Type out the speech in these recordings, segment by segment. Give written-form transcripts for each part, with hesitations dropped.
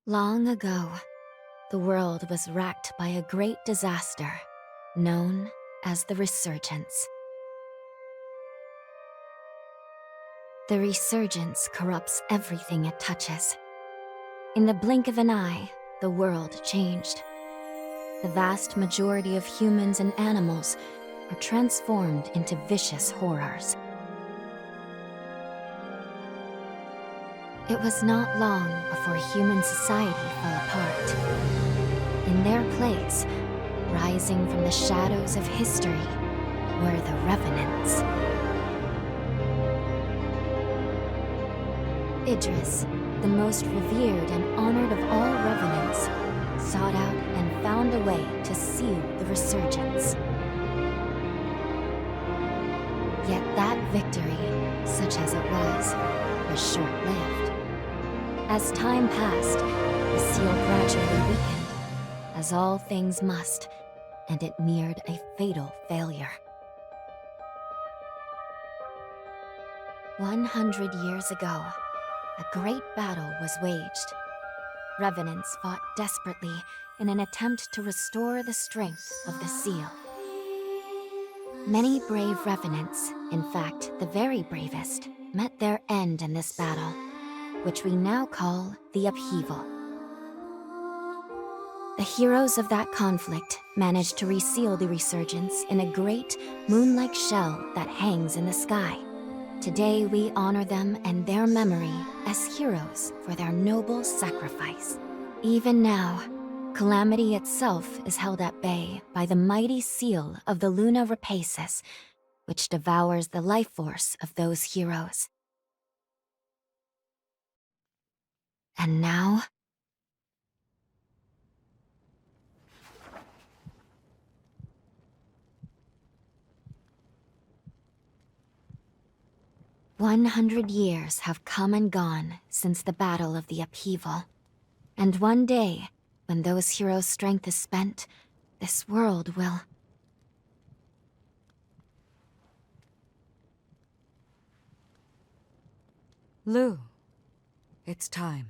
Long ago, the world was racked by a great disaster known as the Resurgence. The Resurgence corrupts everything it touches. In the blink of an eye, the world changed. The vast majority of humans and animals were transformed into vicious horrors. It was not long before human society fell apart. In their place, rising from the shadows of history, were the Revenants. Idris, the most revered and honored of all Revenants, sought out and found a way to seal the Resurgence. Yet that victory, such as it was short-lived. As time passed, the seal gradually weakened, as all things must, and it neared a fatal failure. 100 years ago, a great battle was waged. Revenants fought desperately in an attempt to restore the strength of the seal. Many brave Revenants, in fact the very bravest, met their end in this battle, which we now call the Upheaval. The heroes of that conflict managed to reseal the Resurgence in a great, moon-like shell that hangs in the sky. Today we honor them and their memory as heroes for their noble sacrifice. Even now, calamity itself is held at bay by the mighty seal of the Luna Rapaces, which devours the life force of those heroes. And now, 100 years have come and gone since the Battle of the Upheaval. And one day, when those heroes' strength is spent, this world will... Lou, it's time.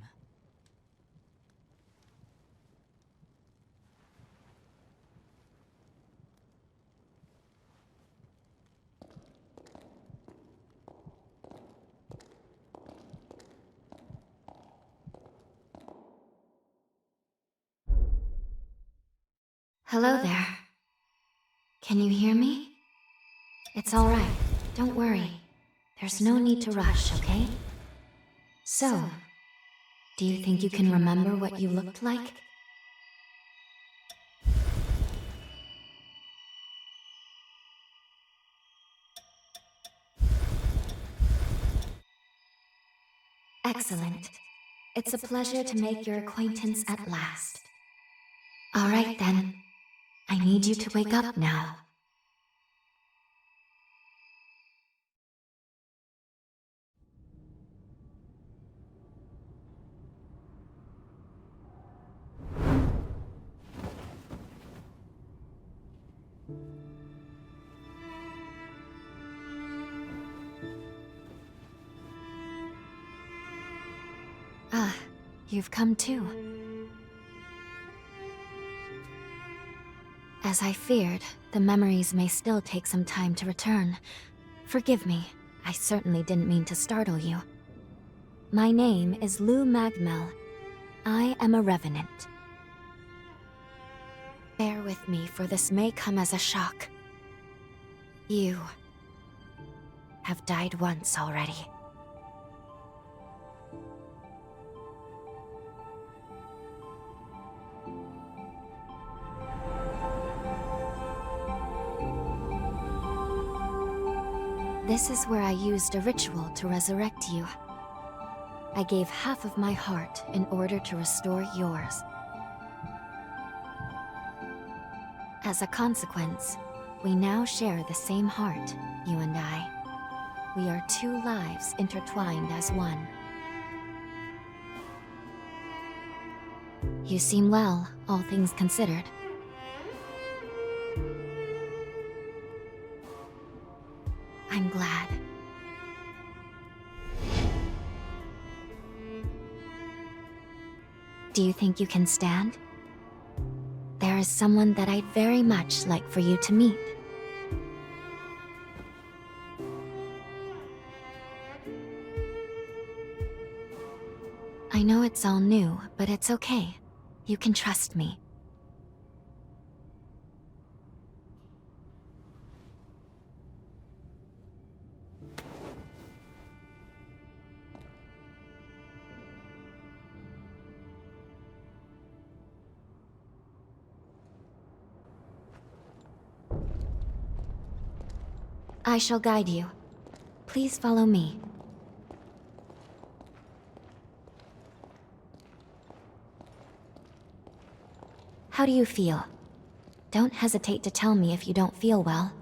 Hello there. Can you hear me? It's all right. Don't worry. There's no need to rush, okay? So, do you think you can remember what you looked like? Excellent. It's a pleasure to make your acquaintance at last. All right then. I need you to wake up now. Ah, you've come too. As I feared, the memories may still take some time to return. Forgive me, I certainly didn't mean to startle you. My name is Lou Magmel. I am a Revenant. Bear with me, for this may come as a shock. You have died once already. This is where I used a ritual to resurrect you. I gave half of my heart in order to restore yours. As a consequence, we now share the same heart, you and I. We are two lives intertwined as one. You seem well, all things considered. I'm glad. Do you think you can stand? There is someone that I'd very much like for you to meet. I know it's all new, but it's okay. You can trust me. I shall guide you. Please follow me. How do you feel? Don't hesitate to tell me if you don't feel well.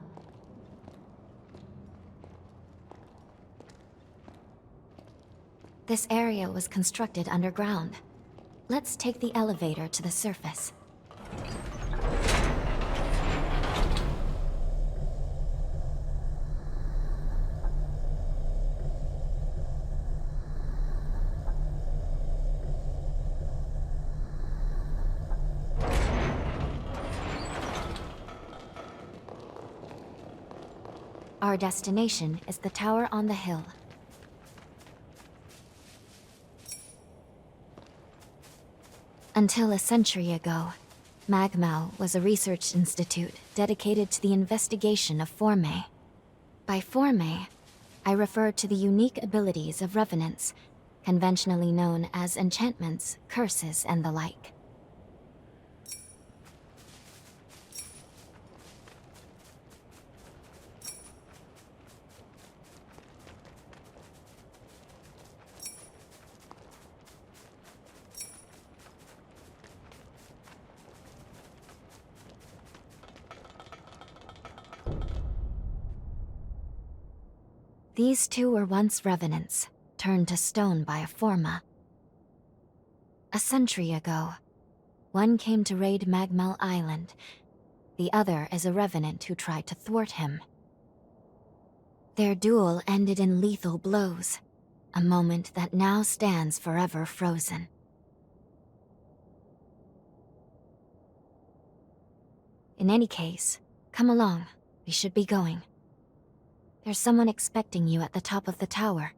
This area was constructed underground. Let's take the elevator to the surface. Our destination is the tower on the hill. Until a century ago, Magmao was a research institute dedicated to the investigation of Forme. By Forme, I refer to the unique abilities of revenants, conventionally known as enchantments, curses, and the like. These two were once revenants, turned to stone by a Forma. A century ago, one came to raid Magmal Island. The other is a revenant who tried to thwart him. Their duel ended in lethal blows, a moment that now stands forever frozen. In any case, come along. We should be going. There's someone expecting you at the top of the tower.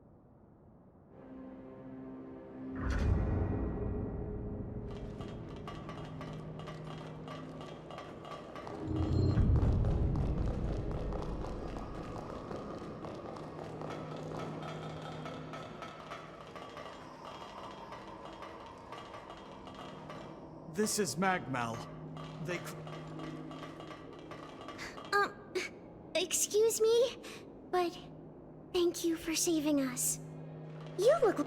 This is Magmal. They... Excuse me? But thank you for saving us. You look...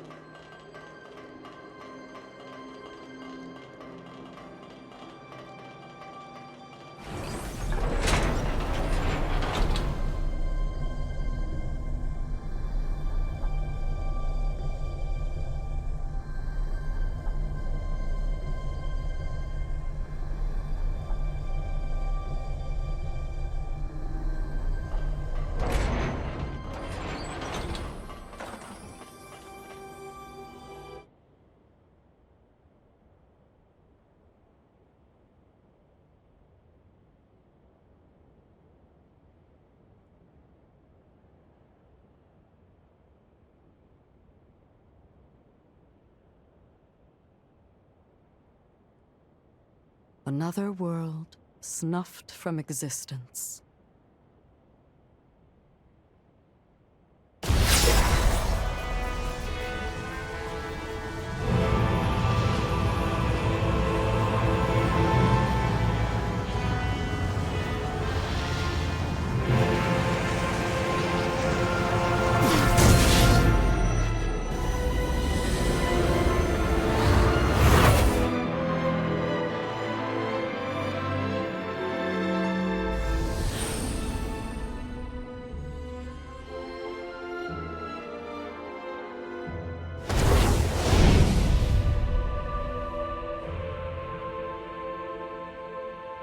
Another world snuffed from existence.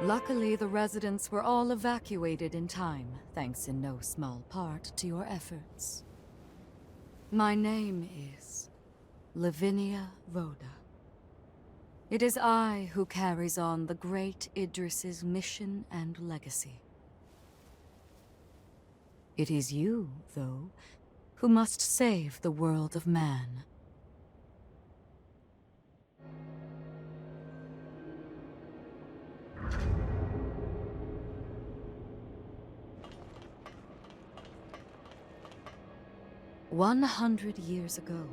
Luckily, the residents were all evacuated in time, thanks in no small part to your efforts. My name is Lavinia Rhoda. It is I who carries on the great Idris's mission and legacy. It is you, though, who must save the world of man. "100 years ago,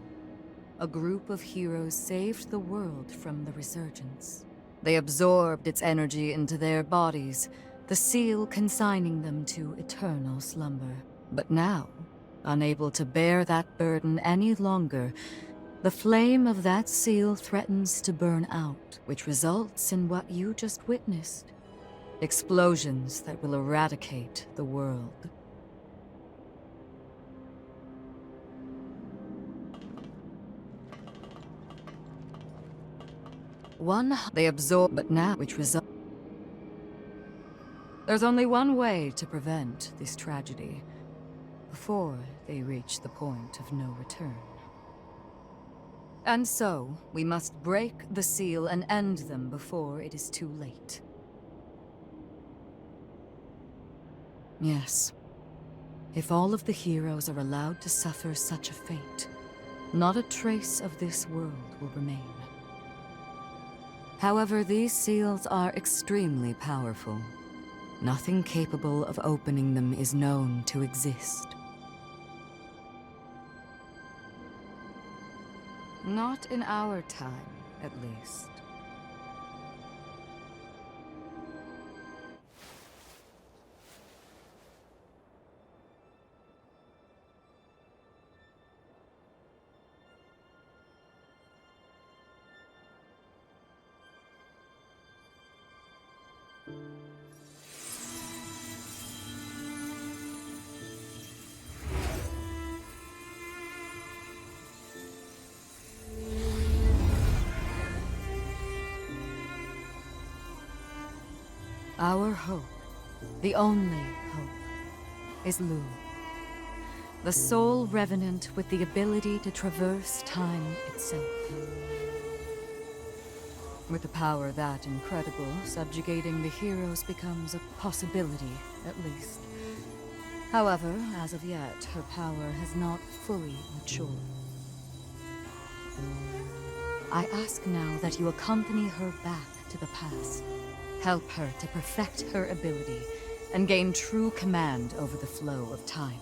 a group of heroes saved the world from the resurgence. They absorbed its energy into their bodies, the seal consigning them to eternal slumber. But now, unable to bear that burden any longer, the flame of that seal threatens to burn out, which results in what you just witnessed. Explosions that will eradicate the world. They absorb, but now, which result. There's only one way to prevent this tragedy, before they reach the point of no return. And so, we must break the seal and end them before it is too late. Yes. If all of the heroes are allowed to suffer such a fate, not a trace of this world will remain. However, these seals are extremely powerful. Nothing capable of opening them is known to exist. Not in our time, at least. Our hope, the only hope, is Lu. The sole revenant with the ability to traverse time itself. With a power that incredible, subjugating the heroes becomes a possibility, at least. However, as of yet, her power has not fully matured. I ask now that you accompany her back to the past. Help her to perfect her ability and gain true command over the flow of time.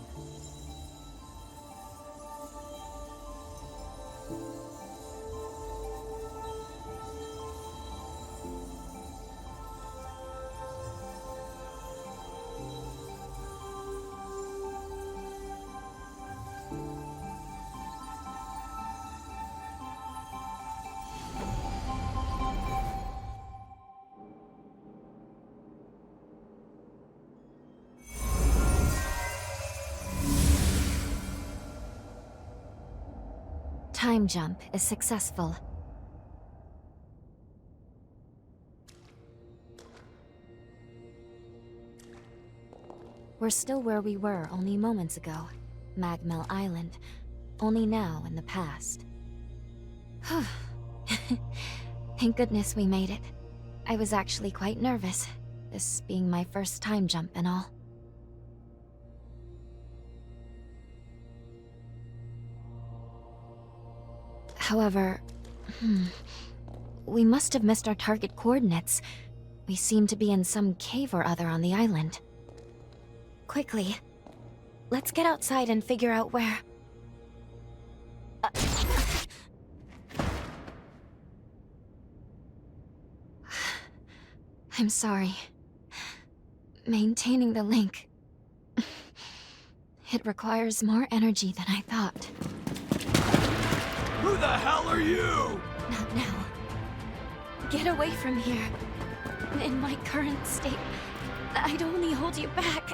Time jump is successful. We're still where we were only moments ago. Magmel Island. Only now in the past. Thank goodness we made it. I was actually quite nervous, this being my first time jump and all. However, we must have missed our target coordinates. We seem to be in some cave or other on the island. Quickly, let's get outside and figure out where... I'm sorry. Maintaining the link... It requires more energy than I thought. Who the hell are you? Not now. Get away from here. In my current state, I'd only hold you back.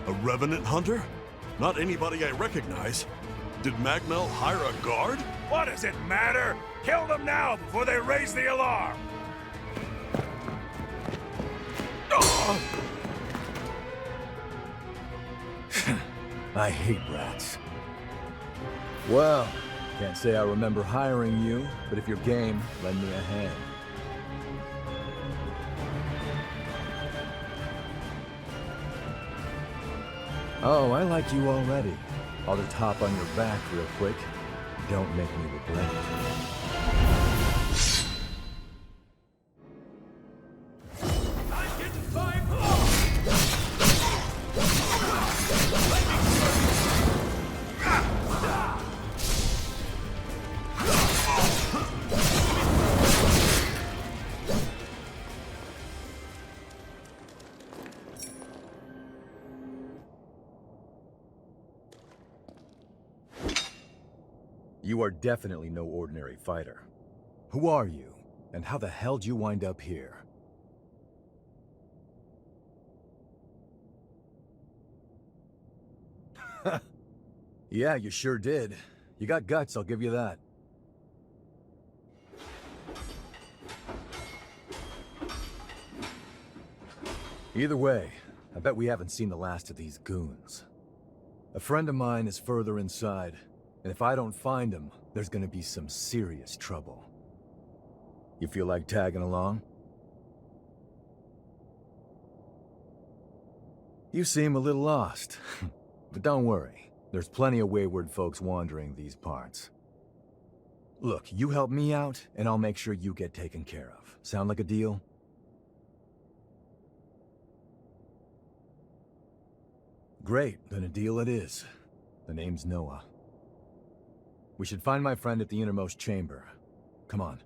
A revenant hunter? Not anybody I recognize. Did Magmel hire a guard? What does it matter? Kill them now before they raise the alarm! I hate rats. Well, can't say I remember hiring you, but if you're game, lend me a hand. Oh, I like you already. I'll just hop on your back real quick. Don't make me regret it. You are definitely no ordinary fighter. Who are you, and how the hell did you wind up here? Yeah, you sure did. You got guts, I'll give you that. Either way, I bet we haven't seen the last of these goons. A friend of mine is further inside, and if I don't find him, there's gonna be some serious trouble. You feel like tagging along? You seem a little lost, but don't worry. There's plenty of wayward folks wandering these parts. Look, you help me out, and I'll make sure you get taken care of. Sound like a deal? Great, then a deal it is. The name's Noah. We should find my friend at the innermost chamber. Come on.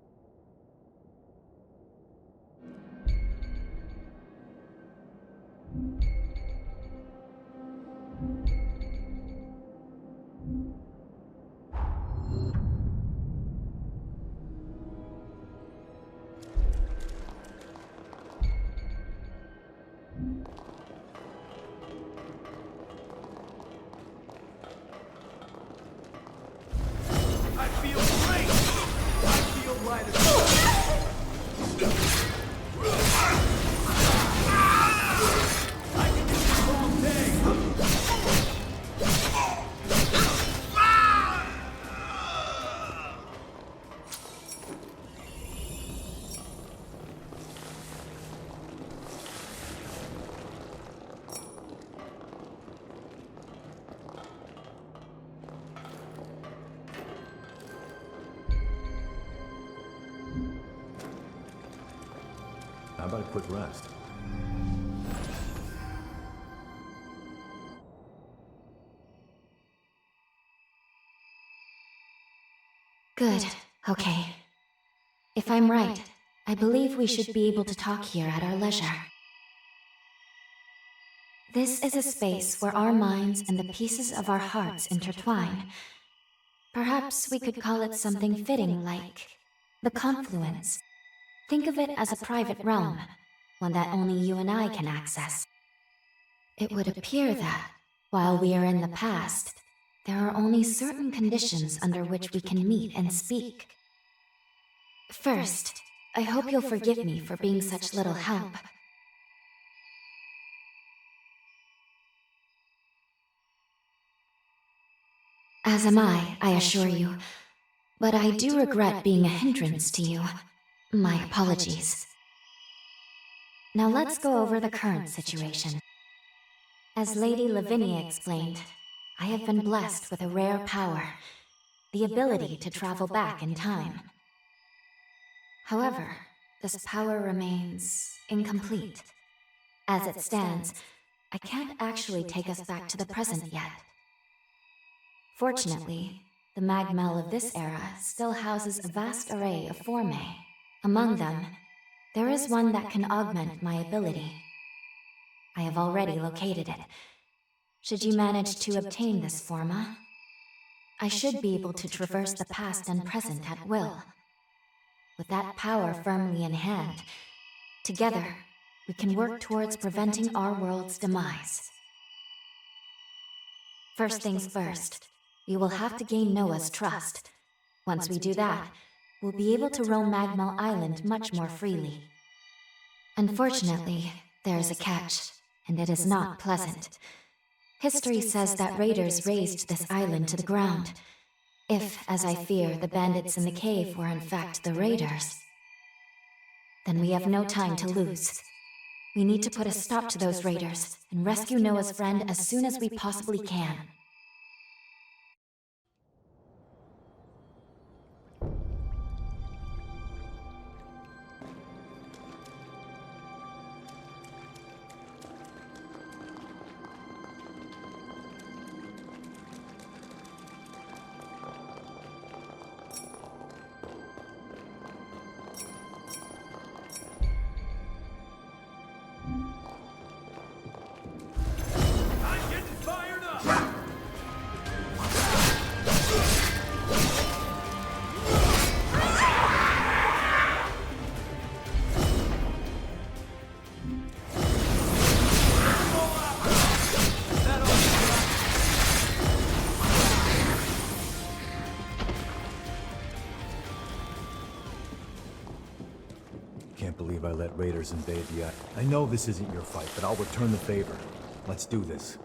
How about a quick rest? Good. Okay. If I'm right, I believe we should be able to talk here at our leisure. This is a space where our minds and the pieces of our hearts intertwine. Perhaps we could call it something fitting like the confluence. Think of it as a private realm, one that only you and I can access. It would appear that, while we are in the past, there are only certain conditions under which we can meet and speak. First, I hope you'll forgive me for being such little help. As am I assure you. But I do regret being a hindrance to you. My apologies. Now let's go over the current situation. As Lady Lavinia explained, I have been blessed with a rare power, the ability to travel back in time. However, this power remains incomplete. As it stands, I can't actually take us back to the present yet. Fortunately, the Magmel of this era still houses a vast array of formae. Among them, there is one that can augment my ability. I have already located it. Should you manage to obtain this forma, I should be able to traverse the past and present at will. With that power firmly in hand, together, we can work towards preventing our world's demise. First things first, we will have to gain Noah's trust. Once we do that, we'll be able to roam Magmel Island much more freely. Unfortunately, there is a catch, and it is not pleasant. History says that raiders razed this island to the ground. If, as I fear, the bandits in the cave were in fact the raiders, then we have no time to lose. We need to put a stop to those raiders and rescue Noah's friend as soon as we possibly can. I'm getting fired up! Can't believe I let raiders invade the island. I know this isn't your fight, but I'll return the favor. Let's do this.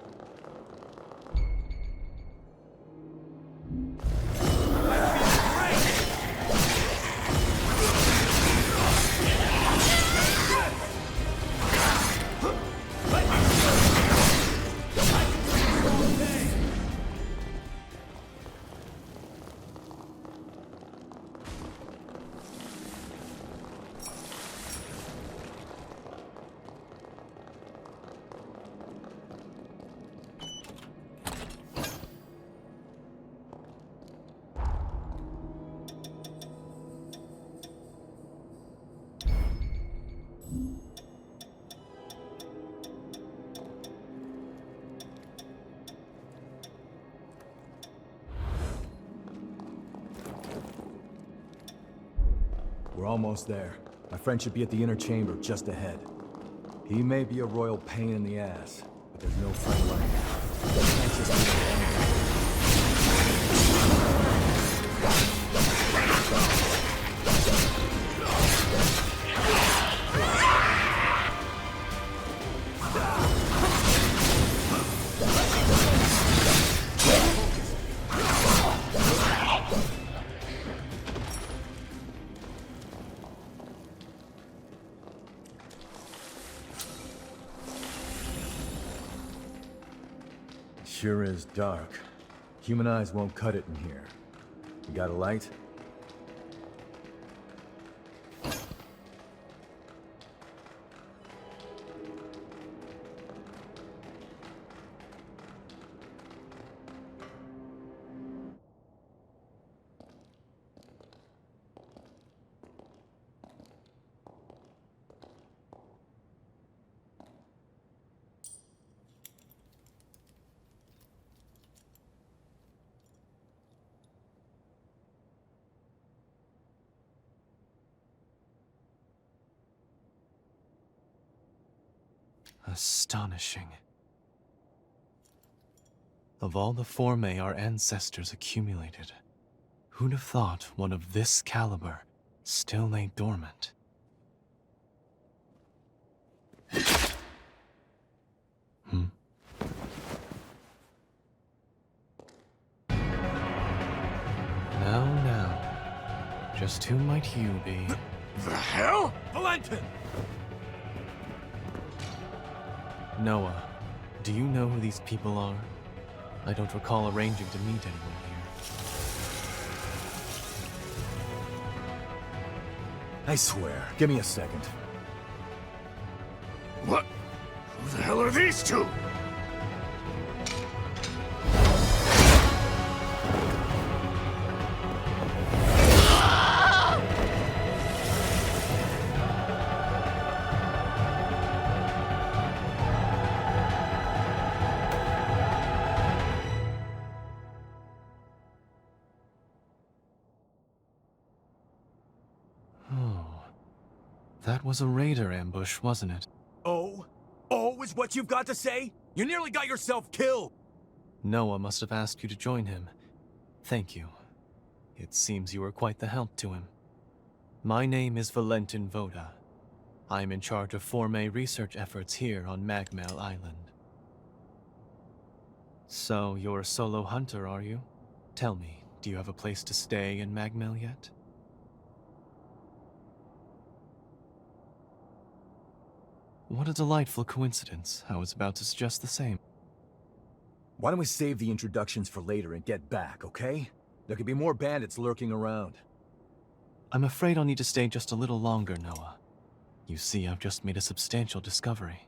We're almost there. My friend should be at the inner chamber just ahead. He may be a royal pain in the ass, but there's no friend like him. Can't just be alone. Sure is dark. Human eyes won't cut it in here. You got a light? Astonishing. Of all the formae our ancestors accumulated, who'd have thought one of this caliber still lay dormant? Now, just who might you be? The hell? Valentin! Noah, do you know who these people are? I don't recall arranging to meet anyone here. I swear. Give me a second. What? Who the hell are these two? That was a raider ambush, wasn't it? Oh? Oh is what you've got to say? You nearly got yourself killed! Noah must have asked you to join him. Thank you. It seems you were quite the help to him. My name is Valentin Voda. I'm in charge of Formae research efforts here on Magmel Island. So, you're a solo hunter, are you? Tell me, do you have a place to stay in Magmel yet? What a delightful coincidence. I was about to suggest the same. Why don't we save the introductions for later and get back, okay? There could be more bandits lurking around. I'm afraid I'll need to stay just a little longer, Noah. You see, I've just made a substantial discovery.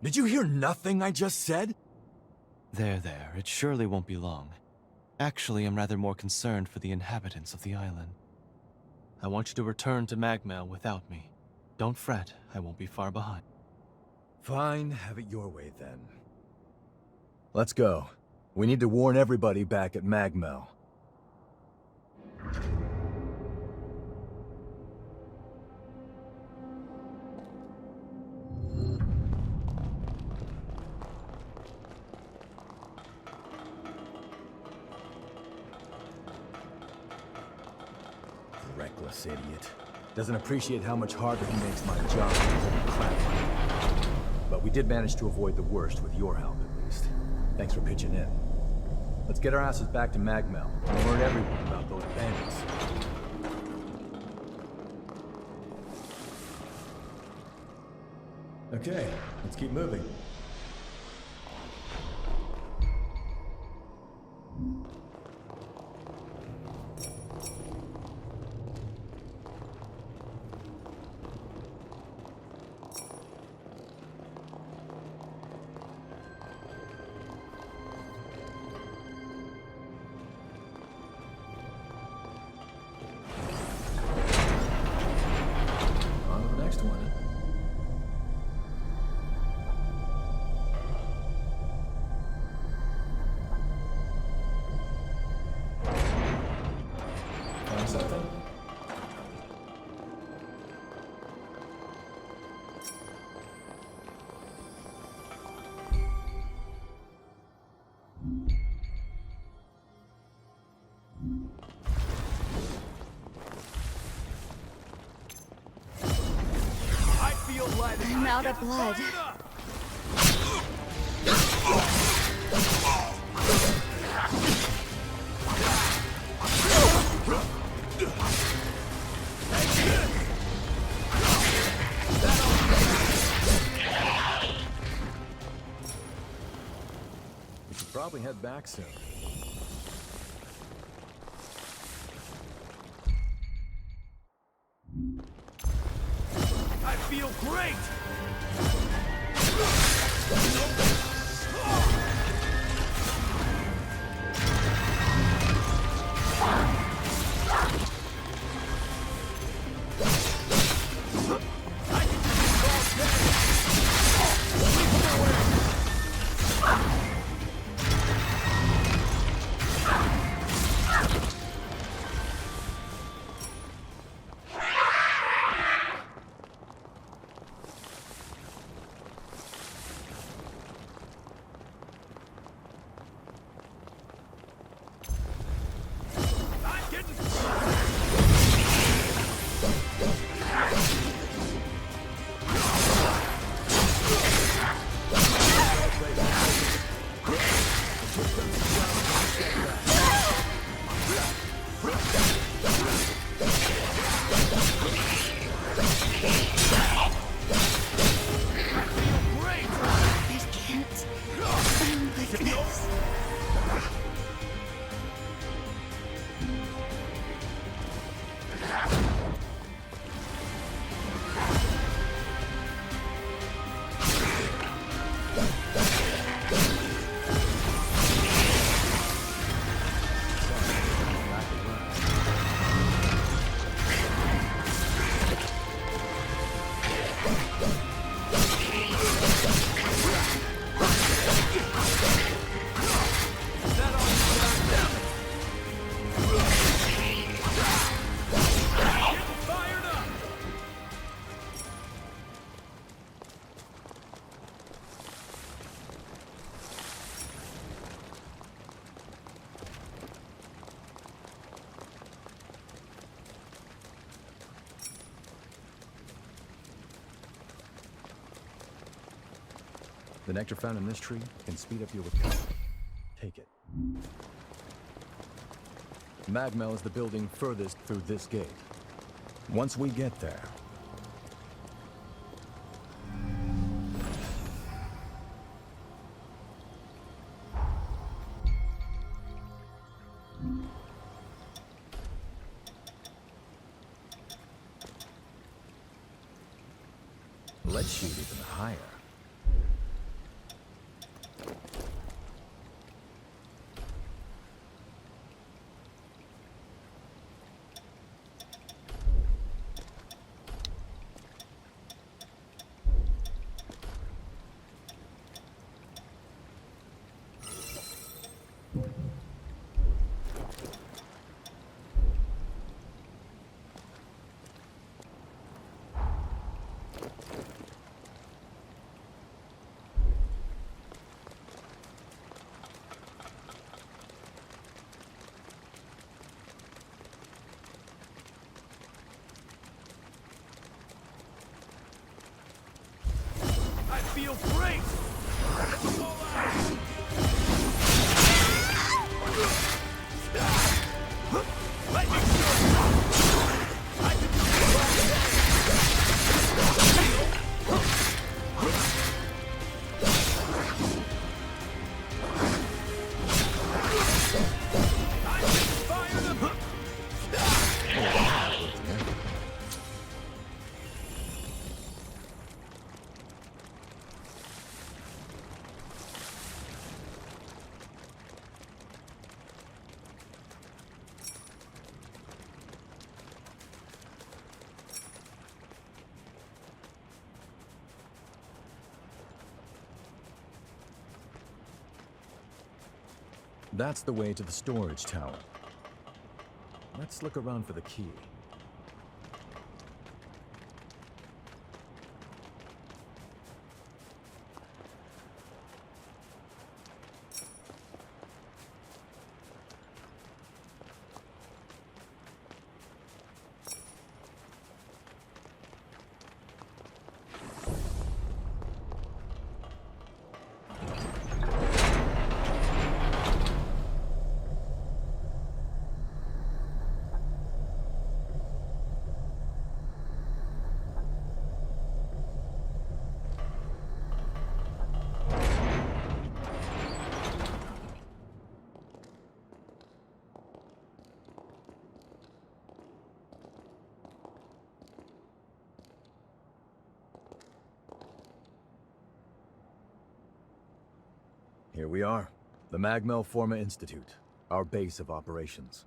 Did you hear nothing I just said? There, it surely won't be long. Actually, I'm rather more concerned for the inhabitants of the island. I want you to return to Magmel without me. Don't fret, I won't be far behind. Fine, have it your way then. Let's go. We need to warn everybody back at Magmel. Reckless idiot. Doesn't appreciate how much harder he makes my job. Crap. But we did manage to avoid the worst with your help, at least. Thanks for pitching in. Let's get our asses back to Magmel and alert everyone about those bandits. Okay, let's keep moving. On to the next one. Find something? I feel like I'm out of blood. We should probably head back soon. I feel great! I can't end like this. The nectar found in this tree can speed up your recovery. take it. Magmel is the building furthest through this gate. Once we get there... Let's shoot even higher. I feel great! Let me That's the way to the storage tower. Let's look around for the key. Here we are, the Magmel Forma Institute, our base of operations.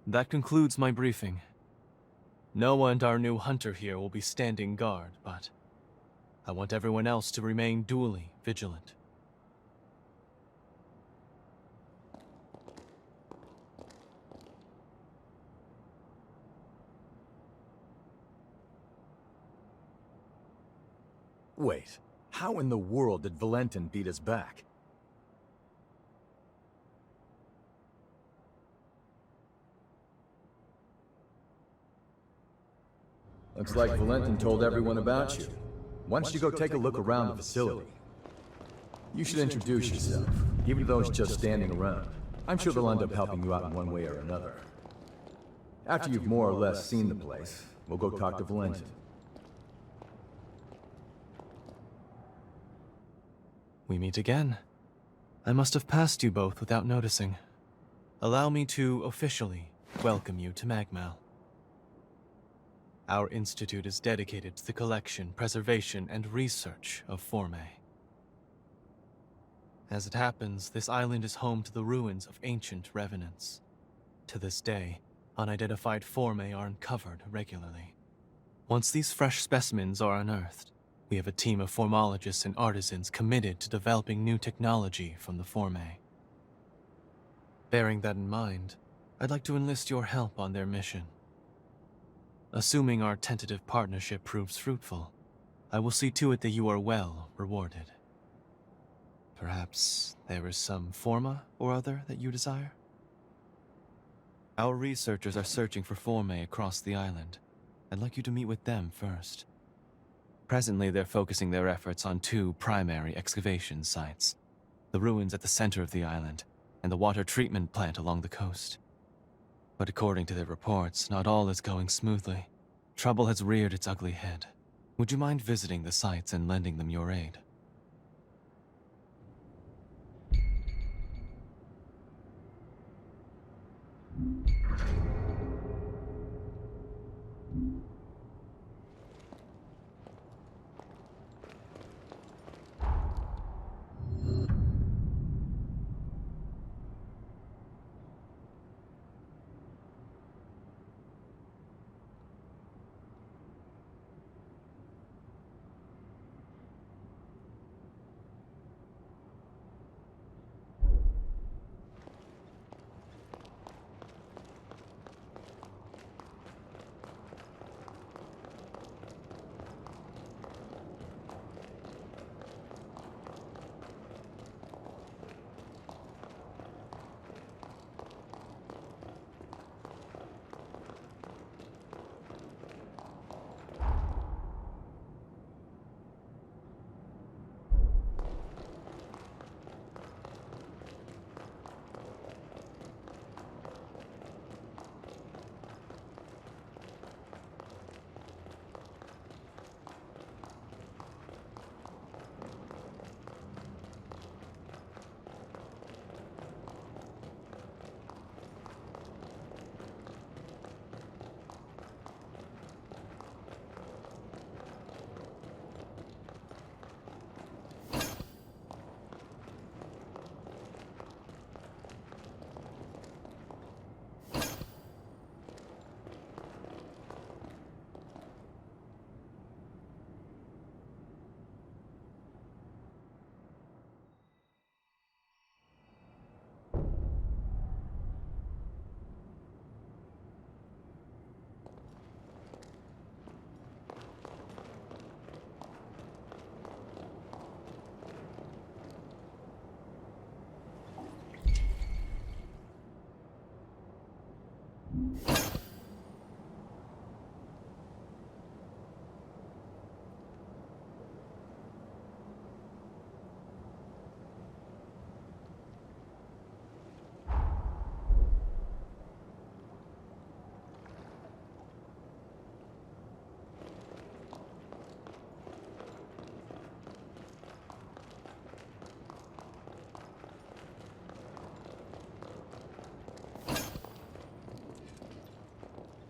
That concludes my briefing. Noah and our new hunter here will be standing guard, but I want everyone else to remain duly vigilant. Wait, how in the world did Valentin beat us back? Looks like Valentin told everyone about you. Why don't you go take a look around the facility? You should introduce yourself, even though he's just standing around. I'm sure they'll end up helping you out in one way or another. After you've more or less seen the place, we'll go talk to Valentin. We meet again. I must have passed you both without noticing. Allow me to officially welcome you to Magmel. Our institute is dedicated to the collection, preservation, and research of Formae. As it happens, this island is home to the ruins of ancient revenants. To this day, unidentified Formae are uncovered regularly. Once these fresh specimens are unearthed, we have a team of formologists and artisans committed to developing new technology from the Formae. Bearing that in mind, I'd like to enlist your help on their mission. Assuming our tentative partnership proves fruitful, I will see to it that you are well rewarded. Perhaps there is some forma or other that you desire? Our researchers are searching for Formae across the island. I'd like you to meet with them first. Presently, they're focusing their efforts on two primary excavation sites. The ruins at the center of the island, and the water treatment plant along the coast. But according to their reports, not all is going smoothly. Trouble has reared its ugly head. Would you mind visiting the sites and lending them your aid?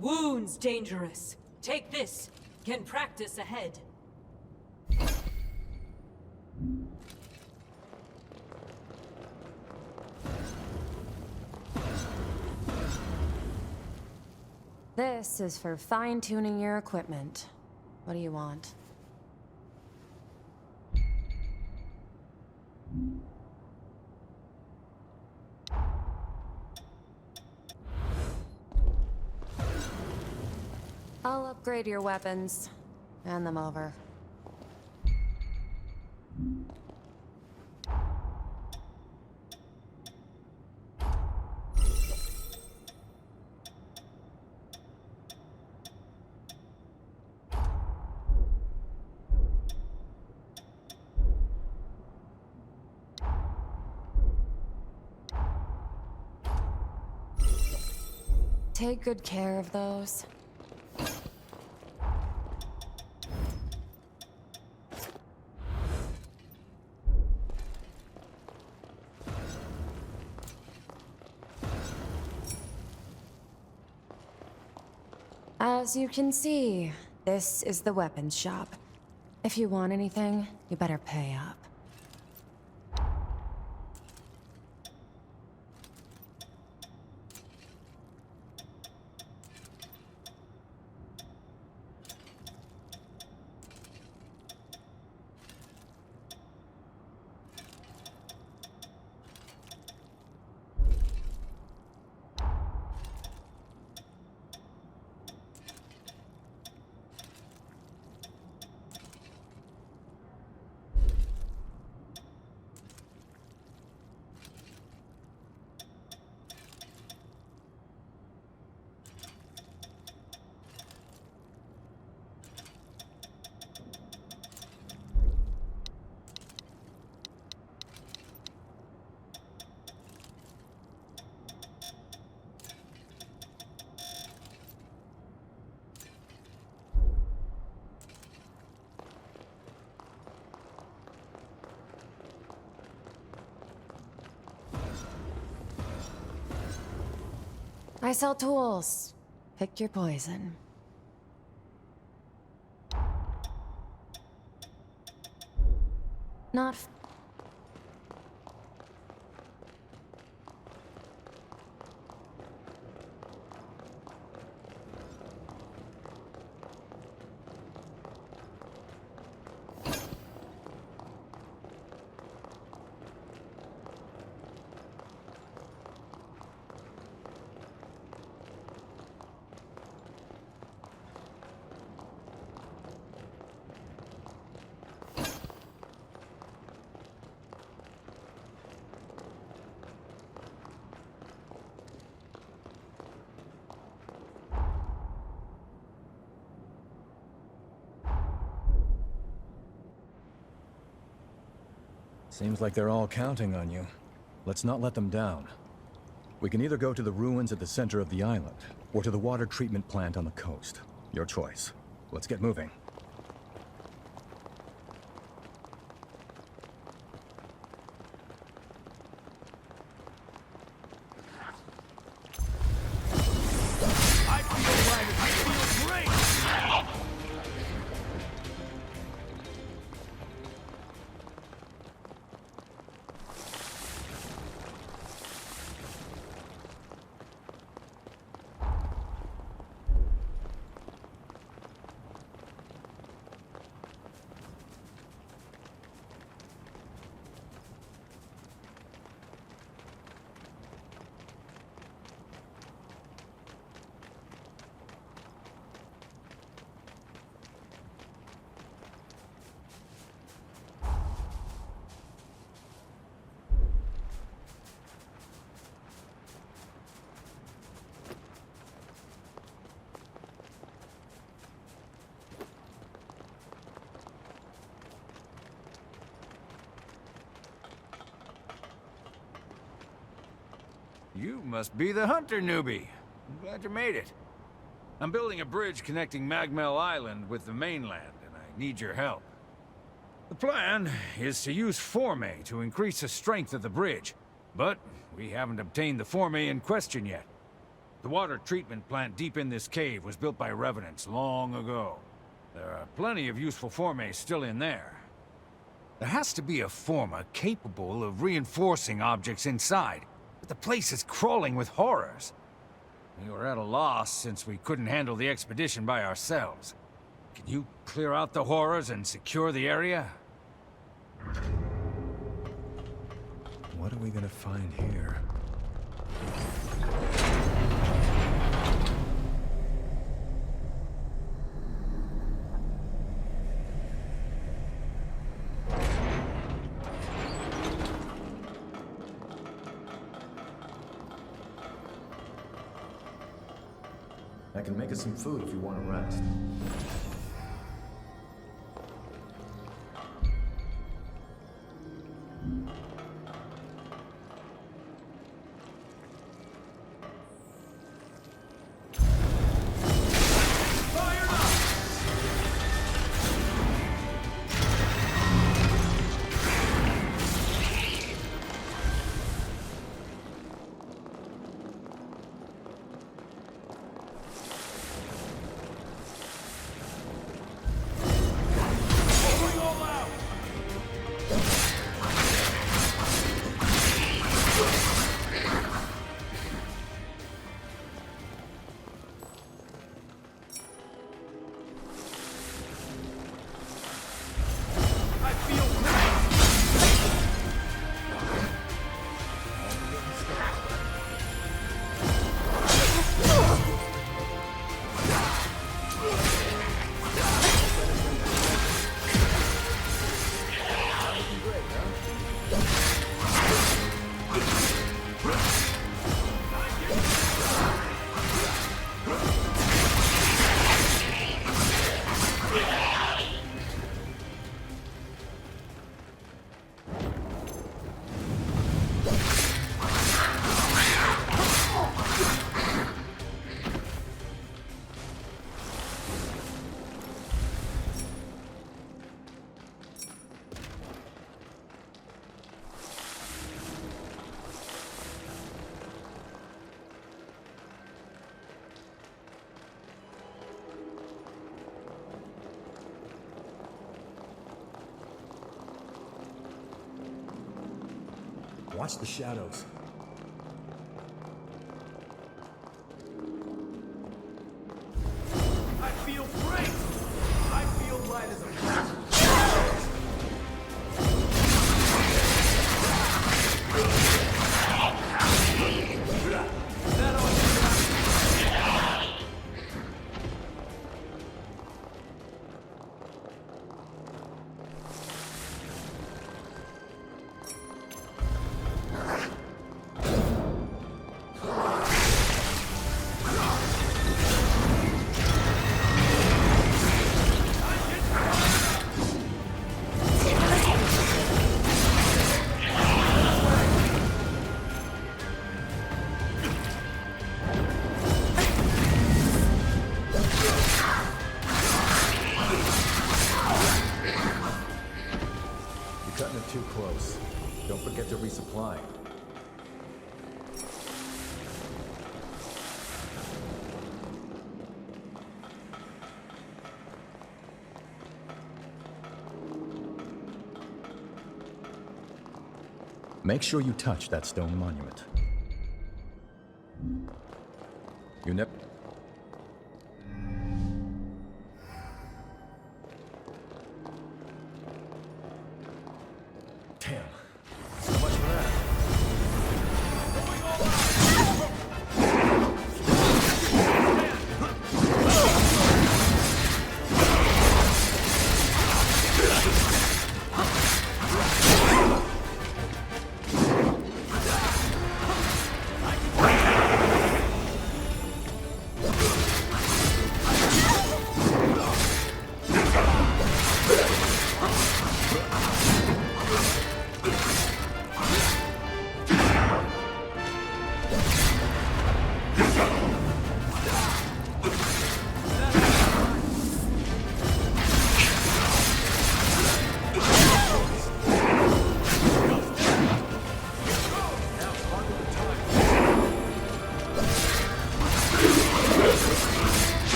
Wounds dangerous. Take this. Can practice ahead. This is for fine-tuning your equipment. What do you want? I'll upgrade your weapons. Hand them over. Take good care of those. As you can see, this is the weapons shop. If you want anything, you better pay up. I sell tools. Pick your poison. Not Seems like they're all counting on you. Let's not let them down. We can either go to the ruins at the center of the island, or to the water treatment plant on the coast. Your choice. Let's get moving. I feel right. I feel great! You must be the hunter newbie. I'm glad you made it. I'm building a bridge connecting Magmel Island with the mainland, and I need your help. The plan is to use Forme to increase the strength of the bridge, but we haven't obtained the Forme in question yet. The water treatment plant deep in this cave was built by Revenants long ago. There are plenty of useful Forme still in there. There has to be a Forma capable of reinforcing objects inside. But the place is crawling with horrors. We were at a loss since we couldn't handle the expedition by ourselves. Can you clear out the horrors and secure the area? What are we gonna find here? I can make us some food if you want to rest. Watch the shadows. I feel great! I feel light as a... Too close. Don't forget to resupply. Make sure you touch that stone monument. You never... Damn. So much for that.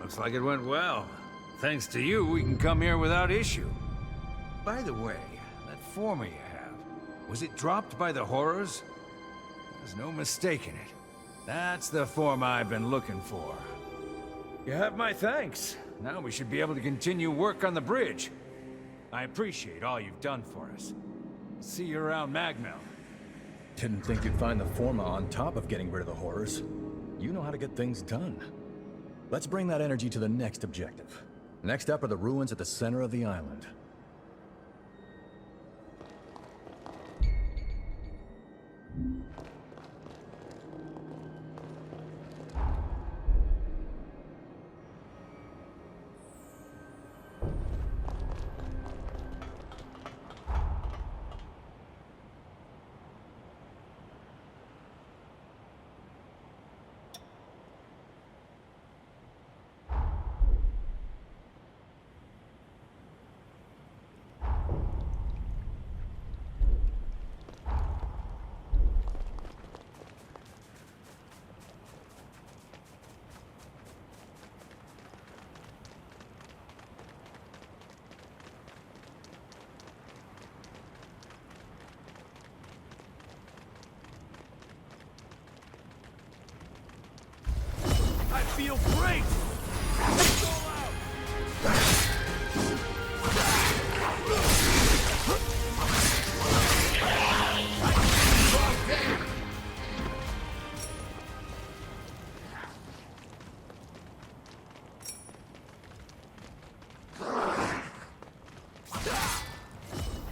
Looks like it went well. Thanks to you, we can come here without issue. By the way, that former you have, was it dropped by the horrors? There's no mistaking it. That's the form I've been looking for. You have my thanks. Now we should be able to continue work on the bridge. I appreciate all you've done for us. See you around Magmel. Didn't think you'd find the forma on top of getting rid of the horrors. You know how to get things done. Let's bring that energy to the next objective. Next up are the ruins at the center of the island. I feel great! Let's go out!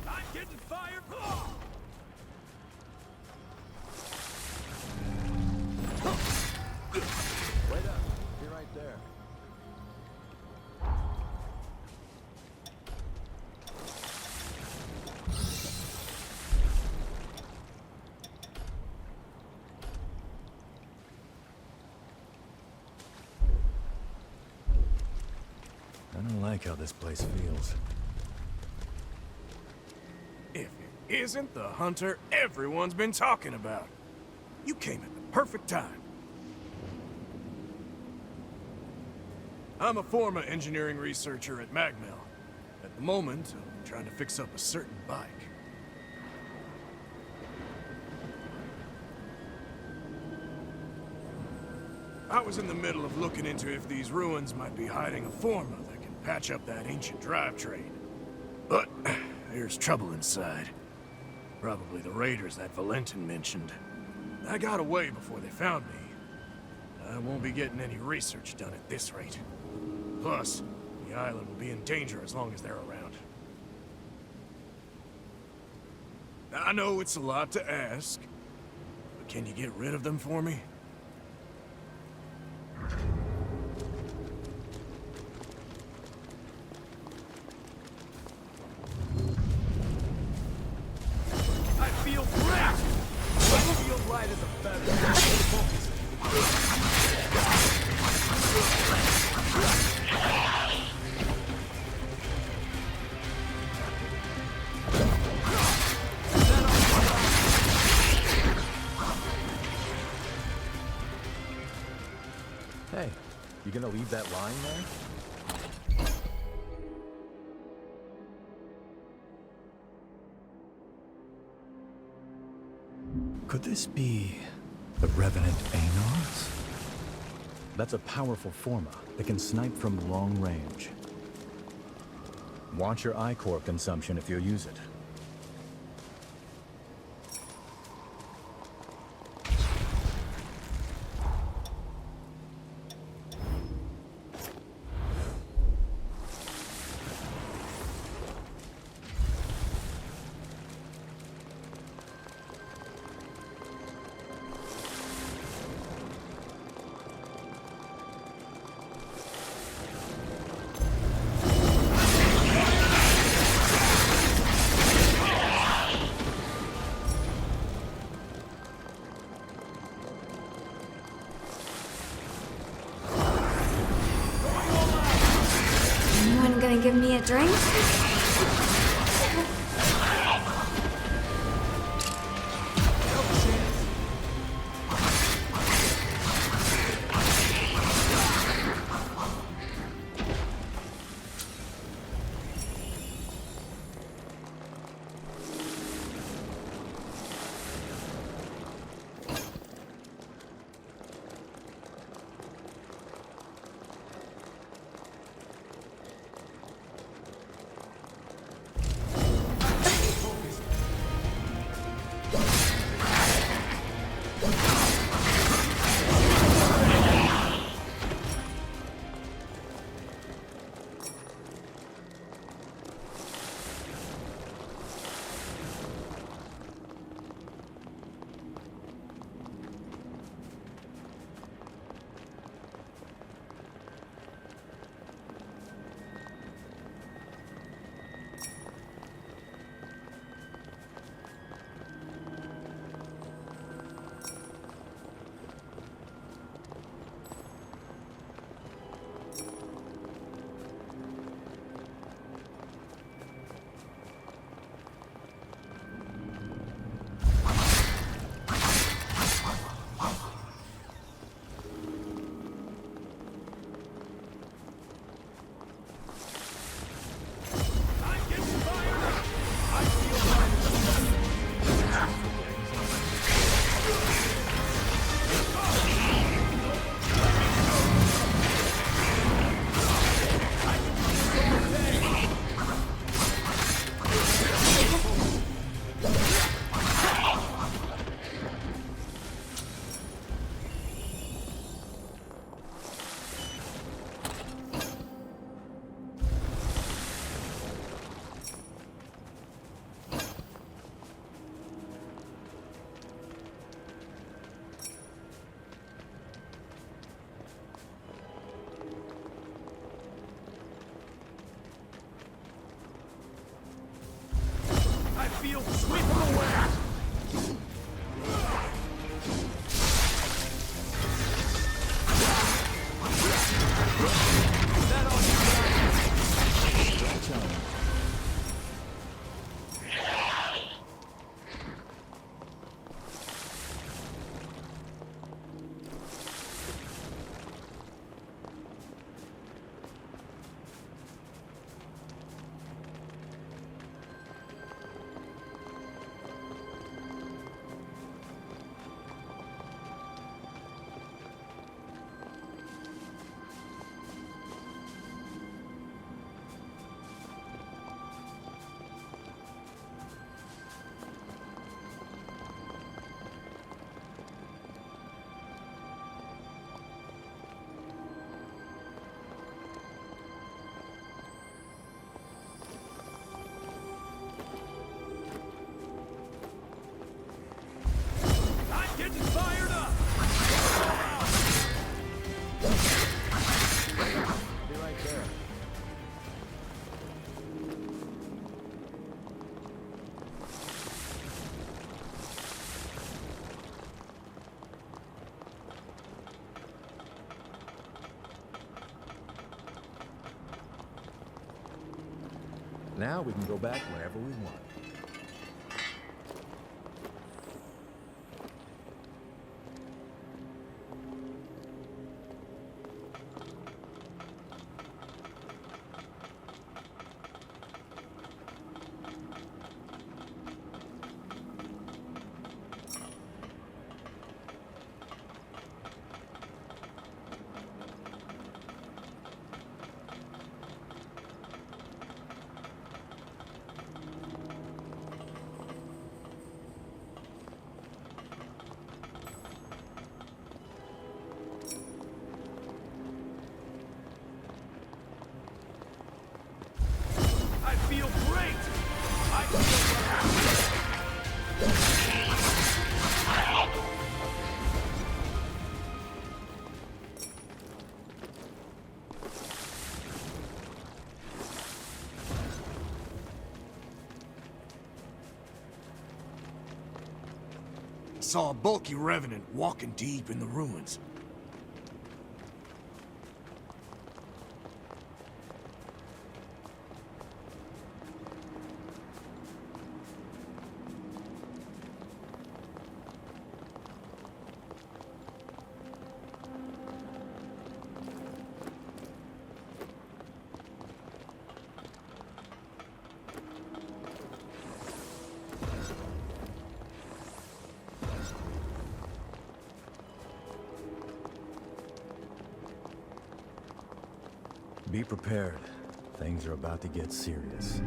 I'm getting fired! Wait up. Be right there. I don't like how this place feels. If it isn't the hunter everyone's been talking about. You came at the perfect time. I'm a former engineering researcher at Magmel. At the moment, I'm trying to fix up a certain bike. I was in the middle of looking into if these ruins might be hiding a forma that can patch up that ancient drivetrain. But there's trouble inside. Probably the raiders that Valentin mentioned. I got away before they found me. I won't be getting any research done at this rate. Plus, the island will be in danger as long as they're around. I know it's a lot to ask, but can you get rid of them for me? I feel great! I feel light as a feather. Hey, you gonna leave that lying there? Could this be the Revenant Anars? That's a powerful forma that can snipe from long range. Watch your ichor consumption if you use it. Anyone gonna give me a drink? Now we can go back wherever we want. I feel great! I feel Saw a bulky revenant walking deep in the ruins. Be prepared. Things are about to get serious.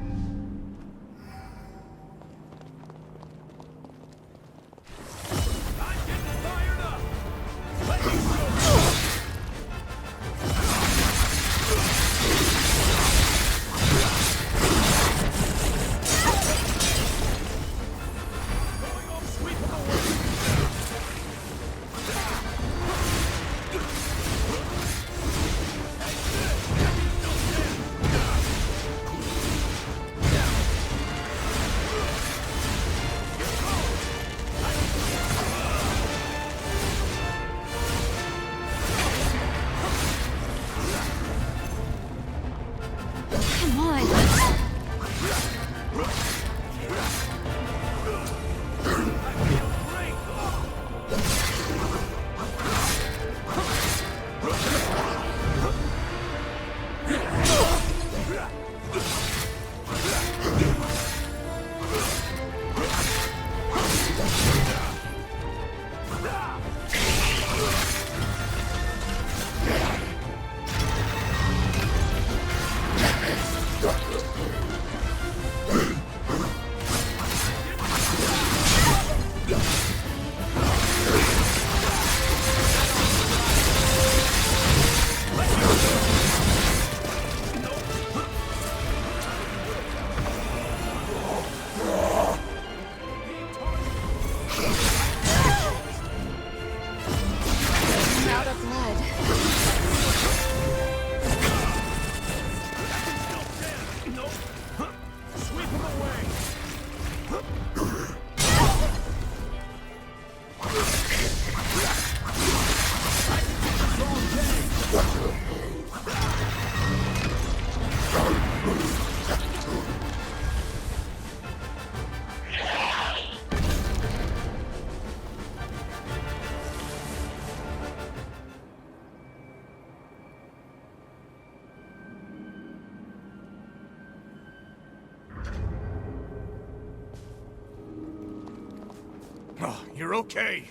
Oh, you're okay.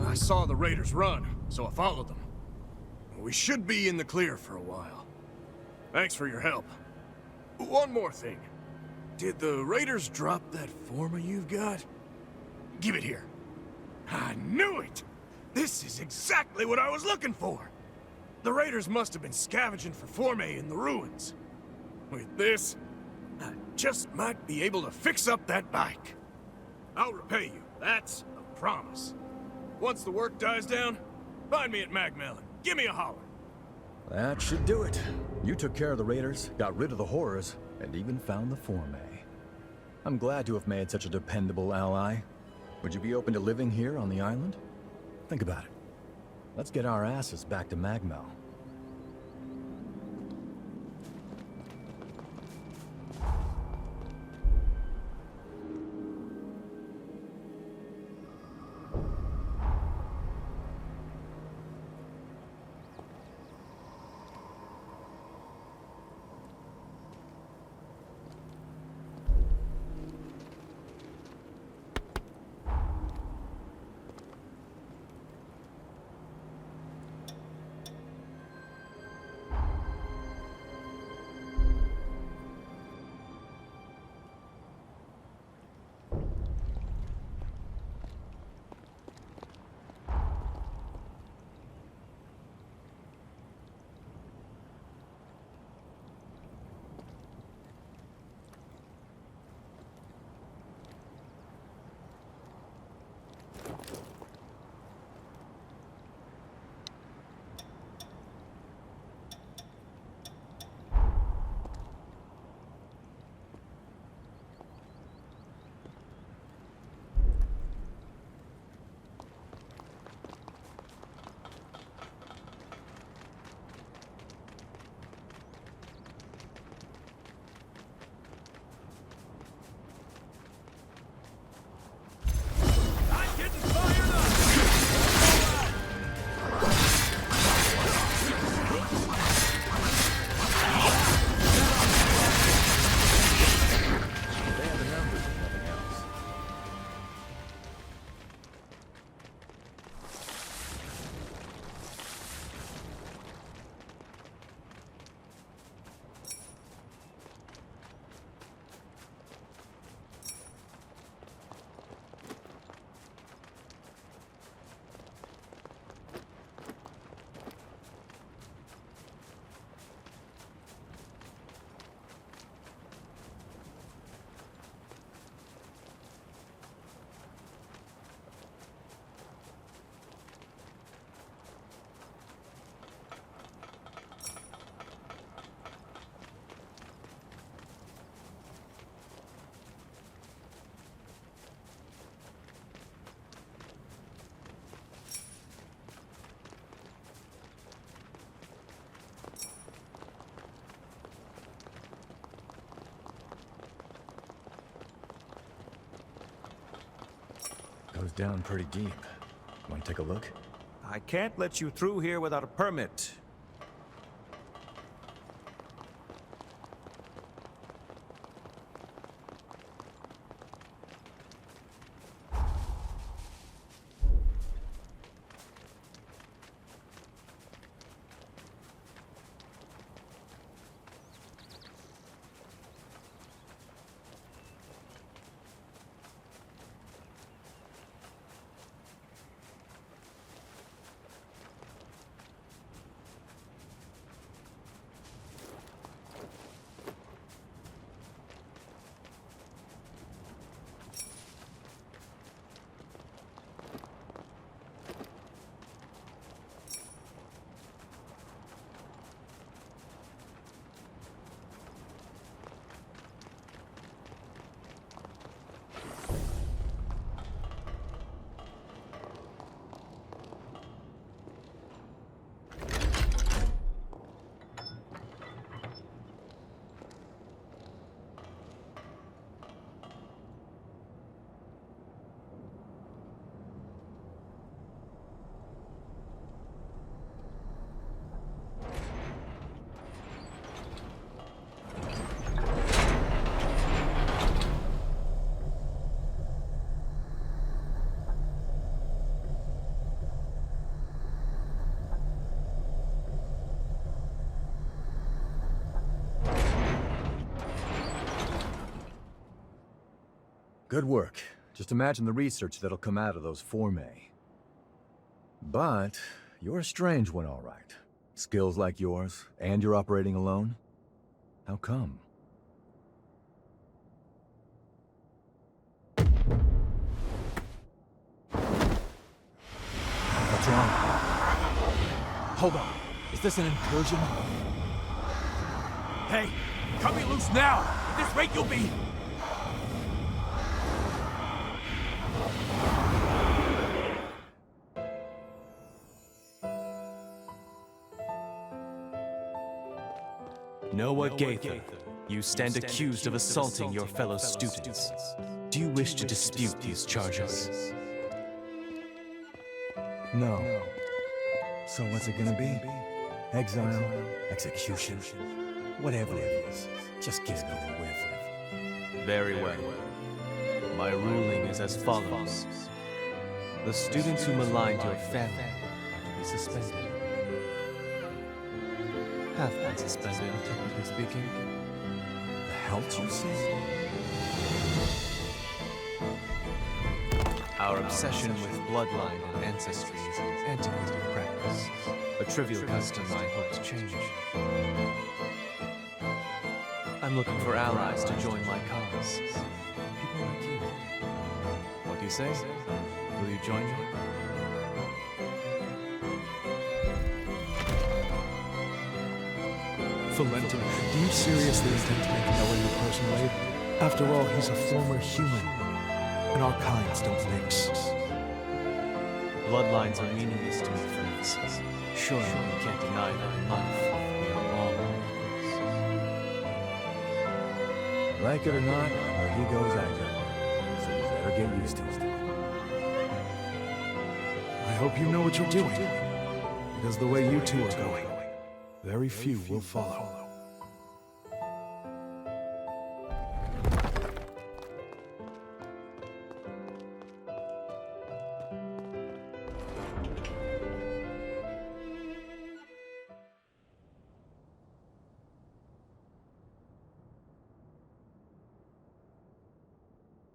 I saw the raiders run, so I followed them. We should be in the clear for a while. Thanks for your help. One more thing. Did the raiders drop that forma you've got? Give it here. I knew it! This is exactly what I was looking for! The raiders must have been scavenging for formae in the ruins. With this, I just might be able to fix up that bike. I'll repay you. That's a promise. Once the work dies down, find me at Magmel and give me a holler. That should do it. You took care of the raiders, got rid of the horrors, and even found the formae. I'm glad to have made such a dependable ally. Would you be open to living here on the island? Think about it. Let's get our asses back to Magmel. down pretty deep. Want to take a look? I can't let you through here without a permit. Good work. Just imagine the research that'll come out of those formae. But you're a strange one, all right. Skills like yours, and you're operating alone? How come? What's wrong? Hold on. Is this an incursion? Hey, cut me loose now! At this rate, you'll be... Noah Gaither, you stand accused of assaulting your fellow students. Do you wish to dispute these charges? No. So what's it gonna be? Exile? Execution? Whatever it is, just get it over with. Very well. My ruling is as follows. The students who maligned your family are to be suspended. Have been suspended, technically speaking. The hell did you say? Our obsession with bloodline and ancestry is an antiquated practice. A trivial custom I hope to change. I'm looking for allies to join my cause. People like you. What do you say? Will you join me? Valentin, do you seriously intend to make Noah your personal aide? After all, he's a former human, and our kinds don't mix. Bloodlines are meaningless to me, friends. Surely you can't deny that in life we are all enemies. Like it or not, where he goes, I go. So you better get used to it. I hope you know what you're doing, because the way you two are going, very few will follow.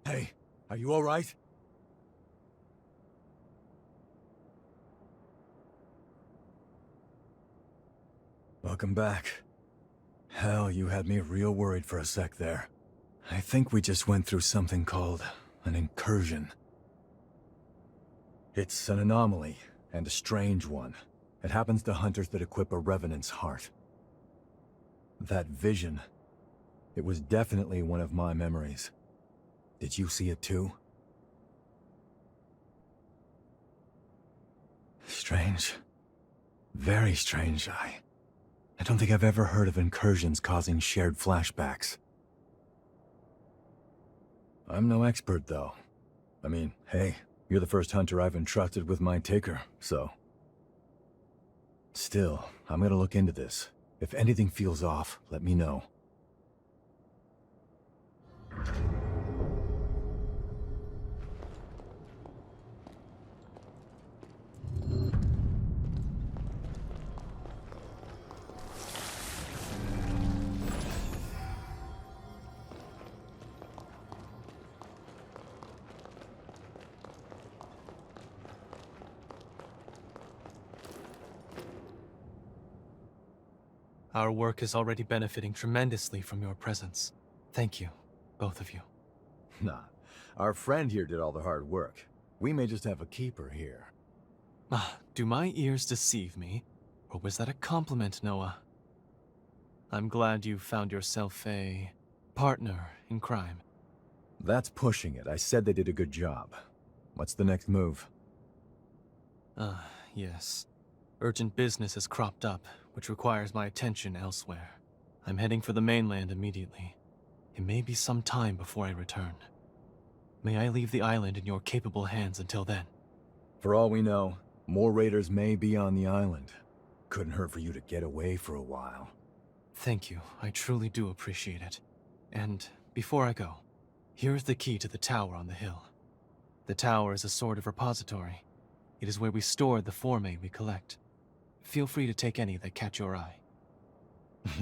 Hey, are you all right? Welcome back. Hell, you had me real worried for a sec there. I think we just went through something called an incursion. It's an anomaly, and a strange one. It happens to hunters that equip a Revenant's heart. That vision, it was definitely one of my memories. Did you see it too? Strange. Very strange, I don't think I've ever heard of incursions causing shared flashbacks. I'm no expert, though. I mean, hey, You're the first hunter I've entrusted with my taker, so... Still, I'm gonna look into this. If anything feels off, let me know. Our work is already benefiting tremendously from your presence. Thank you, both of you. Nah, our friend here did all the hard work. We may just have a keeper here. Do my ears deceive me? Or was that a compliment, Noah? I'm glad you found yourself a partner in crime. That's pushing it. I said they did a good job. What's the next move? Yes. Urgent business has cropped up, which requires my attention elsewhere. I'm heading for the mainland immediately. It may be some time before I return. May I leave the island in your capable hands until then? For all we know, more raiders may be on the island. Couldn't hurt for you to get away for a while. Thank you. I truly do appreciate it. And before I go, here's the key to the tower on the hill. The tower is a sort of repository. It is where we store the formae we collect. Feel free to take any that catch your eye.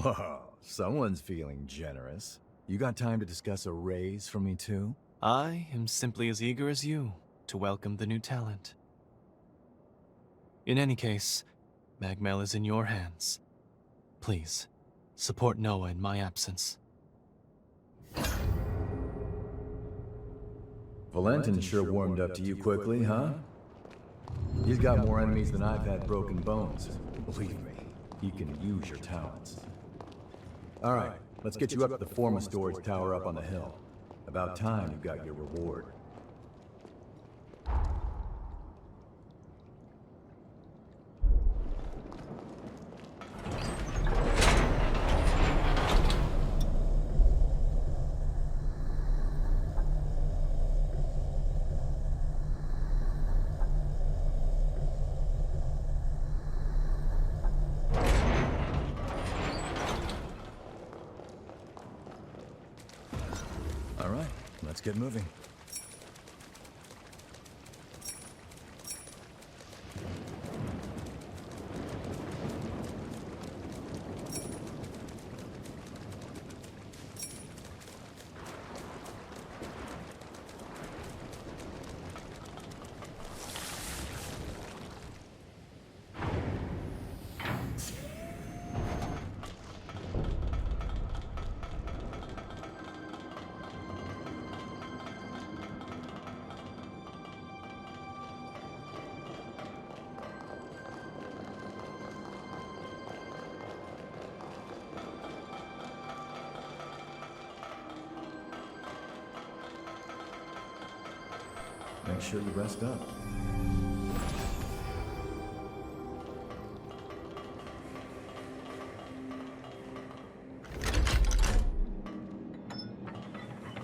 Whoa, someone's feeling generous. You got time to discuss a raise for me too? I am simply as eager as you to welcome the new talent. In any case, Magmel is in your hands. Please, support Noah in my absence. Valentin sure warmed up to you quickly, huh? He's got more enemies than I've had broken bones. Believe me, he can use your talents. Alright, let's get you up to the Forma storage tower up on the hill. About time you got your reward. Alright, let's get moving. Make sure you rest up.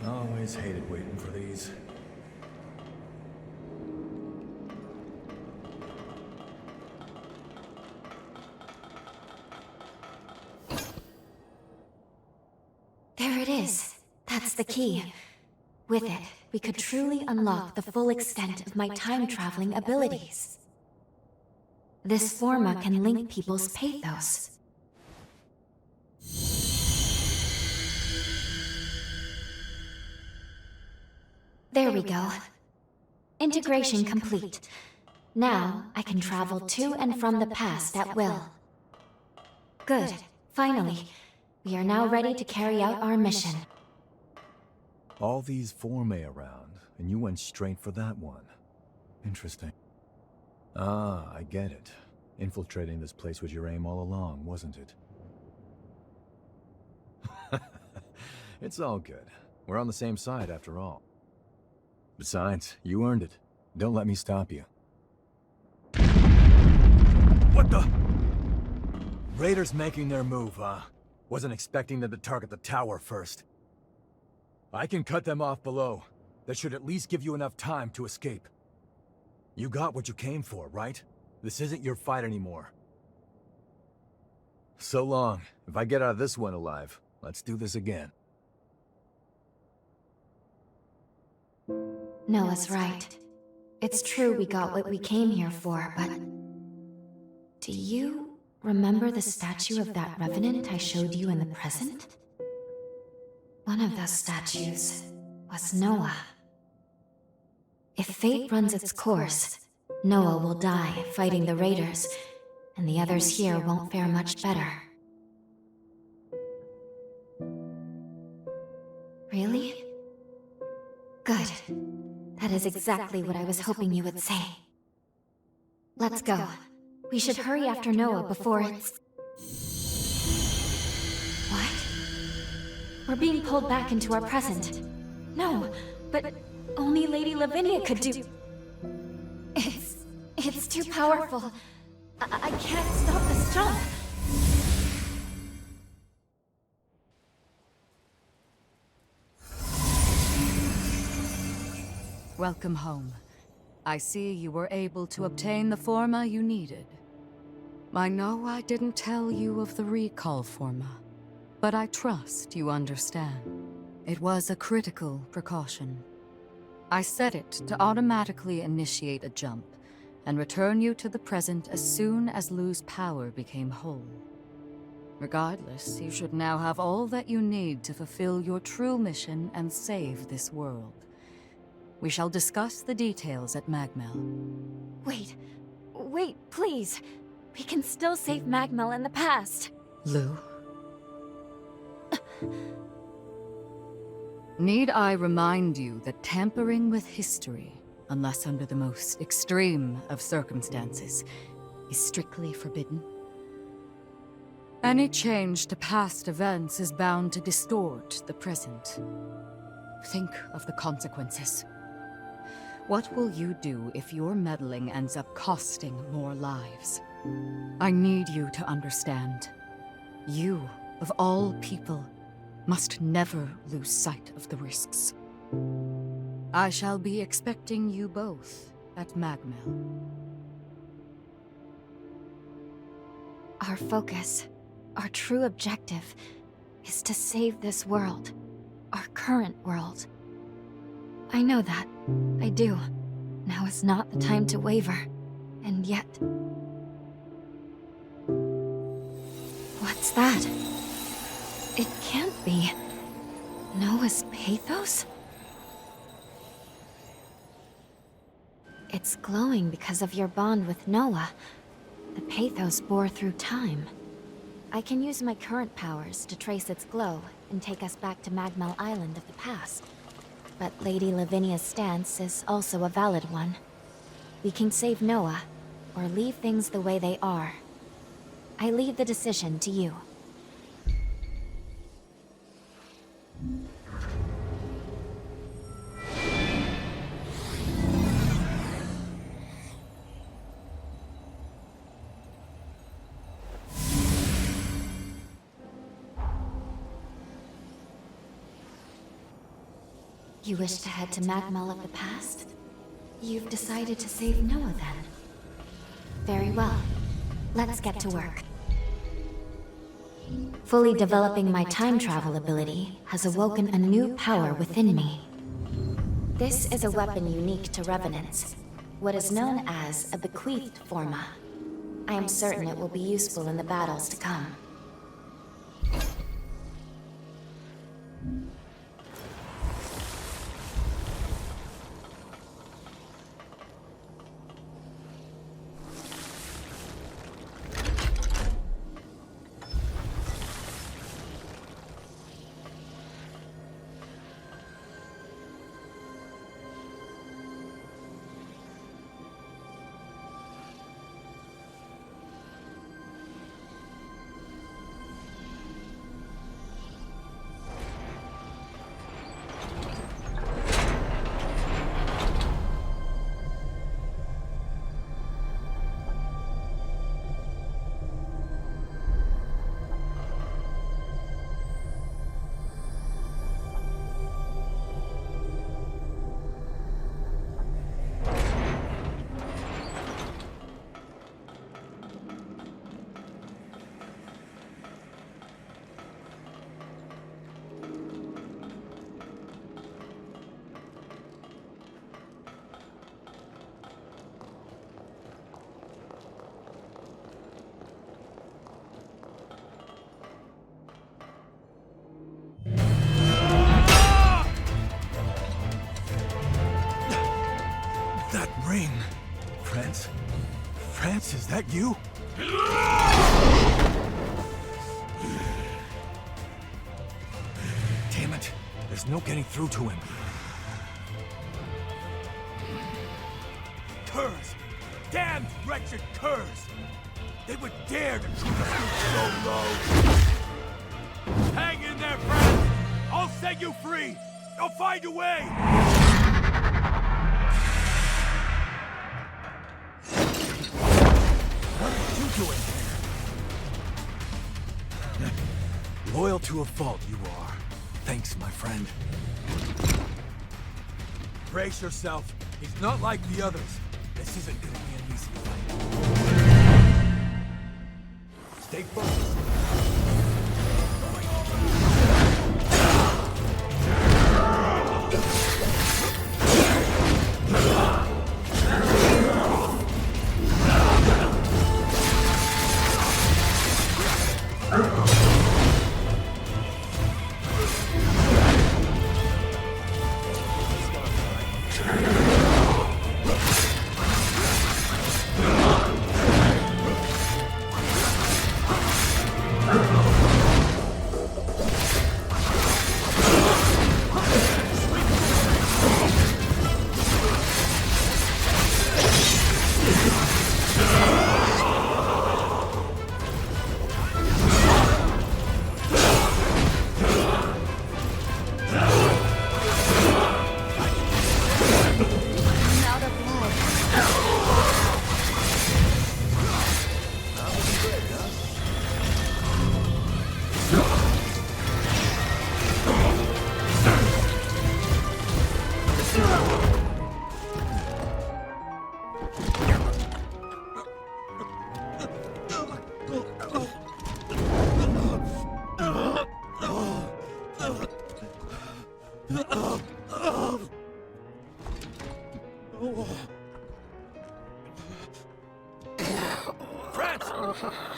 Always hated waiting for these. There it is. That's the key. With it, we could truly unlock the full extent of my time-traveling abilities. This forma can link people's pathos. There we go. Integration complete. Now, I can travel to and from the past at will. Good. Finally, we are now ready to carry out our mission. All these formae around, and you went straight for that one. Interesting. Ah, I get it. Infiltrating this place was your aim all along, wasn't it? It's all good. We're on the same side after all. Besides, you earned it. Don't let me stop you. What the? Raiders making their move, huh? Wasn't expecting them to target the tower first. I can cut them off below. That should at least give you enough time to escape. You got what you came for, right? This isn't your fight anymore. So long. If I get out of this one alive, let's do this again. Noah's right. It's true we got what we came here for, but... Do you remember the statue of that revenant I showed you in the present? One of those statues was Noah. If fate runs its course, Noah will die fighting the raiders, and the others here won't fare much better. Really? Good. That is exactly what I was hoping you would say. Let's go. We should hurry after Noah before it's... What? We're being pulled back into our present. No, but only Lady Lavinia could do... It's too powerful. I can't stop this jump. Welcome home. I see you were able to obtain the forma you needed. I know I didn't tell you of the recall forma, but I trust you understand. It was a critical precaution. I set it to automatically initiate a jump and return you to the present as soon as Lu's power became whole. Regardless, you should now have all that you need to fulfill your true mission and save this world. We shall discuss the details at Magmel. Wait, please. We can still save Magmel in the past. Lu? Need I remind you that tampering with history, unless under the most extreme of circumstances, is strictly forbidden? Any change to past events is bound to distort the present. Think of the consequences. What will you do if your meddling ends up costing more lives? I need you to understand. You, of all people, must never lose sight of the risks. I shall be expecting you both at Magmel. Our focus, our true objective, is to save this world. Our current world. I know that. I do. Now is not the time to waver. And yet... What's that? It can't be. Noah's pathos? It's glowing because of your bond with Noah. The pathos bore through time. I can use my current powers to trace its glow and take us back to Magmel Island of the past. But Lady Lavinia's stance is also a valid one. We can save Noah, or leave things the way they are. I leave the decision to you. You wish to head to Magmel of the past? You've decided to save Noah then? Very well. Let's get to work. Fully developing my time travel ability has awoken a new power within me. This is a weapon unique to Revenants, what is known as a bequeathed forma. I am certain it will be useful in the battles to come. that you? Damn it. There's no getting through to him. Curs! Damned wretched curs! They would dare to treat us so low! Hang in there, friend! I'll set you free! I'll find a way! What are you doing here? Loyal to a fault, you are. Thanks, my friend. Brace yourself. He's not like the others. This isn't gonna be an easy fight. Stay focused.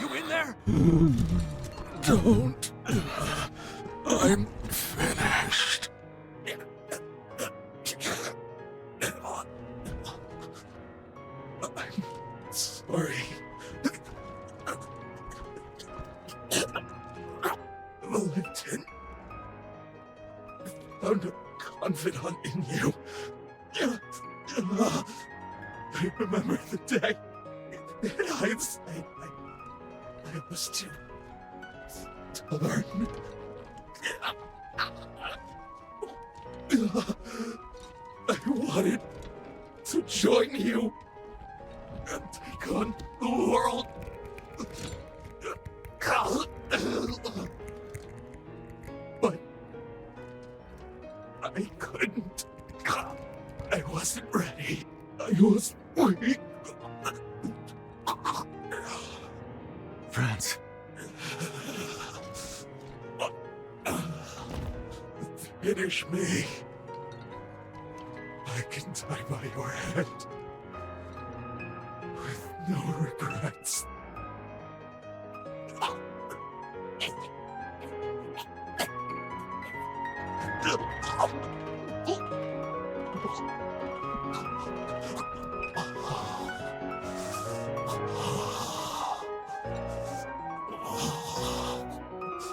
You in there? Don't. I'm finished. I'm sorry. Valentin. I found a confidant in you. I remember the day. In hindsight, I was too torn. I wanted to join you and take on the world. But I couldn't. I wasn't ready. I was weak. France. Finish me. I can die by your hand. With no regrets.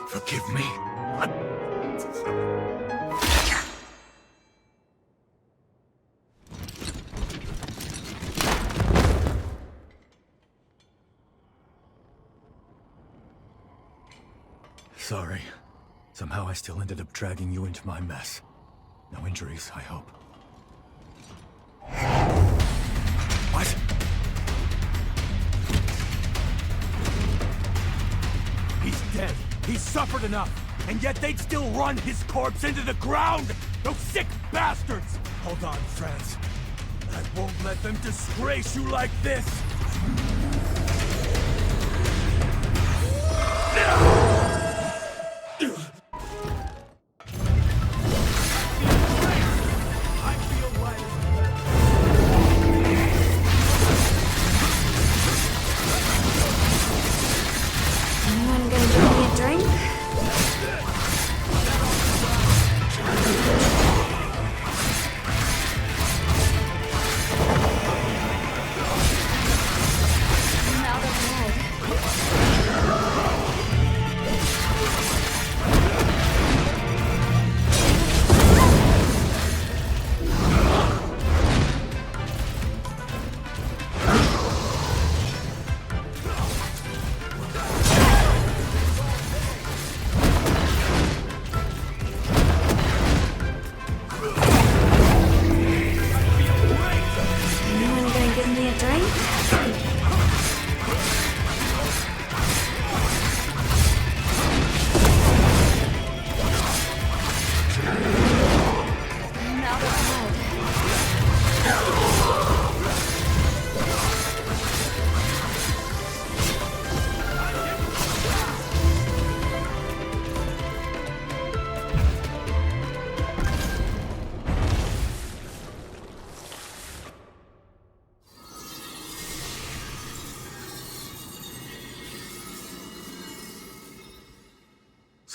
Forgive me. Sorry. Somehow I still ended up dragging you into my mess. No injuries, I hope. What? He's dead. He's suffered enough. And yet they'd still run his corpse into the ground! Those sick bastards! Hold on, friends. I won't let them disgrace you like this! Anyone gonna give me a drink?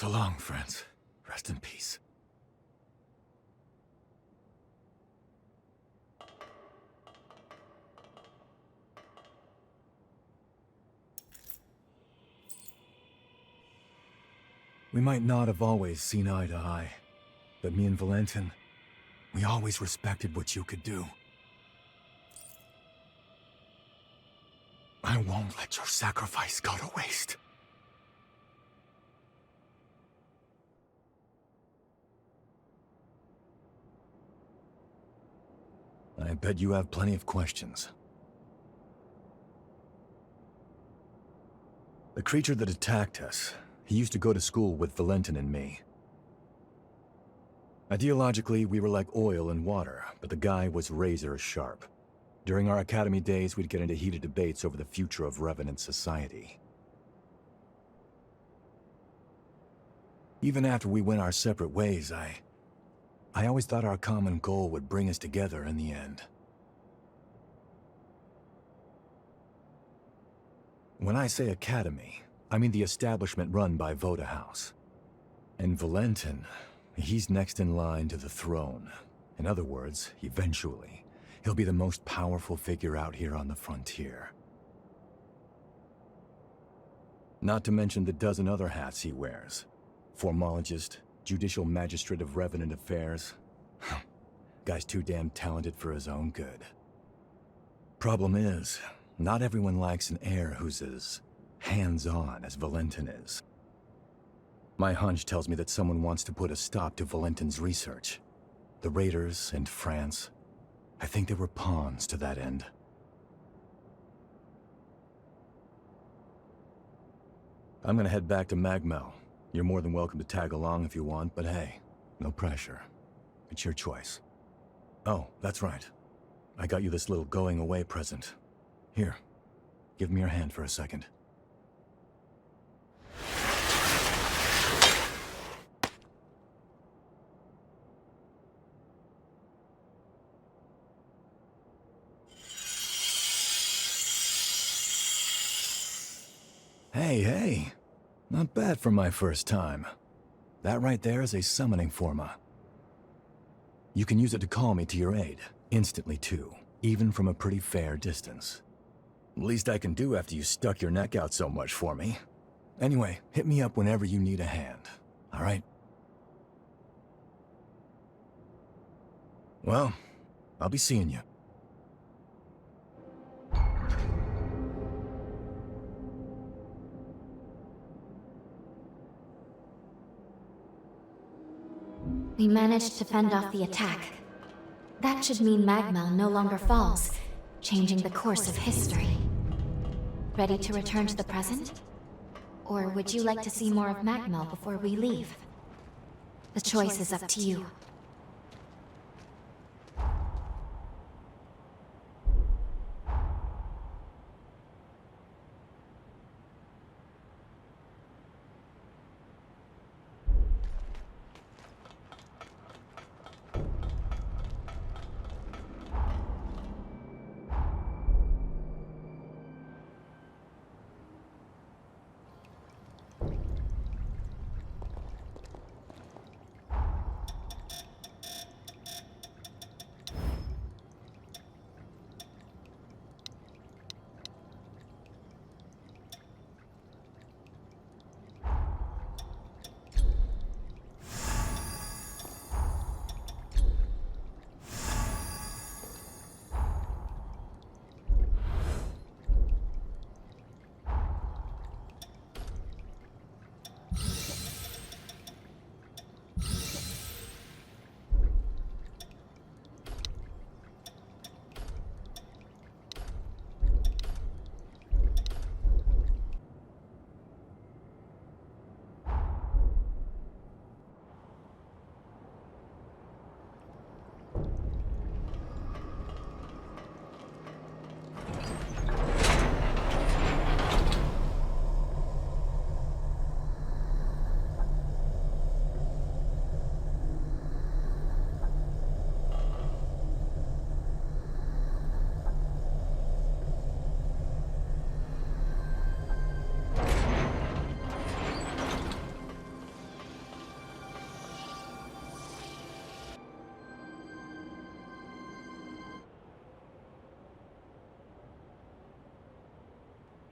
So long, friends. Rest in peace. We might not have always seen eye to eye, but me and Valentin, we always respected what you could do. I won't let your sacrifice go to waste. I bet you have plenty of questions. The creature that attacked us, he used to go to school with Valentin and me. Ideologically, we were like oil and water, but the guy was razor sharp. During our academy days, we'd get into heated debates over the future of Revenant society. Even after we went our separate ways, I always thought our common goal would bring us together in the end. When I say academy, I mean the establishment run by Voda House. And Valentin, he's next in line to the throne. In other words, eventually, he'll be the most powerful figure out here on the frontier. Not to mention the dozen other hats he wears. Formologist, Judicial Magistrate of Revenant Affairs. Guy's too damn talented for his own good. Problem is, not everyone likes an heir who's as hands-on as Valentin is. My hunch tells me that someone wants to put a stop to Valentin's research. The Raiders and France, I think they were pawns to that end. I'm gonna head back to Magmel. You're more than welcome to tag along if you want, but hey, no pressure. It's your choice. Oh, that's right. I got you this little going-away present. Here, give me your hand for a second. Hey, not bad for my first time. That right there is a summoning forma. You can use it to call me to your aid, instantly too, even from a pretty fair distance. Least I can do after you stuck your neck out so much for me. Anyway, hit me up whenever you need a hand, all right? Well, I'll be seeing you. We managed to fend off the attack. That should mean Magmel no longer falls, changing the course of history. Ready to return to the present? Or would you like to see more of Magmel before we leave? The choice is up to you.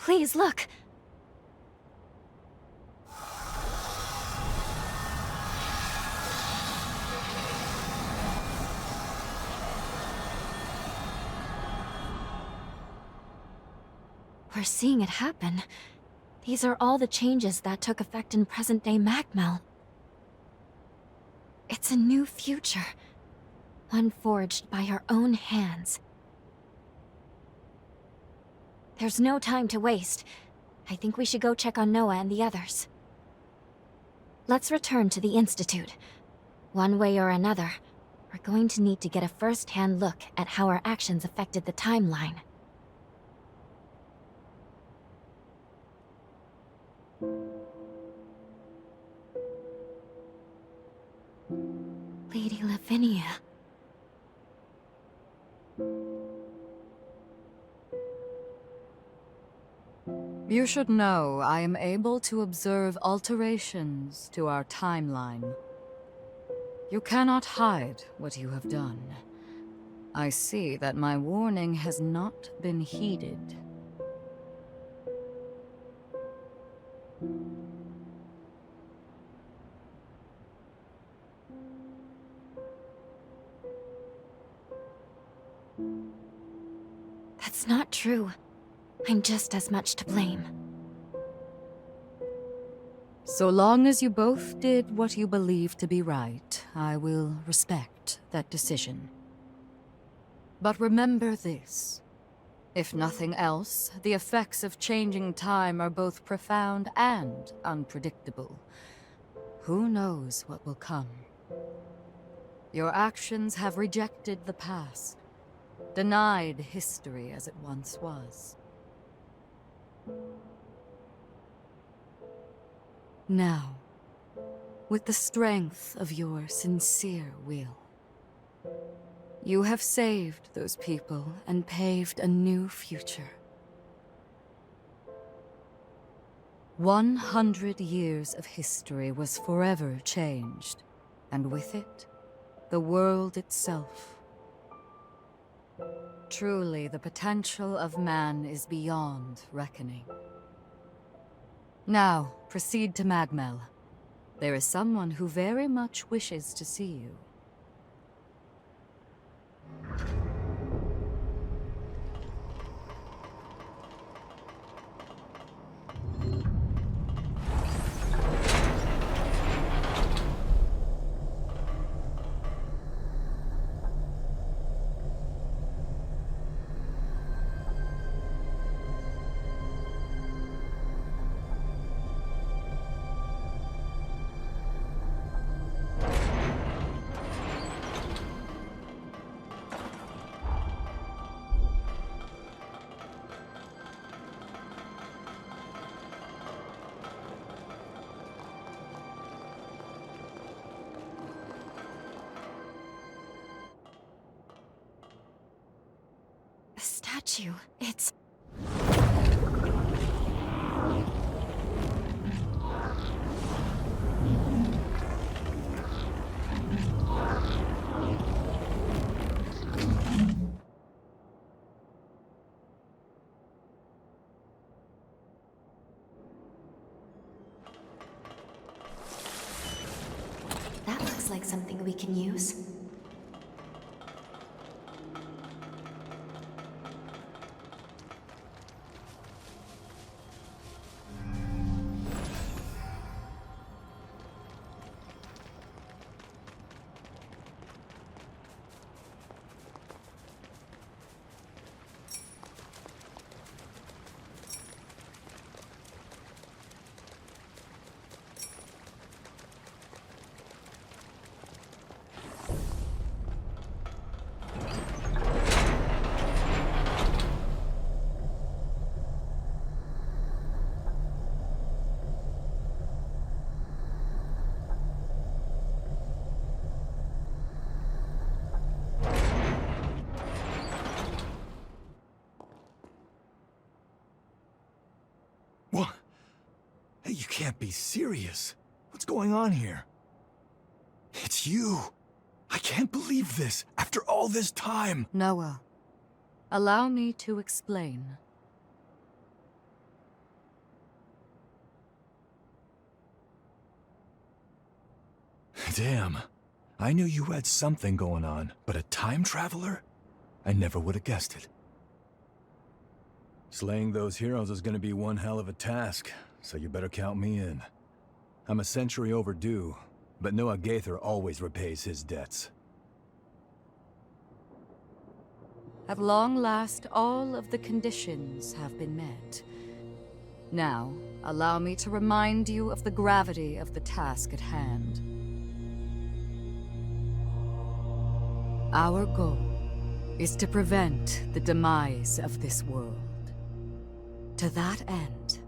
Please, look! We're seeing it happen. These are all the changes that took effect in present-day Magmel. It's a new future. One forged by our own hands. There's no time to waste. I think we should go check on Noah and the others. Let's return to the Institute. One way or another, we're going to need to get a first-hand look at how our actions affected the timeline. Lady Lavinia. You should know I am able to observe alterations to our timeline. You cannot hide what you have done. I see that my warning has not been heeded. That's not true. I'm just as much to blame. So long as you both did what you believe to be right, I will respect that decision. But remember this. If nothing else, the effects of changing time are both profound and unpredictable. Who knows what will come? Your actions have rejected the past, denied history as it once was. Now, with the strength of your sincere will, you have saved those people and paved a new future. 100 years of history was forever changed, and with it, the world itself. Truly, the potential of man is beyond reckoning. Now, proceed to Magmel. There is someone who very much wishes to see you. The statue, it's... That looks like something we can use. What? Hey, you can't be serious. What's going on here? It's you. I can't believe this, after all this time. Noah, allow me to explain. Damn. I knew you had something going on, but a time traveler? I never would have guessed it. Slaying those heroes is gonna be one hell of a task, so you better count me in. I'm a century overdue, but Noah Gaither always repays his debts. At long last, all of the conditions have been met. Now, allow me to remind you of the gravity of the task at hand. Our goal is to prevent the demise of this world. To that end,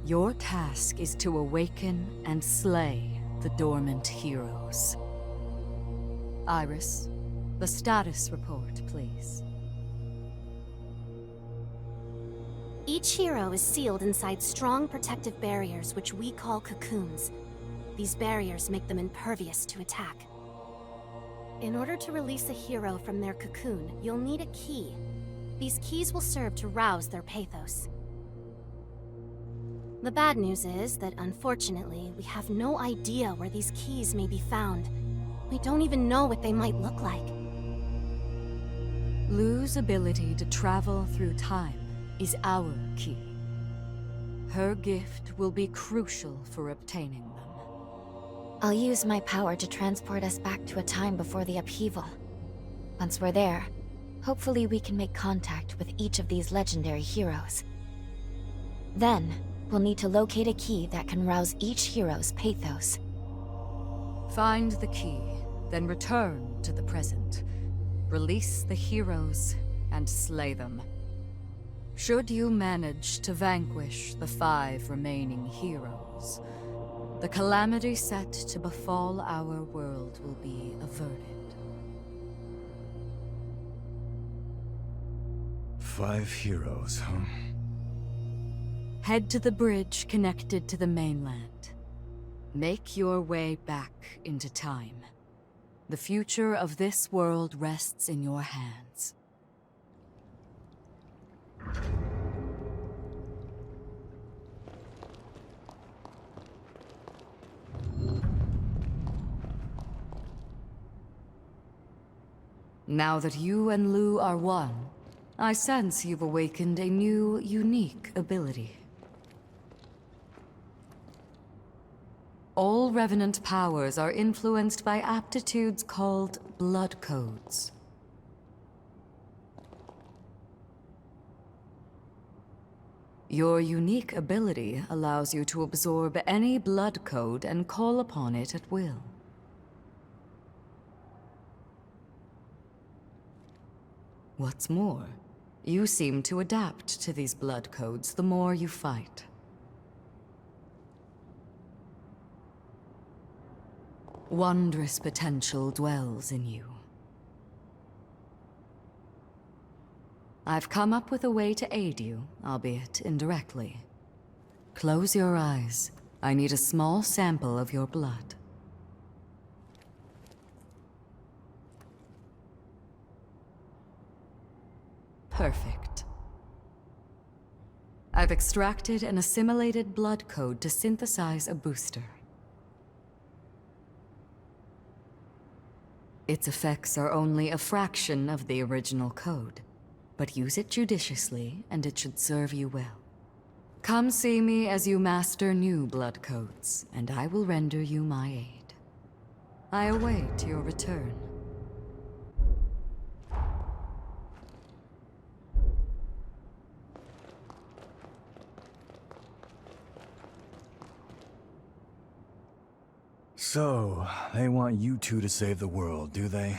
your task is to awaken and slay the dormant heroes. Iris, the status report, please. Each hero is sealed inside strong protective barriers which we call cocoons. These barriers make them impervious to attack. In order to release a hero from their cocoon, you'll need a key. These keys will serve to rouse their pathos. The bad news is that, unfortunately, we have no idea where these keys may be found. We don't even know what they might look like. Lu's ability to travel through time is our key. Her gift will be crucial for obtaining them. I'll use my power to transport us back to a time before the upheaval. Once we're there, hopefully we can make contact with each of these legendary heroes. Then, we'll need to locate a key that can rouse each hero's pathos. Find the key, then return to the present. Release the heroes and slay them. Should you manage to vanquish the 5 remaining heroes, the calamity set to befall our world will be averted. 5 heroes, huh? Head to the bridge connected to the mainland. Make your way back into time. The future of this world rests in your hands. Now that you and Lu are one, I sense you've awakened a new, unique ability. All Revenant powers are influenced by aptitudes called blood codes. Your unique ability allows you to absorb any blood code and call upon it at will. What's more, you seem to adapt to these blood codes the more you fight. Wondrous potential dwells in you. I've come up with a way to aid you, albeit indirectly. Close your eyes. I need a small sample of your blood. Perfect. I've extracted and assimilated blood code to synthesize a booster. Its effects are only a fraction of the original code, but use it judiciously and it should serve you well. Come see me as you master new blood codes, and I will render you my aid. I await your return. So, they want you two to save the world, do they?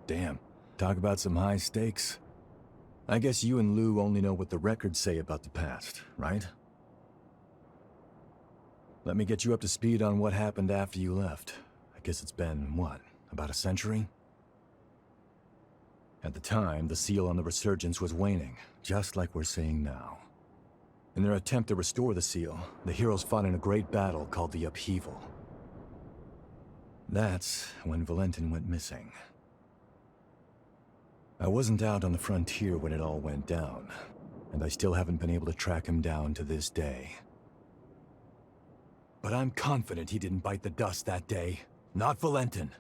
Damn, talk about some high stakes. I guess you and Lu only know what the records say about the past, right? Let me get you up to speed on what happened after you left. I guess it's been, what, about a century? At the time, the seal on the Resurgence was waning, just like we're seeing now. In their attempt to restore the seal, the heroes fought in a great battle called the Upheaval. That's when Valentin went missing. I wasn't out on the frontier when it all went down, and I still haven't been able to track him down to this day. But I'm confident he didn't bite the dust that day. Not Valentin.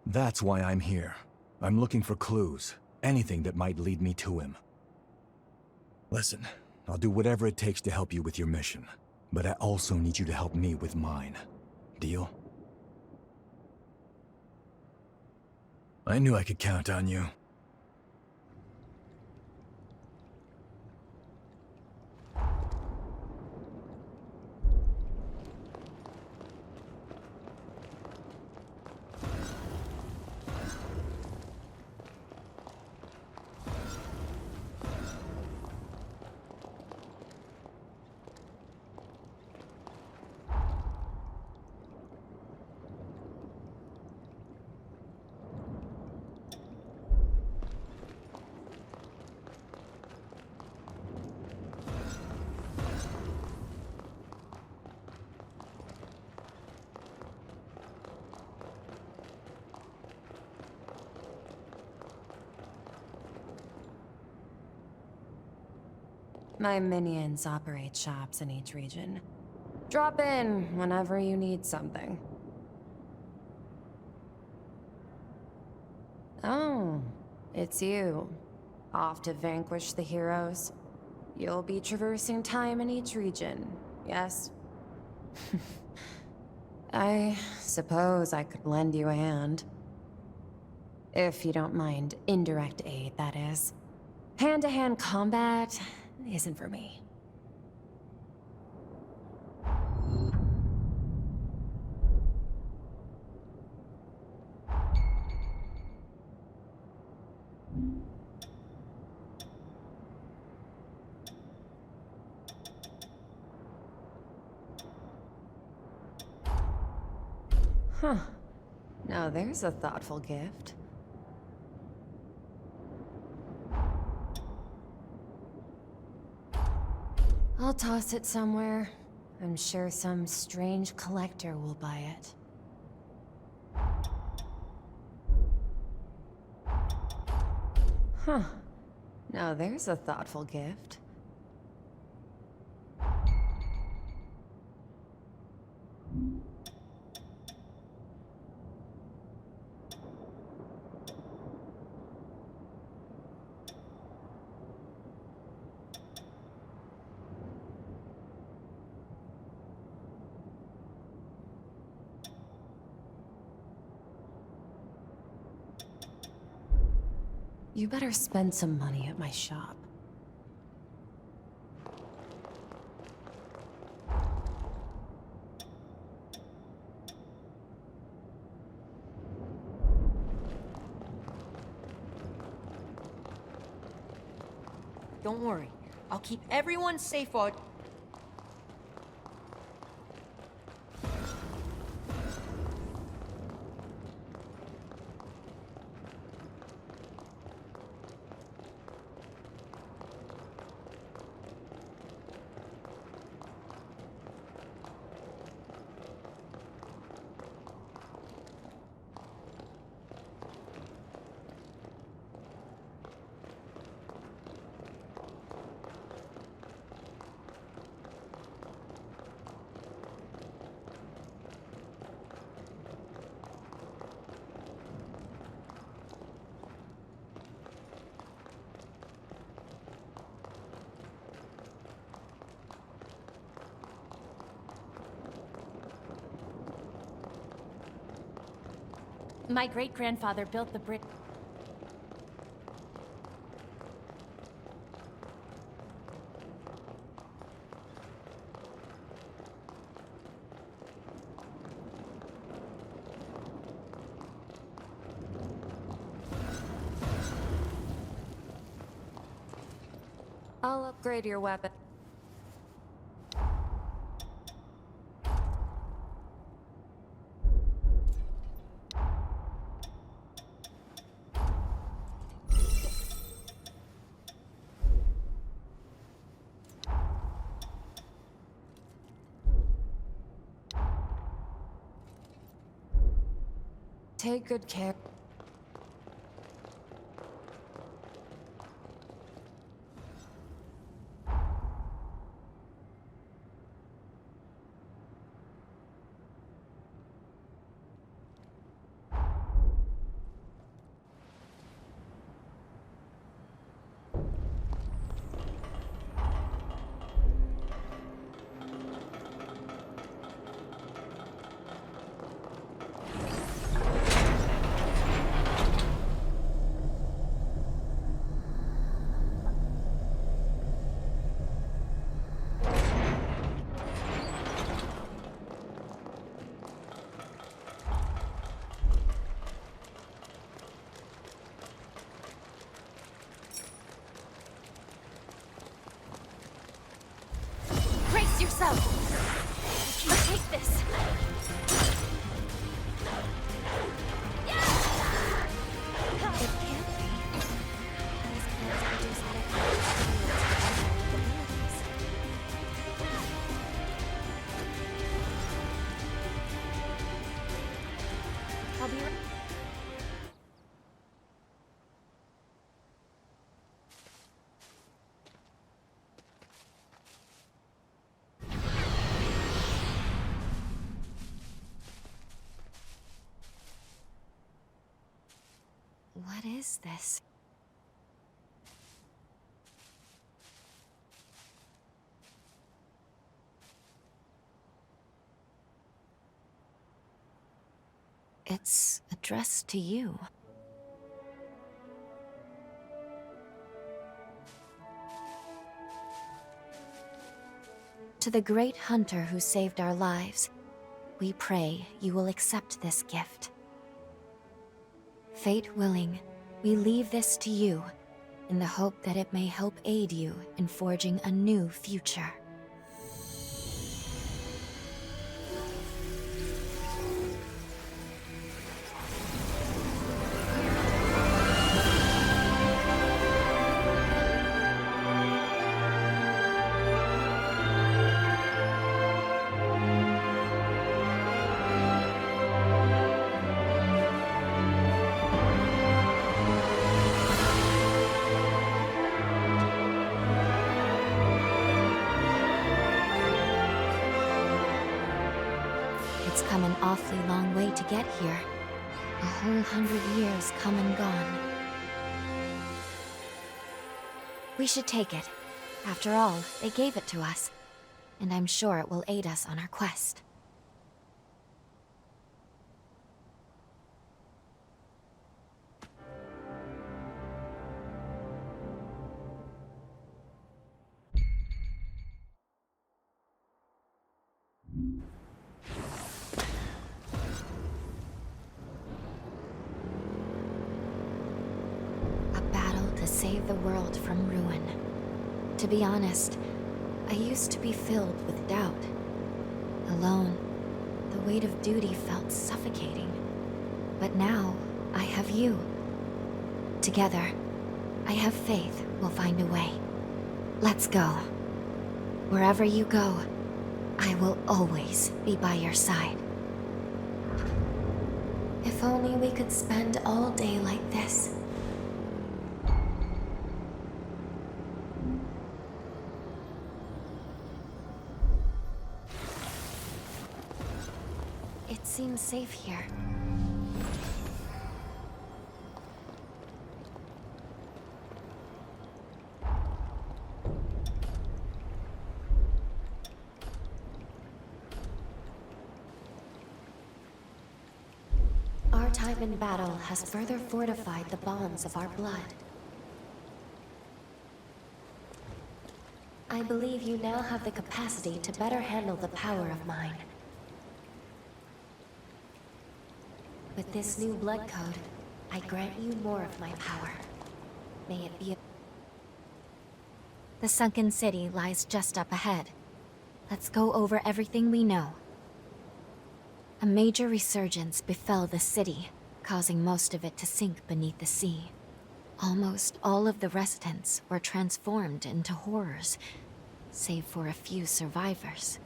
That's why I'm here. I'm looking for clues. Anything that might lead me to him. Listen, I'll do whatever it takes to help you with your mission. But I also need you to help me with mine. Deal? I knew I could count on you. My minions operate shops in each region. Drop in whenever you need something. Oh, it's you. Off to vanquish the heroes? You'll be traversing time in each region, yes? I suppose I could lend you a hand. If you don't mind indirect aid, that is. Hand-to-hand combat isn't for me. Huh. Now there's a thoughtful gift. I'll toss it somewhere. I'm sure some strange collector will buy it. Huh. Now there's a thoughtful gift. You better spend some money at my shop. Don't worry. I'll keep everyone safe while... My great-grandfather built the bridge. I'll upgrade your weapon. Take good care. So, you take this. It can't be. These plants produce I'll be right. What is this? It's addressed to you. To the great hunter who saved our lives, we pray you will accept this gift. Fate willing, we leave this to you, in the hope that it may help aid you in forging a new future. It's come an awfully long way to get here. A whole 100 years come and gone. We should take it. After all, they gave it to us. And I'm sure it will aid us on our quest. Save the world from ruin. To be honest, I used to be filled with doubt. Alone, the weight of duty felt suffocating. But now, I have you. Together, I have faith we'll find a way. Let's go. Wherever you go, I will always be by your side. If only we could spend all day like this. It seems safe here. Our time in battle has further fortified the bonds of our blood. I believe you now have the capacity to better handle the power of mine. With this new blood code, I grant you more of my power. May it be a... The sunken city lies just up ahead. Let's go over everything we know. A major resurgence befell the city, causing most of it to sink beneath the sea. Almost all of the residents were transformed into horrors, save for a few survivors.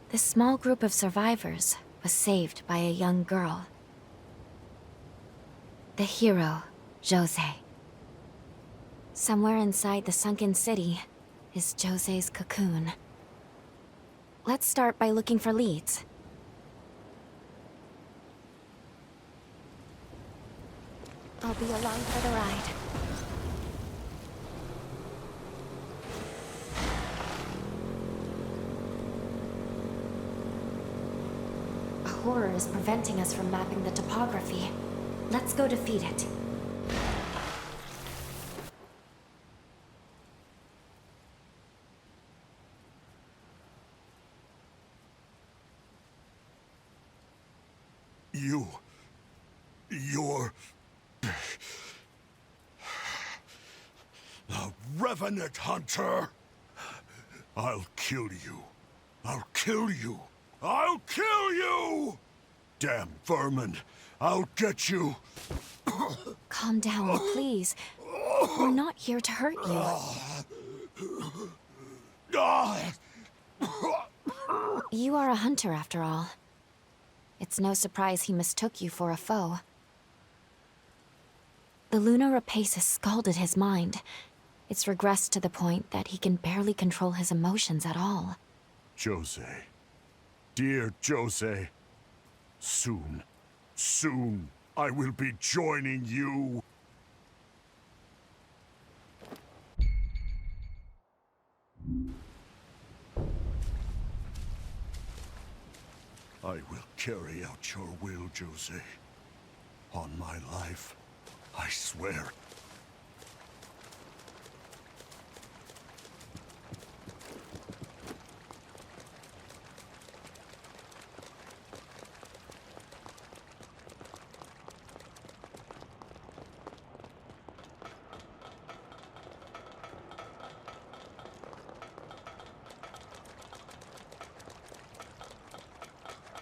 This small group of survivors was saved by a young girl. The hero, Jose. Somewhere inside the sunken city is Jose's cocoon. Let's start by looking for leads. I'll be along for the ride. Horror is preventing us from mapping the topography. Let's go defeat it. You're... the Revenant Hunter! I'll kill you. I'll kill you. I'll kill you! Damn vermin. I'll get you. Calm down, please. We're not here to hurt you. You are a hunter, after all. It's no surprise he mistook you for a foe. The lunar rapace has scalded his mind. It's regressed to the point that he can barely control his emotions at all. Jose. Dear Jose. Soon, I will be joining you. I will carry out your will, Jose. On my life, I swear.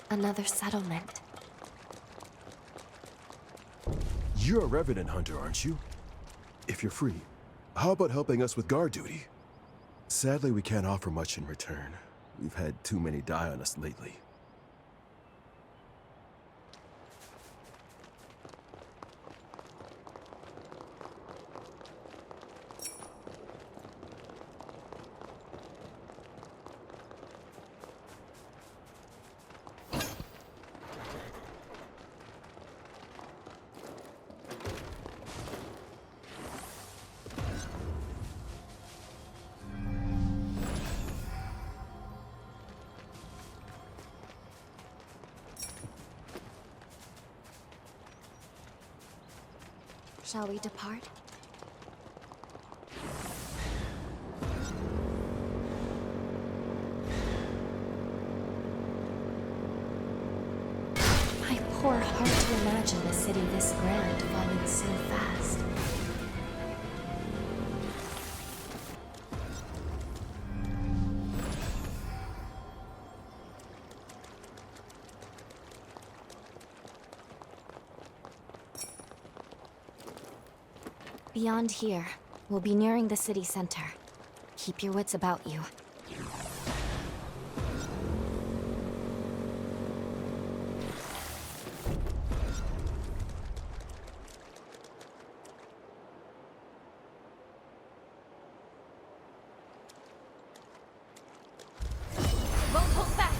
Another settlement. You're a Revenant hunter, aren't you? If you're free, how about helping us with guard duty? Sadly, we can't offer much in return. We've had too many die on us lately. Shall we depart? My poor heart to imagine a city this grand falling so fast. Beyond here, we'll be nearing the city center. Keep your wits about you. Won't hold back!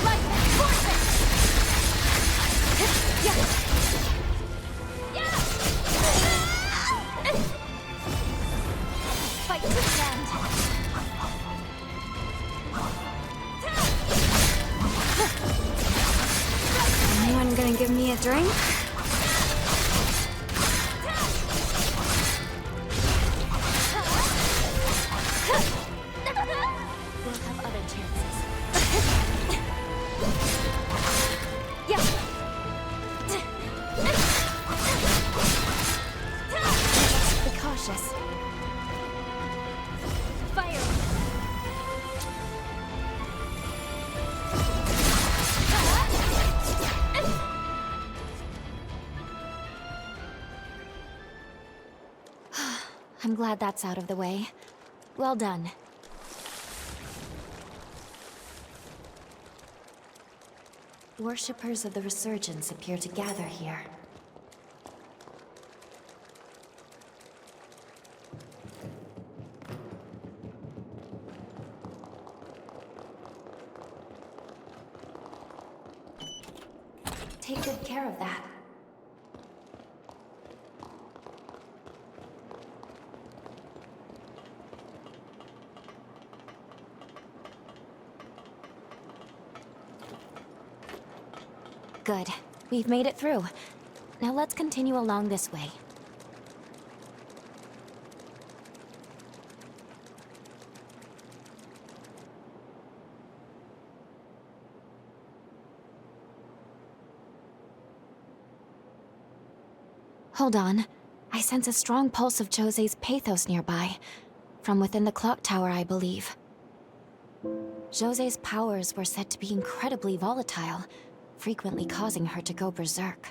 Lightning, force it! Yeah! Fight to the end. Anyone gonna give me a drink? We'll have other chances. Yeah! Be cautious. Fire! I'm glad that's out of the way. Well done. Worshippers of the Resurgence appear to gather here. Take good care of that. Good. We've made it through. Now let's continue along this way. Hold on. I sense a strong pulse of Jose's pathos nearby. From within the clock tower, I believe. Jose's powers were said to be incredibly volatile, frequently causing her to go berserk.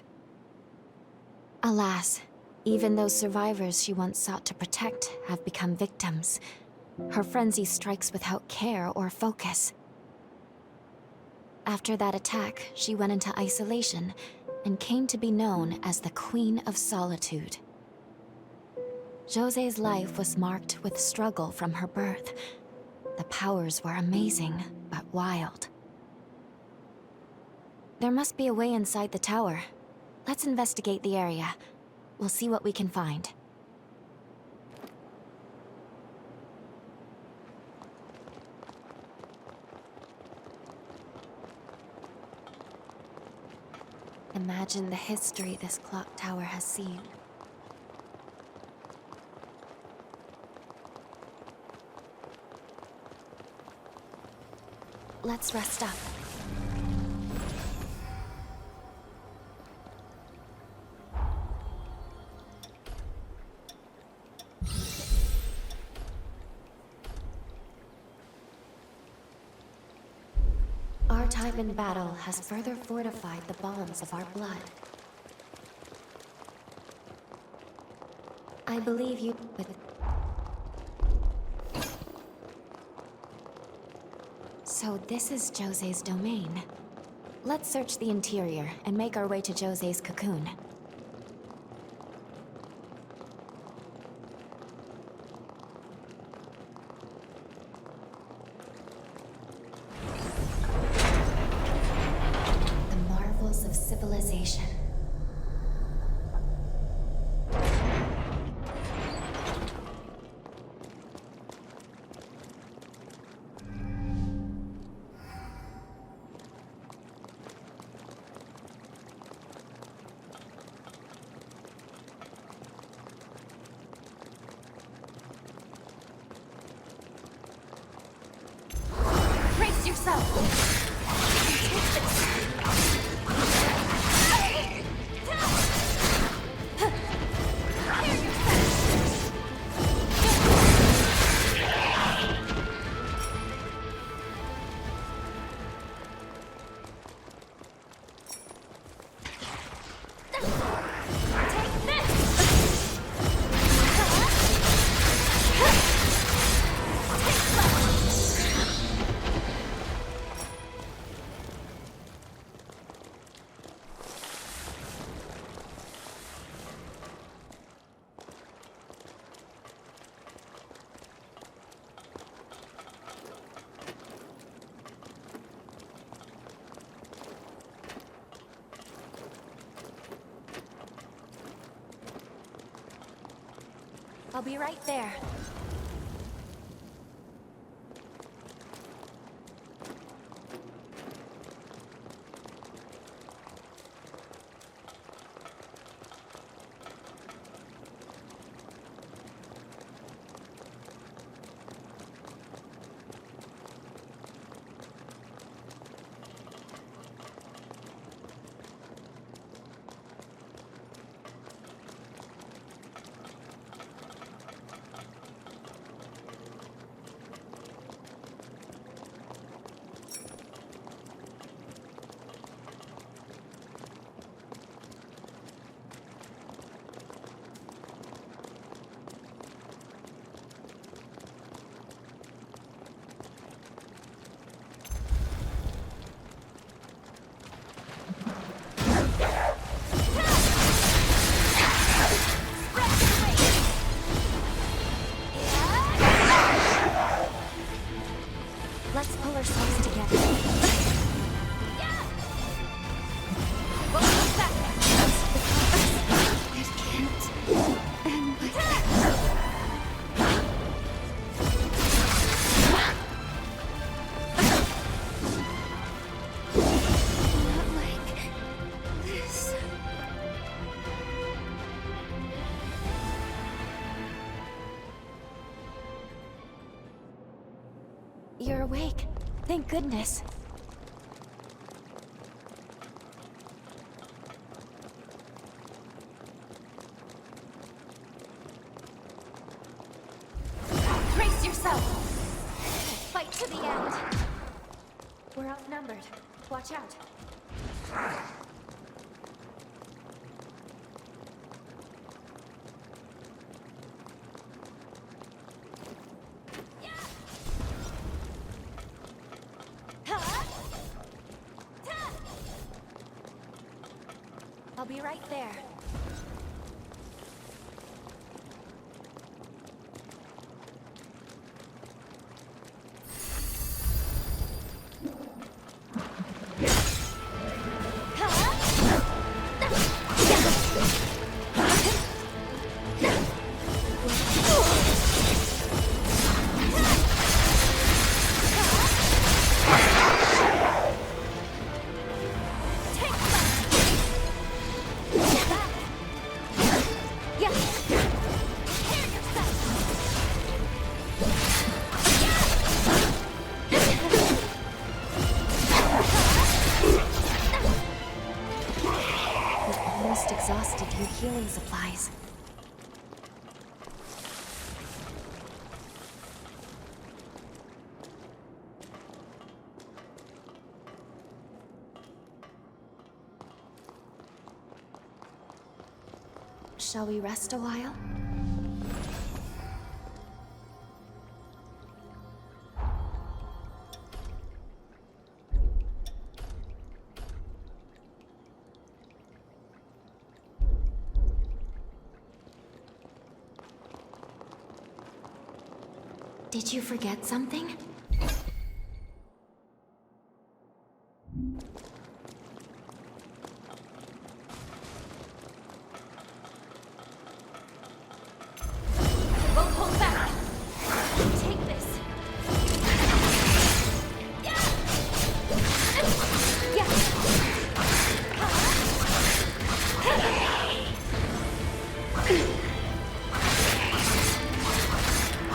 Alas, even those survivors she once sought to protect have become victims. Her frenzy strikes without care or focus. After that attack, she went into isolation and came to be known as the Queen of Solitude. Jose's life was marked with struggle from her birth. The powers were amazing, but wild. There must be a way inside the tower. Let's investigate the area. We'll see what we can find. Imagine the history this clock tower has seen. Let's rest up. Our time in battle has further fortified the bonds of our blood. I believe you with... So this is Jose's domain. Let's search the interior and make our way to Jose's cocoon. The marvels of civilization. Brace yourself! I'll be right there. Let's pull ourselves together. What was that? It can't end like this. Not like this. You're awake. Thank goodness. Brace To the end. We're outnumbered. Watch out. I'll be right there. Exhausted your healing supplies. Shall we rest a while? Did you forget something? Won't hold back. Take this.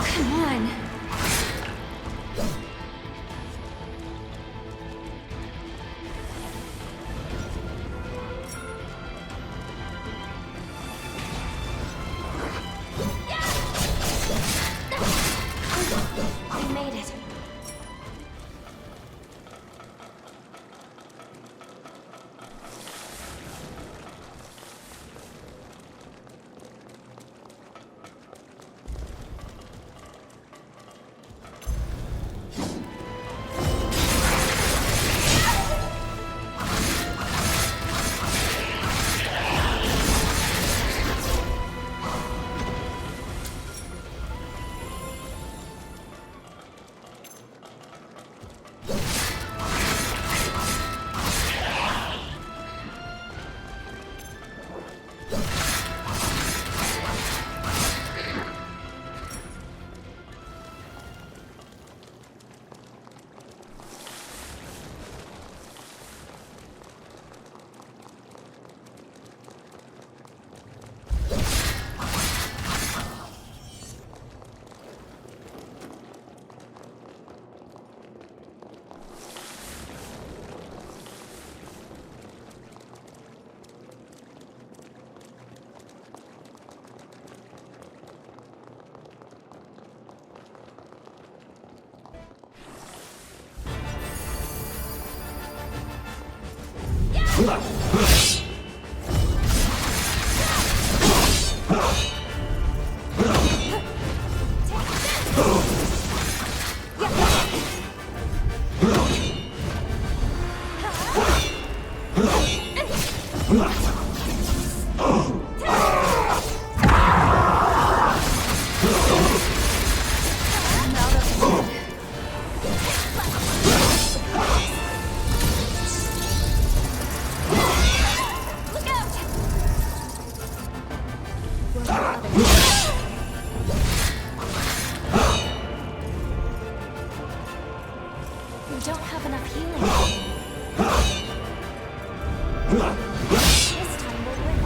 Come on. We made it. We don't have enough healing. This time we'll win.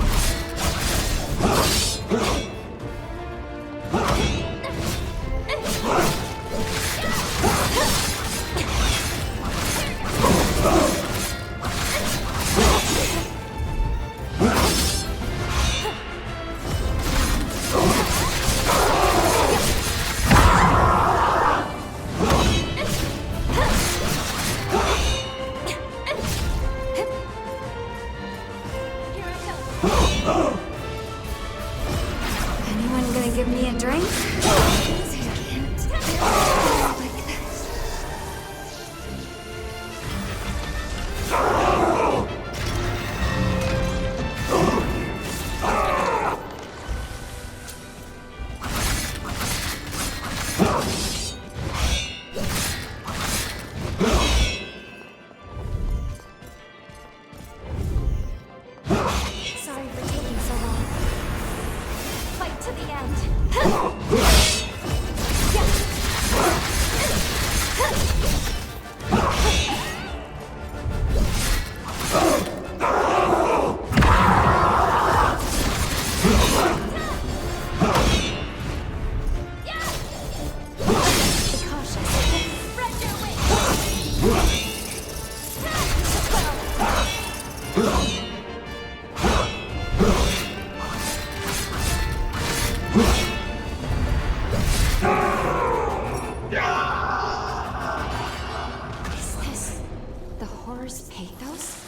Emperor's pathos?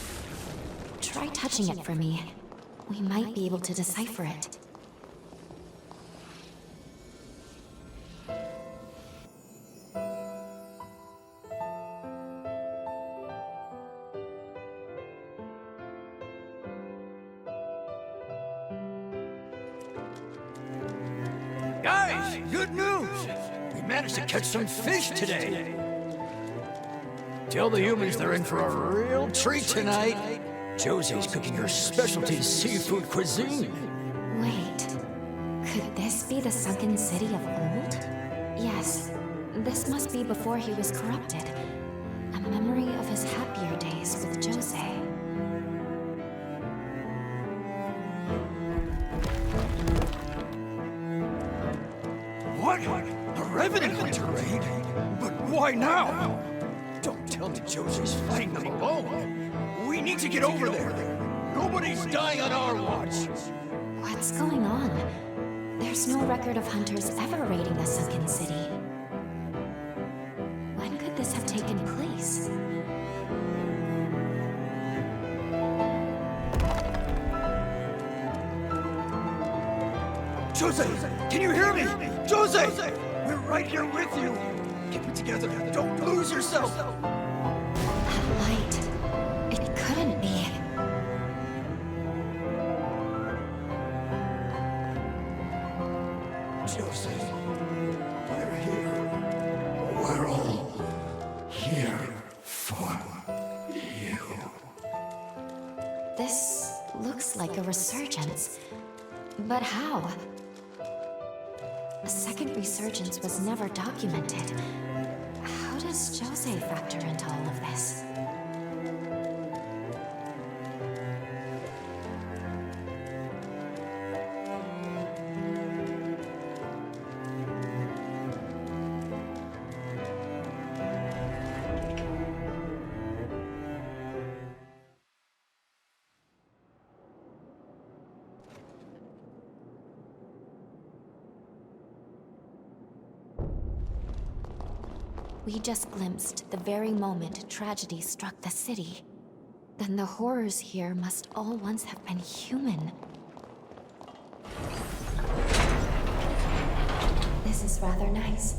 Try touching it for me. We might be able to decipher it. Guys, good news! We managed to catch some fish today. Tell the humans they're in for a real treat tonight. Josie's cooking her specialty seafood cuisine. Wait, could this be the sunken city of old? Yes, this must be before he was corrupted. A memory of his happier days with Jose. What? A Revenant Hunter raid? But why now? Don't tell me Josie's fighting them alone. We need to get over there. Nobody's dying on our watch. What's going on? There's no record of hunters ever raiding the sunken city. When could this have taken place? Jose, can you hear me? Jose! We're right here with you. Keep it together. Don't lose yourself. That light. It couldn't be. Jose, we're here. We're all here for you. This looks like a resurgence. But how? A second resurgence was never documented. How does Jose factor into all of this? We just glimpsed the very moment tragedy struck the city. Then the horrors here must all once have been human. This is rather nice.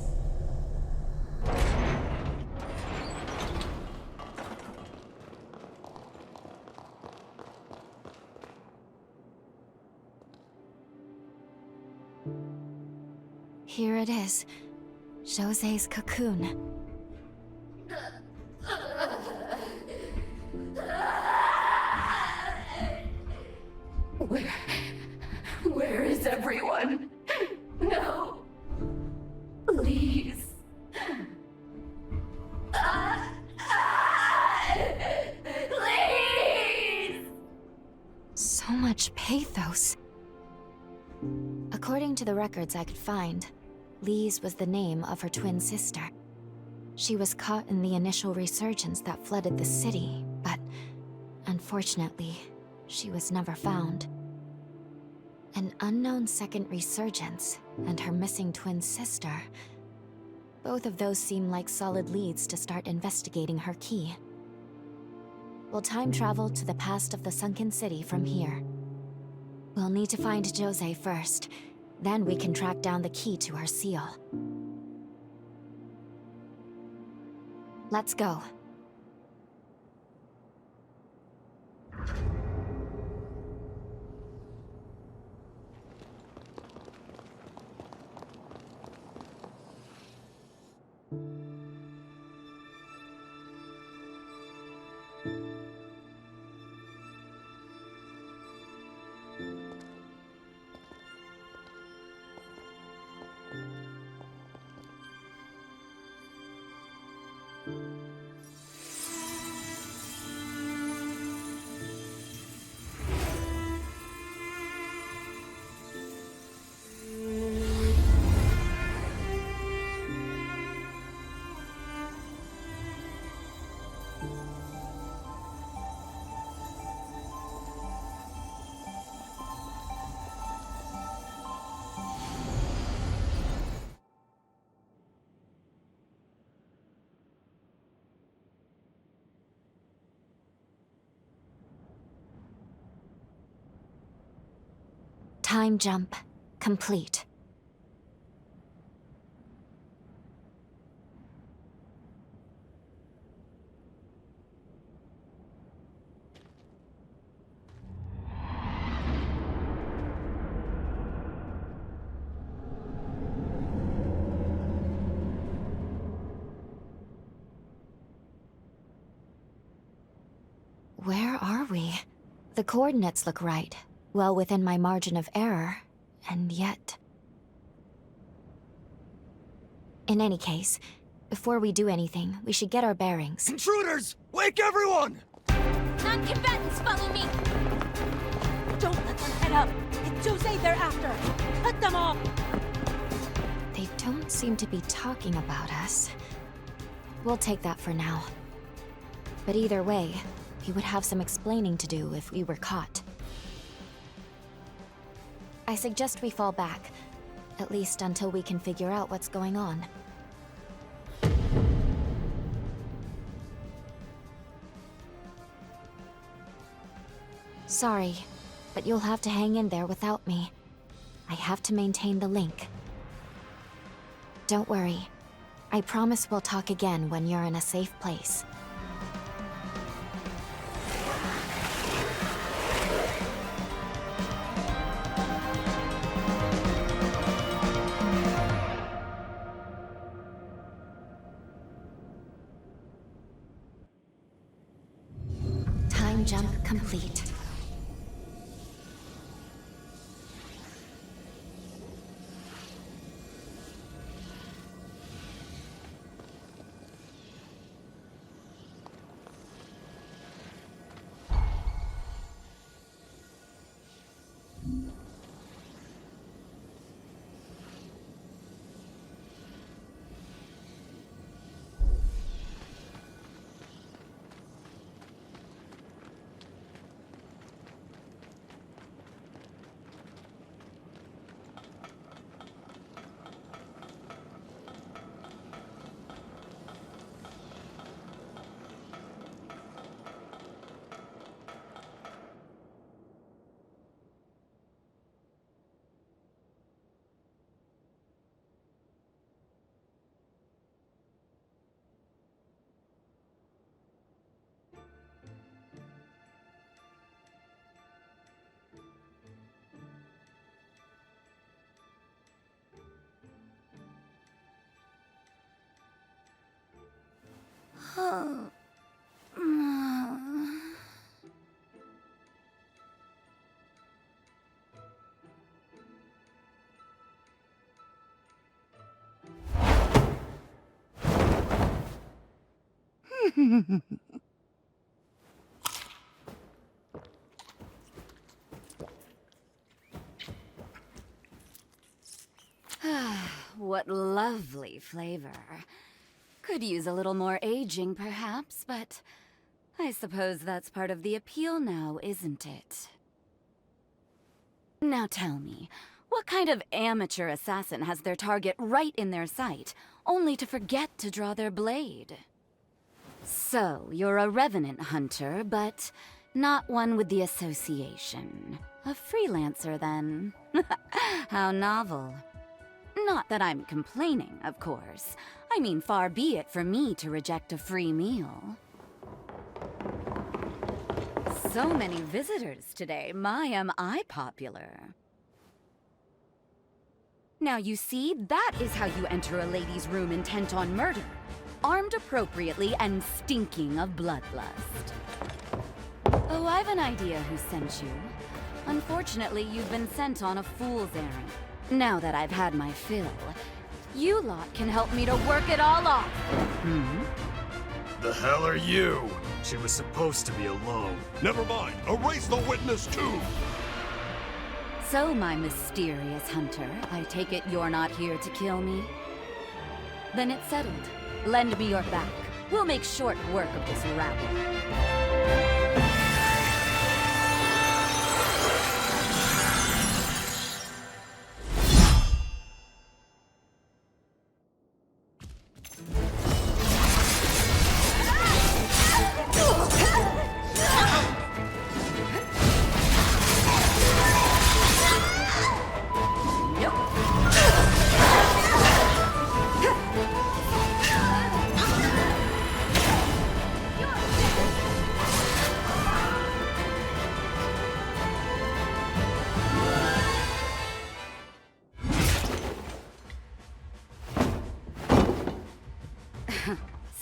Here it is. Jose's cocoon. Where is everyone? No. Please. Please! So much pathos. According to the records I could find, Lise was the name of her twin sister. She was caught in the initial resurgence that flooded the city, but unfortunately, she was never found. An unknown second resurgence and her missing twin sister. Both of those seem like solid leads to start investigating her key. We'll time travel to the past of the sunken city from here. We'll need to find Jose first. Then we can track down the key to her seal. Let's go. Time jump complete. Where are we? The coordinates look right, well within my margin of error, and yet... In any case, before we do anything, we should get our bearings. Intruders! Wake everyone! Non-combatants, follow me! Don't let them head up! It's Jose they're after! Cut them off! They don't seem to be talking about us. We'll take that for now. But either way, we would have some explaining to do if we were caught. I suggest we fall back, at least until we can figure out what's going on. Sorry, but you'll have to hang in there without me. I have to maintain the link. Don't worry. I promise we'll talk again when you're in a safe place. Time jump complete. What lovely flavor. Could use a little more aging, perhaps, but I suppose that's part of the appeal now, isn't it? Now tell me, what kind of amateur assassin has their target right in their sight, only to forget to draw their blade? So, you're a revenant hunter, but not one with the association. A freelancer, then. How novel. Not that I'm complaining, of course. I mean, far be it for me to reject a free meal. So many visitors today. My, am I popular. Now you see, that is how you enter a lady's room intent on murder. Armed appropriately and stinking of bloodlust. Oh, I've an idea who sent you. Unfortunately, you've been sent on a fool's errand. Now that I've had my fill, you lot can help me to work it all off. The hell are you? She was supposed to be alone. Never mind. Erase the witness too. So, my mysterious hunter, I take it you're not here to kill me? Then it's settled. Lend me your back. We'll make short work of this rabble.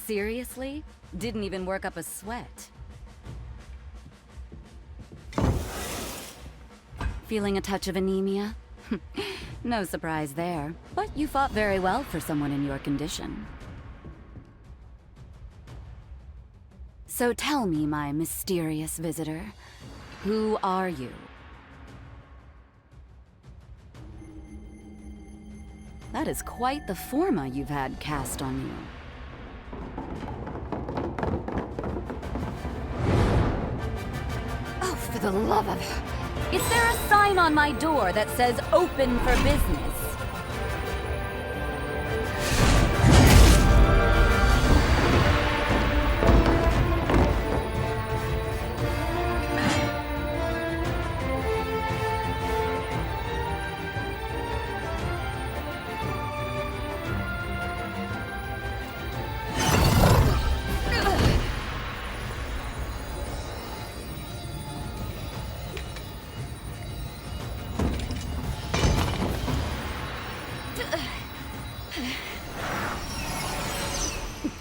Seriously? Didn't even work up a sweat. Feeling a touch of anemia? No surprise there, but you fought very well for someone in your condition. So tell me, my mysterious visitor, who are you? That is quite the forma you've had cast on you. Oh, for the love of... Is there a sign on my door that says open for business?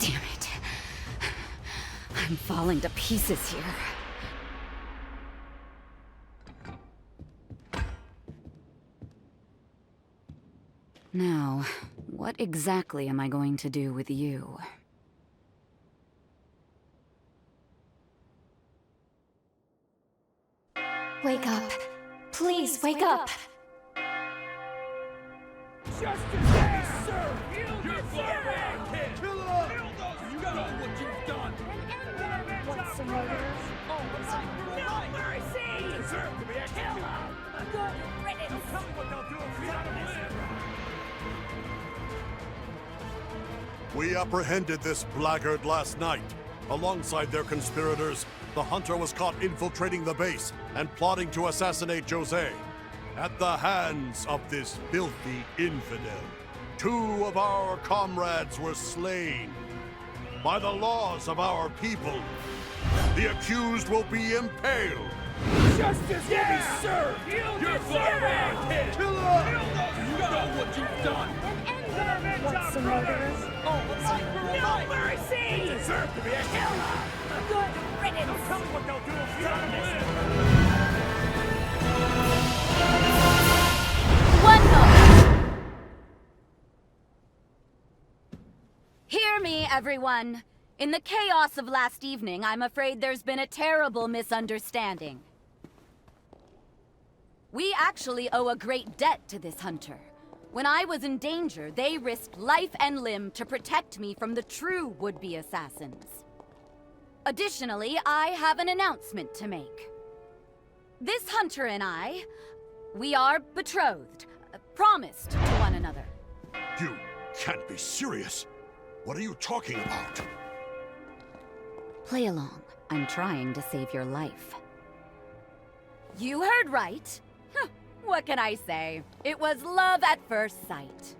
Damn it. I'm falling to pieces here. Now, what exactly am I going to do with you? Wake up. Please, wake up. Justice is served! You're far kid! Kill them! You know what you've done! Once a murderer, always a murderer. No mercy! You deserve to be executed! Good riddance. Don't tell me what they'll do if we let them live! We apprehended this blackguard last night. Alongside their conspirators, the hunter was caught infiltrating the base and plotting to assassinate Jose. At the hands of this filthy infidel, 2 of our comrades were slain. By the laws of our people, the accused will be impaled. Justice will be served! You're far kid! Kill them! You know what you've done! Once a murderer, always a murderer. No mercy! You deserve to be executed! Good riddance. Don't tell me what they'll do if we let them live! One moment! Hear me, everyone. In the chaos of last evening, I'm afraid there's been a terrible misunderstanding. We actually owe a great debt to this hunter. When I was in danger, they risked life and limb to protect me from the true would-be assassins. Additionally, I have an announcement to make. This hunter and I, we are betrothed, promised to one another. You can't be serious. What are you talking about? Play along. I'm trying to save your life. You heard right. What can I say? It was love at first sight.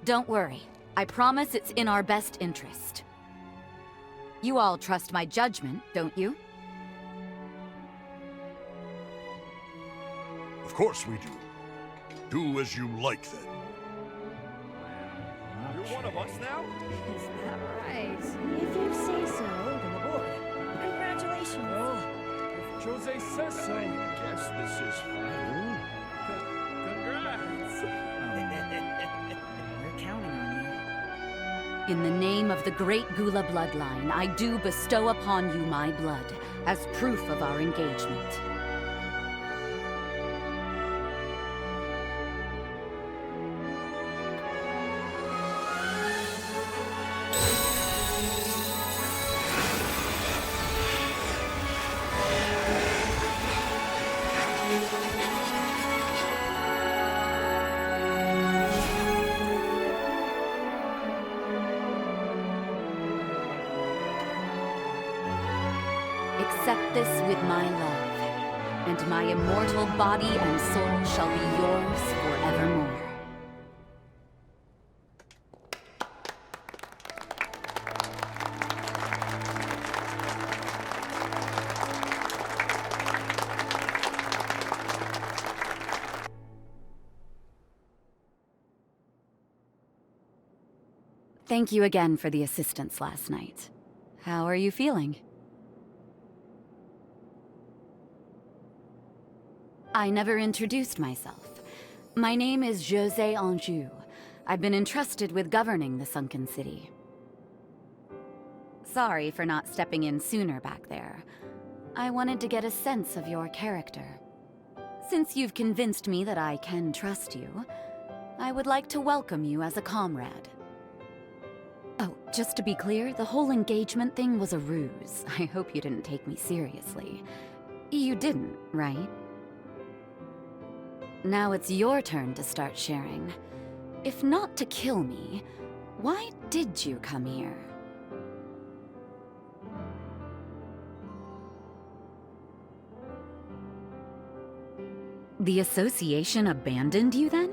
Don't worry. I promise it's in our best interest. You all trust my judgment, don't you? Of course we do. Do as you like, then. You're one of us now? Is that right? If you say so, then aboard. Congratulations. Well, if Jose says so, I guess this is fine. Congrats! We're counting on you. In the name of the great Gula bloodline, I do bestow upon you my blood, as proof of our engagement. Accept this with my love, and my immortal body and soul shall be yours forevermore. Thank you again for the assistance last night. How are you feeling? I never introduced myself. My name is José Anjou. I've been entrusted with governing the sunken city. Sorry for not stepping in sooner back there. I wanted to get a sense of your character. Since you've convinced me that I can trust you, I would like to welcome you as a comrade. Oh, just to be clear, the whole engagement thing was a ruse. I hope you didn't take me seriously. You didn't, right? Now it's your turn to start sharing. If not to kill me, why did you come here? The Association abandoned you then?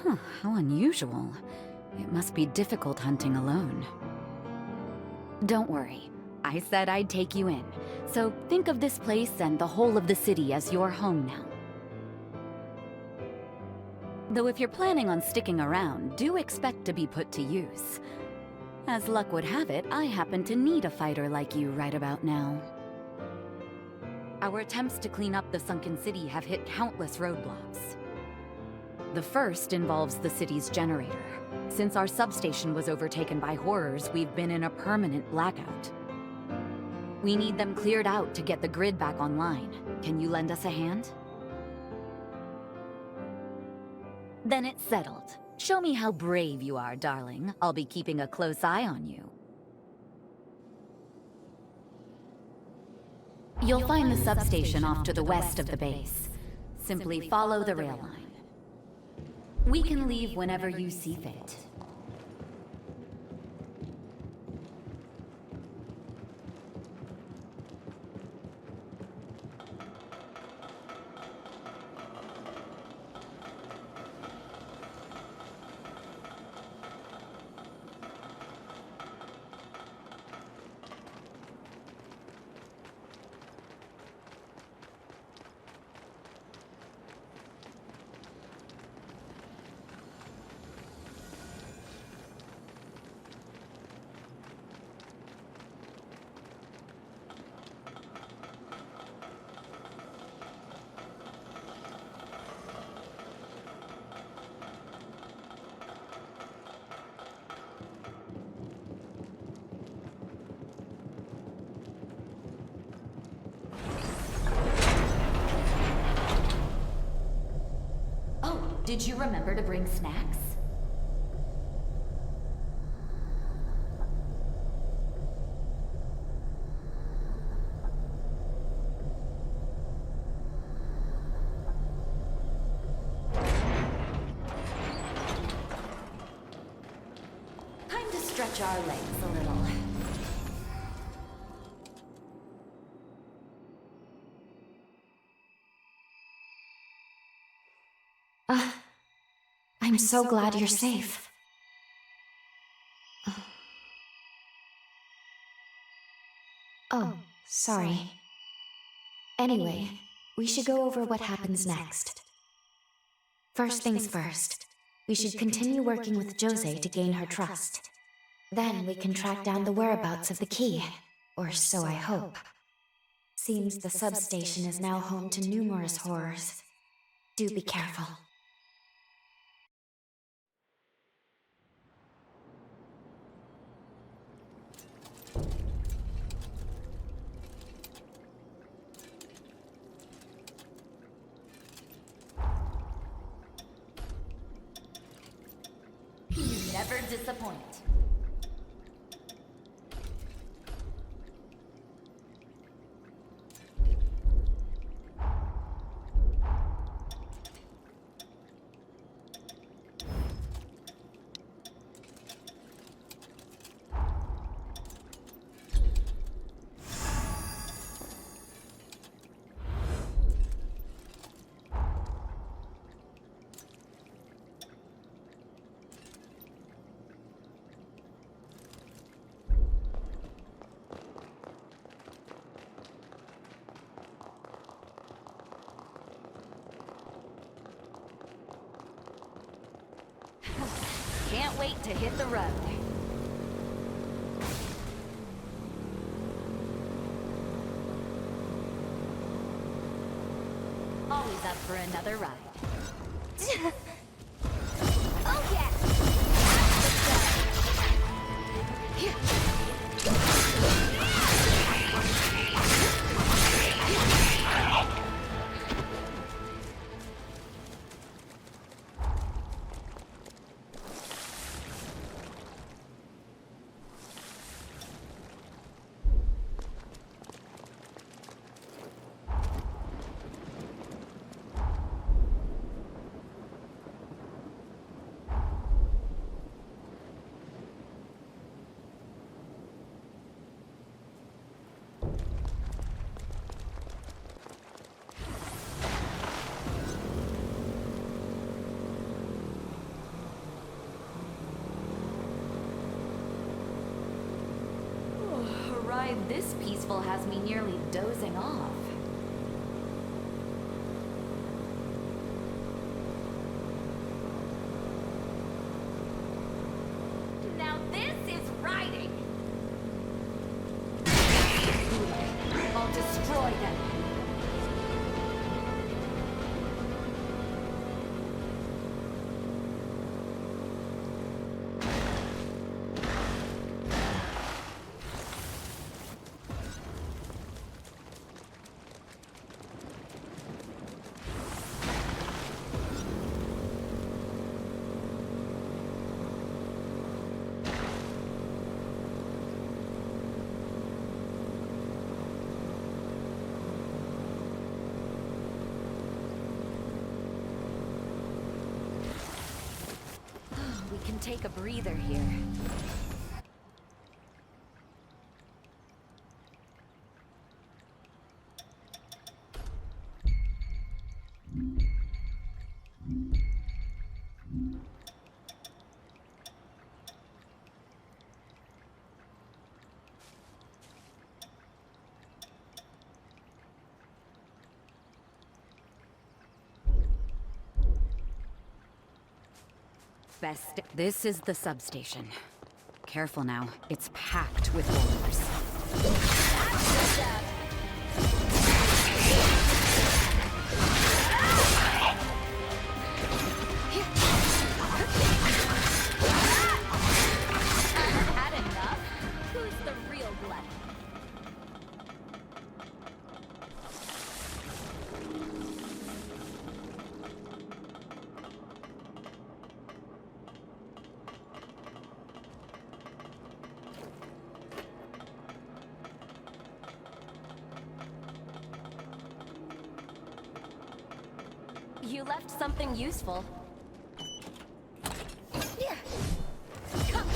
Huh, how unusual. It must be difficult hunting alone. Don't worry. I said I'd take you in. So think of this place and the whole of the city as your home now. Though if you're planning on sticking around, do expect to be put to use. As luck would have it, I happen to need a fighter like you right about now. Our attempts to clean up the sunken city have hit countless roadblocks. The first involves the city's generator. Since our substation was overtaken by horrors, we've been in a permanent blackout. We need them cleared out to get the grid back online. Can you lend us a hand? Then it's settled. Show me how brave you are, darling. I'll be keeping a close eye on you. You'll find the substation off to the west of the base. Simply follow the rail line. We can leave whenever you see fit. Did you remember to bring snacks? Time to stretch our legs a little. I'm so glad you're safe. Oh, sorry. Anyway, we should go over what happens next. First things first, we should continue working with José to gain her trust. Then we can track down the whereabouts of the key, or so I hope. Seems the substation is now home to numerous horrors. Do be careful. You never disappoint. Can't wait to hit the road. is up for another ride. Oh yeah! A ride this peaceful has me nearly dozing off. Now this is riding! I'll destroy them. We can take a breather here. Best. This is the substation. Careful now. It's packed with warriors. Had enough? Who's the real glutton? You left something useful. Yeah. Come.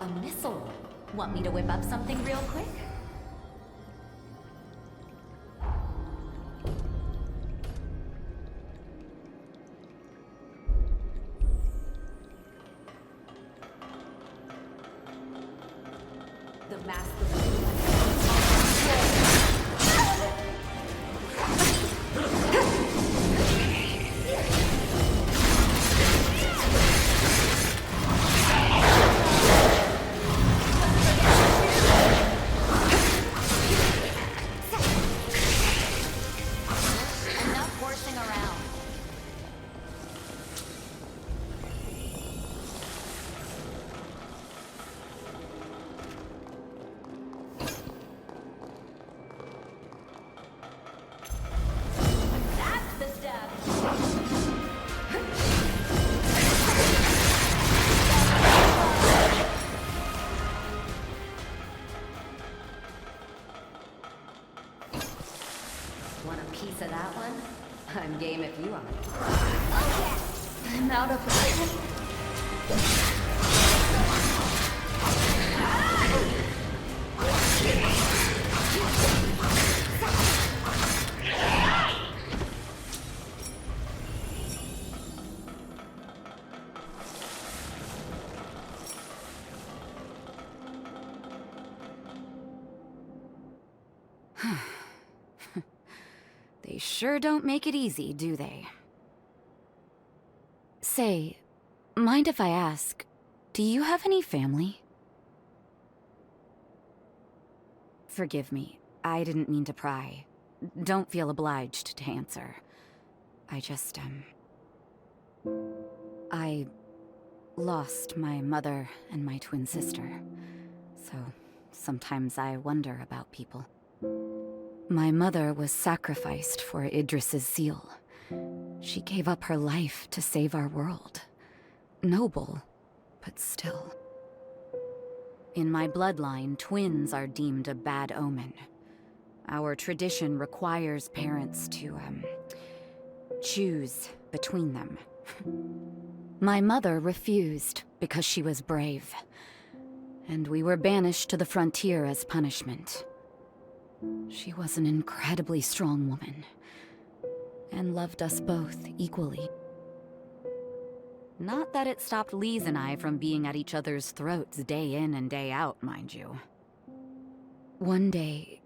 A missile. Want me to whip up something real quick? The mask enough horsing around. That's the stuff. Want a piece of that one? I'm game if you are. Okay. I'm out of They sure don't make it easy, do they? Say, mind if I ask, do you have any family? Forgive me, I didn't mean to pry. Don't feel obliged to answer. I just, I lost my mother and my twin sister, so sometimes I wonder about people. My mother was sacrificed for Idris's seal. She gave up her life to save our world. Noble, but still. In my bloodline, twins are deemed a bad omen. Our tradition requires parents to, choose between them. My mother refused because she was brave, and we were banished to the frontier as punishment. She was an incredibly strong woman, and loved us both equally. Not that it stopped Lise and I from being at each other's throats day in and day out, mind you. One day,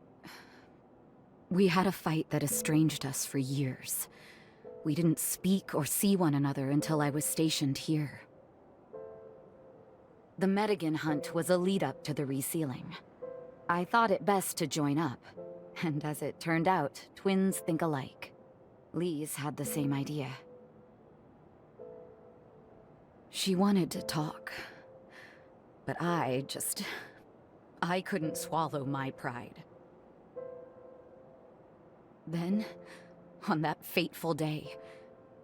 we had a fight that estranged us for years. We didn't speak or see one another until I was stationed here. The Medigan hunt was a lead-up to the resealing. I thought it best to join up, and as it turned out, twins think alike. Lise had the same idea. She wanted to talk, but I couldn't swallow my pride. Then, on that fateful day,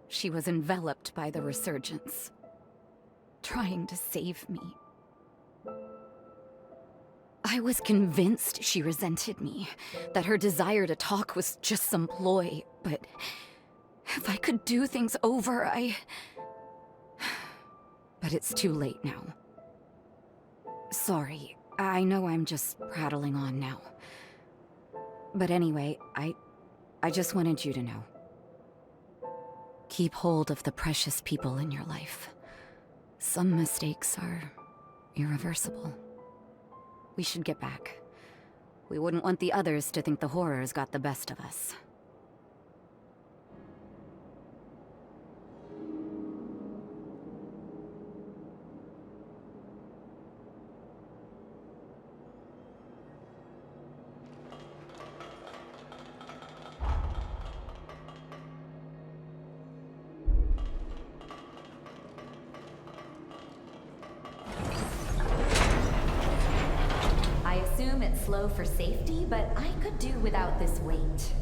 she was enveloped by the resurgence, trying to save me. I was convinced she resented me, that her desire to talk was just some ploy, but if I could do things over, But it's too late now. Sorry, I know I'm just prattling on now. But anyway, I just wanted you to know. Keep hold of the precious people in your life. Some mistakes are irreversible. We should get back. We wouldn't want the others to think the horrors got the best of us. It's slow for safety, but I could do without this weight.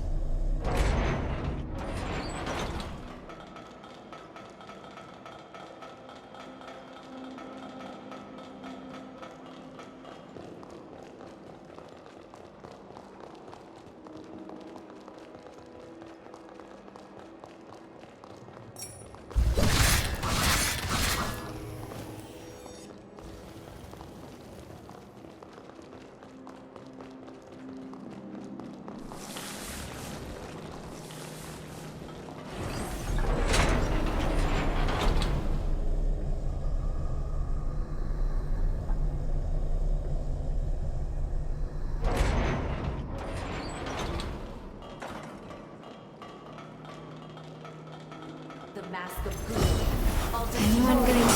Anyone gonna...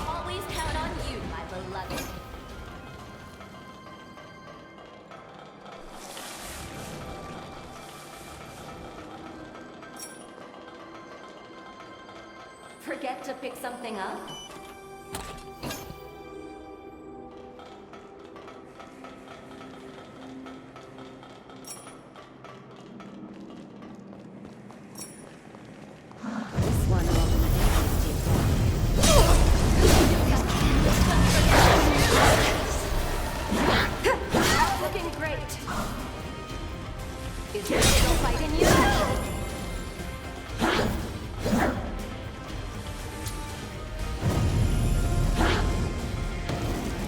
Always count on you, my beloved. Forget to pick something up? This one will Looking great. Is there still fight in you?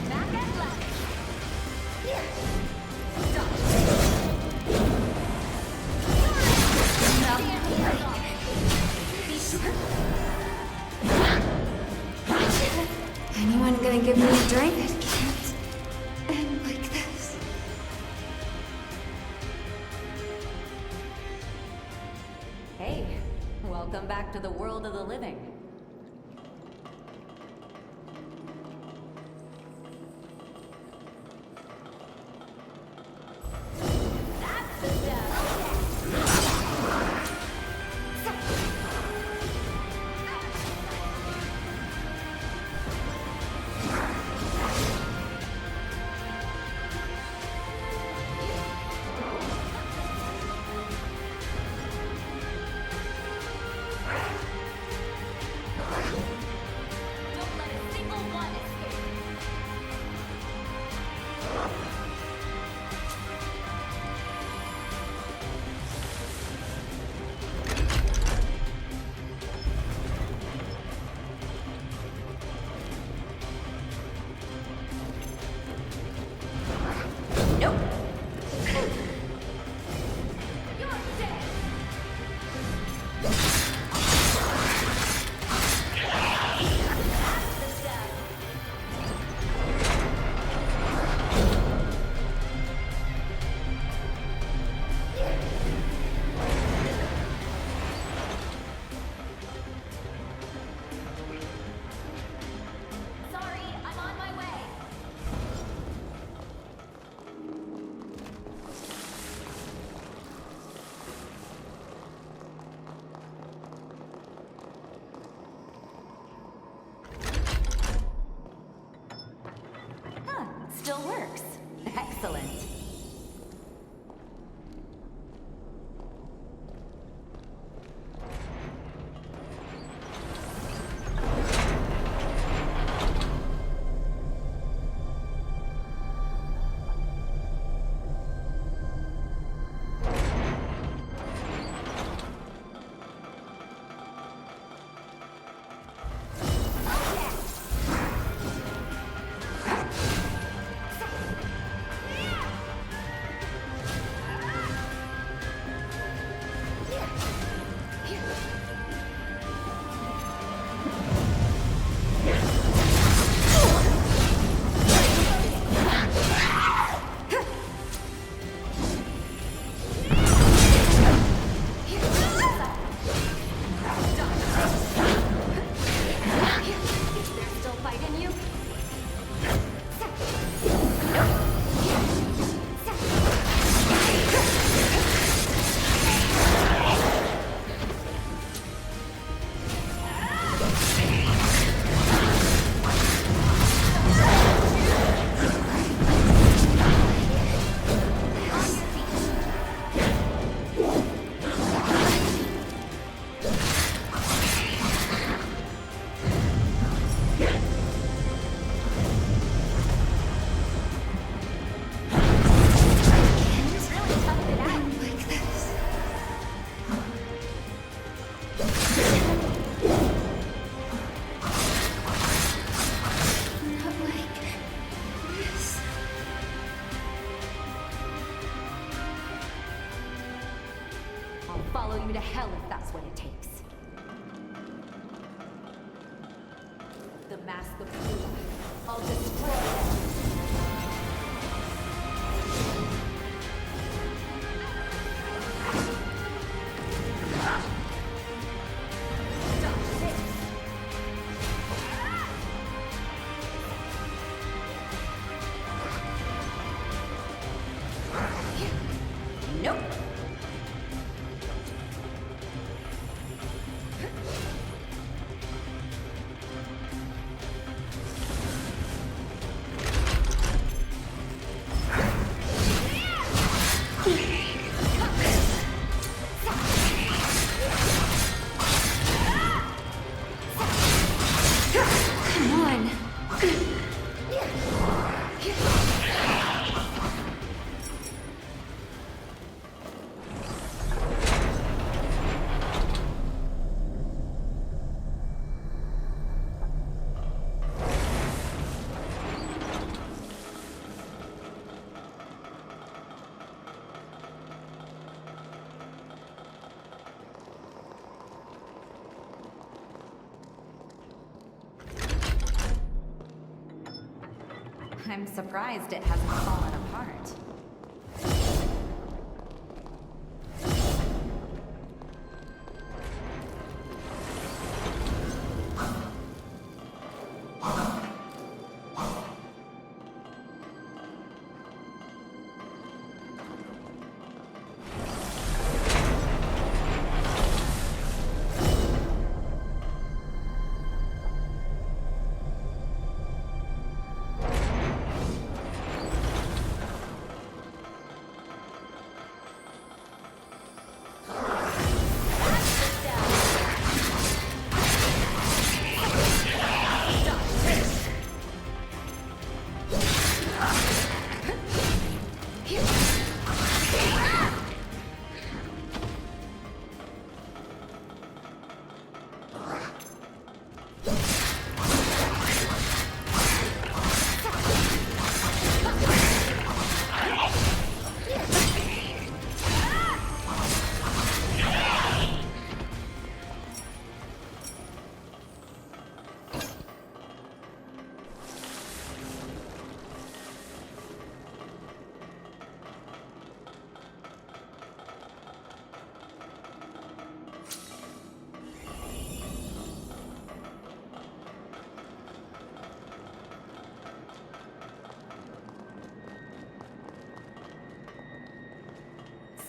Back and left. Anyone gonna give me a drink? It can't end like this. Hey, welcome back to the world of the living. That's the stuff. I'll follow you to hell if that's what it takes. The Mask of Blue. I'll destroy them. Nope. Come on. I'm surprised it hasn't fallen apart.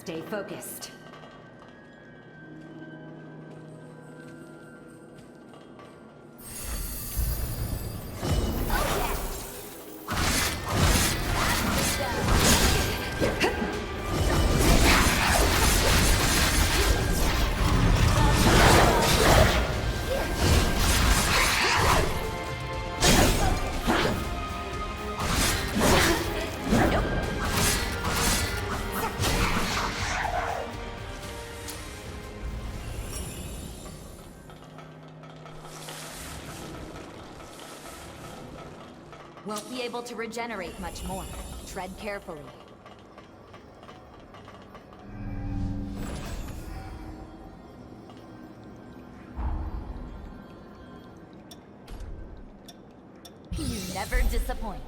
Stay focused. Won't be able to regenerate much more. Tread carefully. You never disappoint.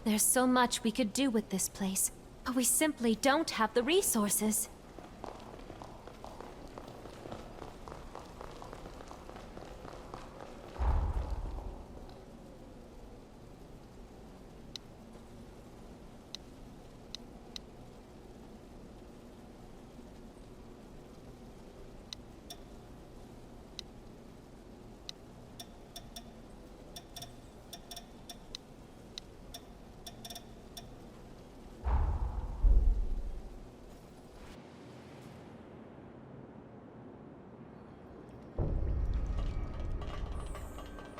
There's so much we could do with this place, but we simply don't have the resources.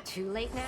Too late now.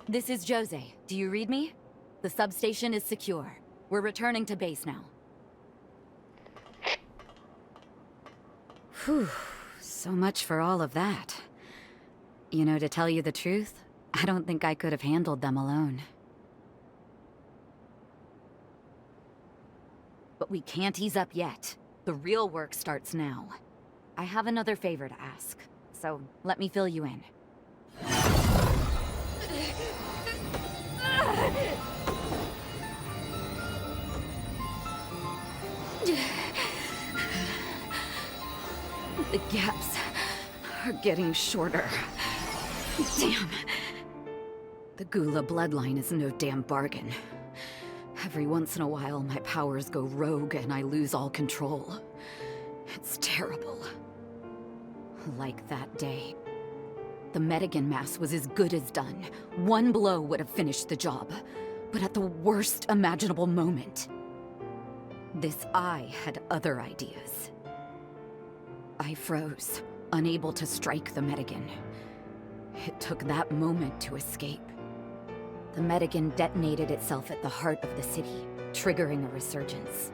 This is Jose. Do you read me? The substation is secure. We're returning to base now. Whew, so much for all of that. You know, to tell you the truth, I don't think I could have handled them alone. But we can't ease up yet. The real work starts now. I have another favor to ask, so let me fill you in. The gaps are getting shorter. Damn. The Gula bloodline is no damn bargain. Every once in a while, my powers go rogue and I lose all control. It's terrible. Like that day. The Medigan mass was as good as done. One blow would have finished the job. But at the worst imaginable moment. This eye had other ideas. I froze, unable to strike the Medigan. It took that moment to escape. The Medigan detonated itself at the heart of the city, triggering a resurgence.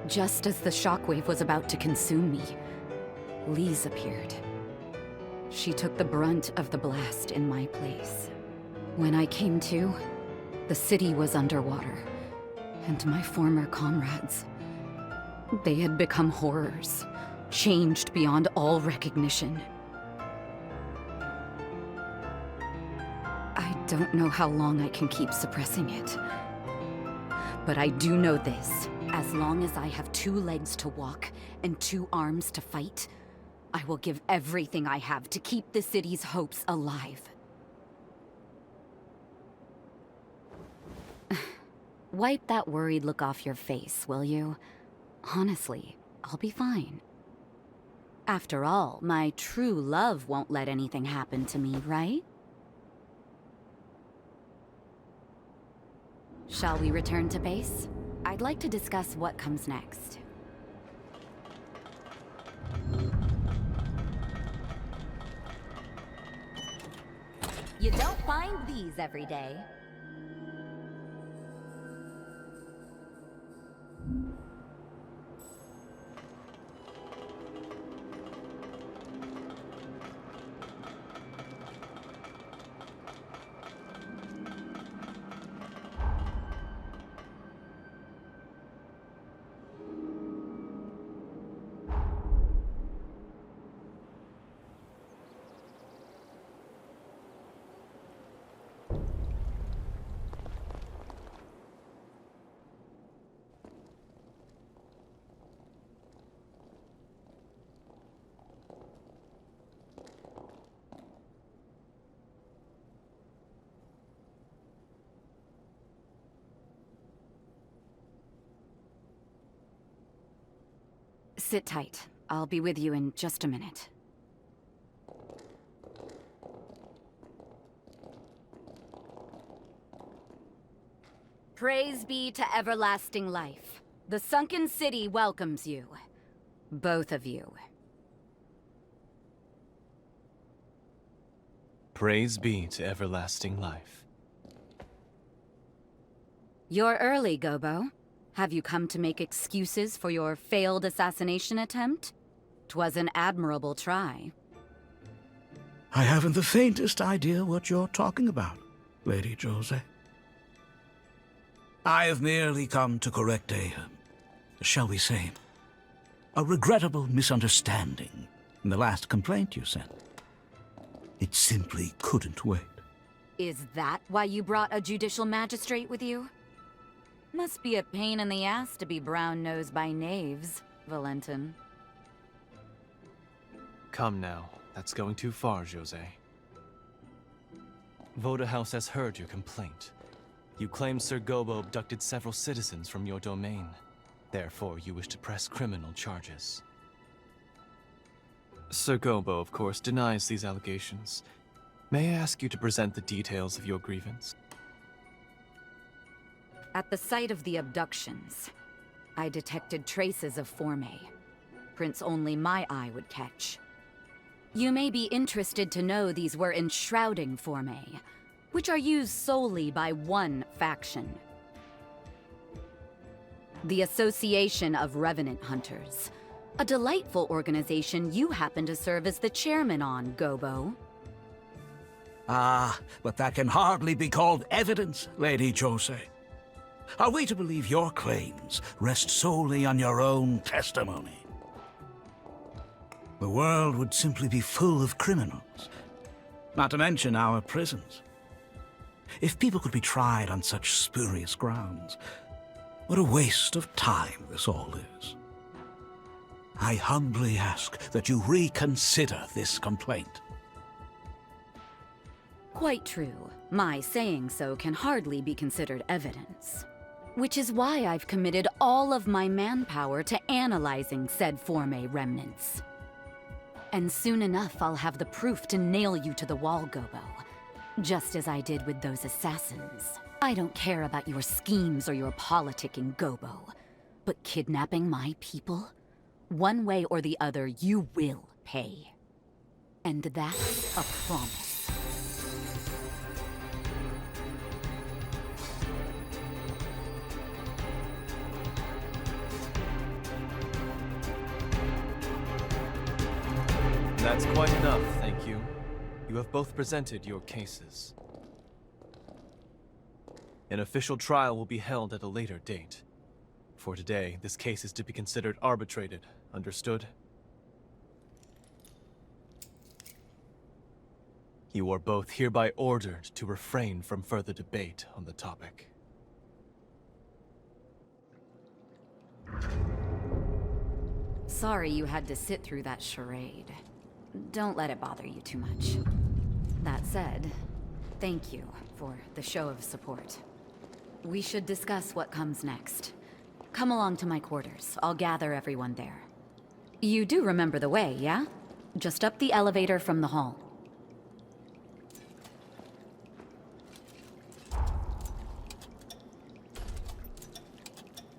Just as the shockwave was about to consume me, Lise appeared. She took the brunt of the blast in my place. When I came to, the city was underwater, and my former comrades, they had become horrors, changed beyond all recognition. I don't know how long I can keep suppressing it. But I do know this. As long as I have 2 legs to walk and 2 arms to fight, I will give everything I have to keep the city's hopes alive. Wipe that worried look off your face, will you? Honestly, I'll be fine. After all, my true love won't let anything happen to me, right? Shall we return to base? I'd like to discuss what comes next. You don't find these every day. Sit tight. I'll be with you in just a minute. Praise be to everlasting life. The sunken city welcomes you. Both of you. Praise be to everlasting life. You're early, Gobo. Have you come to make excuses for your failed assassination attempt? 'Twas an admirable try. I haven't the faintest idea what you're talking about, Lady Jose. I have merely come to correct shall we say, a regrettable misunderstanding in the last complaint you sent. It simply couldn't wait. Is that why you brought a judicial magistrate with you? Must be a pain in the ass to be brown-nosed by knaves, Valentin. Come now, that's going too far, Jose. Voda House has heard your complaint. You claim Sir Gobo abducted several citizens from your domain. Therefore, you wish to press criminal charges. Sir Gobo, of course, denies these allegations. May I ask you to present the details of your grievance? At the site of the abductions, I detected traces of Formay. Prints only my eye would catch. You may be interested to know these were enshrouding Formay, which are used solely by one faction. The Association of Revenant Hunters. A delightful organization you happen to serve as the chairman on, Gobo. Ah, but that can hardly be called evidence, Lady Jose. Are we to believe your claims rest solely on your own testimony? The world would simply be full of criminals, not to mention our prisons. If people could be tried on such spurious grounds, what a waste of time this all is. I humbly ask that you reconsider this complaint. Quite true. My saying so can hardly be considered evidence. Which is why I've committed all of my manpower to analyzing said Formay remnants. And soon enough, I'll have the proof to nail you to the wall, Gobo. Just as I did with those assassins. I don't care about your schemes or your politicking, Gobo. But kidnapping my people? One way or the other, you will pay. And that's a promise. That's quite enough, thank you. You have both presented your cases. An official trial will be held at a later date. For today, this case is to be considered arbitrated. Understood? You are both hereby ordered to refrain from further debate on the topic. Sorry you had to sit through that charade. Don't let it bother you too much. That said, thank you for the show of support. We should discuss what comes next. Come along to my quarters. I'll gather everyone there. You do remember the way, yeah? Just up the elevator from the hall.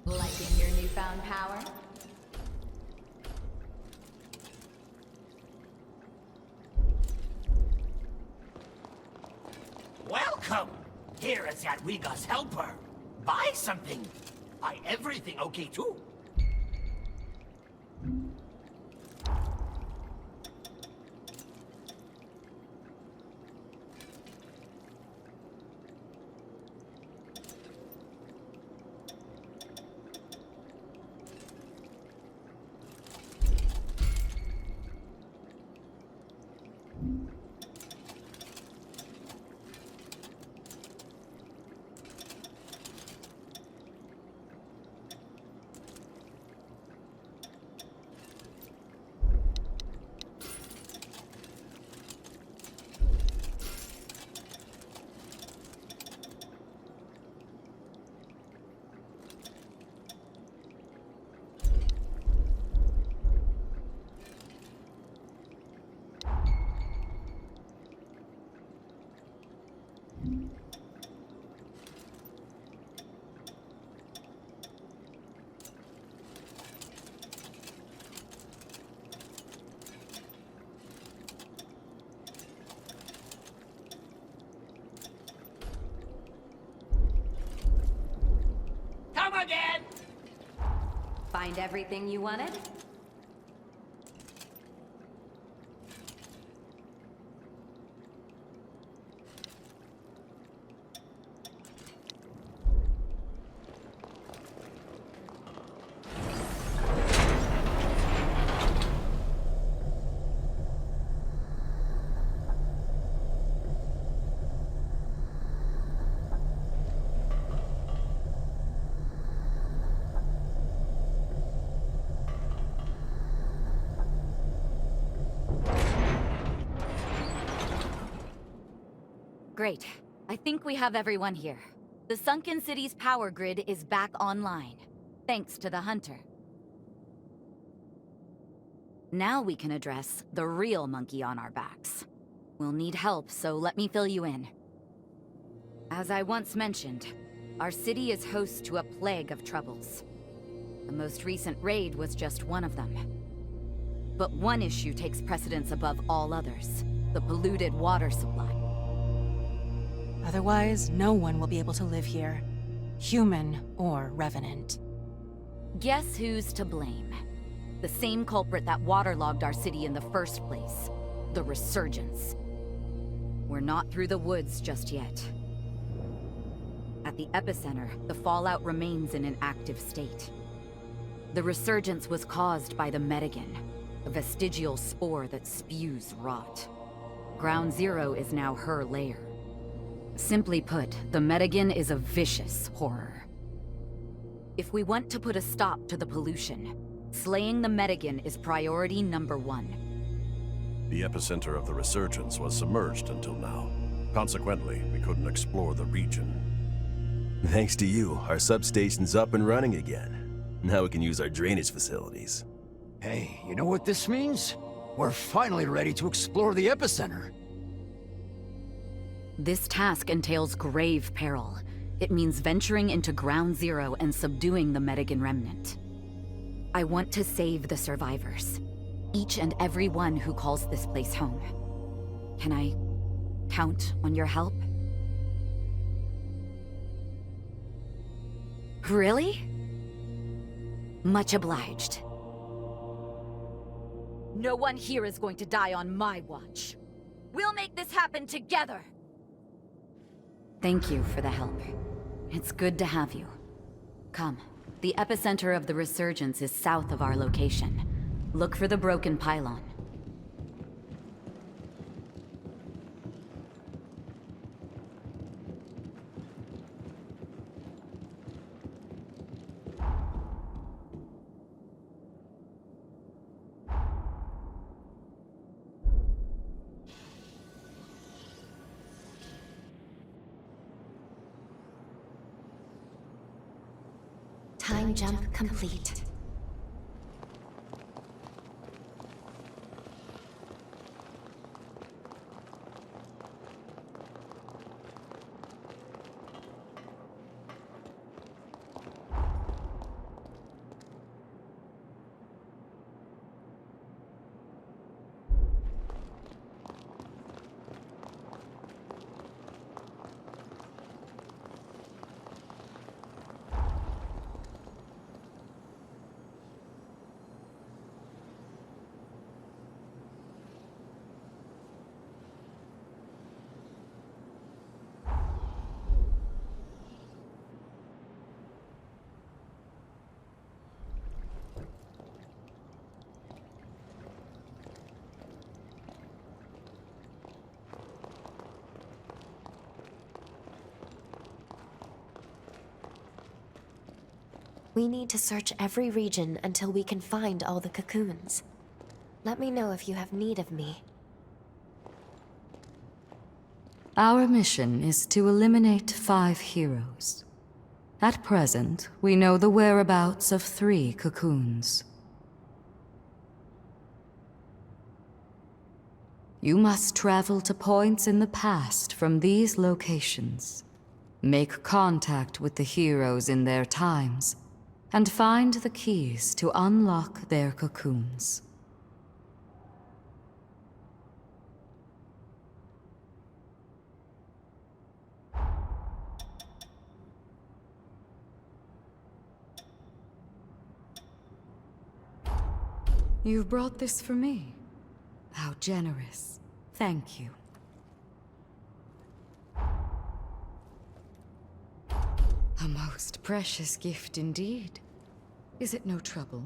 Liking your newfound power? Welcome! Here is Jadwiga's helper. Buy something. Buy everything, okay, too? Come again! Find everything you wanted? Great. I think we have everyone here. The Sunken City's power grid is back online, thanks to the Hunter. Now we can address the real monkey on our backs. We'll need help, so let me fill you in. As I once mentioned, our city is host to a plague of troubles. The most recent raid was just one of them. But one issue takes precedence above all others: the polluted water supply. Otherwise, no one will be able to live here. Human or revenant. Guess who's to blame? The same culprit that waterlogged our city in the first place. The Resurgence. We're not through the woods just yet. At the epicenter, the fallout remains in an active state. The Resurgence was caused by the Medigan, a vestigial spore that spews rot. Ground Zero is now her lair. Simply put, the Medigan is a vicious horror. If we want to put a stop to the pollution, slaying the Medigan is priority number one. The epicenter of the Resurgence was submerged until now. Consequently, we couldn't explore the region. Thanks to you, our substation's up and running again. Now we can use our drainage facilities. Hey, you know what this means? We're finally ready to explore the epicenter. This task entails grave peril. It means venturing into Ground Zero and subduing the Medigan remnant. I want to save the survivors. Each and every one who calls this place home. Can I count on your help? Really? Much obliged. No one here is going to die on my watch. We'll make this happen together! Thank you for the help. It's good to have you. Come. The epicenter of the Resurgence is south of our location. Look for the broken pylon. Time jump complete. We need to search every region until we can find all the cocoons. Let me know if you have need of me. Our mission is to eliminate 5 heroes. At present, we know the whereabouts of 3 cocoons. You must travel to points in the past from these locations. Make contact with the heroes in their times, and find the keys to unlock their cocoons. You've brought this for me. How generous. Thank you. A most precious gift indeed. Is it no trouble?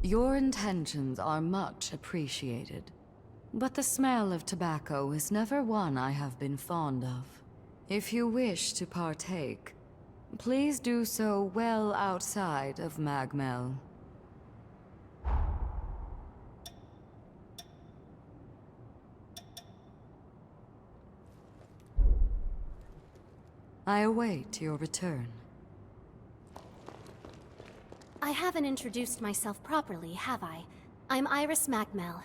Your intentions are much appreciated, but the smell of tobacco is never one I have been fond of. If you wish to partake, please do so well outside of Magmel. I await your return. I haven't introduced myself properly, have I? I'm Iris Magmel.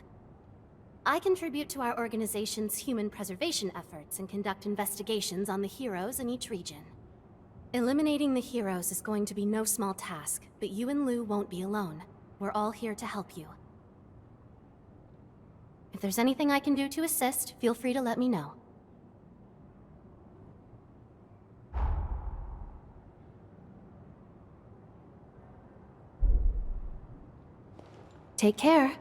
I contribute to our organization's human preservation efforts and conduct investigations on the heroes in each region. Eliminating the heroes is going to be no small task, but you and Lou won't be alone. We're all here to help you. If there's anything I can do to assist, feel free to let me know. Take care.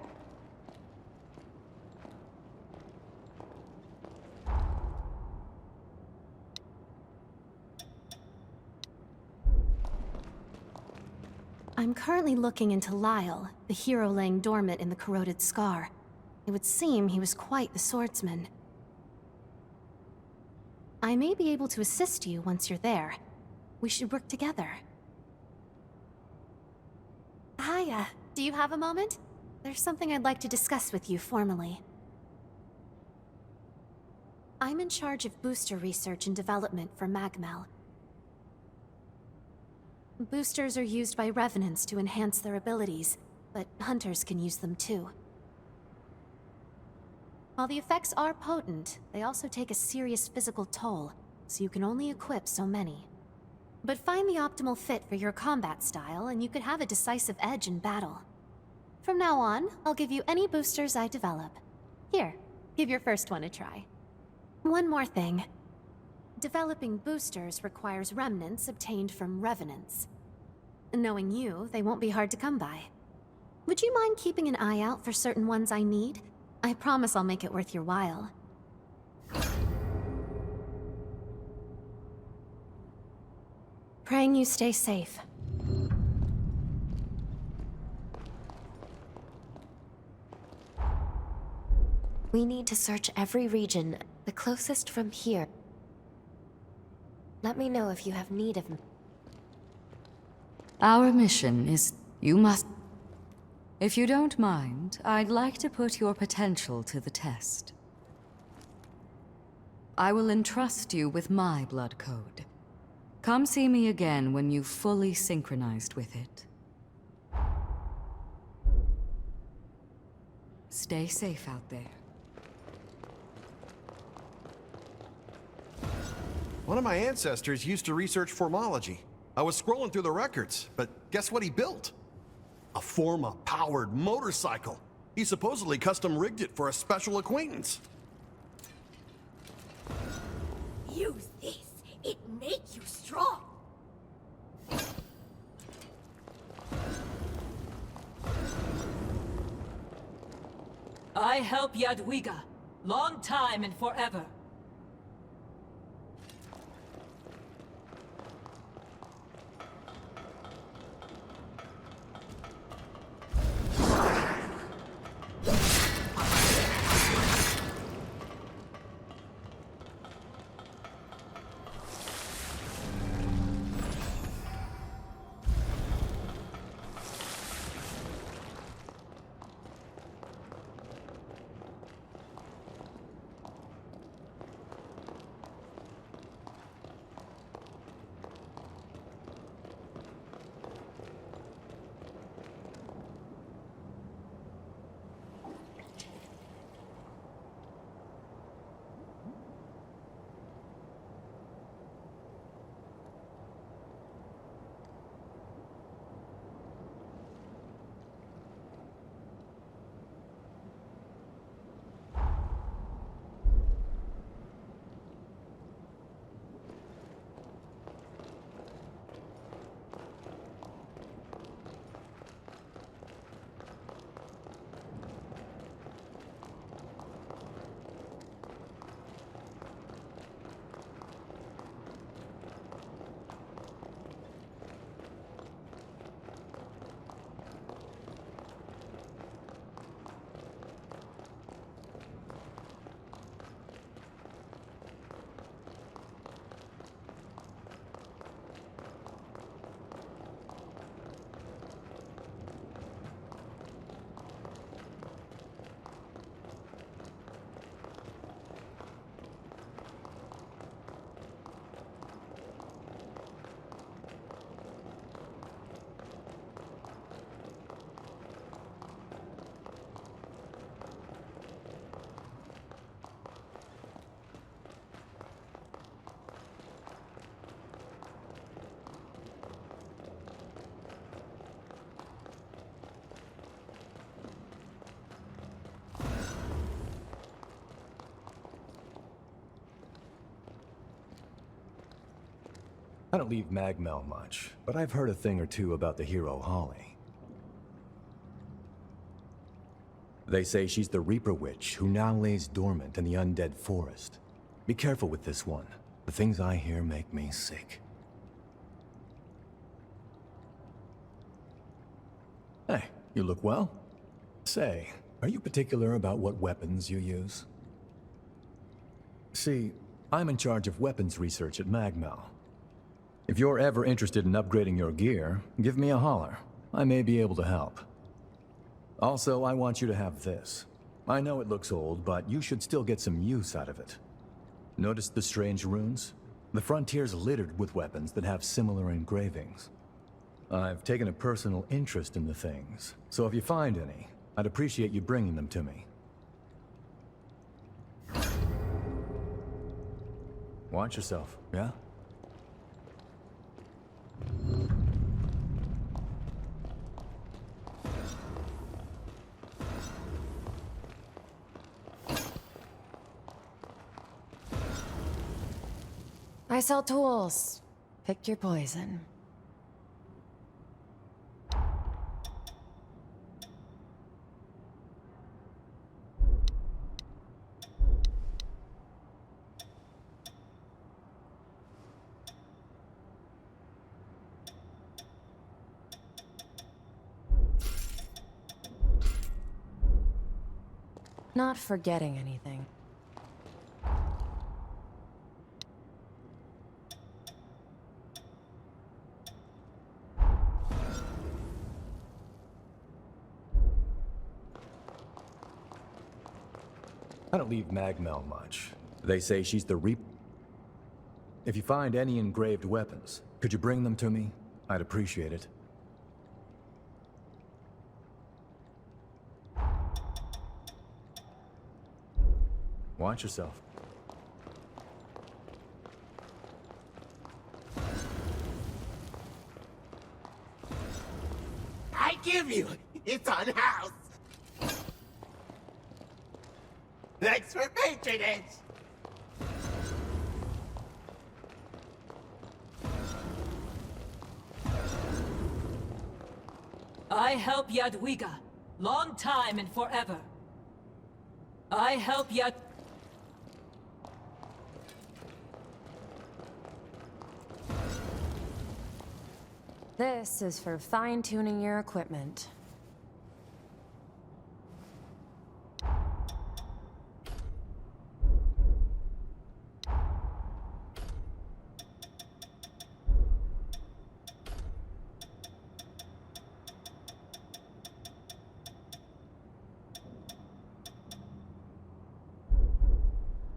I'm currently looking into Lyle, the hero laying dormant in the corroded scar. It would seem he was quite the swordsman. I may be able to assist you once you're there. We should work together. Hiya, do you have a moment? There's something I'd like to discuss with you formally. I'm in charge of booster research and development for Magmel. Boosters are used by revenants to enhance their abilities, but hunters can use them too. While the effects are potent, they also take a serious physical toll, so you can only equip so many. But find the optimal fit for your combat style, and you could have a decisive edge in battle. From now on, I'll give you any boosters I develop. Here, give your first one a try. One more thing. Developing boosters requires remnants obtained from revenants. Knowing you, they won't be hard to come by. Would you mind keeping an eye out for certain ones I need? I promise I'll make it worth your while. Praying you stay safe. We need to search every region, the closest from here. Let me know if you have need of me. Our mission is you must... If you don't mind, I'd like to put your potential to the test. I will entrust you with my blood code. Come see me again when you've fully synchronized with it. Stay safe out there. One of my ancestors used to research formology. I was scrolling through the records, but guess what he built? A Forma-powered motorcycle. He supposedly custom-rigged it for a special acquaintance. Use this. It makes you strong. I help Jadwiga. Long time and forever. I don't leave Magmel much, but I've heard a thing or two about the hero Holly. They say she's the Reaper Witch who now lays dormant in the undead forest. Be careful with this one. The things I hear make me sick. Hey, you look well. Say, are you particular about what weapons you use? See, I'm in charge of weapons research at Magmel. If you're ever interested in upgrading your gear, give me a holler. I may be able to help. Also, I want you to have this. I know it looks old, but you should still get some use out of it. Notice the strange runes? The frontier's littered with weapons that have similar engravings. I've taken a personal interest in the things, so if you find any, I'd appreciate you bringing them to me. Watch yourself, yeah? I sell tools. Pick your poison. Not forgetting anything. I don't leave Magmel much. They say she's the Reap. If you find any engraved weapons, could you bring them to me? I'd appreciate it. Watch yourself. I give you! It's unhoused! Thanks for patronage! I help Yadwiga. Long time and forever. I help Yad... This is for fine-tuning your equipment.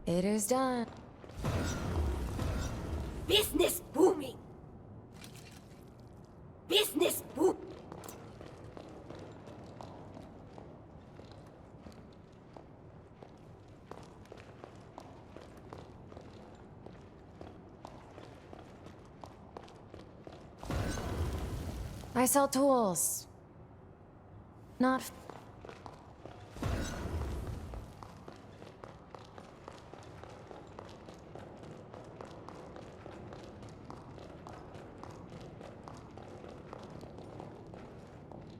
It is done. Business booming! Business boom! I sell tools. Not...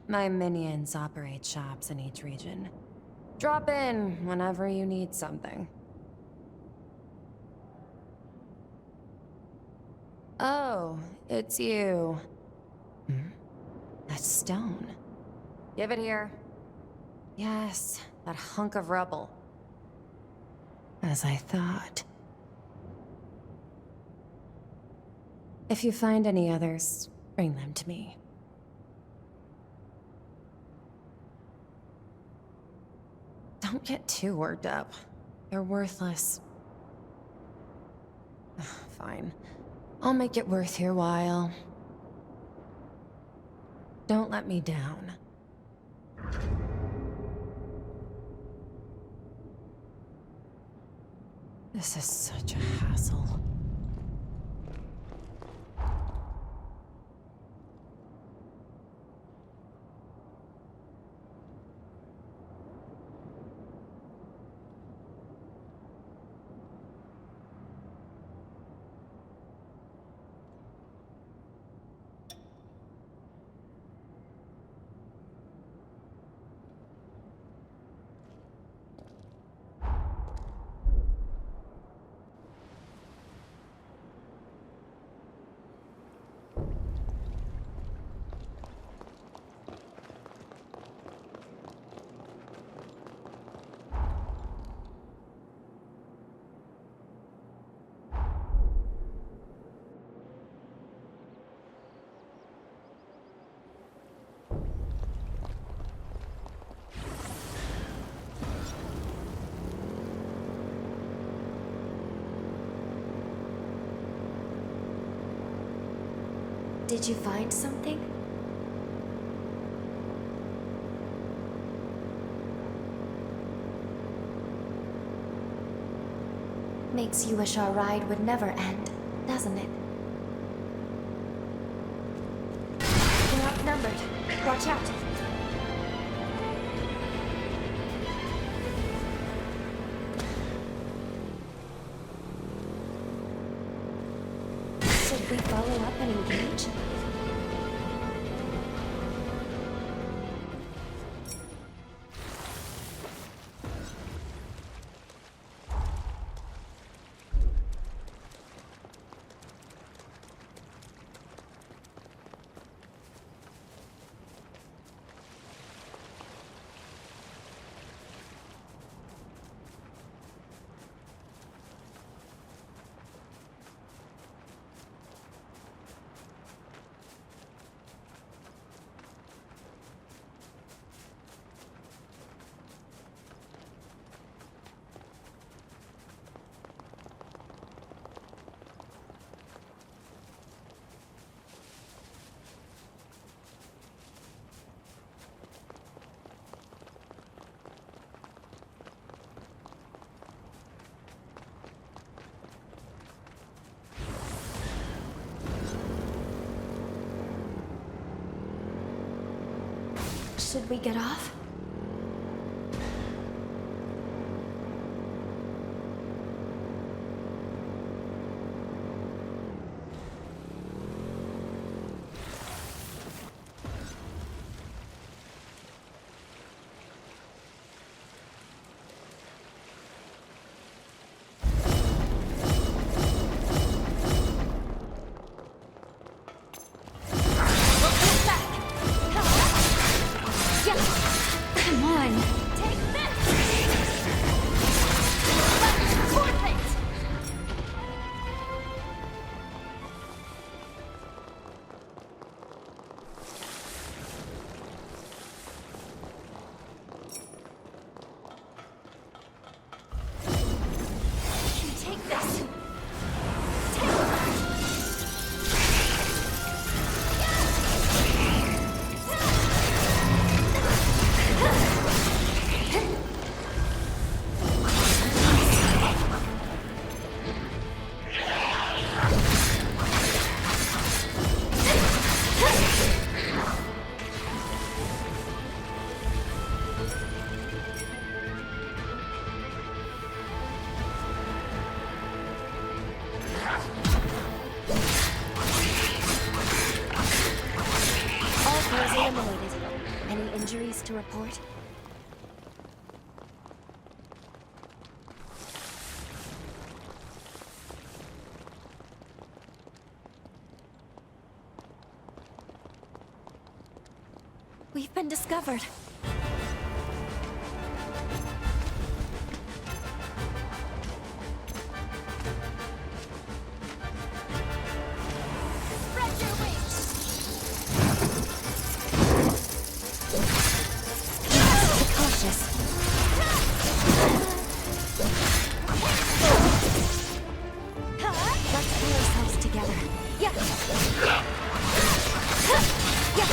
My minions operate shops in each region. Drop in whenever you need something. Oh, it's you. That stone. Give it here. Yes, that hunk of rubble. As I thought. If you find any others, bring them to me. Don't get too worked up. They're worthless. Fine. I'll make it worth your while. Don't let me down. This is such a hassle. Did you find something? Makes you wish our ride would never end, doesn't it? We're outnumbered. Watch out. Should we follow up and engage? Should we get off? Come on! Take this! Worth it! You take this! All foes eliminated. Any injuries to report? We've been discovered. Spread your wings! Be cautious. Let's pull ourselves together. Yeah. Yeah.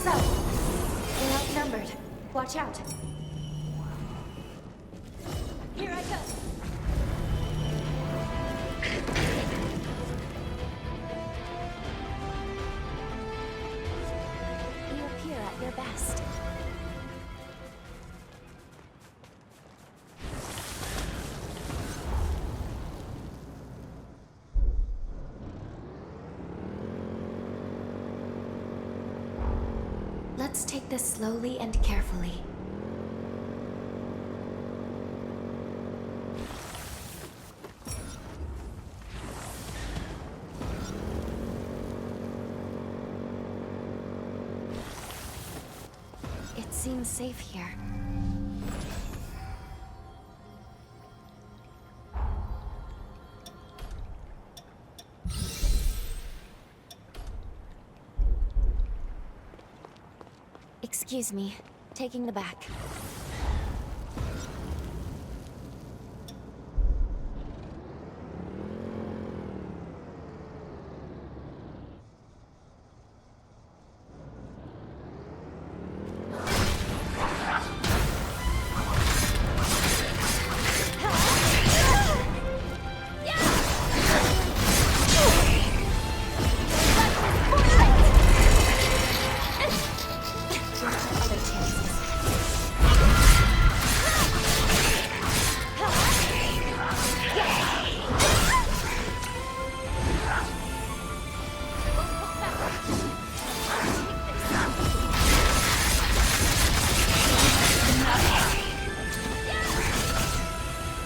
So, we're outnumbered. Watch out. Here I go. You appear at your best. Let's take this slowly and carefully. It seems safe here. Excuse me, taking the back.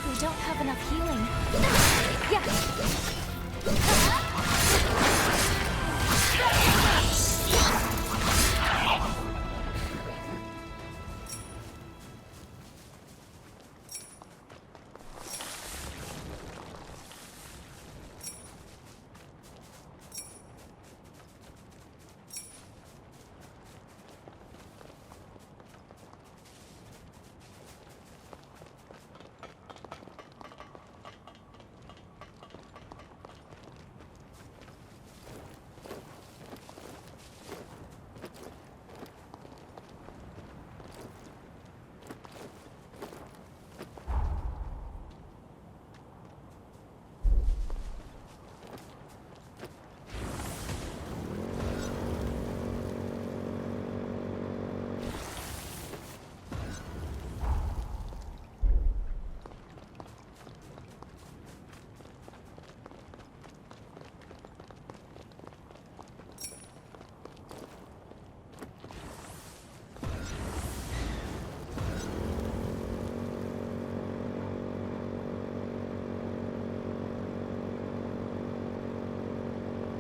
We don't have enough healing.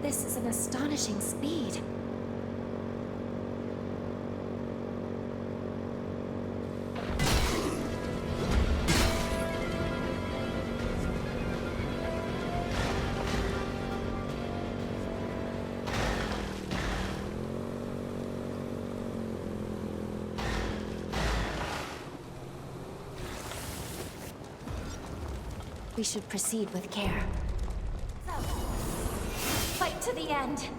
This is an astonishing speed. We should proceed with care. Fight to the end.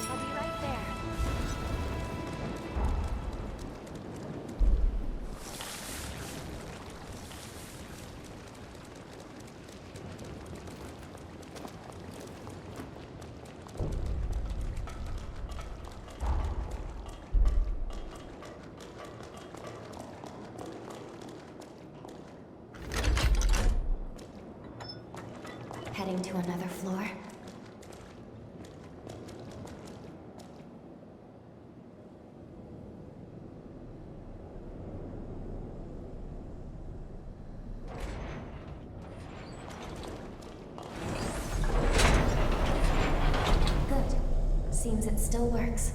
I'll be right there. Heading to another floor. Good. Seems it still works.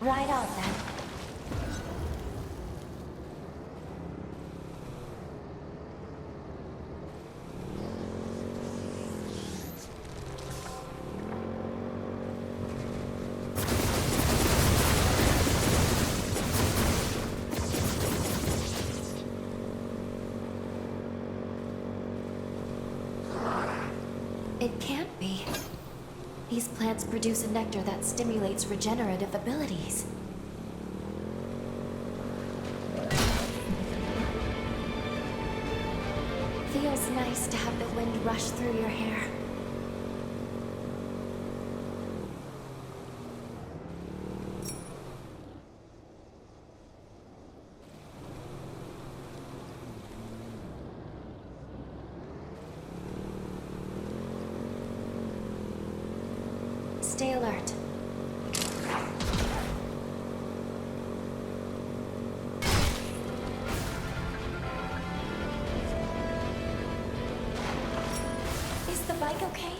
Right on then. It can't be. These plants produce a nectar that stimulates regenerative abilities. Feels nice to have the wind rush through your hair. Stay alert. Is the bike okay?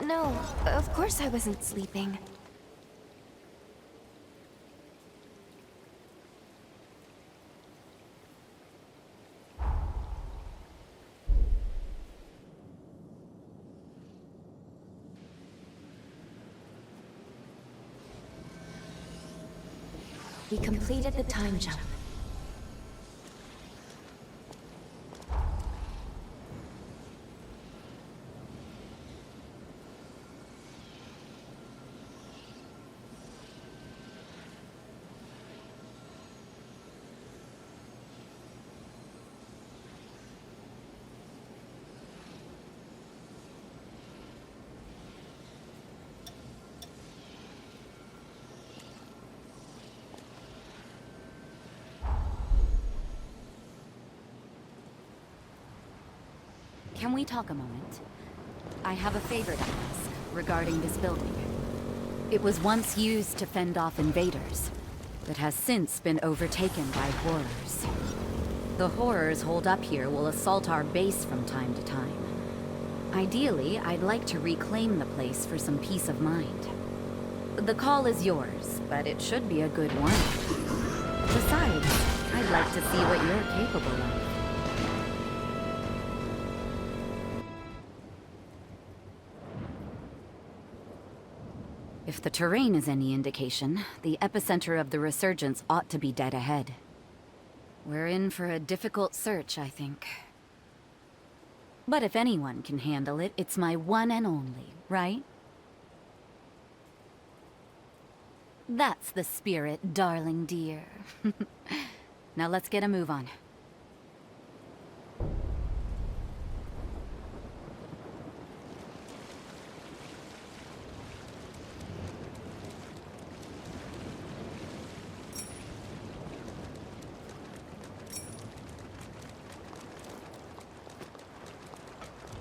No, of course I wasn't sleeping. We completed the time jump. Can we talk a moment? I have a favor to ask regarding this building. It was once used to fend off invaders, but has since been overtaken by horrors. The horrors holed up here will assault our base from time to time. Ideally, I'd like to reclaim the place for some peace of mind. The call is yours, but it should be a good one. Besides, I'd like to see what you're capable of. If the terrain is any indication, the epicenter of the resurgence ought to be dead ahead. We're in for a difficult search, I think. But if anyone can handle it, it's my one and only, right? That's the spirit, darling dear. Now let's get a move on.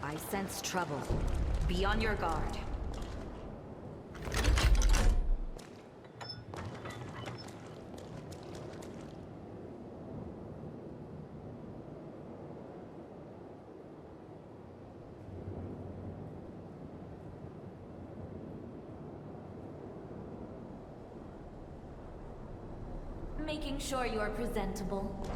I sense trouble. Be on your guard. Making sure you're presentable.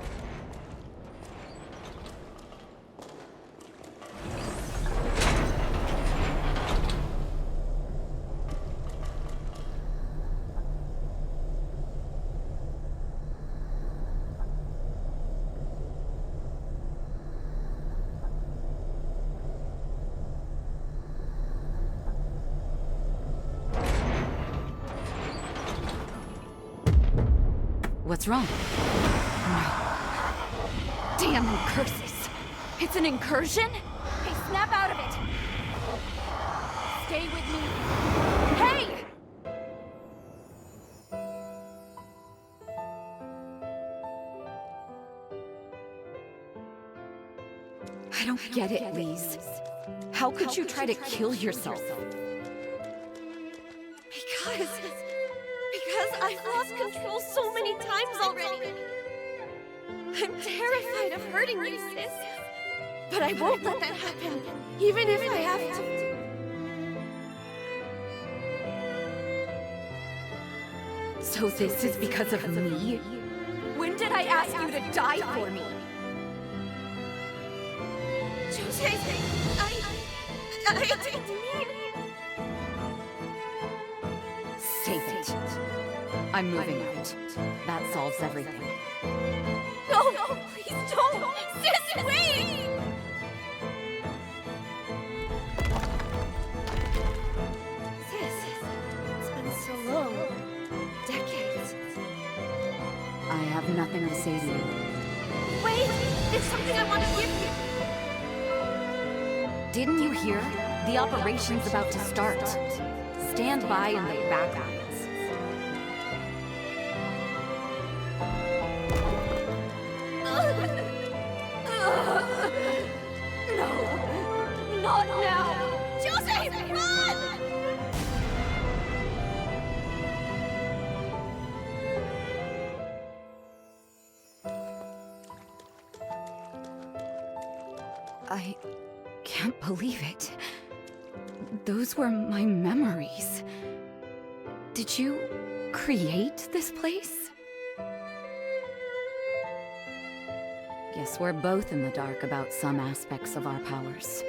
What's wrong? No. Damn curses! It's an incursion? Hey, snap out of it! Stay with me. Hey! I don't get it, Lise. How could you try to kill yourself? Because I've lost control so many times already. I'm terrified of hurting you, sis. But I won't let that happen, even if I have to. So this is because of me? When did I ask you to die for me? Jose, I didn't mean... Save it. I'm moving out. That solves everything. No, please don't! Sis, wait! Sis, it's been so long. Decades. I have nothing to say to you. Wait! It's something I want to give you! Didn't you hear? The operation's about to start. Stand by in the back. No! Not now! Jose, run! I can't believe it. Those were my memories. Did you create this place? Guess we're both in the dark about some aspects of our powers.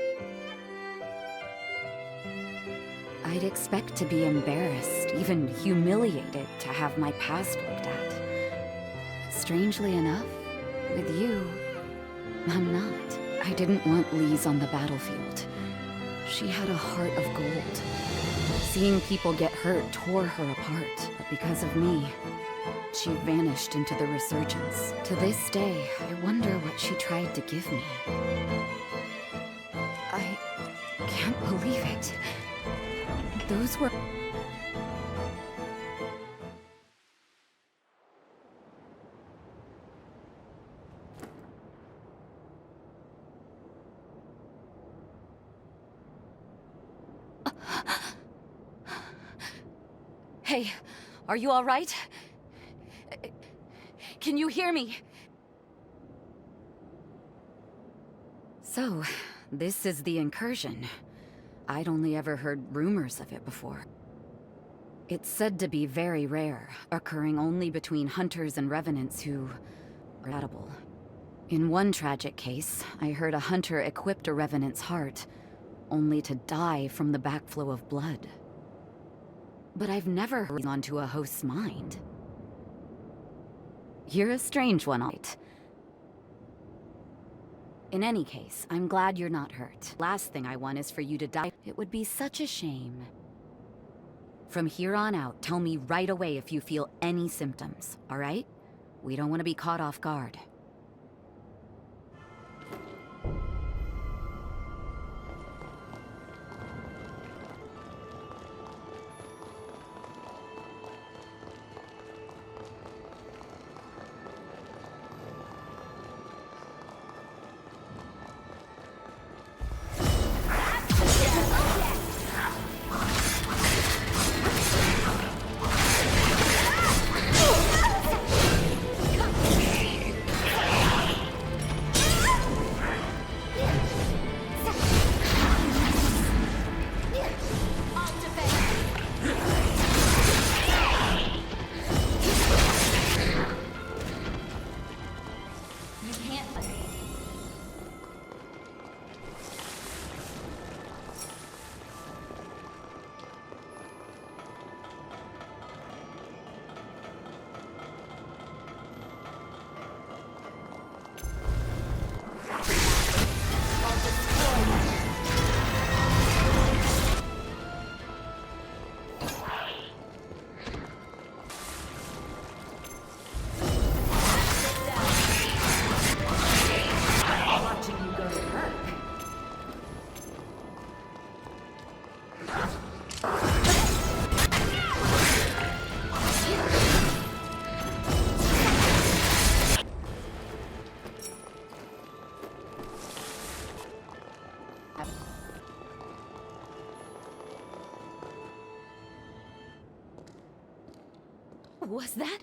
I'd expect to be embarrassed, even humiliated, to have my past looked at. Strangely enough, with you, I'm not. I didn't want Lise on the battlefield. She had a heart of gold. Seeing people get hurt tore her apart, but because of me, she vanished into the resurgence. To this day, I wonder what she tried to give me. I can't believe it. Those were... Hey, are you all right? Can you hear me? So, this is the incursion. I'd only ever heard rumors of it before. It's said to be very rare, occurring only between hunters and revenants who are compatible. In one tragic case, I heard a hunter equipped a revenant's heart, only to die from the backflow of blood. But I've never heard onto a host's mind. You're a strange one, all right. In any case, I'm glad you're not hurt. Last thing I want is for you to die. It would be such a shame. From here on out, tell me right away if you feel any symptoms, all right? We don't want to be caught off guard. Was that...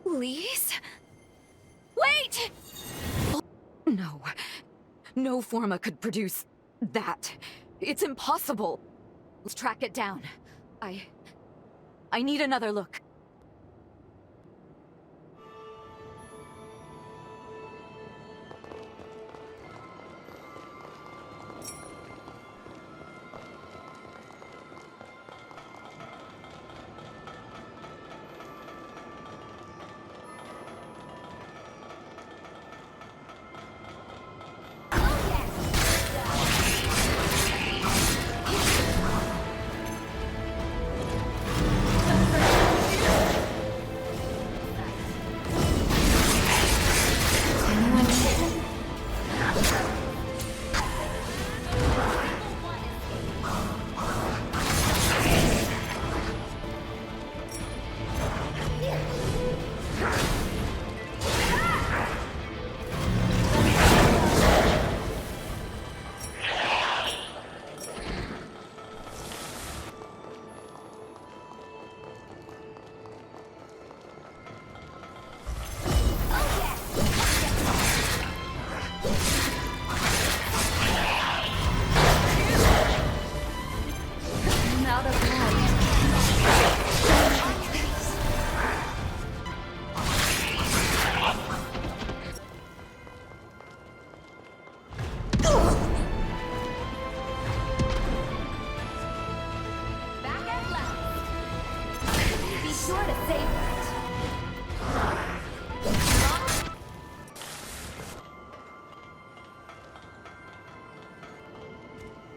Lise? Wait! No. No Forma could produce that. It's impossible. Let's track it down. I need another look.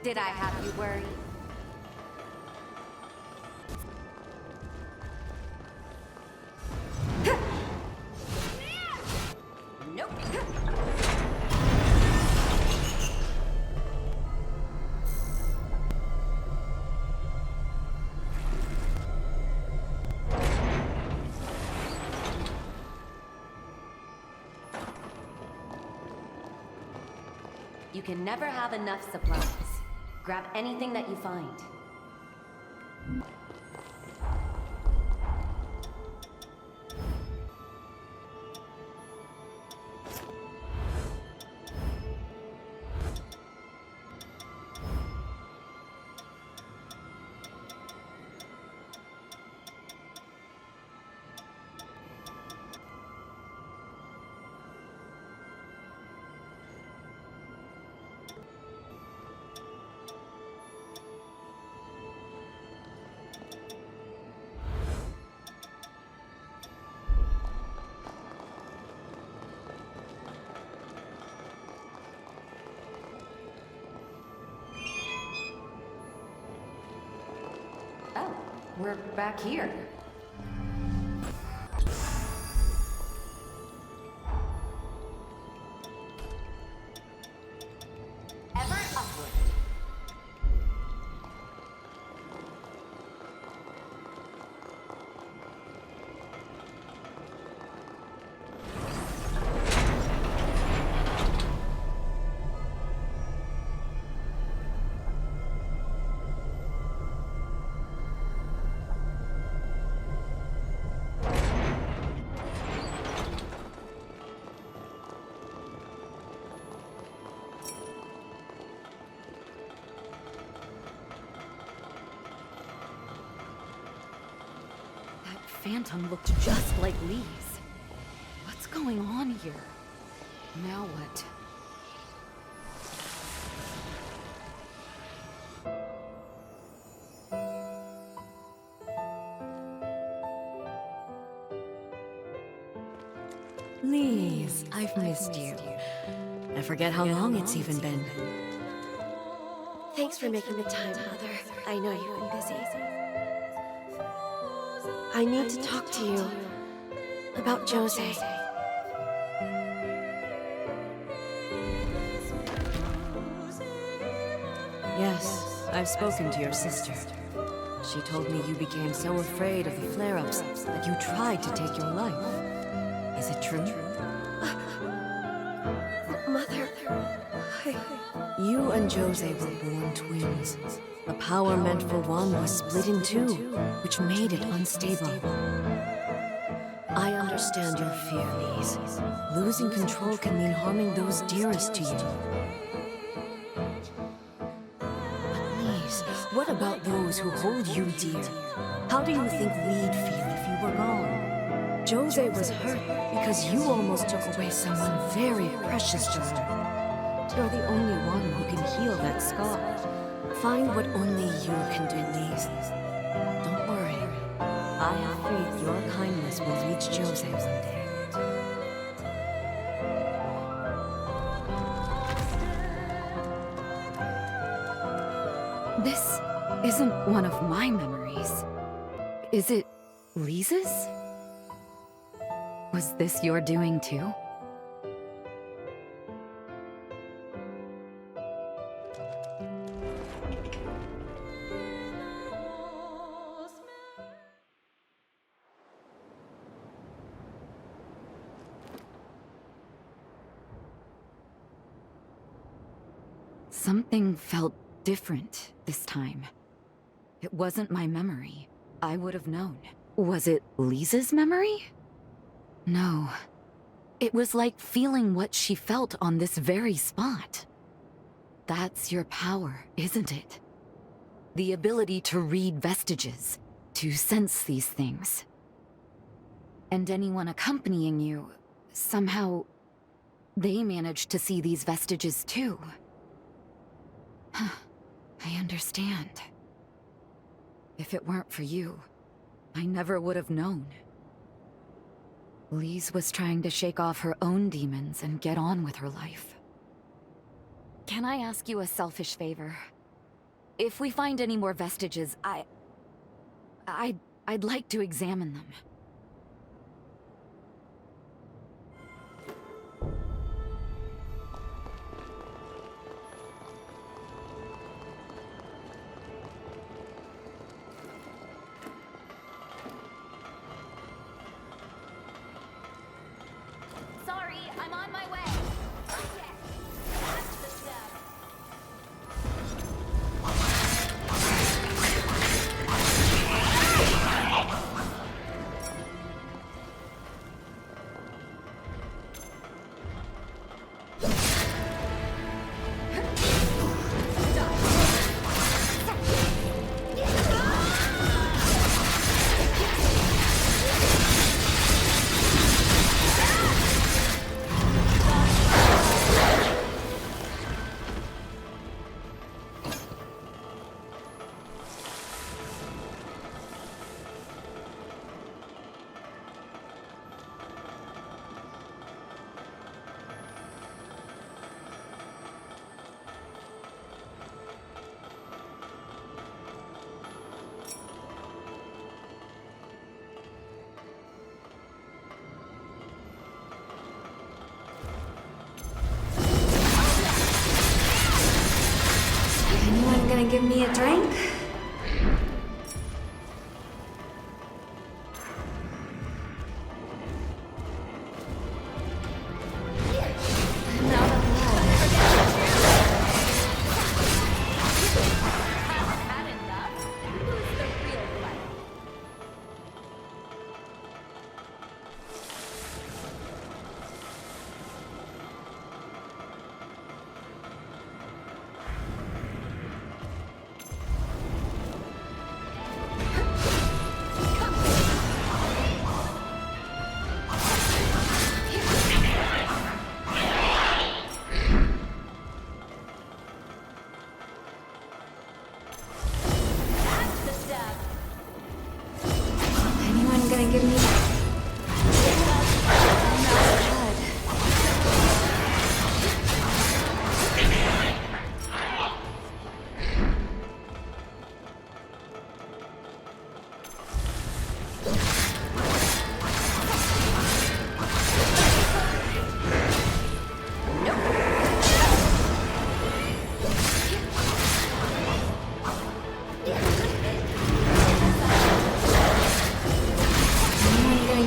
Did I have you worried? Nope. You can never have enough supplies. Grab anything that you find. Oh, we're back here. Ever upward. Phantom looked just like Lise. What's going on here? Now what? Lise, I've missed you. I forget how long it's even been. Thanks for making the time, Mother. I know you've been busy. I need to talk to you about Jose. Yes, I've spoken to your sister. She told me you became so afraid of the flare-ups that you tried to take your life. Is it true? Mother, You and Jose were born twins. The power meant for one was split in two, which made it unstable. I understand your fear, Lise. Losing control can mean harming those dearest to you. But Lise, what about those who hold you dear? How do you think we'd feel if you were gone? Jose was hurt because you almost took away someone very precious to her. You're the only one who can heal that scar. Find what only you can do, Lise. Don't worry. I have faith your kindness will reach Jose one day. This isn't one of my memories. Is it Lisa's? Was this your doing too? Something felt different this time. It wasn't my memory. I would have known. Was it Lisa's memory? No. It was like feeling what she felt on this very spot. That's your power, isn't it? The ability to read vestiges, to sense these things. And anyone accompanying you, somehow, they managed to see these vestiges too. I understand. If it weren't for you, I never would have known. Lise was trying to shake off her own demons and get on with her life. Can I ask you a selfish favor? If we find any more vestiges, I'd like to examine them. Sorry, I'm on my way. Anyone gonna give me a drink? Anyone gonna give me...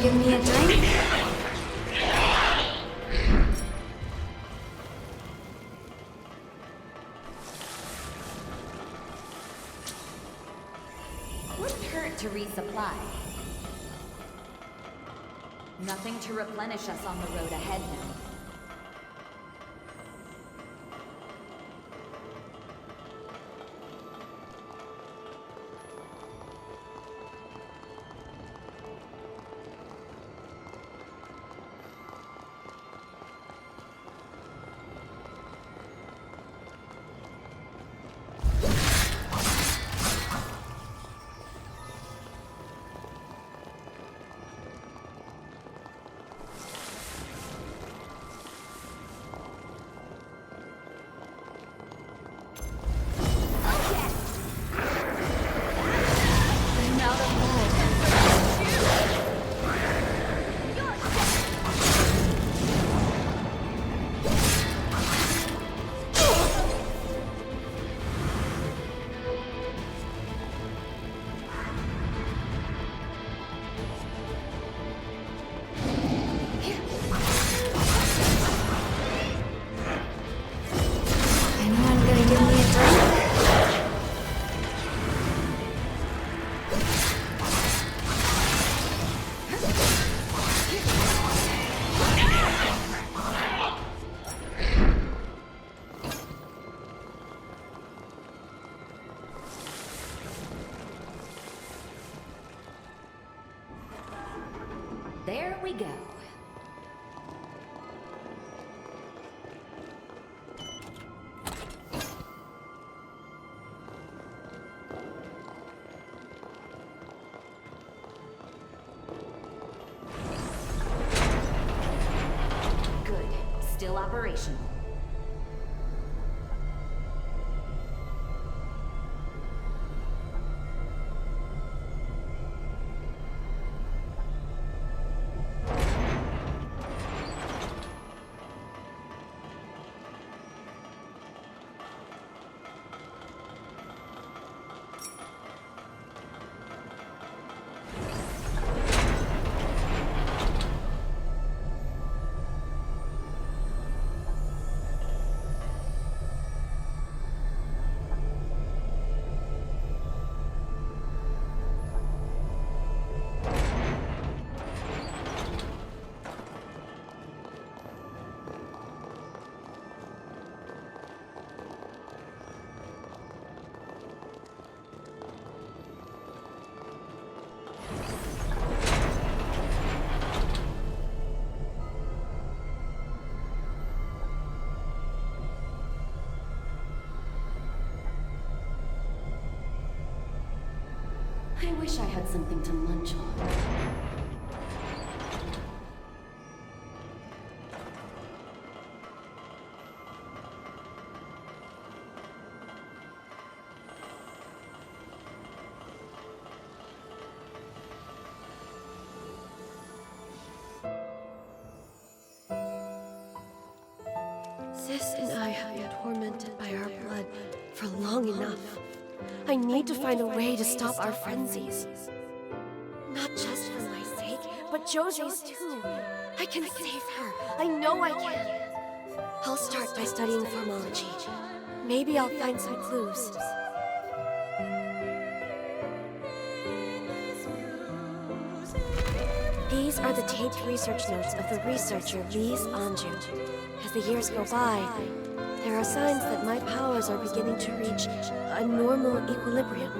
Give me a drink? supply. Nothing to replenish us on the road ahead now. There we go. Good. Still operational. I wish I had something to munch on. Sis and I have been tormented by our blood for long enough. I need to find a way to stop our frenzies. Not just for my sake, but Jose's too. I can save her. I know I can. I'll start by studying formology. Maybe I'll find some clues. These are the taped research notes of the researcher Lise Anjou. As the years go by, there are signs that my powers are beginning to reach a normal equilibrium.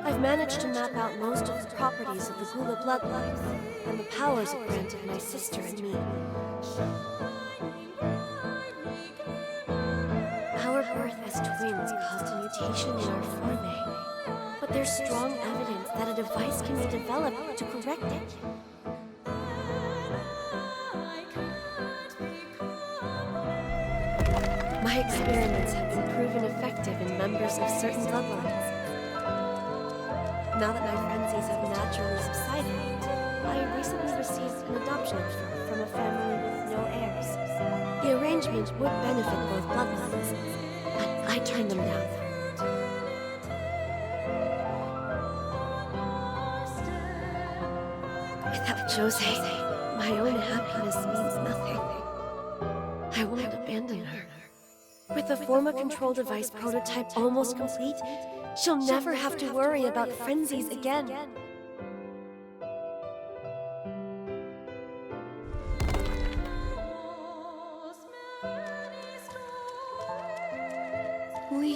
I've managed to map out most of the properties of the Gula bloodline, and the powers it granted my sister and me. Our birth as twins caused a mutation in our forebear, but there's strong evidence that a device can be developed to correct it. My experiments have been proven effective in members of certain bloodlines. Now that my frenzies have naturally subsided, I recently received an adoption offer from a family with no heirs. The arrangement would benefit both bloodlines, but I turned them down. Without Jose, my own happiness means nothing. I won't abandon her. With the Forma control device prototype almost complete, she'll never have to worry about frenzies again.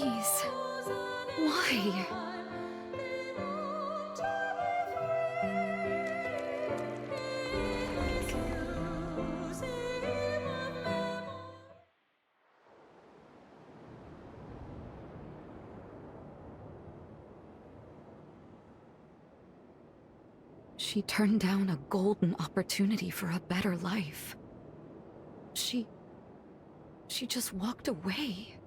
Please. Why? She turned down a golden opportunity for a better life. She just walked away.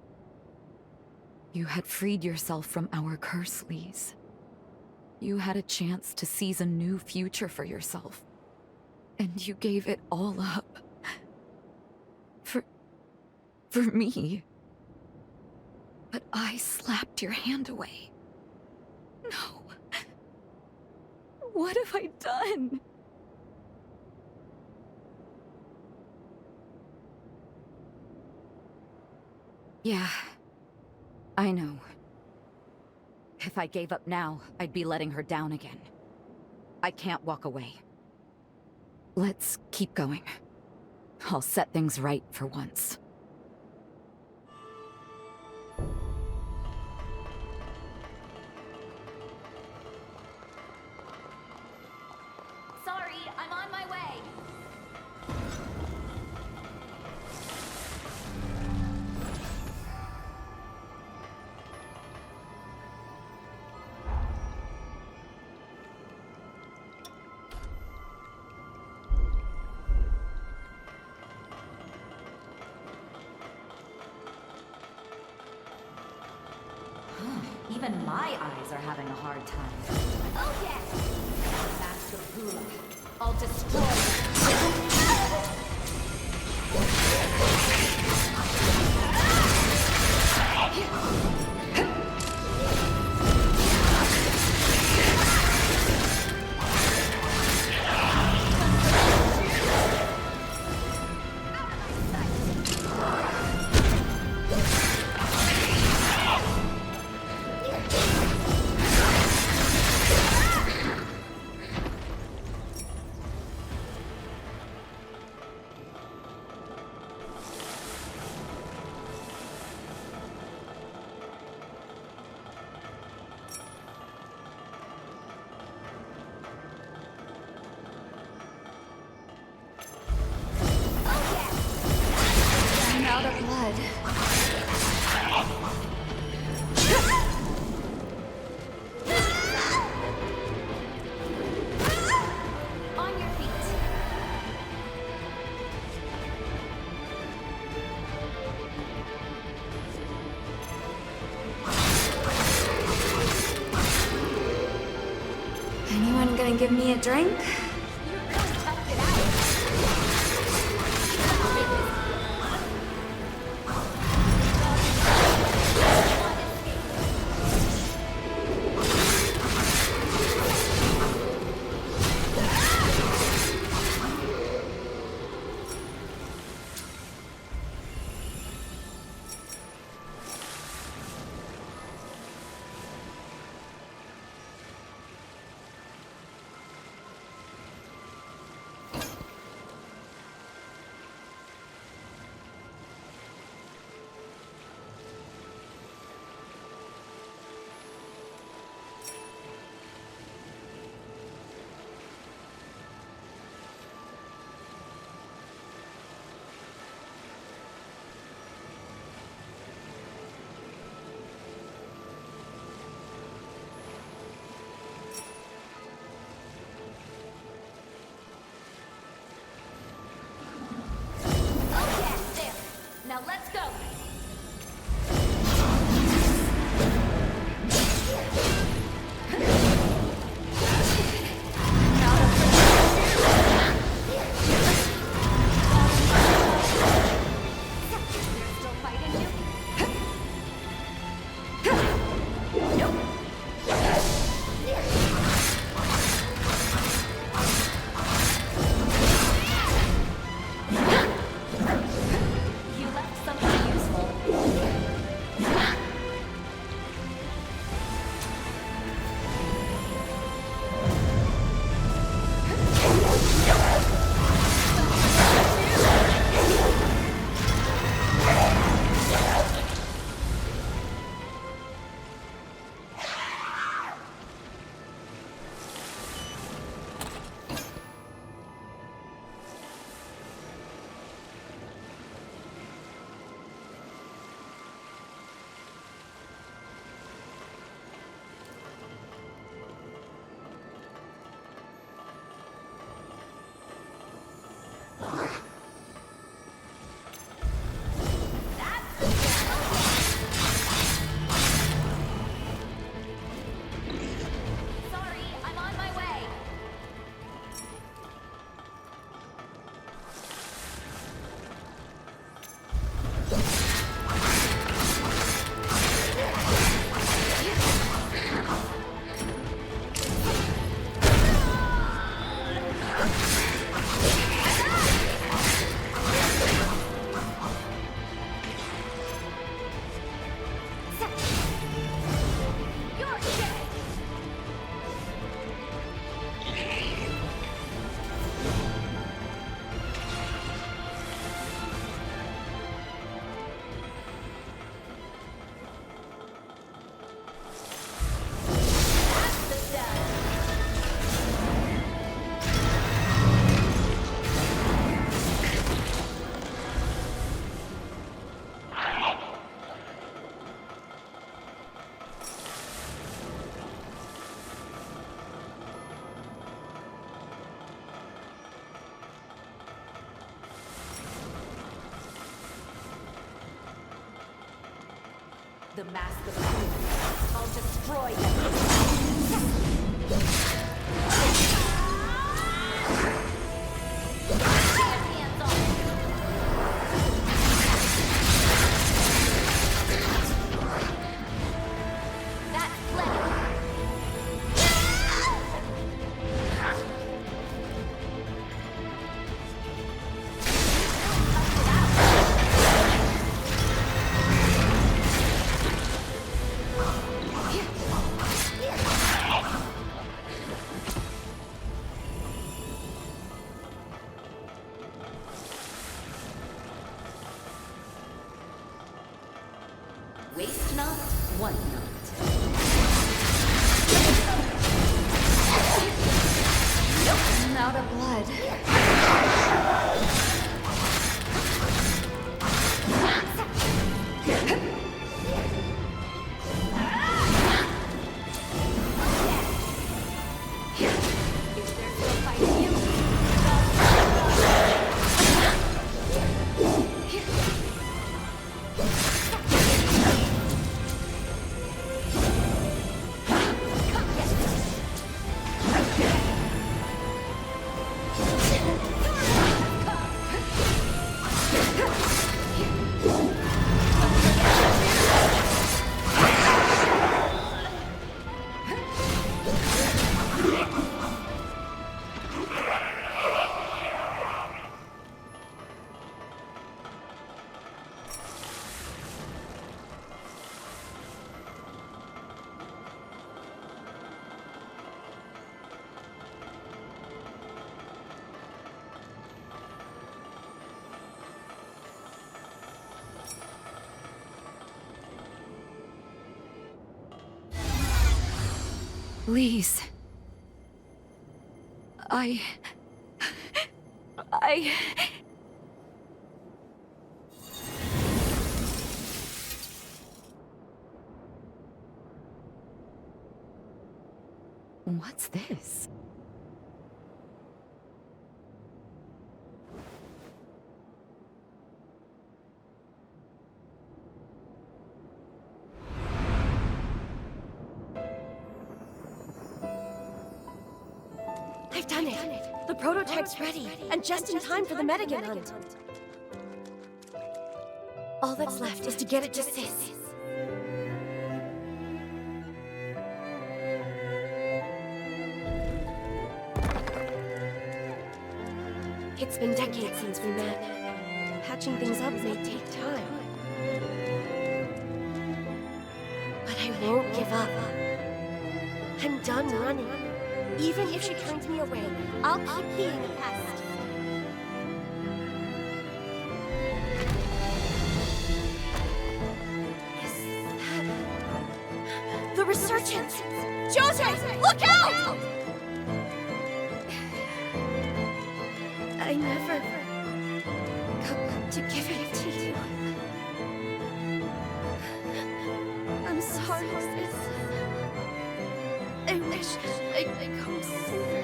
You had freed yourself from our curse, Lise. You had a chance to seize a new future for yourself. And you gave it all up. For me. But I slapped your hand away. No. What have I done? Yeah, I know. If I gave up now, I'd be letting her down again. I can't walk away. Let's keep going. I'll set things right for once. Sorry, I'm on my way. Even my eyes are having a hard time. Oh yes! Master Bula, I'll destroy I'm out of blood. on your feet. Anyone gonna give me a drink? The Mask of Doom. I'll destroy them. Champions on. That's plenty. Waste not, want not. Nope, I'm out of blood. Is there still fighting you? Please. I... What's this? I've done it! The prototype's ready, and just in time for the Medigan hunt. All that's left is to get it to Sis. It's been decades since we met. Patching things up may take time. But I won't give up. I'm done running. Even if she turns me away, I'll keep being a pest. Is that... the resurgence! Jose! Look out! I never got to give it to you. I'm sorry, sis. I wish I'd come sooner.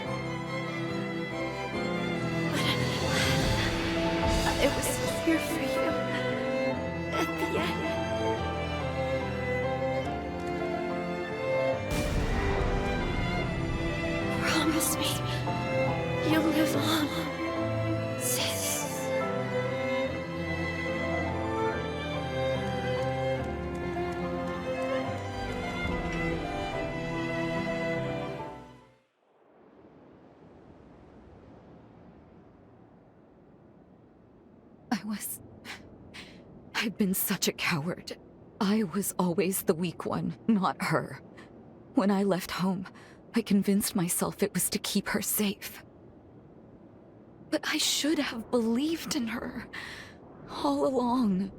But I'm glad I was here for you at the end. Promise me you'll live on, sis. I've been such a coward. I was always the weak one, not her. When I left home, I convinced myself it was to keep her safe. But I should have believed in her all along.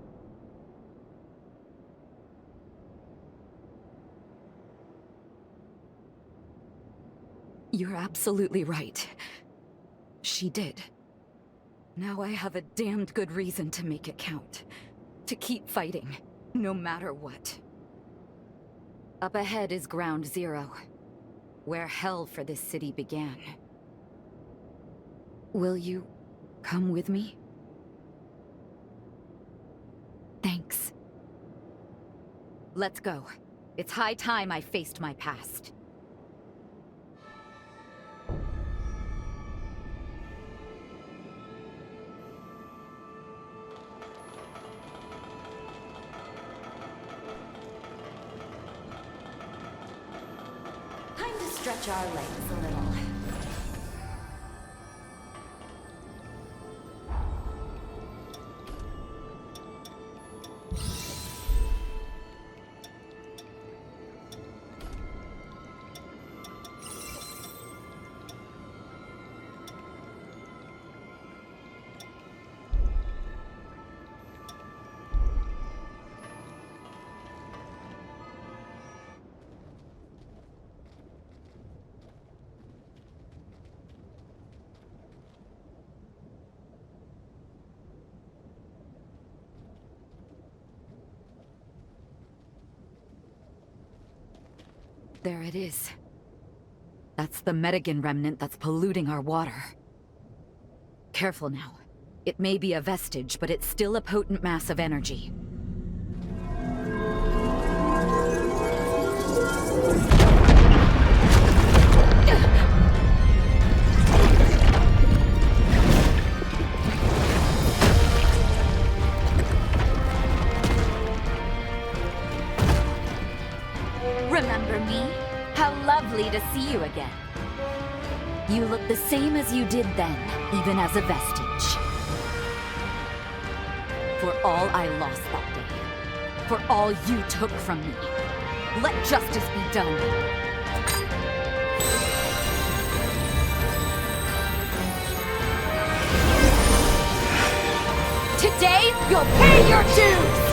You're absolutely right. She did. Now I have a damned good reason to make it count. To keep fighting, no matter what. Up ahead is Ground Zero, where hell for this city began. Will you come with me? Thanks. Let's go. It's high time I faced my past. Time to stretch our legs a little. There it is. That's the Medigan remnant that's polluting our water. Careful now. It may be a vestige, but it's still a potent mass of energy. Remember me? How lovely to see you again. You look the same as you did then, even as a vestige. For all I lost that day, for all you took from me, let justice be done. Today, you'll pay your dues!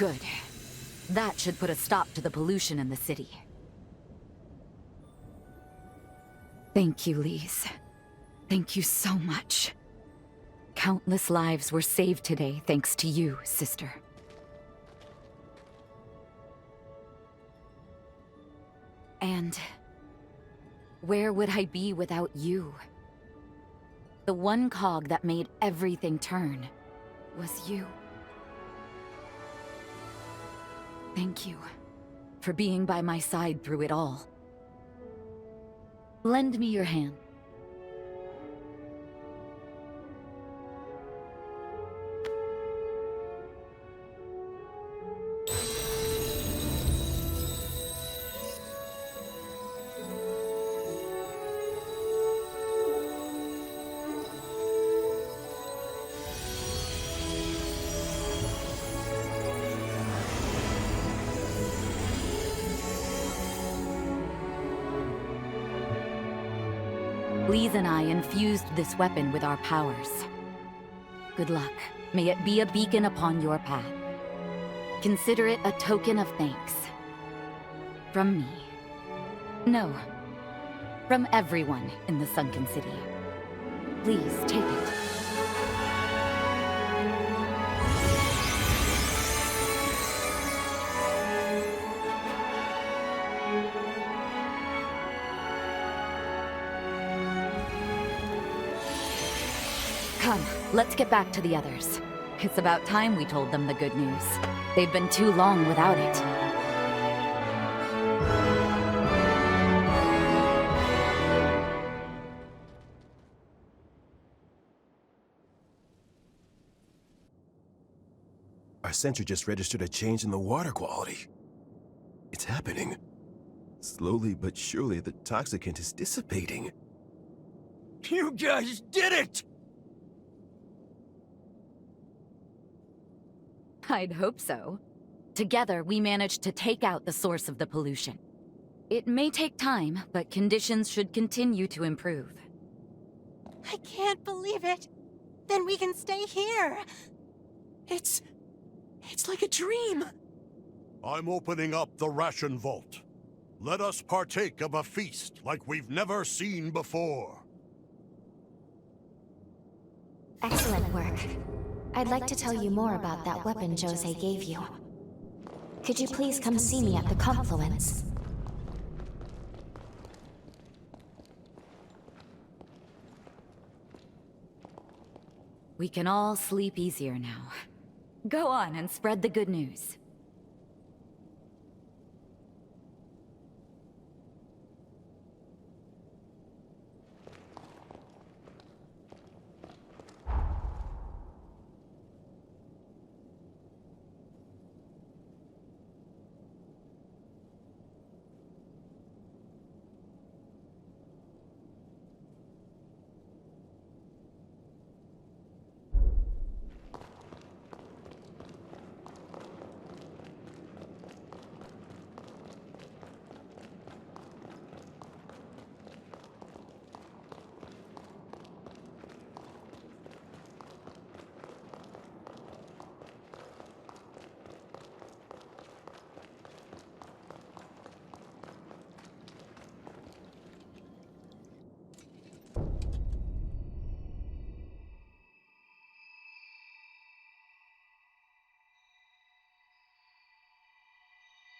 Good. That should put a stop to the pollution in the city. Thank you, Lise. Thank you so much. Countless lives were saved today thanks to you, sister. And where would I be without you? The one cog that made everything turn was you. Thank you for being by my side through it all. Lend me your hand. Lise and I infused this weapon with our powers. Good luck. May it be a beacon upon your path. Consider it a token of thanks. From me. No. From everyone in the Sunken City. Please, take it. Come, let's get back to the others. It's about time we told them the good news. They've been too long without it. Our sensor just registered a change in the water quality. It's happening. Slowly but surely, the toxicant is dissipating. You guys did it! I'd hope so. Together, we managed to take out the source of the pollution. It may take time, but conditions should continue to improve. I can't believe it! Then we can stay here! It's like a dream! I'm opening up the ration vault. Let us partake of a feast like we've never seen before. Excellent work. I'd like to tell you more about that weapon Jose gave you. Could you please come see me at the confluence? We can all sleep easier now. Go on and spread the good news.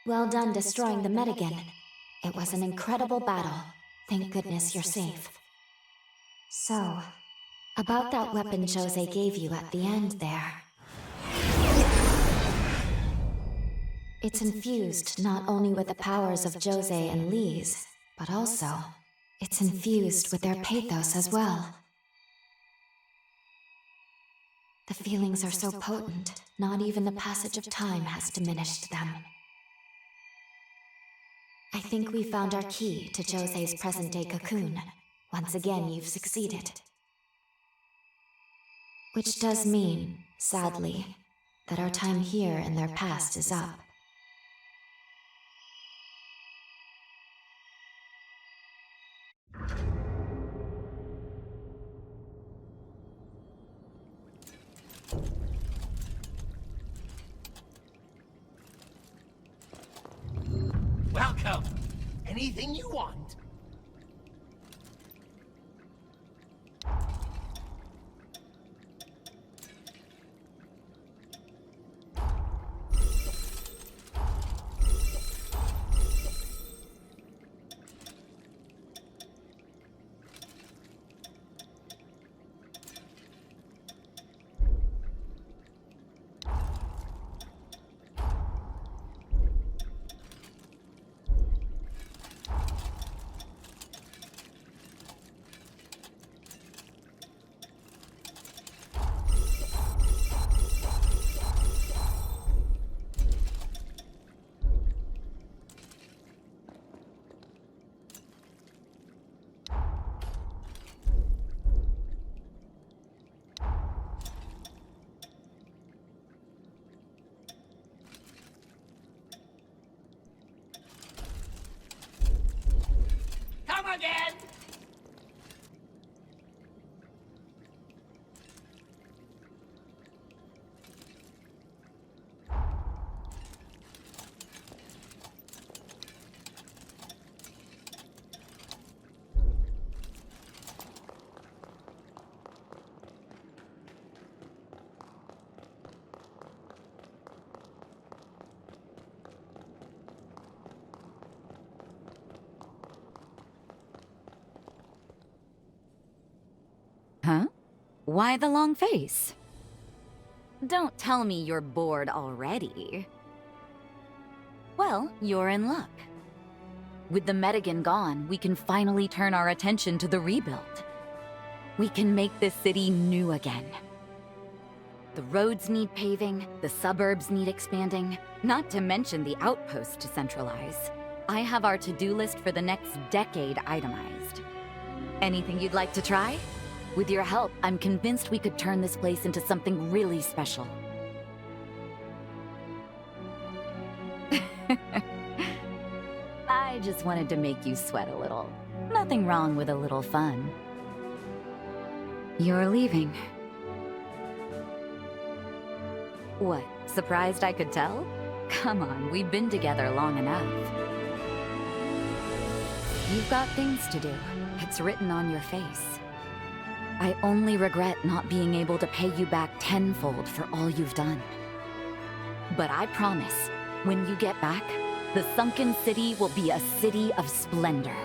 Well done destroying the Medigan. It was an incredible battle. Thank goodness you're safe. So, about that weapon Jose gave you at the end there. It's infused not only with the powers of Jose and Lise, but also, it's infused with their pathos as well. The feelings are so potent, not even the passage of time has diminished them. I think we found our key to Jose's present-day cocoon. Once again, you've succeeded. Which does mean, sadly, that our time here in their past is up. anything you want. Come again! Huh? Why the long face? Don't tell me you're bored already. Well, you're in luck. With the Medigan gone, we can finally turn our attention to the rebuild. We can make this city new again. The roads need paving, the suburbs need expanding, not to mention the outposts to centralize. I have our to-do list for the next decade itemized. Anything you'd like to try? With your help, I'm convinced we could turn this place into something really special. I just wanted to make you sweat a little. Nothing wrong with a little fun. You're leaving. What, surprised I could tell? Come on, we've been together long enough. You've got things to do. It's written on your face. I only regret not being able to pay you back tenfold for all you've done. But I promise, when you get back, the sunken city will be a city of splendor.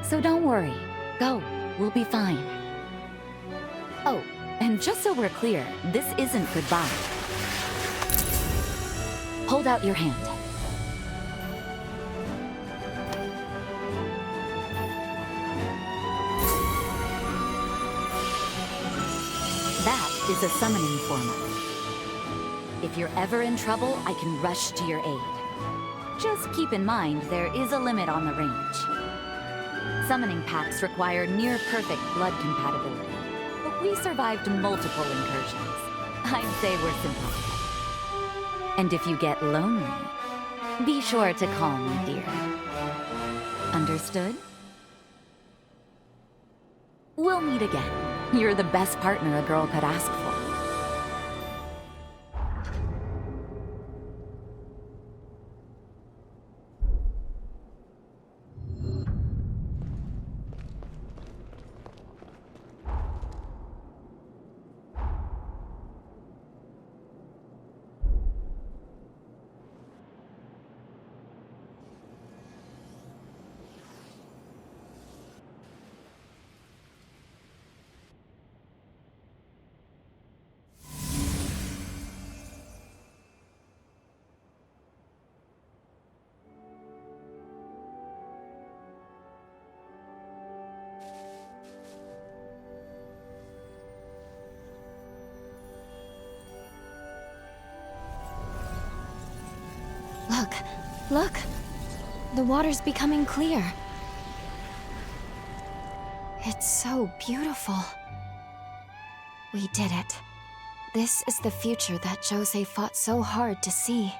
So don't worry. Go. We'll be fine. Oh, and just so we're clear, this isn't goodbye. Hold out your hand. That is a summoning formula. If you're ever in trouble, I can rush to your aid. Just keep in mind, there is a limit on the range. Summoning packs require near-perfect blood compatibility, but we survived multiple incursions. I'd say we're simpatico. And if you get lonely, be sure to call me, dear. Understood? We'll meet again. You're the best partner a girl could ask for. Look! The water's becoming clear. It's so beautiful. We did it. This is the future that Jose fought so hard to see.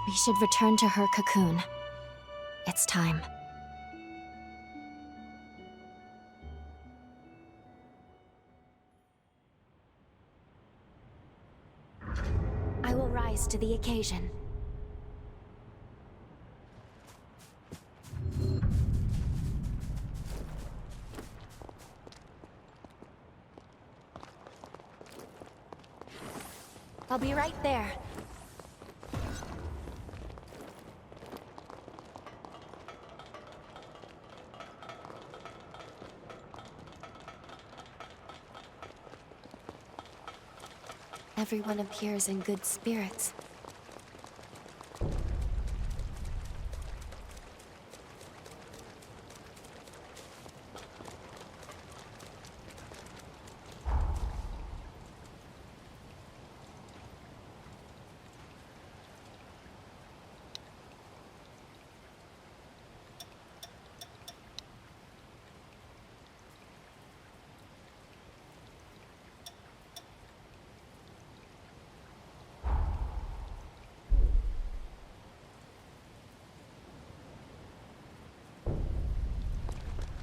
We should return to her cocoon. It's time. I will rise to the occasion. I'll be right there. Everyone appears in good spirits.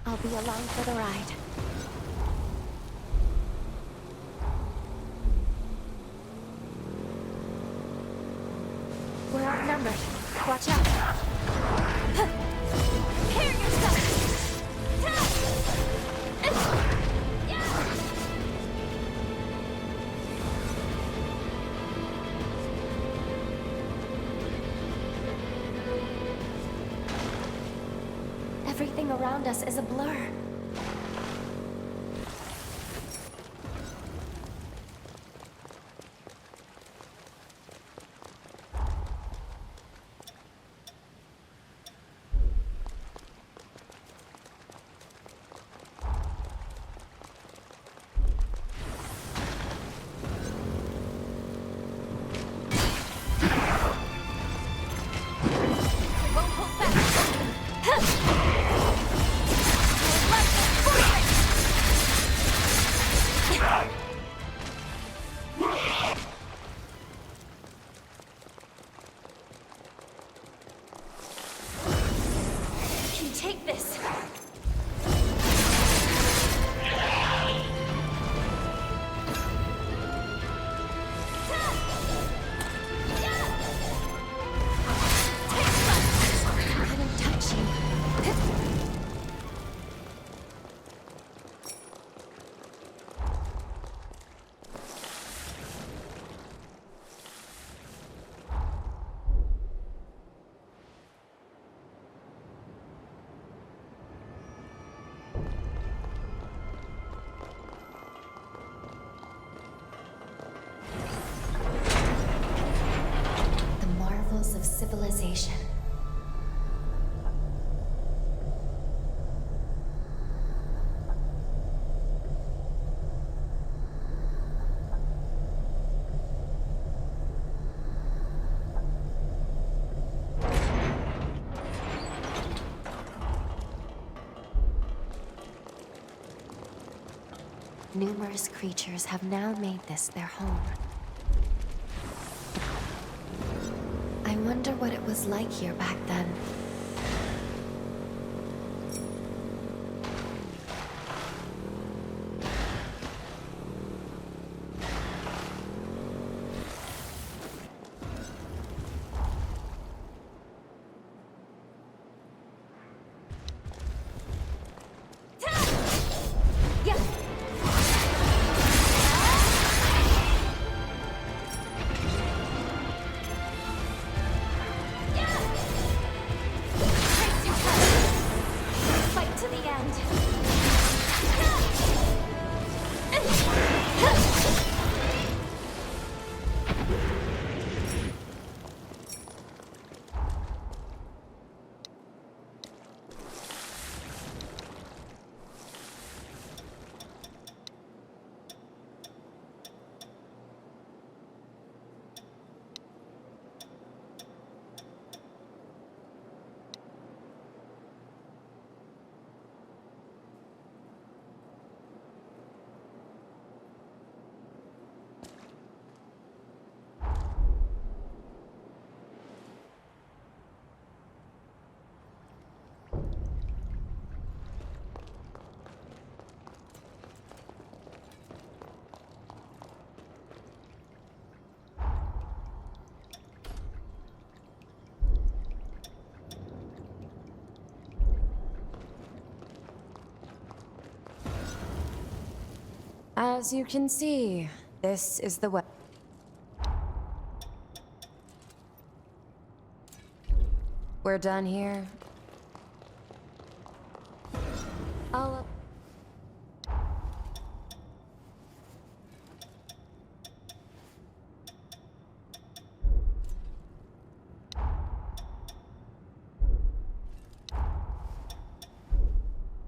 I'll be along for the ride. We're outnumbered. Watch out. Prepare yourself! Everything around us is a blur. Take this. I couldn't touch you. Of civilization. Numerous creatures have now made this their home. I wonder what it was like here back then. As you can see, this is the way. we're done here, I'll...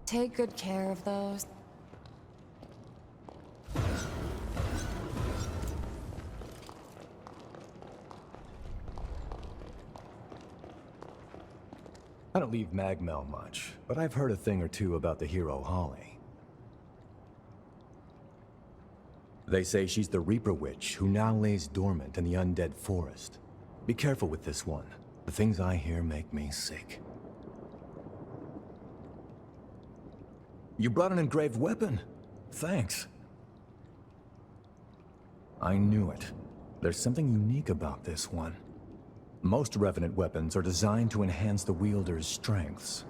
Take good care of those. I don't leave Magmel much, but I've heard a thing or two about the hero Holly. They say she's the Reaper Witch who now lays dormant in the undead forest. Be careful with this one. The things I hear make me sick. You brought an engraved weapon. Thanks. I knew it. There's something unique about this one. Most Revenant weapons are designed to enhance the wielder's strengths.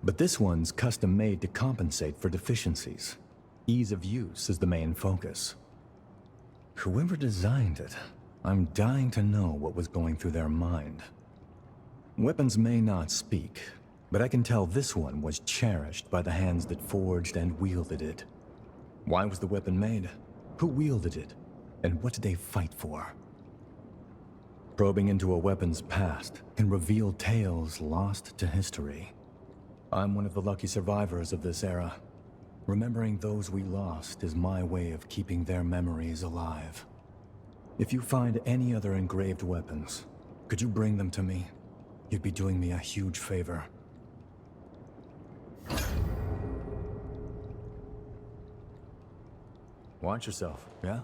But this one's custom-made to compensate for deficiencies. Ease of use is the main focus. Whoever designed it, I'm dying to know what was going through their mind. Weapons may not speak, but I can tell this one was cherished by the hands that forged and wielded it. Why was the weapon made? Who wielded it? And what did they fight for? Probing into a weapon's past can reveal tales lost to history. I'm one of the lucky survivors of this era. Remembering those we lost is my way of keeping their memories alive. If you find any other engraved weapons, could you bring them to me? You'd be doing me a huge favor. Watch yourself, yeah?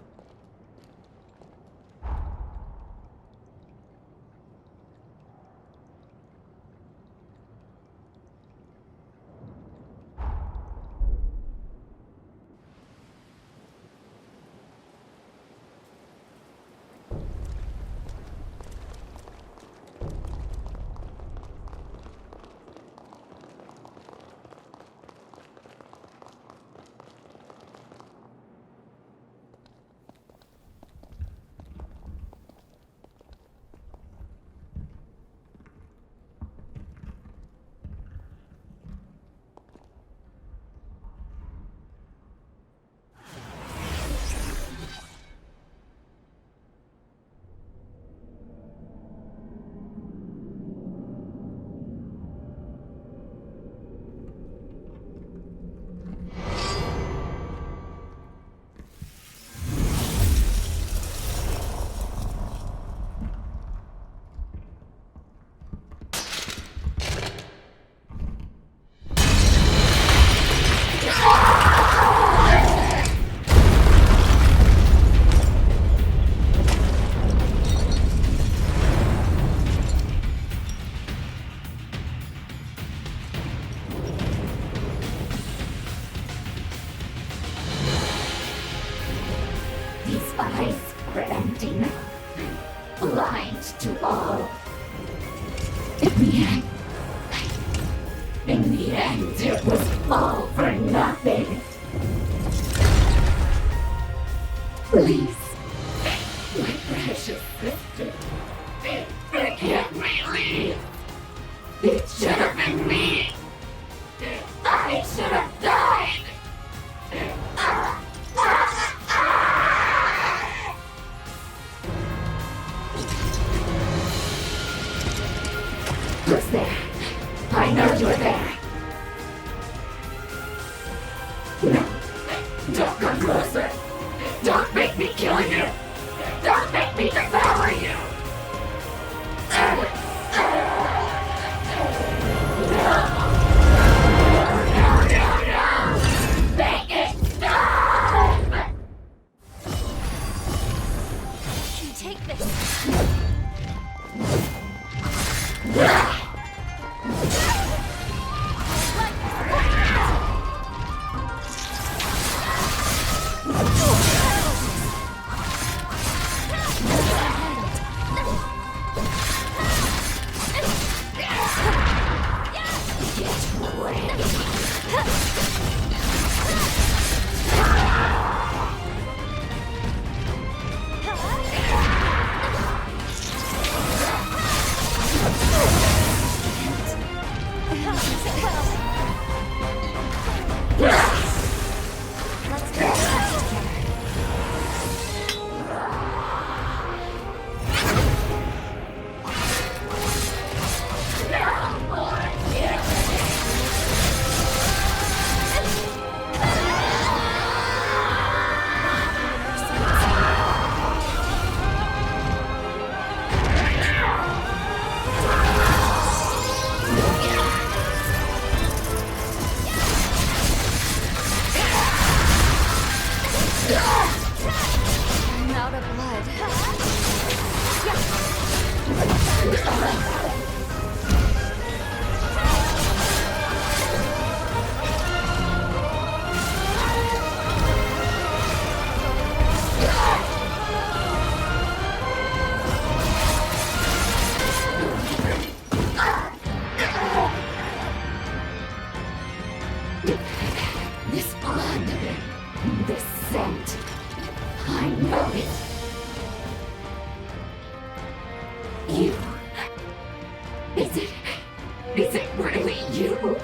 Is it really you?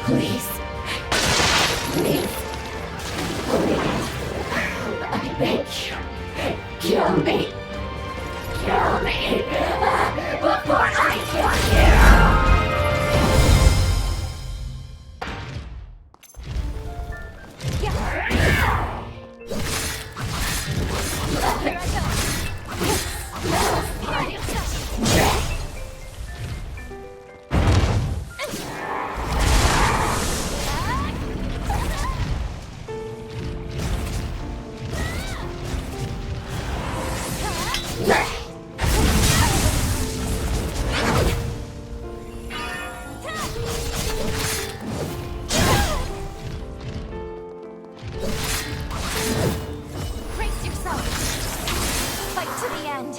Please. Please. Please. I beg you. Kill me. Kill me. Before I kill you. Brace yourself. Fight to the end.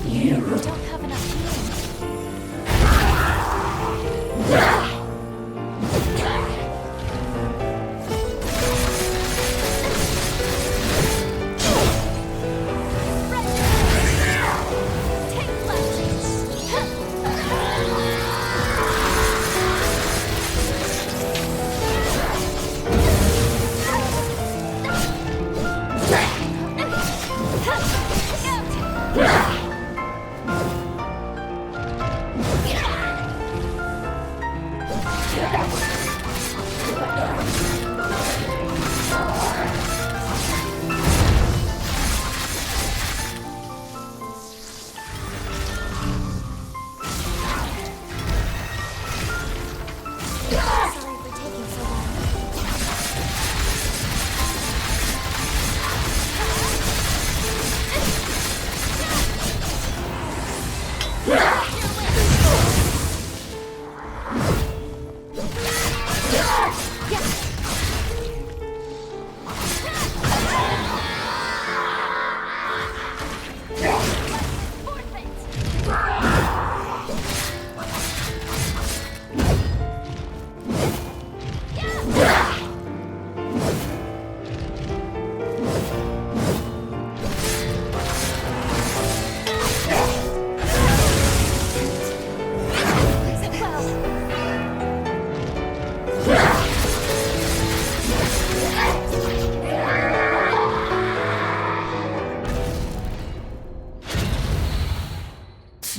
You don't have enough healing.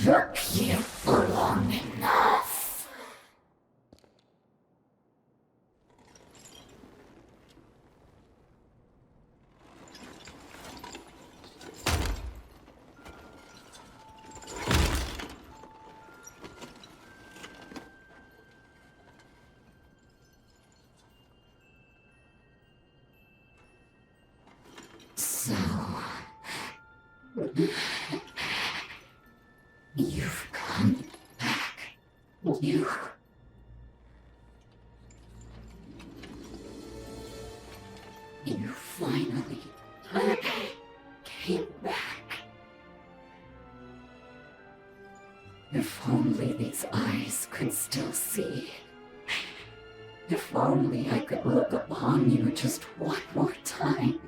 Took you for long enough. So, you've come back. You finally came back. If only these eyes could still see. If only I could look upon you just one more time.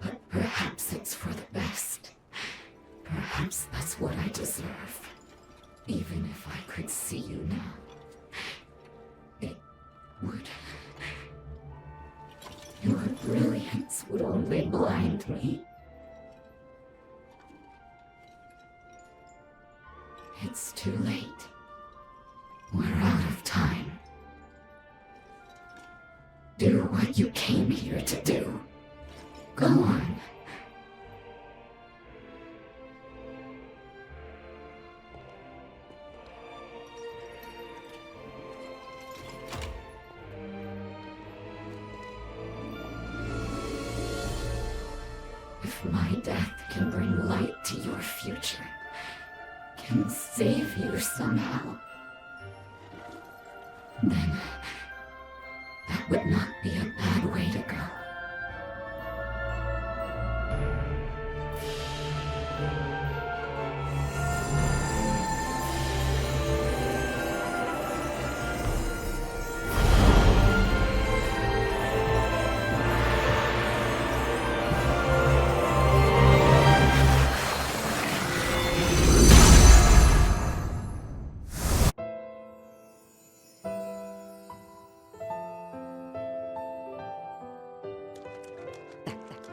But perhaps it's for the best. Perhaps that's what I deserve. Even if I could see you now, it would... Your brilliance would only blind me. It's too late. We're out of time. Do what you came here to do. Go on. If my death can bring light to your future, can save you somehow, then would not be a bad way to go.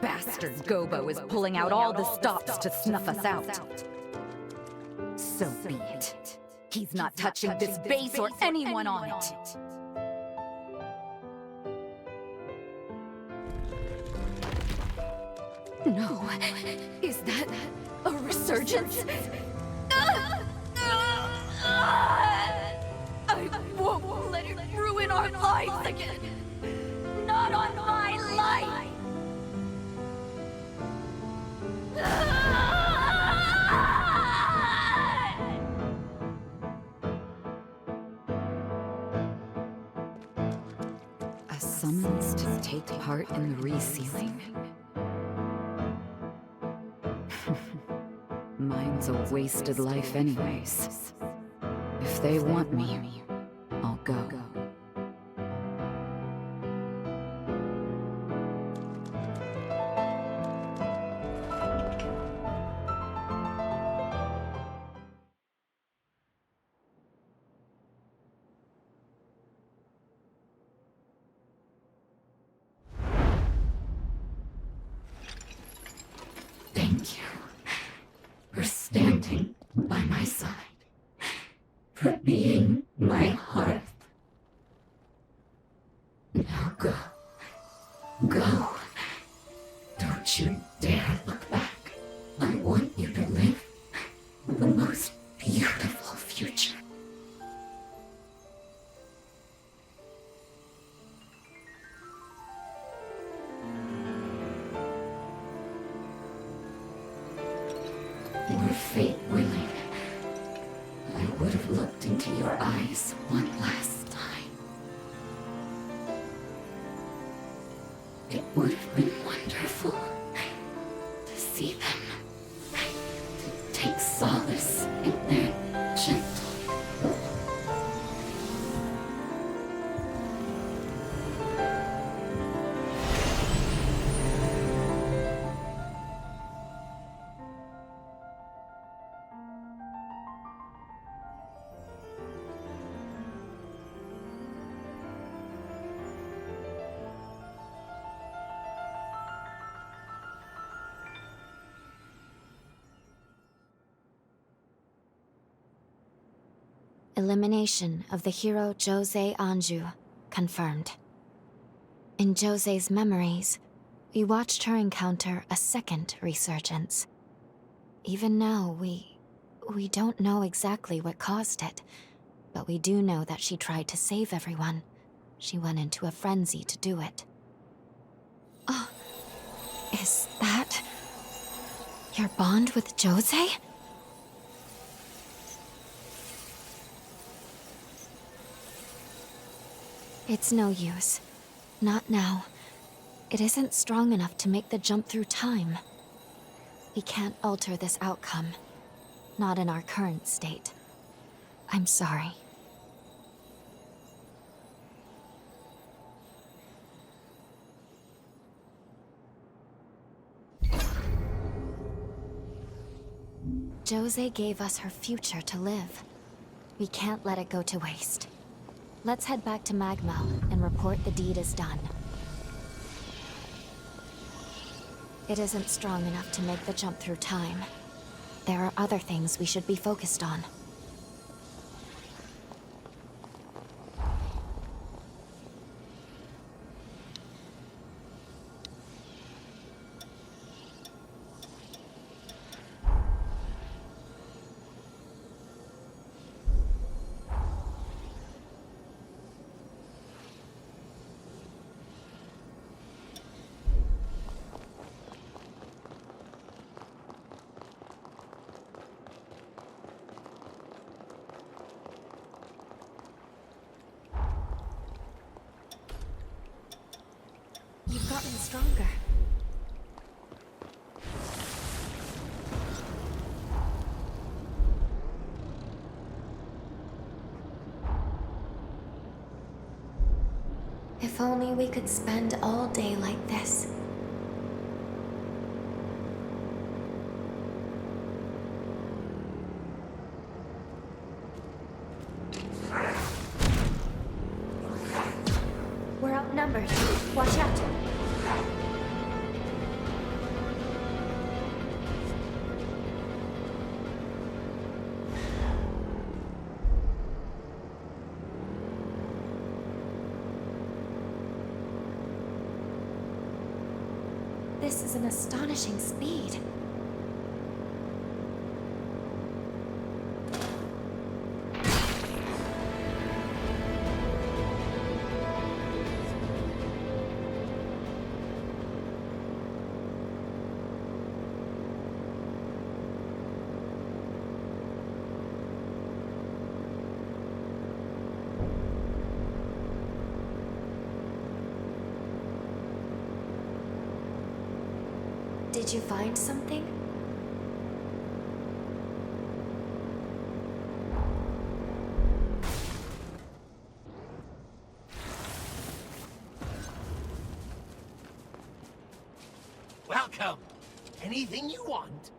Bastard Gobo is pulling out all the stops to snuff us out. So be it. He's not touching this base or anyone on it. No. Is that a resurgence? I won't let it ruin our lives again. Not on my life. A summons to take part in the resealing. Mine's a wasted life anyways. If they want me, I'll go. Thank you for standing by my side, for being my hearth. Now go. Go. Don't you dare look back. I want you to live the most beautiful future. Were fate willing, I would have looked into your eyes one last time. It would have been wonderful to see them, to take solace in their gentle. Elimination of the hero Jose Anju confirmed. In Jose's memories, we watched her encounter a second resurgence. Even now, we don't know exactly what caused it, but we do know that she tried to save everyone. She went into a frenzy to do it. Oh, is that your bond with Jose? It's no use. Not now. It isn't strong enough to make the jump through time. We can't alter this outcome. Not in our current state. I'm sorry. Jose gave us her future to live. We can't let it go to waste. Let's head back to Magmel and report the deed is done. It isn't strong enough to make the jump through time. There are other things we should be focused on. even stronger. If only we could spend all day like this. We're outnumbered. Watch out. This is an astonishing speed. Did you find something? Welcome. Anything you want?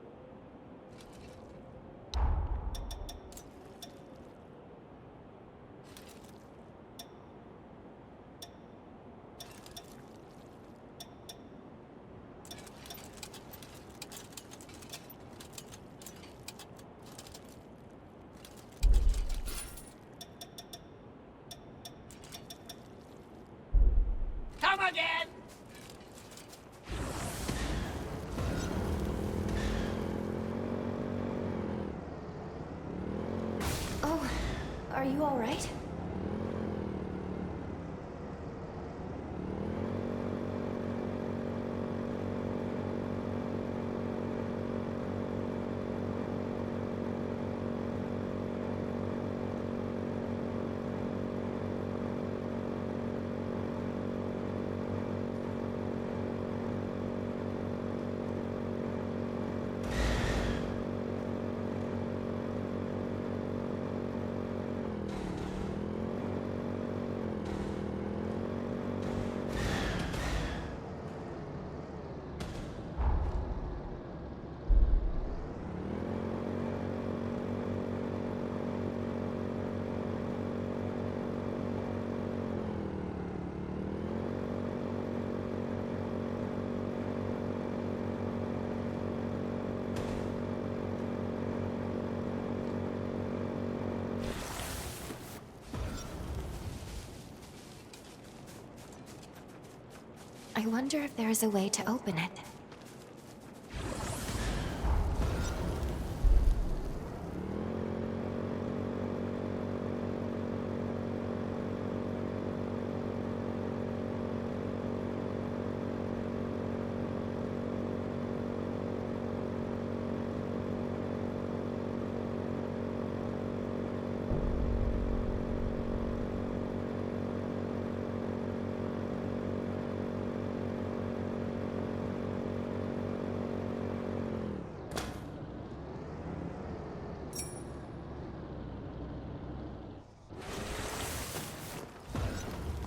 Come again! Oh, are you all right? I wonder if there is a way to open it.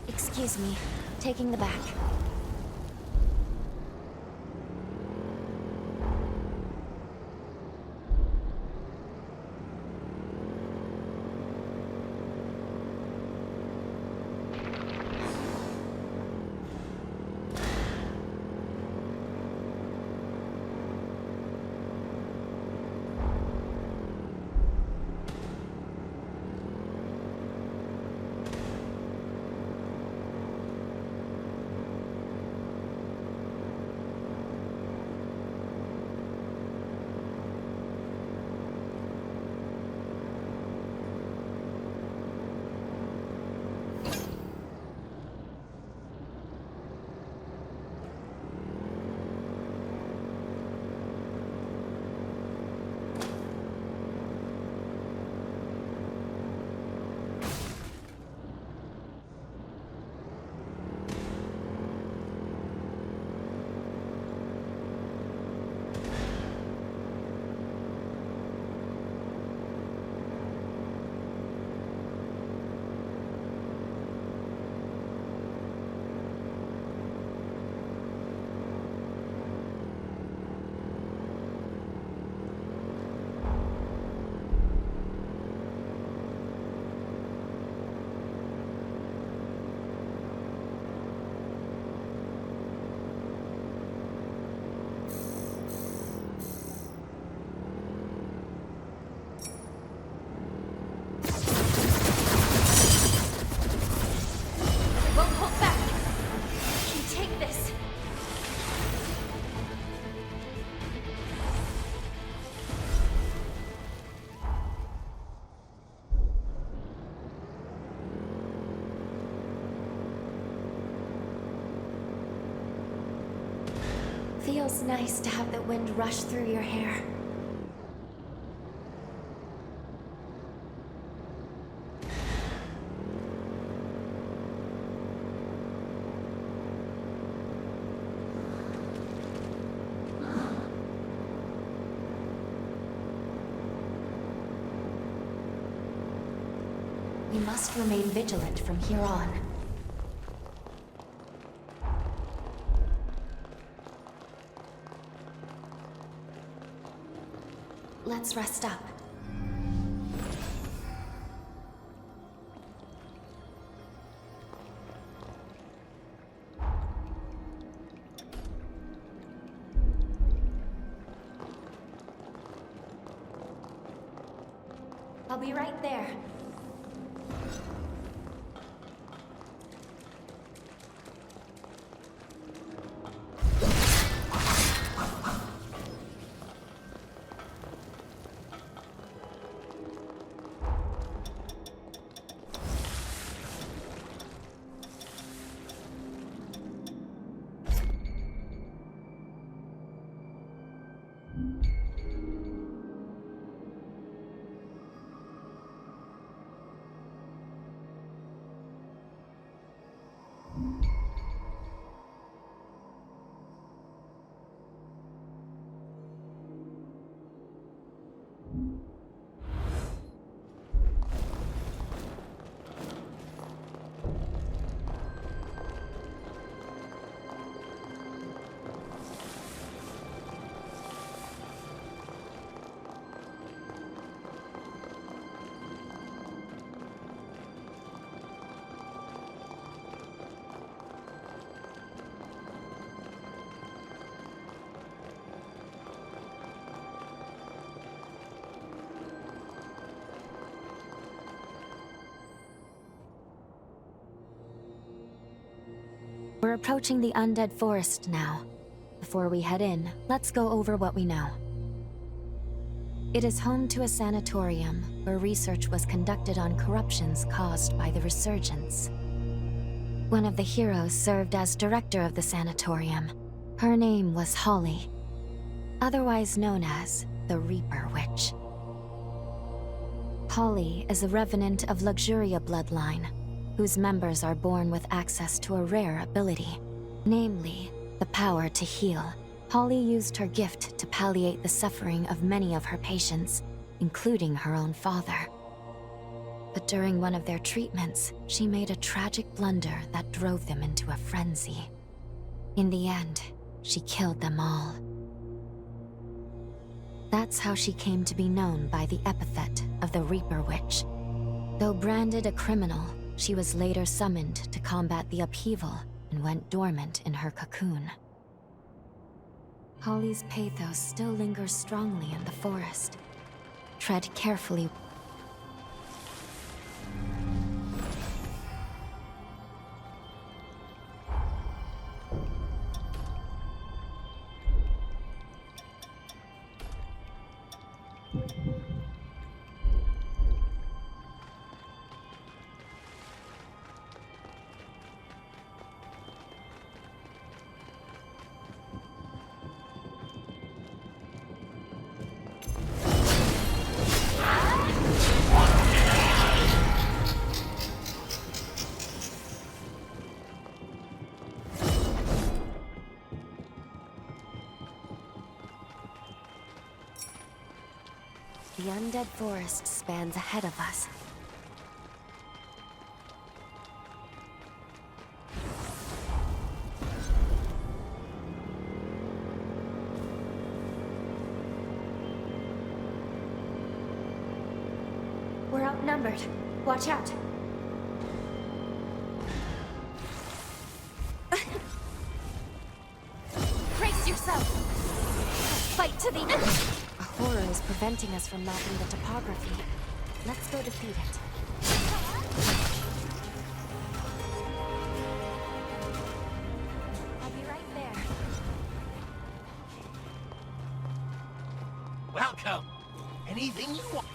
Excuse me, taking the back. feels nice to have the wind rush through your hair. We must remain vigilant from here on. Let's rest up. I'll be right there. We're approaching the undead forest now. Before we head in, let's go over what we know. It is home to a sanatorium where research was conducted on corruptions caused by the resurgence. One of the heroes served as director of the sanatorium. Her name was Holly, otherwise known as the Reaper Witch. Holly is a revenant of Luxuria bloodline, whose members are born with access to a rare ability, namely, the power to heal. Holly used her gift to palliate the suffering of many of her patients, including her own father. But during one of their treatments, she made a tragic blunder that drove them into a frenzy. In the end, she killed them all. That's how she came to be known by the epithet of the Reaper Witch. Though branded a criminal, she was later summoned to combat the upheaval and went dormant in her cocoon. Holly's pathos still lingers strongly in the forest. Tread carefully. The undead forest spans ahead of us. We're outnumbered. Watch out. Brace yourself! Fight to the end! A horror is preventing us from mapping the topography. Let's go defeat it. I'll be right there. Welcome. Anything you want.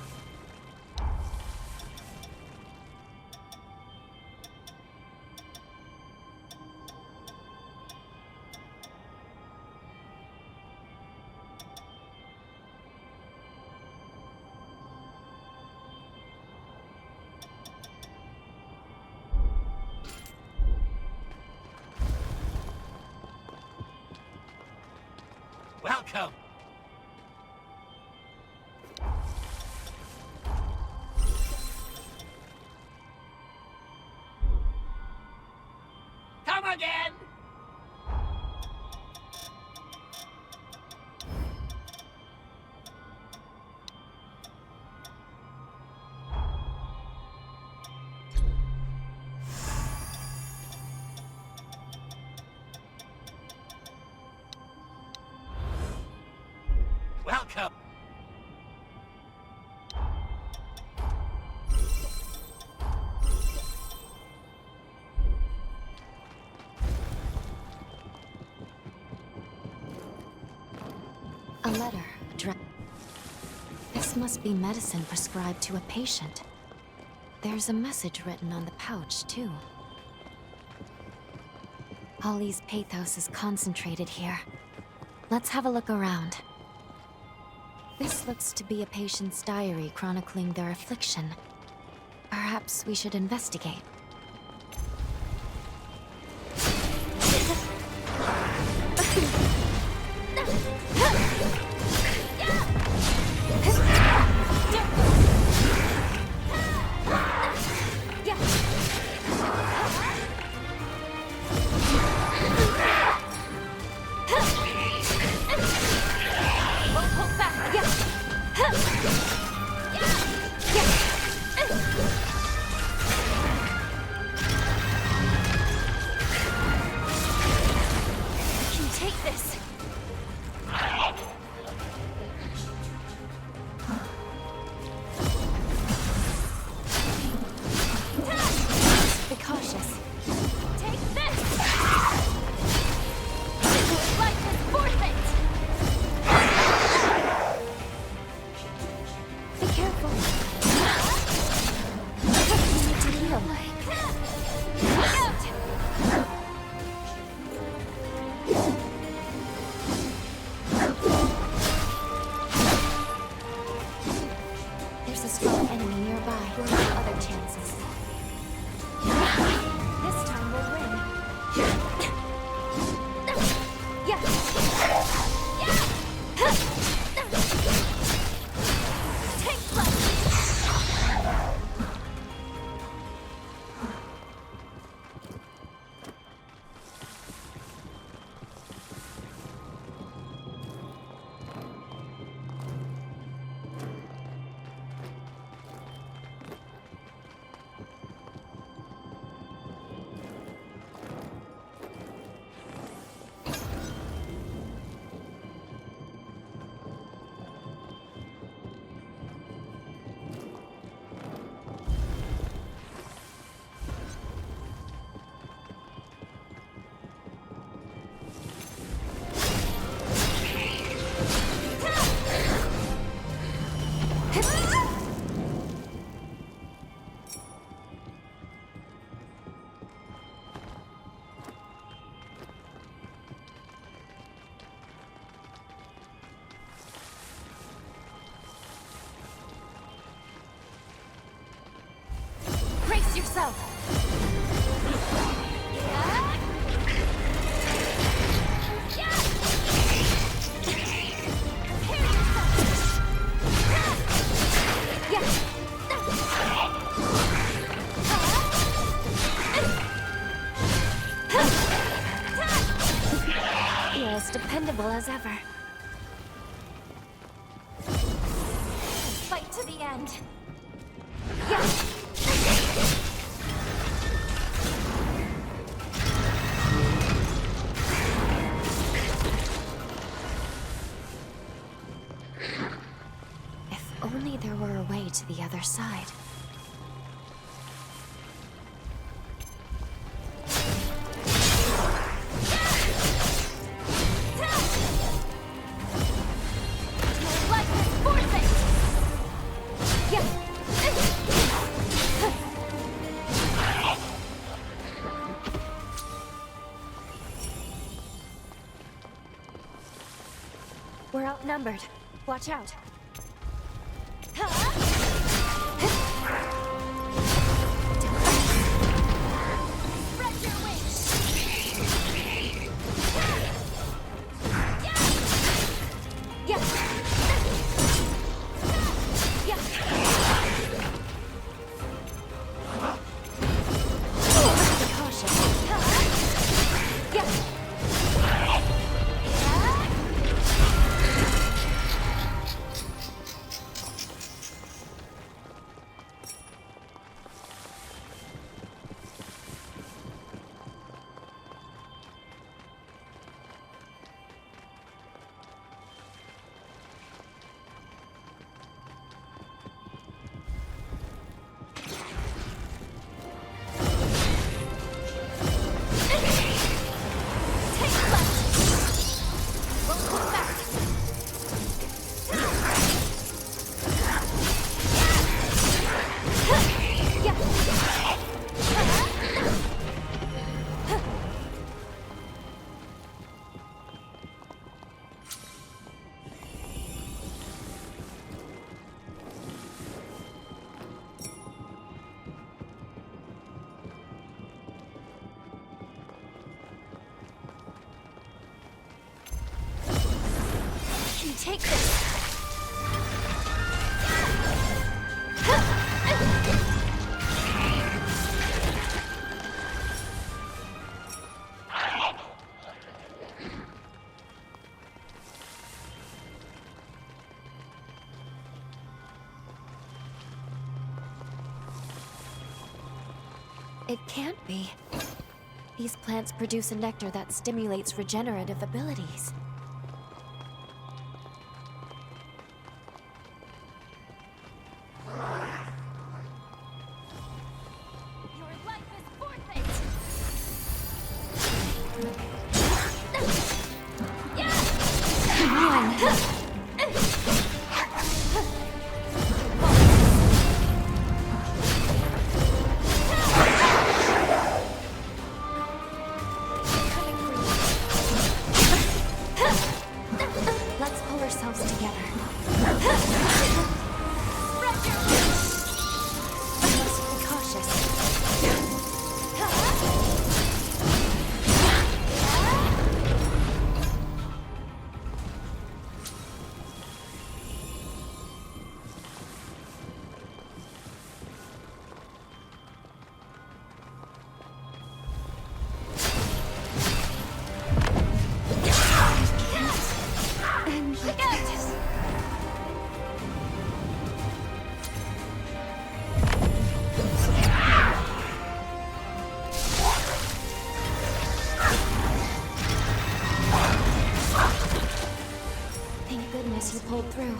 Welcome. Come again. Welcome. A letter. This must be medicine prescribed to a patient. There's a message written on the pouch, too. Holly's pathos is concentrated here. Let's have a look around. This looks to be a patient's diary chronicling their affliction. Perhaps we should investigate. yourself! You're as dependable as ever. Fight to the end. If only there were a way to the other side. We're outnumbered. Watch out. Spread your wings. Take this! It can't be. These plants produce a nectar that stimulates regenerative abilities. Let's pull ourselves together. Must be cautious. Thank goodness you pulled through.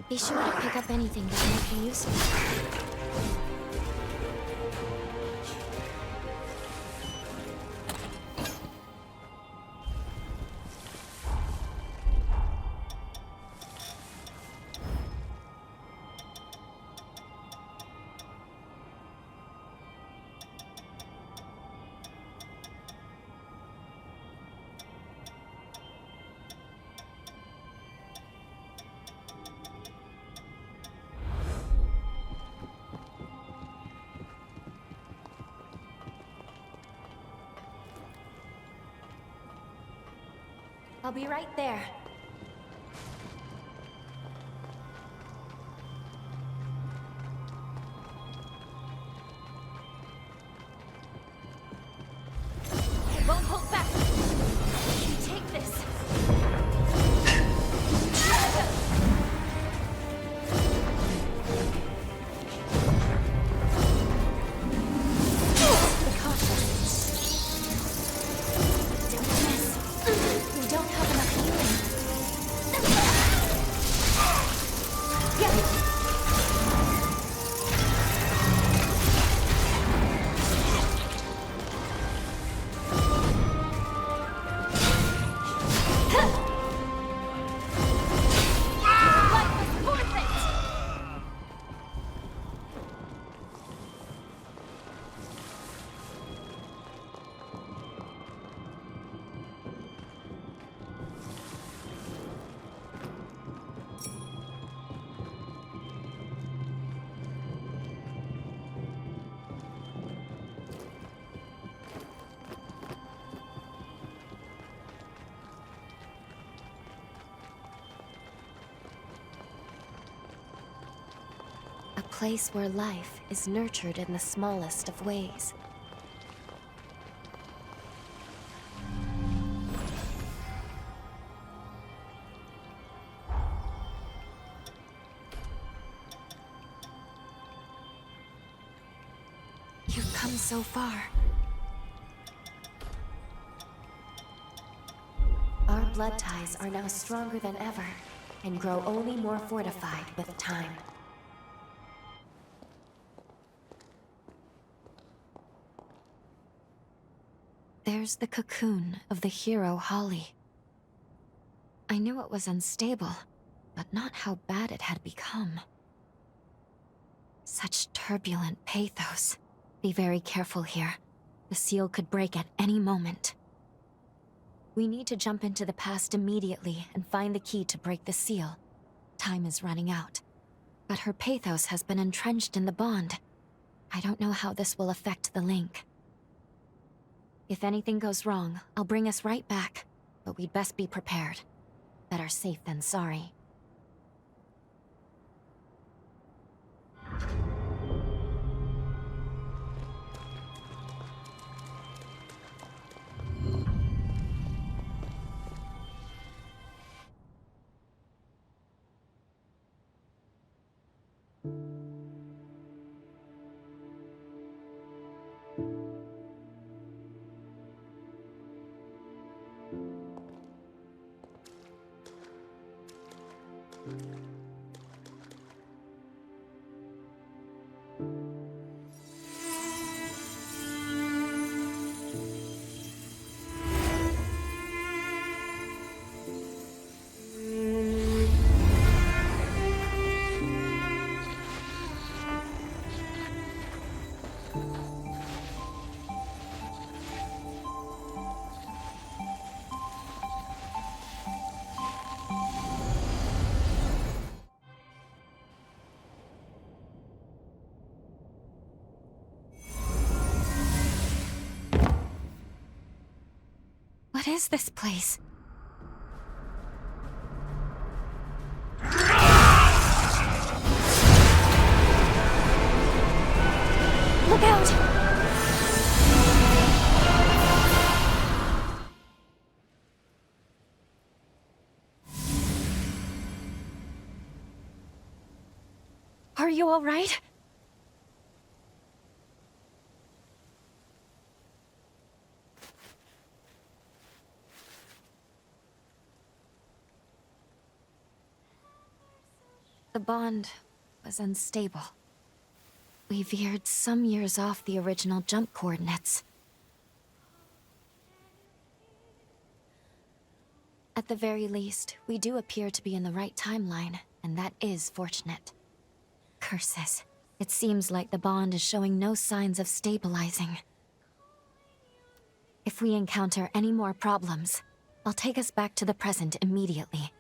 Be sure to pick up anything that might be useful. I'll be right there. I won't hold back. You take this. Be cautious. Don't miss. We don't have enough healing. A place where life is nurtured in the smallest of ways. You've come so far. Our blood ties are now stronger than ever, and grow only more fortified with time. There's the cocoon of the hero Holly. I knew it was unstable, but not how bad it had become. Such turbulent pathos. Be very careful here. The seal could break at any moment. We need to jump into the past immediately and find the key to break the seal. Time is running out. But her pathos has been entrenched in the bond. I don't know how this will affect the link. If anything goes wrong, I'll bring us right back. But we'd best be prepared. Better safe than sorry. What is this place? Look out! Are you all right? The bond was unstable. We veered some years off the original jump coordinates. At the very least, we do appear to be in the right timeline, and that is fortunate. Curses. It seems like the bond is showing no signs of stabilizing. If we encounter any more problems, I'll take us back to the present immediately.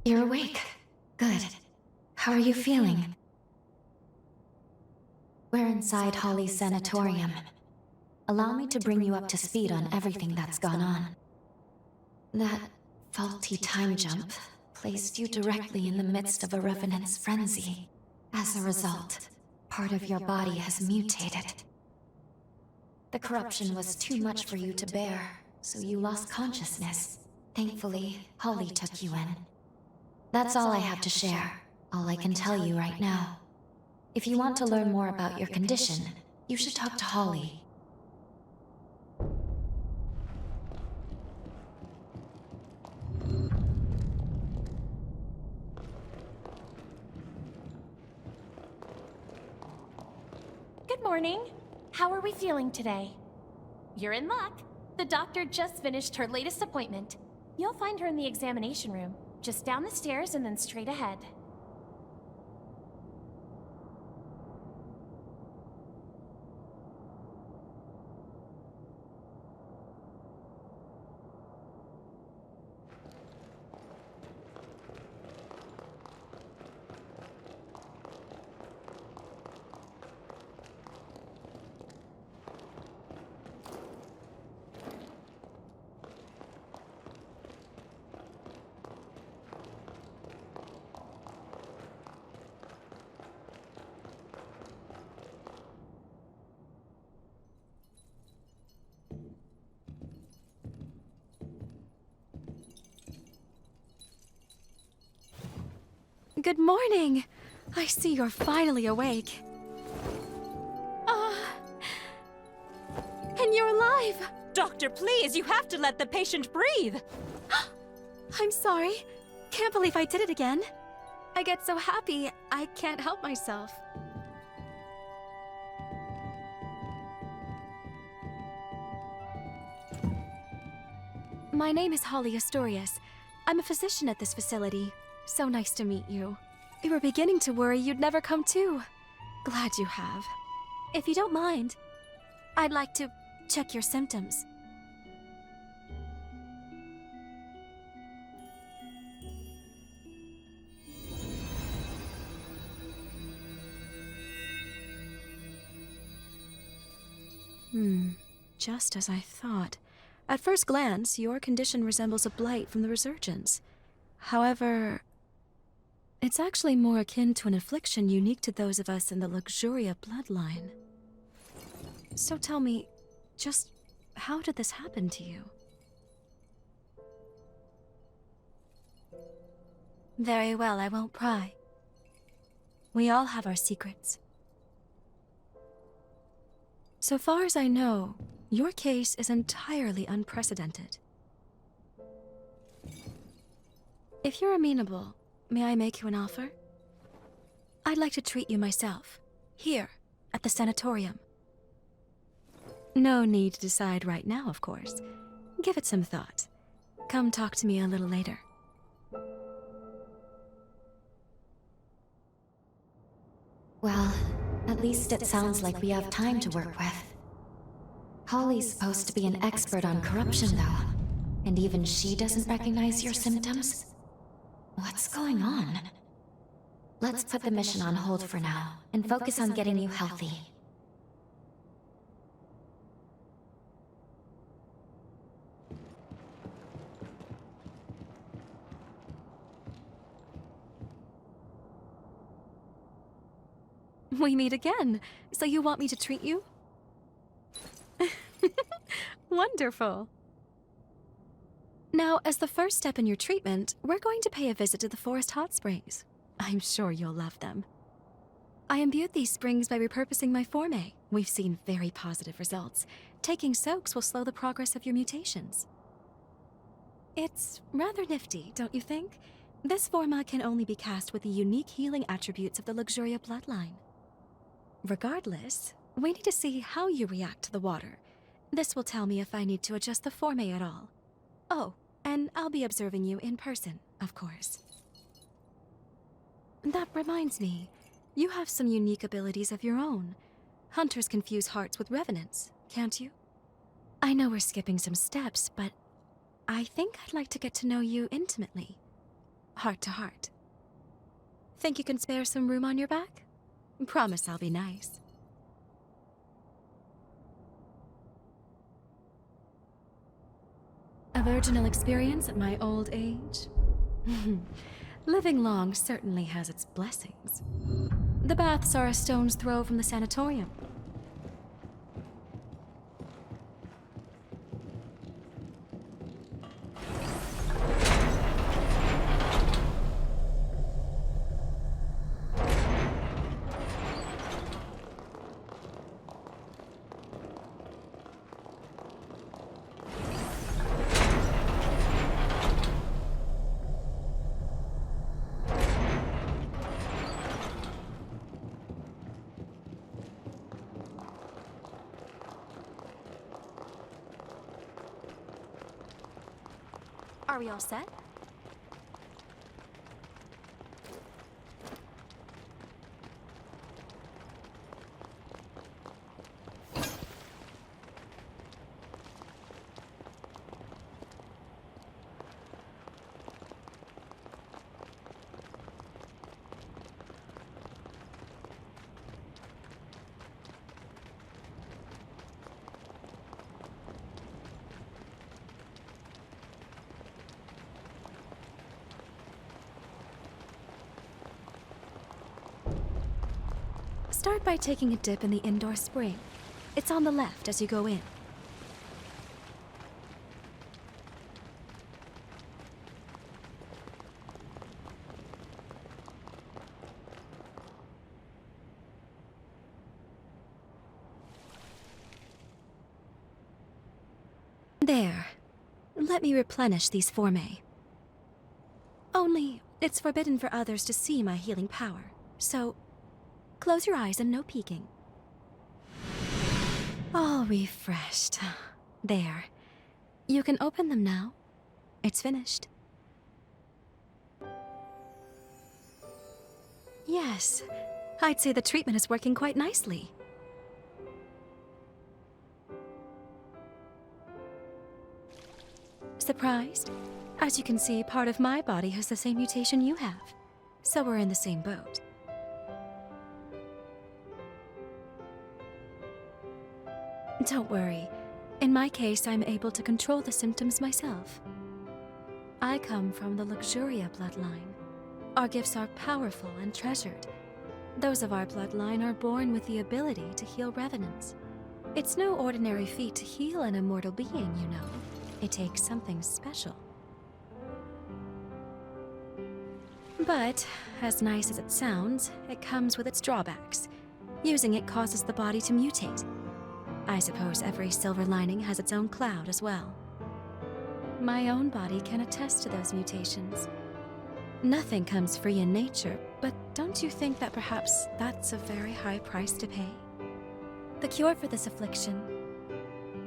You're awake. Good. How are you feeling? We're inside Holly's sanatorium. Allow me to bring you up to speed on everything that's gone on. That faulty time jump placed you directly in the midst of a revenant's frenzy. As a result, part of your body has mutated. The corruption was too much for you to bear, so you lost consciousness. Thankfully, Holly took you in. That's all I have to share, all I can tell you right now. If you want to learn more about your condition, you should talk to Holly. Good morning. How are we feeling today? You're in luck. The doctor just finished her latest appointment. You'll find her in the examination room. Just down the stairs and then straight ahead. Good morning. I see you're finally awake. And you're alive! Doctor, please, you have to let the patient breathe! I'm sorry. Can't believe I did it again. I get so happy, I can't help myself. My name is Holly Astorius. I'm a physician at this facility. So nice to meet you. We were beginning to worry you'd never come to. Glad you have. If you don't mind, I'd like to check your symptoms. Just as I thought. At first glance, your condition resembles a blight from the resurgence. However, it's actually more akin to an affliction unique to those of us in the Luxuria bloodline. So tell me, just how did this happen to you? Very well, I won't pry. We all have our secrets. So far as I know, your case is entirely unprecedented. If you're amenable, may I make you an offer? I'd like to treat you myself, here, at the sanatorium. No need to decide right now, of course. Give it some thought. Come talk to me a little later. Well, at least it sounds like we have time to work with. Holly's supposed to be an expert on corruption, though. And even she doesn't recognize your symptoms? What's going on? Let's put the mission on hold for now, and focus on getting you healthy. We meet again. So you want me to treat you? Wonderful. Now, as the first step in your treatment, we're going to pay a visit to the Forest Hot Springs. I'm sure you'll love them. I imbued these springs by repurposing my forme. We've seen very positive results. Taking soaks will slow the progress of your mutations. It's rather nifty, don't you think? This forma can only be cast with the unique healing attributes of the Luxuria bloodline. Regardless, we need to see how you react to the water. This will tell me if I need to adjust the forme at all. Oh, and I'll be observing you in person, of course. That reminds me, you have some unique abilities of your own. Hunters confuse hearts with revenants, can't you? I know we're skipping some steps, but I think I'd like to get to know you intimately. Heart to heart. Think you can spare some room on your back? Promise I'll be nice. A virginal experience at my old age? Living long certainly has its blessings. The baths are a stone's throw from the sanatorium. Are we all set? Start by taking a dip in the indoor spring. It's on the left as you go in. There. Let me replenish these formae. Only, it's forbidden for others to see my healing power, so close your eyes and no peeking. All refreshed. There. You can open them now. It's finished. Yes, I'd say the treatment is working quite nicely. Surprised? As you can see, part of my body has the same mutation you have. So we're in the same boat. Don't worry. In my case, I'm able to control the symptoms myself. I come from the Luxuria bloodline. Our gifts are powerful and treasured. Those of our bloodline are born with the ability to heal revenants. It's no ordinary feat to heal an immortal being, you know. It takes something special. But, as nice as it sounds, it comes with its drawbacks. Using it causes the body to mutate. I suppose every silver lining has its own cloud as well. My own body can attest to those mutations. Nothing comes free in nature, but don't you think that perhaps that's a very high price to pay? The cure for this affliction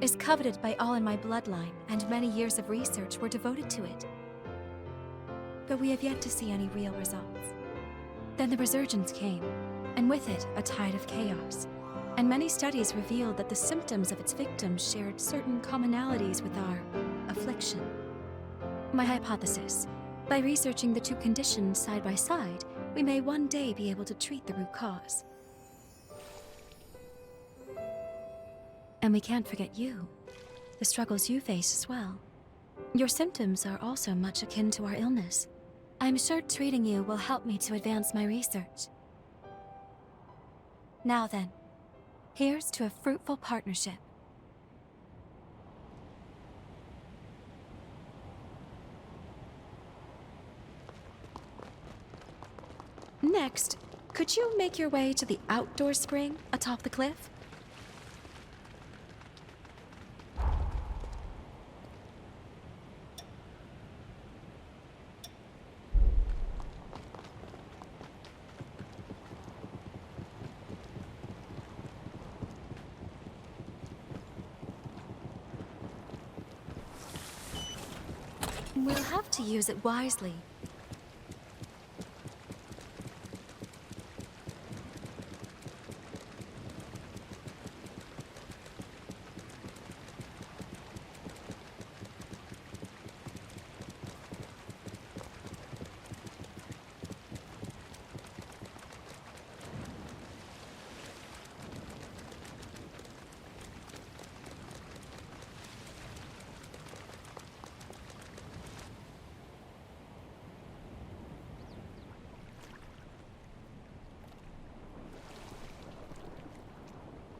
is coveted by all in my bloodline, and many years of research were devoted to it. But we have yet to see any real results. Then the resurgence came, and with it, a tide of chaos. And many studies revealed that the symptoms of its victims shared certain commonalities with our affliction. My hypothesis: by researching the two conditions side by side, we may one day be able to treat the root cause. And we can't forget you, the struggles you face as well. Your symptoms are also much akin to our illness. I'm sure treating you will help me to advance my research. Now then, here's to a fruitful partnership. Next, could you make your way to the outdoor spring atop the cliff? We'll have to use it wisely.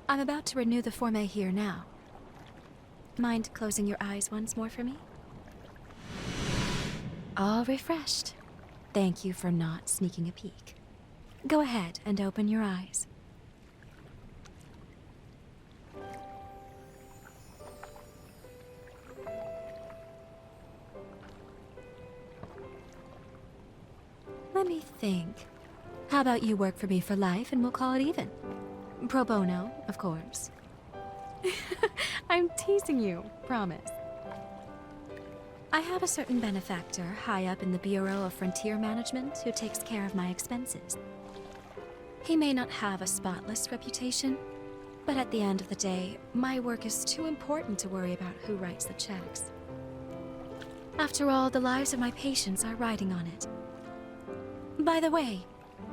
I'm about to renew the formae here now. Mind closing your eyes once more for me? All refreshed. Thank you for not sneaking a peek. Go ahead and open your eyes. Let me think. How about you work for me for life and we'll call it even? Pro bono, of course. I'm teasing you, promise. I have a certain benefactor high up in the Bureau of Frontier Management who takes care of my expenses. He may not have a spotless reputation, but at the end of the day, my work is too important to worry about who writes the checks. After all, the lives of my patients are riding on it. By the way,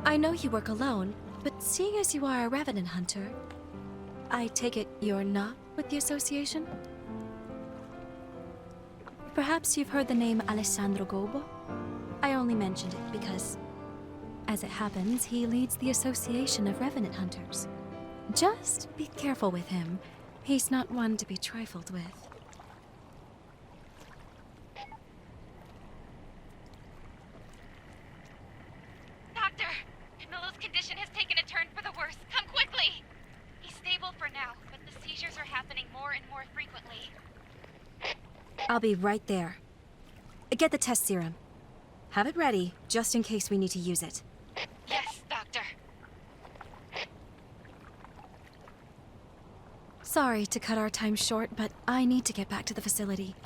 I know you work alone, but seeing as you are a revenant hunter, I take it you're not with the association? Perhaps you've heard the name Alessandro Gobo? I only mentioned it because, as it happens, he leads the Association of Revenant Hunters. Just be careful with him. He's not one to be trifled with. Doctor! Camilo's condition has taken a turn for the worse. Come quickly! He's stable for now, but the seizures are happening more and more frequently. I'll be right there. Get the test serum. Have it ready, just in case we need to use it. Yes, Doctor. Sorry to cut our time short, but I need to get back to the facility.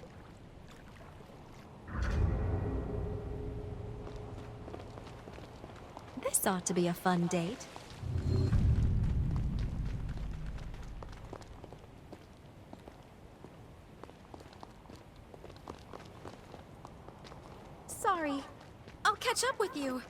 This ought to be a fun date. Sorry. I'll catch up with you.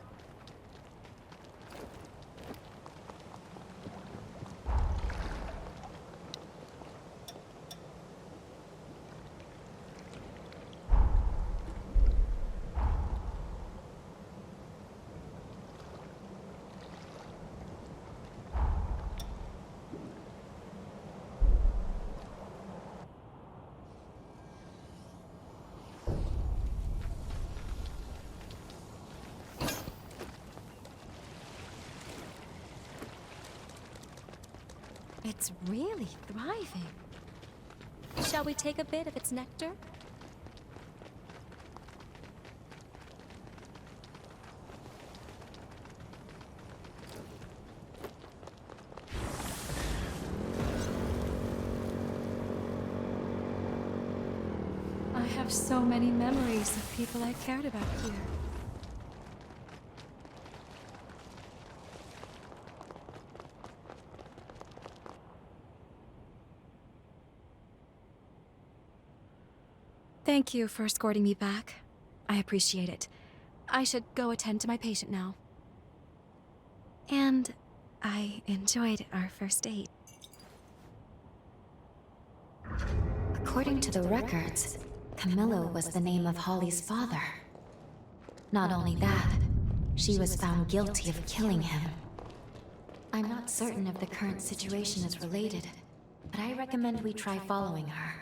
It's really thriving. Shall we take a bit of its nectar? I have so many memories of people I cared about here. Thank you for escorting me back. I appreciate it. I should go attend to my patient now. And I enjoyed our first date. According to the records, Camillo was the name of Holly's father. Not only that, she was found guilty of killing him. I'm not certain if the current situation is related, but I recommend we try following her.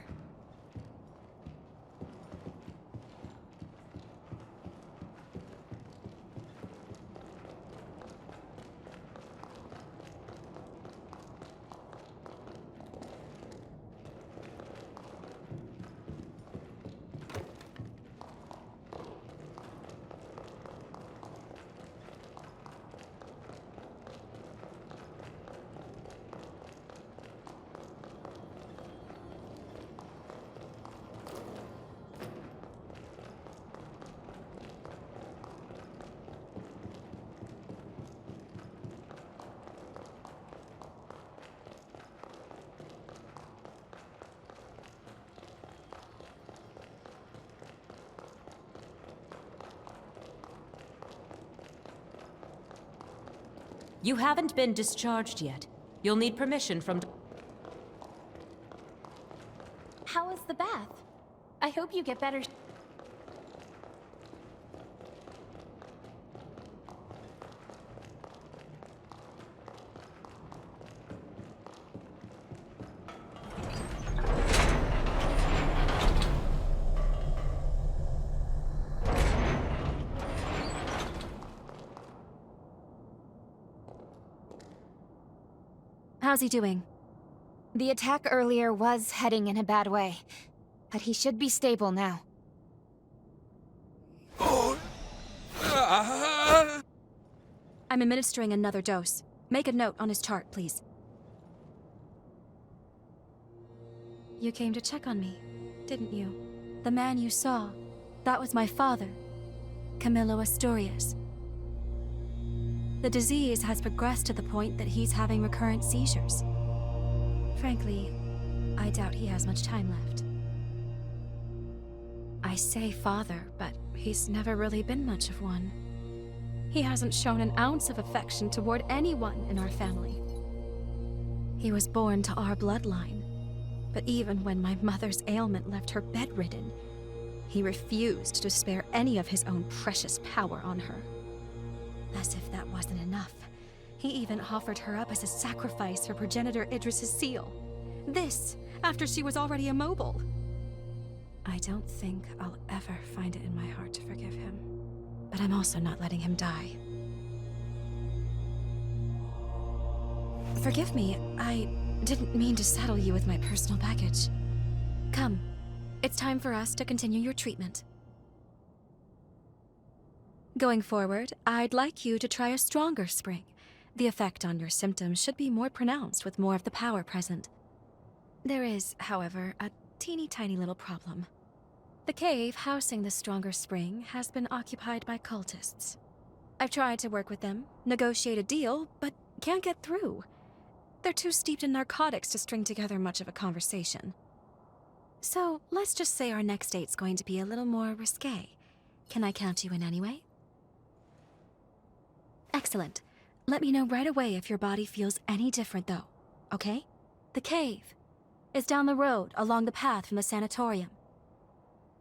You haven't been discharged yet. You'll need permission from... How was the bath? I hope you get better. How's he doing? The attack earlier was heading in a bad way, but he should be stable now. I'm administering another dose. Make a note on his chart, please. You came to check on me, didn't you? The man you saw, that was my father, Camillo Asturias. The disease has progressed to the point that he's having recurrent seizures. Frankly, I doubt he has much time left. I say father, but he's never really been much of one. He hasn't shown an ounce of affection toward anyone in our family. He was born to our bloodline, but even when my mother's ailment left her bedridden, he refused to spare any of his own precious power on her. As if that wasn't enough, he even offered her up as a sacrifice for progenitor Idris's seal. This, after she was already immobile. I don't think I'll ever find it in my heart to forgive him. But I'm also not letting him die. Forgive me, I didn't mean to saddle you with my personal baggage. Come, it's time for us to continue your treatment. Going forward, I'd like you to try a stronger spring. The effect on your symptoms should be more pronounced with more of the power present. There is, however, a teeny tiny little problem. The cave housing the stronger spring has been occupied by cultists. I've tried to work with them, negotiate a deal, but can't get through. They're too steeped in narcotics to string together much of a conversation. So, let's just say our next date's going to be a little more risque. Can I count you in anyway? Excellent. Let me know right away if your body feels any different, though, okay? The cave is down the road along the path from the sanatorium.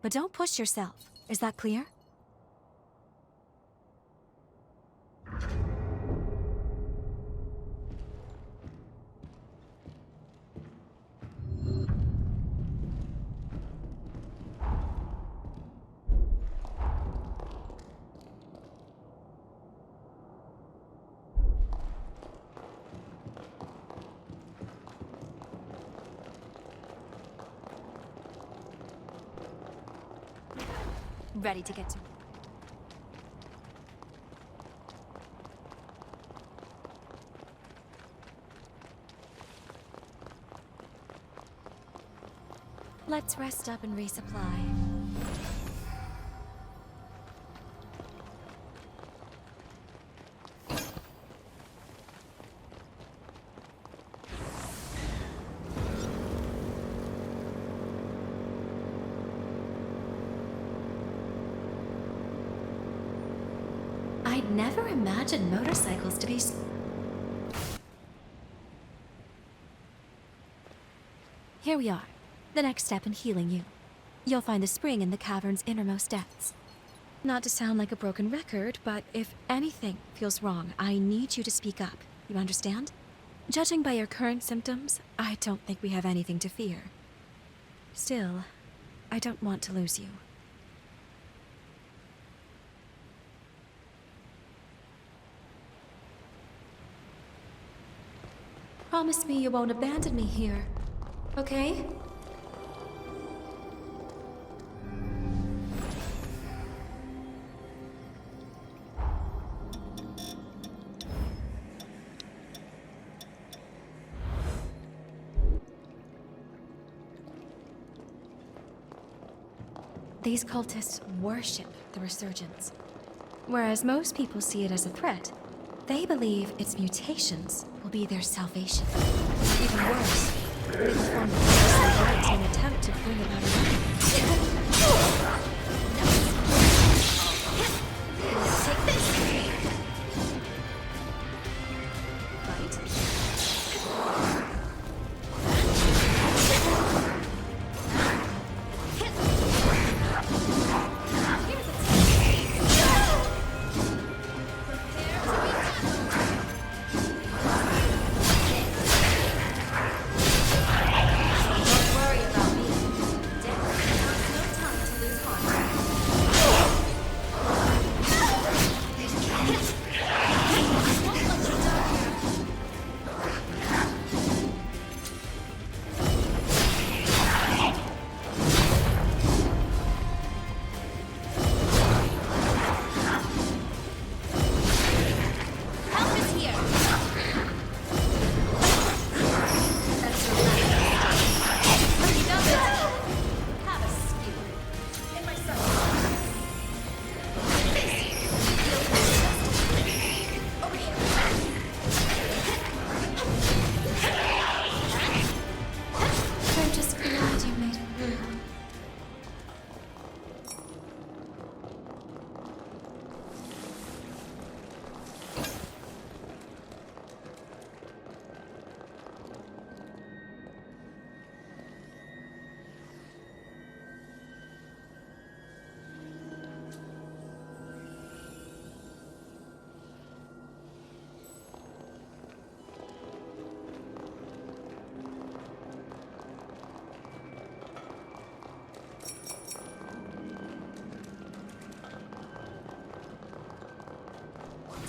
But don't push yourself. Is that clear? Ready to get to... Let's rest up and resupply. I'd never imagined motorcycles to be... Here we are. The next step in healing you. You'll find the spring in the cavern's innermost depths. Not to sound like a broken record, but if anything feels wrong, I need you to speak up. You understand? Judging by your current symptoms, I don't think we have anything to fear. Still, I don't want to lose you. Promise me you won't abandon me here, okay? These cultists worship the resurgence. Whereas most people see it as a threat, they believe its mutations will be their salvation. Even worse, they perform the rites in an attempt to bring about a remedy.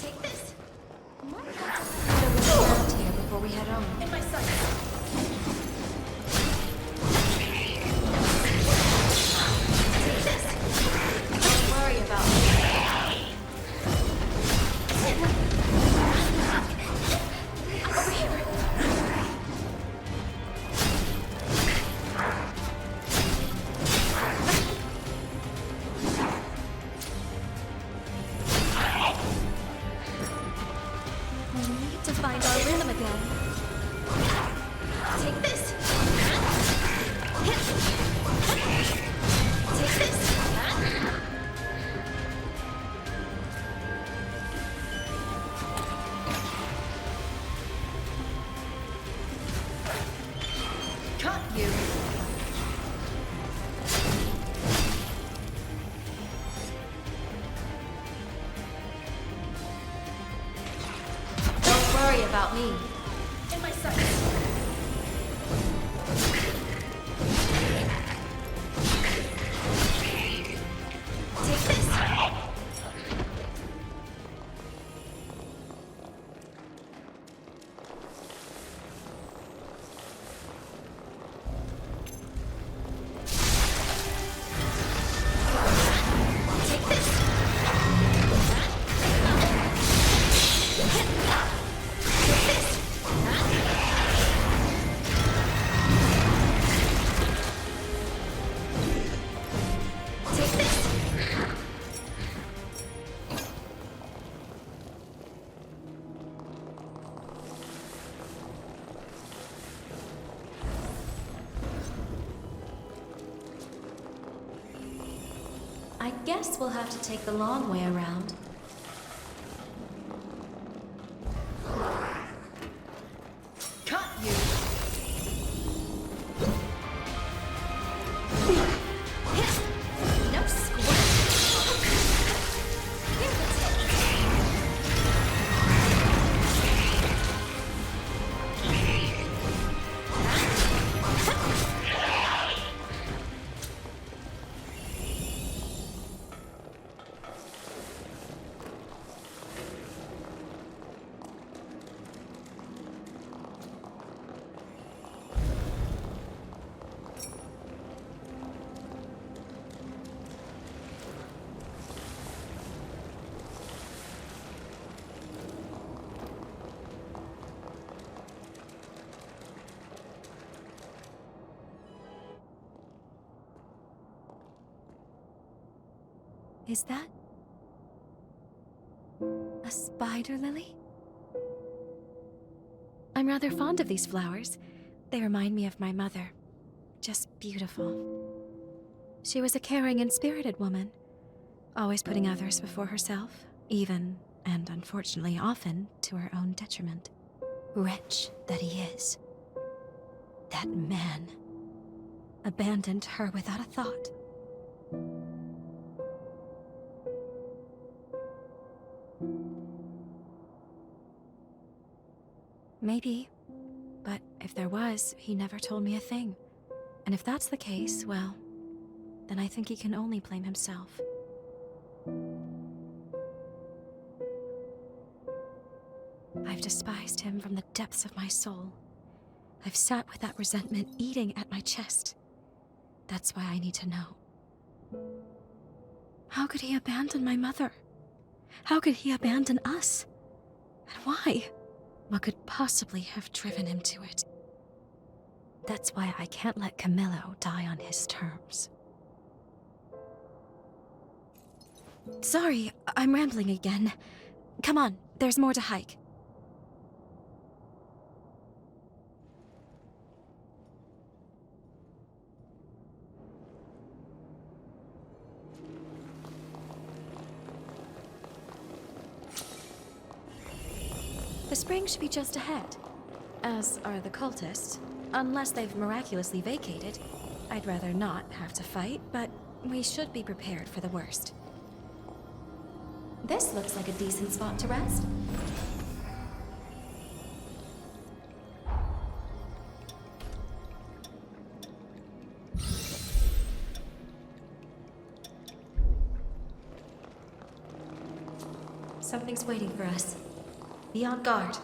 Take this! We head home. In my sights. to find our rhythm again. Take this! Take this! Cut you! Don't worry about me. In my sights! Take this! Take this! Take this! I guess we'll have to take the long way around. Cut you! No squirt! Here's the tip! Is that a spider lily? I'm rather fond of these flowers. They remind me of my mother. Just beautiful. She was a caring and spirited woman, always putting others before herself, even, and unfortunately often, to her own detriment. Wretch that he is. That man abandoned her without a thought. Maybe. But if there was, he never told me a thing. And if that's the case, well, then I think he can only blame himself. I've despised him from the depths of my soul. I've sat with that resentment eating at my chest. That's why I need to know. How could he abandon my mother? How could he abandon us? And why? What could possibly have driven him to it? That's why I can't let Camillo die on his terms. Sorry, I'm rambling again. Come on, there's more to hike. The spring should be just ahead, as are the cultists, unless they've miraculously vacated. I'd rather not have to fight, but we should be prepared for the worst. This looks like a decent spot to rest. Something's waiting for us. Be on guard.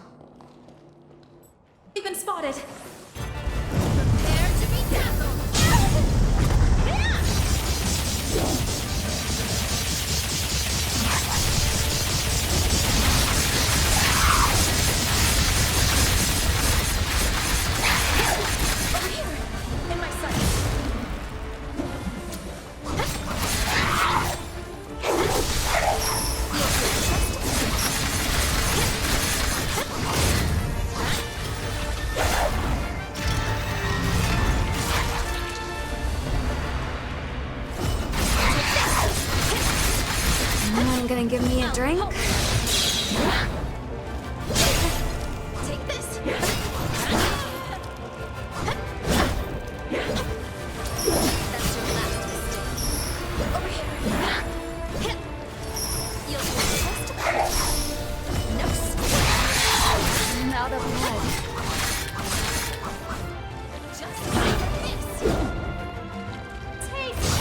We've been spotted! Prepare to be dazzled! Over here! In my sights! drink? Take this. That's your last mistake. Over here. You'll be supposed to. No sweat. I'm out of blood. Just like this. Take this.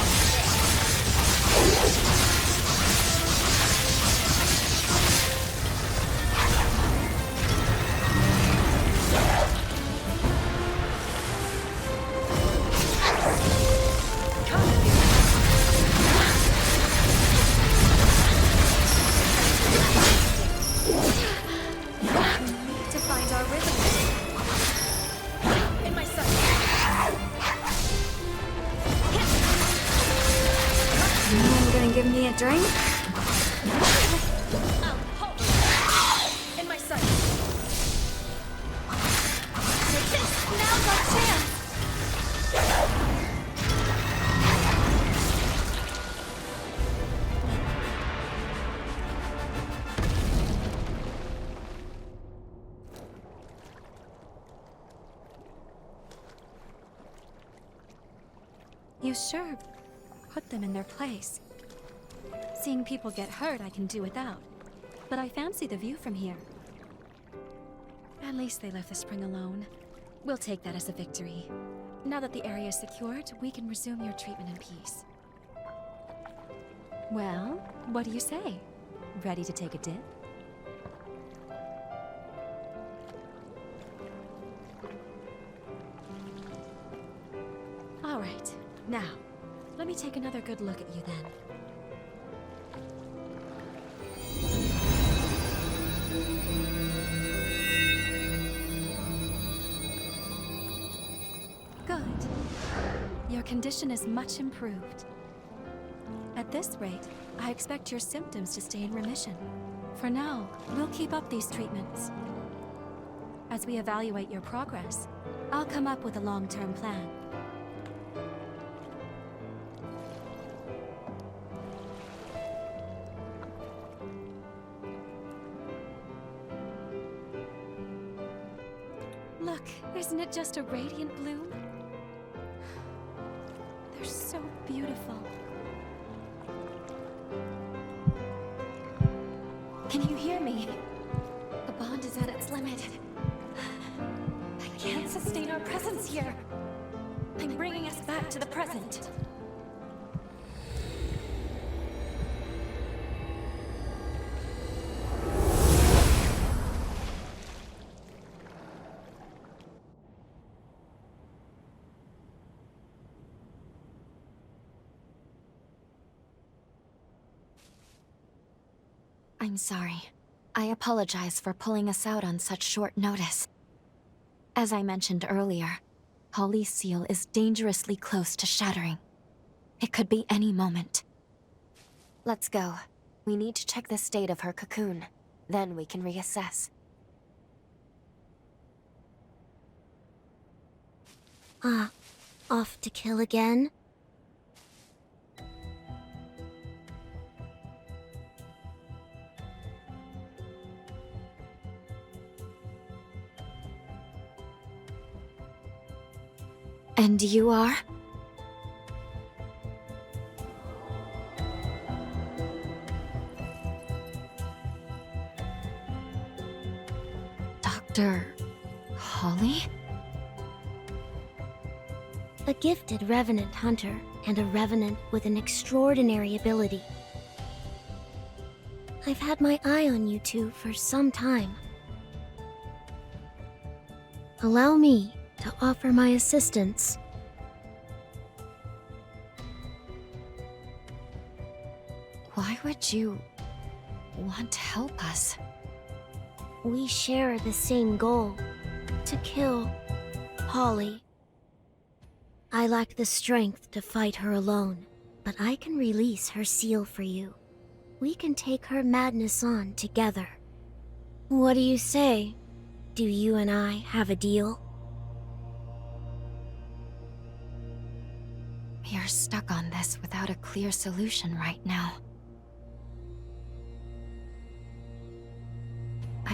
To find our rhythm. In my sight. Anyone gonna give me a drink? In my sight. Take this. Now's our chance. You sure put them in their place. Seeing people get hurt I can do without, but I fancy the view from here. At least they left the spring alone. We'll take that as a victory. Now that the area is secured, we can resume your treatment in peace. Well, what do you say? Ready to take a dip? All right. Now, let me take another good look at you then. Good. Your condition is much improved. At this rate, I expect your symptoms to stay in remission. For now, we'll keep up these treatments. As we evaluate your progress, I'll come up with a long-term plan. Look, isn't it just a radiant bloom? They're so beautiful. Can you hear me? The bond is at its limit. I can't sustain our presence here. I'm bringing us back to the present. I'm sorry. I apologize for pulling us out on such short notice. As I mentioned earlier, Holly's seal is dangerously close to shattering. It could be any moment. Let's go. We need to check the state of her cocoon. Then we can reassess. Off to kill again? And you are? Dr. Holly? A gifted Revenant hunter, and a Revenant with an extraordinary ability. I've had my eye on you two for some time. Allow me to offer my assistance. Why would you want to help us? We share the same goal, to kill Holly. I lack the strength to fight her alone, but I can release her seal for you. We can take her madness on together. What do you say? Do you and I have a deal? We are stuck on this without a clear solution right now.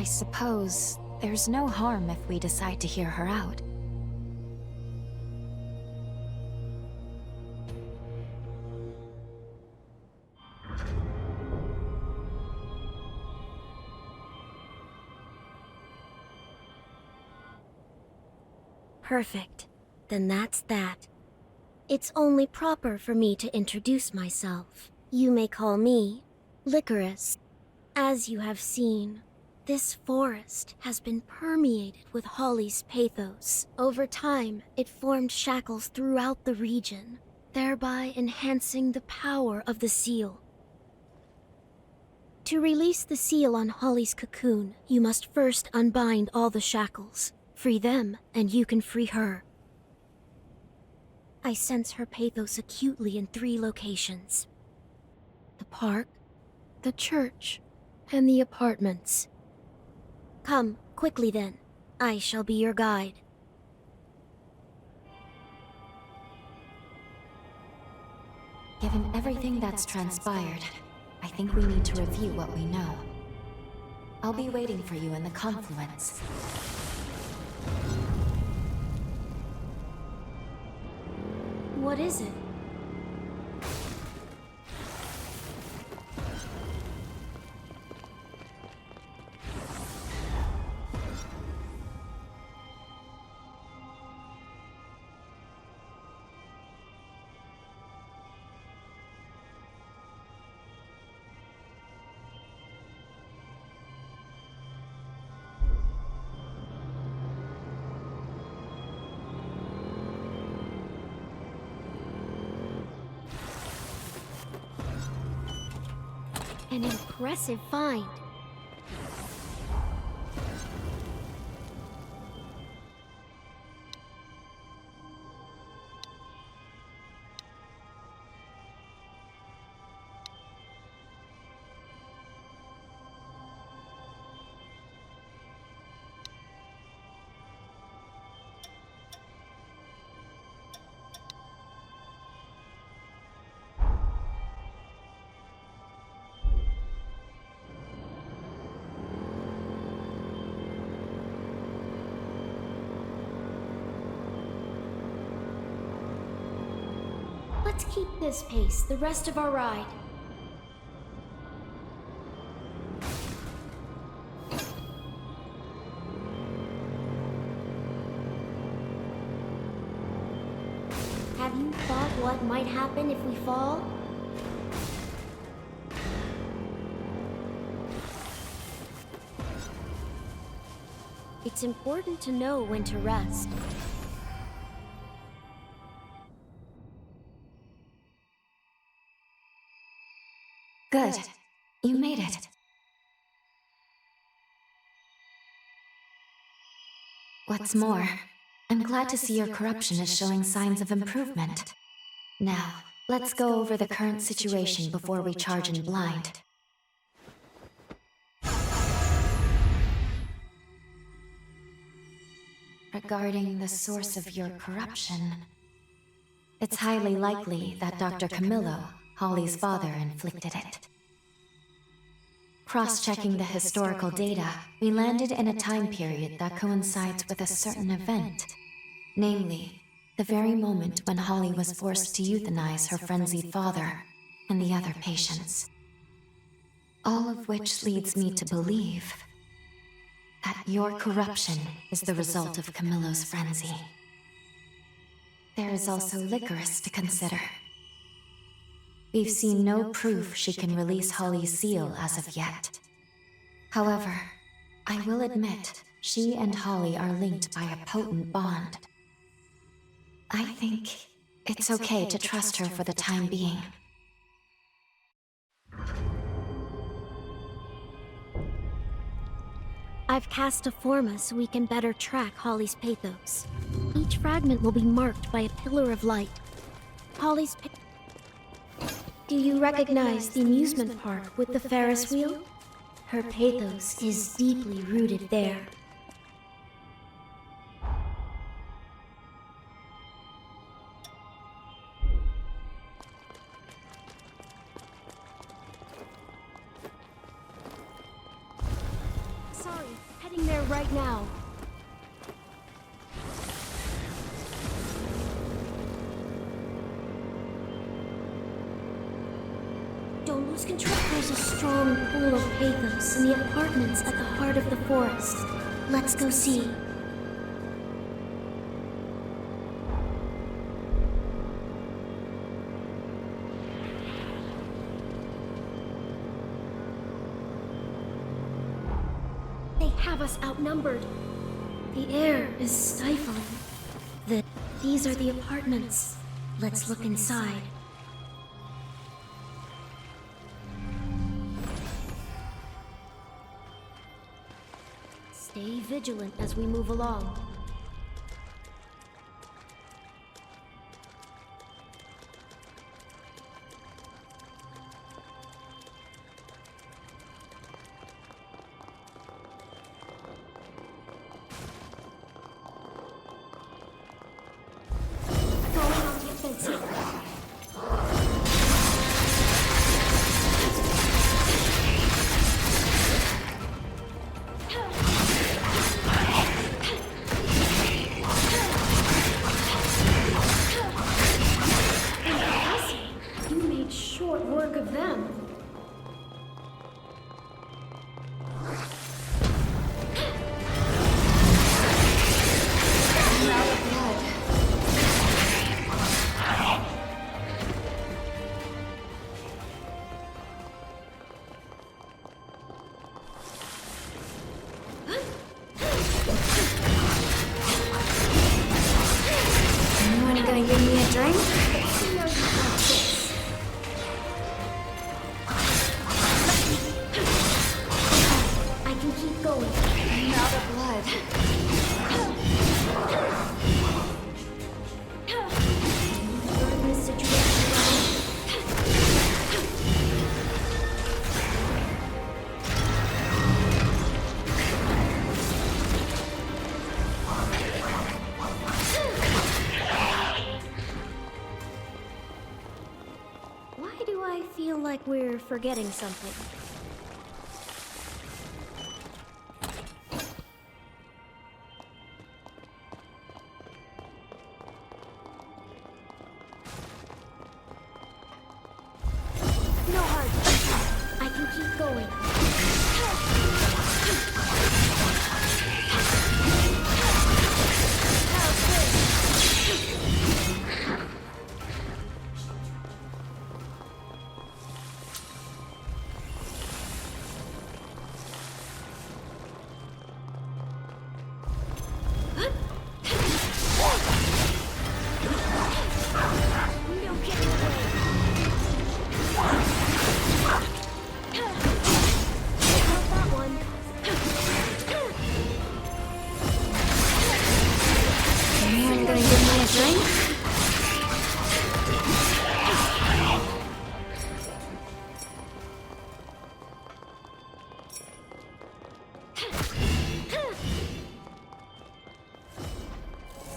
I suppose there's no harm if we decide to hear her out. Perfect. Then that's that. It's only proper for me to introduce myself. You may call me Licorice. As you have seen, this forest has been permeated with Holly's pathos. Over time, it formed shackles throughout the region, thereby enhancing the power of the seal. To release the seal on Holly's cocoon, you must first unbind all the shackles. Free them, and you can free her. I sense her pathos acutely in 3 locations: the park, the church, and the apartments. Come, quickly then. I shall be your guide. Given everything that's transpired, I think we need to review what we know. I'll be waiting for you in the confluence. What is it? An impressive find. Let's keep this pace the rest of our ride. Have you thought what might happen if we fall? It's important to know when to rest. Good. You made it. What's more, I'm glad to see your corruption is showing signs of improvement. Now, let's go over the current situation before we charge in blind. Regarding the source of your corruption, it's highly likely that Dr. Camillo, Holly's father, inflicted it. Cross-checking the historical data, we landed in a time period that coincides with a certain event. Namely, the very moment when Holly was forced to euthanize her frenzied father and the other patients. All of which leads me to believe that your corruption is the result of Camillo's frenzy. There is also Licorice to consider. We've seen no proof she can release Holly's seal as of yet. However, I will admit, she and Holly are linked by a potent bond. I think it's okay to trust her for the time being. I've cast a forma so we can better track Holly's pathos. Each fragment will be marked by a pillar of light. Holly's Do you recognize the amusement park with the Ferris wheel? Her pathos is deeply rooted there. Sorry, heading there right now. Don't lose control. There's a strong pool of pathos in the apartments at the heart of the forest. Let's go see. They have us outnumbered. The air is stifling. These are the apartments. Let's look inside. Stay vigilant as we move along. Going on the offensive. You made short work of them. Now the blood. Anyone gonna give me a drink? I can keep going. I'm out of blood. Turn this situation around. Why do I feel like we're forgetting something? No hard feelings. I can keep going. No getting away. Not that one. Anyone gonna give me a drink?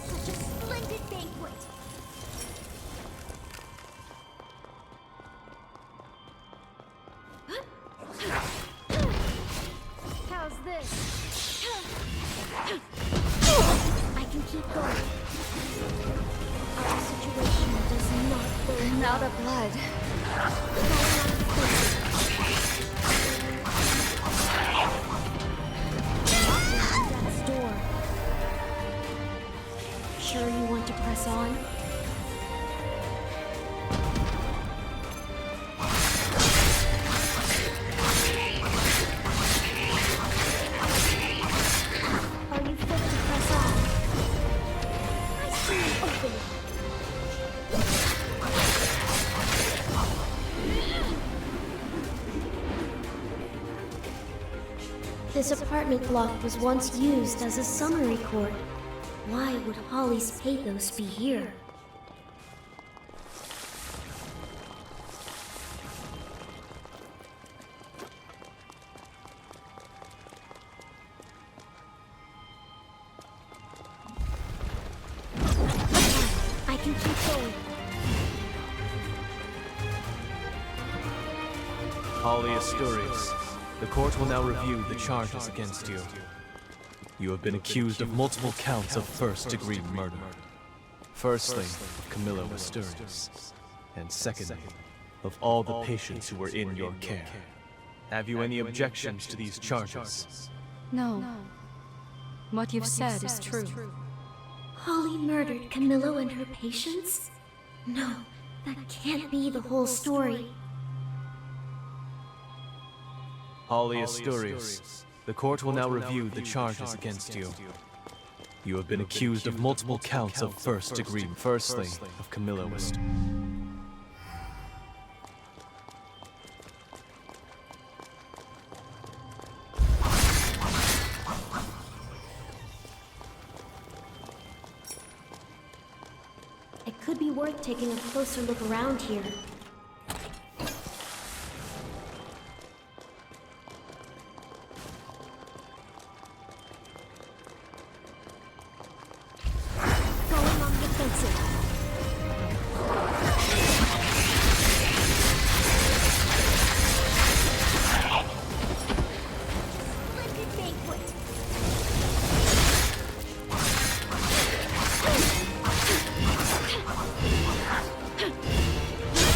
Such a splendid banquet. How's this? I can keep going. Our situation does not burn out of blood. Death's door. Sure you want to press on? Are you fit to press on? I see an opening. This apartment block was once used as a summary court. Why would Holly's pathos be here? I can keep going. Holly Asturias, the court will now review the charges against you. You have been accused of multiple counts of first-degree murder. Firstly, of Camilla Mysterious, and secondly, of all the patients who were in your care. Have you any objections to these charges? No. What you've said is true. Holly murdered Camillo and her patients? No, that can't be the whole story. Holly Asturias, the court will now review the charges against you. You have been accused of multiple counts of first-degree. Firstly, of Camilla Mysterious. It could be worth taking a closer look around here. Going on the offensive. Splendid banquet.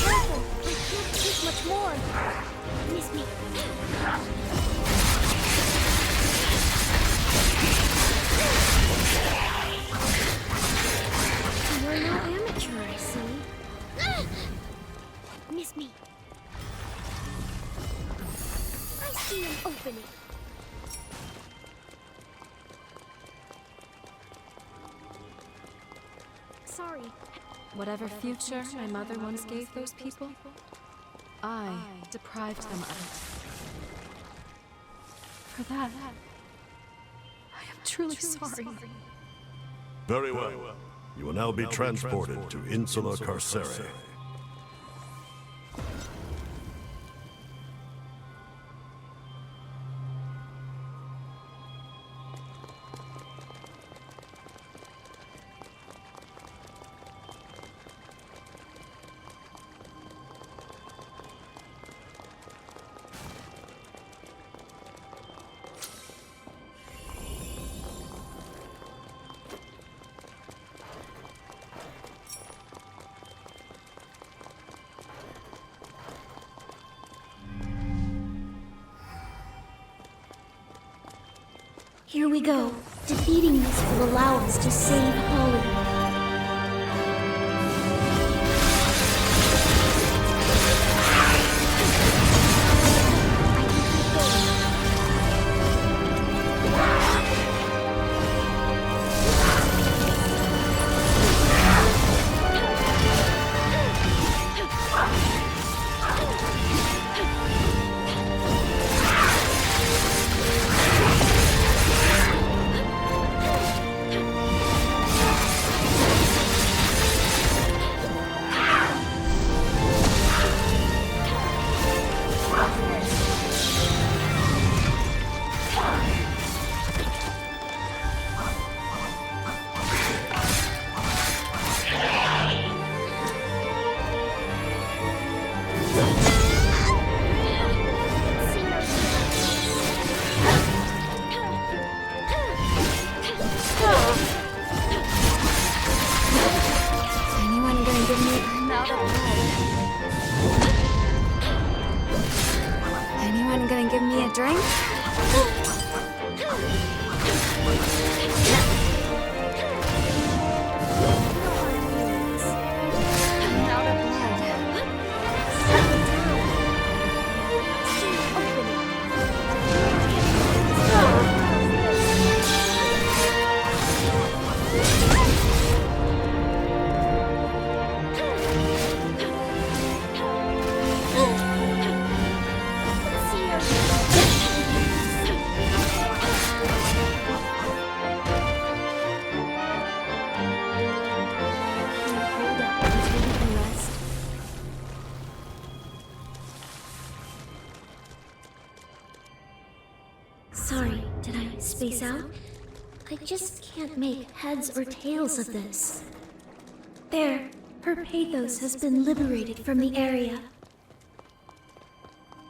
Careful! I can't take much more. Miss me. You're no amateur, I see. Miss me. I see an opening. Sorry. Whatever future my mother once gave those people, I deprived them of it. For that, I am truly sorry. Very well. You will now be transported to Insula Carcere. Here we go. Defeating this will allow us to save Holly. Anyone gonna give me another Anyone gonna give me a drink? Sorry, did I space out? I just can't make heads or tails of this. There, her pathos has been liberated from the area.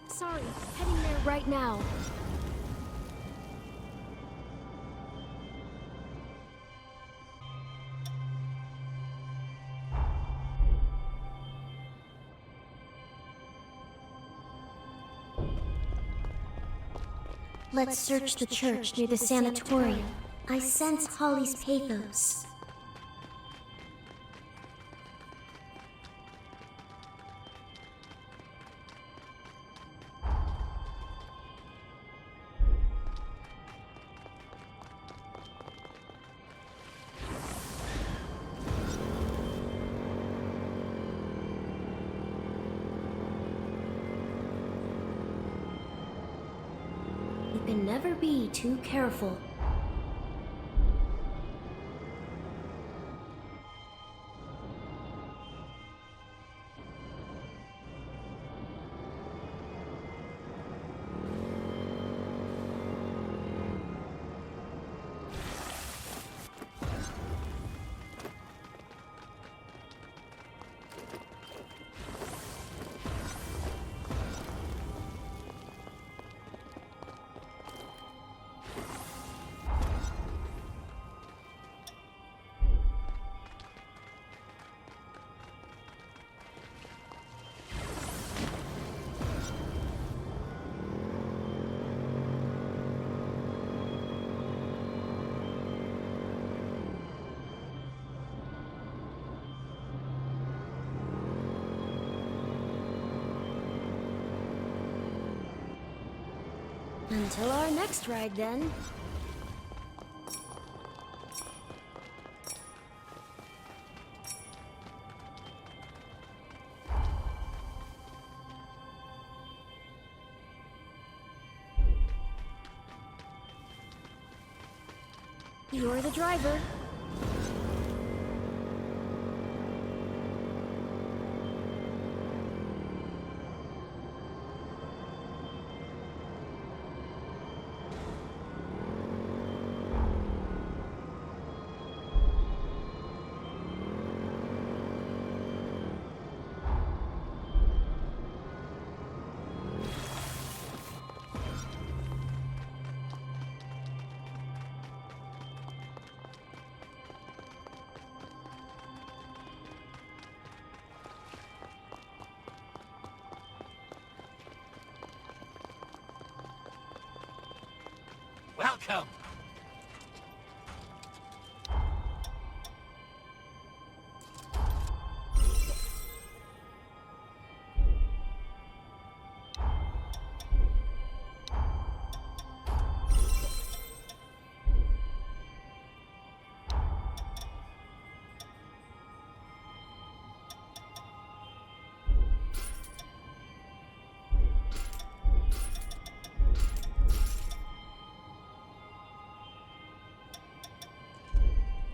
Sorry, heading there right now. Let's search the church near the sanatorium. I sense Holly's pathos. You can never be too careful. Until our next ride, then. You're the driver. Welcome.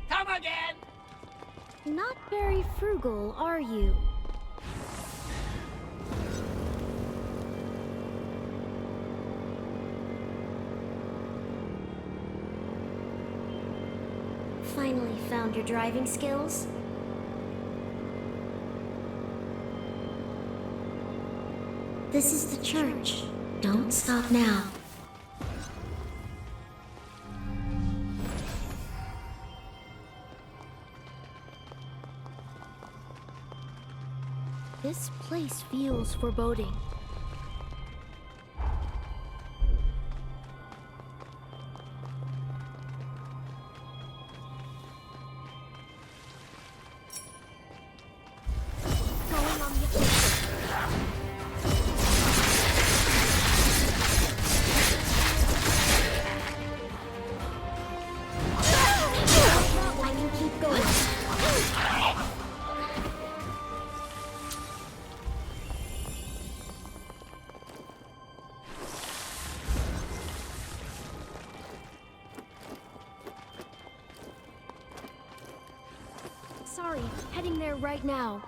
Come again! Not very frugal, are you? Finally found your driving skills? This is the church. Don't stop now. This place feels foreboding. Going on the offensive. I can keep going. Sorry, heading there right now.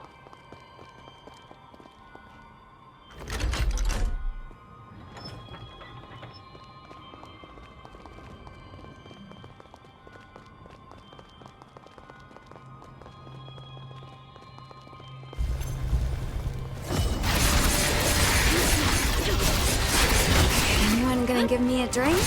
Anyone gonna give me a drink?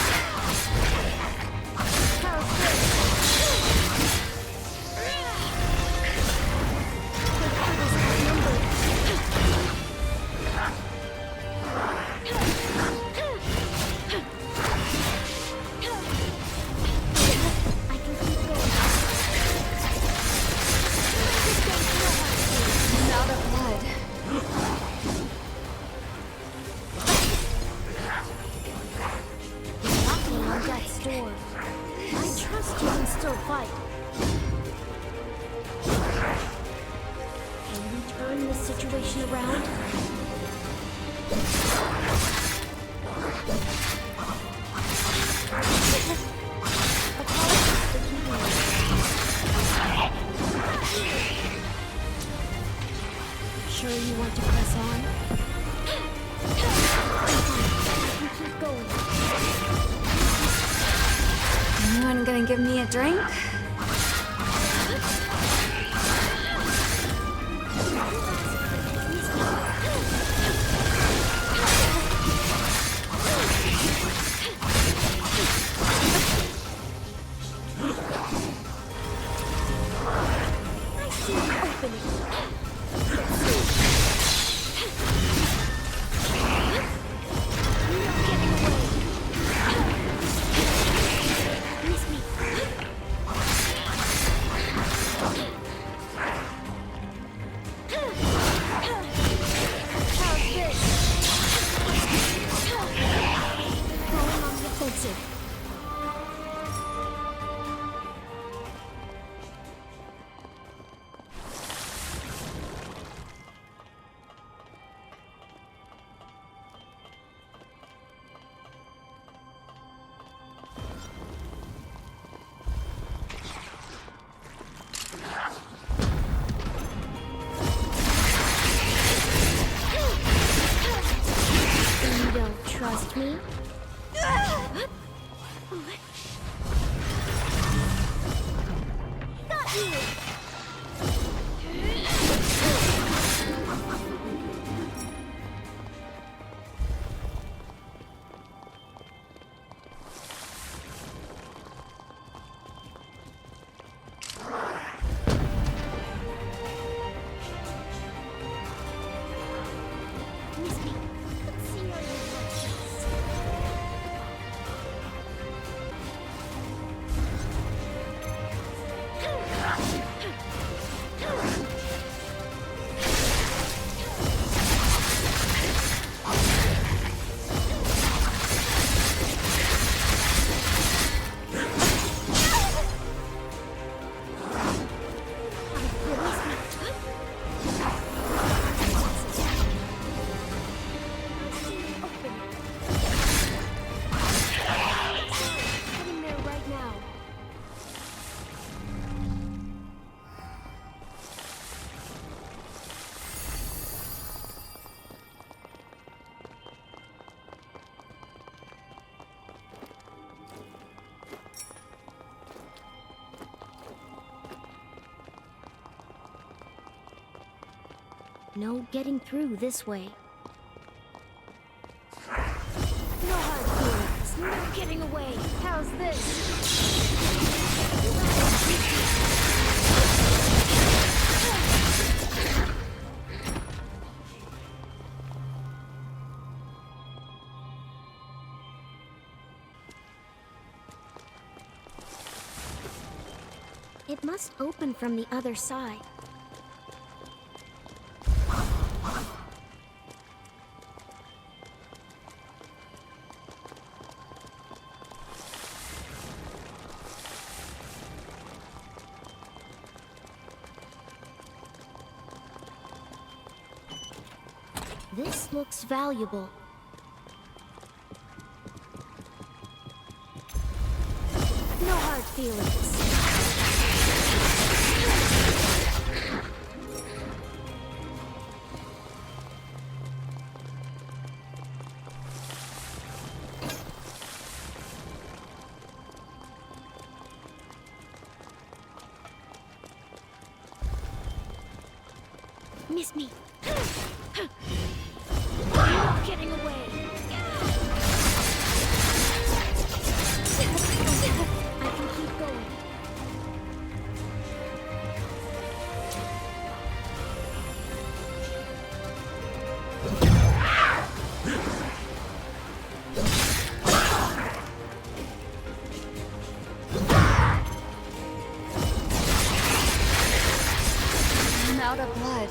trust you can still fight. Can we turn this situation around? Sure you want to press on? Keep going. Anyone gonna give me a drink? I see an opening. You're not getting away. Miss me. How's this? Going on the offensive. You don't trust me? Got you! Miss me. Let's see how you work this. Heading there right now. No getting through this way. No hard feelings. No getting away. How's this? It must open from the other side. This looks valuable. No hard feelings. Miss me. Not getting away. I can keep going. I'm out of blood.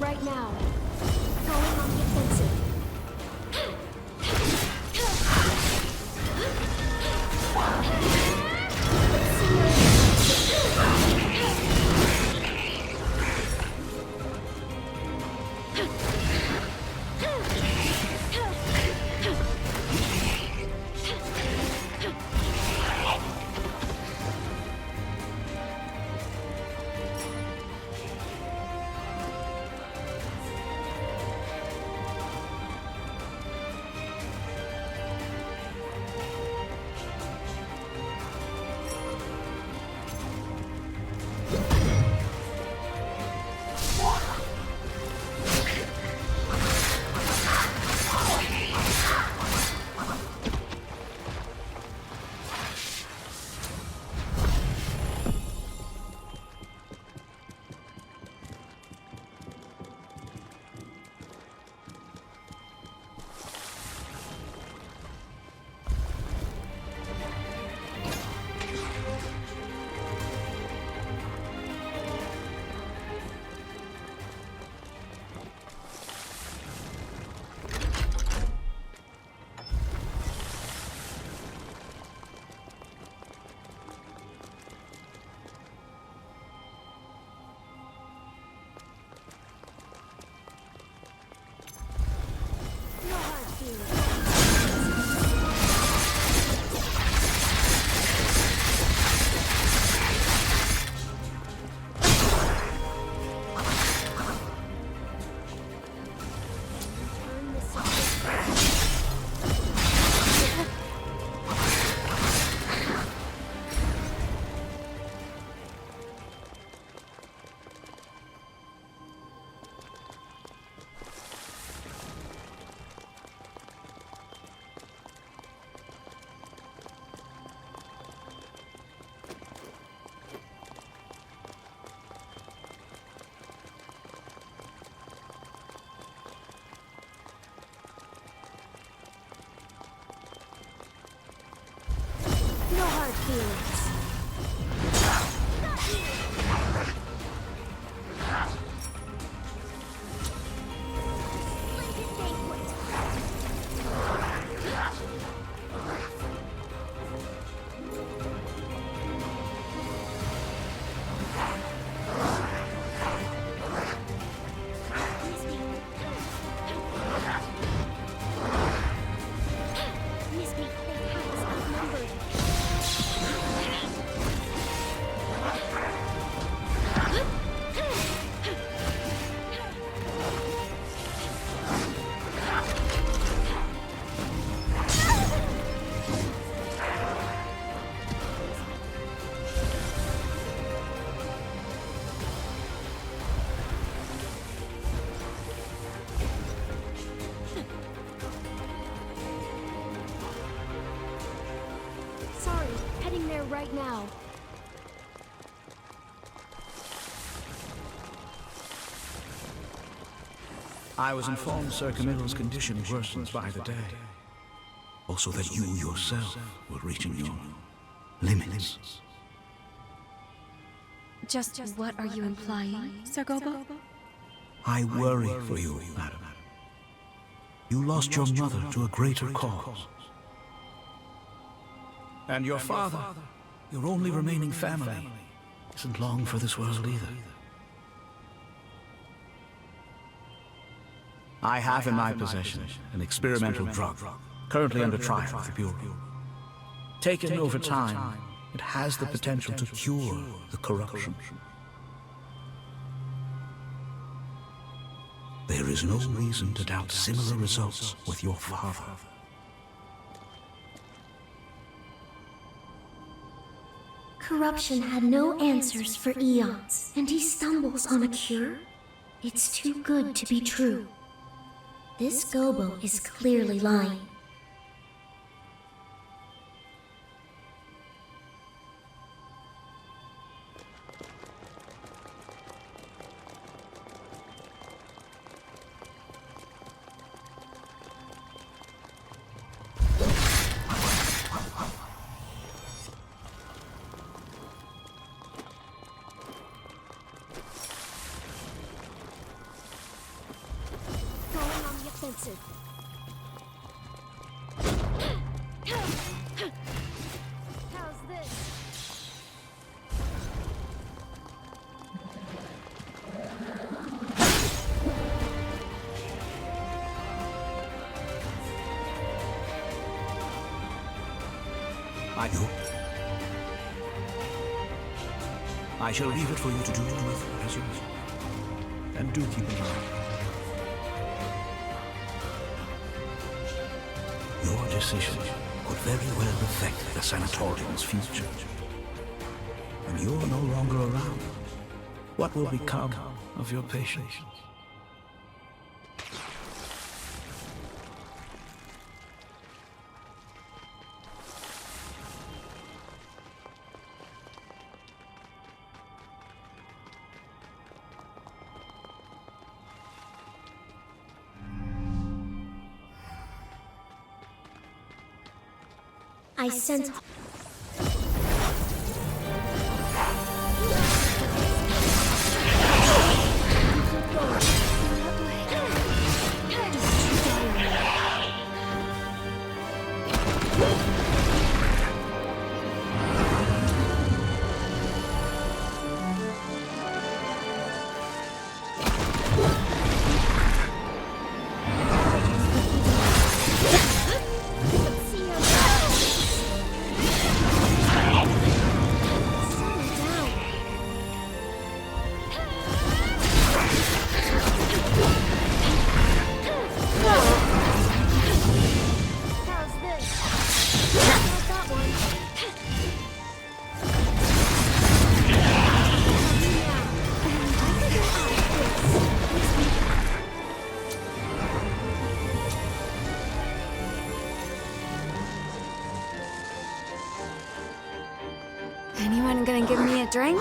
right now. Going on the offensive. No hard feelings. Sorry, heading there right now. I was informed Sir Camilla's condition worsens by the day. Also that you yourself were reaching your limits. Just what are you implying, Sir Gobo? I worry for you, madam. You lost your mother to a greater cause. And your father, your only remaining family, isn't long for this world either. I have in my possession an experimental drug, currently under trial with the Bureau. Taken over time, it has the potential to cure the corruption. There is no reason to doubt similar results with your father. Corruption had no answers for eons, and he stumbles on a cure? It's too good to be true. This Gobo is clearly lying. defensive. How's this? I do. I shall leave it for you to do with as you will. And do keep in mind, your decision could very well affect the sanatorium's future. When you're no longer around, what will become of your patients? I sense... Anyone gonna give me a drink?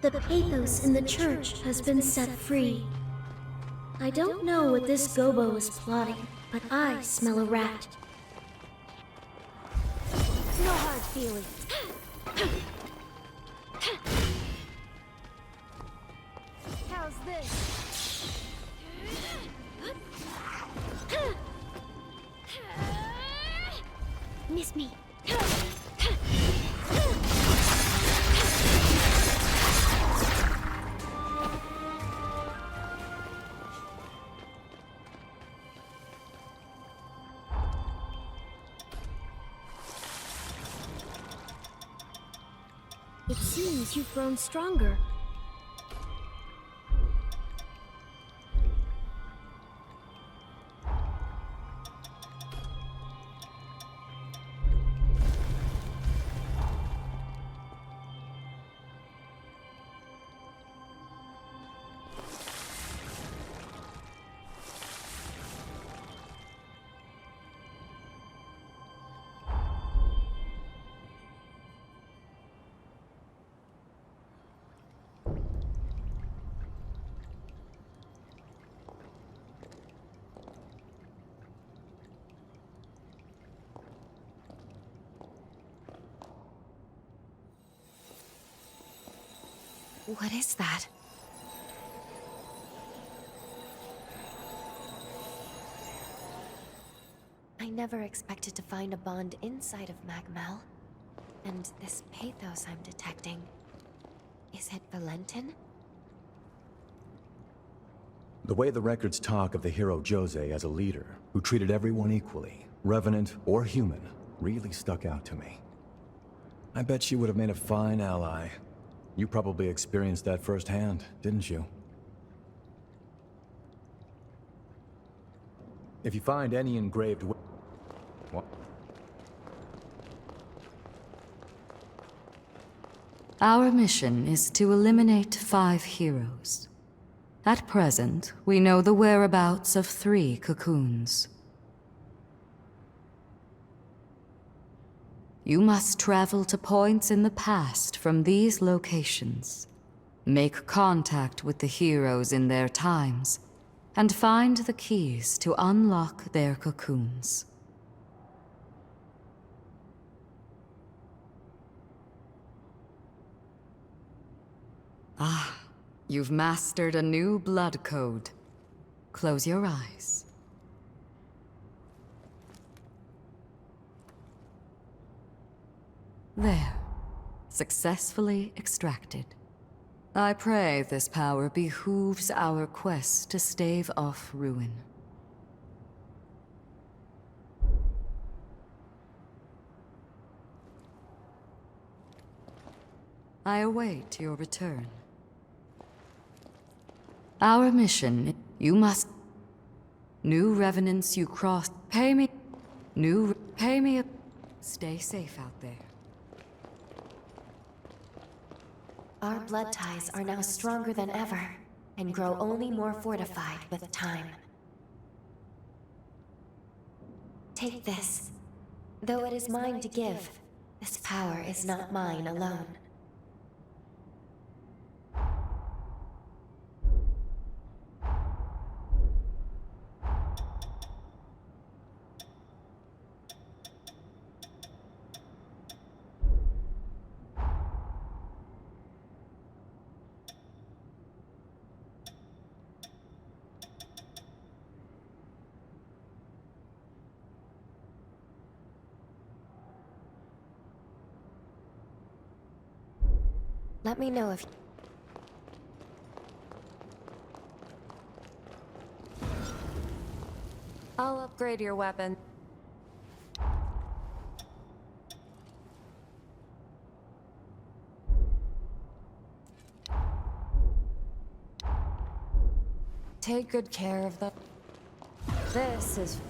The pathos in the church has been set free. I don't know what this Gobo is plotting, but I smell a rat. No hard feelings. How's this? Miss me. It seems you've grown stronger. What is that? I never expected to find a bond inside of Magmel. And this pathos I'm detecting, is it Valentin? The way the records talk of the hero Jose as a leader, who treated everyone equally, revenant or human, really stuck out to me. I bet she would have made a fine ally. You probably experienced that firsthand, didn't you? If you find any engraved... What? Our mission is to eliminate 5 heroes. At present, we know the whereabouts of 3 cocoons. You must travel to points in the past from these locations, make contact with the heroes in their times, and find the keys to unlock their cocoons. Ah, you've mastered a new blood code. Close your eyes. There. Successfully extracted. I pray this power behooves our quest to stave off ruin. I await your return. Our mission, you must... New revenants you cross... Pay me... Pay me a... Stay safe out there. Our blood ties are now stronger than ever, and grow only more fortified with time. Take this. Though it is mine to give, this power is not mine alone. Let me know if... I'll upgrade your weapon. Take good care of the... This is...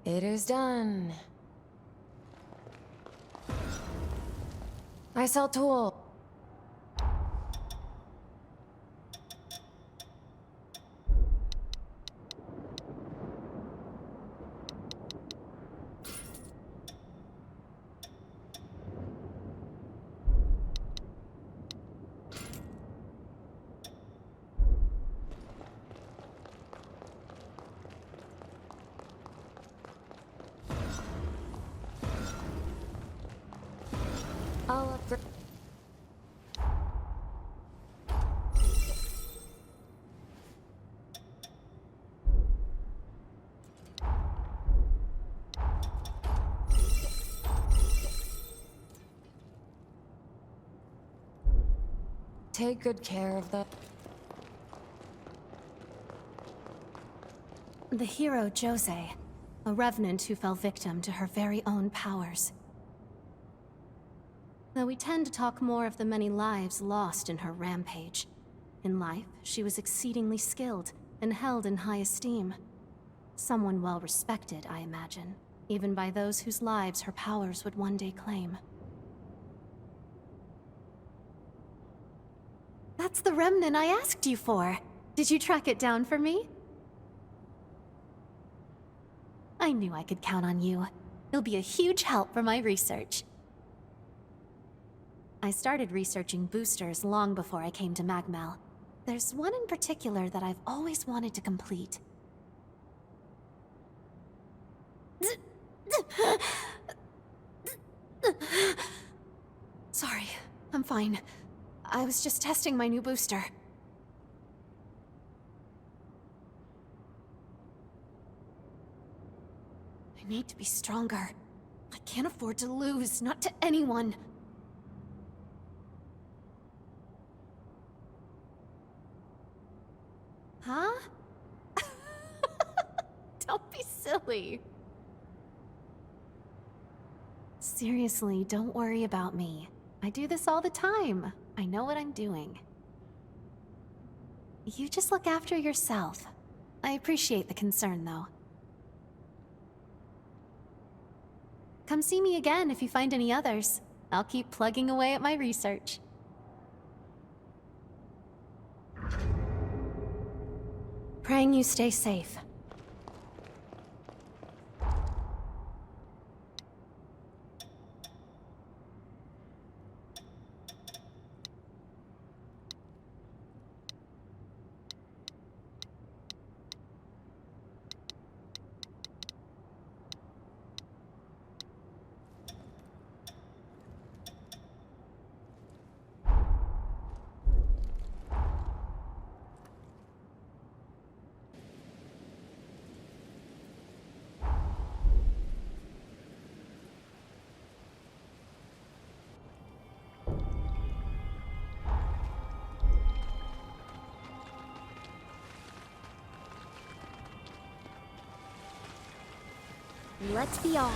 It is done. I sell tools. I'll upgrade. Take good care of the... The hero Jose, a revenant who fell victim to her very own powers. Though we tend to talk more of the many lives lost in her rampage. In life, she was exceedingly skilled and held in high esteem. Someone well respected, I imagine, even by those whose lives her powers would one day claim. That's the remnant I asked you for. Did you track it down for me? I knew I could count on you. You'll be a huge help for my research. I started researching boosters long before I came to Magmel. There's one in particular that I've always wanted to complete. Sorry, I'm fine. I was just testing my new booster. I need to be stronger. I can't afford to lose, not to anyone. Huh? Don't be silly. Seriously, don't worry about me. I do this all the time. I know what I'm doing. You just look after yourself. I appreciate the concern, though. Come see me again if you find any others. I'll keep plugging away at my research. Praying you stay safe. Let's be off.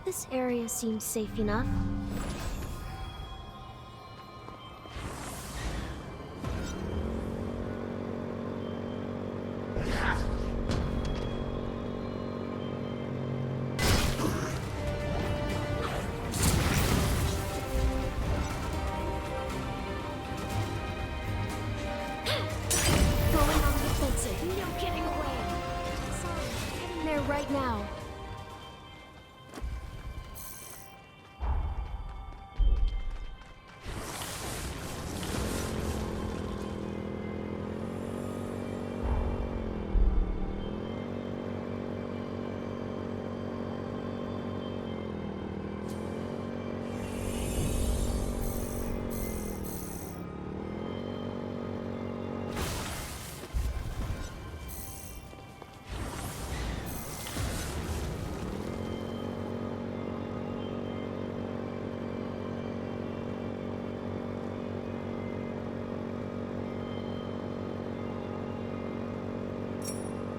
This area seems safe enough. Going on the defensive. No getting away. Sorry, heading there right now.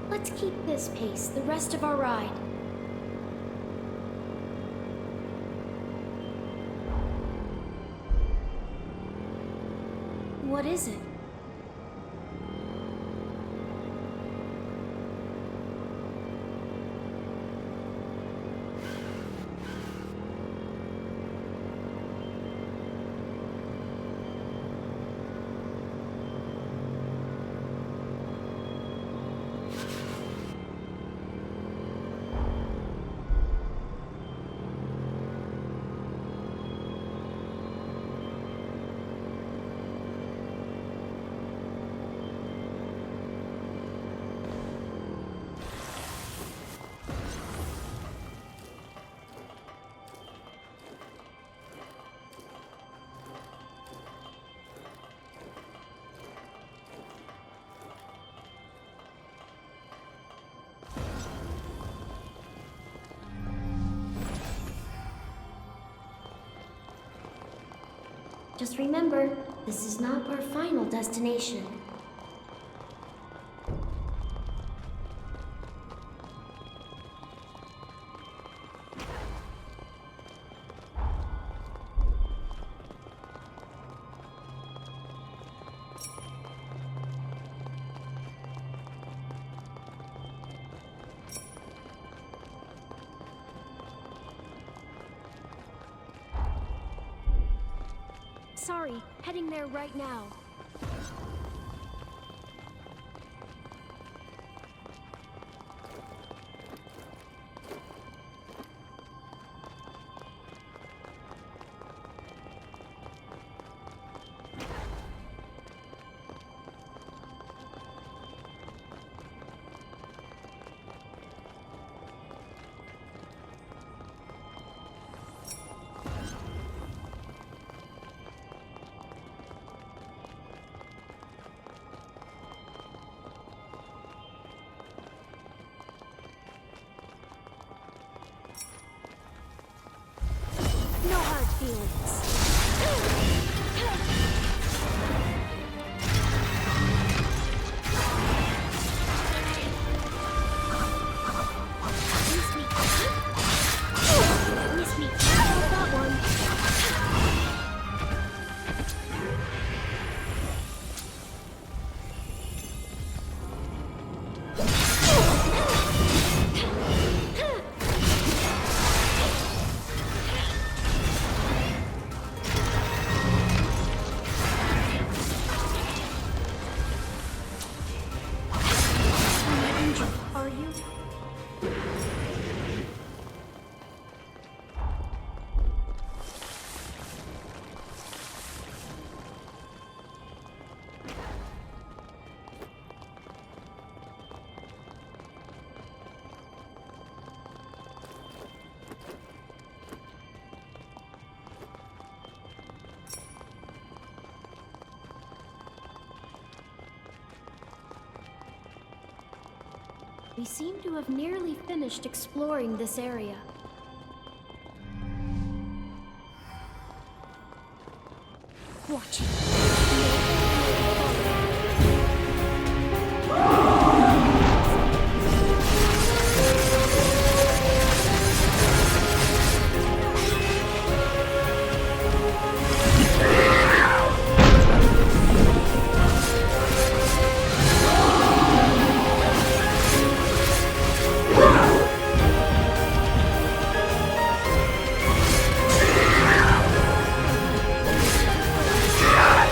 Let's keep this pace the rest of our ride. What is it? Just remember, this is not our final destination. Sorry, heading there right now. No hard feelings. Miss me. Got one. Are you? We seem to have nearly finished exploring this area. Watch it. Yeah.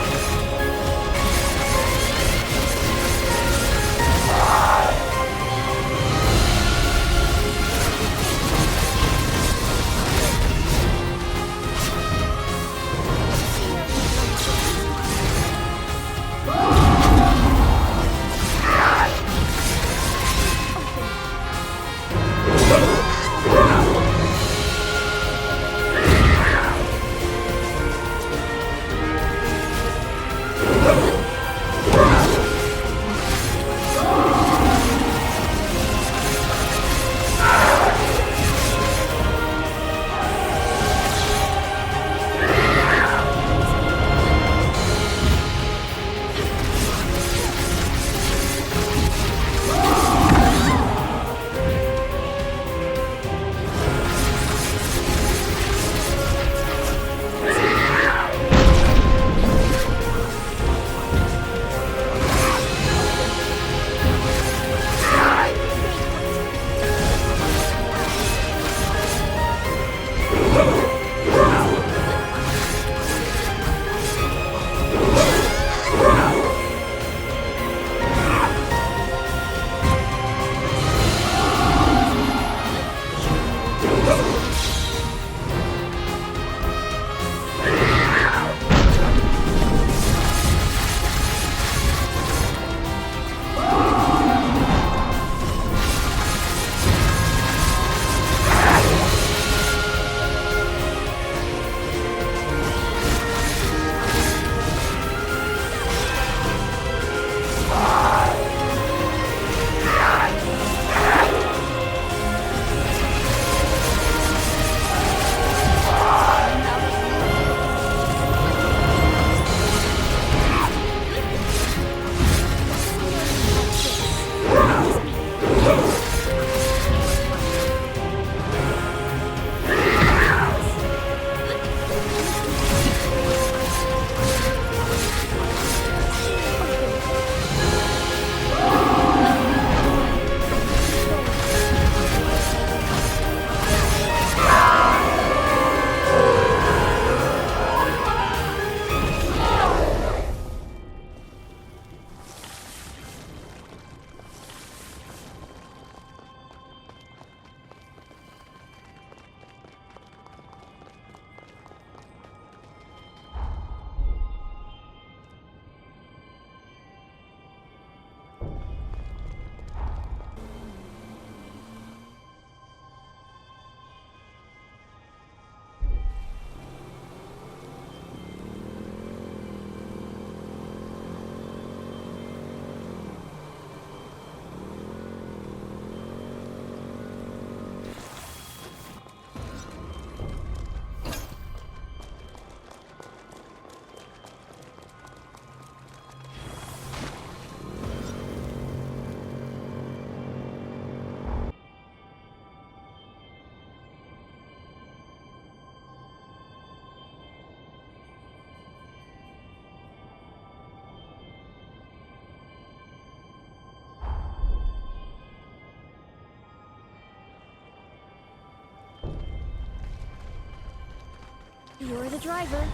You're the driver.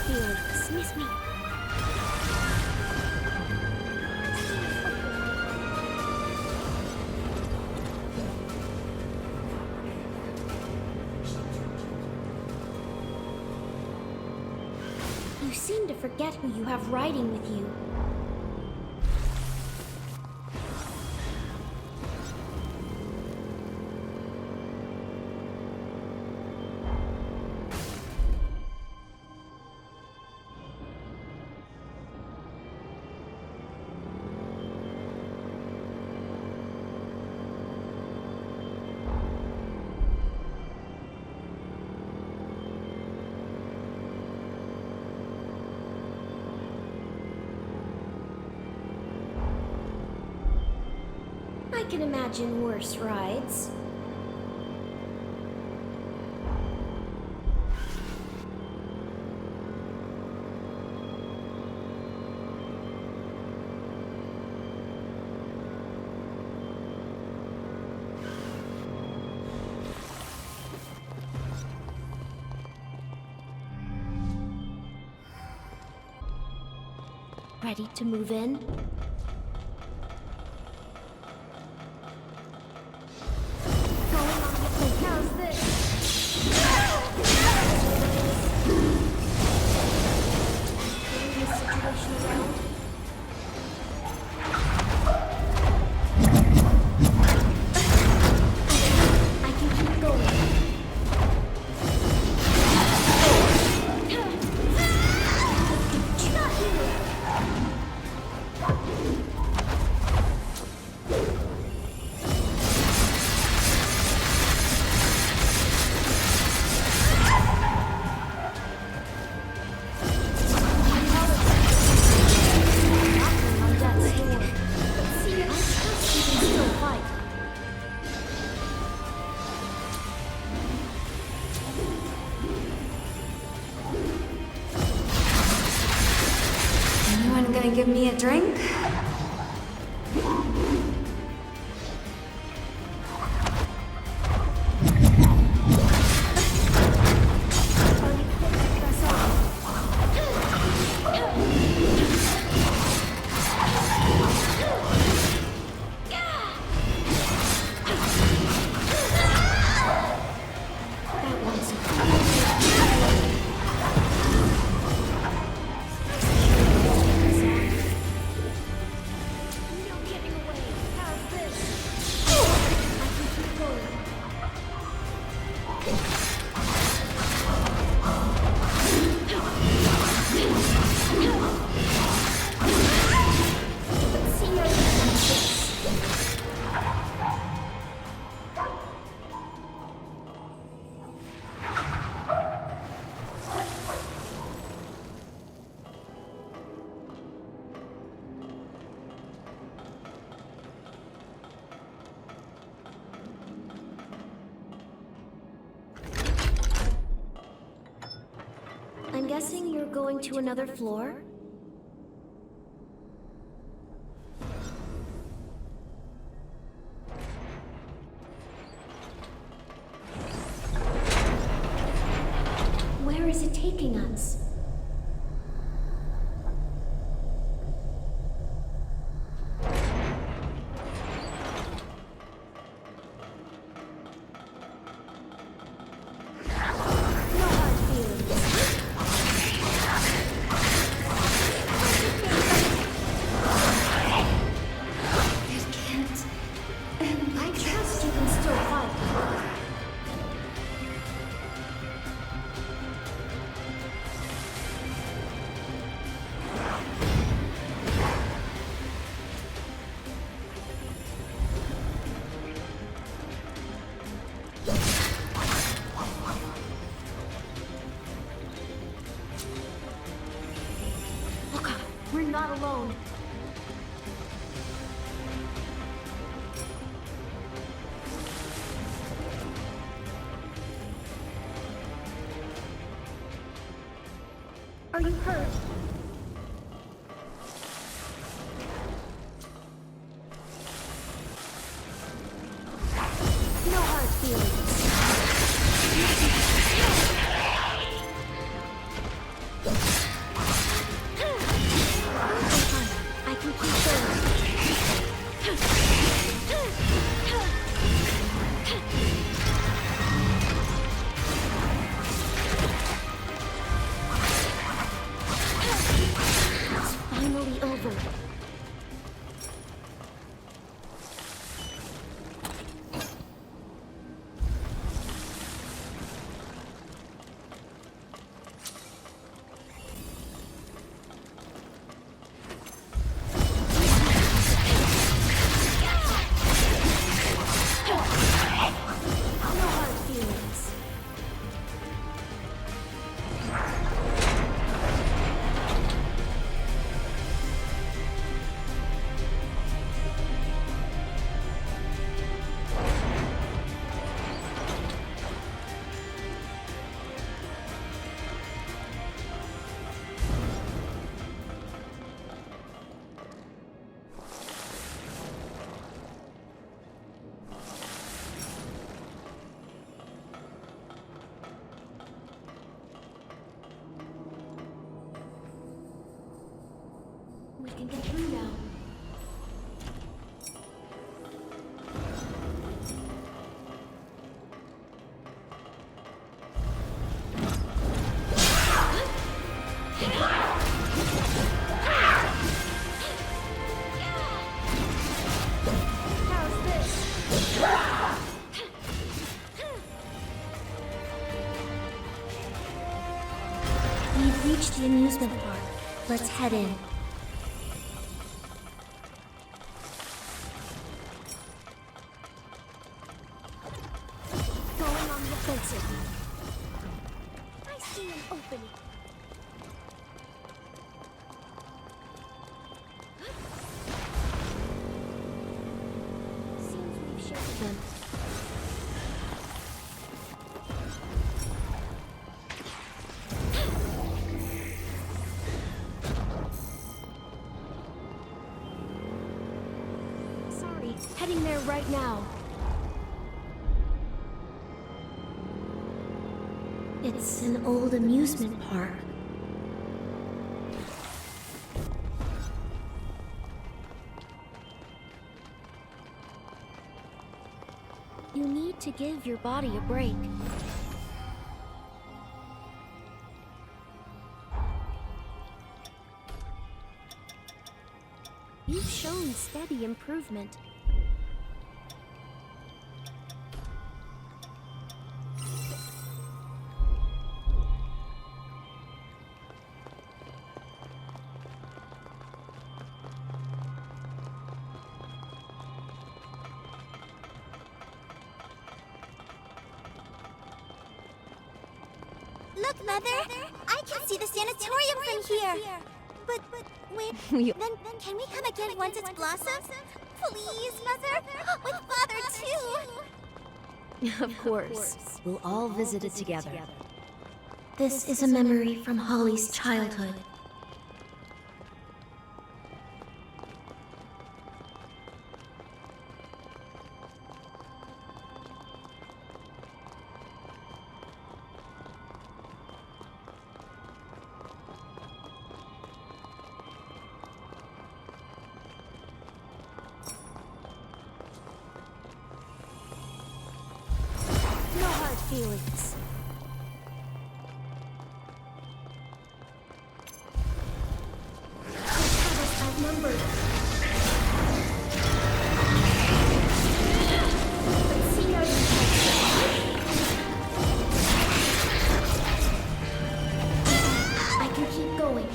Dismiss me. You seem to forget who you have riding with you. I can imagine worse rides. Ready to move in? How's this? Turning this situation around? I can keep going. Anyone gonna give me a drink? I'm guessing you're going to another floor? Where is it taking us? not alone. Are you hurt? No hard feelings. I can keep It's finally over. We can get through now. How's this? We've reached the amusement park. Let's head in. Going on the offensive. I see an opening. Seems we've sheltered them. Sorry, heading there right now. It's an old amusement park. You need to give your body a break. You've shown steady improvement. Look, Mother! I can see the sanatorium from here! But wait, then can we come again once it's blossomed? Please, Mother! With Father, too! Of course. We'll all visit it together. This is a memory from Holly's childhood. No hard feelings. Outnumbered. Let's see how you I can keep going.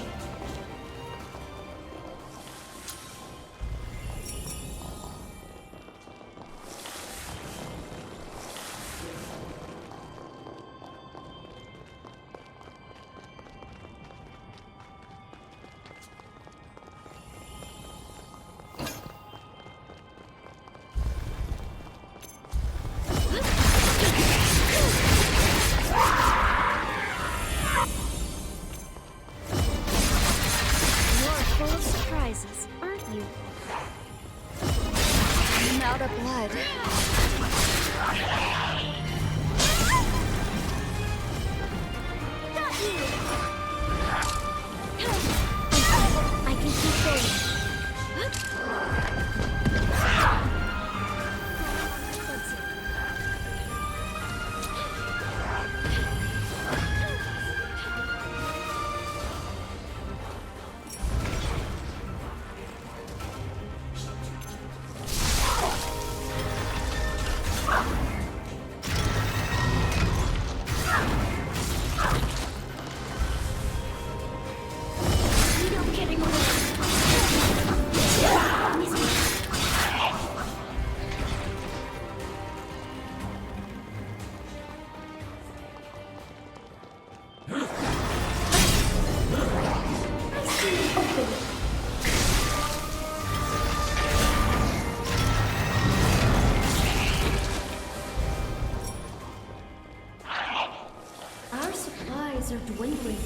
are dwindling.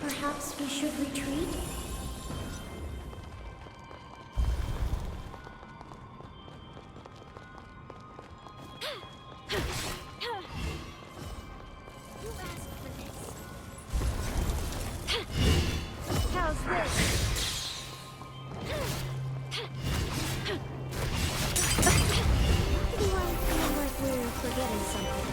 Perhaps we should retreat? You asked for this. How's this? Do I feel like we're forgetting something?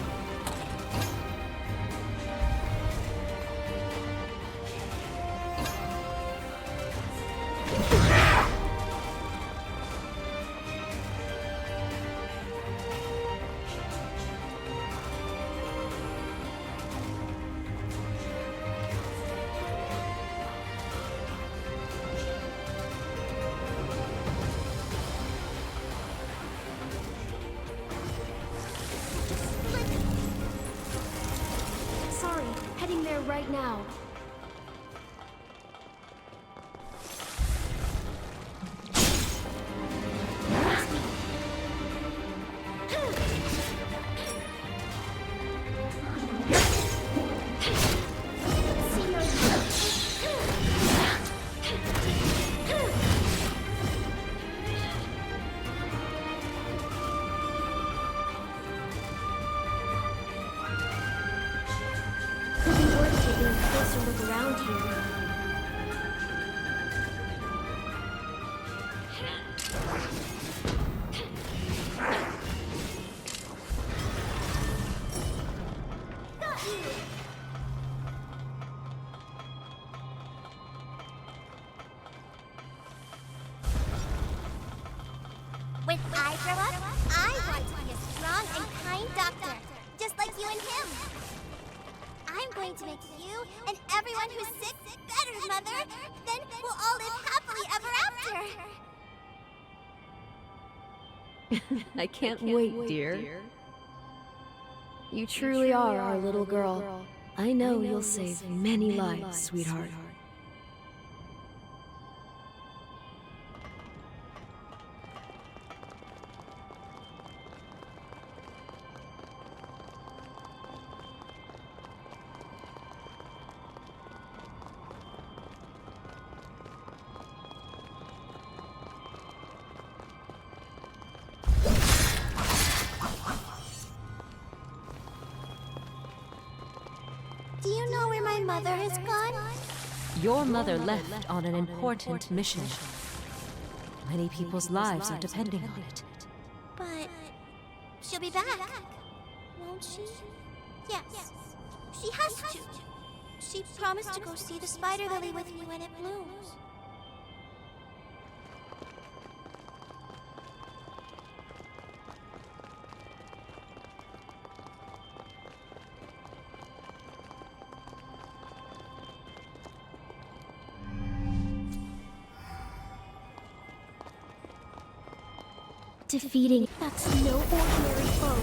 Sorry, heading there right now. Could be worth taking a closer look around here. When I grow up, I want to be a strong and kind doctor, just like you and him. I'm going to make you and everyone who's sick better, Mother. Then we'll all live happily ever after. I can't wait, dear. You truly are our little girl. I know you'll save many lives, sweetheart. Do you know where my mother has gone? Your mother left on an important mission. Many people's lives are depending on it. But she'll be back, won't she? Yes, she has to. She promised to go see the spider lily with me when it blooms. Defeating that's no ordinary foe.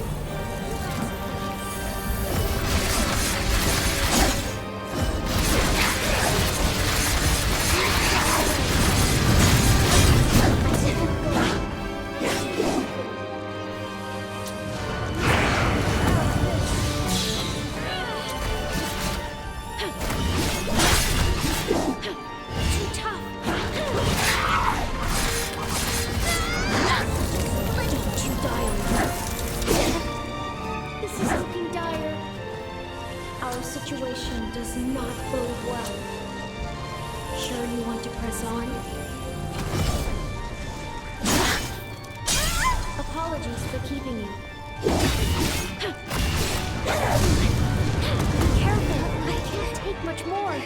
Situation does not bode well. Sure you want to press on? Apologies for keeping you. Be careful, I can't take much more.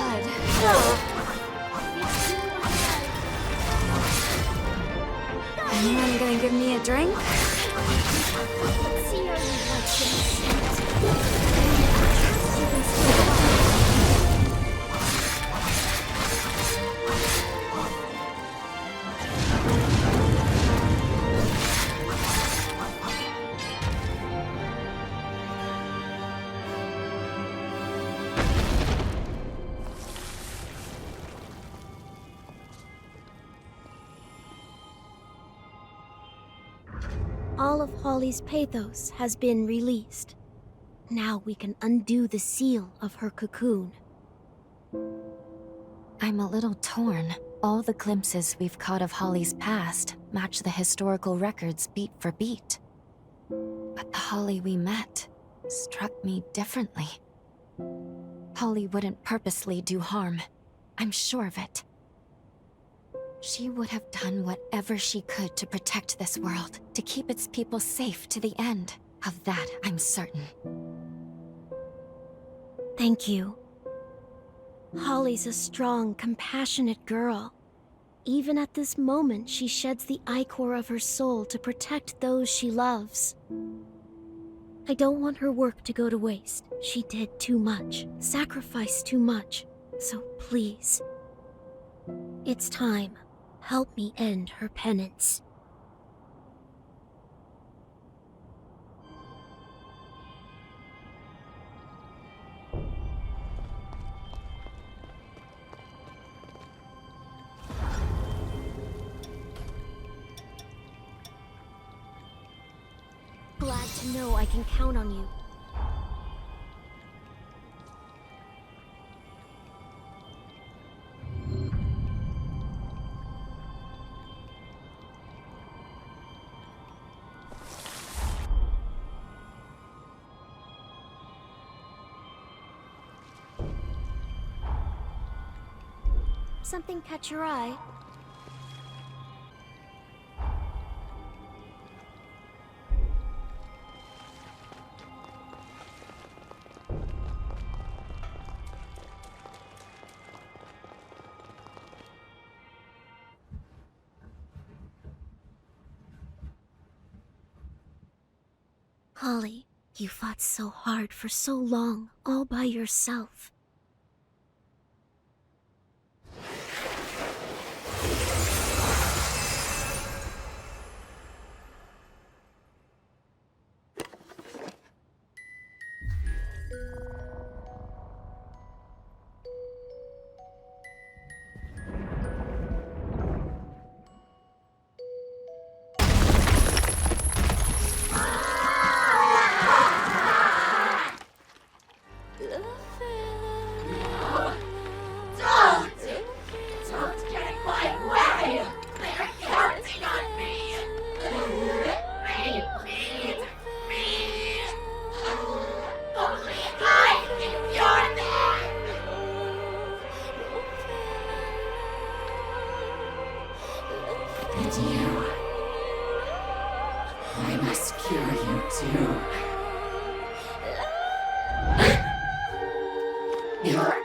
blood. Anyone gonna give me a drink? Let's see how you like this. All of Holly's pathos has been released. Now we can undo the seal of her cocoon. I'm a little torn. All the glimpses we've caught of Holly's past match the historical records beat for beat. But the Holly we met struck me differently. Holly wouldn't purposely do harm. I'm sure of it. She would have done whatever she could to protect this world, to keep its people safe to the end. Of that, I'm certain. Thank you. Holly's a strong, compassionate girl. Even at this moment, she sheds the ichor of her soul to protect those she loves. I don't want her work to go to waste. She did too much, sacrificed too much. So please, it's time. Help me end her penance. Glad to know I can count on you. Something catch your eye? Holly, you fought so hard for so long, all by yourself. And you. I must cure you too. You're...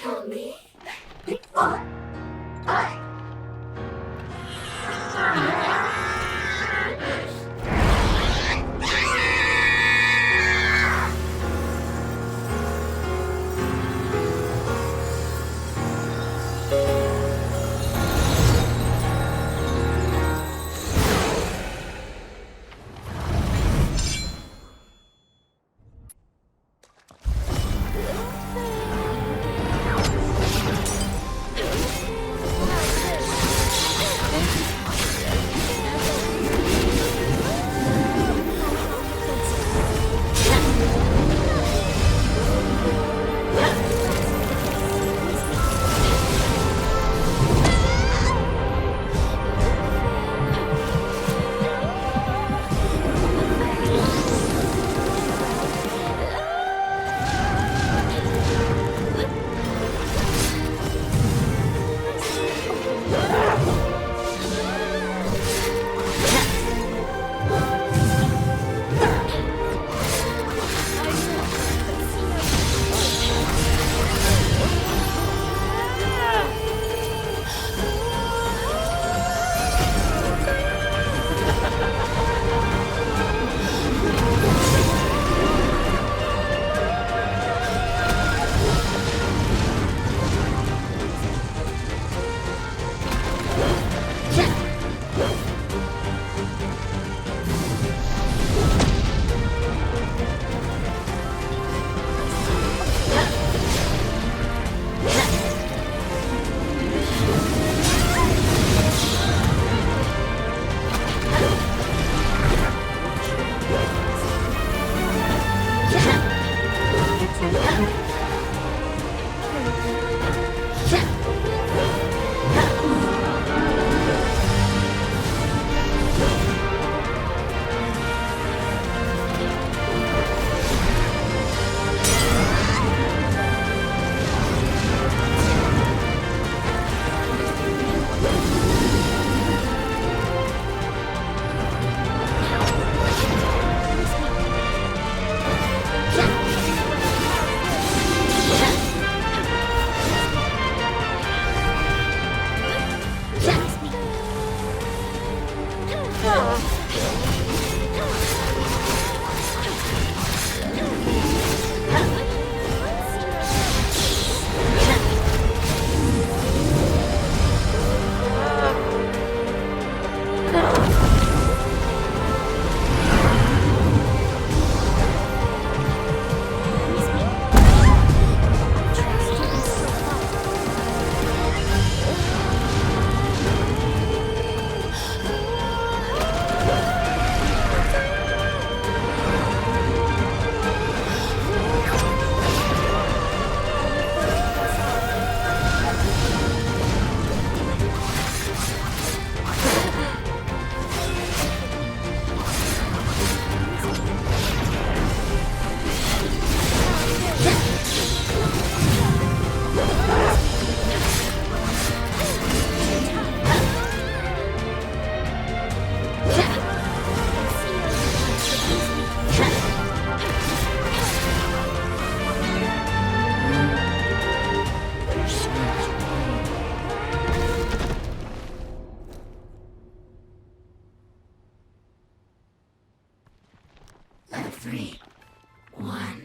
kill me before I... Everyone.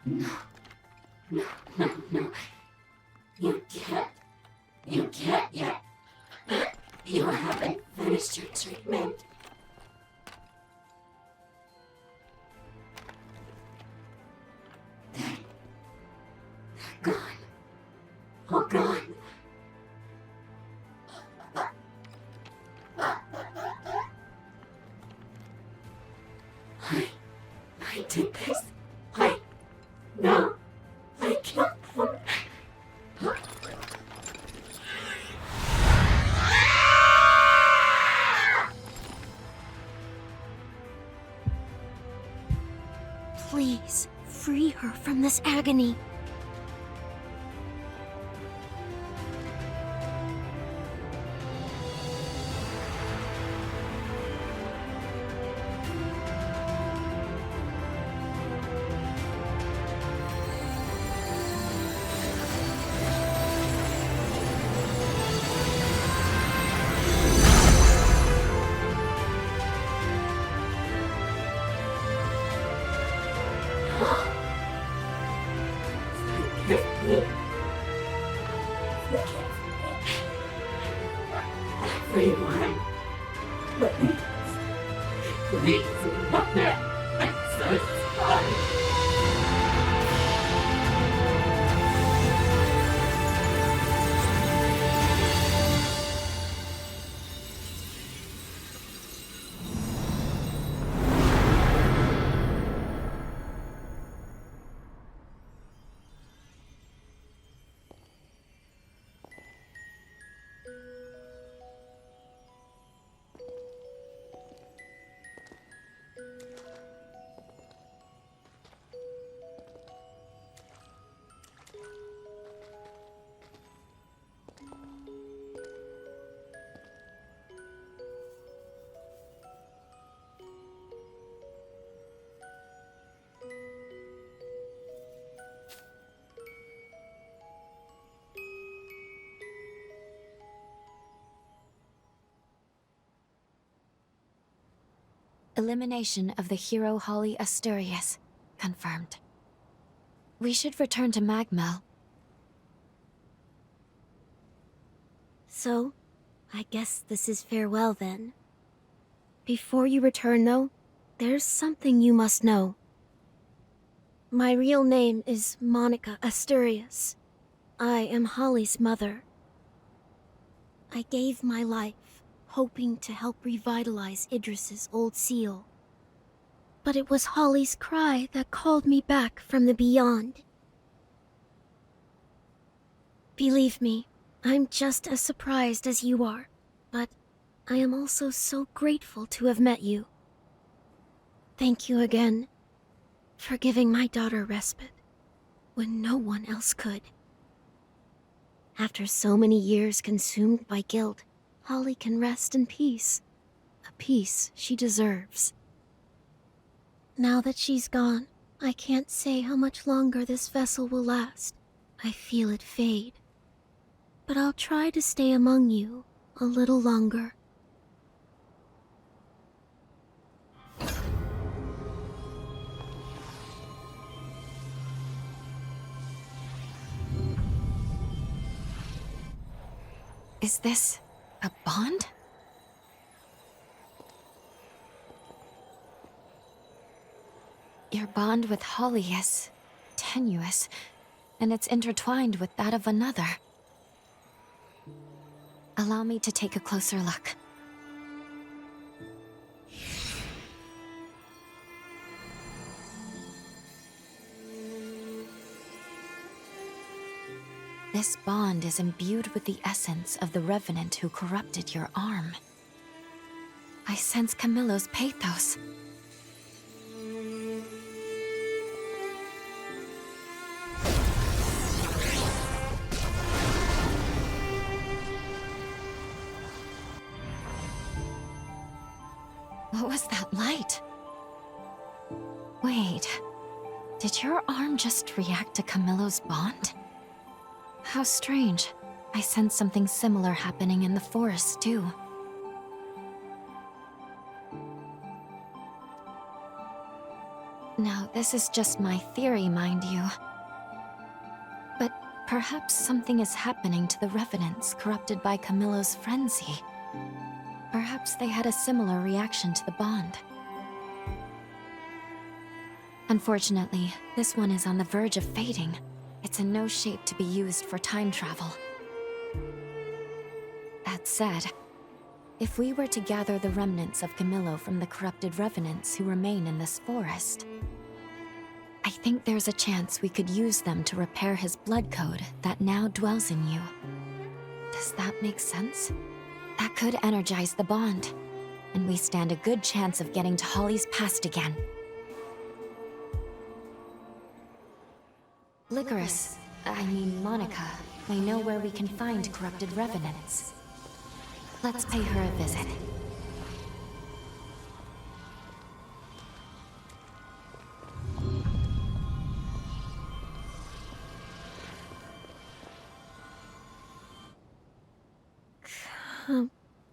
No. No, no, no. You can't yet. You haven't finished your treatment. They're gone. All gone. I did this. No. I killed them. Please, free her from this agony. Elimination of the hero Holly Asturias. Confirmed. We should return to Magmel. So, I guess this is farewell then. Before you return though, there's something you must know. My real name is Monica Asturias. I am Holly's mother. I gave my life, hoping to help revitalize Idris's old seal. But it was Holly's cry that called me back from the beyond. Believe me, I'm just as surprised as you are, but I am also so grateful to have met you. Thank you again for giving my daughter respite when no one else could. After so many years consumed by guilt, Holly can rest in peace, a peace she deserves. Now that she's gone, I can't say how much longer this vessel will last. I feel it fade. But I'll try to stay among you a little longer. Is this a bond? Your bond with Holly is tenuous, and it's intertwined with that of another. Allow me to take a closer look. This bond is imbued with the essence of the revenant who corrupted your arm. I sense Camillo's pathos. What was that light? Wait, did your arm just react to Camillo's bond? How strange. I sense something similar happening in the forest, too. Now, this is just my theory, mind you. But perhaps something is happening to the revenants corrupted by Camillo's frenzy. Perhaps they had a similar reaction to the bond. Unfortunately, this one is on the verge of fading. It's in no shape to be used for time travel. That said, if we were to gather the remnants of Camillo from the corrupted revenants who remain in this forest, I think there's a chance we could use them to repair his blood code that now dwells in you. Does that make sense? That could energize the bond, and we stand a good chance of getting to Holly's past again. Monica, may know where we can find corrupted revenants. Let's pay her a visit.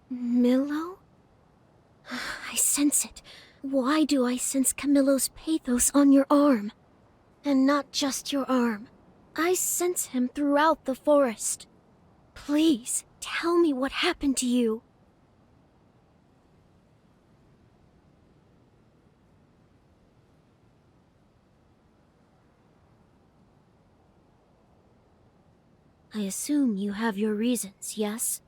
Camillo? I sense it. Why do I sense Camillo's pathos on your arm? And not just your arm. I sense him throughout the forest. Please, tell me what happened to you. I assume you have your reasons, yes?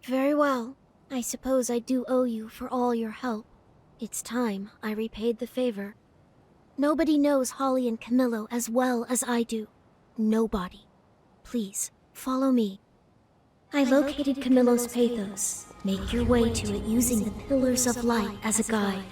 Very well. I suppose I do owe you for all your help. It's time I repaid the favor. Nobody knows Holly and Camillo as well as I do. Nobody. Please, follow me. I located Camillo's pathos. Make your way to it using the Pillars of Light as a guide.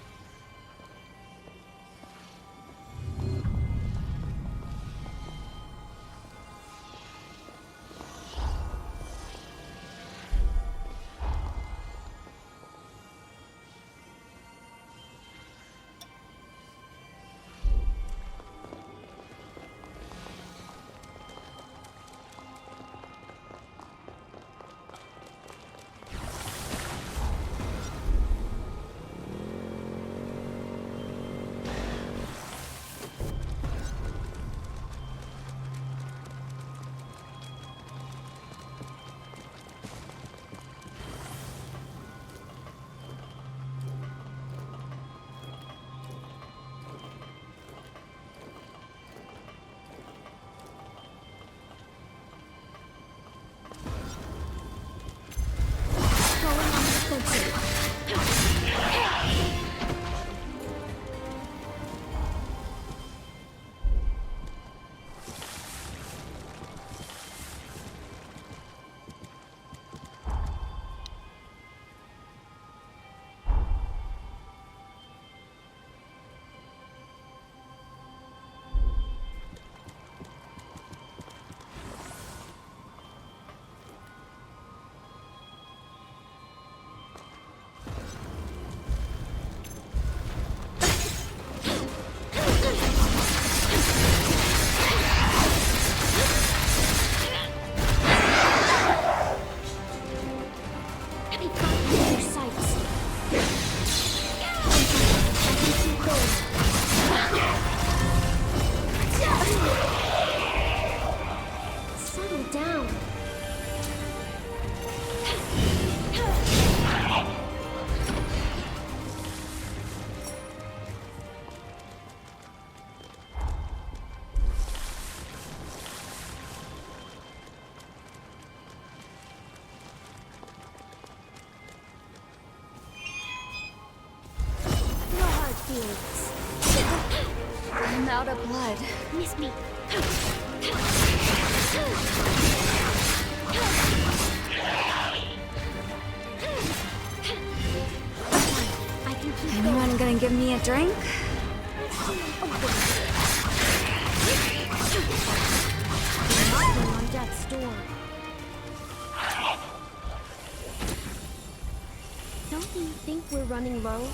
I'm out of blood. Miss me. I can keep Anyone gonna give me a drink? knocking on death's door. Don't you think we're running low?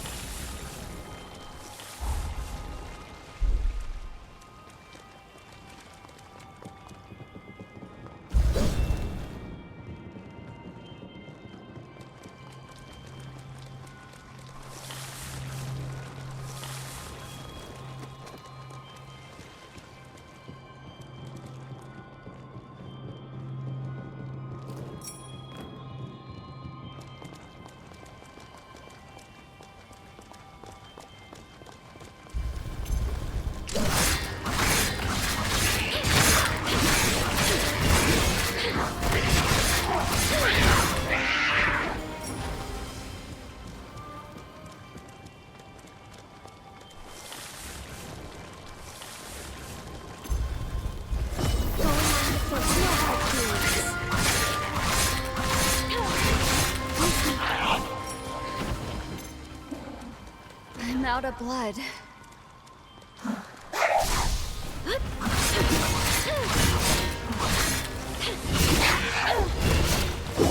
I'm out of blood.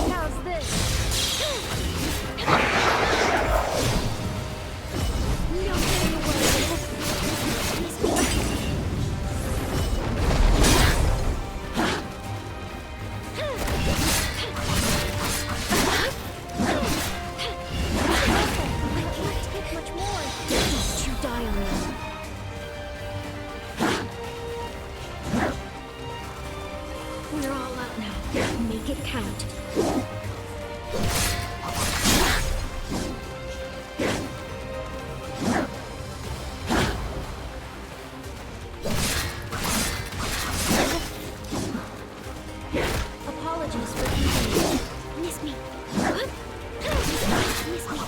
How's this? No getting away. We're all out now. Make it count. Apologies for keeping you. Miss me. Miss me.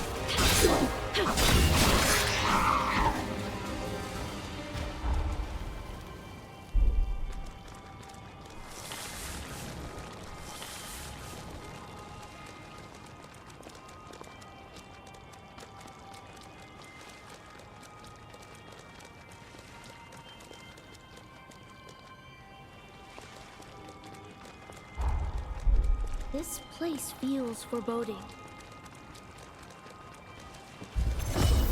This place feels foreboding.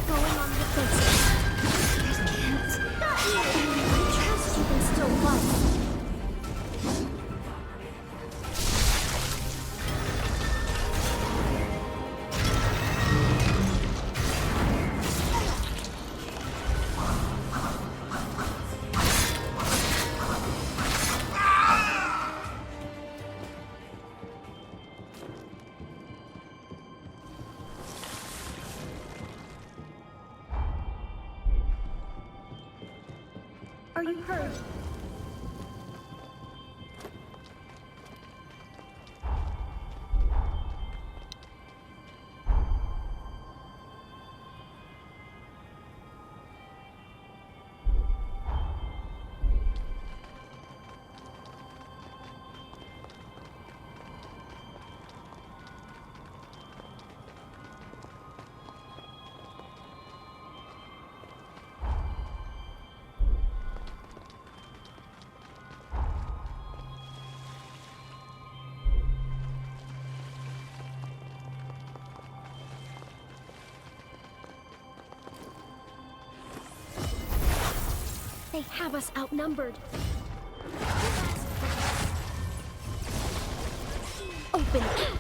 Going on the defensive. I can't. I trust you can still fight. Are you hurt? They have us outnumbered. Open it.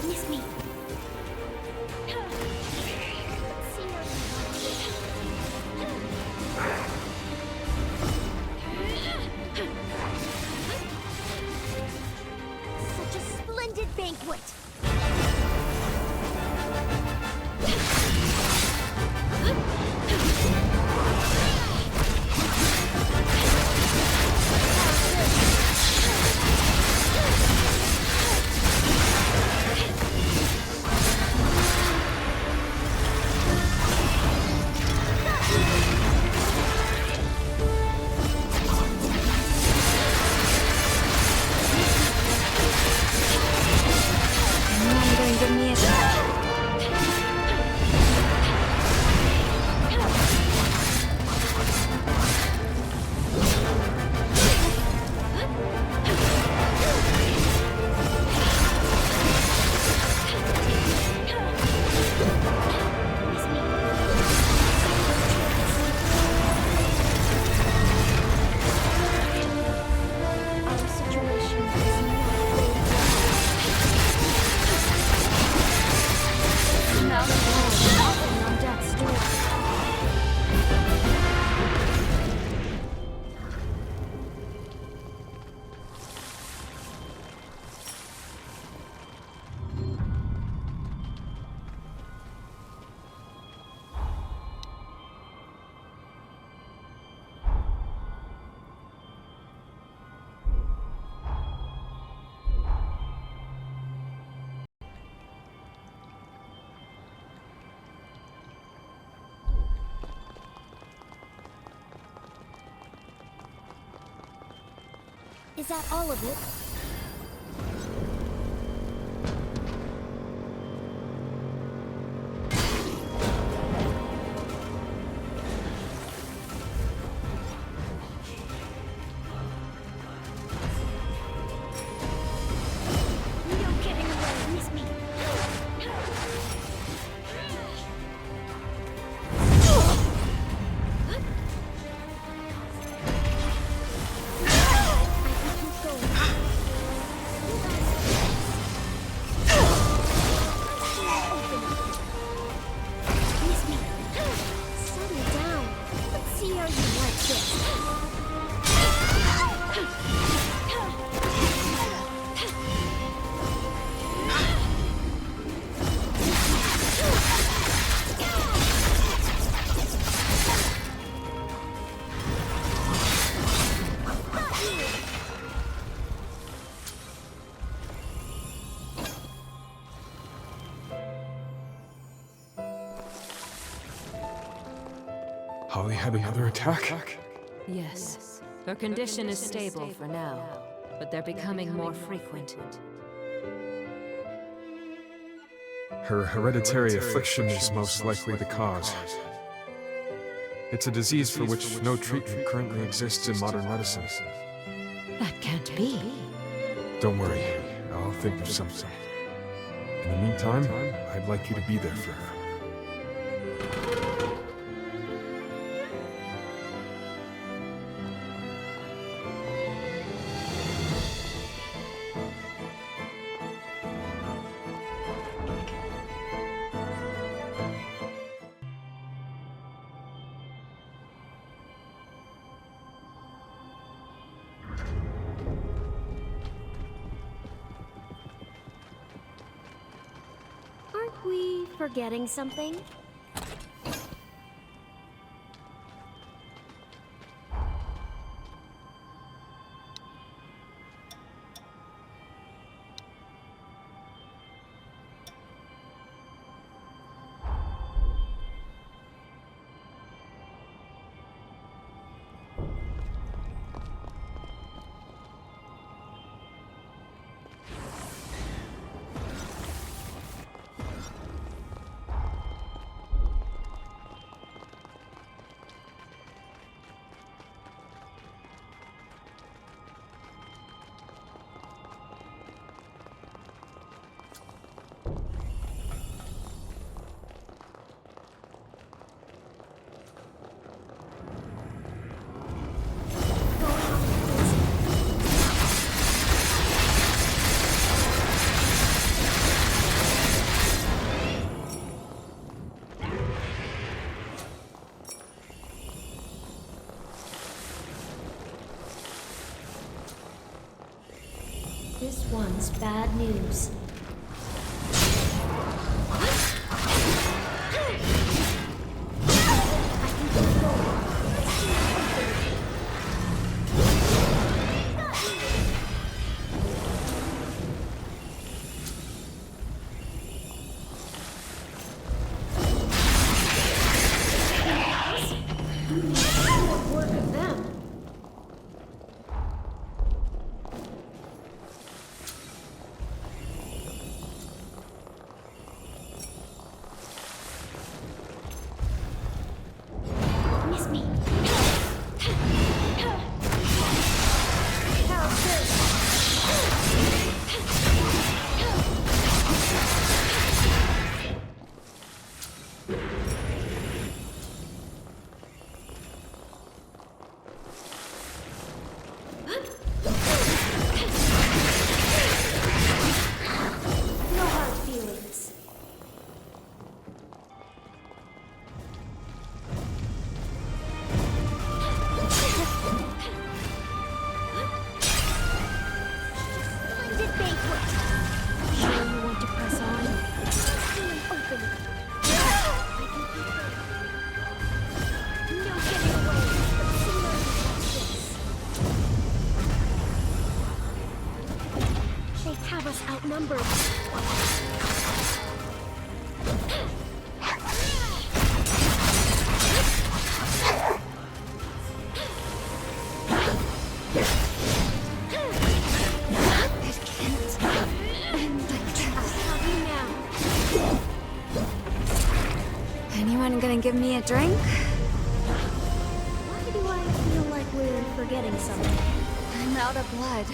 Miss me. splendid banquet! Is that all of it? Holly had another attack? Yes. Her condition is stable for now, but they're becoming more frequent. Her hereditary affliction is most likely the cause. It's a disease for which no treatment currently exists in modern medicine. That can't be. Don't worry, I'll think of something. In the meantime, I'd like you to be there for her. Aren't we forgetting something? means bad news. Work of them. Miss me. How's this? No hard feelings. Splendid banquet. Sure you want to press on? Open. No getting away. Sooner than this. They have us outnumbered. Anyone gonna give me a drink? Why do I feel like we're forgetting something? I'm out of blood.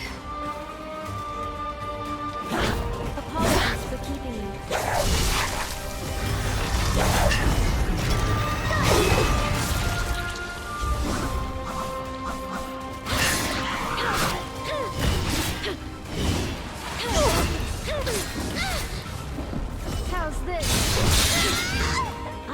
Apologies for keeping you. How's this? I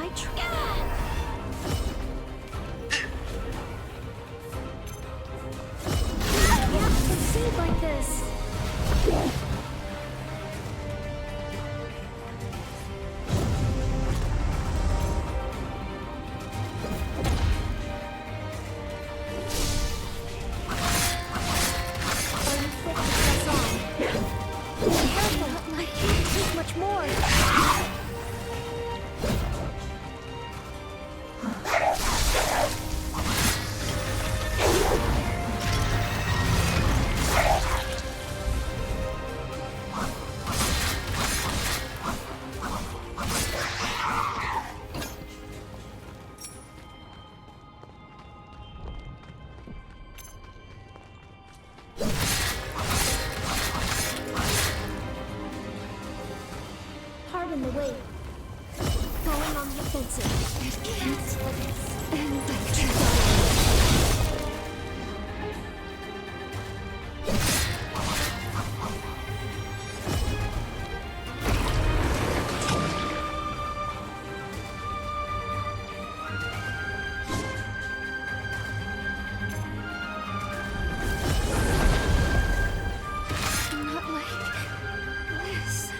Yeah, succeed like this. Much more. Pardon the wait. Going on the offensive. It can't end like this. Not like this.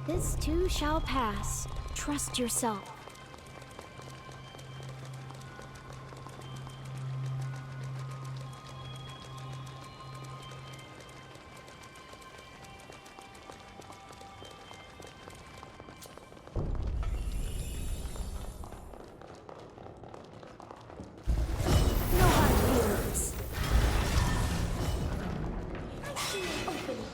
This too shall pass. Trust yourself. No hard feelings. I see an opening.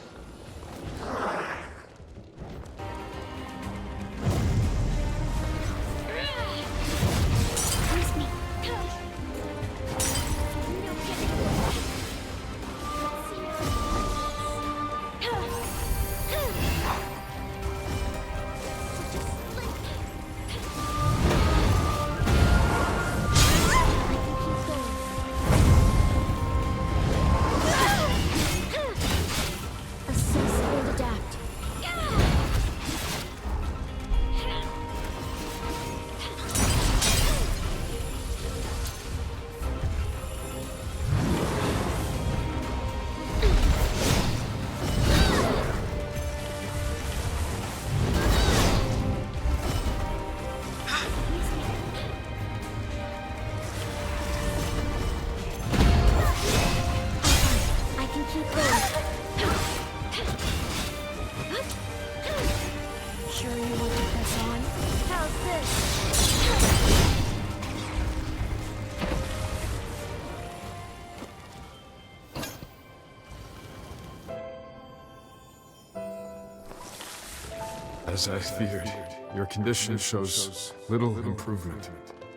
As I feared, your condition shows little improvement.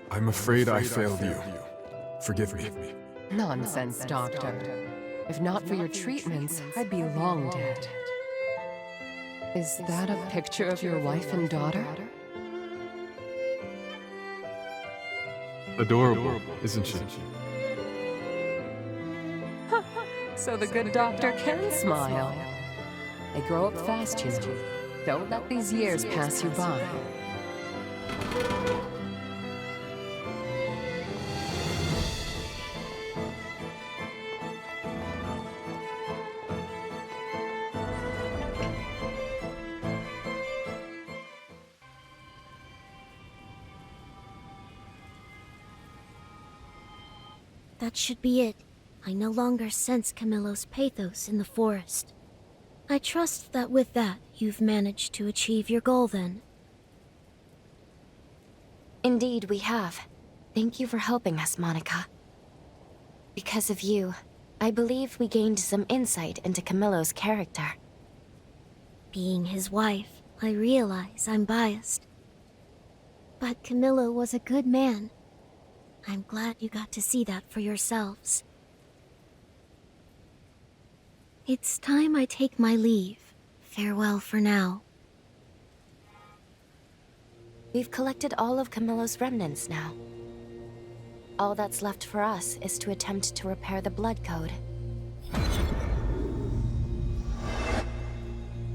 I'm afraid I failed you. Forgive me. Nonsense, Doctor. If not for your treatments, I'd be long dead. Is that a picture of your wife and daughter? Adorable, isn't she? So the good doctor can smile. They grow up fast, you know. Don't let these years pass you by. That should be it. I no longer sense Camillo's pathos in the forest. I trust that with that, you've managed to achieve your goal then. Indeed, we have. Thank you for helping us, Monica. Because of you, I believe we gained some insight into Camillo's character. Being his wife, I realize I'm biased. But Camillo was a good man. I'm glad you got to see that for yourselves. It's time I take my leave. Farewell for now. We've collected all of Camillo's remnants now. All that's left for us is to attempt to repair the blood code.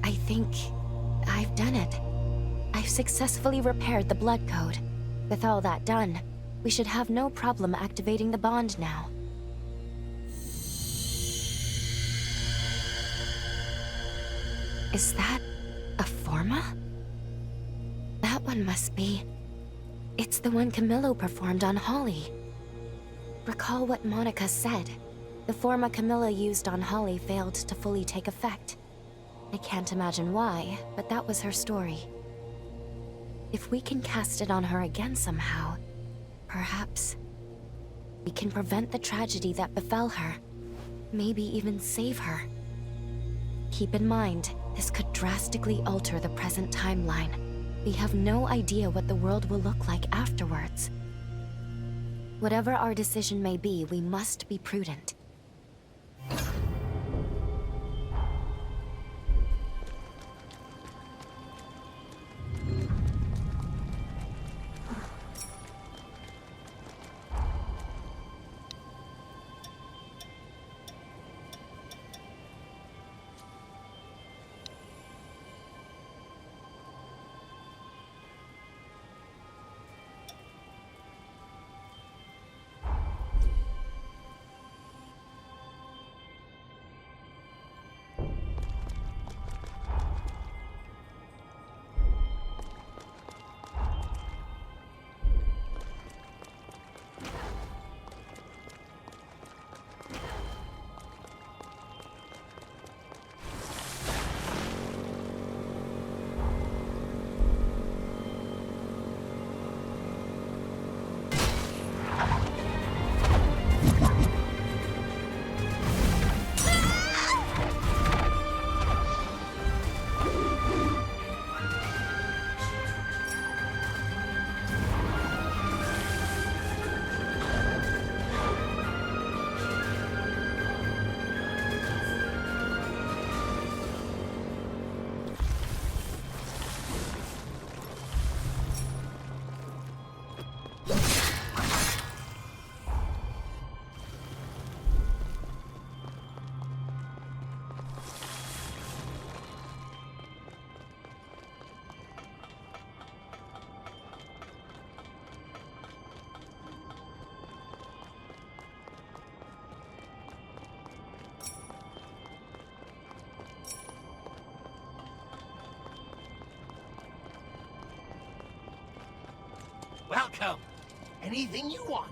I think I've done it. I've successfully repaired the blood code. With all that done, we should have no problem activating the bond now. Is that a forma? That one must be. It's the one Camillo performed on Holly. Recall what Monica said. The forma Camillo used on Holly failed to fully take effect. I can't imagine why, but that was her story. If we can cast it on her again somehow, perhaps we can prevent the tragedy that befell her. Maybe even save her. Keep in mind, this could drastically alter the present timeline. We have no idea what the world will look like afterwards. Whatever our decision may be, we must be prudent. Welcome. Anything you want?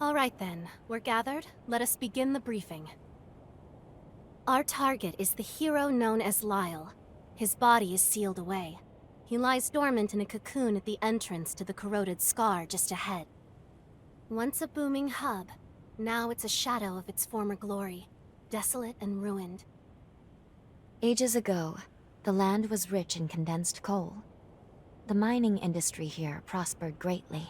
All right then, we're gathered. Let us begin the briefing. Our target is the hero known as Lyle. His body is sealed away. He lies dormant in a cocoon at the entrance to the corroded scar just ahead. Once a booming hub, now it's a shadow of its former glory, desolate and ruined. Ages ago, the land was rich in condensed coal. The mining industry here prospered greatly.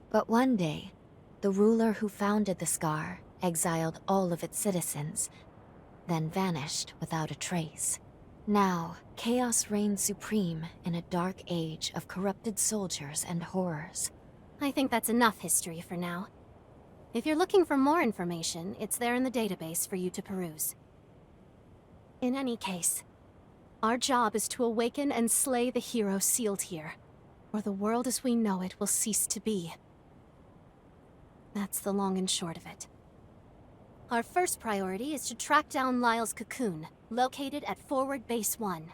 But one day, the ruler who founded the Scar exiled all of its citizens, then vanished without a trace. Now, chaos reigns supreme in a dark age of corrupted soldiers and horrors. I think that's enough history for now. If you're looking for more information, it's there in the database for you to peruse. In any case, our job is to awaken and slay the hero sealed here, or the world as we know it will cease to be. That's the long and short of it. Our first priority is to track down Lyle's cocoon, located at Forward Base 1.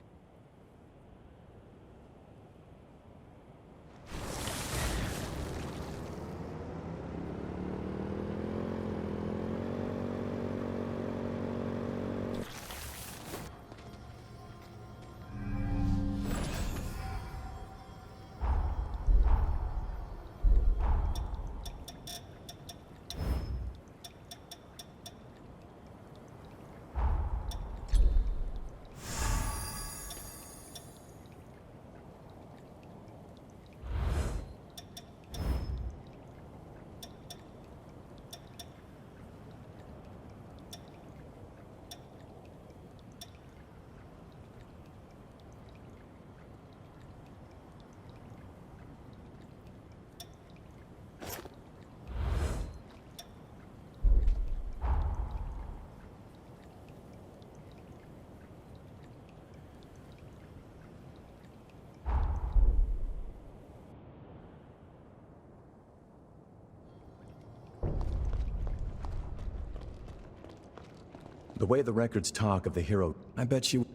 The way the records talk of the hero, I bet you...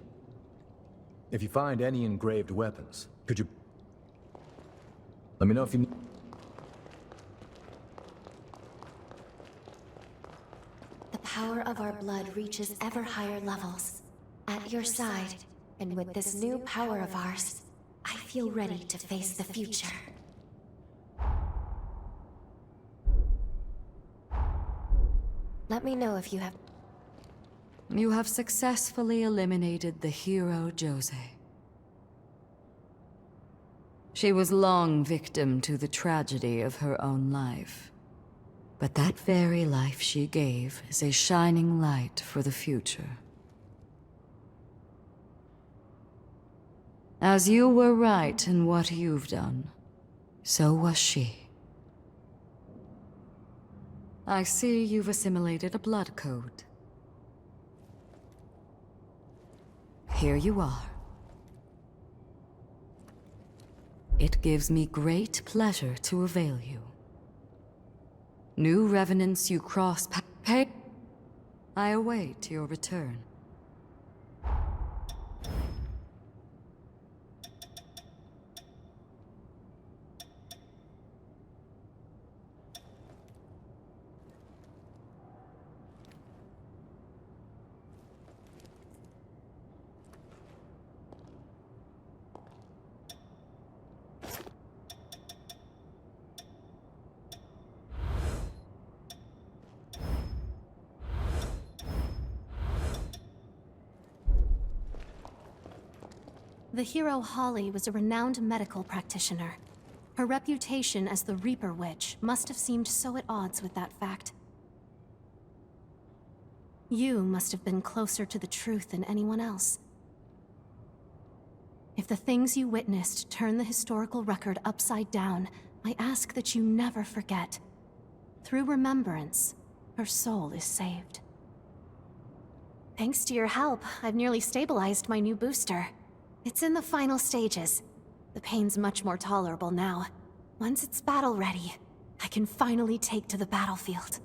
If you find any engraved weapons, could you... Let me know if you... The power of our blood reaches ever higher levels. At your side, and with this new power of ours, I feel ready to face the future. Let me know if you have... You have successfully eliminated the hero Jose. She was long victim to the tragedy of her own life. But that very life she gave is a shining light for the future. As you were right in what you've done, so was she. I see you've assimilated a blood code. Here you are. It gives me great pleasure to avail you. New revenants you cross pay. I await your return. The hero Holly was a renowned medical practitioner. Her reputation as the Reaper Witch must have seemed so at odds with that fact. You must have been closer to the truth than anyone else. If the things you witnessed turn the historical record upside down, I ask that you never forget. Through remembrance, her soul is saved. Thanks to your help, I've nearly stabilized my new booster. It's in the final stages. The pain's much more tolerable now. Once it's battle-ready, I can finally take to the battlefield.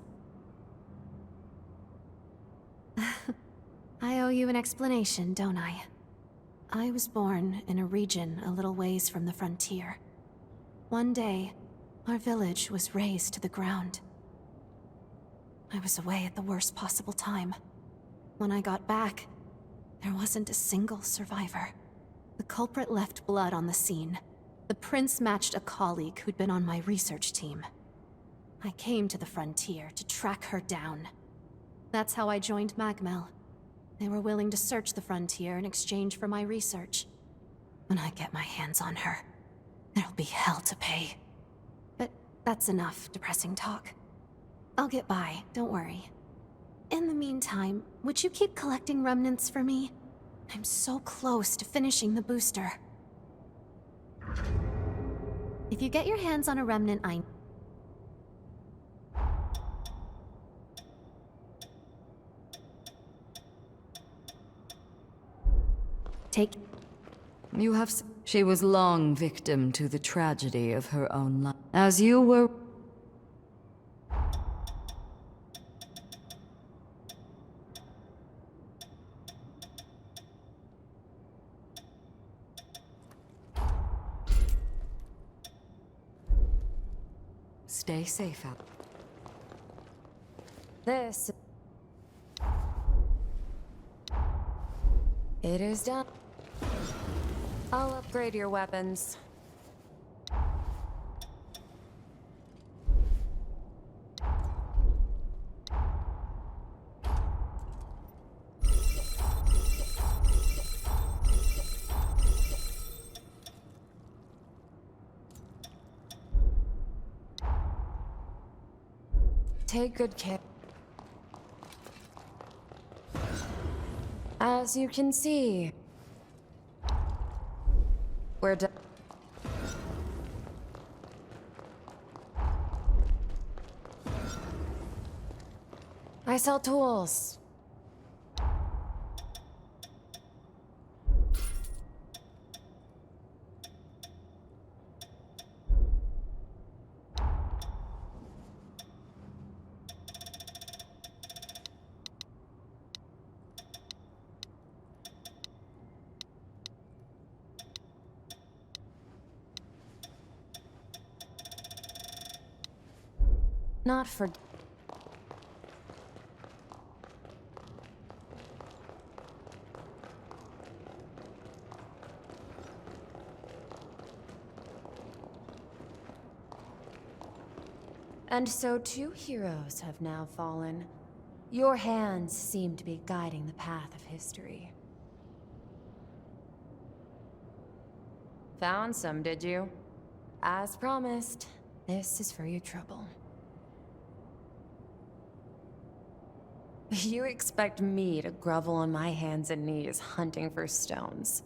I owe you an explanation, don't I? I was born in a region a little ways from the frontier. One day, our village was razed to the ground. I was away at the worst possible time. When I got back, there wasn't a single survivor. The culprit left blood on the scene. The prince matched a colleague who'd been on my research team. I came to the frontier to track her down. That's how I joined Magmel. They were willing to search the frontier in exchange for my research. When I get my hands on her, there'll be hell to pay. But that's enough depressing talk. I'll get by, don't worry. In the meantime, would you keep collecting remnants for me? I'm so close to finishing the booster. If you get your hands on a remnant, You have She was long victim to the tragedy of her own life. As you were... Stay safe out. This... It is done. I'll upgrade your weapons. Take good care. As you can see, we're done. I sell tools. Not for... And so 2 heroes have now fallen. Your hands seem to be guiding the path of history. Found some, did you? As promised, this is for your trouble. You expect me to grovel on my hands and knees hunting for stones?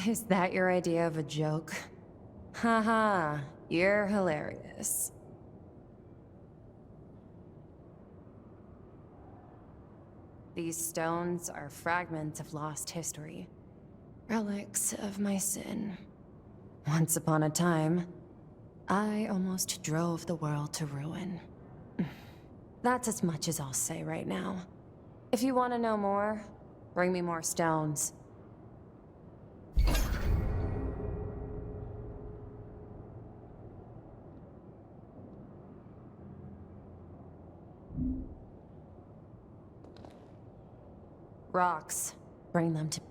Is that your idea of a joke? Haha, you're hilarious. These stones are fragments of lost history. Relics of my sin. Once upon a time, I almost drove the world to ruin. That's as much as I'll say right now. If you want to know more, bring me more stones. Rocks. Bring them to...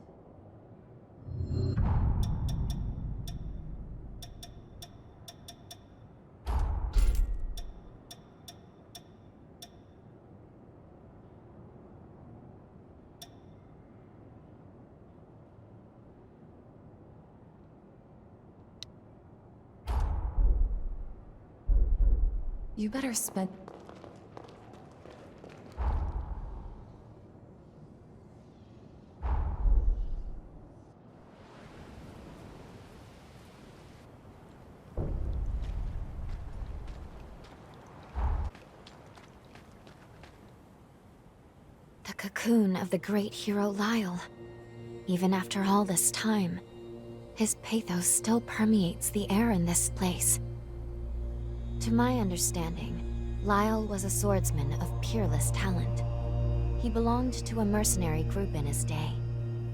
You better spend... The cocoon of the great hero Lyle. Even after all this time, his pathos still permeates the air in this place. To my understanding, Lyle was a swordsman of peerless talent. He belonged to a mercenary group in his day,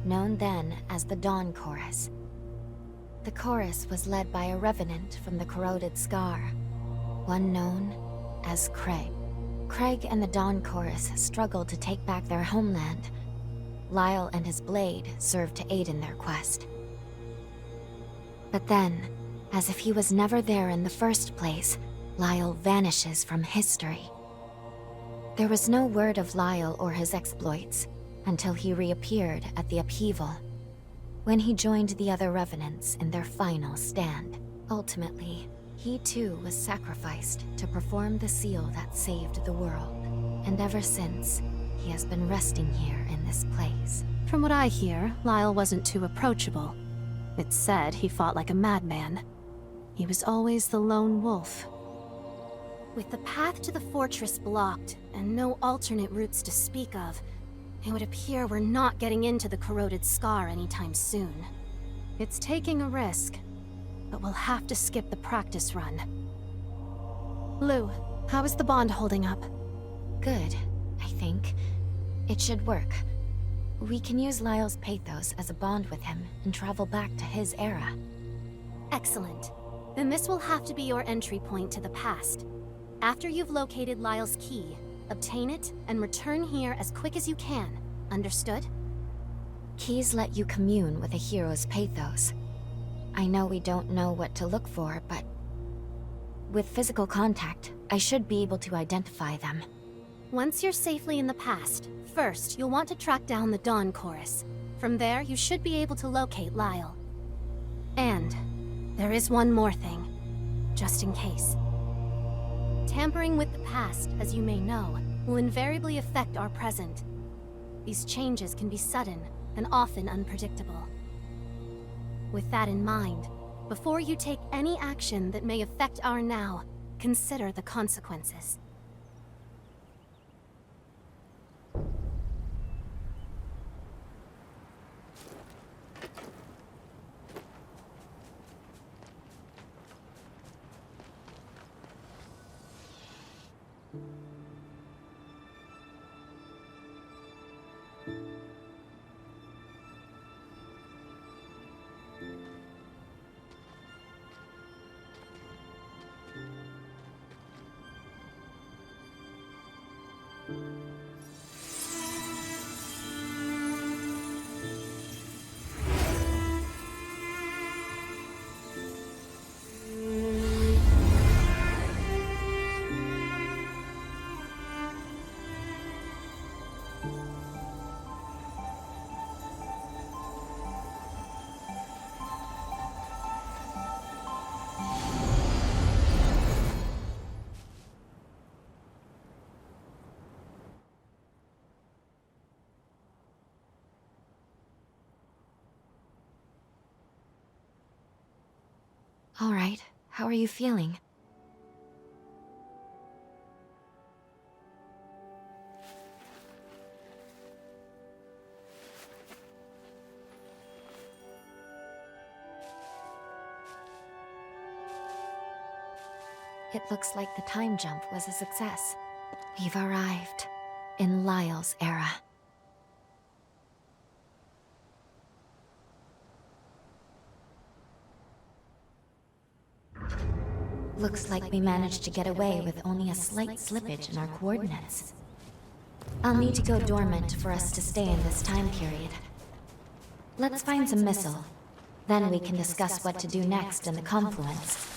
known then as the Dawn Chorus. The chorus was led by a revenant from the corroded scar, one known as Craig. Craig and the Dawn Chorus struggled to take back their homeland. Lyle and his blade served to aid in their quest. But then, as if he was never there in the first place, Lyle vanishes from history. There was no word of Lyle or his exploits until he reappeared at the upheaval, when he joined the other Revenants in their final stand. Ultimately, he too was sacrificed to perform the seal that saved the world. And ever since, he has been resting here in this place. From what I hear, Lyle wasn't too approachable. It's said he fought like a madman. He was always the lone wolf. With the path to the fortress blocked, and no alternate routes to speak of, it would appear we're not getting into the corroded scar anytime soon. It's taking a risk, but we'll have to skip the practice run. Lou, how is the bond holding up? Good, I think. It should work. We can use Lyle's pathos as a bond with him and travel back to his era. Excellent. Then this will have to be your entry point to the past. After you've located Lyle's key, obtain it and return here as quick as you can. Understood? Keys let you commune with a hero's pathos. I know we don't know what to look for, but with physical contact, I should be able to identify them. Once you're safely in the past, first you'll want to track down the Dawn Chorus. From there, you should be able to locate Lyle. And there is one more thing, just in case. Tampering with the past, as you may know, will invariably affect our present. These changes can be sudden and often unpredictable. With that in mind, before you take any action that may affect our now, consider the consequences. All right, how are you feeling? It looks like the time jump was a success. We've arrived in Lyle's era. Looks like we managed to get away with only a slight slippage in our coordinates. I'll need to go dormant for us to stay in this time period. Let's find some missile. Then we can discuss what to do next in the confluence.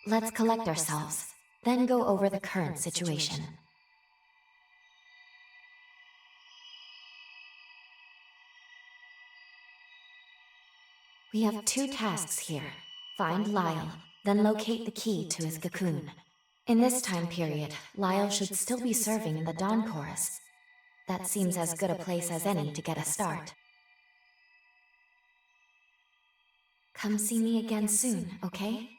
Let's collect ourselves, then go over the current situation. We have two tasks here. Find Lyle, then locate the key to his cocoon. In this time period, Lyle should still be serving in the Dawn Chorus. That seems as good a place as any to get a start. Come see me again soon, okay?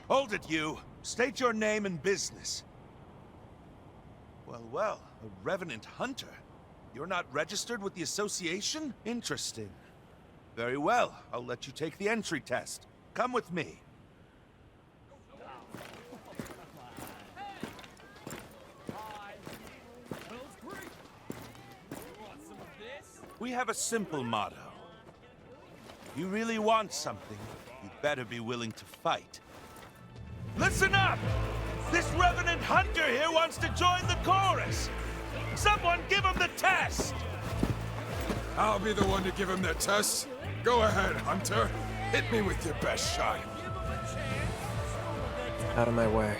Hold it, you. State your name and business. Well, well, a revenant hunter. You're not registered with the association? Interesting. Very well, I'll let you take the entry test. Come with me. We have a simple motto. If you really want something, you better be willing to fight. Listen up! This revenant hunter here wants to join the chorus! Someone give him the test! I'll be the one to give him the test. Go ahead, Hunter. Hit me with your best shot. Out of my way.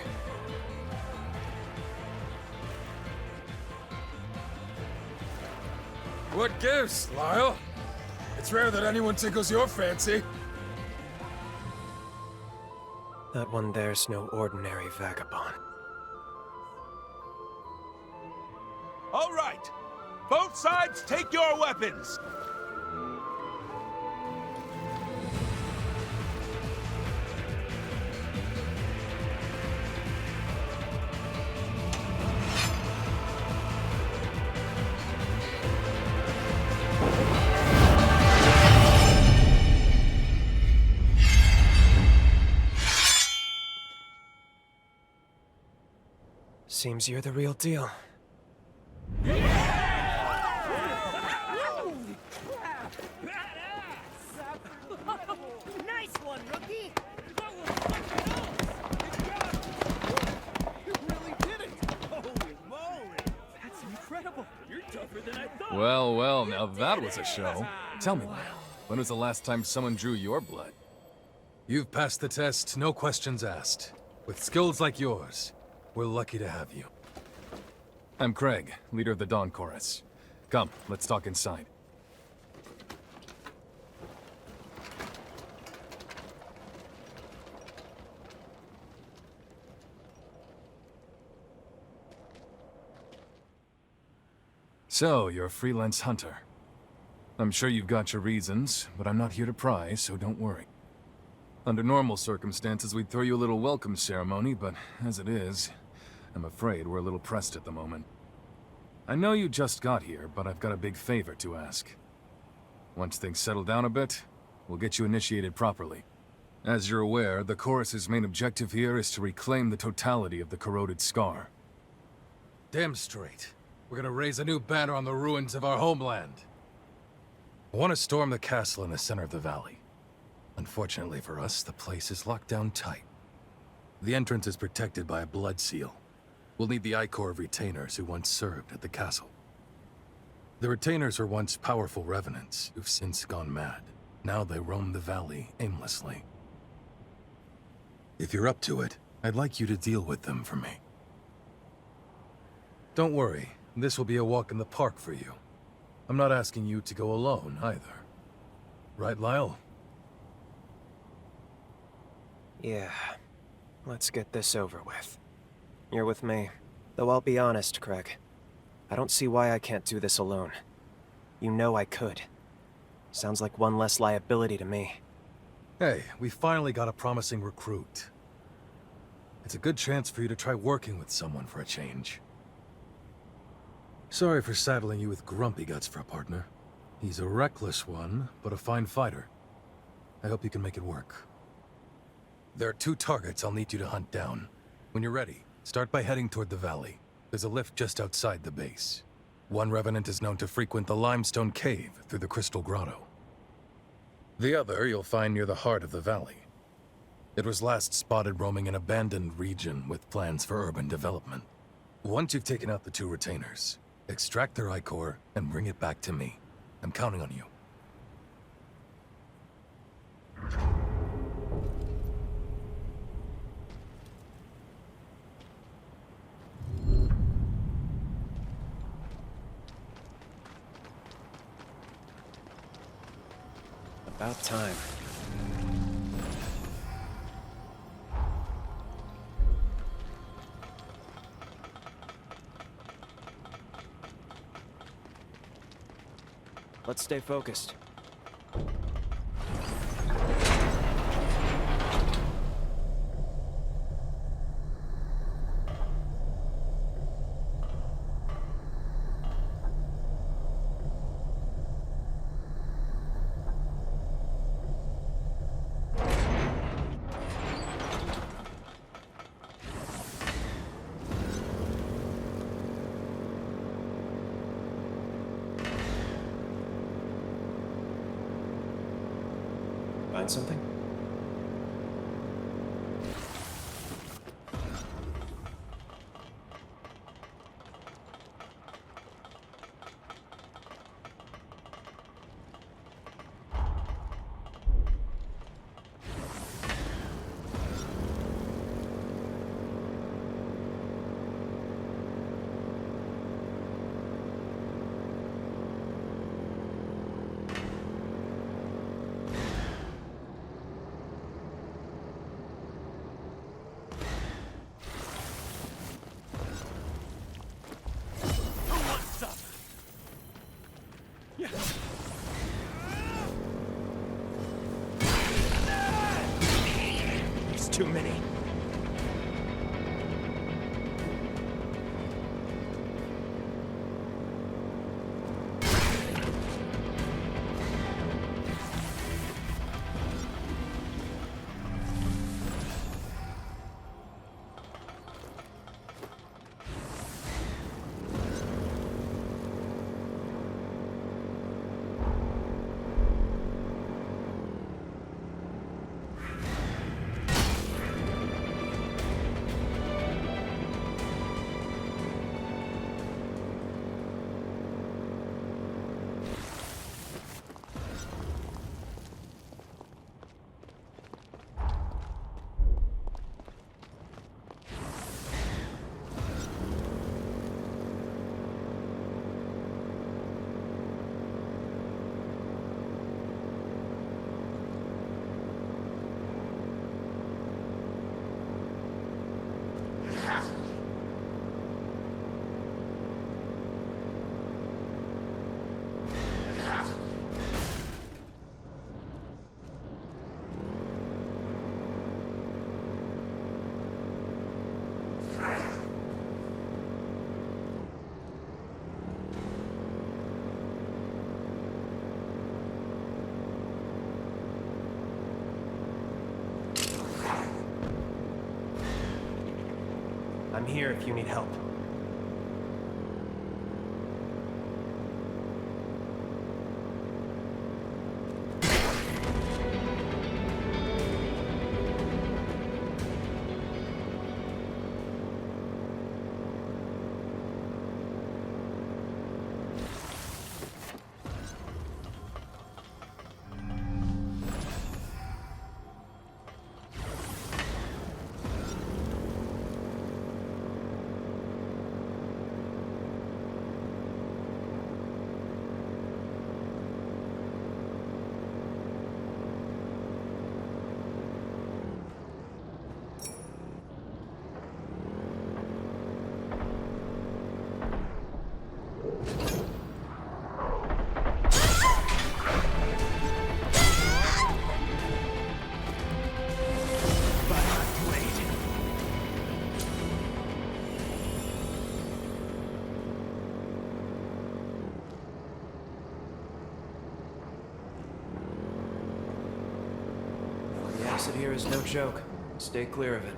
What gives, Lyle? It's rare that anyone tickles your fancy. That one there's no ordinary vagabond. All right! Both sides take your weapons! Seems you're the real deal. Nice one, rookie! You really did it! Holy moly! That's incredible! You're tougher than I thought! Well, well, now that was a show. Tell me, Lyle, when was the last time someone drew your blood? You've passed the test, no questions asked. With skills like yours, we're lucky to have you. I'm Craig, leader of the Dawn Chorus. Come, let's talk inside. So, you're a freelance hunter. I'm sure you've got your reasons, but I'm not here to pry, so don't worry. Under normal circumstances, we'd throw you a little welcome ceremony, but as it is, I'm afraid we're a little pressed at the moment. I know you just got here, but I've got a big favor to ask. Once things settle down a bit, we'll get you initiated properly. As you're aware, the Chorus's main objective here is to reclaim the totality of the corroded scar. Damn straight. We're gonna raise a new banner on the ruins of our homeland. I want to storm the castle in the center of the valley. Unfortunately for us, the place is locked down tight. The entrance is protected by a blood seal. We'll need the Ichor of retainers who once served at the castle. The retainers were once powerful revenants who've since gone mad. Now they roam the valley aimlessly. If you're up to it, I'd like you to deal with them for me. Don't worry, this will be a walk in the park for you. I'm not asking you to go alone, either. Right, Lyle? Yeah. Let's get this over with. You're with me. Though I'll be honest, Craig. I don't see why I can't do this alone. You know I could. Sounds like one less liability to me. Hey, we finally got a promising recruit. It's a good chance for you to try working with someone for a change. Sorry for saddling you with Grumpy Guts for a partner. He's a reckless one, but a fine fighter. I hope you can make it work. There are 2 targets I'll need you to hunt down. When you're ready, start by heading toward the valley. There's a lift just outside the base. One revenant is known to frequent the limestone cave through the Crystal Grotto. The other you'll find near the heart of the valley. It was last spotted roaming an abandoned region with plans for urban development. Once you've taken out the 2 retainers, extract their Ichor and bring it back to me. I'm counting on you. About time. Let's stay focused. find something? There's too many. I'm here if you need help. The acid here is no joke. Stay clear of it.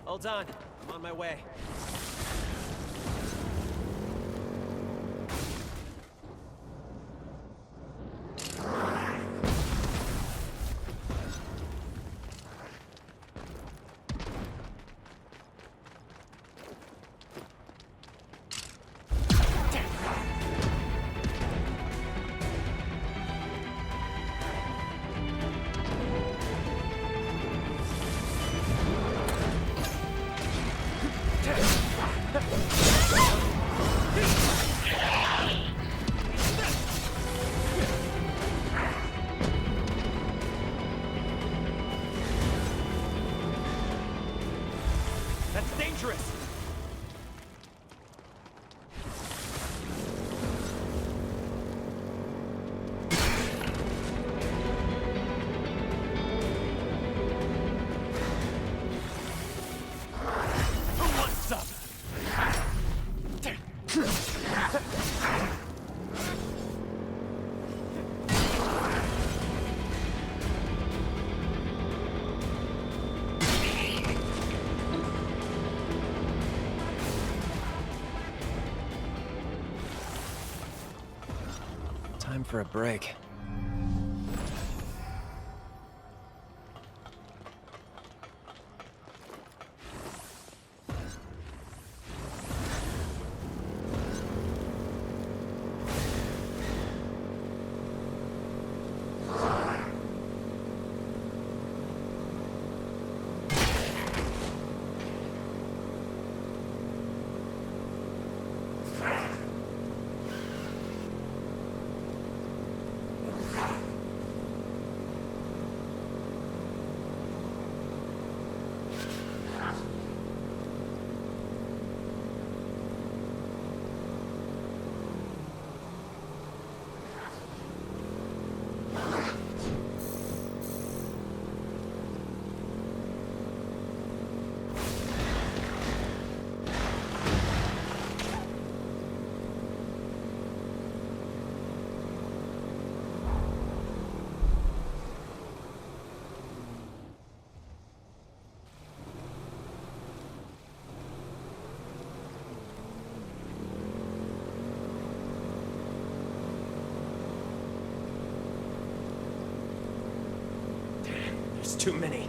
Hold on, I'm on my way. That's dangerous! What's up? Time for a break. There's too many.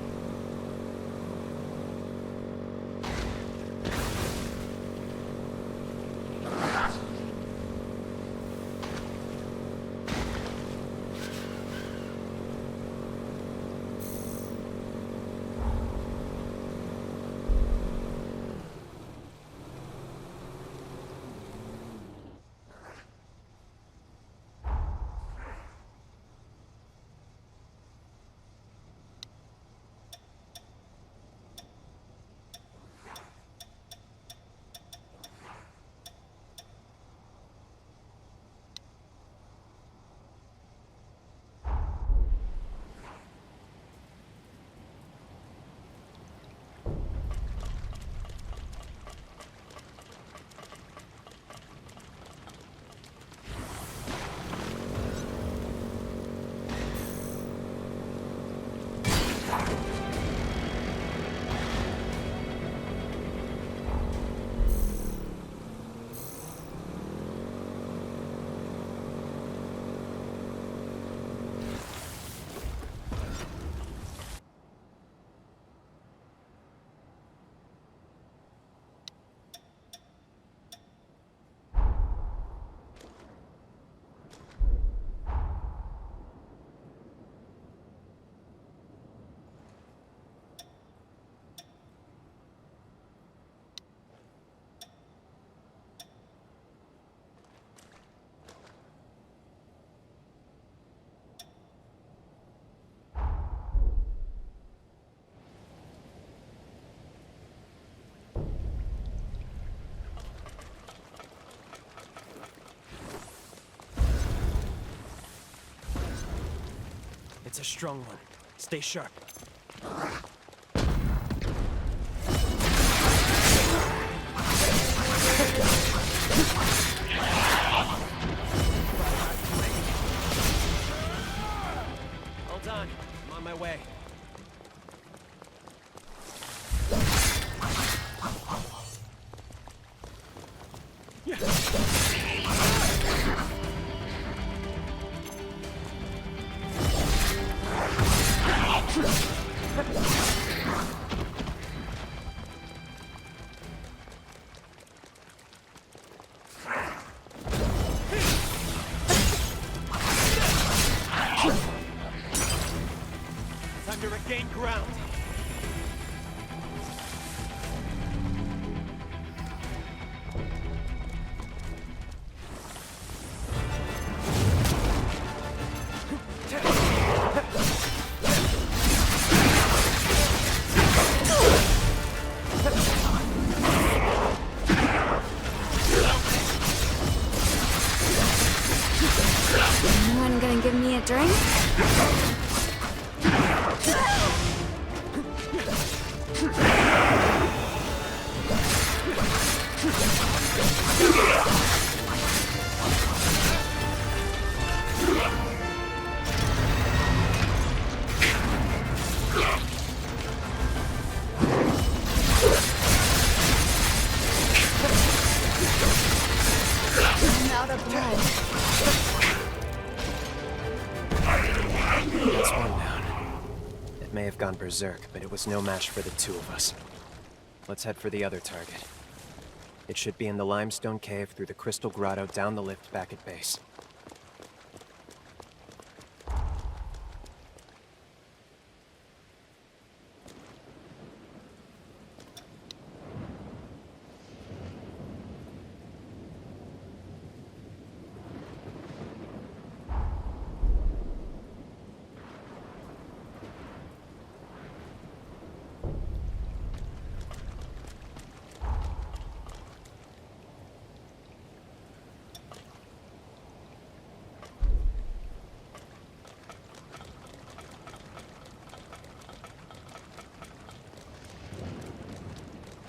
It's a strong one. Stay sharp. Hold on. I'm on my way. Time to regain ground. giant drink? I'm out of blood. That's one down. It may have gone berserk, but it was no match for the two of us. Let's head for the other target. It should be in the limestone cave through the crystal grotto down the lift back at base.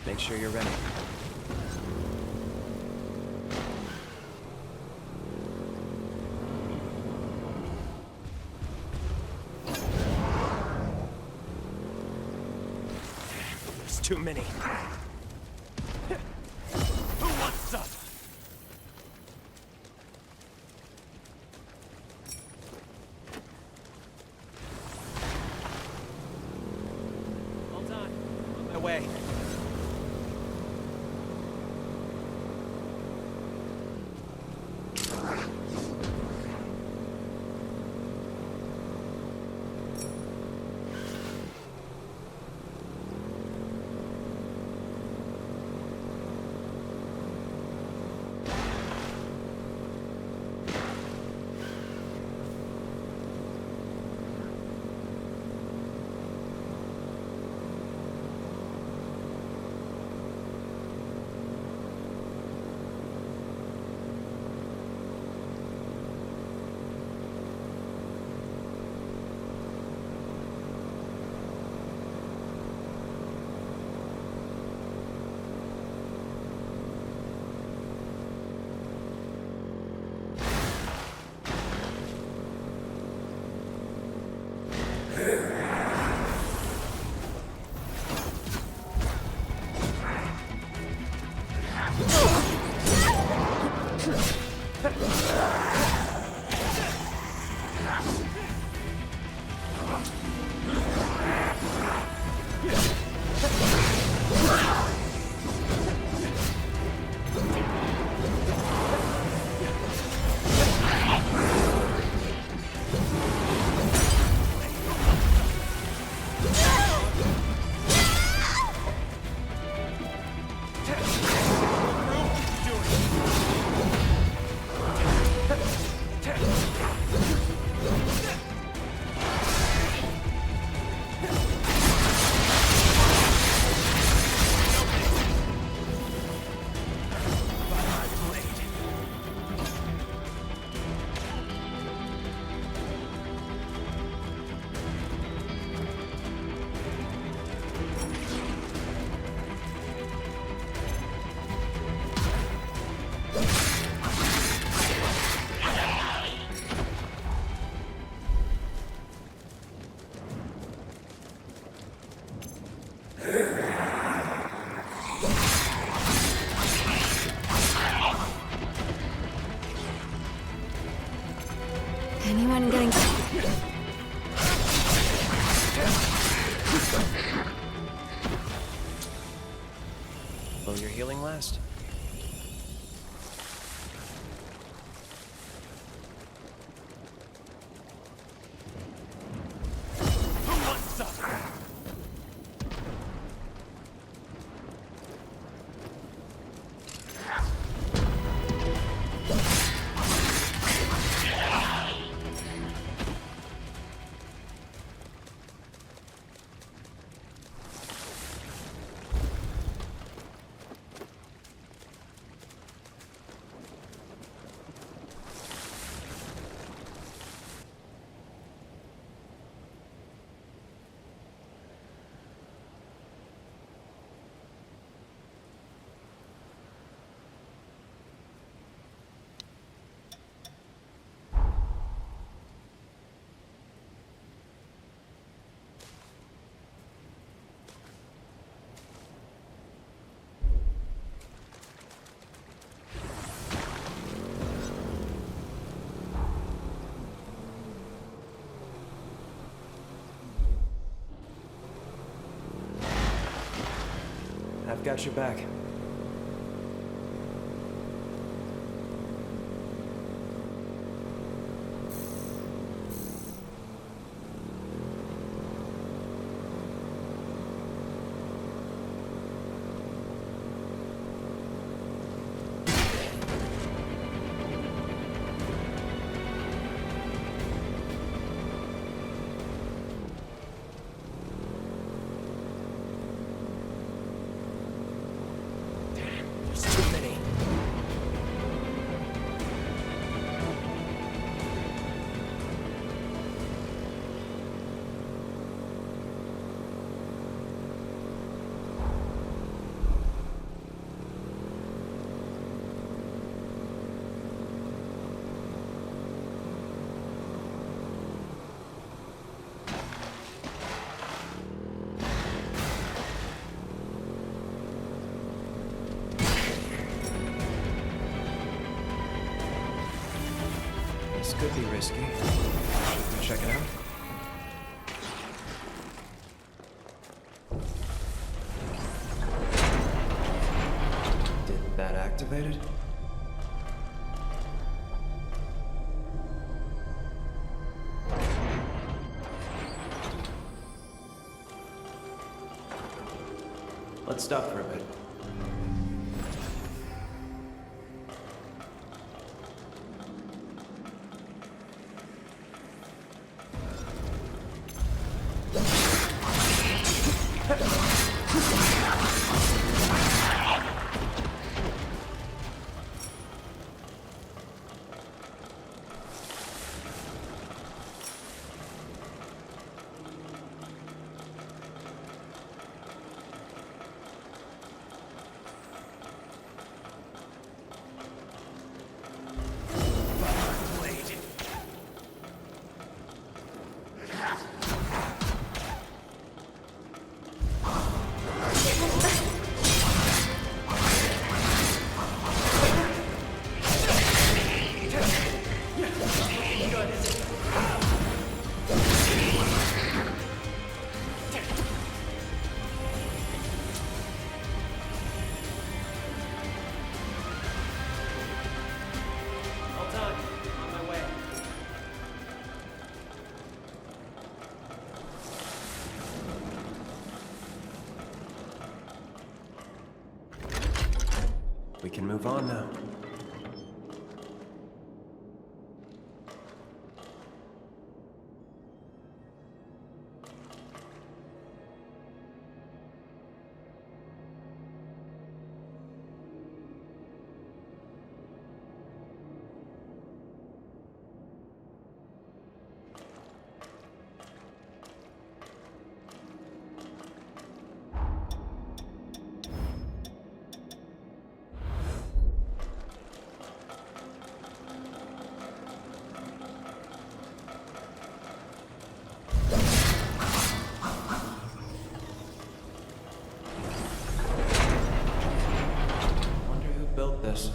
Make sure you're ready. There's too many. Who wants some? All done. On my way. Anyone getting... Will your healing last? Who wants some? I've got your back. There's too many. This could be risky. Should we check it out? Did that activate it? Let's stop for a bit. We can move on now. Built this.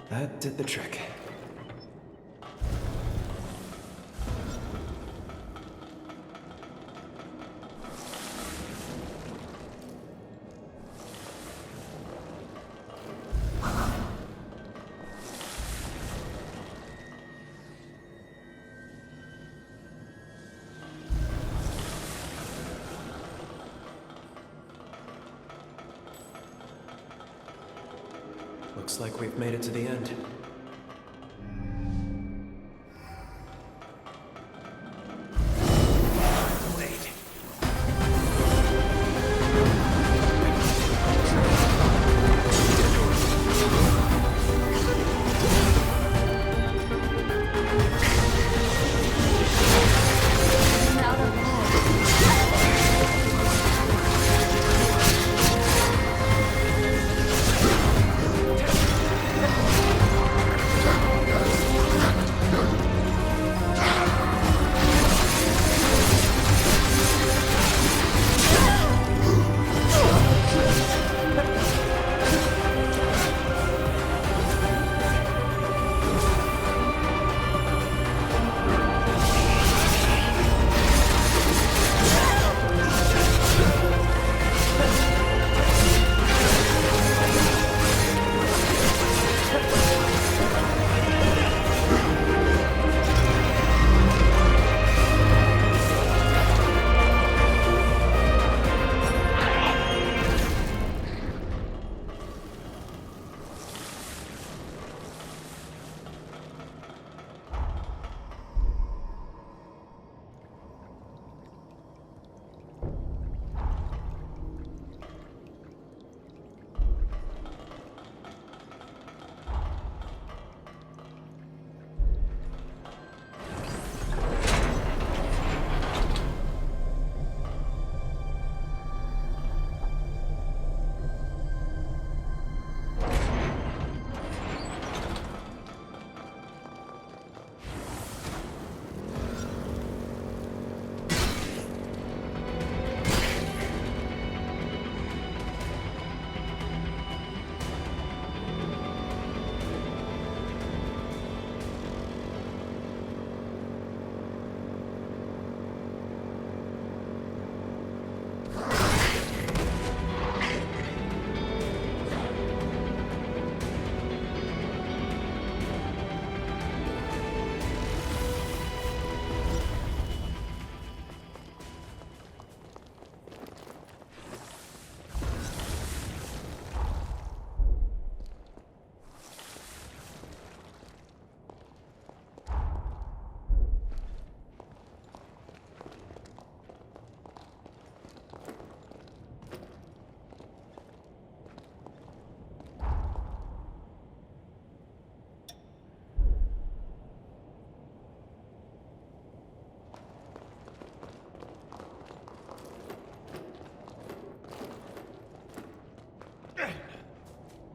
That did the trick. Looks like we've made it to the end.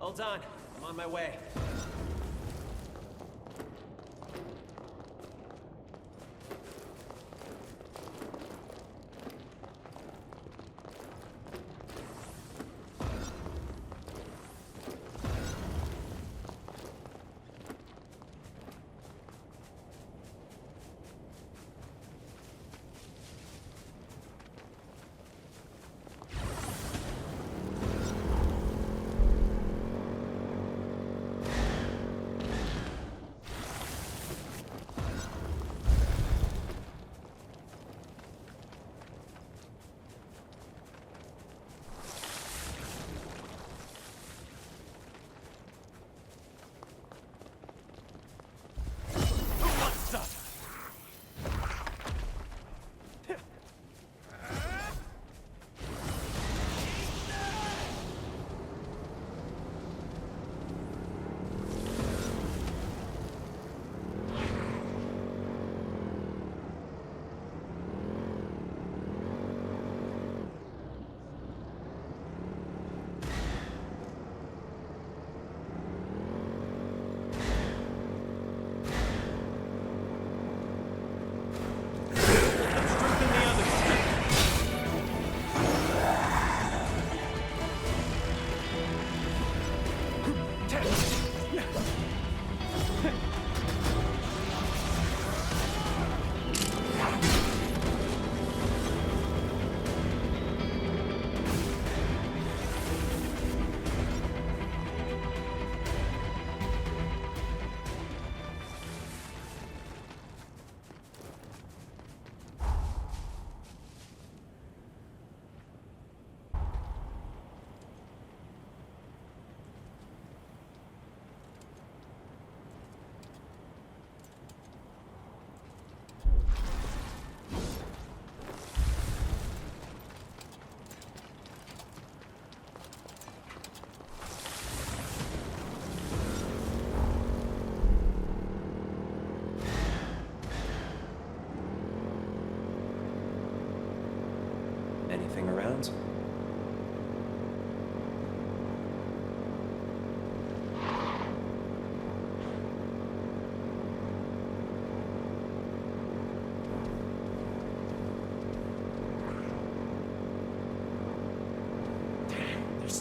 Hold on, I'm on my way.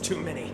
too many.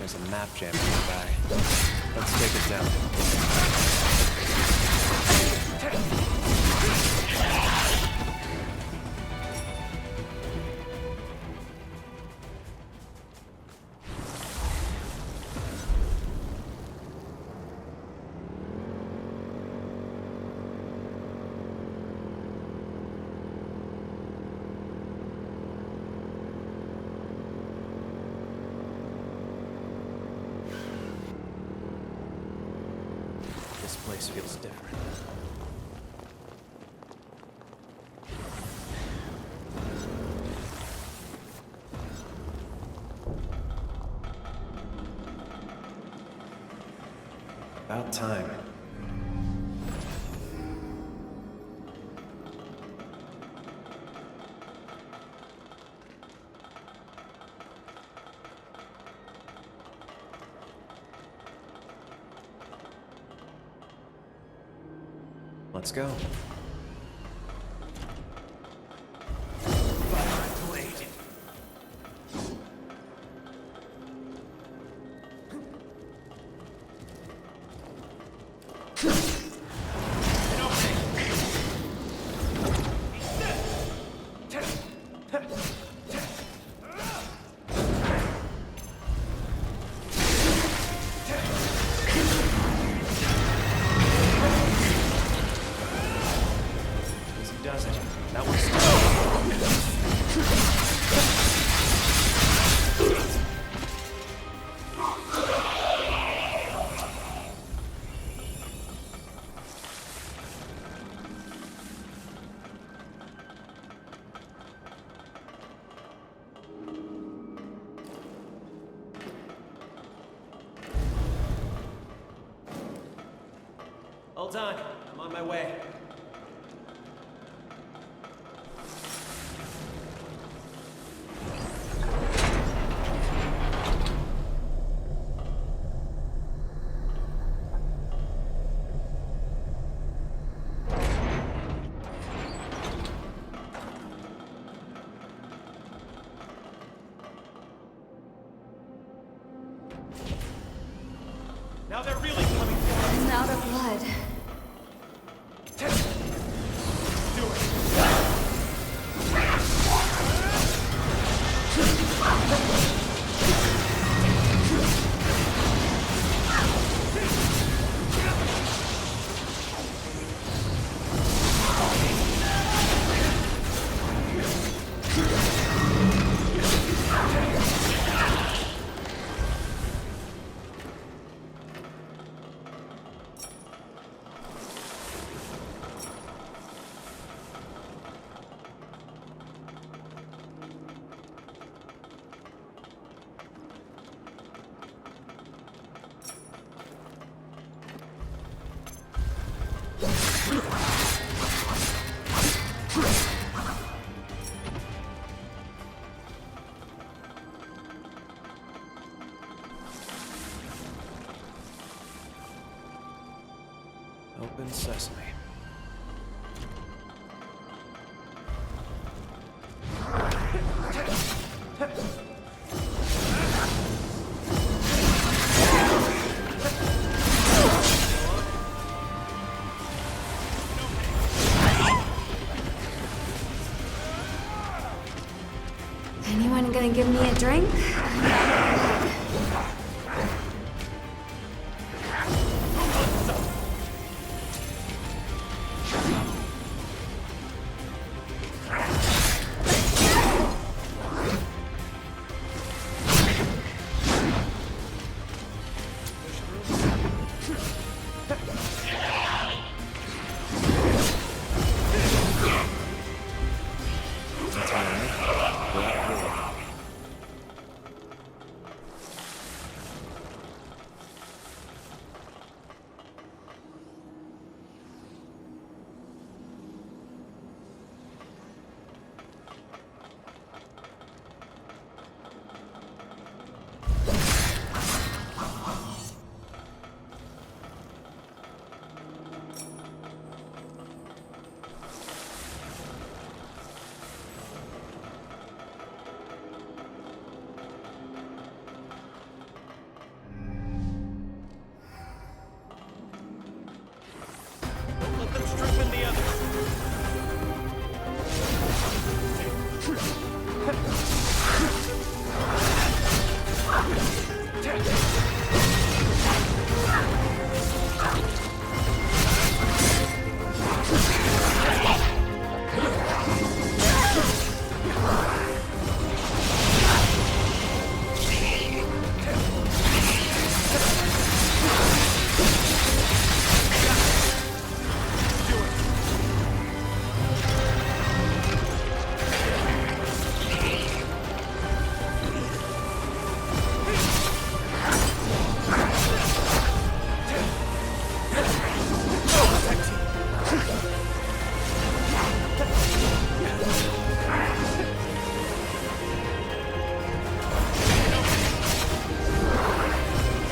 There's a map jam nearby. Let's take it down. This place feels different. About time. Let's go. Does it? That one's Well done. I'm on my way. Now they're really coming for us. I'm out of blood. Open sesame. Anyone gonna give me a drink? Let them strip in the others.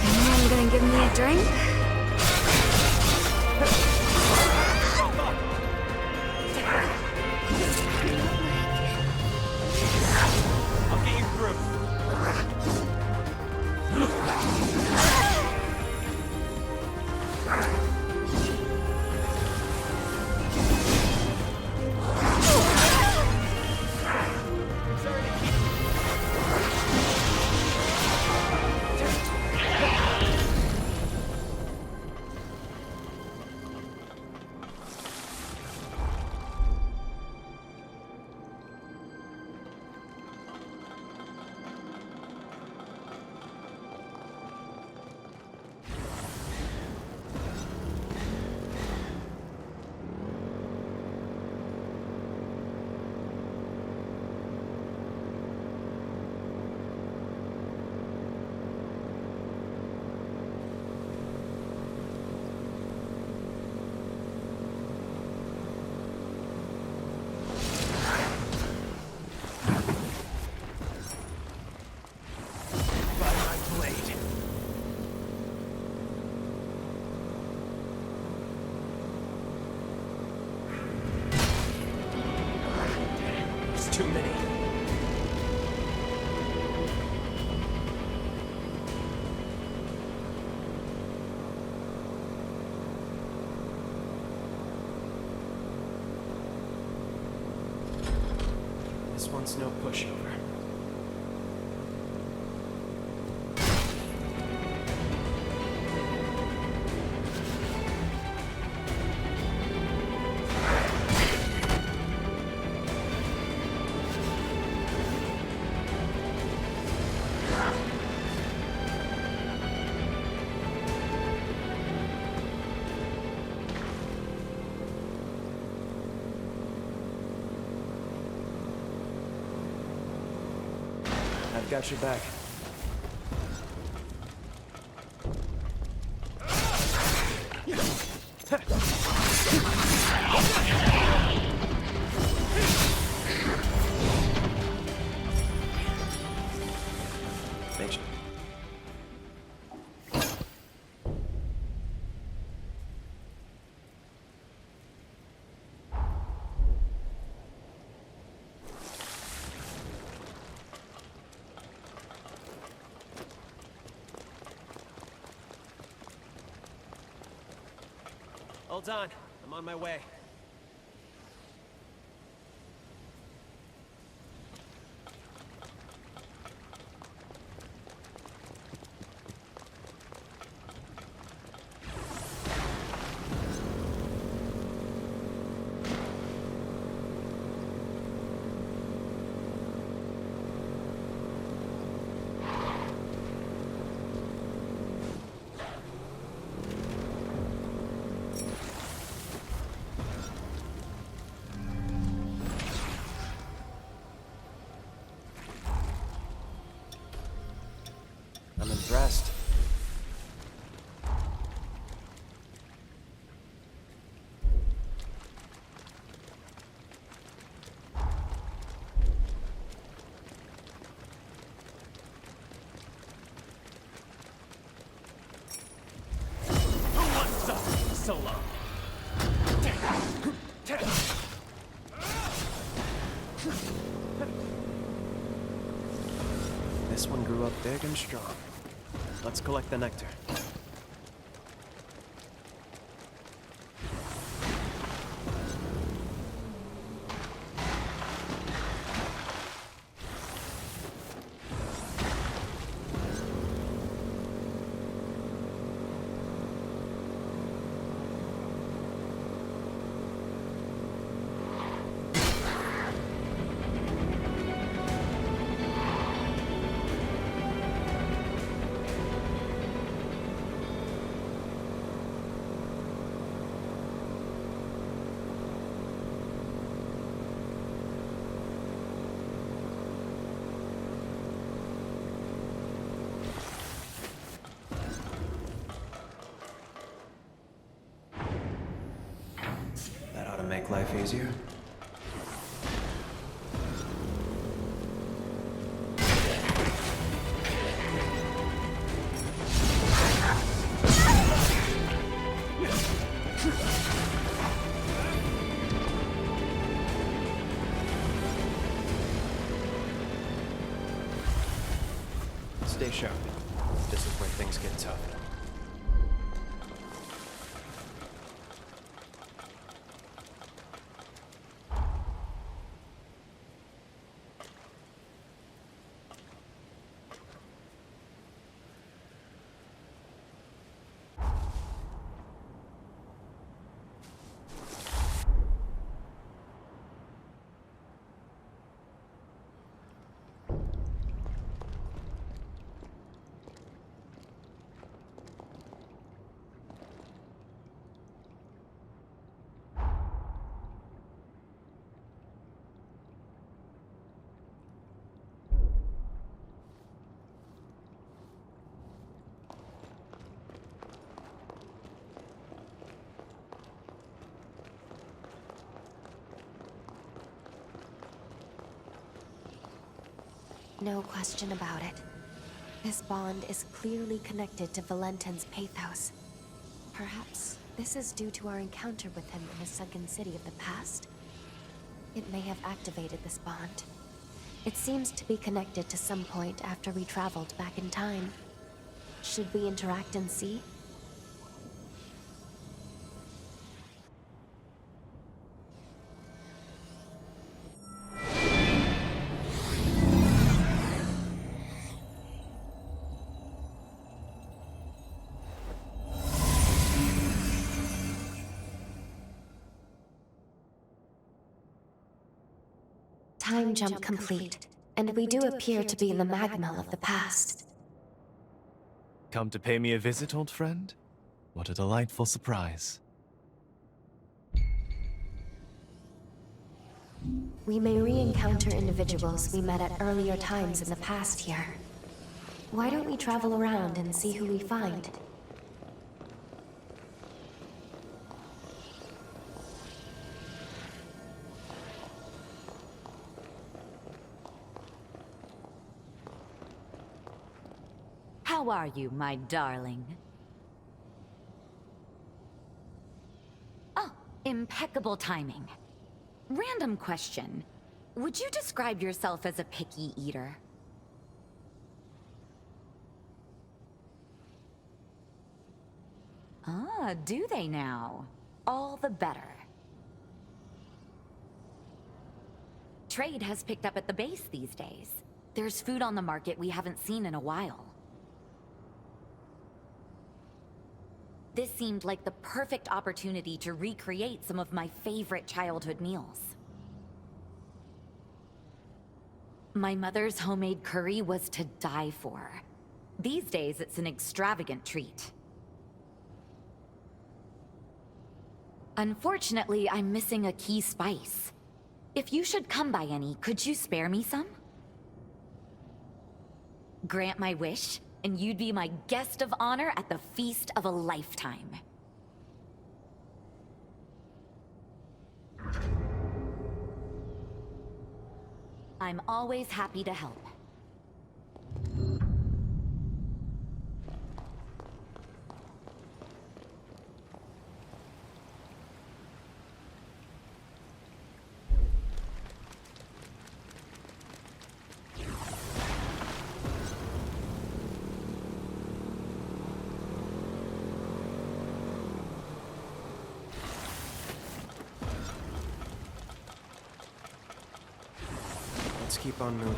Anyone gonna give me a drink? I'll get you through. one's no pushover. I've got your back. Make sure. Hold on, I'm on my way. I'm impressed. Who wants up so long? This one grew up big and strong. Let's collect the nectar. That ought to make life easier. Stay sharp. This is where things get tough. No question about it. This bond is clearly connected to Valentin's pathos. Perhaps this is due to our encounter with him in the sunken city of the past? It may have activated this bond. It seems to be connected to some point after we traveled back in time. Should we interact and see? Time jump complete, and we do appear to be in the magma of the past. Come to pay me a visit, old friend? What a delightful surprise. We may re-encounter individuals we met at earlier times in the past here. Why don't we travel around and see who we find? How are you, my darling? Oh, impeccable timing. Random question. Would you describe yourself as a picky eater? Ah, do they now? All the better. Trade has picked up at the base these days. There's food on the market we haven't seen in a while. This seemed like the perfect opportunity to recreate some of my favorite childhood meals. My mother's homemade curry was to die for. These days, it's an extravagant treat. Unfortunately, I'm missing a key spice. If you should come by any, could you spare me some? Grant my wish, and you'd be my guest of honor at the feast of a lifetime. I'm always happy to help. Let's keep on moving.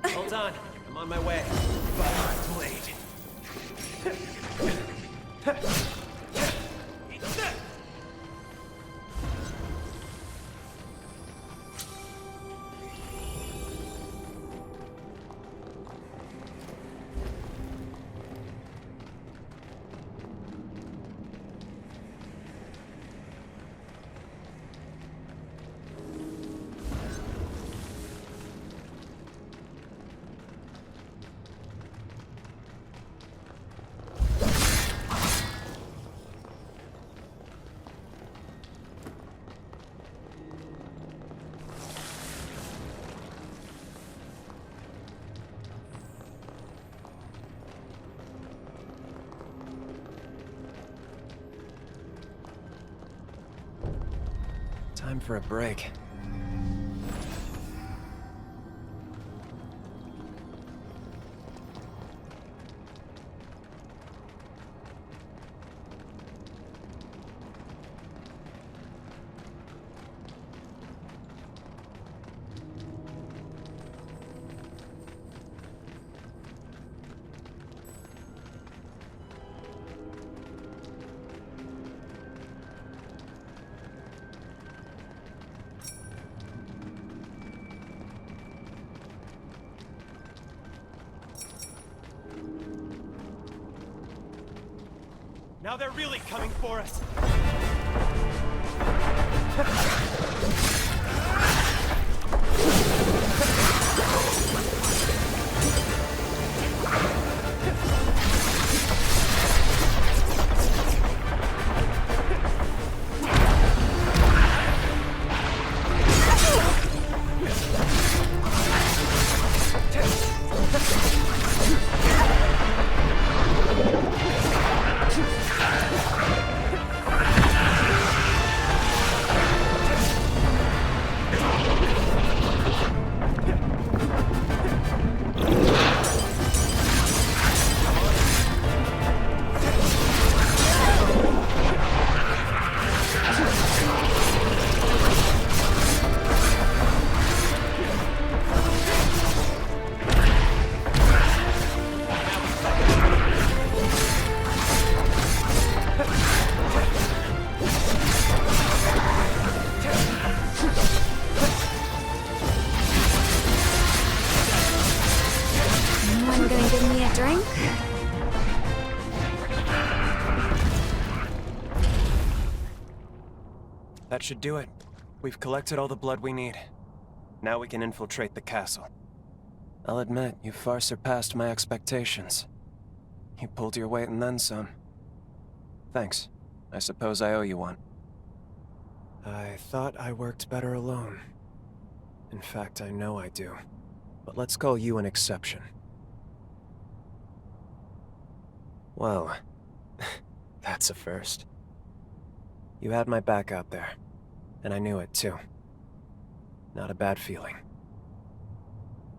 Hold on, I'm on my way. Fire blade. Time for a break. Now they're really coming for us! That should do it. We've collected all the blood we need. Now we can infiltrate the castle. I'll admit, you far surpassed my expectations. You pulled your weight and then some. Thanks. I suppose I owe you one. I thought I worked better alone. In fact, I know I do. But let's call you an exception. Well, that's a first. You had my back out there, and I knew it too. Not a bad feeling.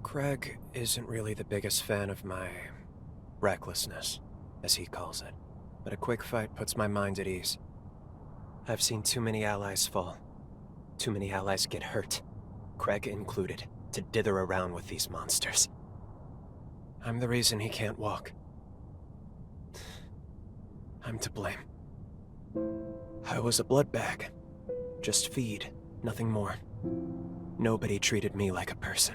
Craig isn't really the biggest fan of my recklessness, as he calls it, but a quick fight puts my mind at ease. I've seen too many allies fall, too many allies get hurt, Craig included, to dither around with these monsters. I'm the reason he can't walk. I'm to blame. I was a blood bag. Just feed, nothing more. Nobody treated me like a person.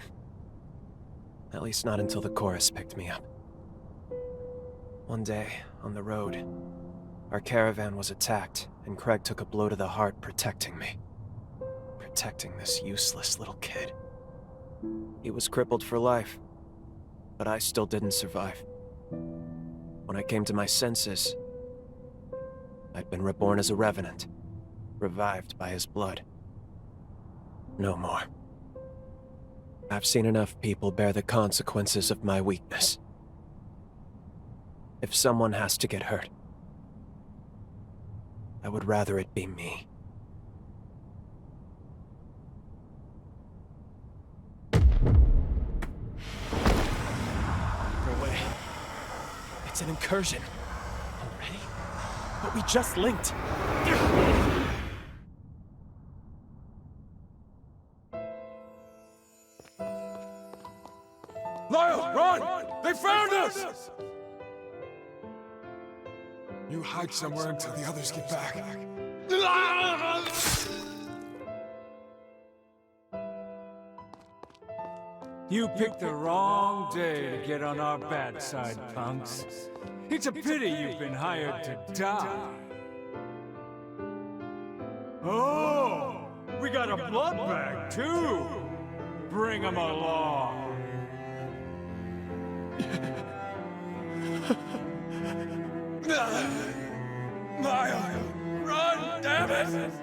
At least not until the chorus picked me up. One day, on the road, our caravan was attacked, and Craig took a blow to the heart protecting me. Protecting this useless little kid. He was crippled for life, but I still didn't survive. When I came to my senses, I'd been reborn as a revenant, revived by his blood. No more. I've seen enough people bear the consequences of my weakness. If someone has to get hurt, I would rather it be me. No way. It's an incursion. Already? But we just linked. Lyle, run! They found us! You hide somewhere until the others get back. You picked the wrong day to get on our bad side, punks. It's a pity you've been hired to die. Oh, we got a blood bag, too. Bring 'em along. Lyle, run, damn it!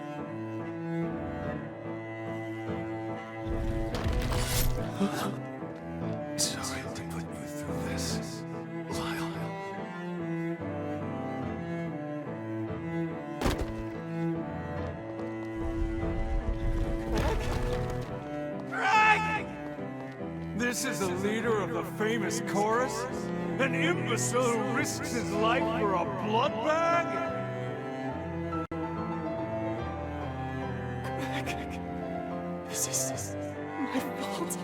Sorry to put you through this, Lyle. This is the leader of the famous chorus? An imbecile who risks his life for a blood bag? This is my fault.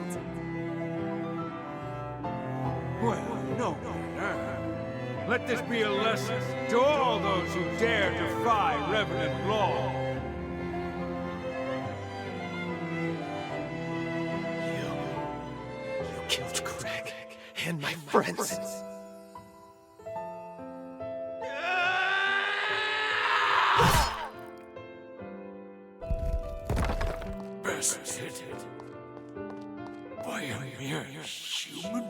Well, no. Let this be a lesson to all those who dare defy Revenant law. You killed Craig and my friends. Bested by a mere human?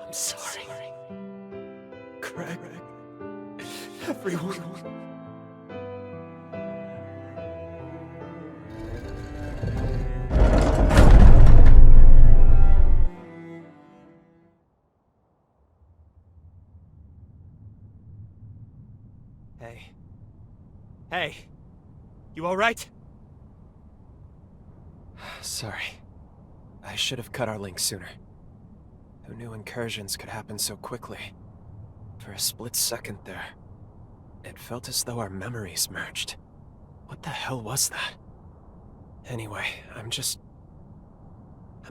I'm sorry. Craig. Everyone. Hey. You alright? Sorry. I should have cut our link sooner. Who knew incursions could happen so quickly? For a split second there, it felt as though our memories merged. What the hell was that? Anyway, I'm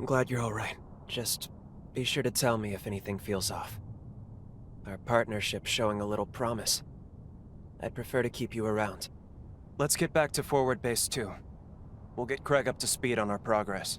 glad you're alright. Just be sure to tell me if anything feels off. Our partnership's showing a little promise. I'd prefer to keep you around. Let's get back to Forward Base 2. We'll get Craig up to speed on our progress.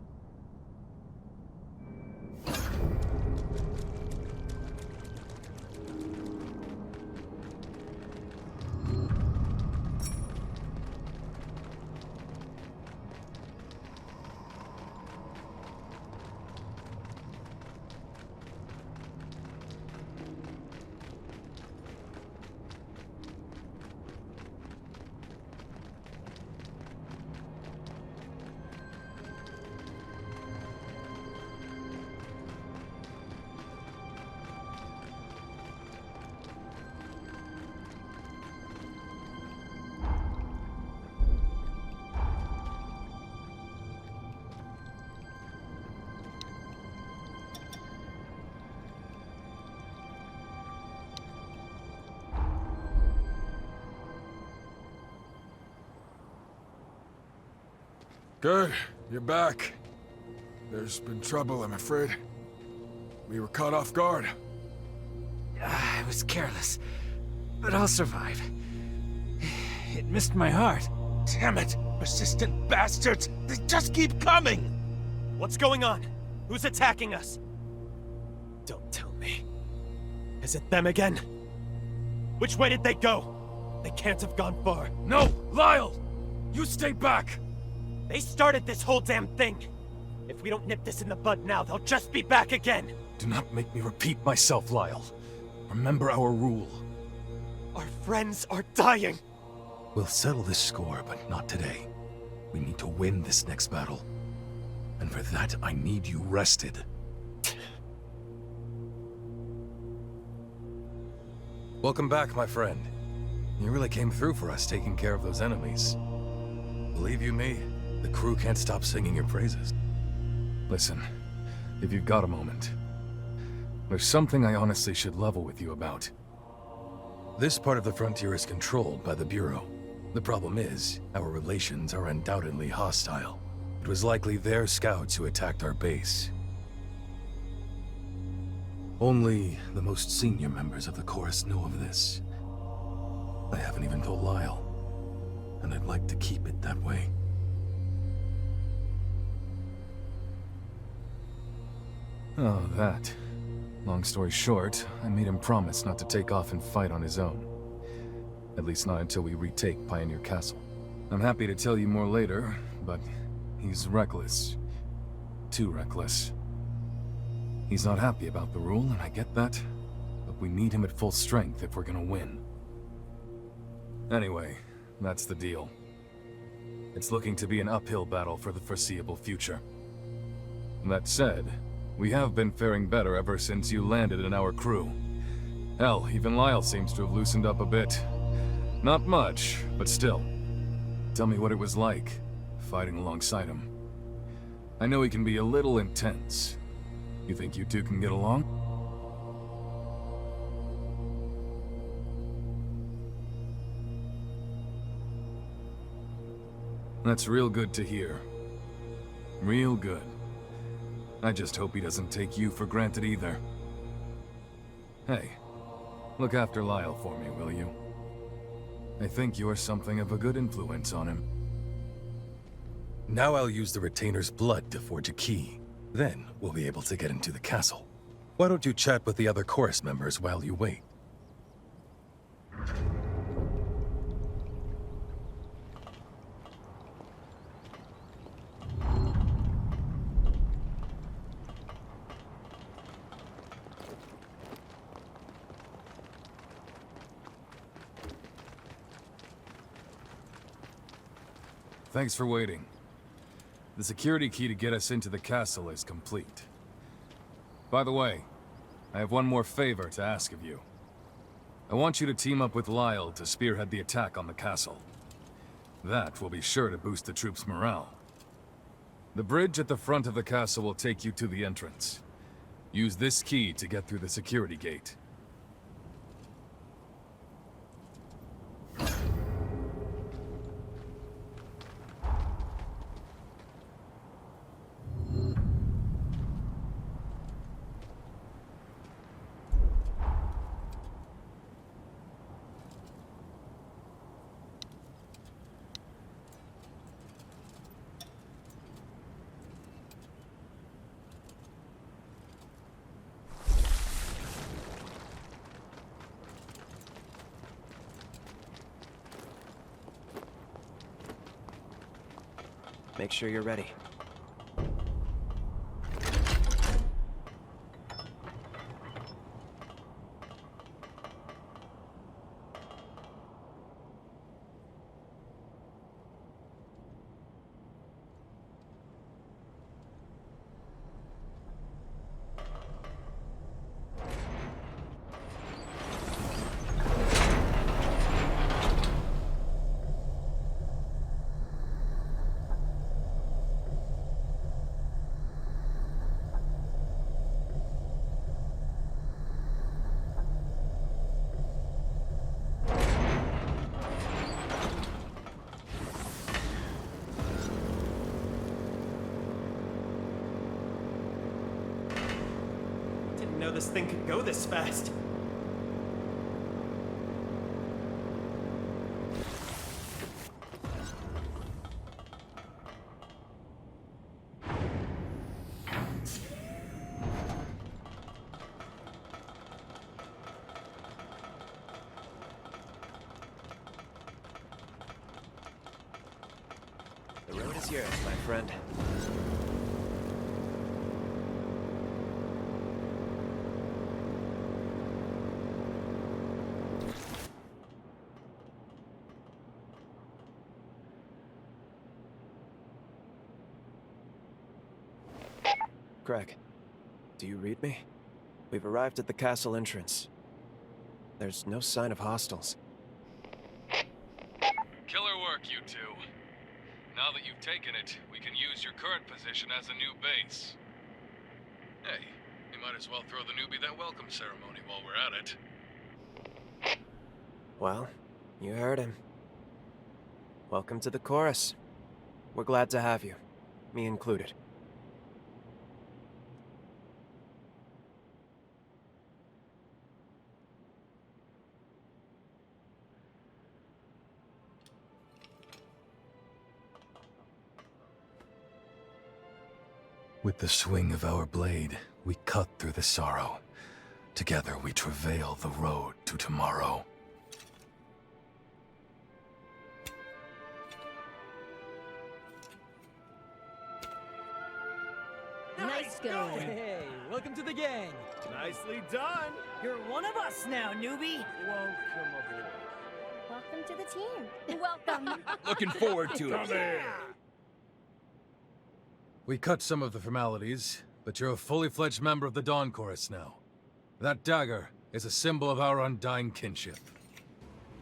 Good, you're back. There's been trouble, I'm afraid. We were caught off guard. I was careless, but I'll survive. It missed my heart. Damn it! Persistent bastards! They just keep coming! What's going on? Who's attacking us? Don't tell me. Is it them again? Which way did they go? They can't have gone far. No! Lyle! You stay back! They started this whole damn thing! If we don't nip this in the bud now, they'll just be back again! Do not make me repeat myself, Lyle. Remember our rule. Our friends are dying! We'll settle this score, but not today. We need to win this next battle. And for that, I need you rested. Welcome back, my friend. You really came through for us taking care of those enemies. Believe you me, the crew can't stop singing your praises. Listen, if you've got a moment, there's something I honestly should level with you about. This part of the frontier is controlled by the Bureau. The problem is, our relations are undoubtedly hostile. It was likely their scouts who attacked our base. Only the most senior members of the chorus know of this. I haven't even told Lyle, and I'd like to keep it that way. Oh, that. Long story short, I made him promise not to take off and fight on his own. At least not until we retake Pioneer Castle. I'm happy to tell you more later, but he's reckless. Too reckless. He's not happy about the rule, and I get that, but we need him at full strength if we're gonna win. Anyway, that's the deal. It's looking to be an uphill battle for the foreseeable future. That said, we have been faring better ever since you landed in our crew. Hell, even Lyle seems to have loosened up a bit. Not much, but still. Tell me what it was like, fighting alongside him. I know he can be a little intense. You think you two can get along? That's real good to hear. Real good. I just hope he doesn't take you for granted either. Hey, look after Lyle for me, will you? I think you're something of a good influence on him. Now I'll use the retainer's blood to forge a key. Then we'll be able to get into the castle. Why don't you chat with the other chorus members while you wait? Thanks for waiting. The security key to get us into the castle is complete. By the way, I have one more favor to ask of you. I want you to team up with Lyle to spearhead the attack on the castle. That will be sure to boost the troops' morale. The bridge at the front of the castle will take you to the entrance. Use this key to get through the security gate. Make sure you're ready. Didn't know this thing could go this fast. The road is yours, my friend. Greg, do you read me? We've arrived at the castle entrance. There's no sign of hostiles. Killer work, you two. Now that you've taken it, we can use your current position as a new base. Hey, we might as well throw the newbie that welcome ceremony while we're at it. Well, you heard him. Welcome to the chorus. We're glad to have you, me included. With the swing of our blade, we cut through the sorrow. Together we travail the road to tomorrow. Nice going. Hey, welcome to the gang. Nicely done. You're one of us now, newbie. Welcome aboard. Welcome to the team. Welcome. Looking forward to Come here. We cut some of the formalities, but you're a fully fledged member of the Dawn Chorus now. That dagger is a symbol of our undying kinship.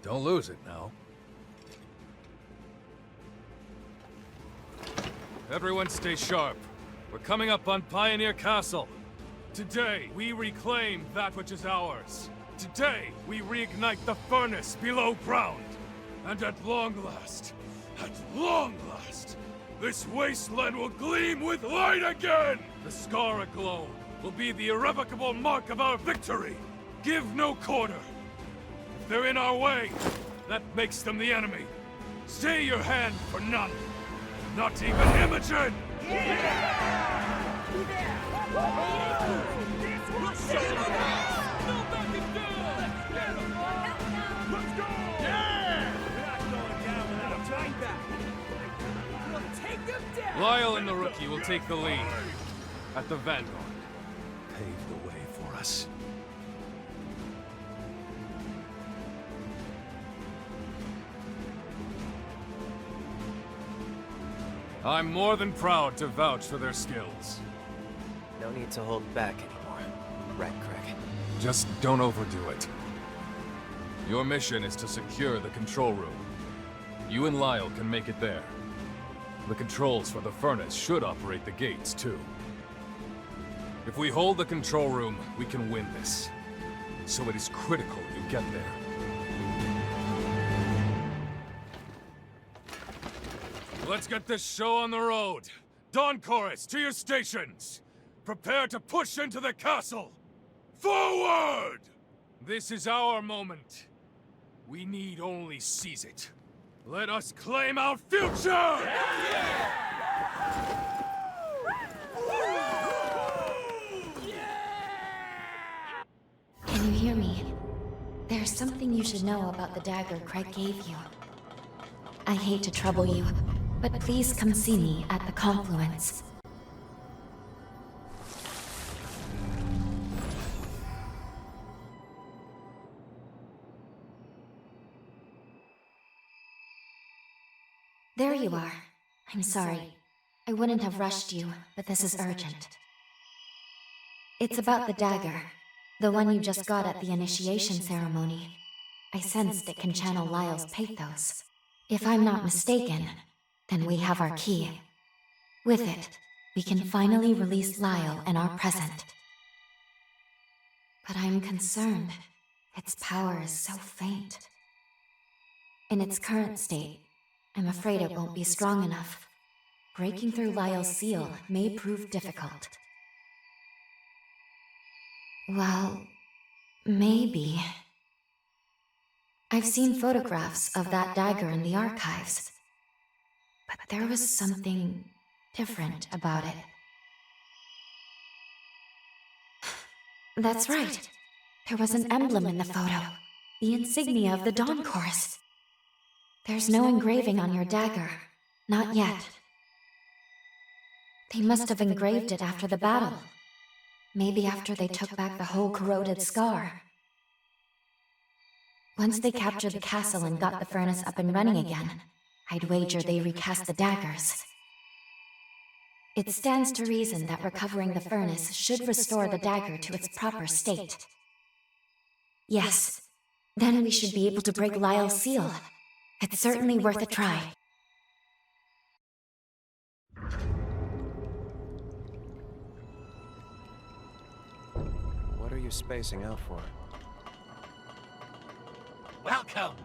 Don't lose it now. Everyone stay sharp. We're coming up on Pioneer Castle. Today, we reclaim that which is ours. Today, we reignite the furnace below ground. And at long last, this wasteland will gleam with light again! The scar aglow will be the irrevocable mark of our victory. Give no quarter. If they're in our way, that makes them the enemy. Stay your hand for none. Not even Imogen! Lyle and the rookie will take the lead at the Vanguard. Pave the way for us. I'm more than proud to vouch for their skills. No need to hold back anymore. Right, Craig? Just don't overdo it. Your mission is to secure the control room. You and Lyle can make it there. The controls for the furnace should operate the gates, too. If we hold the control room, we can win this. So it is critical you get there. Let's get this show on the road! Dawn Chorus, to your stations! Prepare to push into the castle! Forward! This is our moment. We need only seize it. Let us claim our future! Can you hear me? There's something you should know about the dagger Craig gave you. I hate to trouble you, but please come see me at the confluence. There you are. I'm sorry. I wouldn't have rushed you, but this is urgent. It's about the dagger, the one you just got at the initiation ceremony. I sensed it can channel Lyle's pathos. If I'm not mistaken, then we have our key. With it, we can finally release Lyle and our present. But I'm concerned. Its power is so faint. In its current state, I'm afraid it won't be strong enough. Breaking through Lyle's seal may prove difficult. Well, maybe. I've seen photographs of that dagger in the archives, but there was something different about it. That's right. There was an emblem in the photo, the insignia of the Dawn Chorus. There's no engraving on your dagger, not yet. They must have engraved it after the battle. Maybe after they took back the whole corroded scar. Once they captured the castle and got the furnace up and running again, I'd wager they recast the daggers. It stands to reason that recovering the furnace should restore the dagger to its proper state. Yes, then we should be able to break Lyle's seal. It's certainly worth a try. What are you spacing out for? Welcome!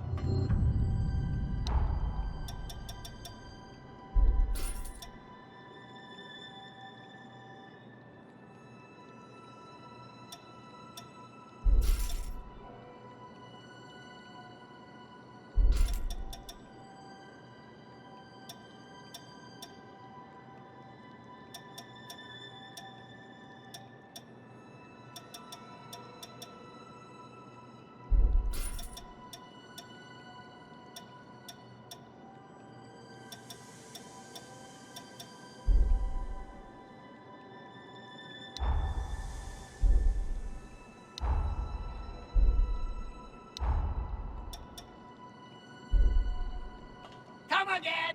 Come again!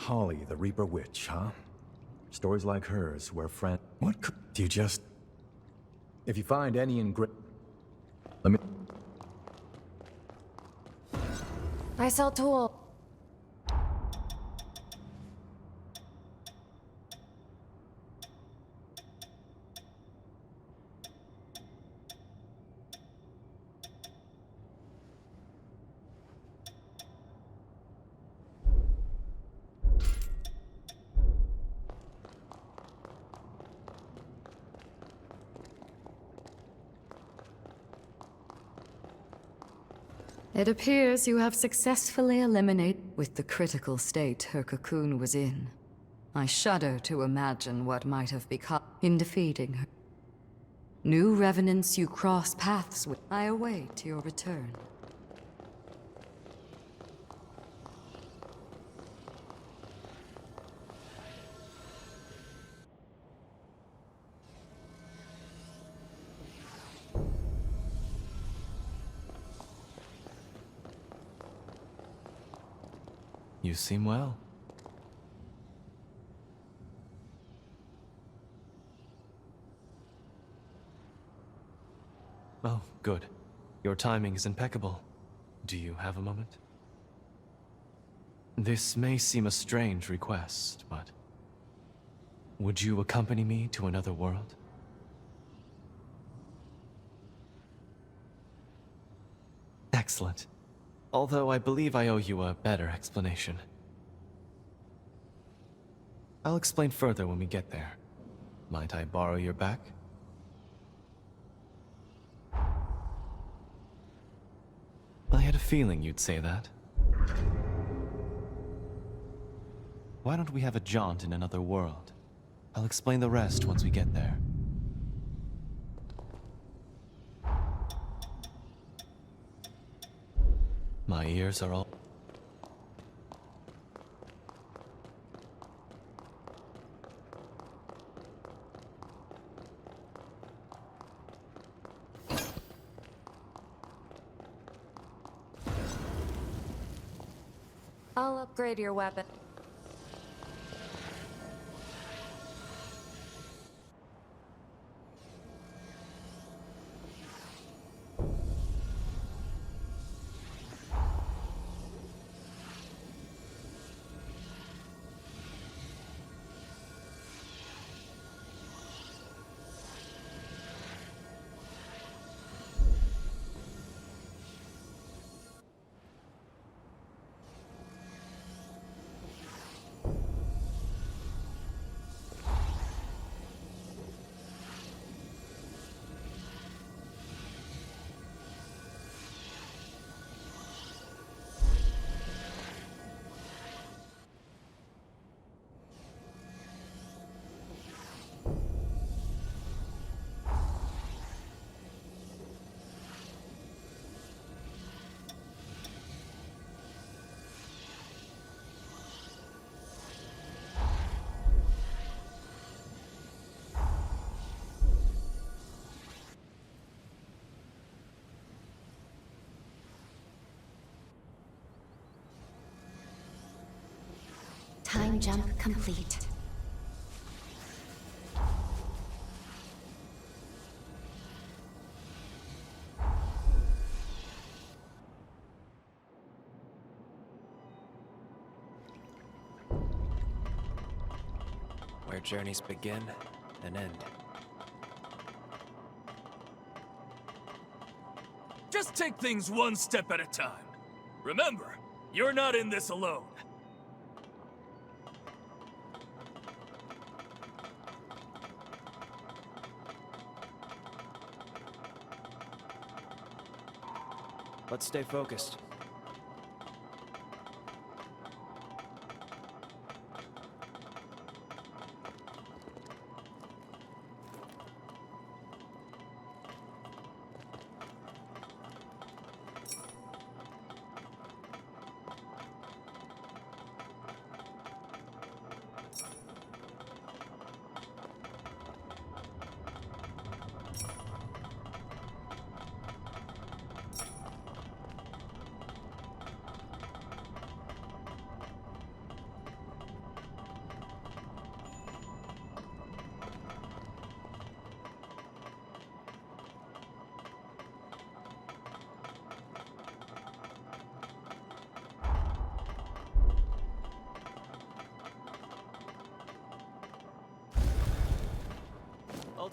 Holly, the Reaper Witch, huh? Stories like hers, where friend... What could... Do you just... If you find any let me... I sell tools. It appears you have successfully eliminated with the critical state her cocoon was in. I shudder to imagine what might have become in defeating her. New revenants you cross paths with. I await your return. You seem well. Oh, good. Your timing is impeccable. Do you have a moment? This may seem a strange request, but... would you accompany me to another world? Excellent. Although I believe I owe you a better explanation. I'll explain further when we get there. Might I borrow your back? I had a feeling you'd say that. Why don't we have a jaunt in another world? I'll explain the rest once we get there. My ears are all... I'll upgrade your weapon. Time jump complete. Where journeys begin and end. Just take things one step at a time. Remember, you're not in this alone. Let's stay focused.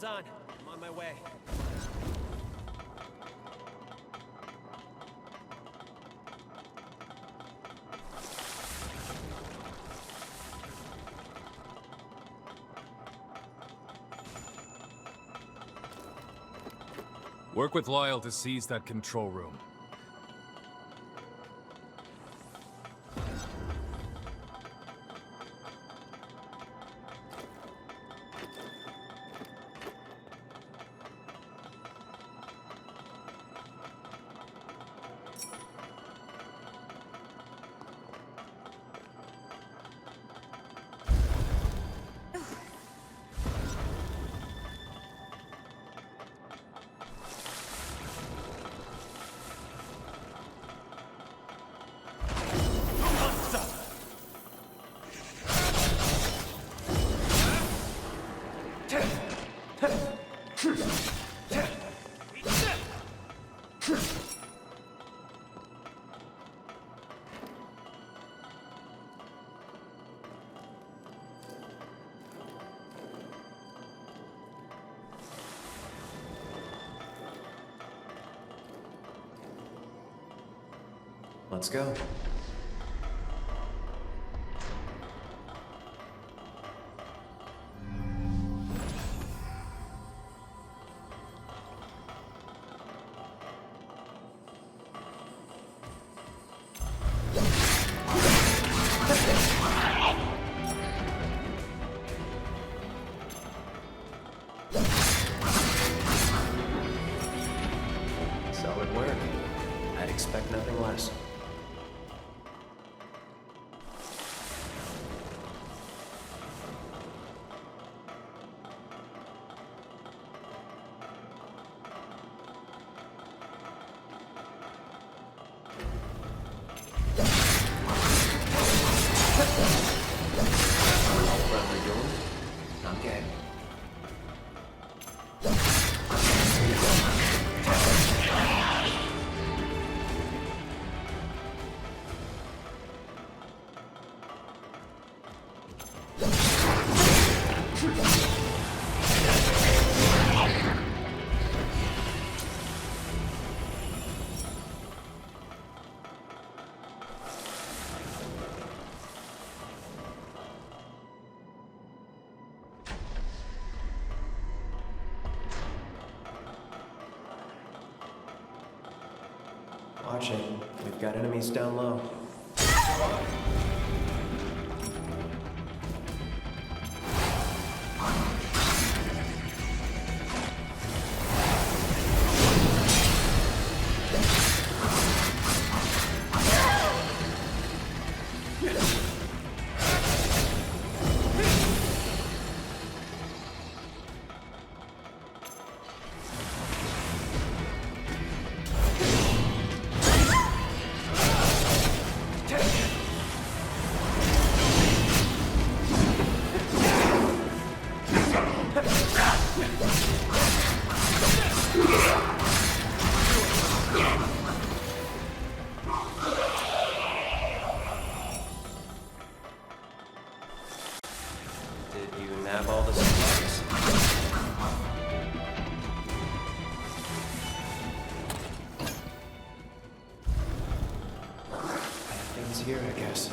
Hold on. I'm on my way. Work with Lyle to seize that control room. Let's go. Solid work. I'd expect nothing less. Okay. Watch it. We've got enemies down low. Did you nab all the supplies? Things here, I guess.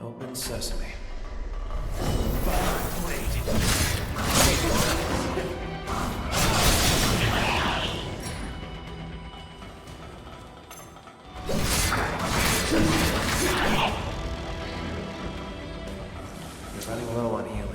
Open sesame. You're running low on healing.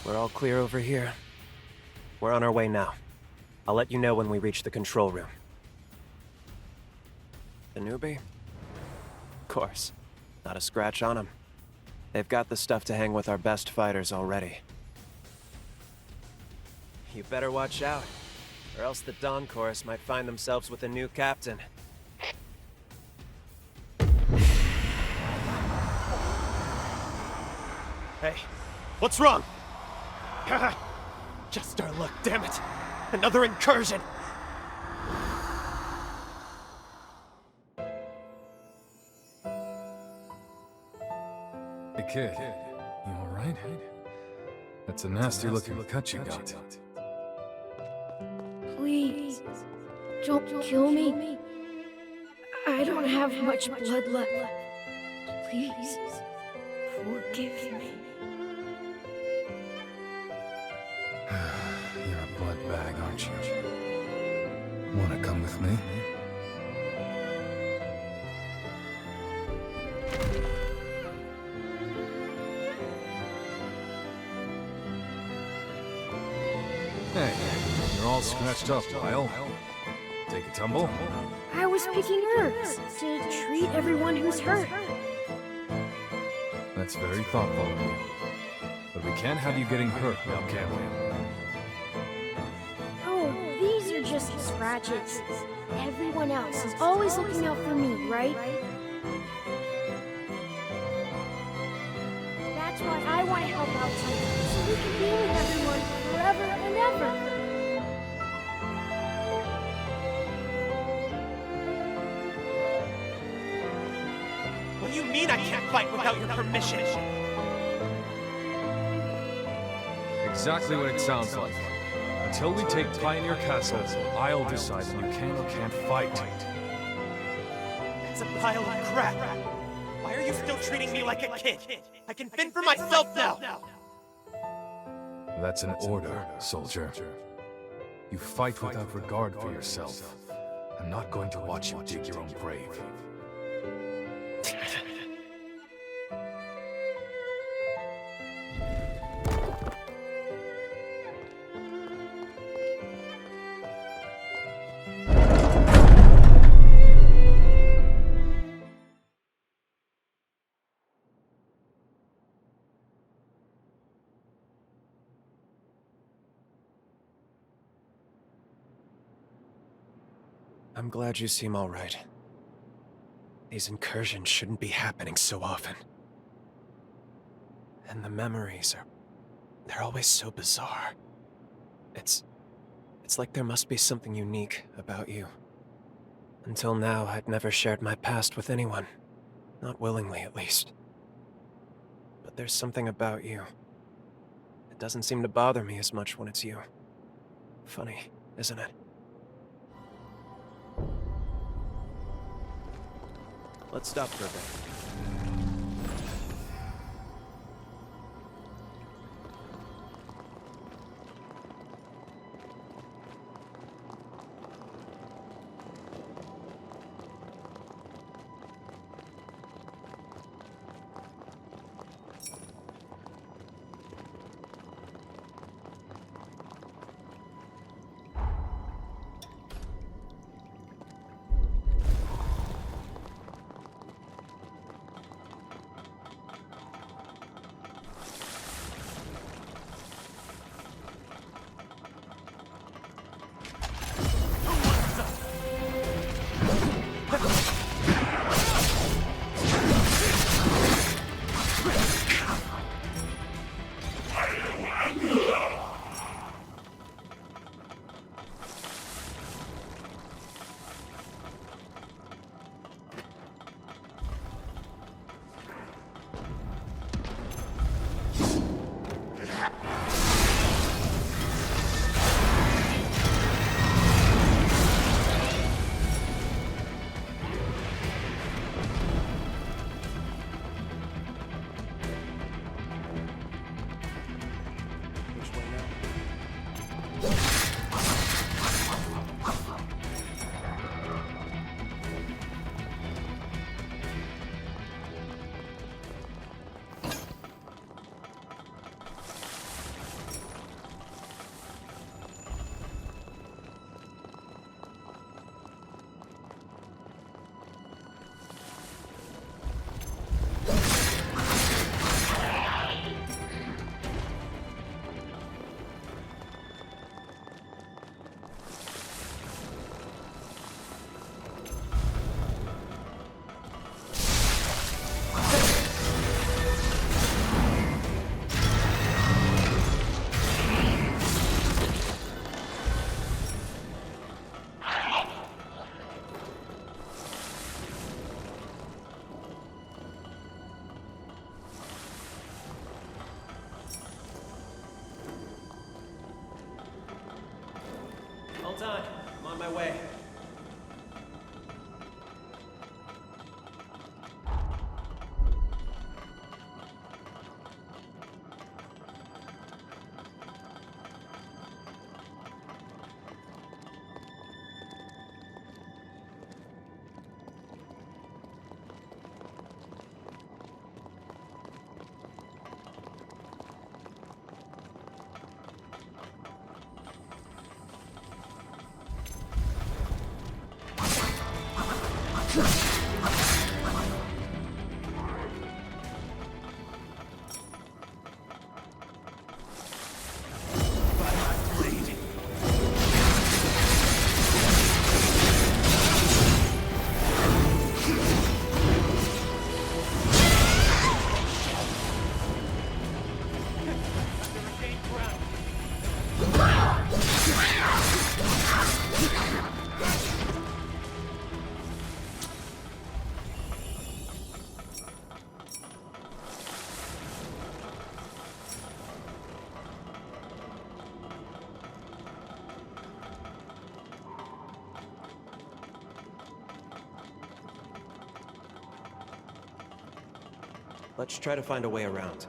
We're all clear over here. We're on our way now. I'll let you know when we reach the control room. The newbie? Of course. Not a scratch on him. They've got the stuff to hang with our best fighters already. You better watch out, or else the Dawn Chorus might find themselves with a new captain. Hey, what's wrong? Just our luck, damn it! Another incursion! Hey kid, you alright? That's a nasty looking cut you got. Please, don't kill me. I don't have much blood left. Please, forgive me. You're a blood bag, aren't you? Wanna come with me? Hey, you're all scratched up, Lyle. Take a tumble? I was picking herbs to treat everyone who's hurt. That's very thoughtful of you. But we can't have you getting hurt now, can we? Oh, these are just scratches. Everyone else is always looking out for me, right? That's why I want to help out too, so we can be with everyone forever and ever. What do you mean I can't fight without your permission? Exactly what it sounds like. Until we take Pioneer Castle, I'll decide when you can or can't fight. It's a pile of crap. Why are you still treating me like a kid? I can fend for myself now! That's an order, soldier. You fight without regard for yourself. I'm not going to watch you dig your own grave. I'm glad you seem all right. These incursions shouldn't be happening so often. And the memories they're always so bizarre. It's like there must be something unique about you. Until now, I'd never shared my past with anyone. Not willingly, at least. But there's something about you. It doesn't seem to bother me as much when it's you. Funny, isn't it? Let's stop for a bit. Let's try to find a way around.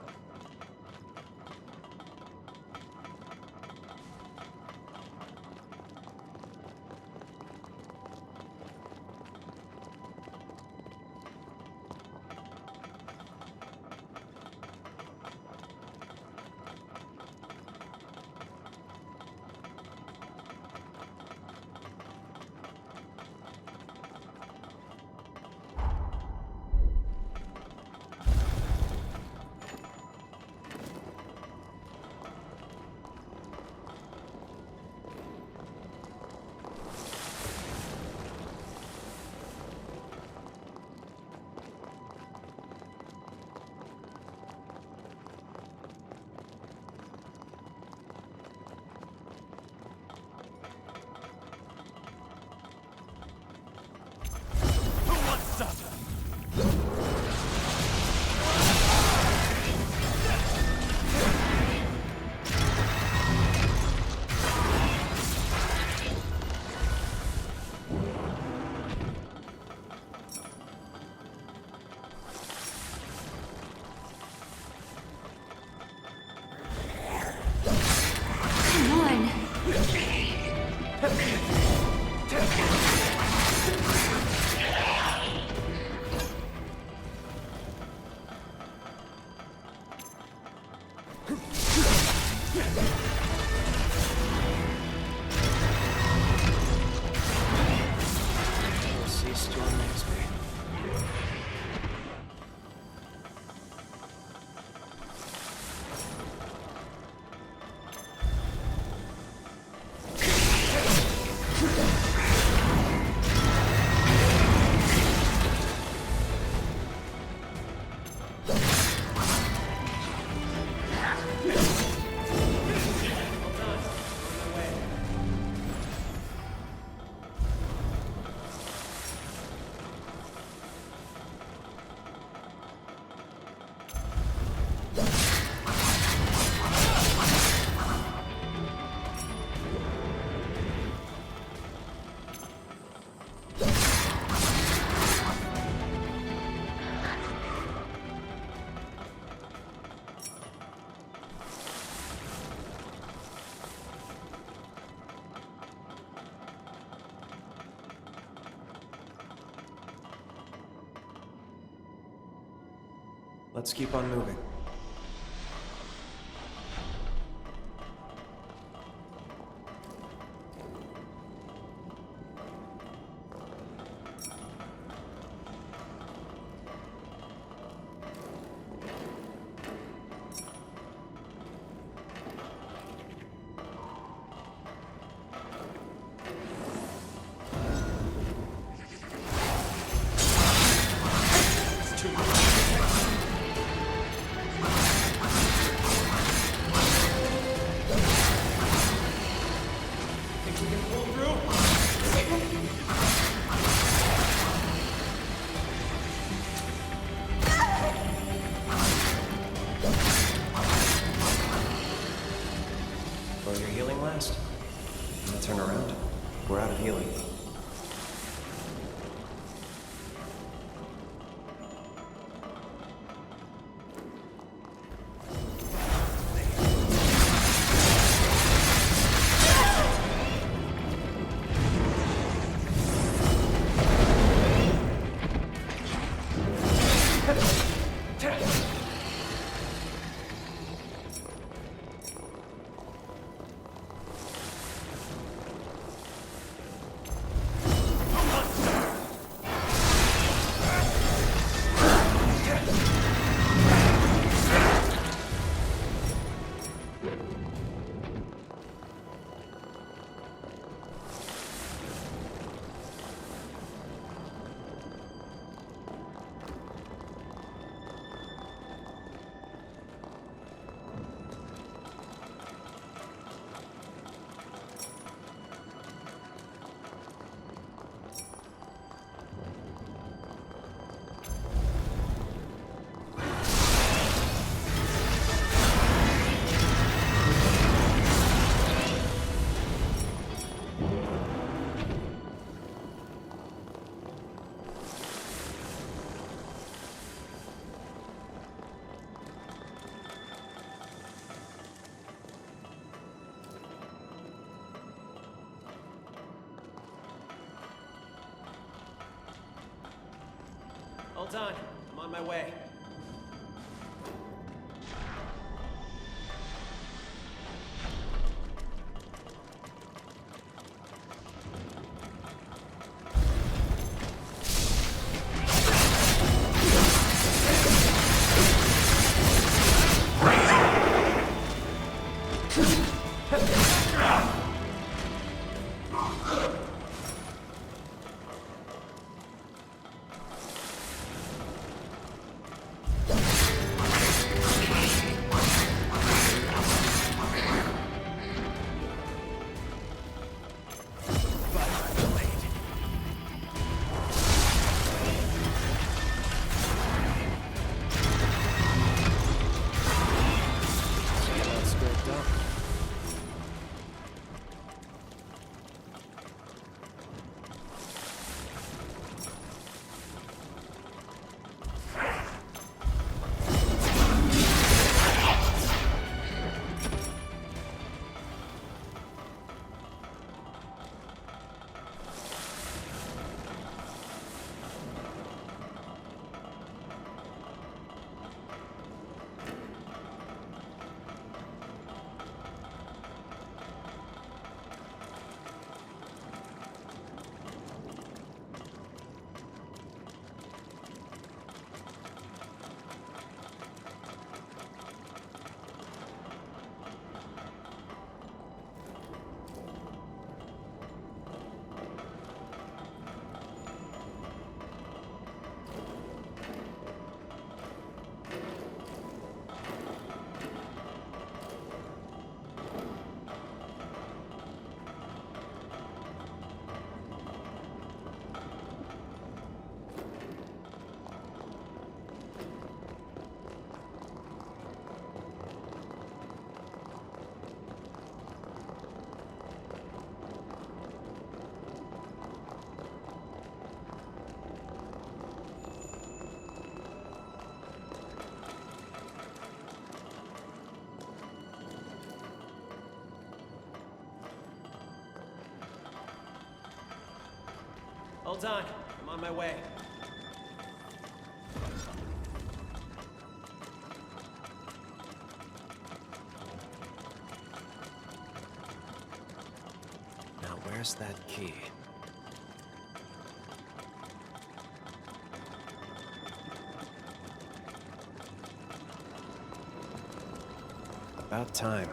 Let's keep on moving. While your healing last? Now turn around. We're out of healing. Hold on, I'm on my way. Hold on, I'm on my way. Now where's that key? About time.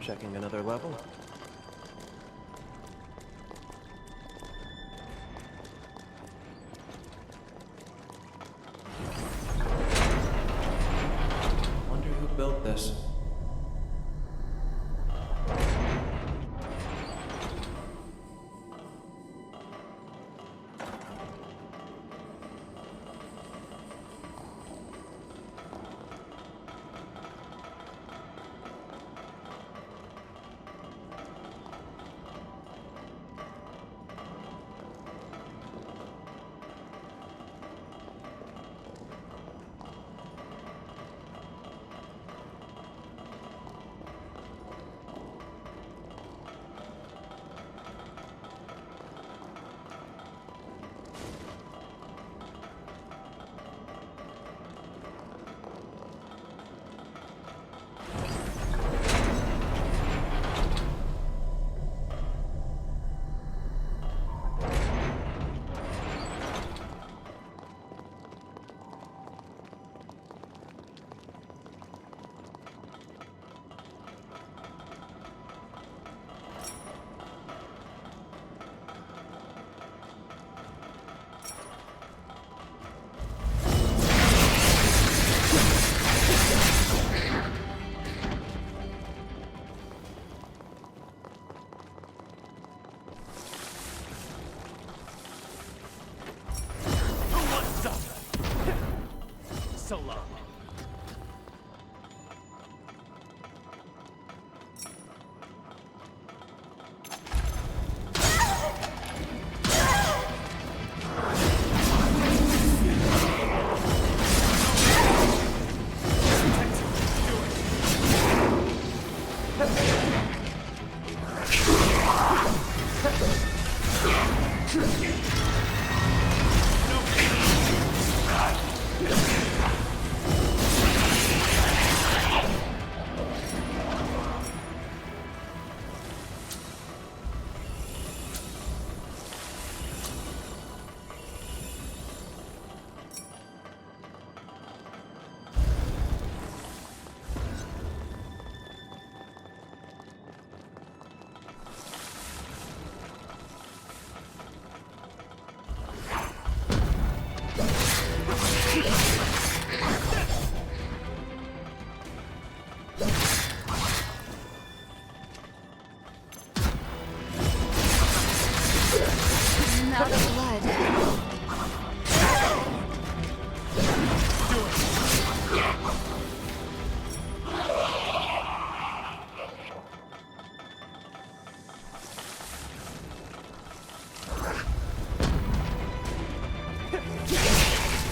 Checking another level. Wonder who built this. So long.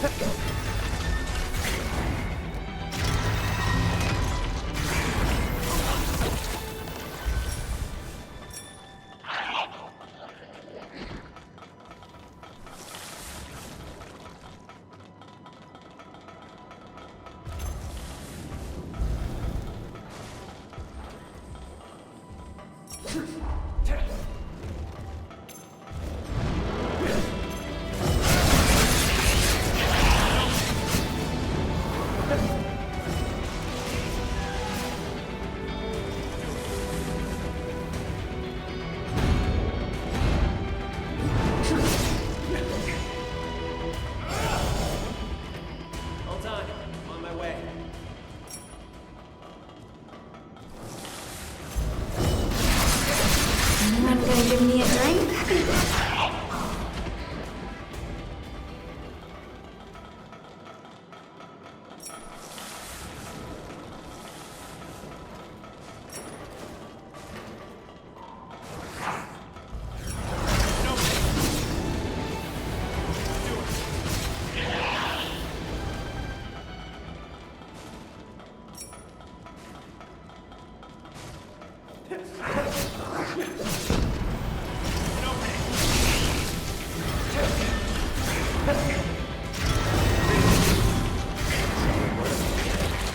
Hold on, I'm on my way. Anyone gonna give me a drink?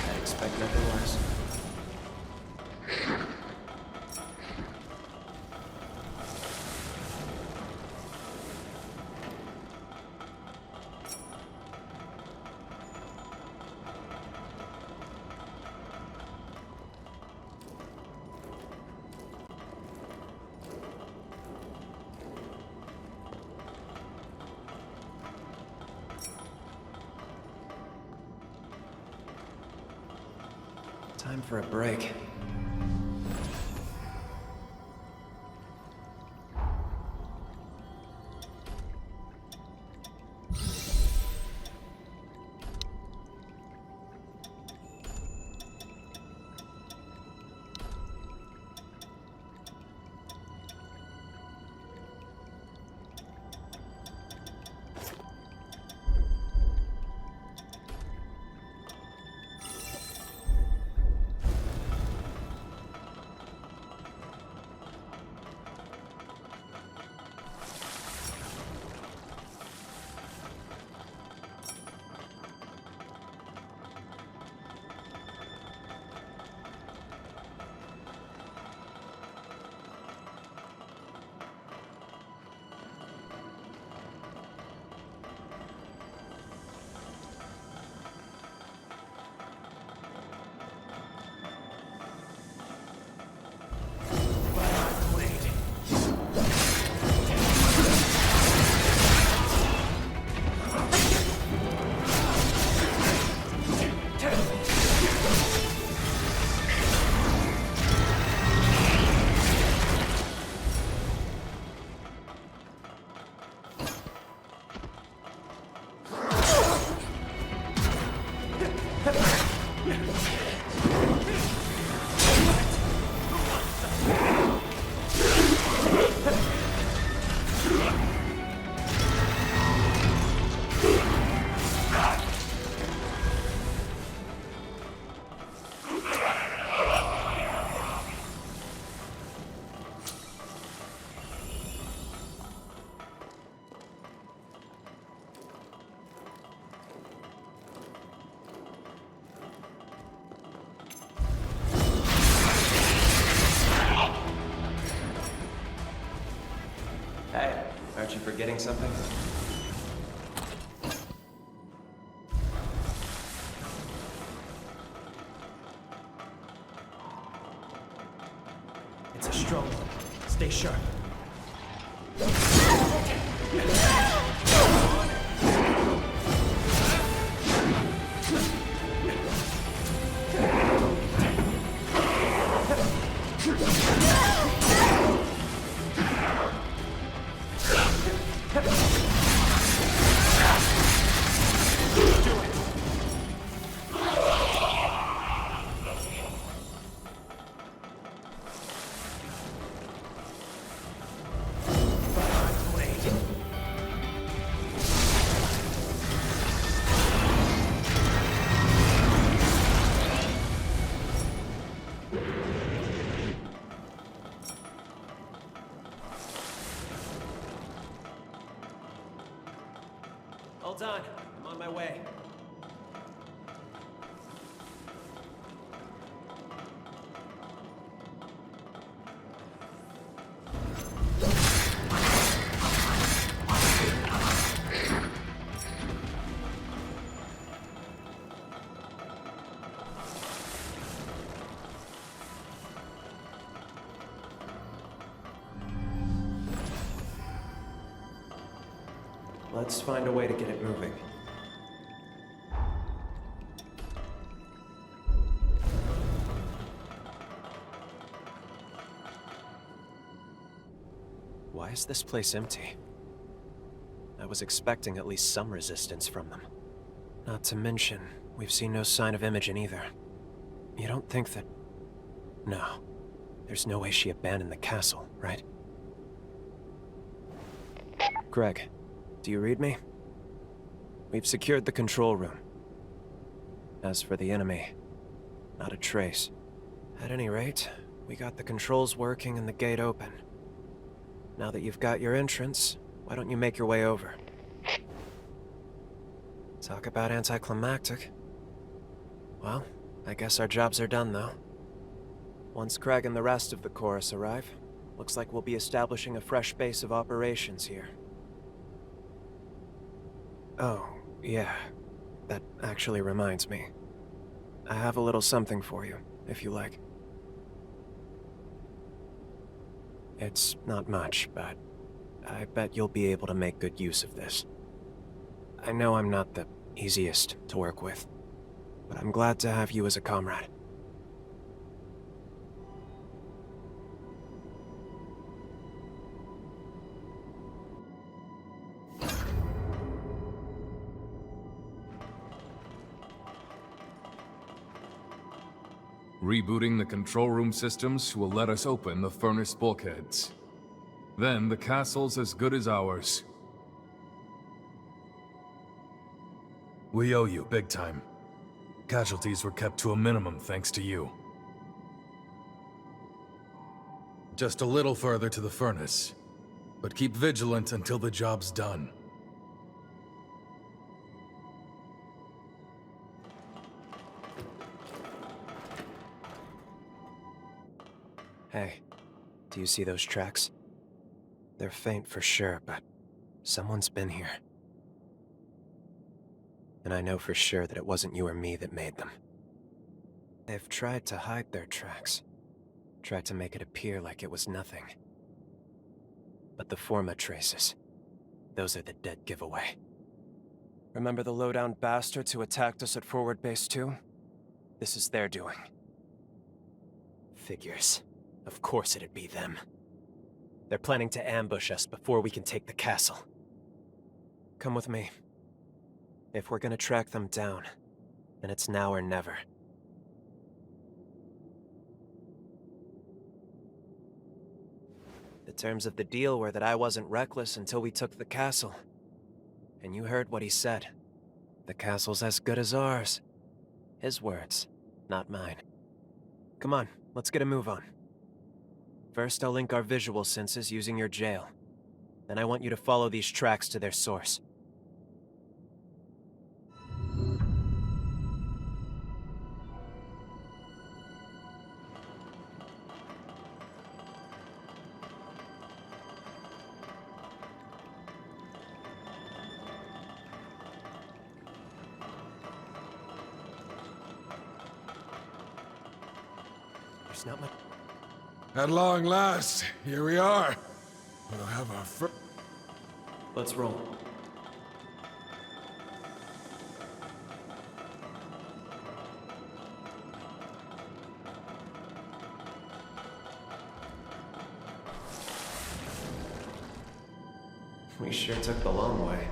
I expect nothing less. Time for a break. Hey, aren't you forgetting something? It's a strong one. Stay sharp. Hold on. I'm on my way. Let's find a way to get it moving. Why is this place empty? I was expecting at least some resistance from them. Not to mention, we've seen no sign of Imogen either. You don't think that... No. There's no way she abandoned the castle, right? Greg, do you read me? We've secured the control room. As for the enemy, not a trace. At any rate, we got the controls working and the gate open. Now that you've got your entrance, why don't you make your way over? Talk about anticlimactic. Well, I guess our jobs are done, though. Once Craig and the rest of the chorus arrive, looks like we'll be establishing a fresh base of operations here. Oh, yeah. That actually reminds me. I have a little something for you, if you like. It's not much, but I bet you'll be able to make good use of this. I know I'm not the easiest to work with, but I'm glad to have you as a comrade. Rebooting the control room systems will let us open the furnace bulkheads. Then the castle's as good as ours. We owe you, big time. Casualties were kept to a minimum thanks to you. Just a little further to the furnace. But keep vigilant until the job's done. Hey, do you see those tracks? They're faint for sure, but someone's been here. And I know for sure that it wasn't you or me that made them. They've tried to hide their tracks. Tried to make it appear like it was nothing. But the Forma traces, those are the dead giveaway. Remember the low-down bastards who attacked us at Forward Base 2? This is their doing. Figures. Of course it'd be them. They're planning to ambush us before we can take the castle. Come with me. If we're gonna track them down, then it's now or never. The terms of the deal were that I wasn't reckless until we took the castle. And you heard what he said. The castle's as good as ours. His words, not mine. Come on, let's get a move on. First, I'll link our visual senses using your jail. Then I want you to follow these tracks to their source. There's not much... At long last, here we are. We'll have our Let's roll. We sure took the long way.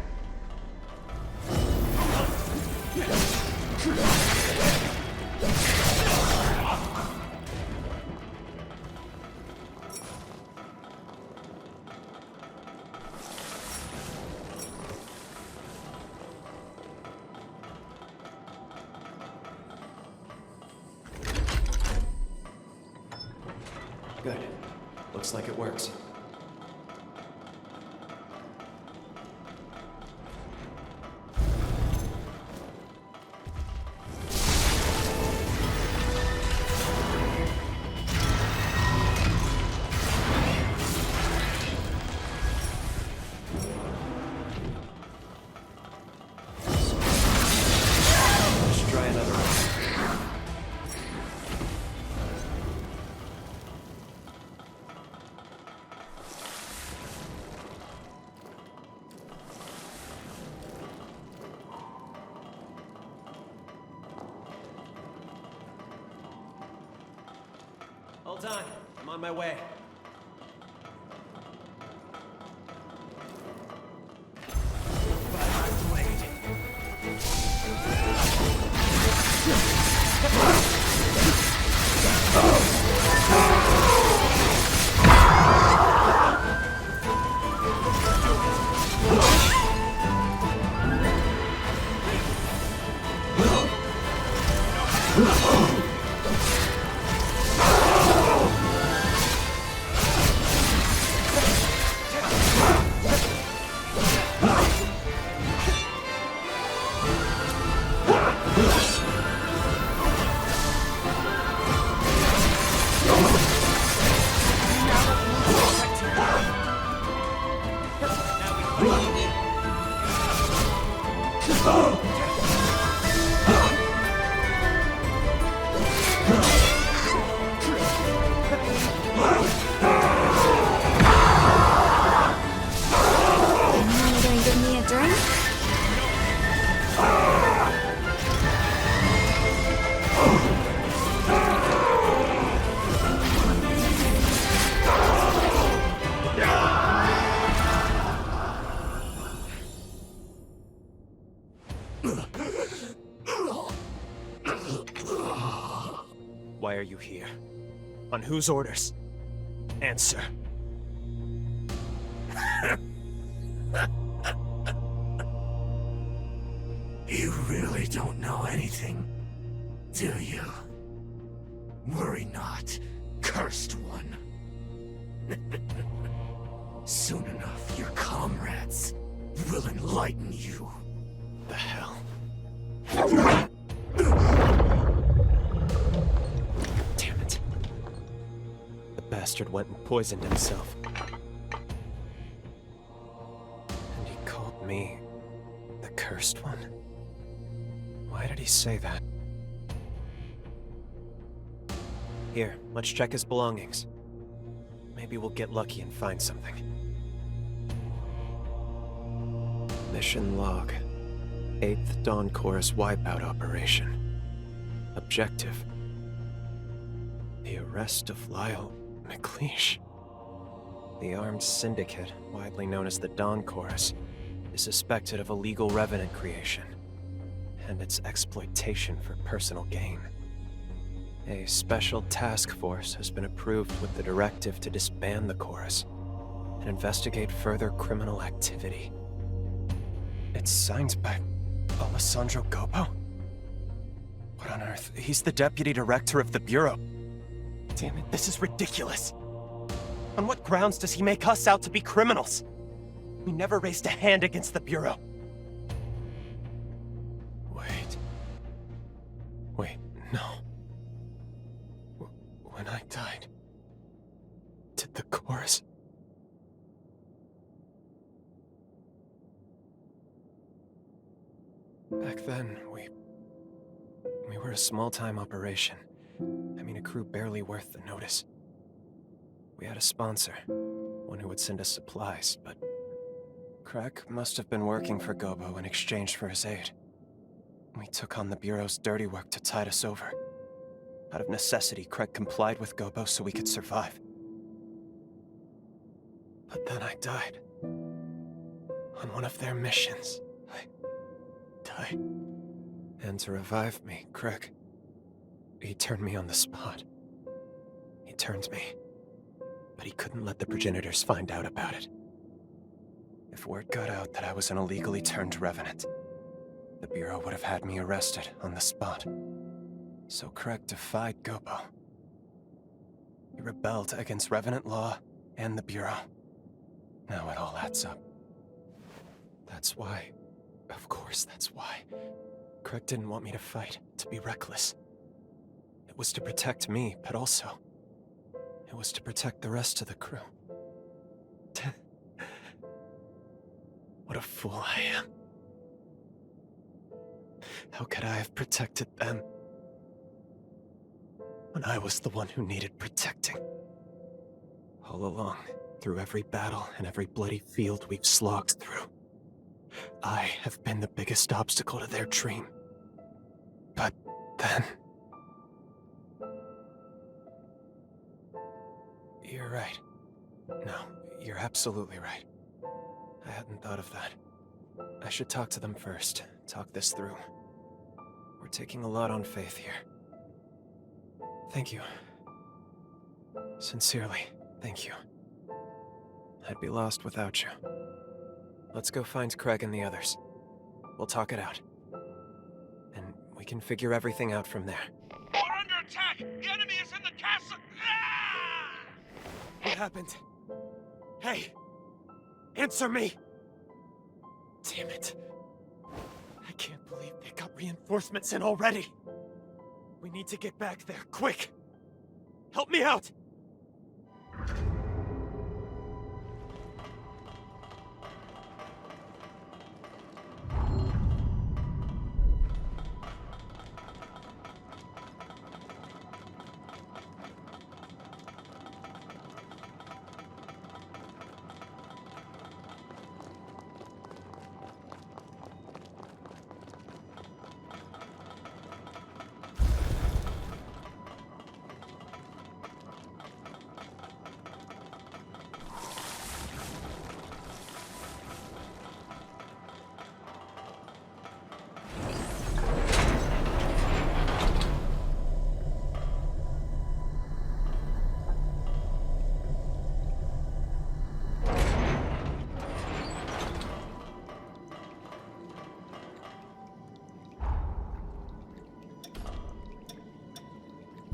Good. Looks like it works. Hold on, I'm on my way. Why are you here? On whose orders? Answer. You really don't know anything, do you? Worry not, cursed one. Soon enough, your comrades will enlighten you. The hell? Damn it. The bastard went and poisoned himself. And he called me the cursed one? Why did he say that? Here, let's check his belongings. Maybe we'll get lucky and find something. Mission log. 8th Dawn Chorus wipeout operation. Objective: the arrest of Lyle McLeish. The armed syndicate, widely known as the Dawn Chorus, is suspected of illegal revenant creation and its exploitation for personal gain. A special task force has been approved with the directive to disband the chorus and investigate further criminal activity. It's signed by Alessandro Gobo? What on earth? He's the deputy director of the Bureau. Damn it, this is ridiculous. On what grounds does he make us out to be criminals? We never raised a hand against the Bureau. Wait, no. When I died, did the chorus... Back then, we were a small-time operation. I mean, a crew barely worth the notice. We had a sponsor, one who would send us supplies, but Craig must have been working for Gobo in exchange for his aid. We took on the Bureau's dirty work to tide us over. Out of necessity, Craig complied with Gobo so we could survive. But then I died. On one of their missions. I died. And to revive me, Craig, he turned me on the spot. He turned me. But he couldn't let the progenitors find out about it. If word got out that I was an illegally turned revenant, the Bureau would have had me arrested on the spot. So Craig defied Gobo. He rebelled against revenant law and the Bureau. Now it all adds up. That's why, of course that's why, Craig didn't want me to fight, to be reckless. It was to protect me, but also, it was to protect the rest of the crew. What a fool I am. How could I have protected them when I was the one who needed protecting? All along, through every battle and every bloody field we've slogged through, I have been the biggest obstacle to their dream. But then... You're right. No, you're absolutely right. I hadn't thought of that. I should talk to them first, talk this through. We're taking a lot on faith here. Thank you. Sincerely, thank you. I'd be lost without you. Let's go find Craig and the others. We'll talk it out. And we can figure everything out from there. We're under attack! The enemy is in the castle! Ah! What happened? Hey! Answer me! Damn it. I can't believe they got reinforcements in already. We need to get back there, quick! Help me out!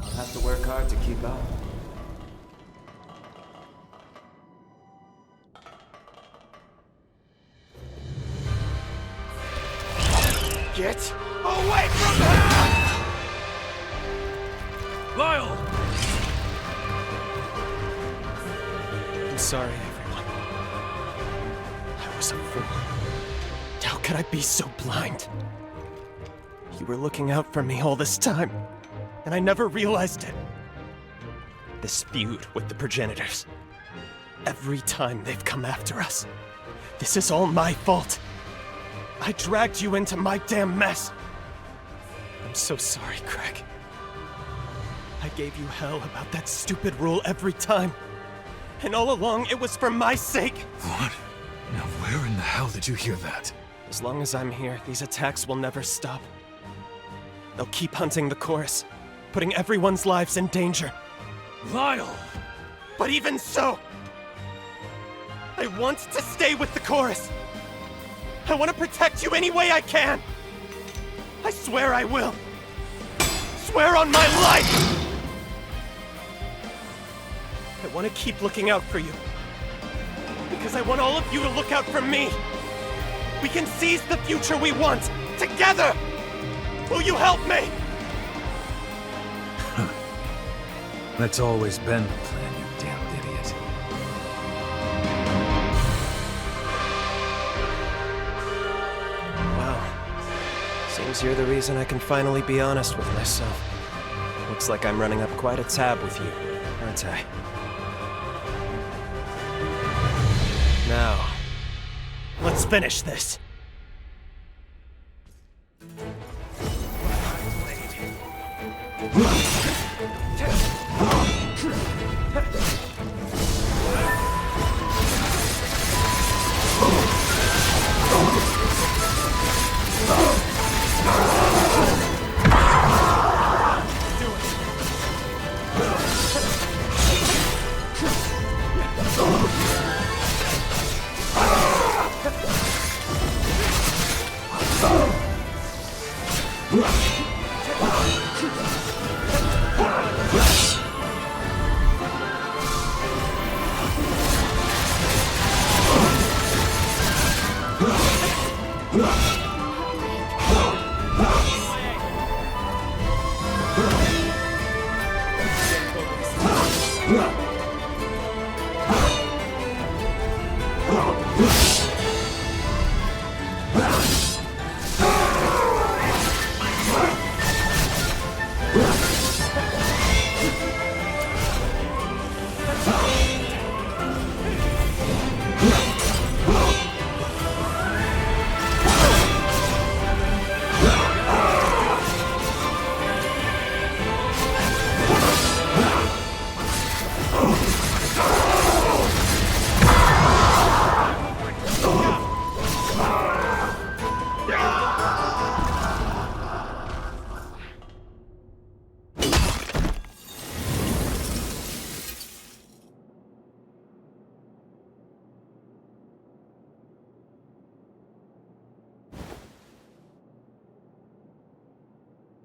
I'll have to work hard to keep up. Get away from her! Lyle! I'm sorry, everyone. I was a fool. How could I be so blind? You were looking out for me all this time, and I never realized it. This feud with the progenitors. Every time they've come after us. This is all my fault. I dragged you into my damn mess. I'm so sorry, Craig. I gave you hell about that stupid rule every time. And all along, it was for my sake. What? Now where in the hell did you hear that? As long as I'm here, these attacks will never stop. They'll keep hunting the chorus, putting everyone's lives in danger. Lyle! But even so, I want to stay with the chorus. I want to protect you any way I can. I swear I will. Swear on my life! I want to keep looking out for you. Because I want all of you to look out for me. We can seize the future we want, together! Will you help me? That's always been the plan, you damned idiot. Wow. Seems you're the reason I can finally be honest with myself. Looks like I'm running up quite a tab with you, aren't I? Now, let's finish this.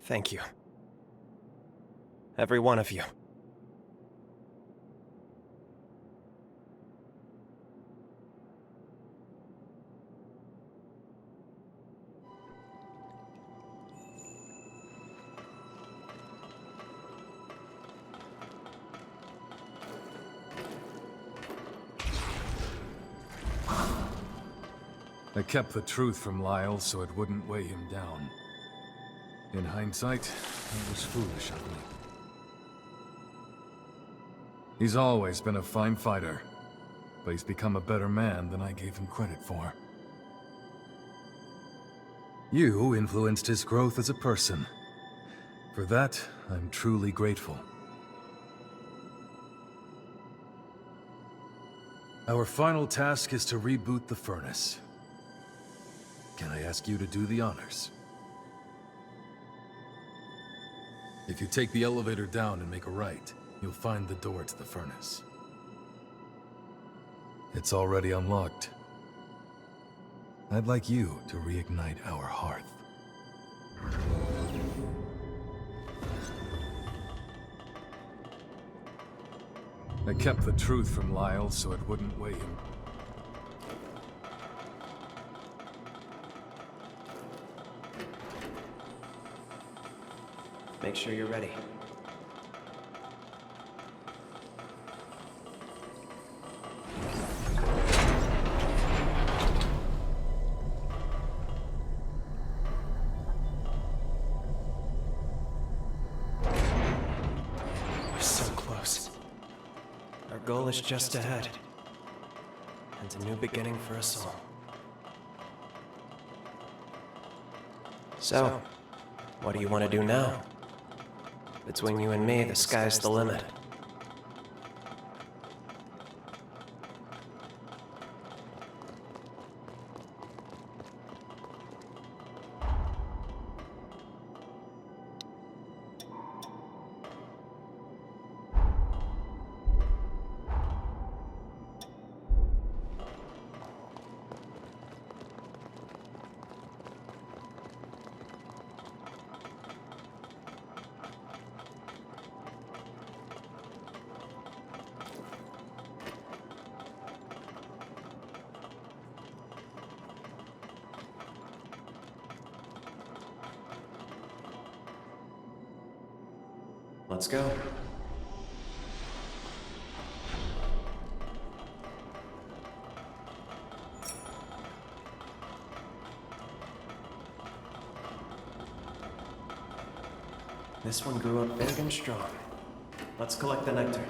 Thank you. Every one of you. I kept the truth from Lyle so it wouldn't weigh him down. In hindsight, it was foolish of me. He's always been a fine fighter, but he's become a better man than I gave him credit for. You influenced his growth as a person. For that, I'm truly grateful. Our final task is to reboot the furnace. Can I ask you to do the honors? If you take the elevator down and make a right, you'll find the door to the furnace. It's already unlocked. I'd like you to reignite our hearth. I kept the truth from Lyle so it wouldn't weigh him. Make sure you're ready. We're so close. Our goal is just ahead. And a new beginning for us all. So, what do you want to do now? Between you and me, the sky's the limit. Let's go. This one grew up big and strong. Let's collect the nectar.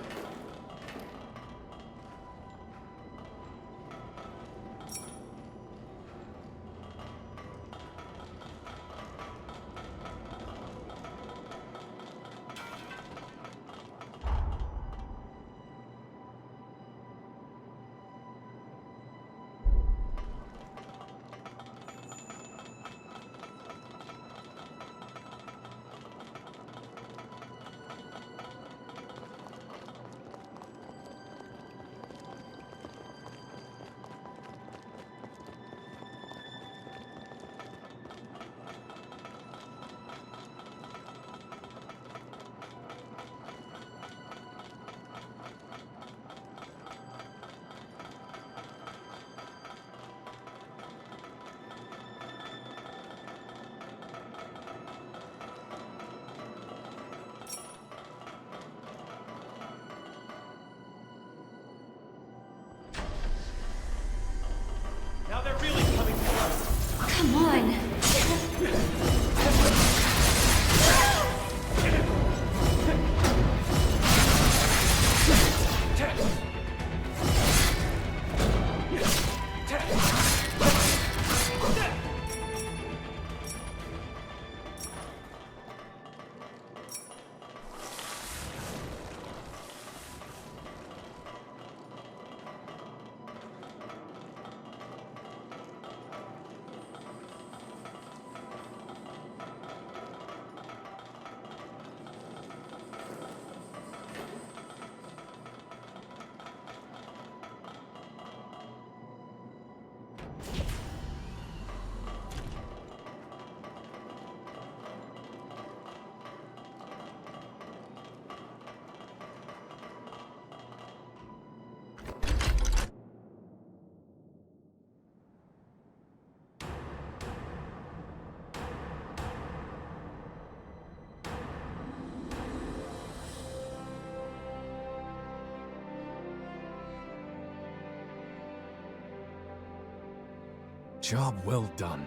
Job well done.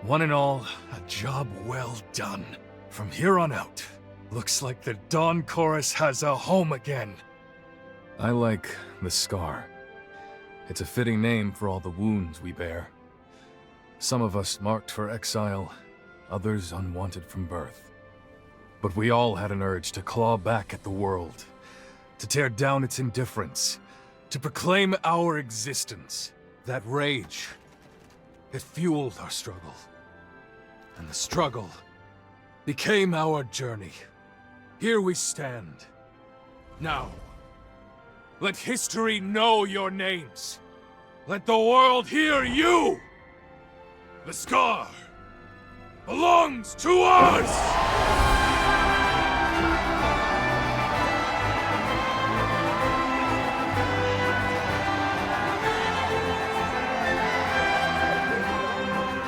One and all, a job well done. From here on out, looks like the Dawn Chorus has a home again. I like the Scar. It's a fitting name for all the wounds we bear. Some of us marked for exile, others unwanted from birth. But we all had an urge to claw back at the world, to tear down its indifference, to proclaim our existence. That rage, it fueled our struggle. And the struggle became our journey. Here we stand. Now, let history know your names. Let the world hear you! The Scar belongs to us!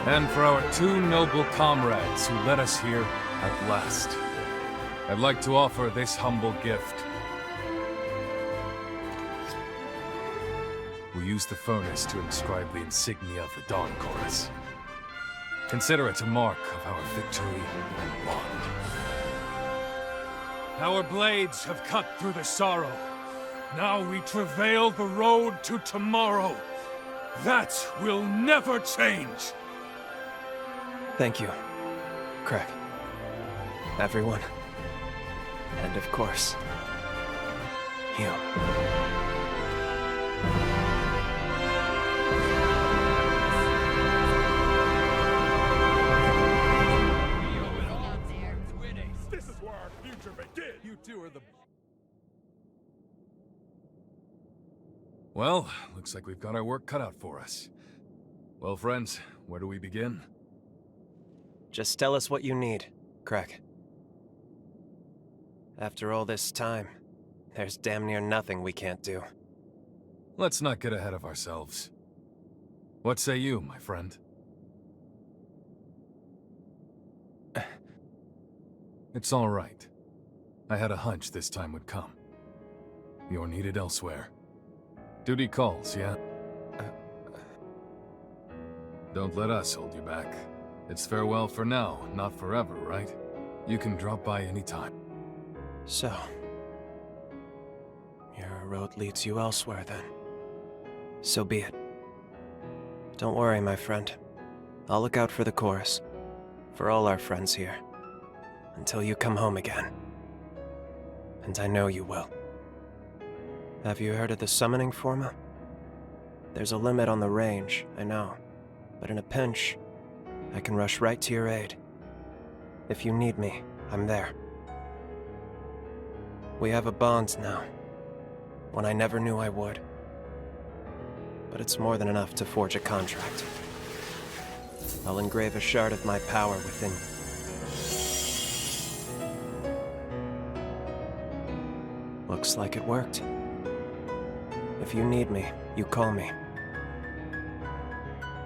And for our two noble comrades who led us here at last, I'd like to offer this humble gift. We use the furnace to inscribe the insignia of the Dawn Chorus. Consider it a mark of our victory and bond. Our blades have cut through the sorrow. Now we travail the road to tomorrow. That will never change. Thank you, Craig. Everyone. And of course, you. This is where our future begins. You two are the... Well, looks like we've got our work cut out for us. Well, friends, where do we begin? Just tell us what you need, Craig. After all this time, there's damn near nothing we can't do. Let's not get ahead of ourselves. What say you, my friend? It's all right. I had a hunch this time would come. You're needed elsewhere. Duty calls, yeah? Don't let us hold you back. It's farewell for now, not forever, right? You can drop by anytime. So, your road leads you elsewhere then. So be it. Don't worry, my friend. I'll look out for the chorus. For all our friends here. Until you come home again. And I know you will. Have you heard of the summoning forma? There's a limit on the range, I know. But in a pinch, I can rush right to your aid. If you need me, I'm there. We have a bond now. One I never knew I would. But it's more than enough to forge a contract. I'll engrave a shard of my power within you. Looks like it worked. If you need me, you call me.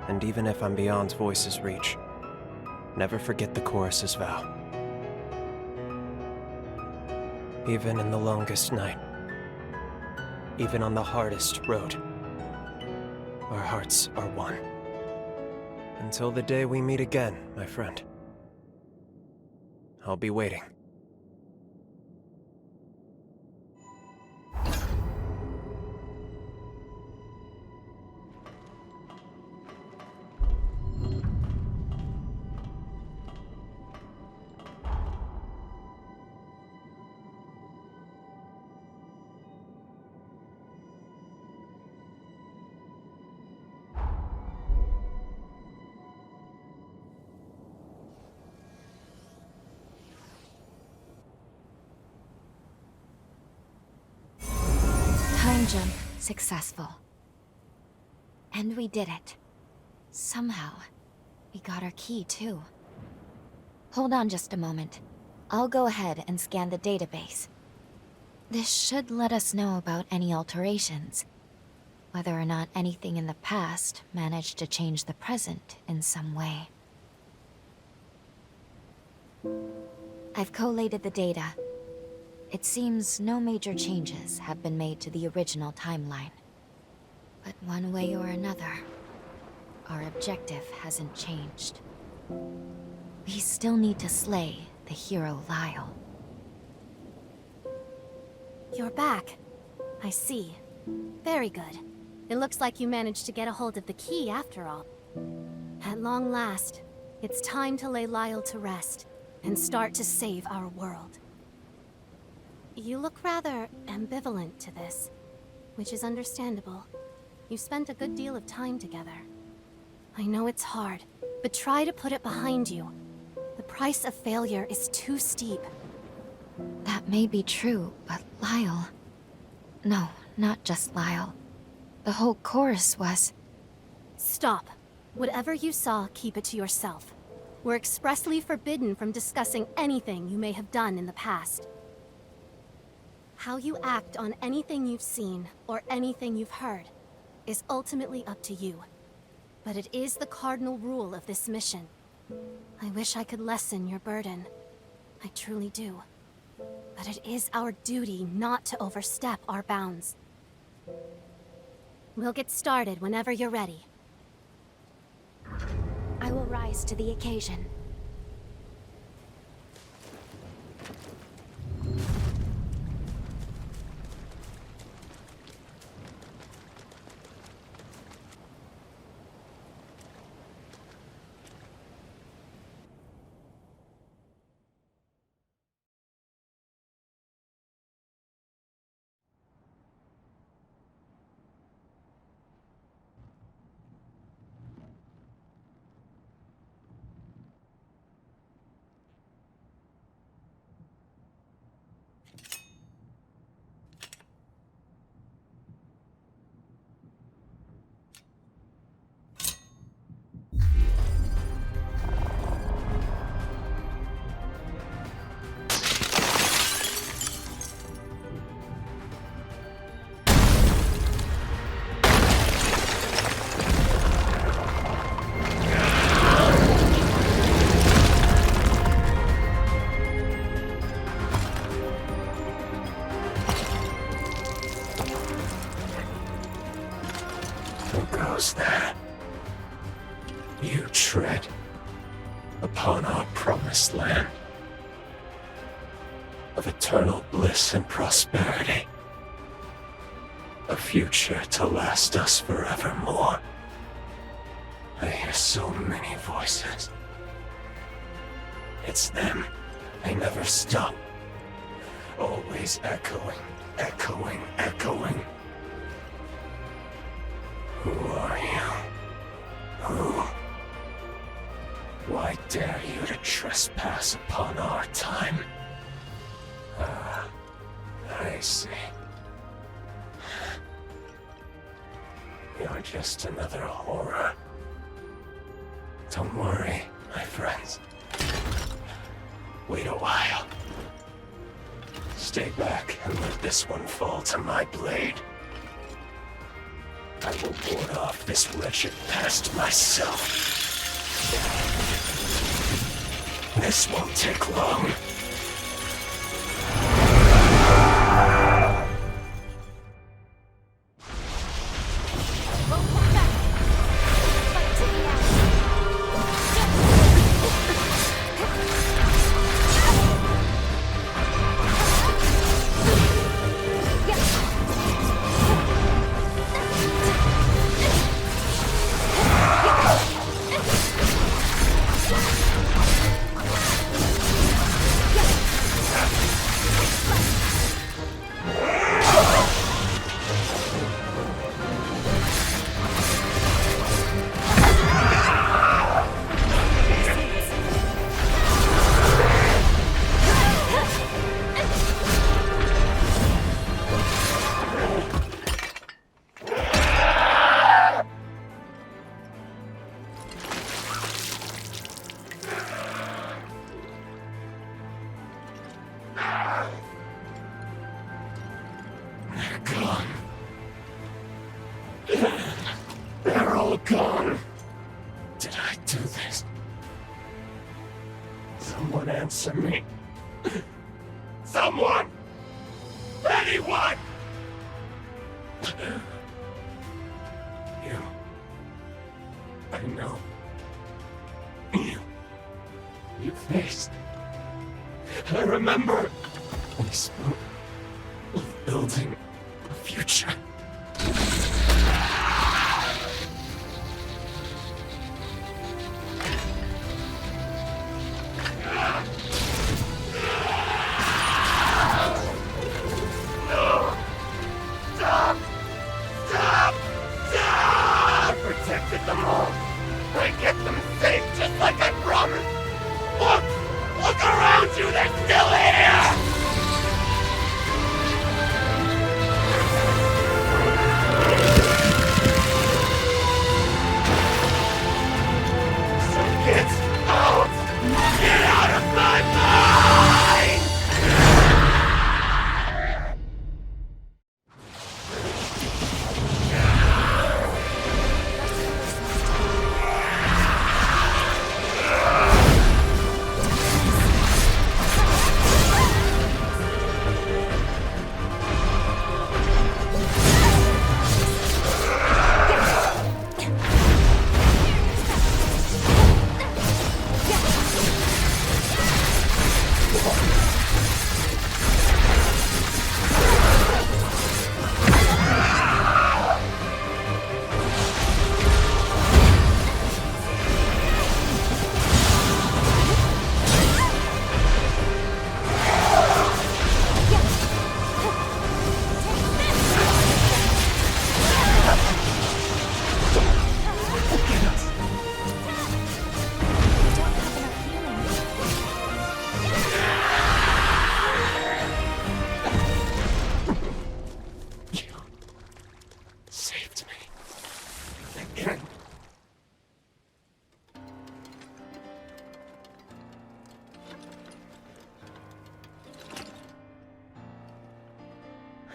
And even if I'm beyond voice's reach, never forget the chorus's vow. Even in the longest night, even on the hardest road, our hearts are one. Until the day we meet again, my friend. I'll be waiting. Time jump successful. And we did it. Somehow, we got our key too. Hold on just a moment. I'll go ahead and scan the database. This should let us know about any alterations. whether or not anything in the past managed to change the present in some way. I've collated the data. It seems no major changes have been made to the original timeline. But one way or another, our objective hasn't changed. We still need to slay the hero Lyle. You're back. I see. Very good. It looks like you managed to get a hold of the key after all. At long last, it's time to lay Lyle to rest and start to save our world. You look rather ambivalent to this, which is understandable. You spent a good deal of time together. I know it's hard, but try to put it behind you. The price of failure is too steep. That may be true, but Lyle... No, not just Lyle. The whole chorus was... Stop. Whatever you saw, keep it to yourself. We're expressly forbidden from discussing anything you may have done in the past. How you act on anything you've seen, or anything you've heard, is ultimately up to you. But it is the cardinal rule of this mission. I wish I could lessen your burden. I truly do. But it is our duty not to overstep our bounds. We'll get started whenever you're ready. I will rise to the occasion. There. You tread upon our promised land of eternal bliss and prosperity, a future to last us forevermore. I hear so many voices. It's them. They never stop. Always echoing, echoing, echoing. Who are you? Who? Why dare you to trespass upon our time? Ah, I see. You're just another horror. Don't worry, my friends. Wait a while. Stay back and let this one fall to my blade. I will ward off this wretched past myself. This won't take long. do this. Someone answer me. Someone! Anyone! You. I know. You faced. I remember. We spoke of building a future. Protected them all. I get them safe just like I promised. Look around you, they're still here! So get out! Get out of my mind! Saved me. Again.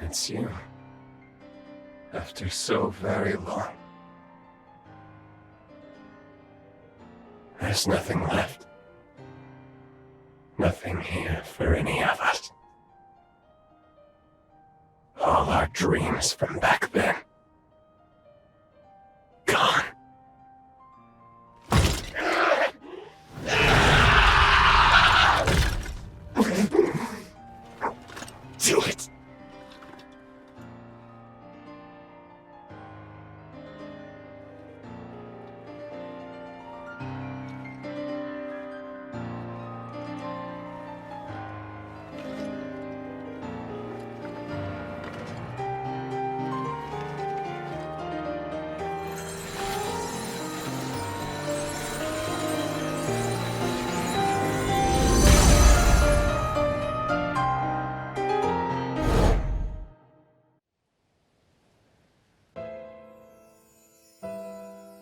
It's you. After so very long. There's nothing left. Nothing here for any of us. All our dreams from back then. Gone. Do it.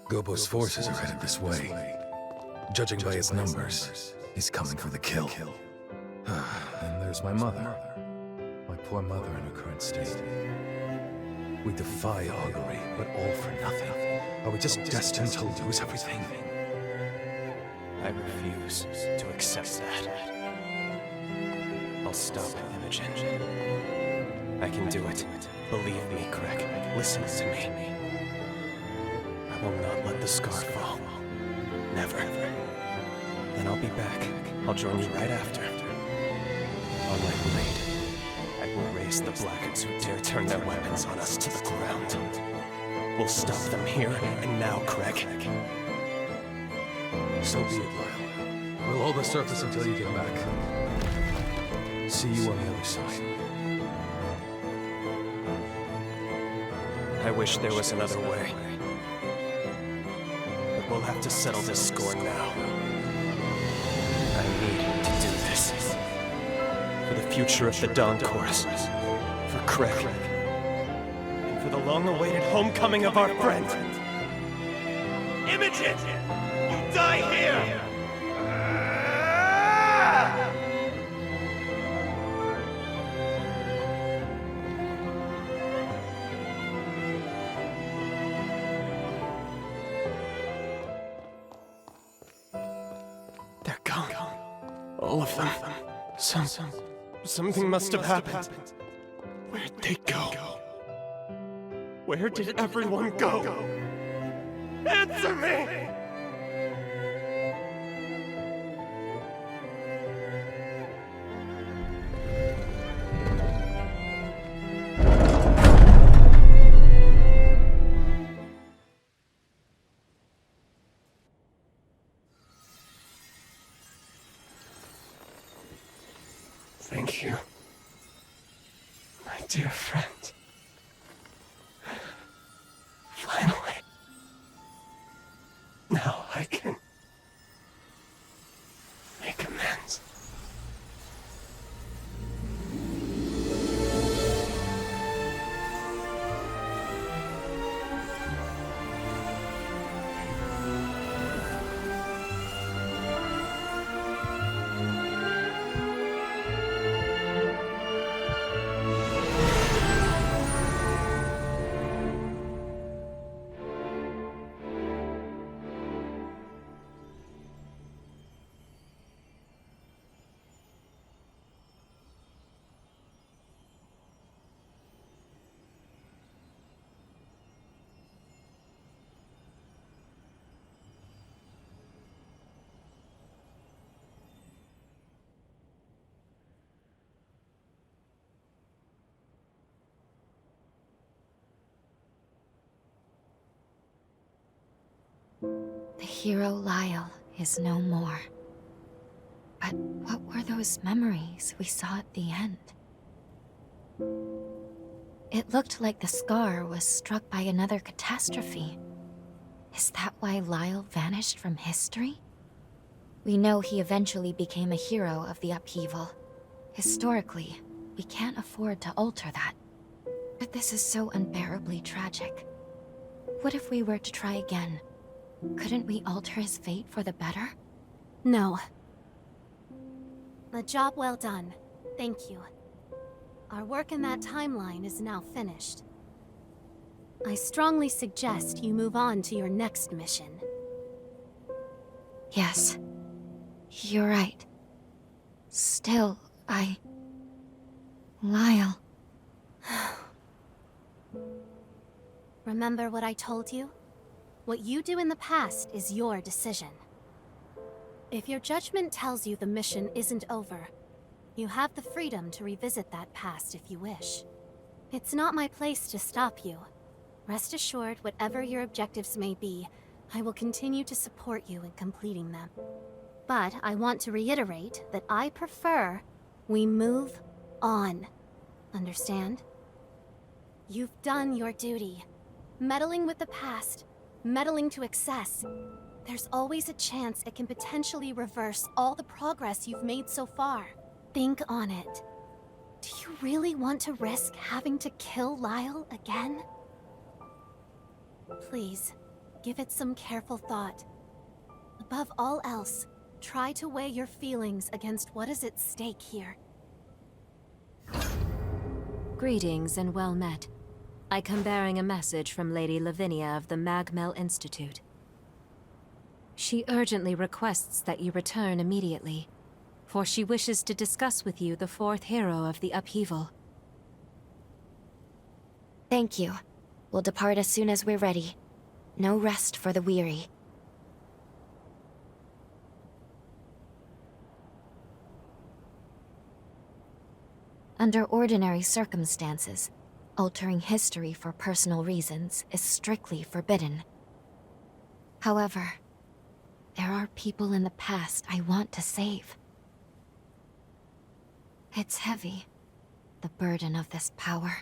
Gobo's forces are headed this way. Judging by his numbers, he's coming for the kill. And there's my mother. My poor mother in her current state. We defy augury, but all for nothing. Are we just destined to lose everything? I refuse to accept that. I'll stop Imogen. I can do it. Believe me, Craig. Listen to me. I will not let the scar fall. Never. Then I'll be back. I'll join you right after. On my blade, I will raise the Blackens who dare turn their weapons on us to the ground. We'll stop them here and now, Craig. So be it, Lyle. We'll hold the surface until you get back. See you on the other side. I wish there was another way. But we'll have to settle this score now. I need to do this. For the future of the Dawn Chorus. For Craig. And for the long-awaited homecoming of our friend. Imogen! You die here! All of them. Something must have happened. Where'd they go? Where did everyone go? Answer me! Thank you, my dear friend. Finally. Now I can make amends. The hero Lyle is no more. But what were those memories we saw at the end? It looked like the scar was struck by another catastrophe. Is that why Lyle vanished from history? We know he eventually became a hero of the upheaval. Historically, we can't afford to alter that. But this is so unbearably tragic. What if we were to try again? Couldn't we alter his fate for the better? No. A job well done. Thank you. Our work in that timeline is now finished. I strongly suggest you move on to your next mission. Yes. You're right. Still, Lyle. Remember what I told you? What you do in the past is your decision. If your judgment tells you the mission isn't over, you have the freedom to revisit that past if you wish. It's not my place to stop you. Rest assured, whatever your objectives may be, I will continue to support you in completing them. But I want to reiterate that I prefer we move on. Understand? You've done your duty. Meddling with the past, meddling to excess. There's always a chance it can potentially reverse all the progress you've made so far. Think on it. Do you really want to risk having to kill Lyle again? Please, give it some careful thought. Above all else, try to weigh your feelings against what is at stake here. Greetings and well met. I come bearing a message from Lady Lavinia of the Magmel Institute. She urgently requests that you return immediately, for she wishes to discuss with you the fourth hero of the upheaval. Thank you. We'll depart as soon as we're ready. No rest for the weary. Under ordinary circumstances, altering history for personal reasons is strictly forbidden. However, there are people in the past I want to save. It's heavy, the burden of this power.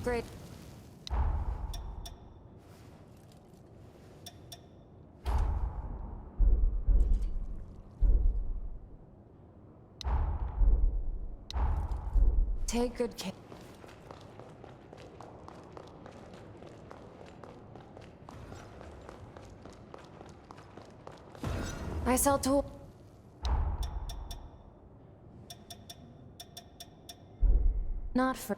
Great. Take good care. I sell tools. Not for...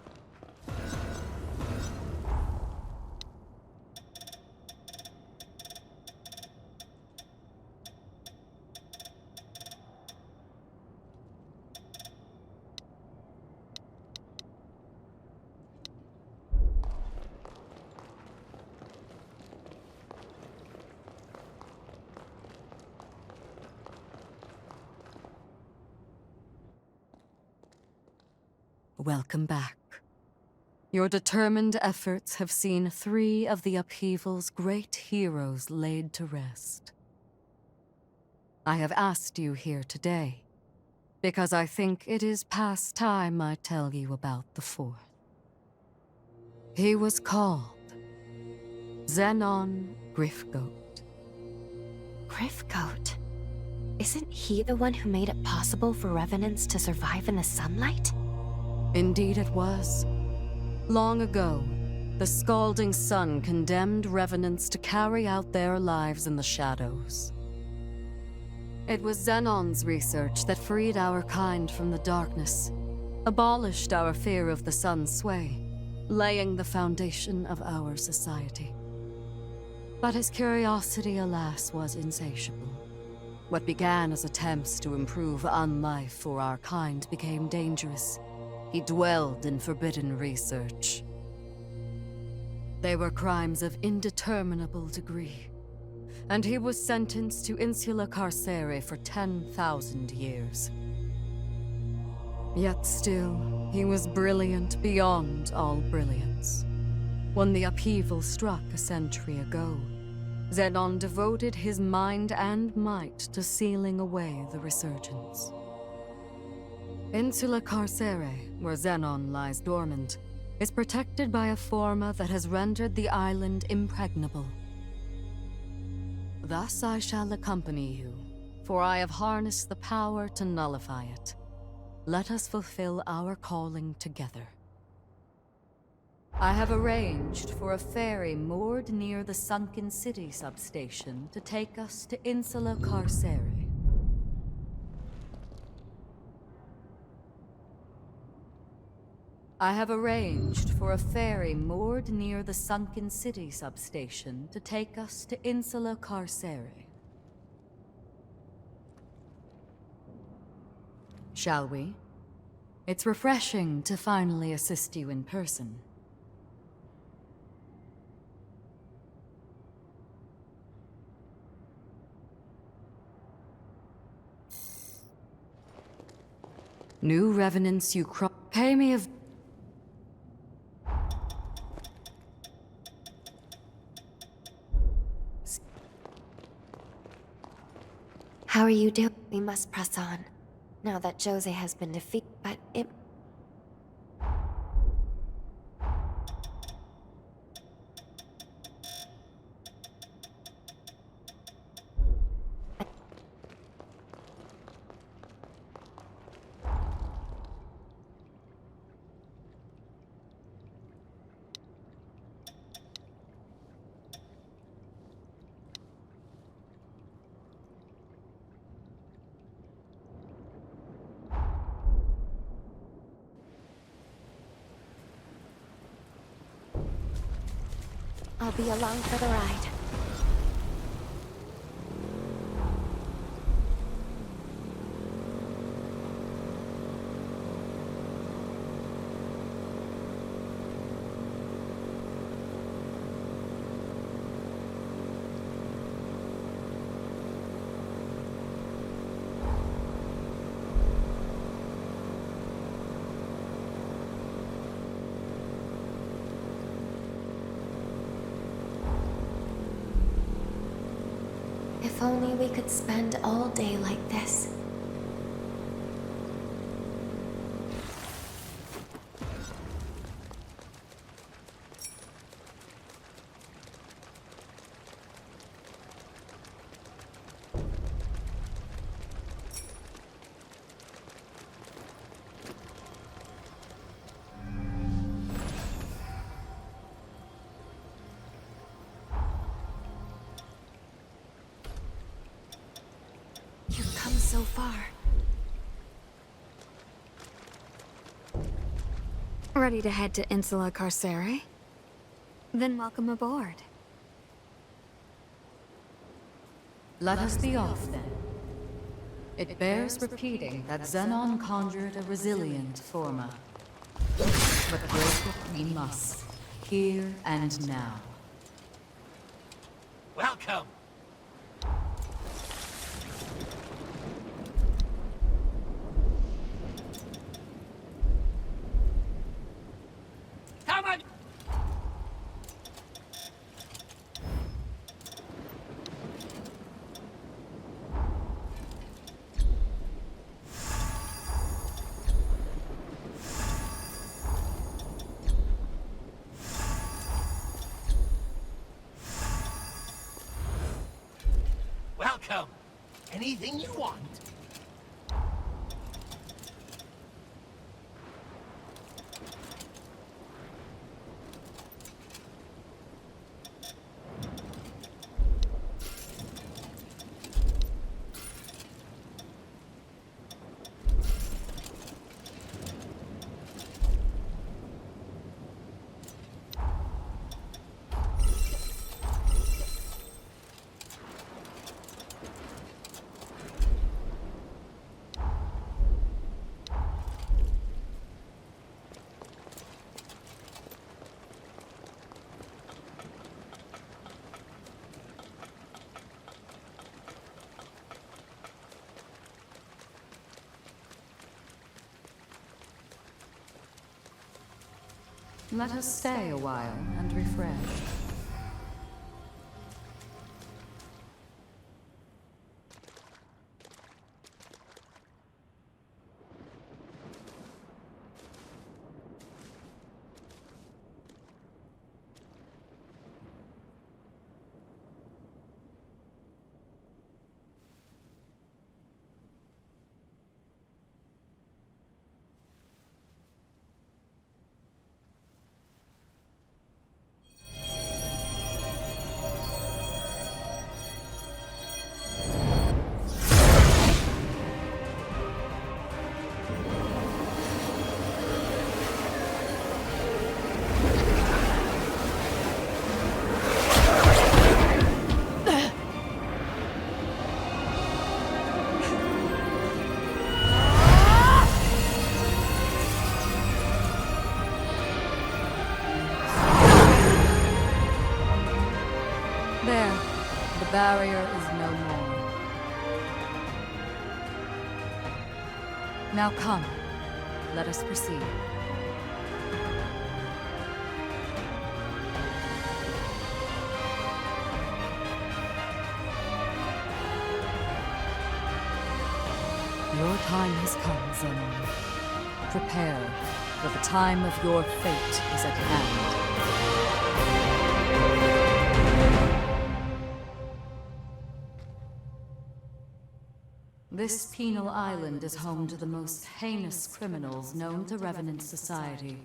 Welcome back. Your determined efforts have seen 3 of the upheaval's great heroes laid to rest. I have asked you here today because I think it is past time I tell you about the 4th. He was called Xenon Griffgoat. Griffgoat? Isn't he the one who made it possible for revenants to survive in the sunlight? Indeed it was. Long ago, the scalding sun condemned revenants to carry out their lives in the shadows. It was Xenon's research that freed our kind from the darkness, abolished our fear of the sun's sway, laying the foundation of our society. But his curiosity, alas, was insatiable. What began as attempts to improve unlife for our kind became dangerous. He dwelled in forbidden research. They were crimes of indeterminable degree, and he was sentenced to insula carcere for 10,000 years. Yet still, he was brilliant beyond all brilliance. When the upheaval struck a century ago, Xenon devoted his mind and might to sealing away the resurgence. Insula Carcere, where Xenon lies dormant, is protected by a forma that has rendered the island impregnable. Thus I shall accompany you, for I have harnessed the power to nullify it. Let us fulfill our calling together. I have arranged for a ferry moored near the sunken city substation to take us to Insula Carcere. I have arranged for a ferry moored near the sunken city substation to take us to Insula Carcere. Shall we? It's refreshing to finally assist you in person. New revenants you pay me of... How are you doing? We must press on, now that Jose has been defeated, but it... I'll be along for the ride. If only we could spend all day like this. so far. Ready to head to Insula Carcere? Then welcome aboard. Let us be off, then. It bears repeating that Xenon conjured a resilient Forma. But break it we must, here and now. Welcome! Come on! Welcome! Anything you want? Let us stay a while and refresh. There, the barrier is no more. Now come, let us proceed. Your time has come, Xenon. Prepare, for the time of your fate is at hand. This penal island is home to the most heinous criminals known to Revenant society.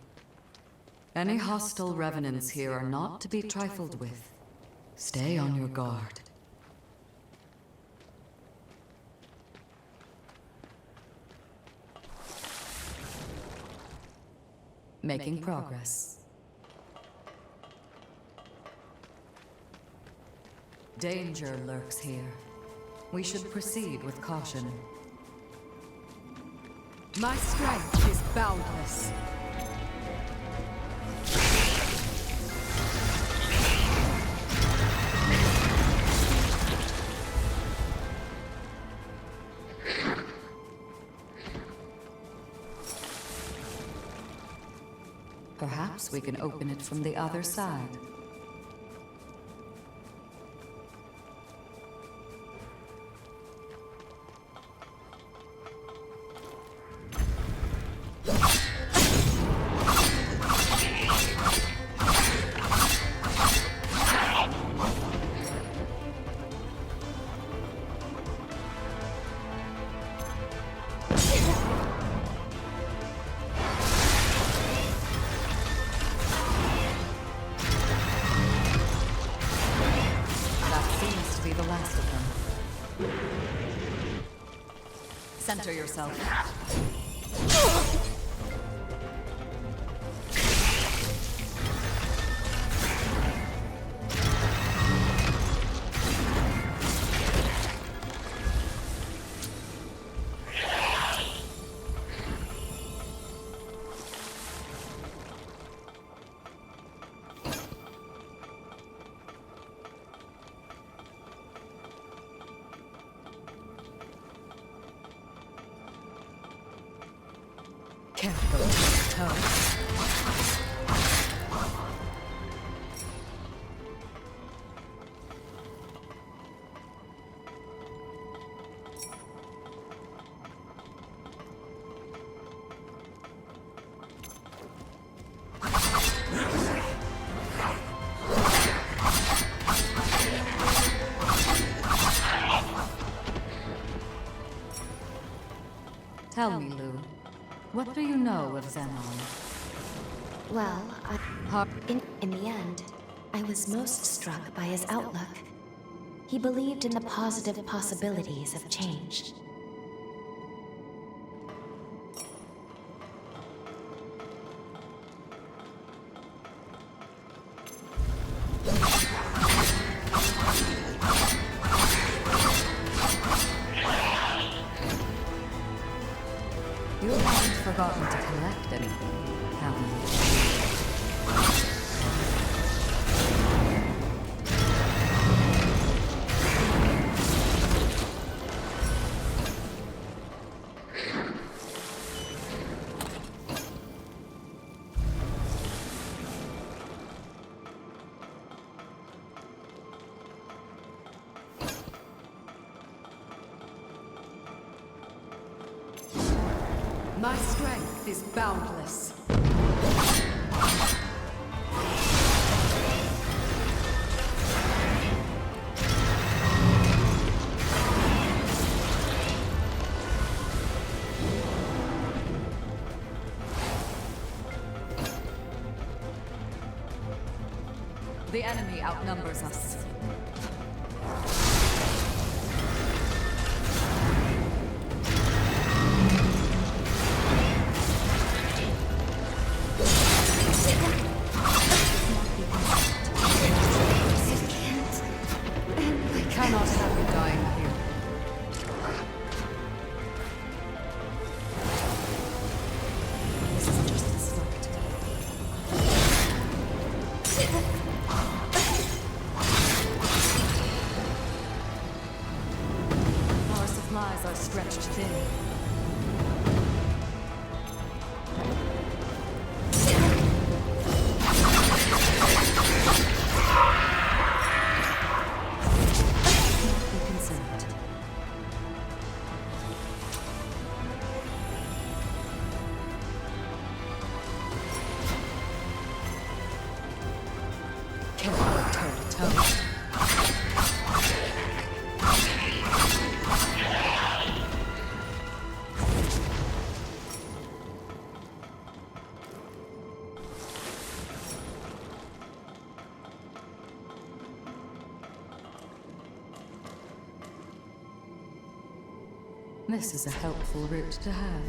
Any hostile revenants here are not to be trifled with. Stay on your guard. Making progress. Danger lurks here. We should proceed with caution. My strength is boundless. Perhaps we can open it from the other side. Center yourself. Careful, toe. Tell me, Lou, what do you know of Zenon? Well, in the end, I was most struck by his outlook. He believed in the positive possibilities of change. You haven't forgotten to collect anything, have you? My strength is boundless. The enemy outnumbers us. We cannot have you dying here. This is just the start. Our supplies are stretched thin. Be concerned. Careful, toe-to-toe. This is a helpful route to have.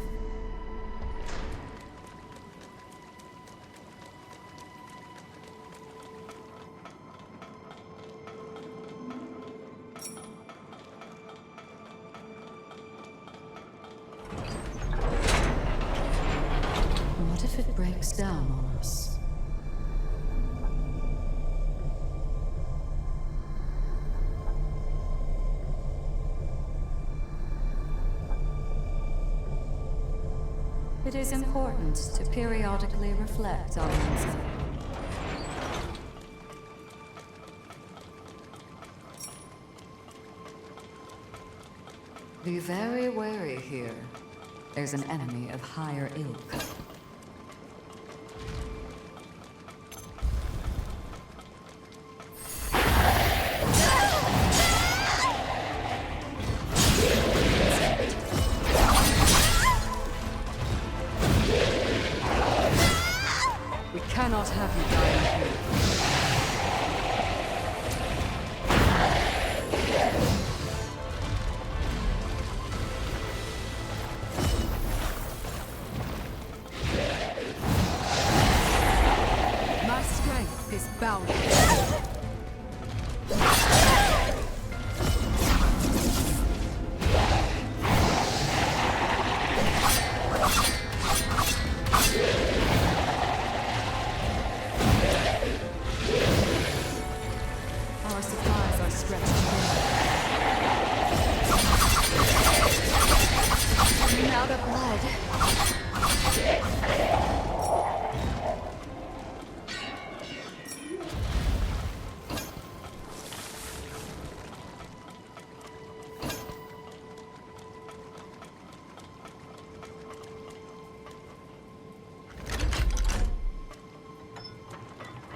What if it breaks down on us? It is important to periodically reflect on oneself. Be very wary here. There's an enemy of higher ilk. We cannot have you dying here.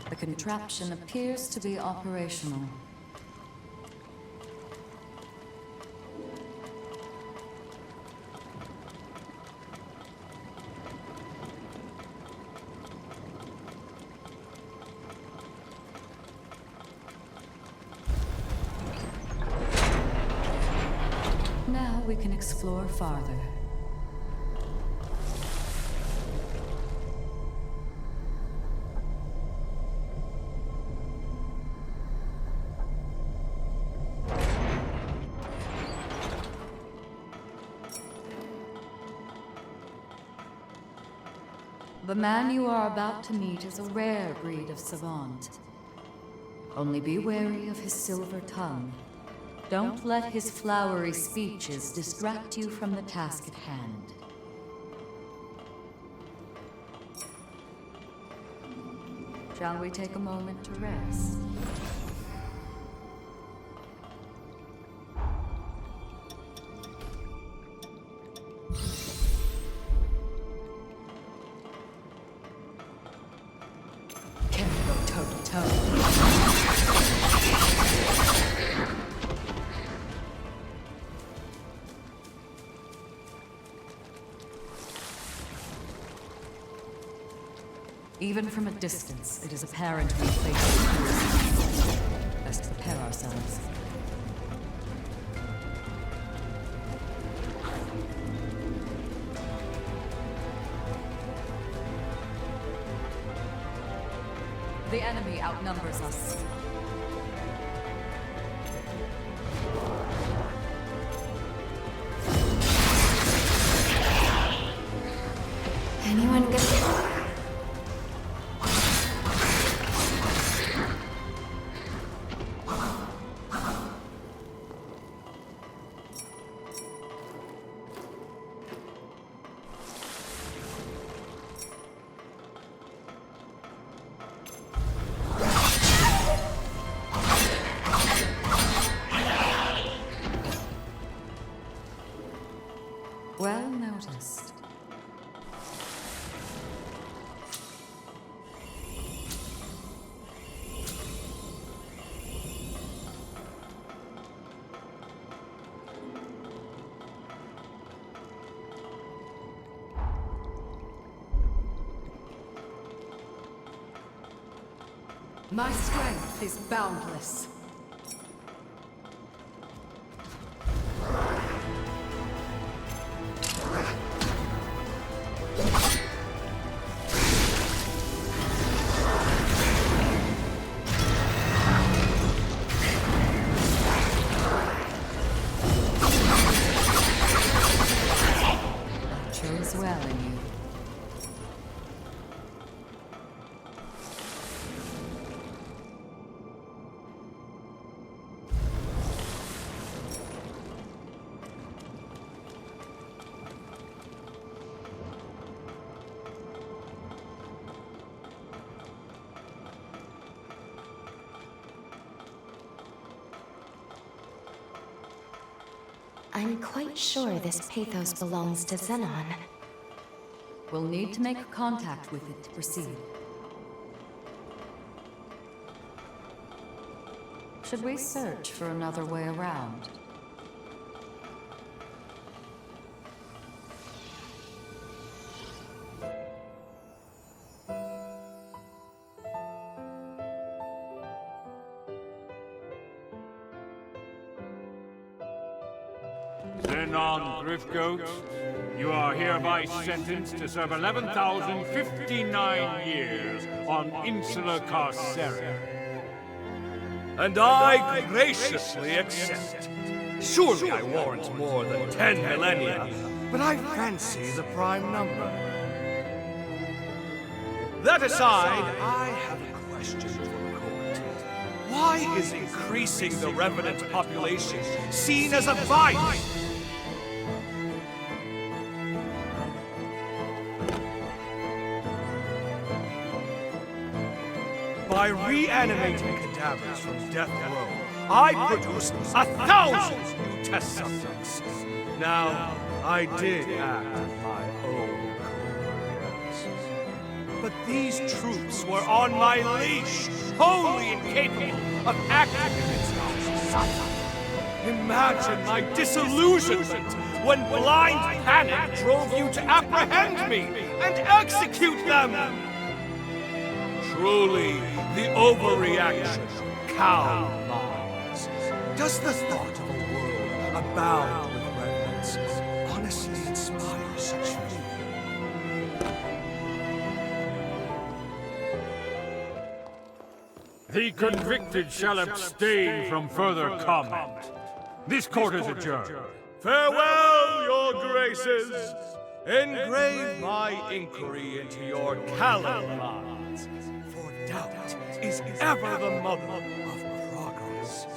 The contraption appears to be operational. Now we can explore farther. The man you are about to meet is a rare breed of savant. Only be wary of his silver tongue. Don't let his flowery speeches distract you from the task at hand. Shall we take a moment to rest? Even from a distance, it is apparent we face. Best prepare ourselves. The enemy outnumbers us. Anyone gonna... Well noticed. My strength is boundless. Chose well in you. I'm quite sure this pathos belongs to Xenon. We'll need to make contact with it to proceed. Should we search for another way around? Xenon Driftgoat, you are hereby sentenced to serve 11,059 years on Insula Carceria. And I graciously accept. Surely I warrant more than 10 millennia, but I fancy the prime number. That aside, I have a question for the court. Why is increasing the Revenant population seen as a vice? by reanimating cadavers from death row, I produced 1,000 new test subjects. Now, I did act of my own accord. But these troops were on my leash, wholly incapable of acting against our society. Imagine my disillusionment when blind panic drove you to apprehend me and execute them! Truly, the overreaction cow minds. Does the thought of a world abound with reverence honestly inspire such feeling? The convicted shall abstain from further comment. This court is adjourned. Farewell, your graces! Engrave my inquiry into your callow minds, for doubt is ever the mother of progress.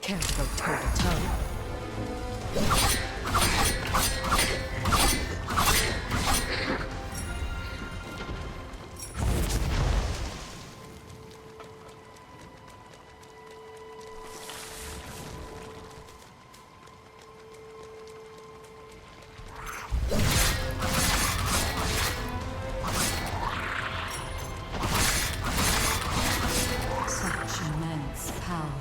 Can't go toe-to-toe. Such immense power.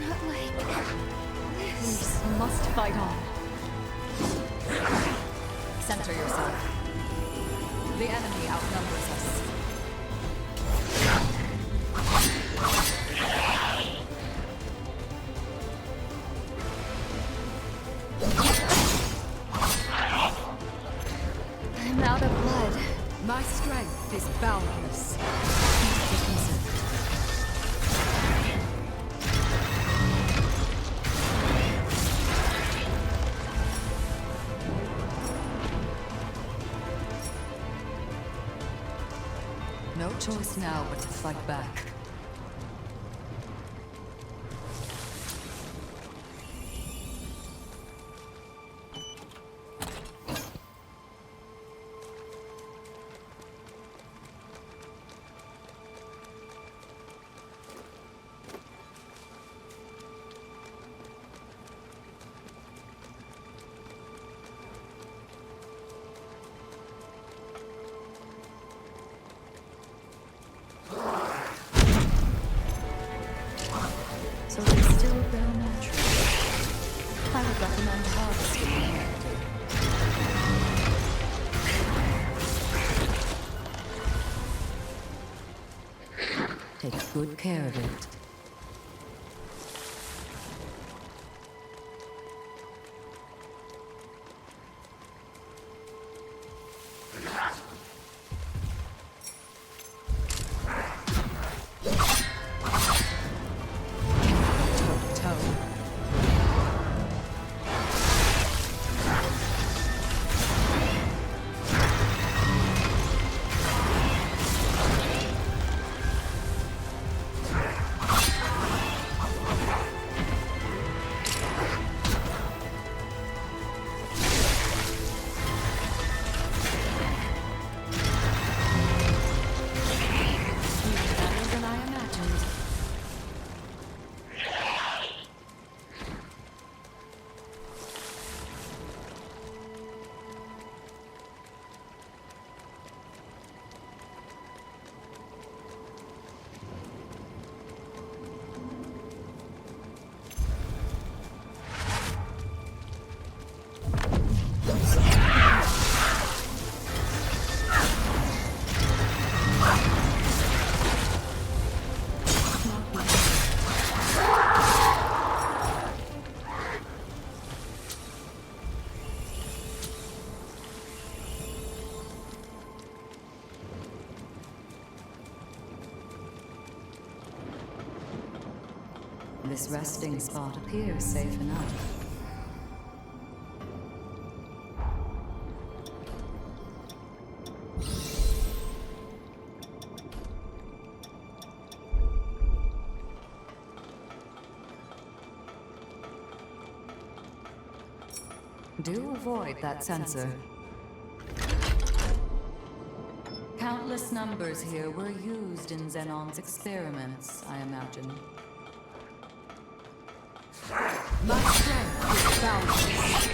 Not like this. We must fight on. Center yourself. The enemy outnumbers us. I'm out of blood. My strength is boundless. No choice now but to fight back. So they still grow naturally. I would recommend harvesting. Take good care of it. This resting spot appears safe enough. Do avoid that sensor. Countless numbers here were used in Xenon's experiments, I imagine. My strength is boundless.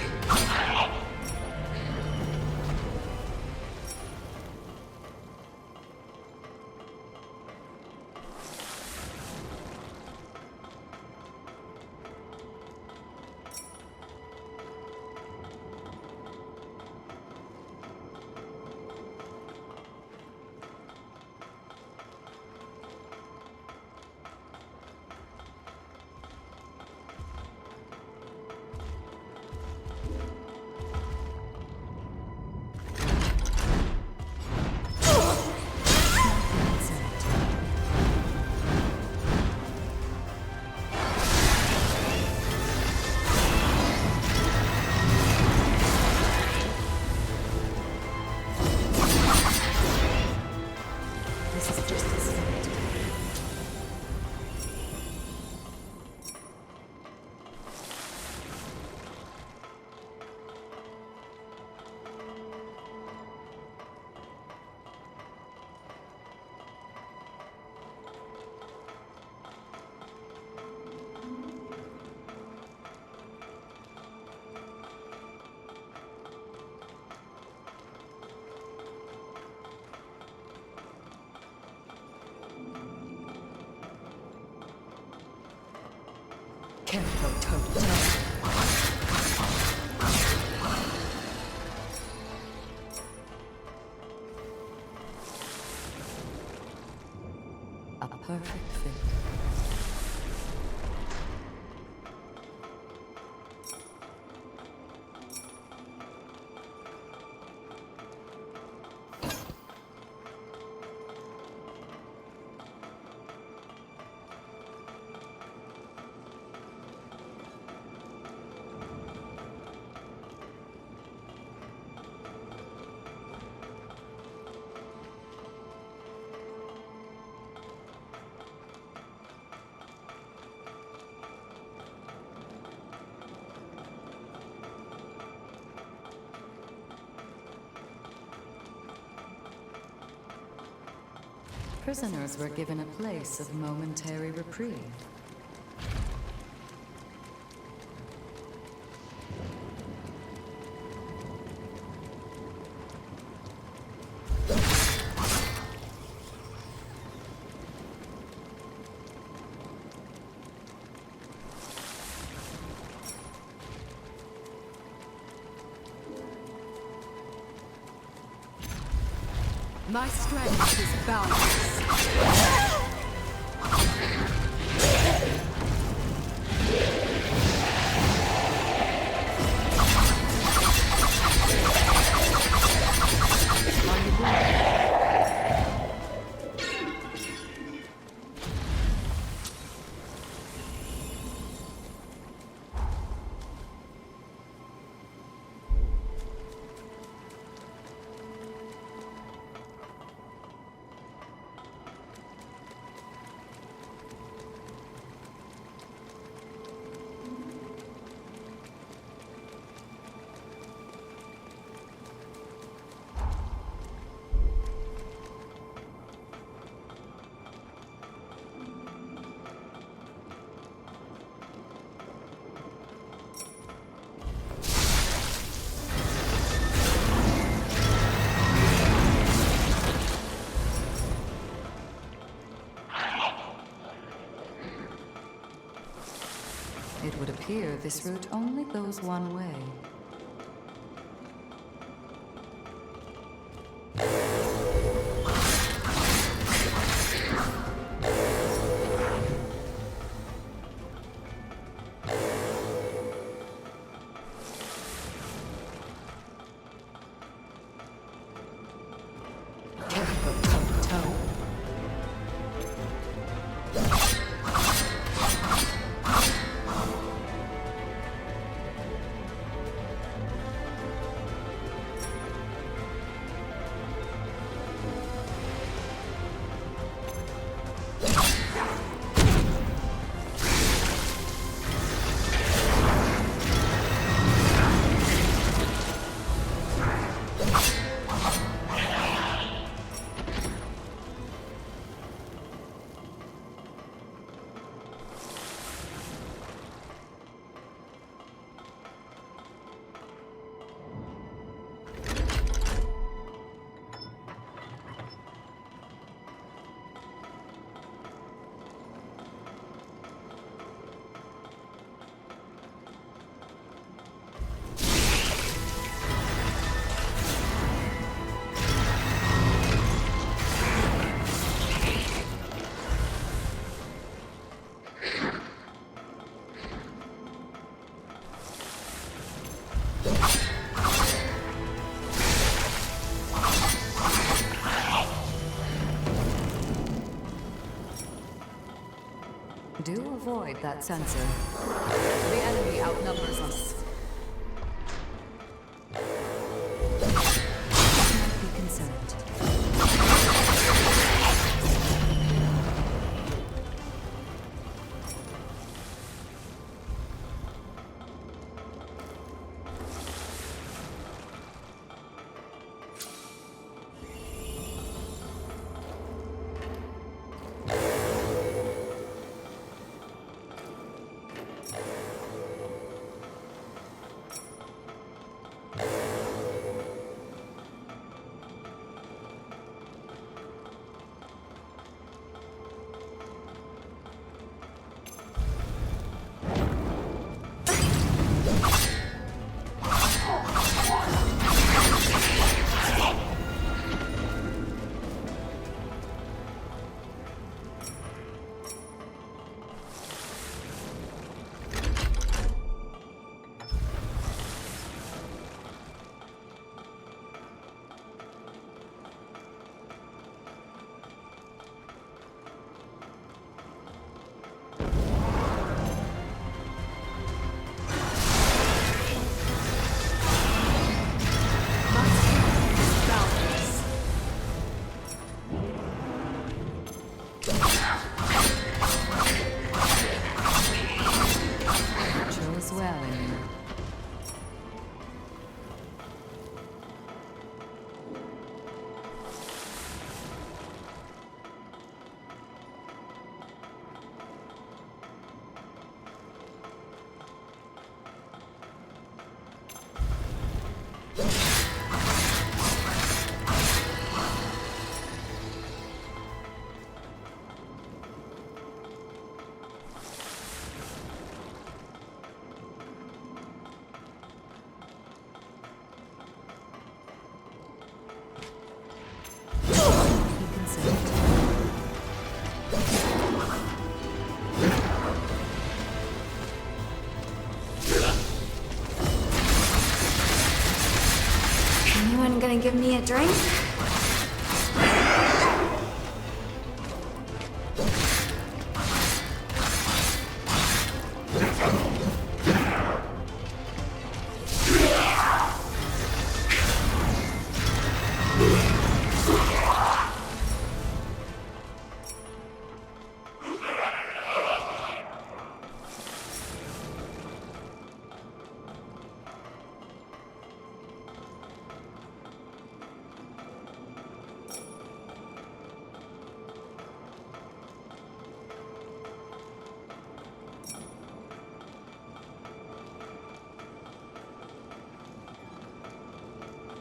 Can't go toe-to-toe. A perfect fit. Prisoners were given a place of momentary reprieve. My strength is boundless. It would appear this route only goes one way. Do avoid that sensor. The enemy outnumbers us. Be concerned. Gonna give me a drink?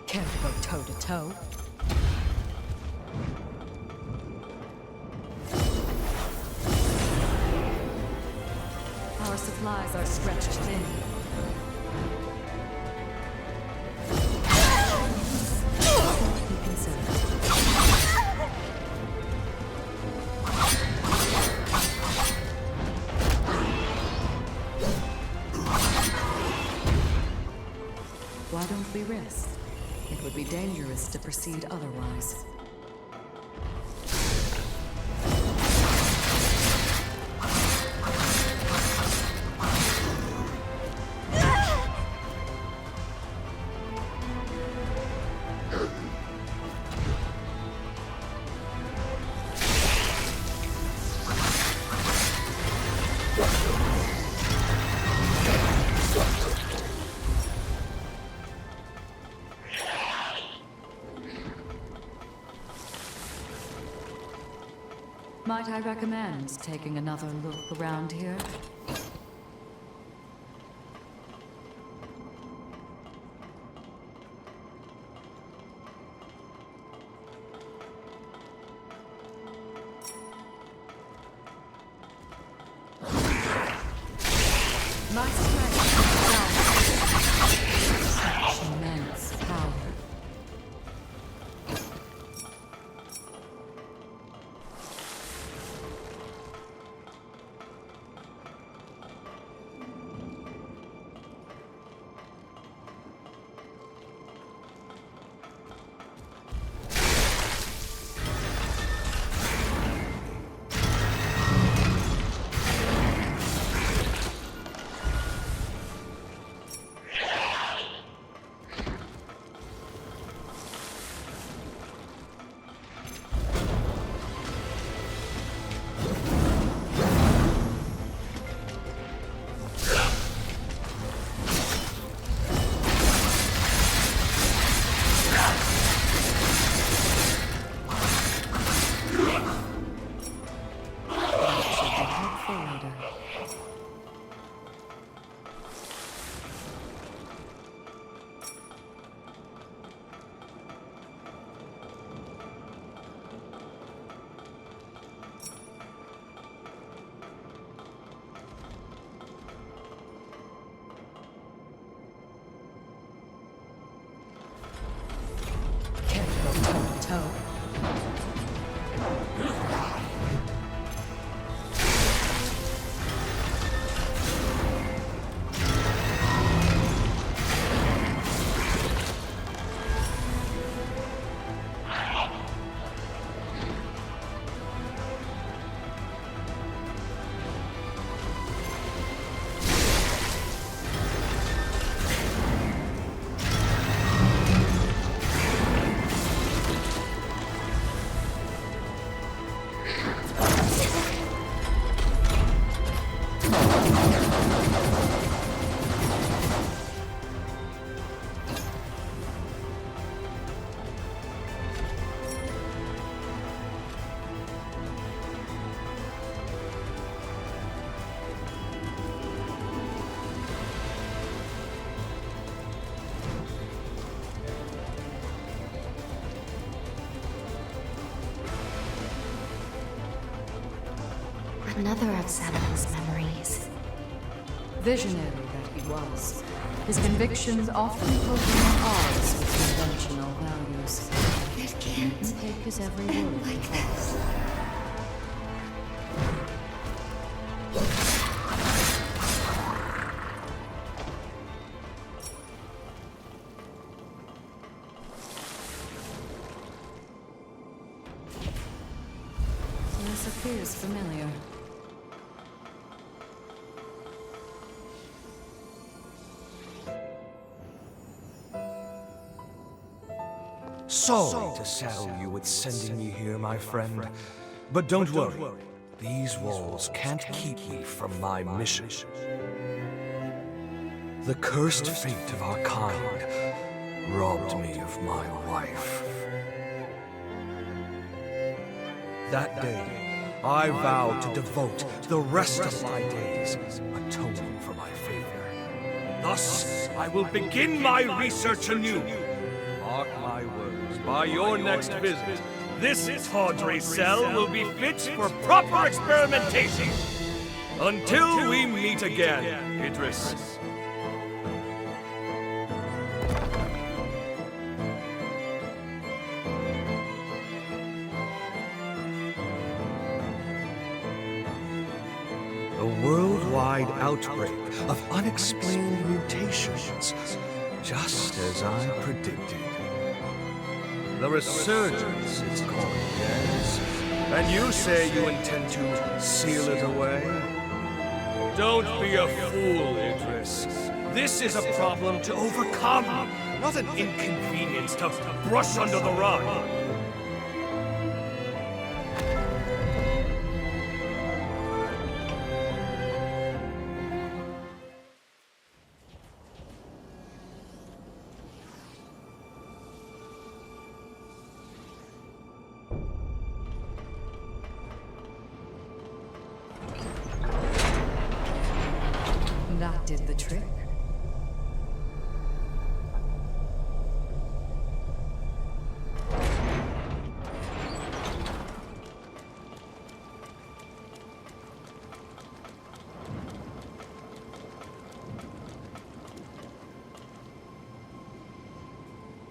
Care to go toe-to-toe? Our supplies are stretched thin. Be concerned. Why don't we rest? It would be dangerous to proceed otherwise. Might I recommend taking another look around here? My strength is such immense power. Another of Sadov's memories. Visionary that he was, his convictions often put him at odds with conventional values. It can't Take his every word like this. This appears familiar. Sorry to saddle you with sending me here, my friend. But don't worry. These walls can't keep me from my mission. The cursed fate of our kind robbed me of my wife. That day, I vowed to devote the rest of my days atoning for my failure. Thus, I will begin my research anew. Mark my words, by your next visit, this tawdry cell will be fit for proper experimentation. Until we meet again, Idris. A worldwide outbreak of unexplained mutations, just as I predicted. The resurgence, it's called, yes. And you say you intend to seal it away? Don't be a fool, Idris. This is a problem to overcome, not an inconvenience to brush under the rug. That did the trick.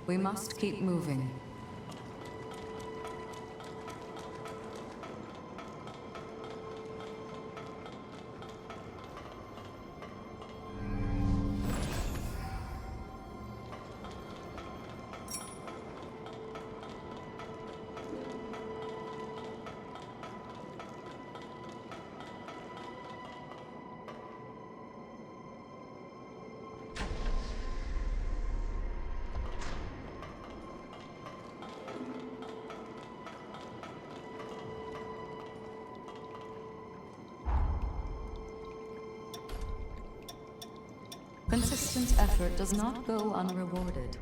We must keep moving. Consistent effort does not go unrewarded.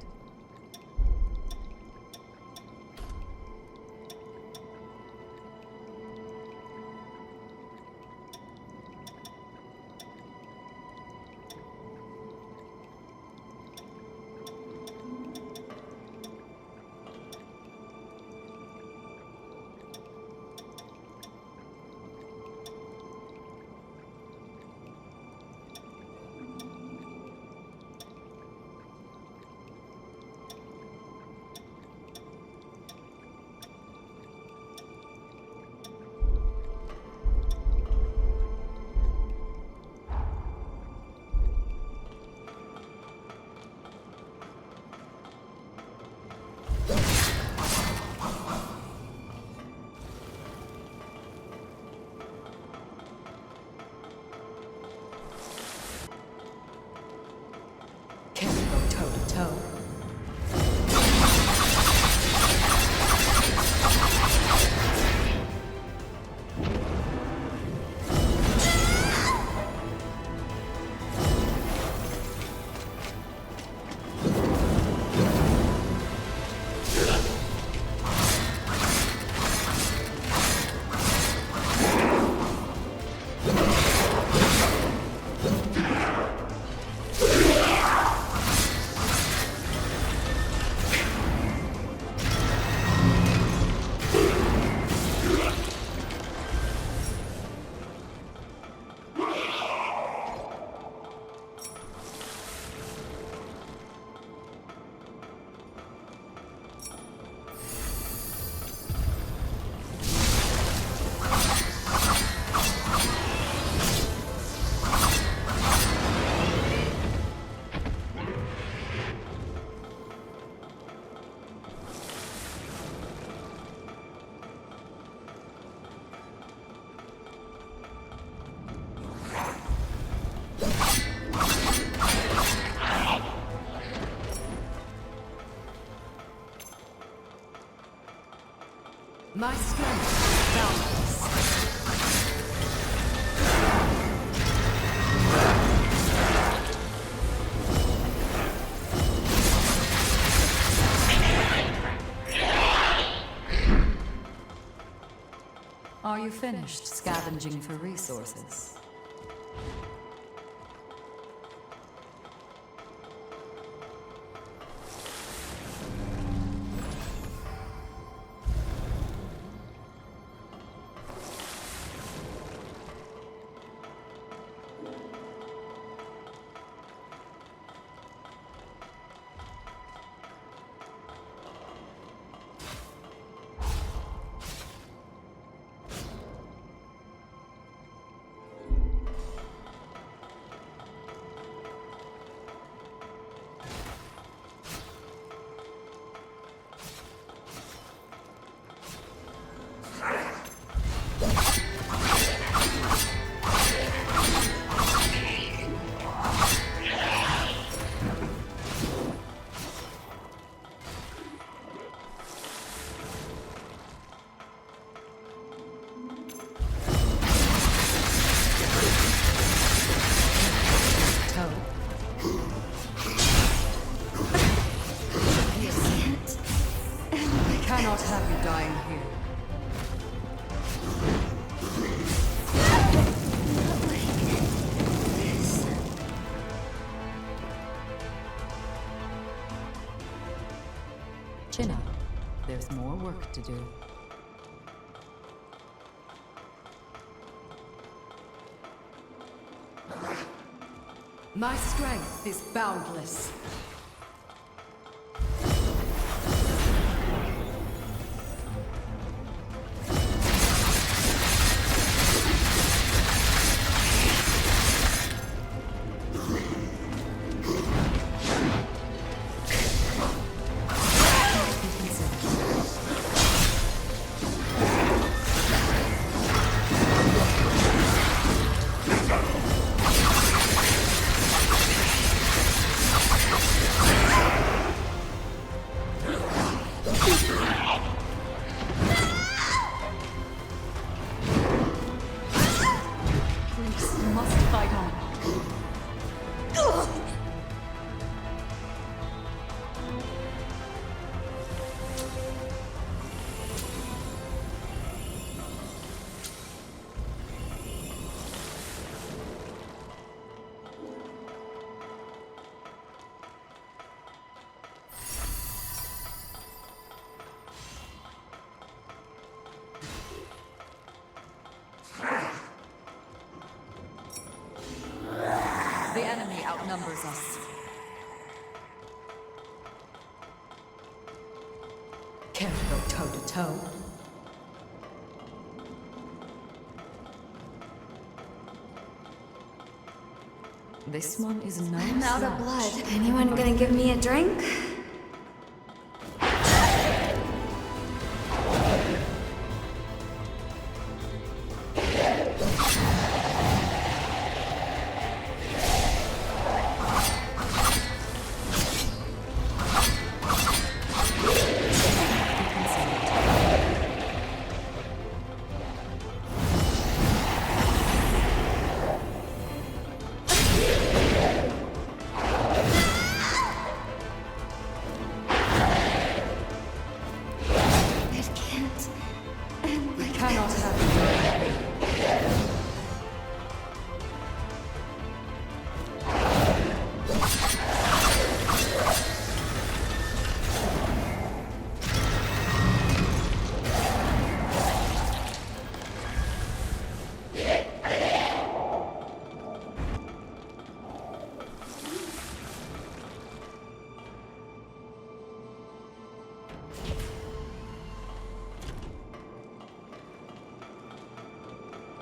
My strength boundless. Are you finished scavenging for resources? Chin up. There's more work to do. My strength is boundless. The enemy outnumbers us. Care to go toe-to-toe? This one is no I'm out of slouch. blood. Anyone gonna give me a drink?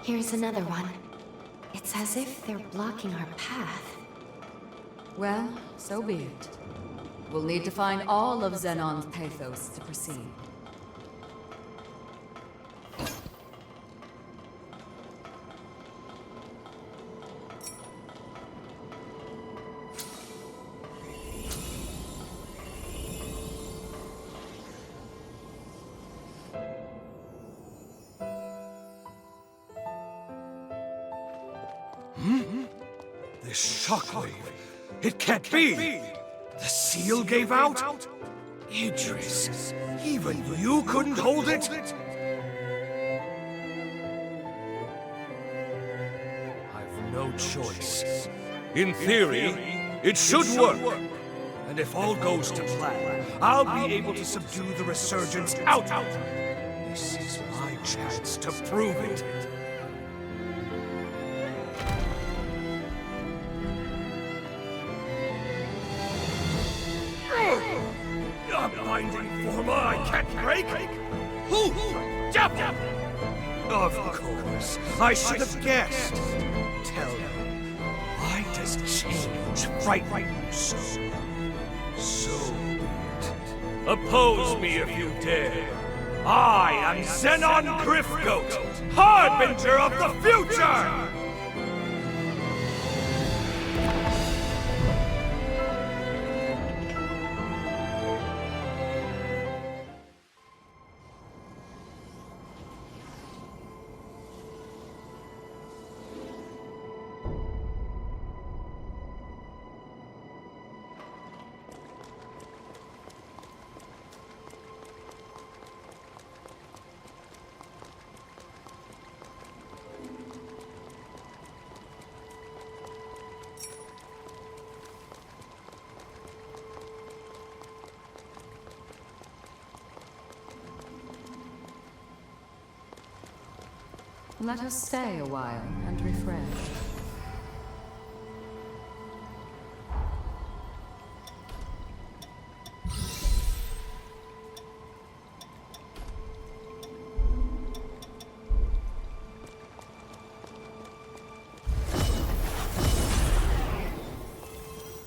Here's another one. It's as if they're blocking our path. Well, so be it. We'll need to find all of Zenon's pathos to proceed. This shockwave. It can't be! The seal gave out? Idris, even you couldn't hold it? I've no choice. In theory, it should work. And if all goes to plan, I'll be able to subdue the resurgence out. This is my chance to prove it. A binding forma I can't break? Who? Jump! Of course, I should have guessed. Tell me, why does change frighten you so? So oppose me if you dare. I am Xenon Griffgoat, Harbinger of the Future! Let us stay a while and refresh.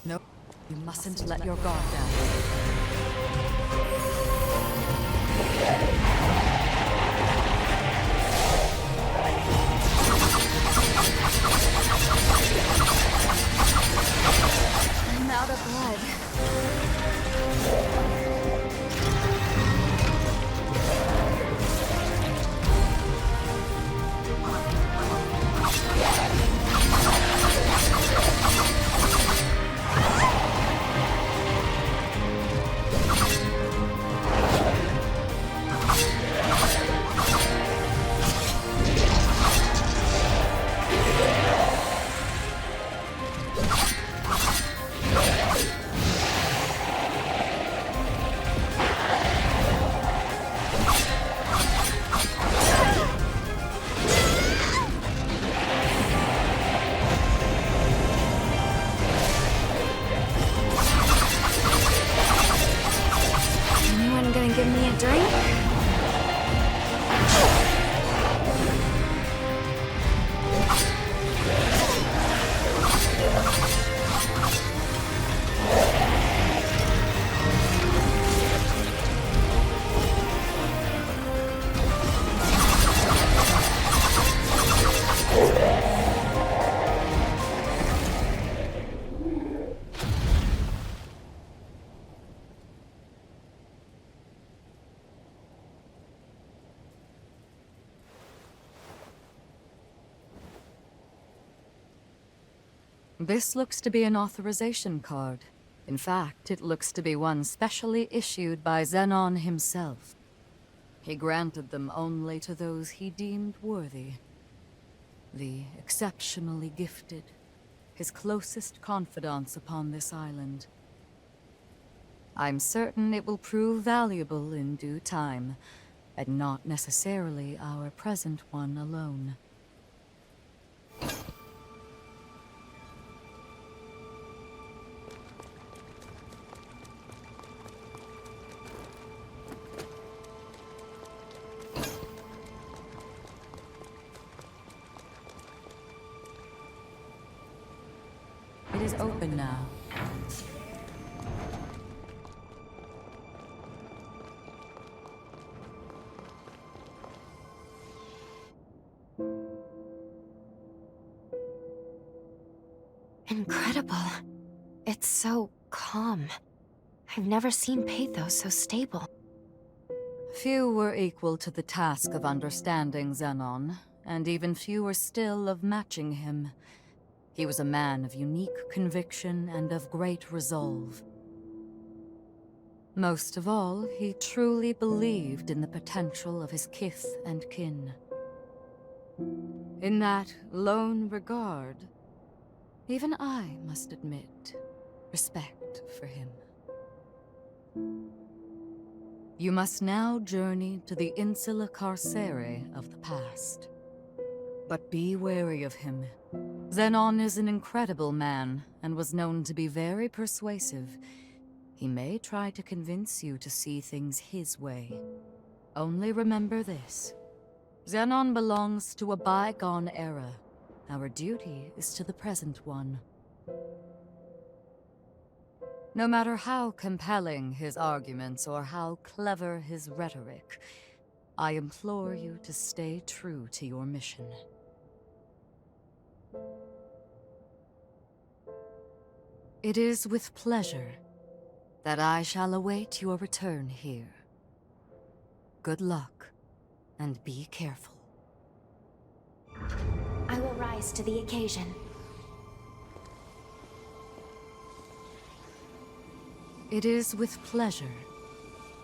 No, you mustn't let your guard down. I'm out of blood. Give me a drink? This looks to be an authorization card. In fact, it looks to be one specially issued by Xenon himself. He granted them only to those he deemed worthy. The exceptionally gifted, his closest confidants upon this island. I'm certain it will prove valuable in due time, and not necessarily our present one alone. It is open now. Incredible. It's so calm. I've never seen Pathos so stable. Few were equal to the task of understanding Xenon, and even fewer still of matching him. He was a man of unique conviction and of great resolve. Most of all, he truly believed in the potential of his kith and kin. In that lone regard, even I must admit respect for him. You must now journey to the Insula Carcere of the past. But be wary of him. Zenon is an incredible man, and was known to be very persuasive. He may try to convince you to see things his way. Only remember this. Zenon belongs to a bygone era. Our duty is to the present one. No matter how compelling his arguments or how clever his rhetoric, I implore you to stay true to your mission. It is with pleasure that I shall await your return here. Good luck, and be careful. I will rise to the occasion. It is with pleasure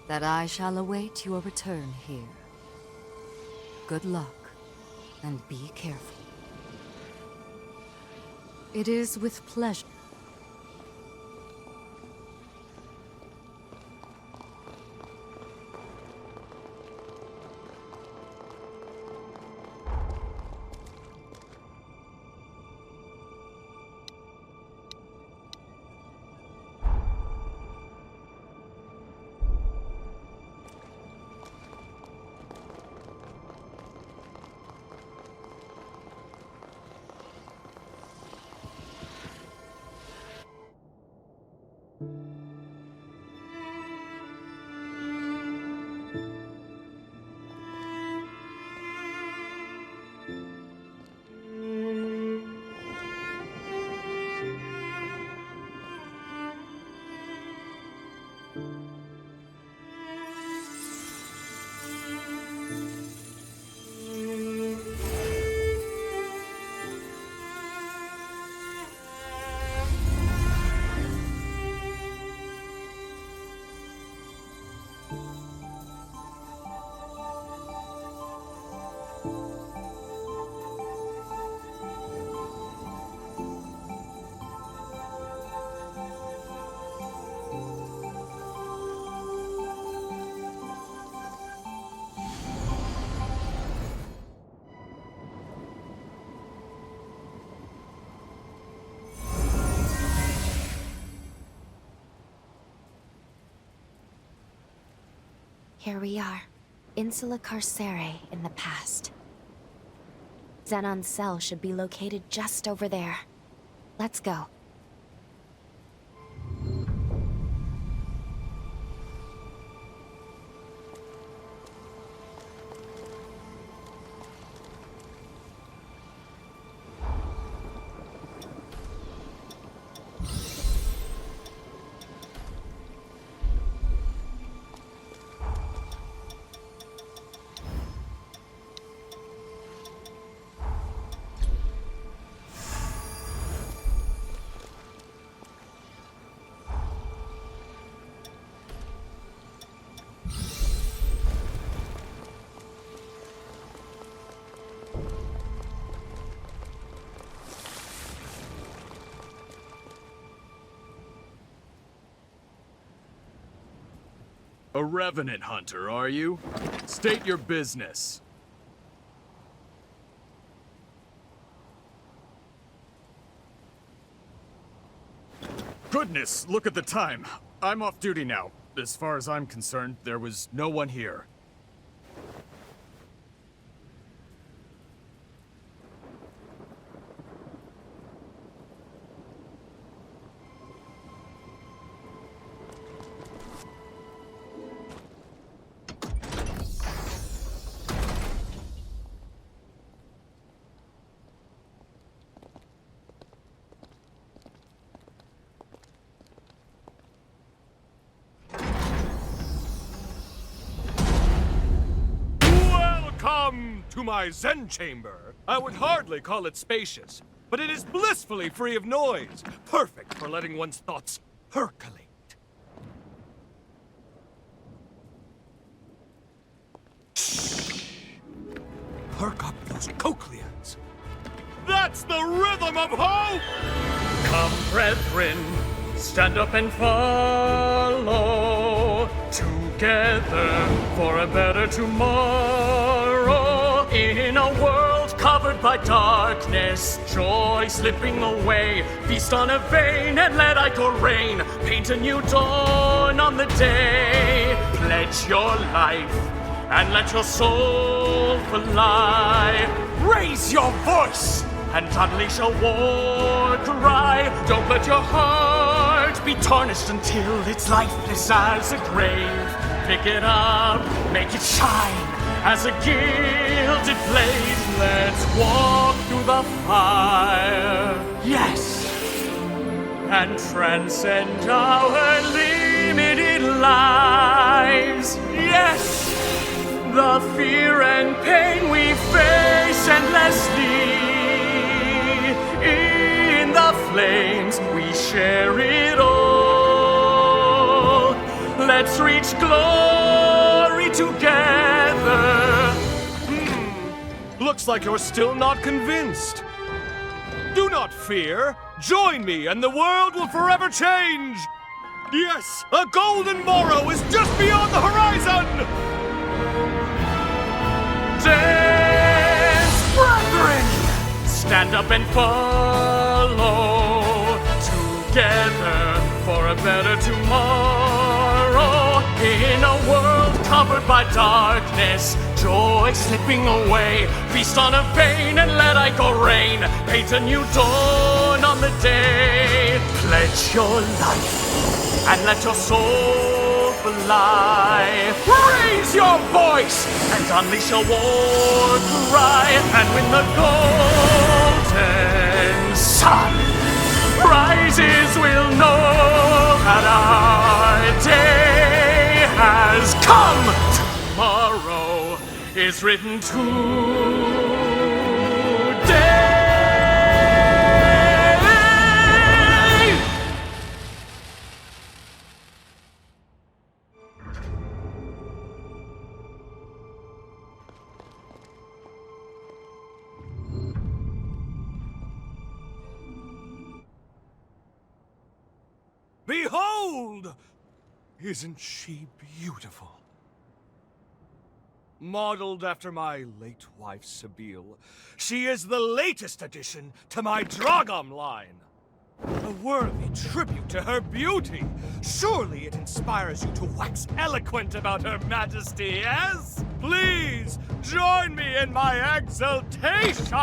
that I shall await your return here. Good luck, and be careful. It is with pleasure. Here we are, Insula Carcere in the past. Zenon's cell should be located just over there. Let's go. A revenant hunter, are you? State your business. Goodness, look at the time. I'm off duty now. As far as I'm concerned, there was no one here. Welcome to my Zen chamber. I would hardly call it spacious. but it is blissfully free of noise, perfect for letting one's thoughts percolate. Perk up those cochlears. That's the rhythm of hope! Come, brethren, stand up and follow together for a better tomorrow. In a world covered by darkness, joy slipping away. Feast on a vein and let ichor rain. Paint a new dawn on the day. Pledge your life and let your soul fly. Raise your voice and unleash a war cry. Don't let your heart be tarnished until it's lifeless as a grave. Pick it up, make it shine as a gilded blade. Let's walk through the fire, yes, and transcend our limited lives, yes. The fear and pain we face endlessly. In the flames, we share it all. Let's reach glory together. Looks like you're still not convinced. Do not fear. Join me and the world will forever change. Yes, a golden morrow is just beyond the horizon. Dance, brethren! Stand up and follow together for a better tomorrow. In a world covered by darkness, joy slipping away. Feast on a vein and let ichor rain. Paint a new dawn on the day. Pledge your life and let your soul fly. Raise your voice and unleash a war cry. And when the golden sun rises, we'll know that our day has come. Tomorrow is written today. Behold! Isn't she beautiful? Modeled after my late wife, Sabine, she is the latest addition to my Dragom line. A worthy tribute to her beauty. Surely it inspires you to wax eloquent about her majesty, yes? Please, join me in my exultation!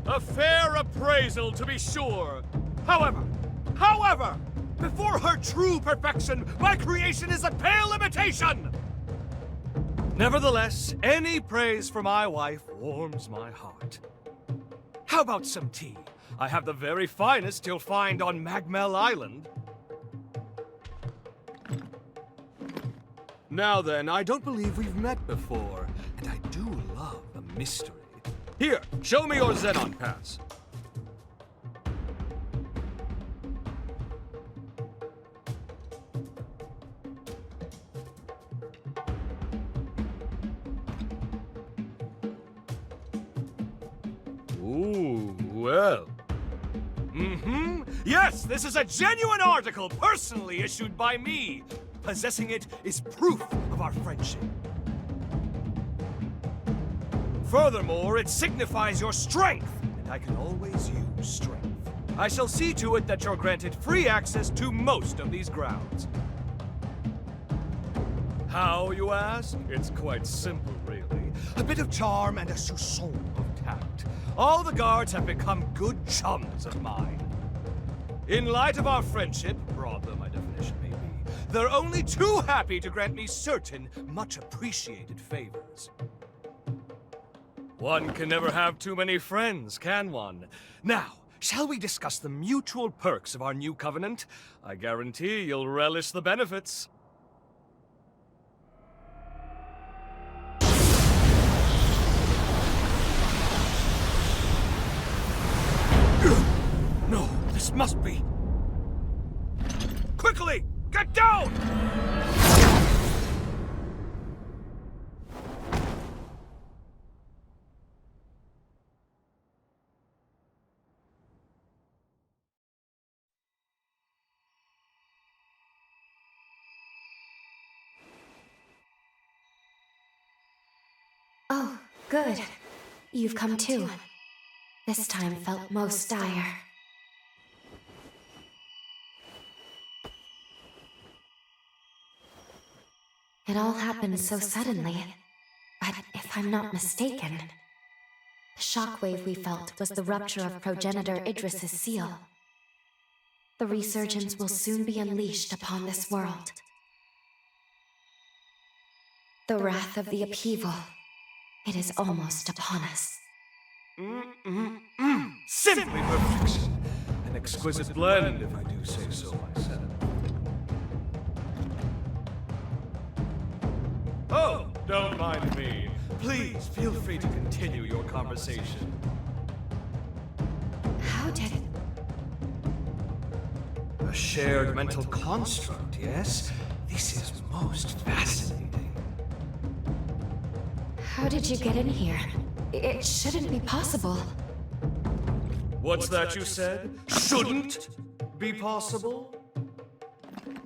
A fair appraisal, to be sure. However, before her true perfection, my creation is a pale imitation! Nevertheless, any praise for my wife warms my heart. How about some tea? I have the very finest you'll find on Magmel Island. Now then, I don't believe we've met before, and I do love a mystery. Here, show me your Xenon pass. Ooh, well. Yes, this is a genuine article personally issued by me. Possessing it is proof of our friendship. Furthermore, it signifies your strength, and I can always use strength. I shall see to it that you're granted free access to most of these grounds. How, you ask? It's quite simple, really. A bit of charm and a soupçon of tact. All the guards have become good chums of mine. In light of our friendship, broad though my definition may be, they're only too happy to grant me certain much appreciated favors. One can never have too many friends, can one? Now, shall we discuss the mutual perks of our new covenant? I guarantee you'll relish the benefits. This must be... Quickly! Get down! Oh, good. You've come too. This time felt most dire. It all happened so suddenly. But if I'm not mistaken, the shockwave we felt was the rupture of progenitor Idris's seal. The resurgence will soon be unleashed upon this world. The wrath of the upheaval. It is almost upon us. Simply perfection. An exquisite blend, if I do say so myself. Oh, don't mind me. Please, feel free to continue your conversation. How did... A shared mental construct, yes? This is most fascinating. How did you get in here? It shouldn't be possible. What's that you said? Shouldn't be possible?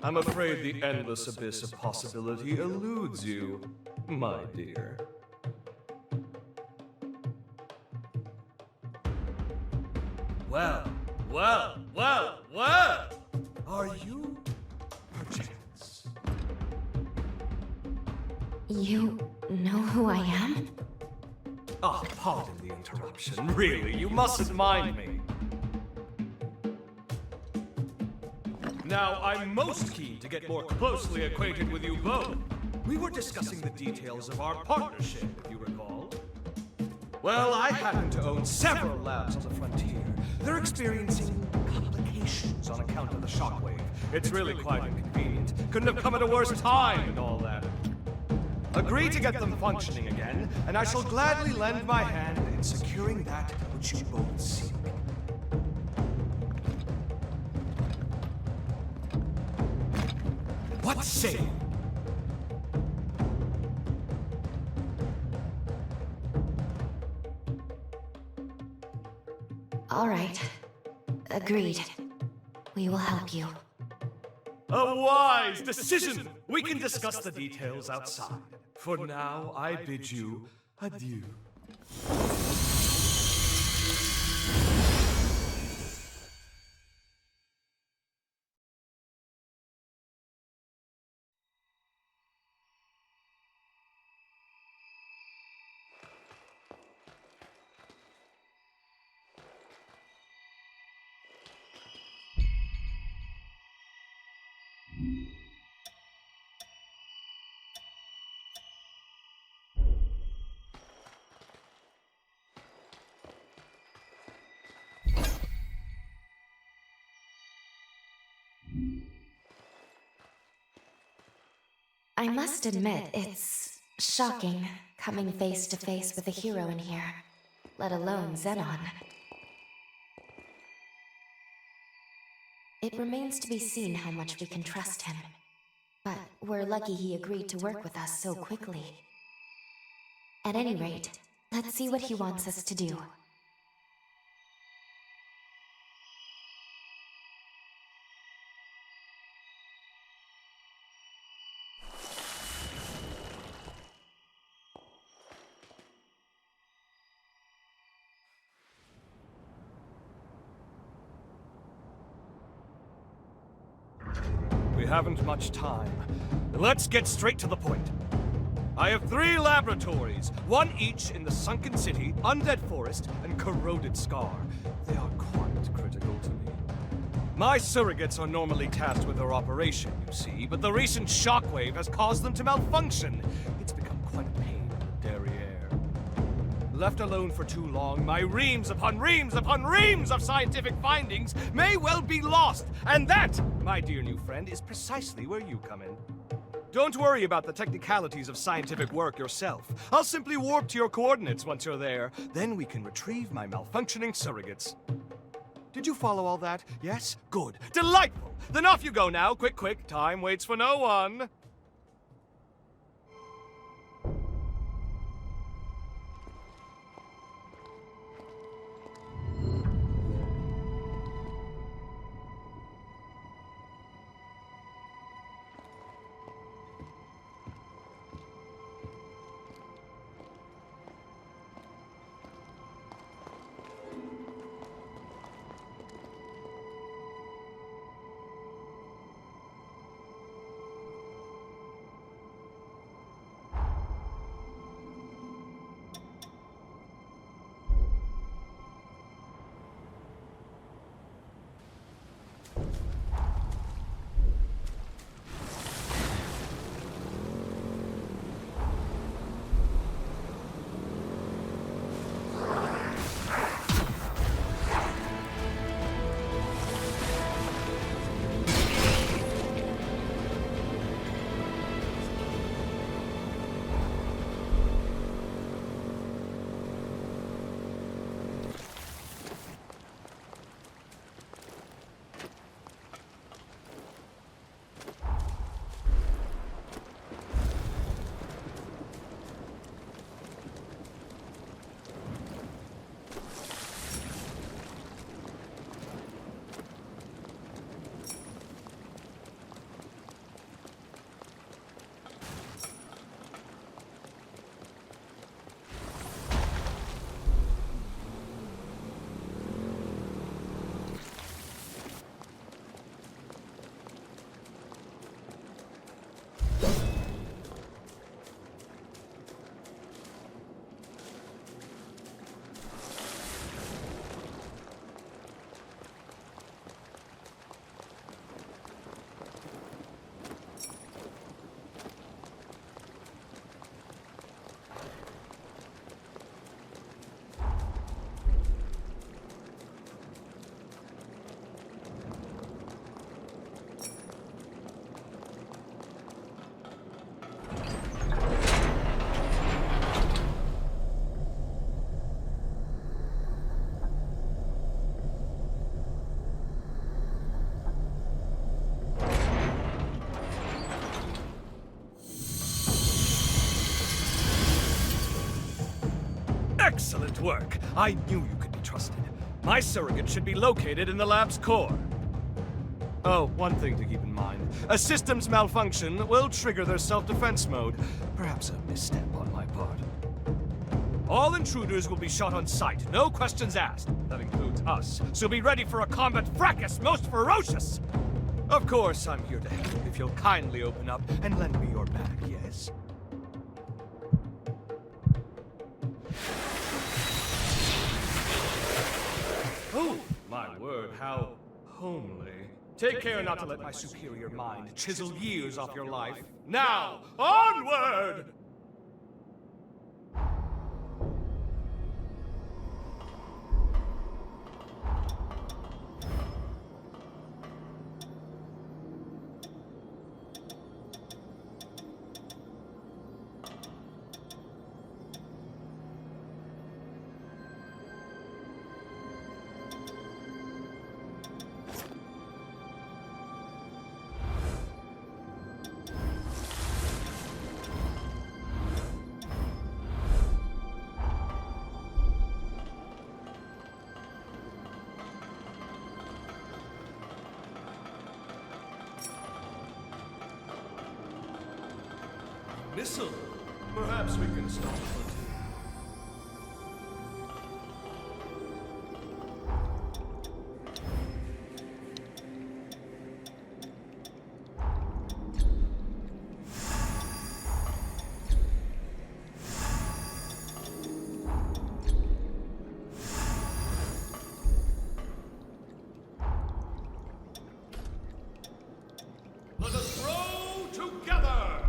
I'm afraid the endless abyss of possibility eludes you, my dear. Well. Are you perchance? You know who I am? Ah, pardon the interruption. Really, you mustn't mind me. Now, I'm most keen to get more closely acquainted with you both. We were discussing the details of our partnership, if you recall. Well, I happen to own several labs on the frontier. They're experiencing complications on account of the shockwave. It's really quite inconvenient. Couldn't have come at a worse time and all that. Agree to get them functioning again, and I shall gladly lend my hand in securing that which you both seek. What say you? All right. Agreed. We will help you. A wise decision! We can discuss the details outside. For now, I bid you adieu. I must admit, it's shocking coming face to face with a hero in here, let alone Xenon. It remains to be seen how much we can trust him. But we're lucky he agreed to work with us so quickly. At any rate, let's see what he wants us to do. We haven't much time. Let's get straight to the point. I have 3 laboratories, one each in the Sunken City, Undead Forest, and Corroded Scar. They are quite critical to me. My surrogates are normally tasked with their operation, you see, but the recent shockwave has caused them to malfunction. It's become quite a pain in the derriere. Left alone for too long, my reams upon reams upon reams of scientific findings may well be lost. And that, my dear new friend, is precisely where you come in. Don't worry about the technicalities of scientific work yourself. I'll simply warp to your coordinates once you're there. Then we can retrieve my malfunctioning surrogates. Did you follow all that? Yes? Good. Delightful! Then off you go now. Quick, quick. Time waits for no one. Excellent work. I knew you could be trusted. My surrogate should be located in the lab's core. Oh, one thing to keep in mind. A system's malfunction will trigger their self-defense mode. Perhaps a misstep on my part. All intruders will be shot on sight, no questions asked. That includes us. So be ready for a combat fracas most ferocious! Of course, I'm here to help if you'll kindly open up and lend me your back, yes? Oh, my word, how homely. Take care not to let my superior mind chisel years off your life. Now, onward! Missile. Perhaps we can stop for tea. Let us grow together!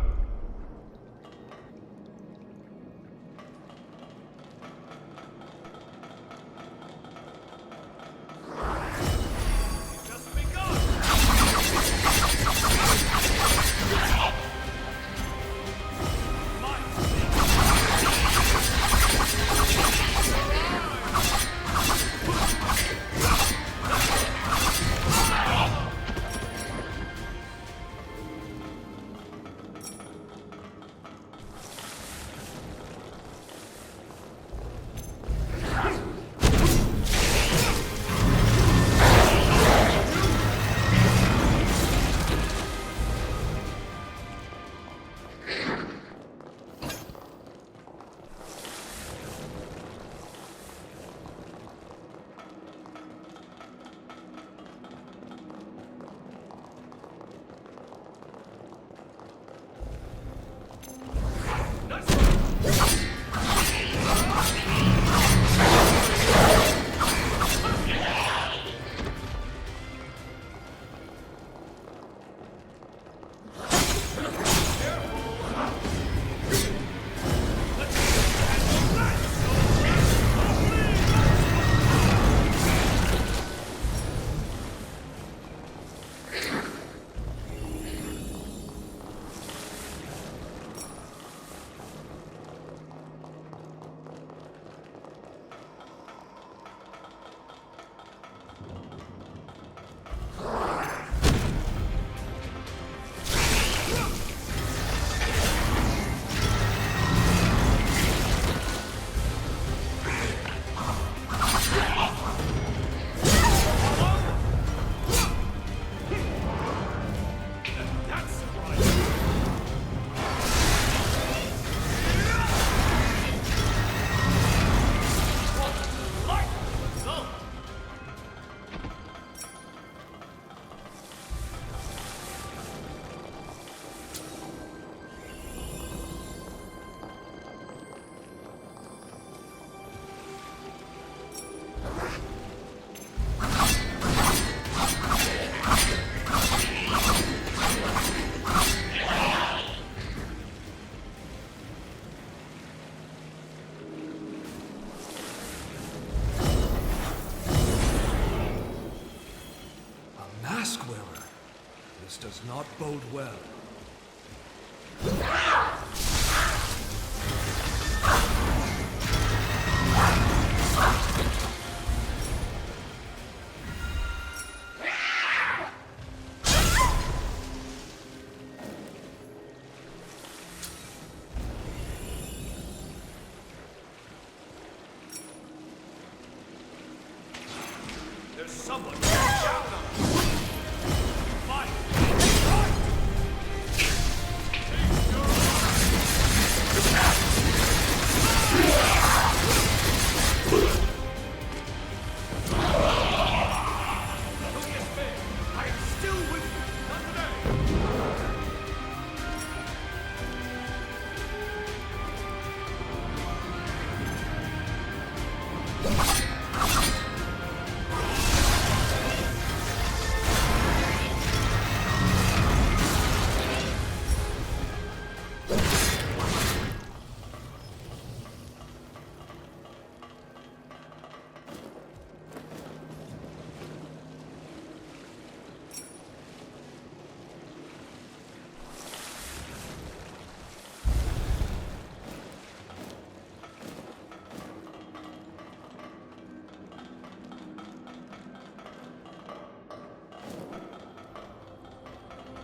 Mask wearer. This does not bode well. There's someone down on us. Fight! I am still with you. Not today.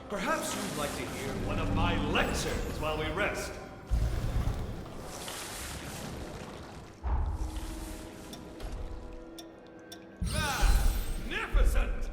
Perhaps you'd like to hear one of my lectures while we rest. Magnificent!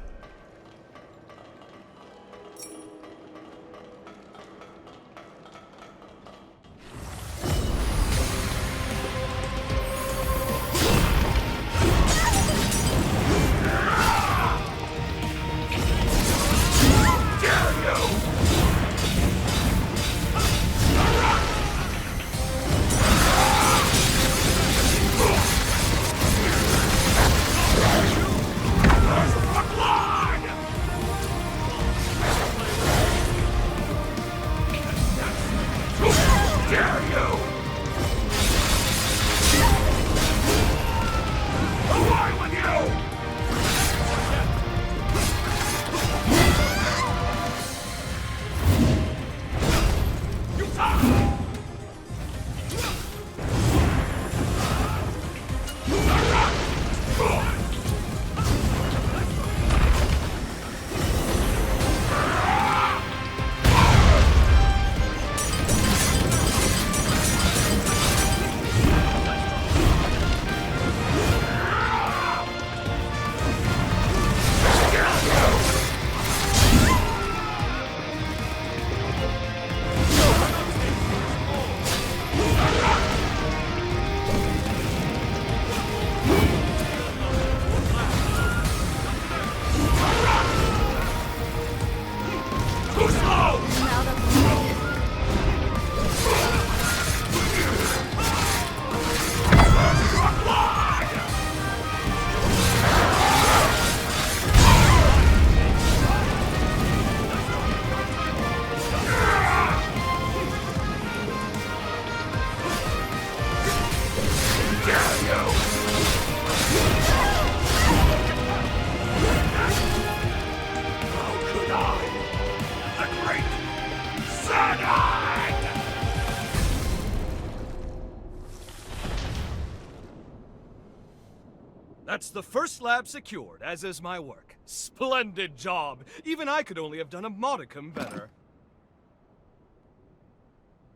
That's the first lab secured, as is my work. Splendid job! Even I could only have done a modicum better.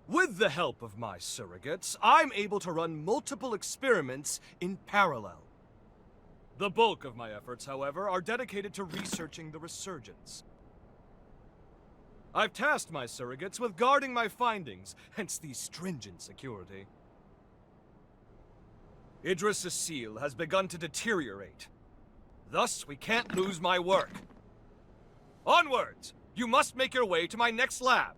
With the help of my surrogates, I'm able to run multiple experiments in parallel. The bulk of my efforts, however, are dedicated to researching the resurgence. I've tasked my surrogates with guarding my findings, hence the stringent security. Idris Cecile has begun to deteriorate. Thus, we can't lose my work. Onwards! You must make your way to my next lab.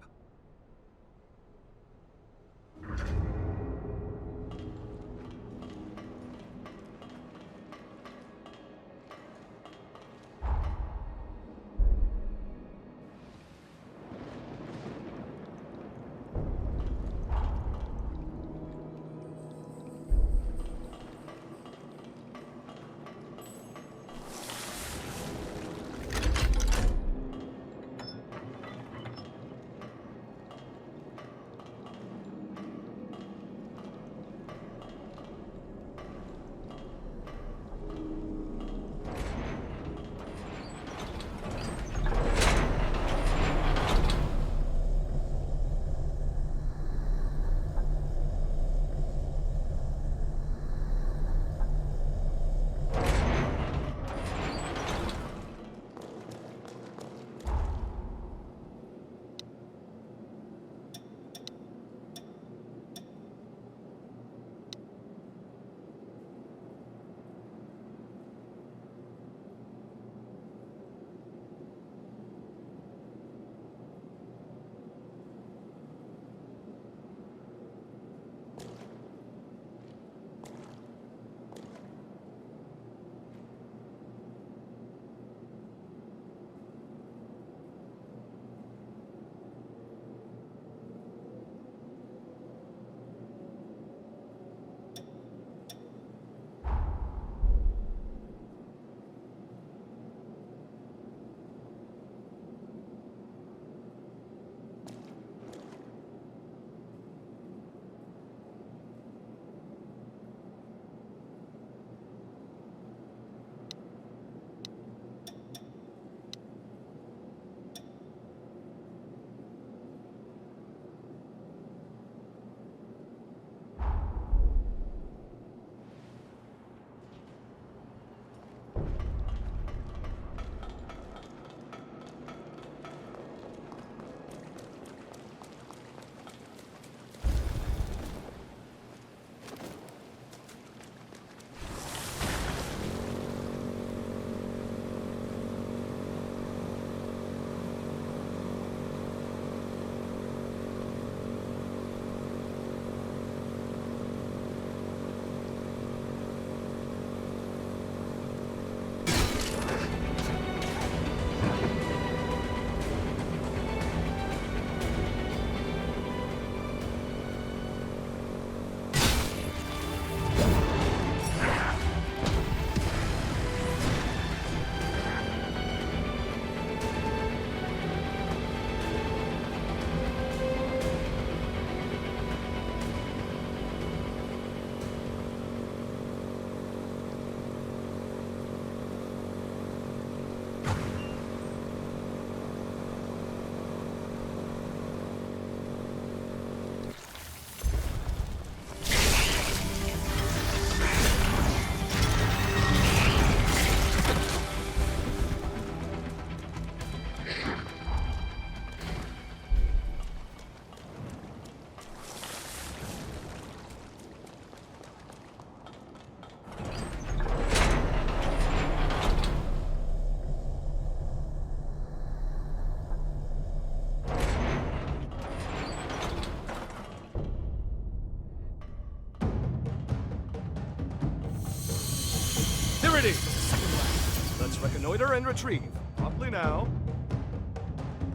reconnoiter and retrieve. Promptly now.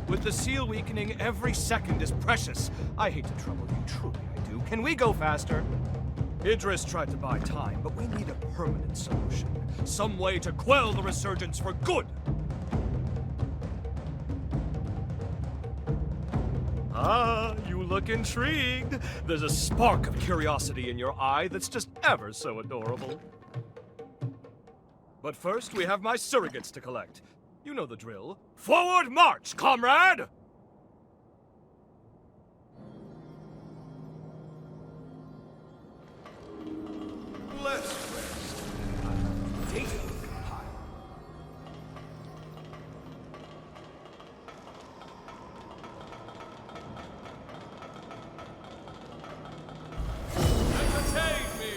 With the seal weakening, every second is precious. I hate to trouble you, truly I do. Can we go faster? Idris tried to buy time, but we need a permanent solution. Some way to quell the resurgence for good. Ah, you look intrigued. There's a spark of curiosity in your eye that's just ever so adorable. But first, we have my surrogates to collect. You know the drill. Forward march, comrade! Let's rest. Data compile. Entertain me!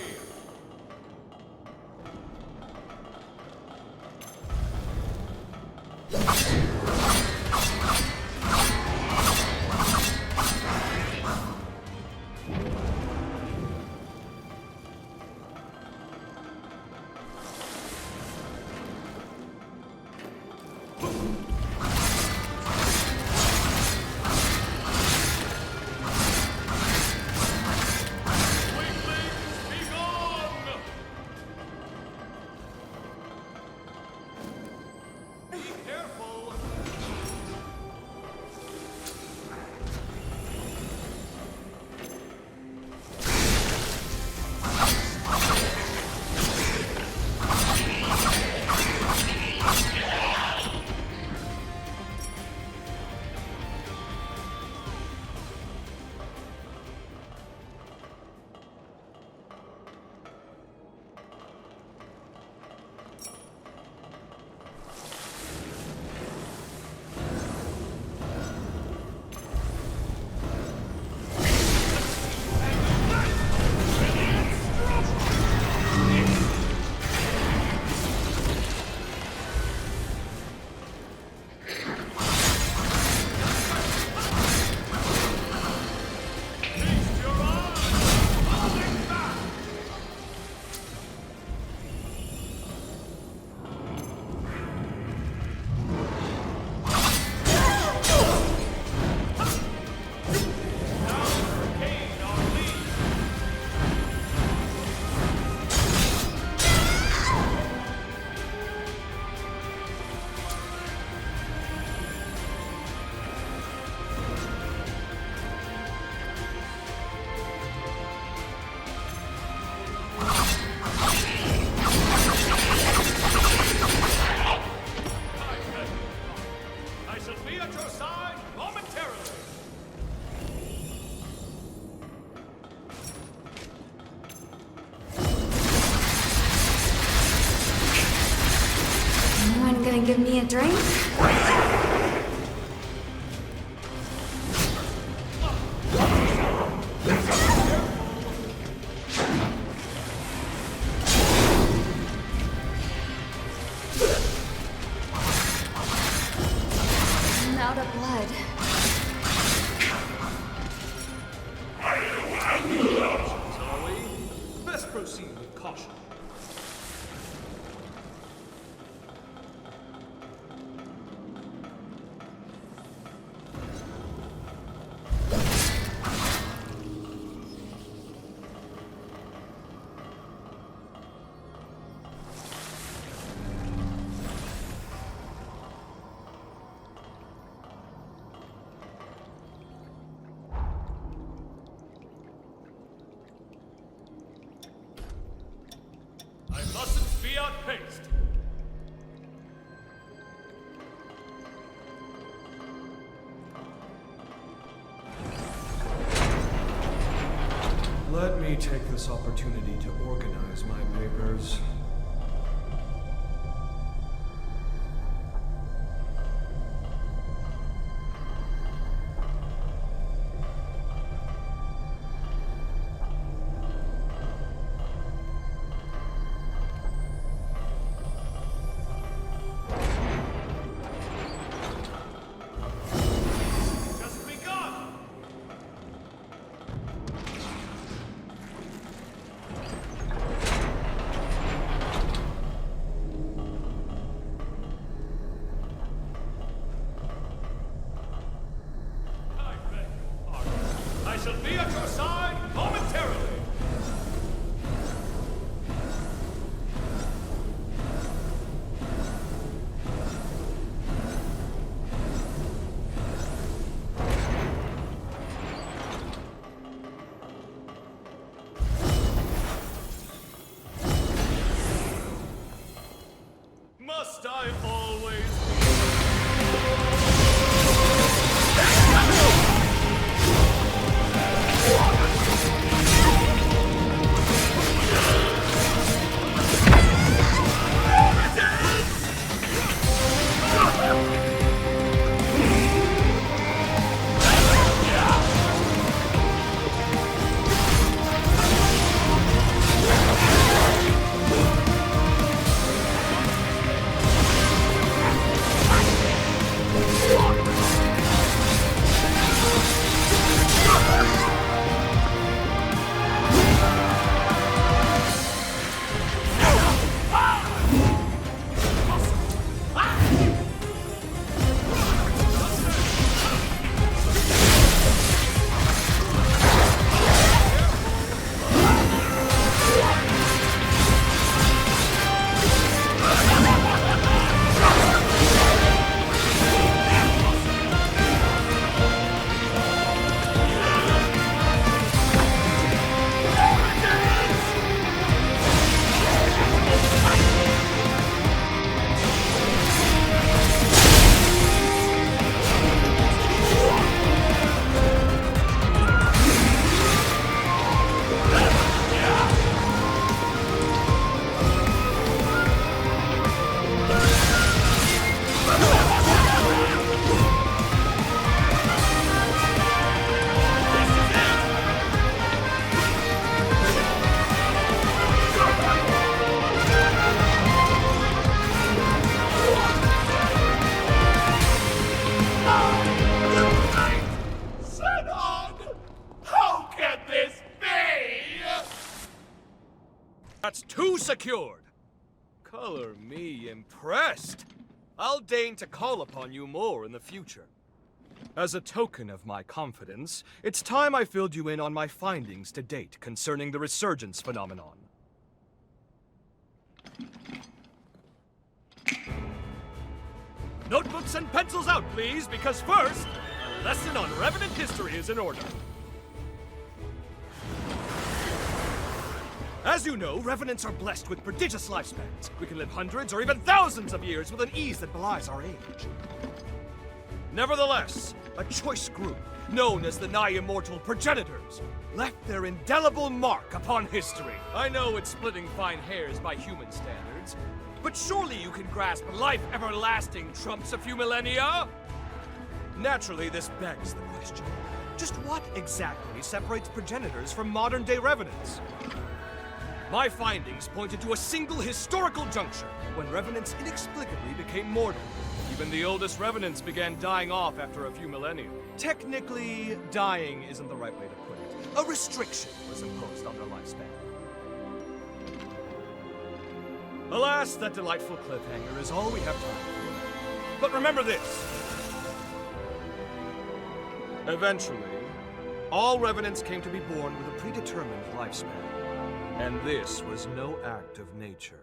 Give me a drink? I'm out of blood. Shall we? Best proceed with caution. I mustn't be outpaced. Let me take this opportunity to organize my papers. secured. Color me impressed. I'll deign to call upon you more in the future. As a token of my confidence, it's time I filled you in on my findings to date concerning the resurgence phenomenon. Notebooks and pencils out, please, because first, a lesson on Revenant history is in order. As you know, Revenants are blessed with prodigious lifespans. We can live hundreds or even thousands of years with an ease that belies our age. Nevertheless, a choice group, known as the nigh-immortal Progenitors, left their indelible mark upon history. I know it's splitting fine hairs by human standards, but surely you can grasp life everlasting trumps a few millennia? Naturally, this begs the question. Just what exactly separates Progenitors from modern-day Revenants? My findings pointed to a single historical juncture when Revenants inexplicably became mortal. Even the oldest Revenants began dying off after a few millennia. Technically, dying isn't the right way to put it. A restriction was imposed on their lifespan. Alas, that delightful cliffhanger is all we have time for. But remember this. Eventually, all Revenants came to be born with a predetermined lifespan. And this was no act of nature.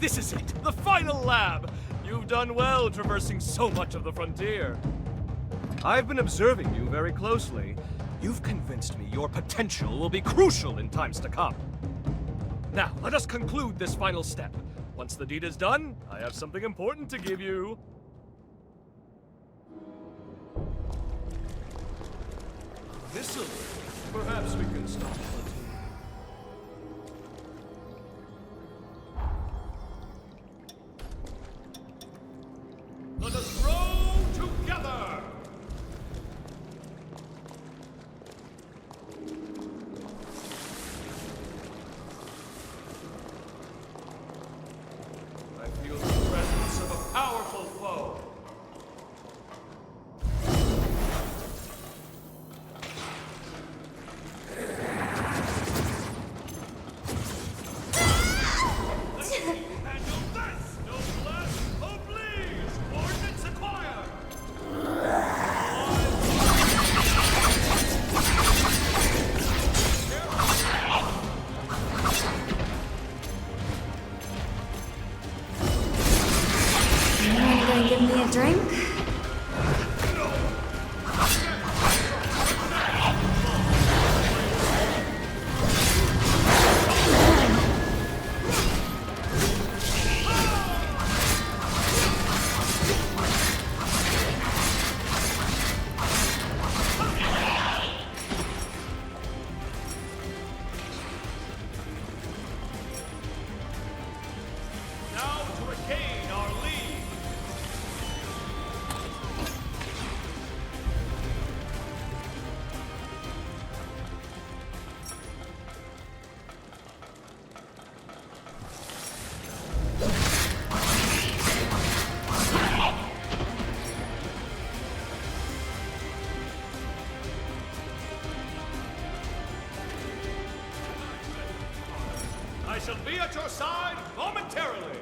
This is it, the final lab! You've done well traversing so much of the frontier. I've been observing you very closely. You've convinced me your potential will be crucial in times to come. Now, let us conclude this final step. Once the deed is done, I have something important to give you. This'll... Perhaps we can stop. Let us grow together! I feel the presence of a powerful foe. Give me a drink? at your side momentarily.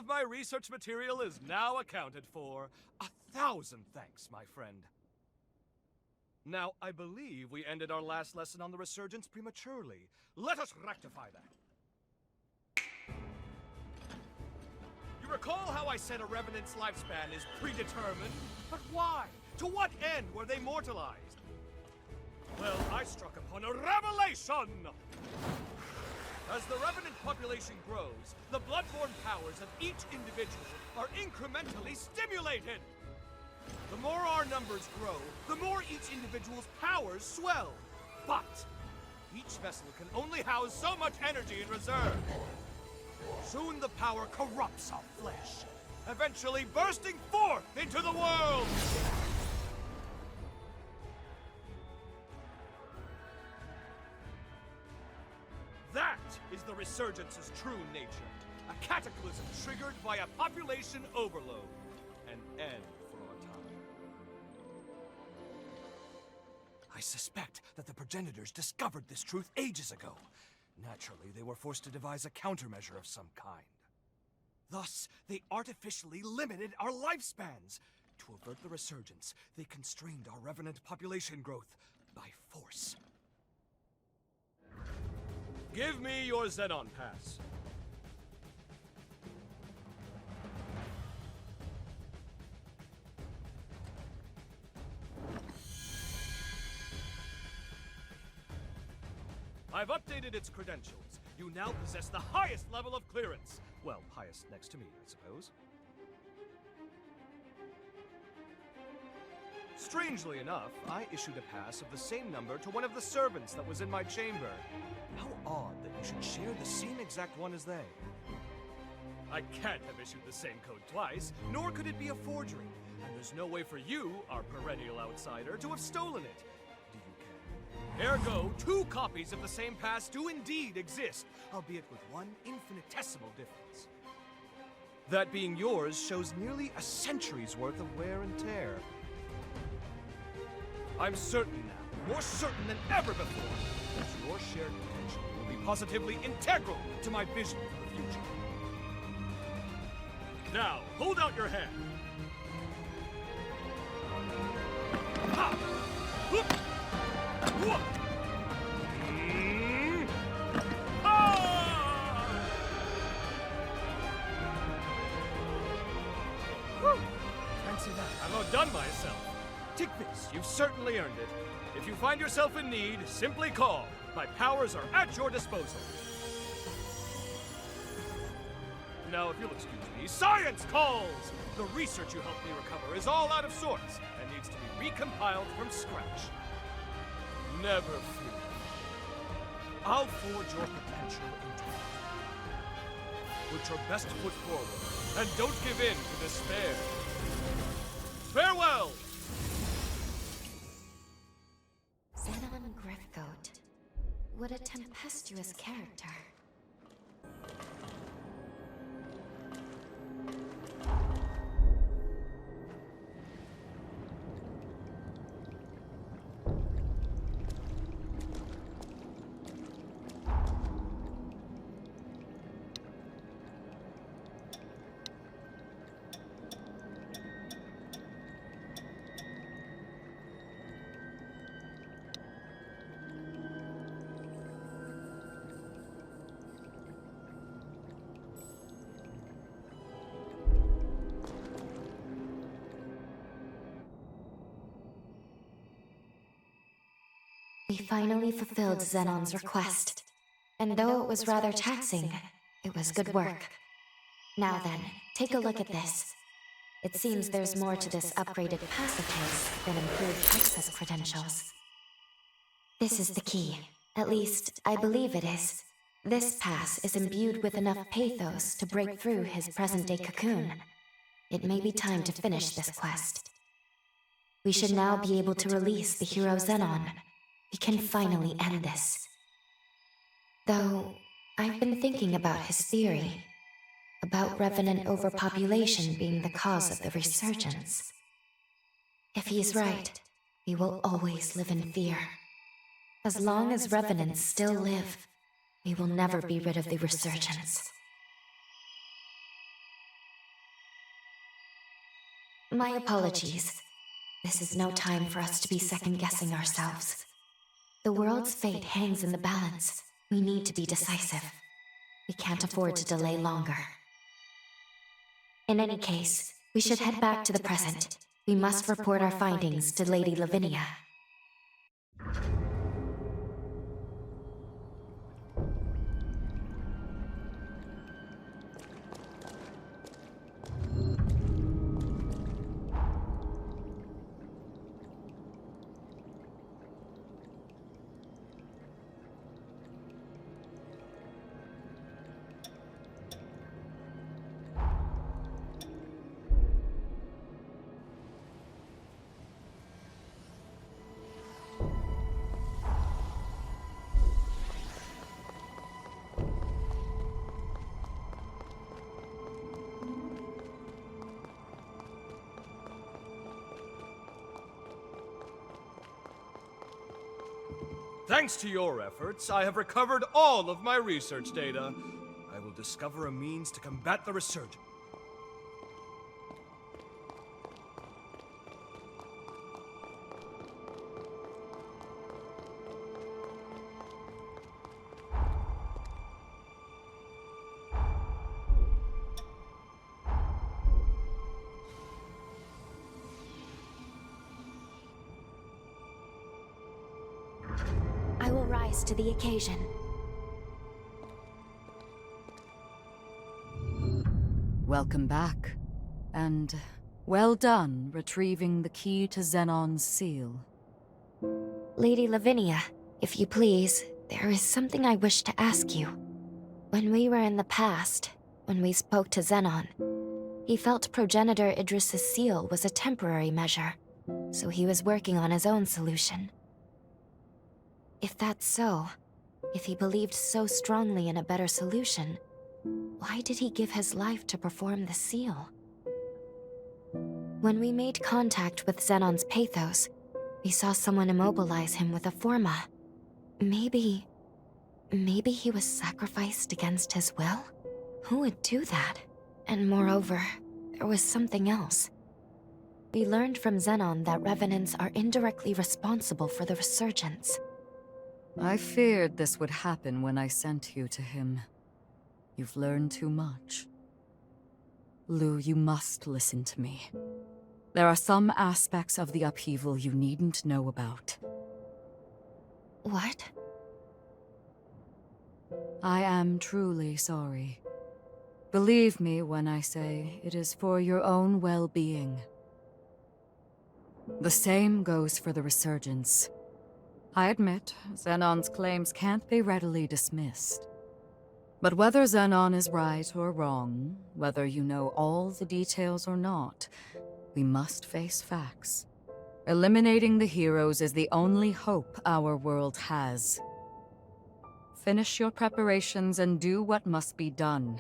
of my research material is now accounted for. 1,000 thanks, my friend. Now, I believe we ended our last lesson on the Resurgence prematurely. Let us rectify that. You recall how I said a Revenant's lifespan is predetermined? But why? To what end were they mortalized? Well, I struck upon a revelation! As the Revenant population grows, the bloodborne powers of each individual are incrementally stimulated. The more our numbers grow, the more each individual's powers swell. But each vessel can only house so much energy in reserve. Soon the power corrupts our flesh, eventually bursting forth into the world! That is the Resurgence's true nature. A cataclysm triggered by a population overload. An end for our time. I suspect that the progenitors discovered this truth ages ago. Naturally, they were forced to devise a countermeasure of some kind. Thus, they artificially limited our lifespans. To avert the Resurgence, they constrained our Revenant population growth by force. Give me your Xenon Pass. I've updated its credentials. You now possess the highest level of clearance. Well, highest next to me, I suppose. Strangely enough, I issued a pass of the same number to one of the servants that was in my chamber. How odd that you should share the same exact one as they. I can't have issued the same code twice, nor could it be a forgery. And there's no way for you, our perennial outsider, to have stolen it. Do you care? Ergo, 2 copies of the same pass do indeed exist, albeit with one infinitesimal difference. That being yours shows nearly a century's worth of wear and tear. I'm certain now, more certain than ever before, that your shared potential will be positively integral to my vision for the future. Now, hold out your hand. Ha! Whoop! Whoop! Ah! Whew! Fancy that. I'm outdone myself. Take this, you've certainly earned it. If you find yourself in need, simply call. My powers are at your disposal. Now, if you'll excuse me, science calls! The research you helped me recover is all out of sorts and needs to be recompiled from scratch. Never fear. I'll forge your potential into life. Put your best foot forward, and don't give in to despair. Farewell! Xenon Griffgoat. What a tempestuous character. We finally fulfilled Xenon's request. And though it was rather taxing, it was good work. Now then, take a look at this. It seems there's more to this upgraded pass of his than improved access credentials. This is the key. At least, I believe it is. This pass is imbued with enough pathos to break through his present-day cocoon. It may be time to finish this quest. We should now be able to release the hero Xenon. We can finally end this. Though, I've been thinking about his theory. About Revenant overpopulation being the cause of the resurgence. If he's right, we will always live in fear. As long as Revenants still live, we will never be rid of the resurgence. My apologies. This is no time for us to be second-guessing ourselves. The world's fate hangs in the balance. We need to be decisive. We can't afford to delay longer. In any case, we should head back to the present. We must report our findings to Lady Lavinia. Thanks to your efforts, I have recovered all of my research data. I will discover a means to combat the resurgence. I will rise to the occasion. Welcome back. And well done retrieving the key to Xenon's seal. Lady Lavinia, if you please, there is something I wish to ask you. When we were in the past, when we spoke to Xenon, he felt Progenitor Idris's seal was a temporary measure, so he was working on his own solution. If that's so, if he believed so strongly in a better solution, why did he give his life to perform the seal? When we made contact with Xenon's Pathos, we saw someone immobilize him with a forma. Maybe he was sacrificed against his will? Who would do that? And moreover, there was something else. We learned from Xenon that Revenants are indirectly responsible for the resurgence. I feared this would happen when I sent you to him. You've learned too much. Lou, you must listen to me. There are some aspects of the upheaval you needn't know about. What? I am truly sorry. Believe me when I say it is for your own well-being. The same goes for the resurgence. I admit, Xenon's claims can't be readily dismissed. But whether Xenon is right or wrong, whether you know all the details or not, we must face facts. Eliminating the heroes is the only hope our world has. Finish your preparations and do what must be done.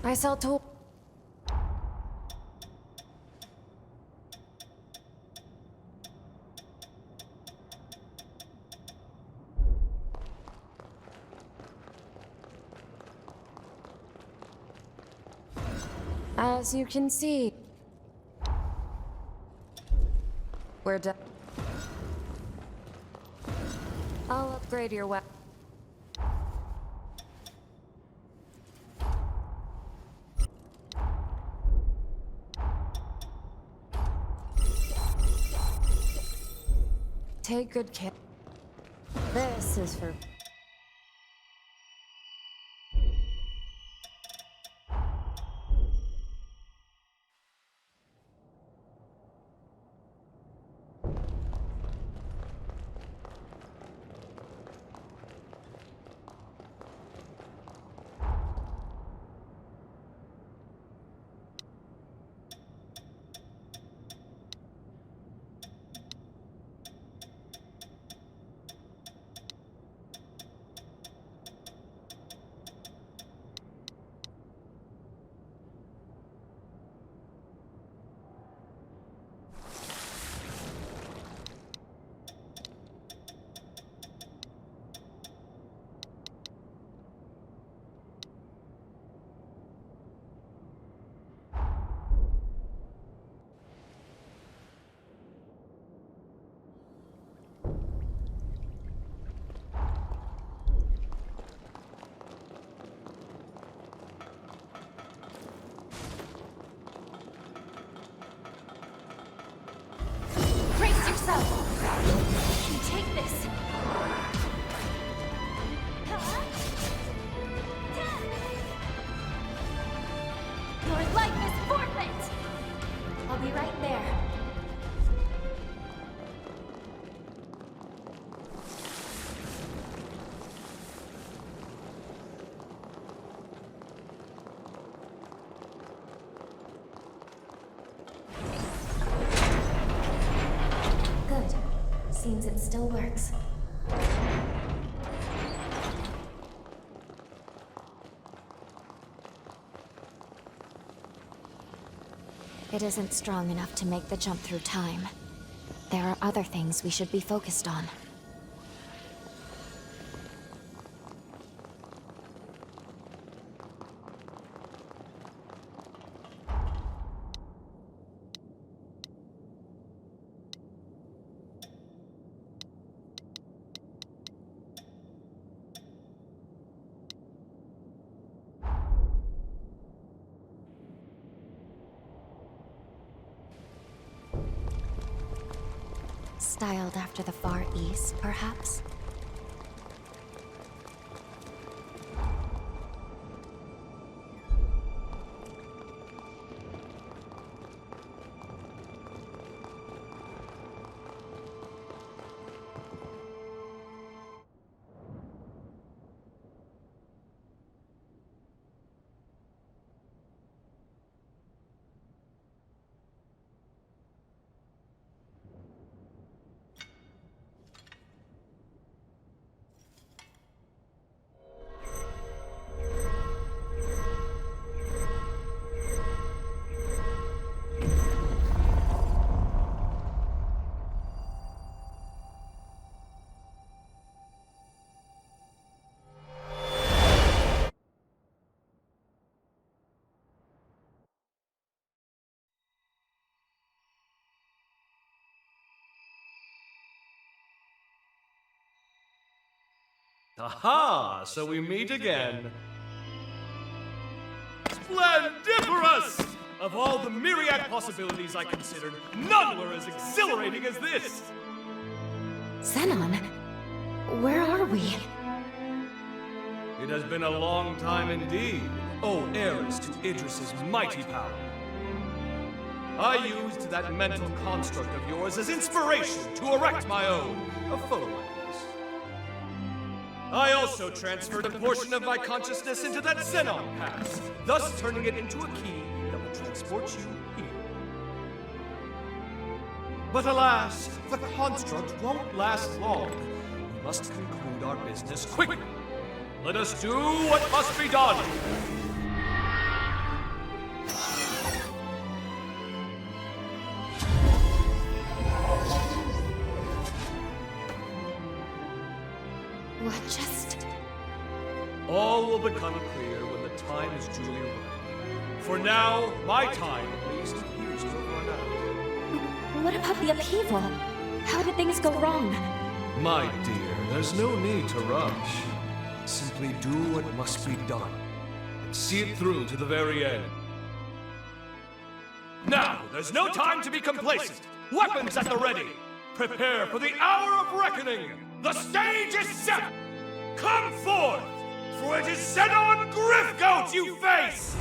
I saw to. As you can see, we're done. I'll upgrade your weapon. Take good care. This is for... life is forfeit! I'll be right there. Good. Seems it still works. It isn't strong enough to make the jump through time. There are other things we should be focused on. Styled after the Far East, perhaps? Aha! So we meet again. Splendiferous! Of all the myriad possibilities I considered, none were as exhilarating as this! Xenon? Where are we? It has been a long time indeed, O heirs to Idris's mighty power. I used that mental construct of yours as inspiration to erect my own, a foe like this. I also transferred a portion of my consciousness into that Xenon pass, thus turning it into a key that will transport you here. But alas, the construct won't last long. We must conclude our business quickly. Let us do what must be done. What just... All will become clear when the time is duly right. For now, my time, at least, appears to have run out. What about the upheaval? How did things go wrong? My dear, there's no need to rush. Simply do what must be done, and see it through to the very end. Now, there's no time to be complacent. Weapons at the ready. Prepare for the hour of reckoning. The stage is set. Come forth, for it is Xenon Griffgoat you face!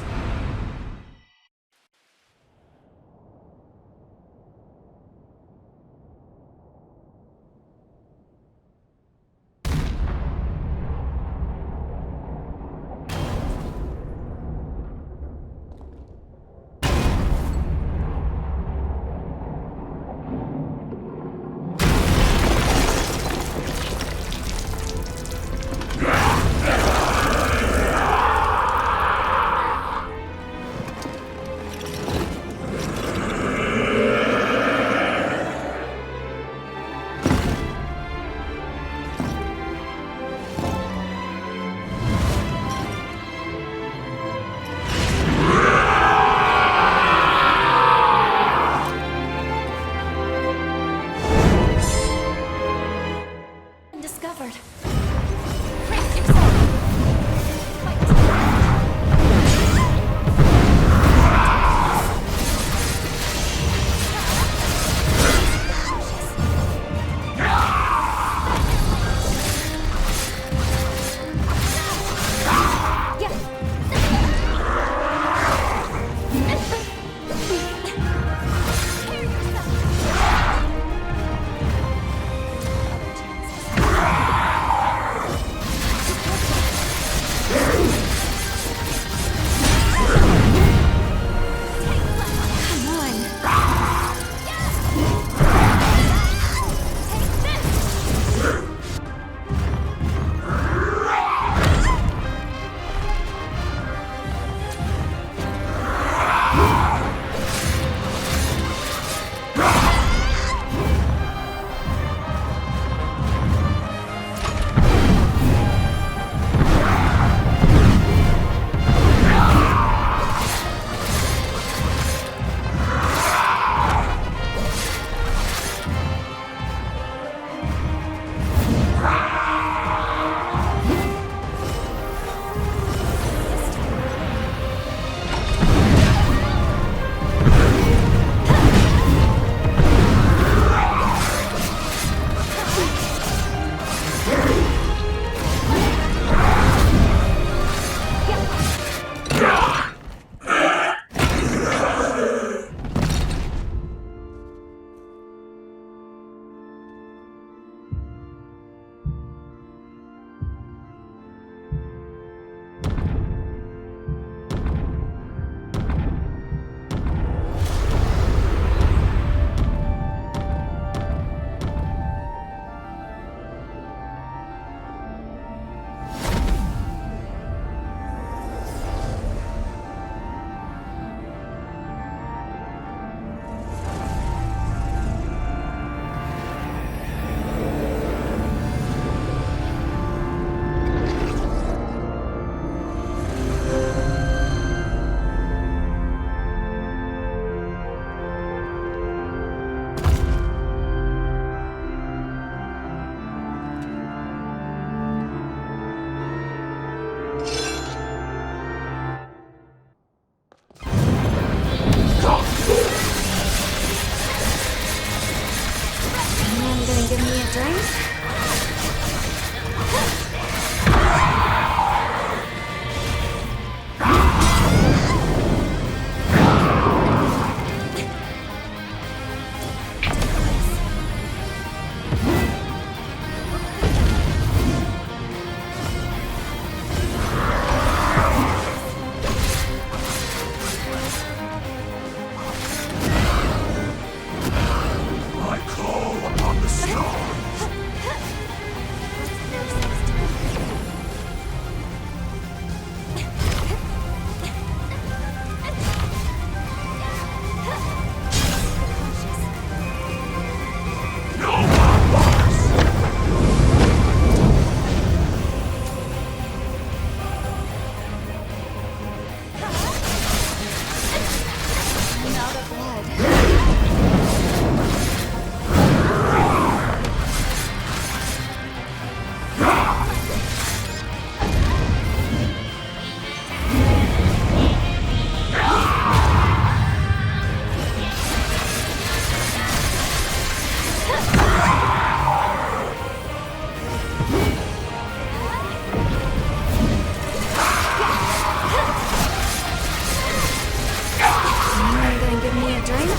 drink?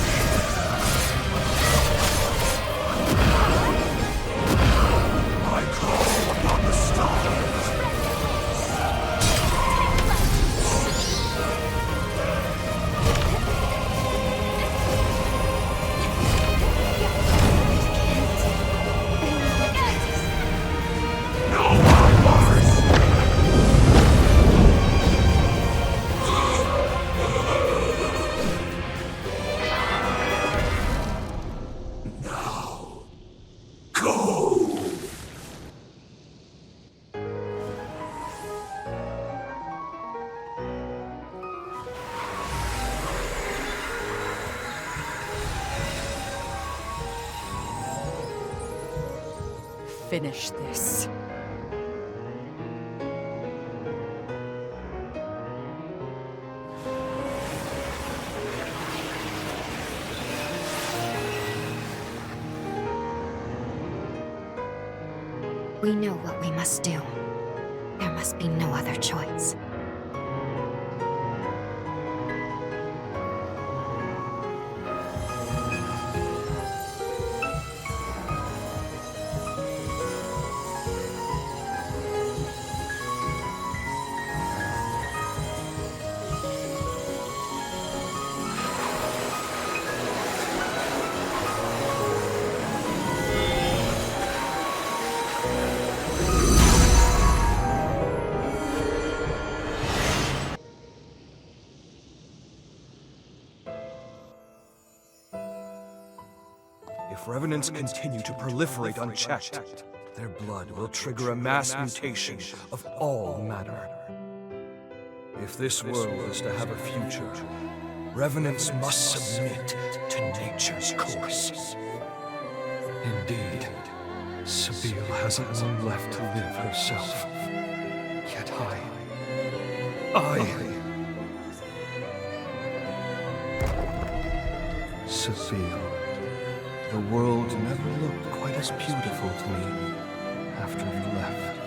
I call upon the stars. Finish this. We know what we must do. There must be no other choice. If revenants continue to proliferate unchecked, their blood will trigger a mass mutation of all matter. If this world is to have a future, revenants must submit to nature's course. Indeed, Sabine hasn't long left to live herself. Yet Sabine. The world never looked quite as beautiful to me after you left.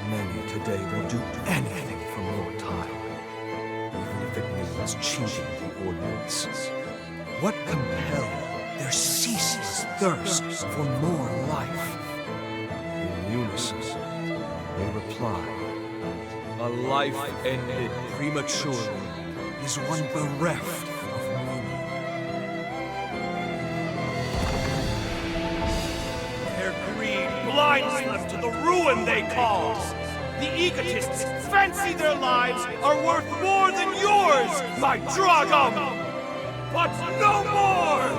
Many today will do anything for more time, even if it means cheating the ordinance. What compelled their ceaseless thirst for more life? In unison, they reply, a life ended prematurely is one bereft of meaning. Their greed blinds them to the ruin they cause. The egotists fancy their lives are worth more than yours, my Dragom! But no more!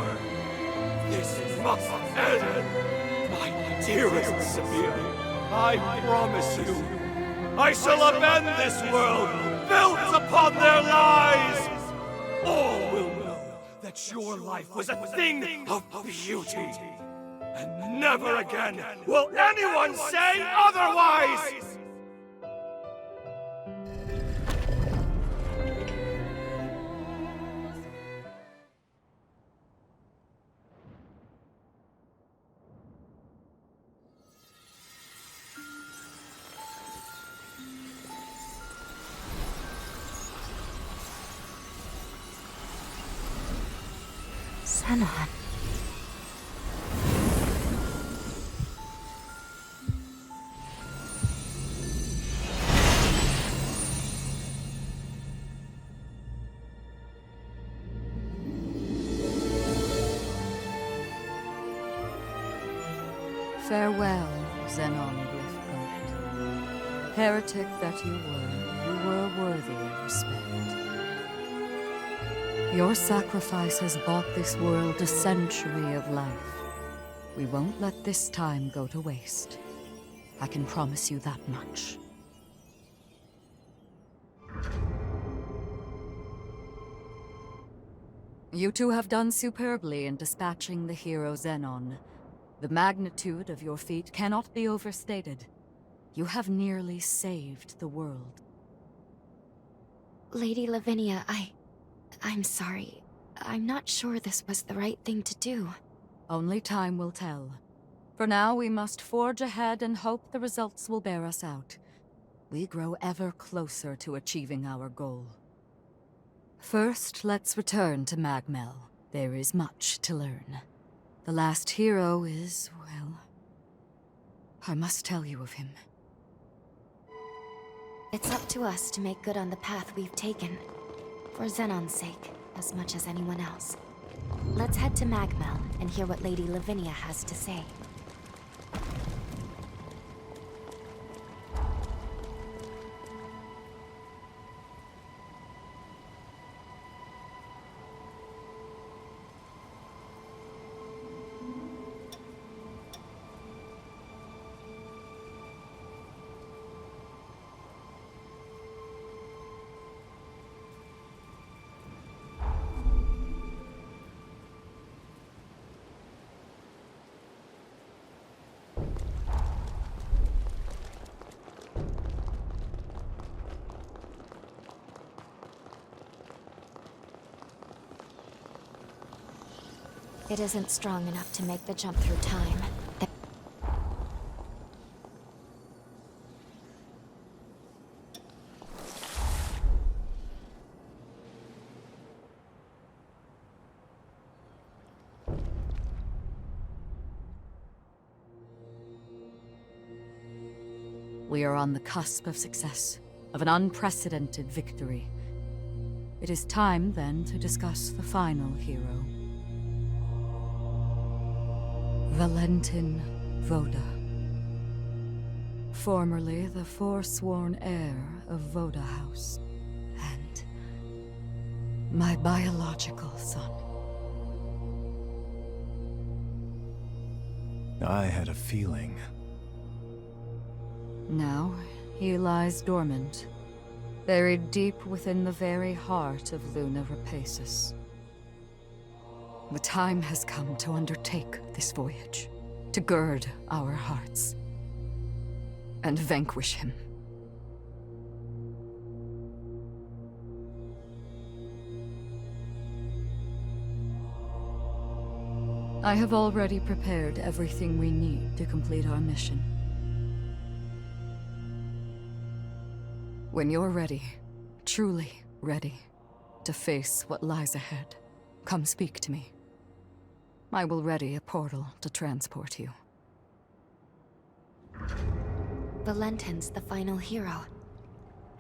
This must end! My dearest Sabine, I promise you, I shall upend this world, built upon their lies! All will know that your life was a thing of beauty. And never again will anyone say otherwise! Zenon. Farewell, Zenon Griffgoat. Heretic that you were worthy of respect. Your sacrifice has bought this world a century of life. We won't let this time go to waste. I can promise you that much. You two have done superbly in dispatching the hero Zenon. The magnitude of your feat cannot be overstated. You have nearly saved the world. Lady Lavinia, I'm sorry. I'm not sure this was the right thing to do. Only time will tell. For now, we must forge ahead and hope the results will bear us out. We grow ever closer to achieving our goal. First, let's return to Magmel. There is much to learn. The last hero is, well, I must tell you of him. It's up to us to make good on the path we've taken. For Xenon's sake, as much as anyone else. Let's head to Magmel and hear what Lady Lavinia has to say. It isn't strong enough to make the jump through time. We are on the cusp of success, of an unprecedented victory. It is time, then, to discuss the final hero. Valentin Voda. Formerly the forsworn heir of Voda House, and my biological son. I had a feeling. Now, he lies dormant, buried deep within the very heart of Luna Rapaces. The time has come to undertake this voyage, to gird our hearts, and vanquish him. I have already prepared everything we need to complete our mission. When you're ready, truly ready, to face what lies ahead, come speak to me. I will ready a portal to transport you. Valentin's the final hero,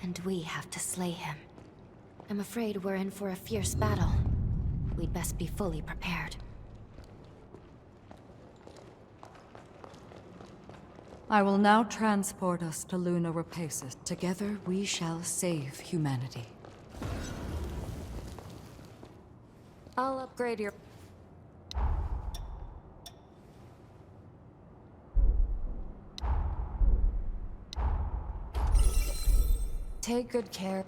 and we have to slay him. I'm afraid we're in for a fierce battle. We'd best be fully prepared. I will now transport us to Luna Rapaces. Together we shall save humanity. I'll upgrade your... Take good care.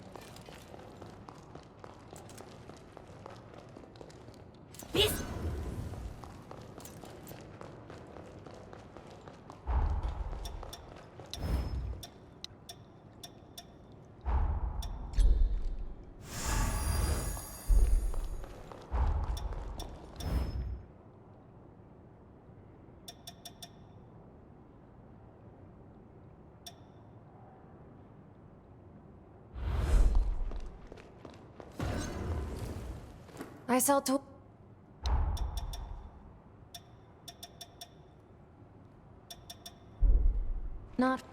I sell to... Not...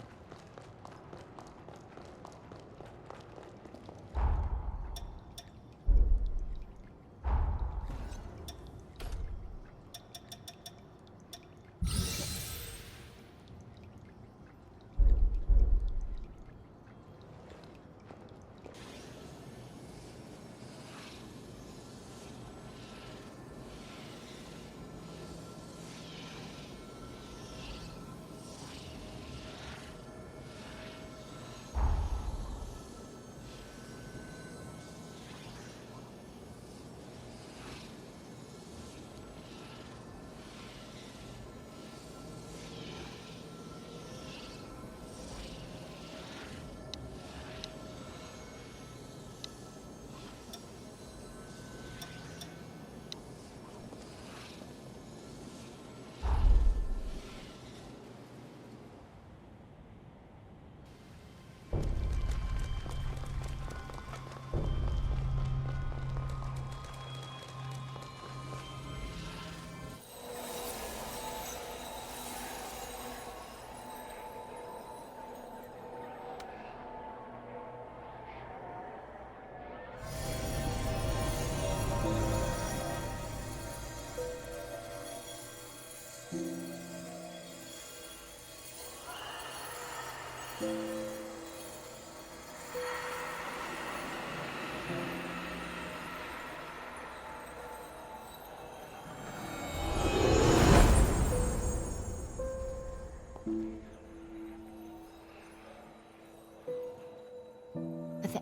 With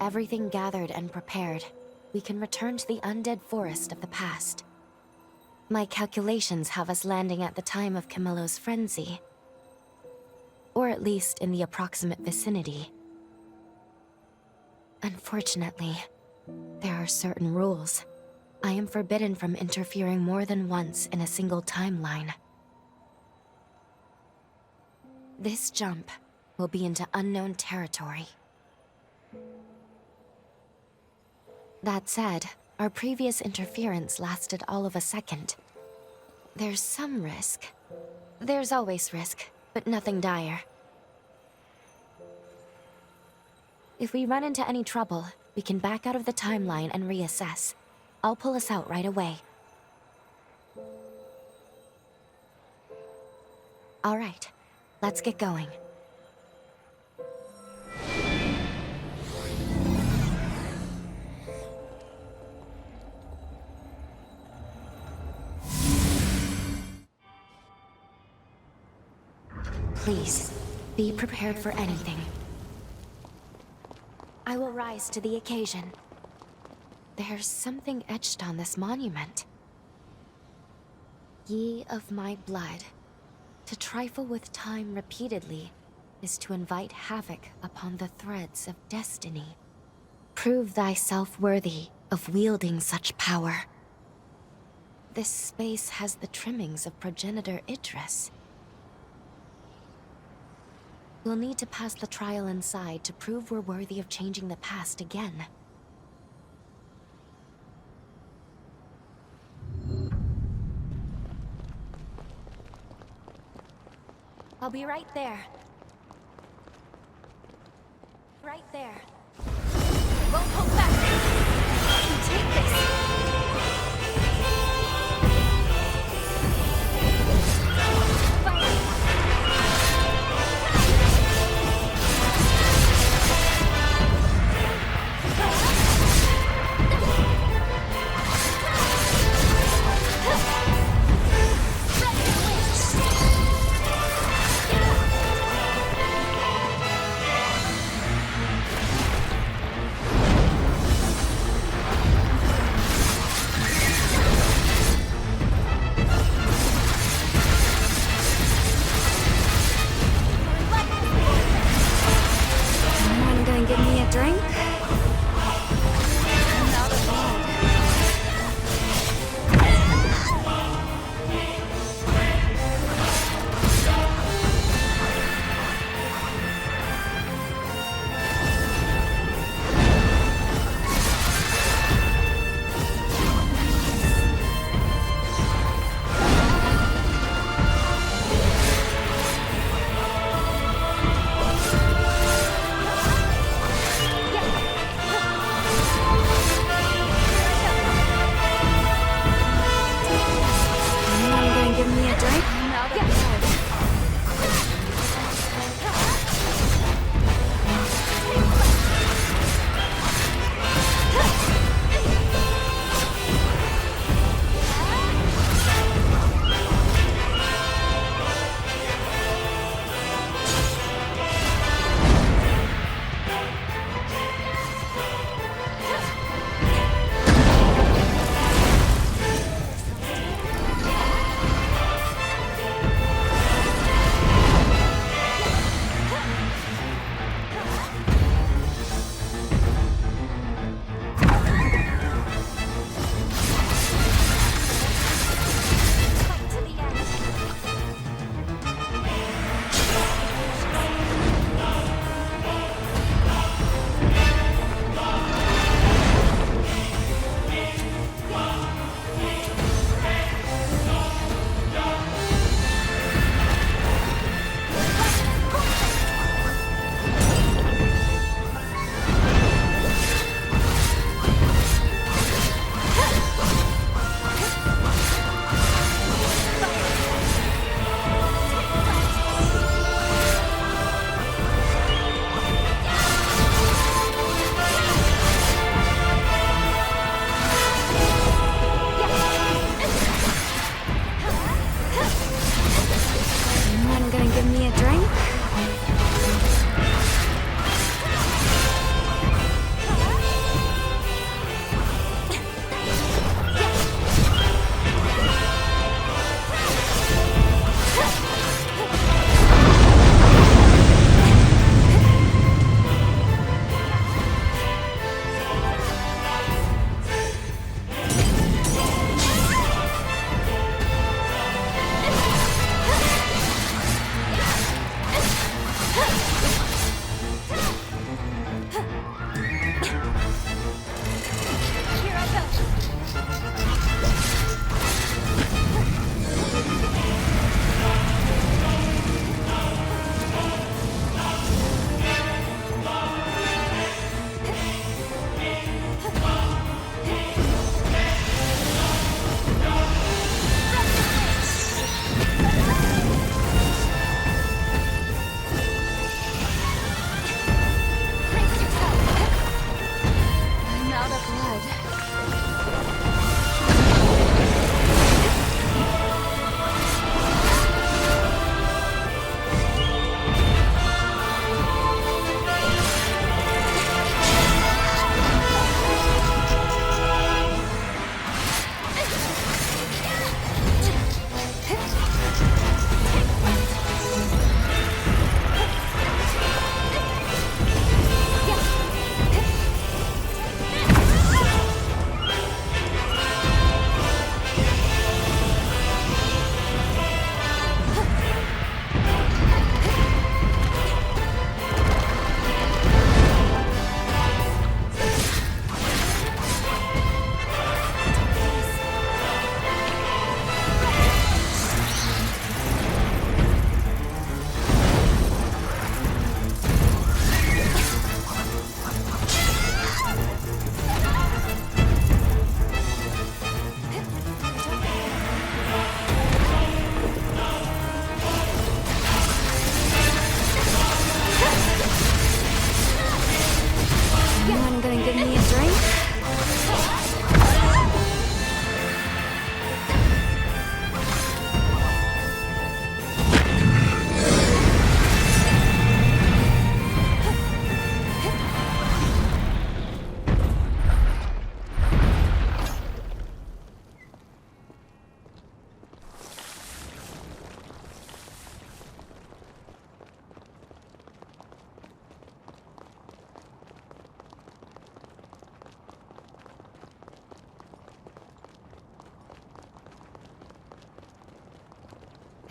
everything gathered and prepared, we can return to the undead forest of the past. My calculations have us landing at the time of Camillo's frenzy. Or at least in the approximate vicinity. Unfortunately, there are certain rules. I am forbidden from interfering more than once in a single timeline. This jump will be into unknown territory. That said, our previous interference lasted all of a second. There's some risk. There's always risk, but nothing dire. If we run into any trouble, we can back out of the timeline and reassess. I'll pull us out right away. All right, let's get going. Please, be prepared for anything. I will rise to the occasion. There's something etched on this monument. Ye of my blood, to trifle with time repeatedly is to invite havoc upon the threads of destiny. Prove thyself worthy of wielding such power. This space has the trimmings of progenitor Idris. We'll need to pass the trial inside to prove we're worthy of changing the past again. I'll be right there. Right there. Won't hold back. I can take this. Yeah.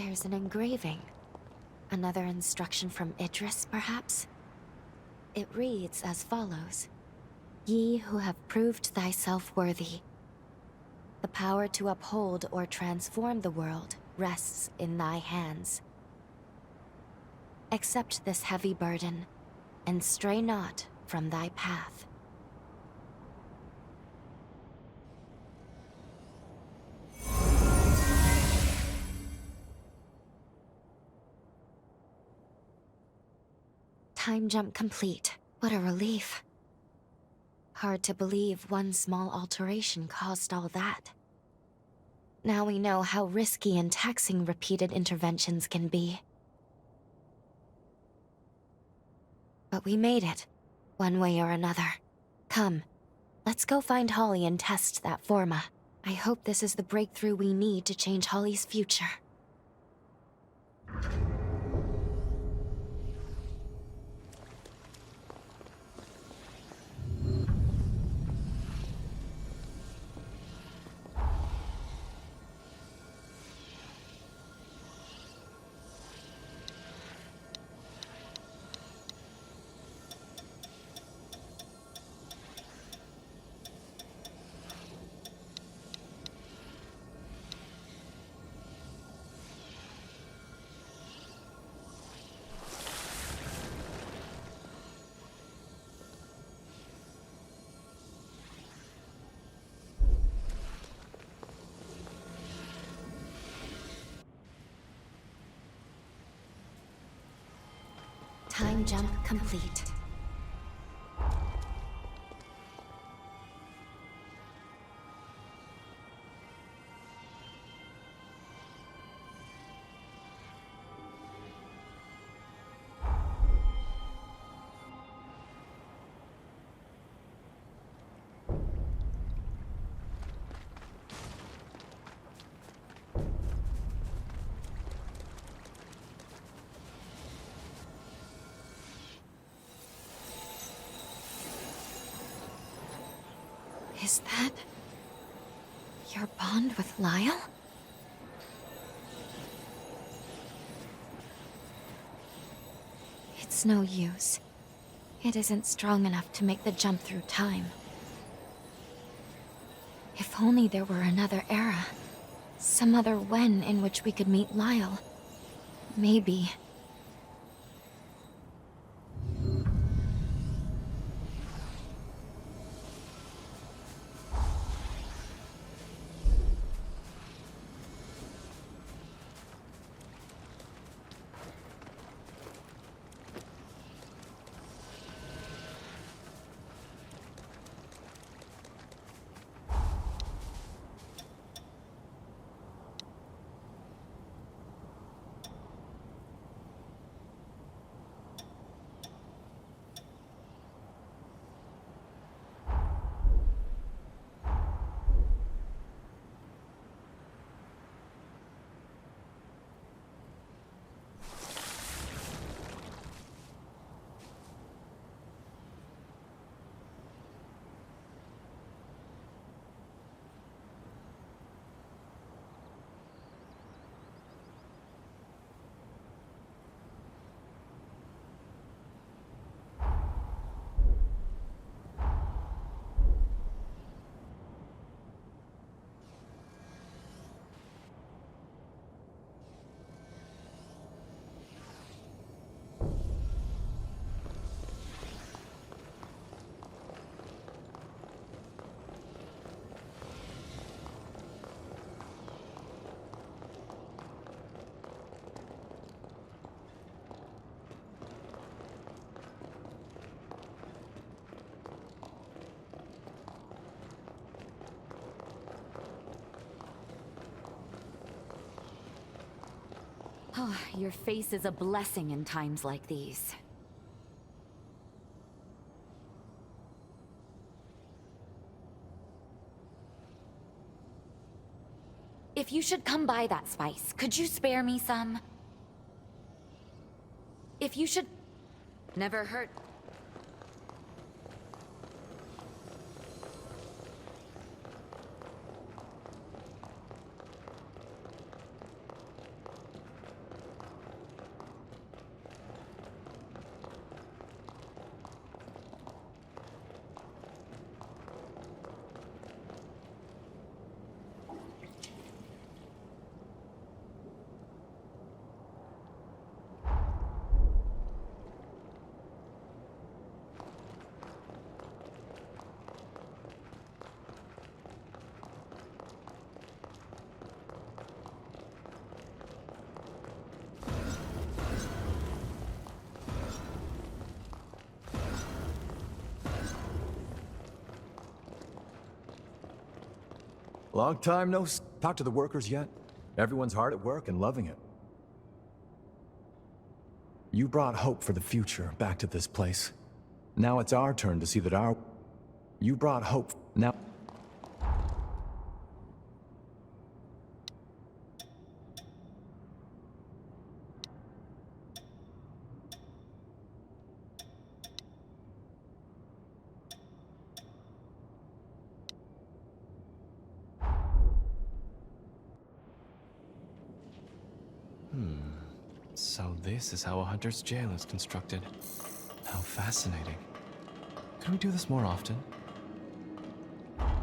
There's an engraving. Another instruction from Idris, perhaps? It reads as follows. Ye who have proved thyself worthy. The power to uphold or transform the world rests in thy hands. Accept this heavy burden, and stray not from thy path. Time jump complete. What a relief. Hard to believe one small alteration caused all that. Now we know how risky and taxing repeated interventions can be. But we made it, one way or another. Come, let's go find Holly and test that forma. I hope this is the breakthrough we need to change Holly's future. Time jump complete. Is that your bond with Lyle? It's no use. It isn't strong enough to make the jump through time. If only there were another era. Some other when in which we could meet Lyle. Maybe. Oh, your face is a blessing in times like these. If you should come by that spice, could you spare me some? If you should... Never hurt. Long time no talk to the workers yet? Everyone's hard at work and loving it. You brought hope for the future back to this place. Now it's our turn to see that our... You brought hope. Now... So this is how a hunter's jail is constructed. How fascinating. Could we do this more often?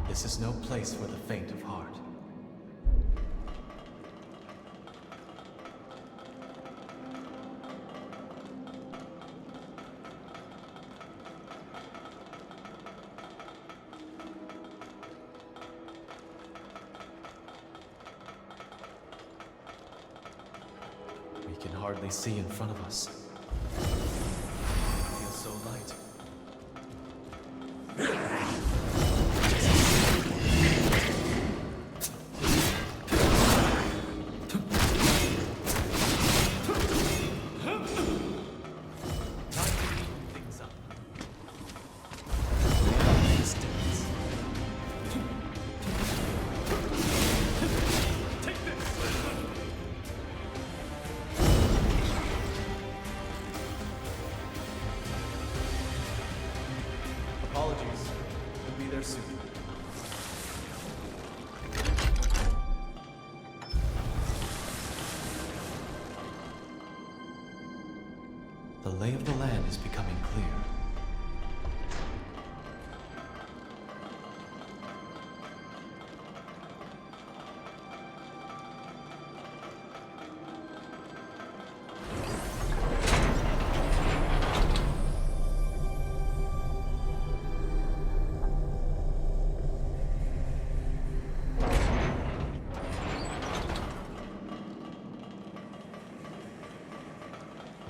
This is no place for the faint of heart. We can hardly see in front of us. It feels so light. Apologies. We'll be there soon. The lay of the land is becoming clear.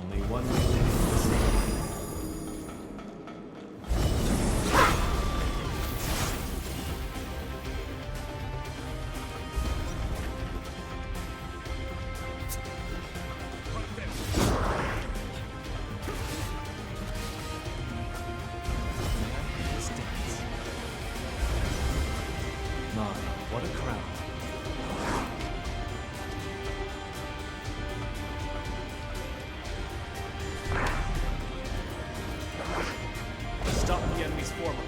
Only one way to My, what a crowd. Stop the enemy's former.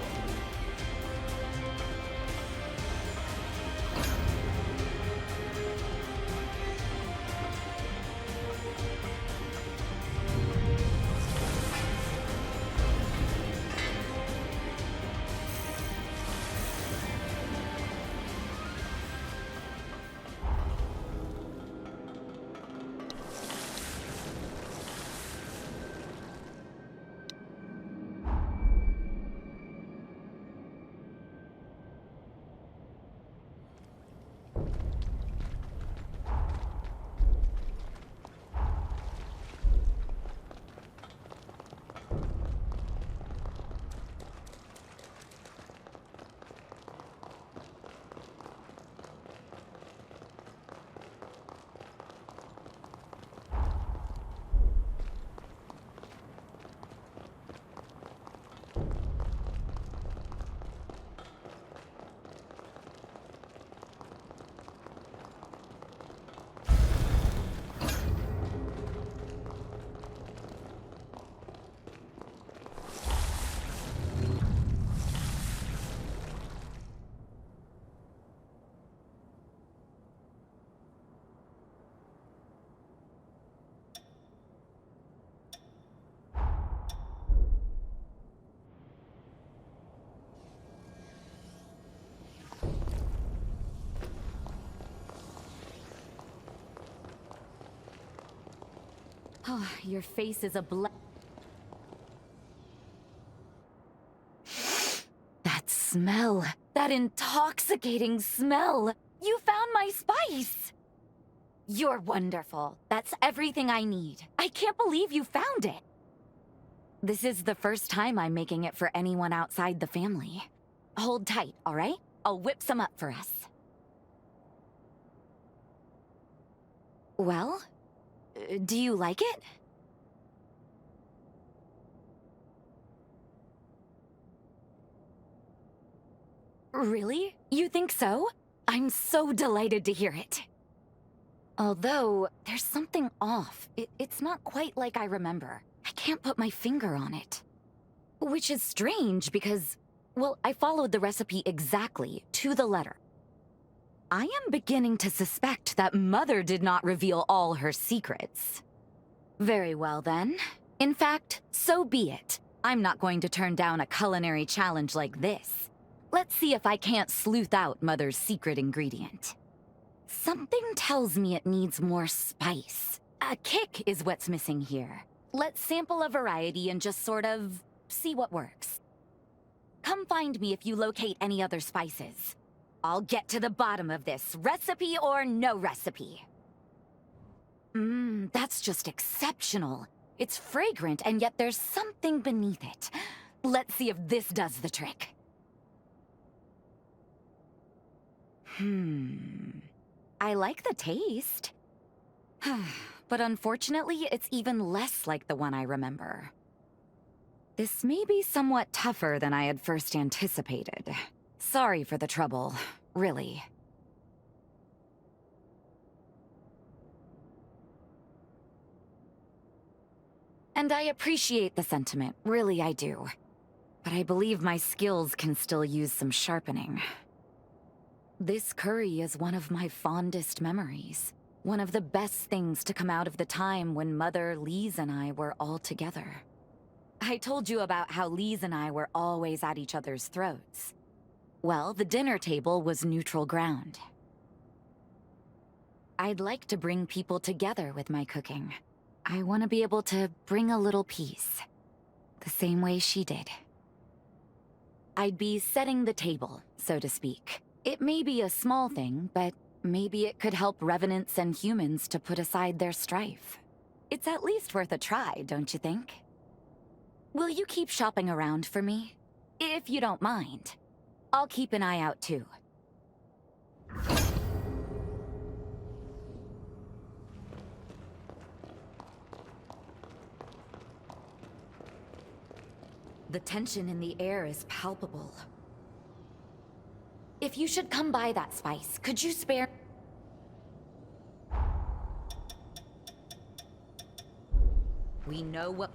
Oh, your face is a That smell. That intoxicating smell. You found my spice. You're wonderful. That's everything I need. I can't believe you found it. This is the first time I'm making it for anyone outside the family. Hold tight, all right? I'll whip some up for us. Well, do you like it? Really? You think so? I'm so delighted to hear it. Although, there's something off. It's not quite like I remember. I can't put my finger on it. Which is strange because, well, I followed the recipe exactly to the letter. I am beginning to suspect that Mother did not reveal all her secrets. Very well then. In fact, so be it. I'm not going to turn down a culinary challenge like this. Let's see if I can't sleuth out Mother's secret ingredient. Something tells me it needs more spice. A kick is what's missing here. Let's sample a variety and just sort of see what works. Come find me if you locate any other spices. I'll get to the bottom of this, recipe or no recipe. That's just exceptional. It's fragrant, and yet there's something beneath it. Let's see if this does the trick. I like the taste. But unfortunately, it's even less like the one I remember. This may be somewhat tougher than I had first anticipated. Sorry for the trouble, really. And I appreciate the sentiment, really I do. But I believe my skills can still use some sharpening. This curry is one of my fondest memories. One of the best things to come out of the time when Mother, Lise, and I were all together. I told you about how Lise and I were always at each other's throats. Well, the dinner table was neutral ground. I'd like to bring people together with my cooking. I want to be able to bring a little peace, the same way she did. I'd be setting the table, so to speak. It may be a small thing, but maybe it could help revenants and humans to put aside their strife. It's at least worth a try, don't you think? Will you keep shopping around for me? If you don't mind. I'll keep an eye out too. The tension in the air is palpable. If you should come by that spice, could you spare... We know what...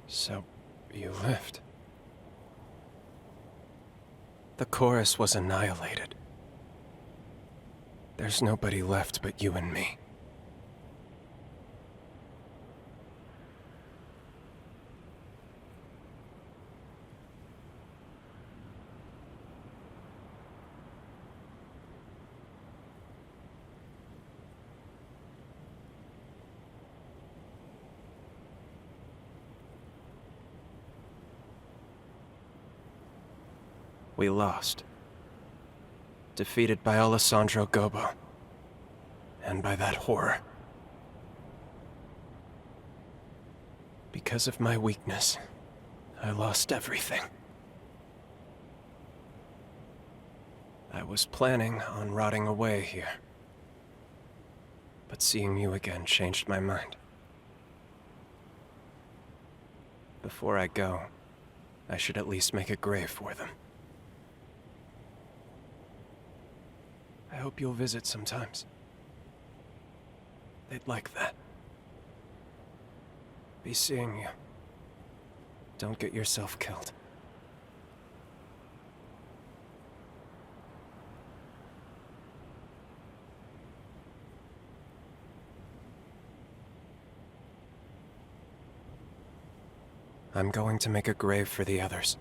So, you lived. The chorus was annihilated. There's nobody left but you and me. We lost. Defeated by Alessandro Gobbo. And by that horror. Because of my weakness, I lost everything. I was planning on rotting away here. But seeing you again changed my mind. Before I go, I should at least make a grave for them. I hope you'll visit sometimes. They'd like that. Be seeing you. Don't get yourself killed. I'm going to make a grave for the others.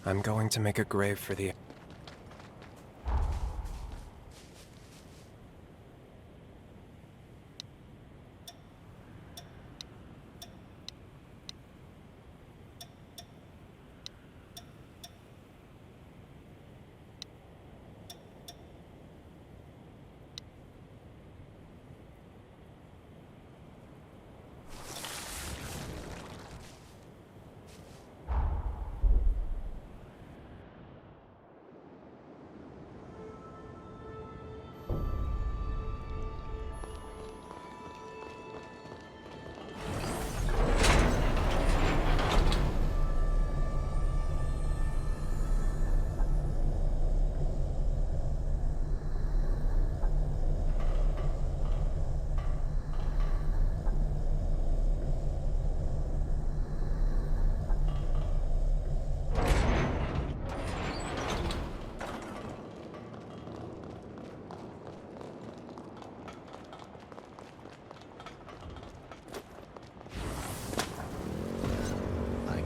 I'm going to make a grave for the...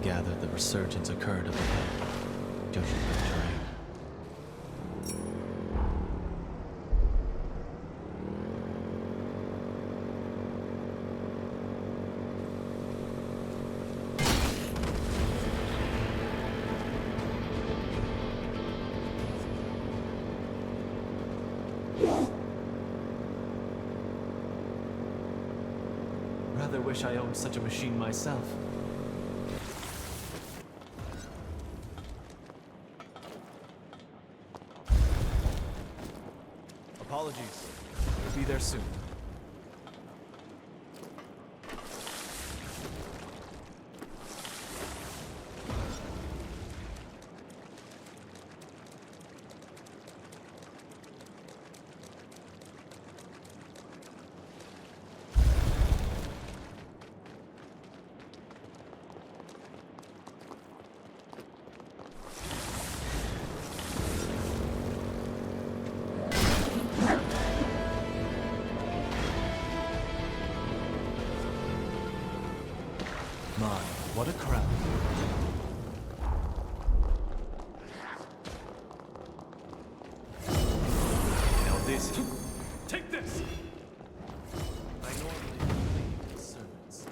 Gathered the resurgence occurred up ahead, judging by the terrain. Rather wish I owned such a machine myself. Apologies. We'll be there soon. My, what a crowd. Now this... Take this! I normally leave servants.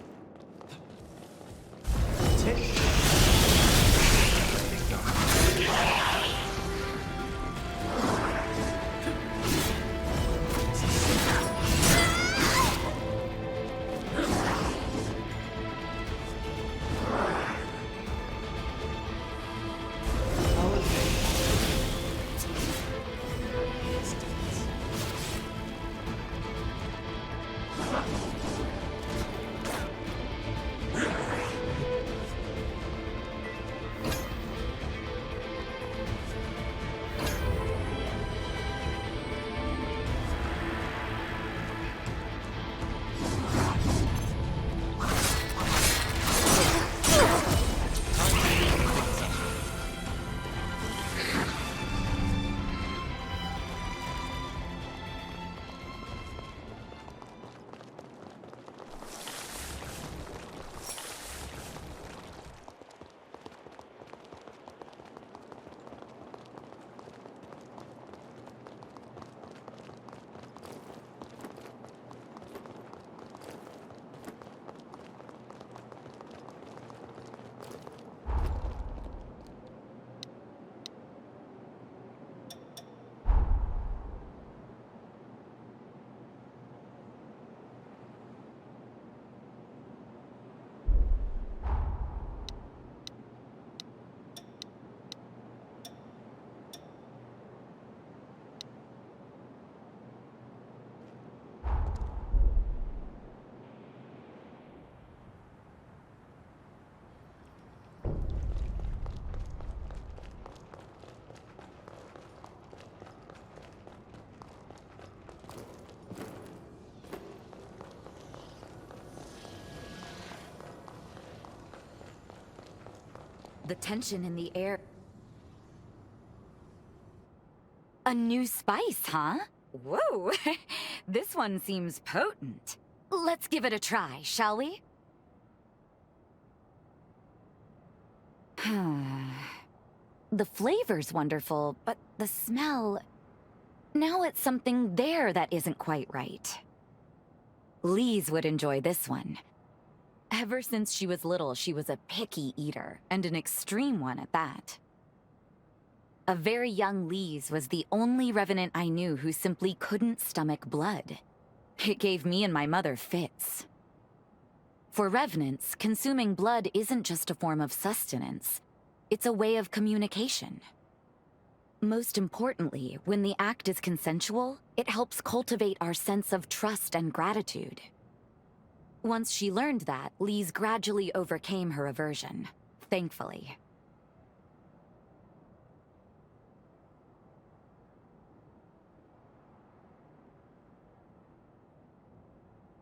Take this! The tension in the air. A new spice, huh? Whoa! This one seems potent. Let's give it a try, shall we? The flavor's wonderful, but the smell... Now it's something there that isn't quite right. Lise would enjoy this one. Ever since she was little, she was a picky eater, and an extreme one at that. A very young Lise was the only revenant I knew who simply couldn't stomach blood. It gave me and my mother fits. For revenants, consuming blood isn't just a form of sustenance. It's a way of communication. Most importantly, when the act is consensual, it helps cultivate our sense of trust and gratitude. Once she learned that, Lise gradually overcame her aversion, thankfully.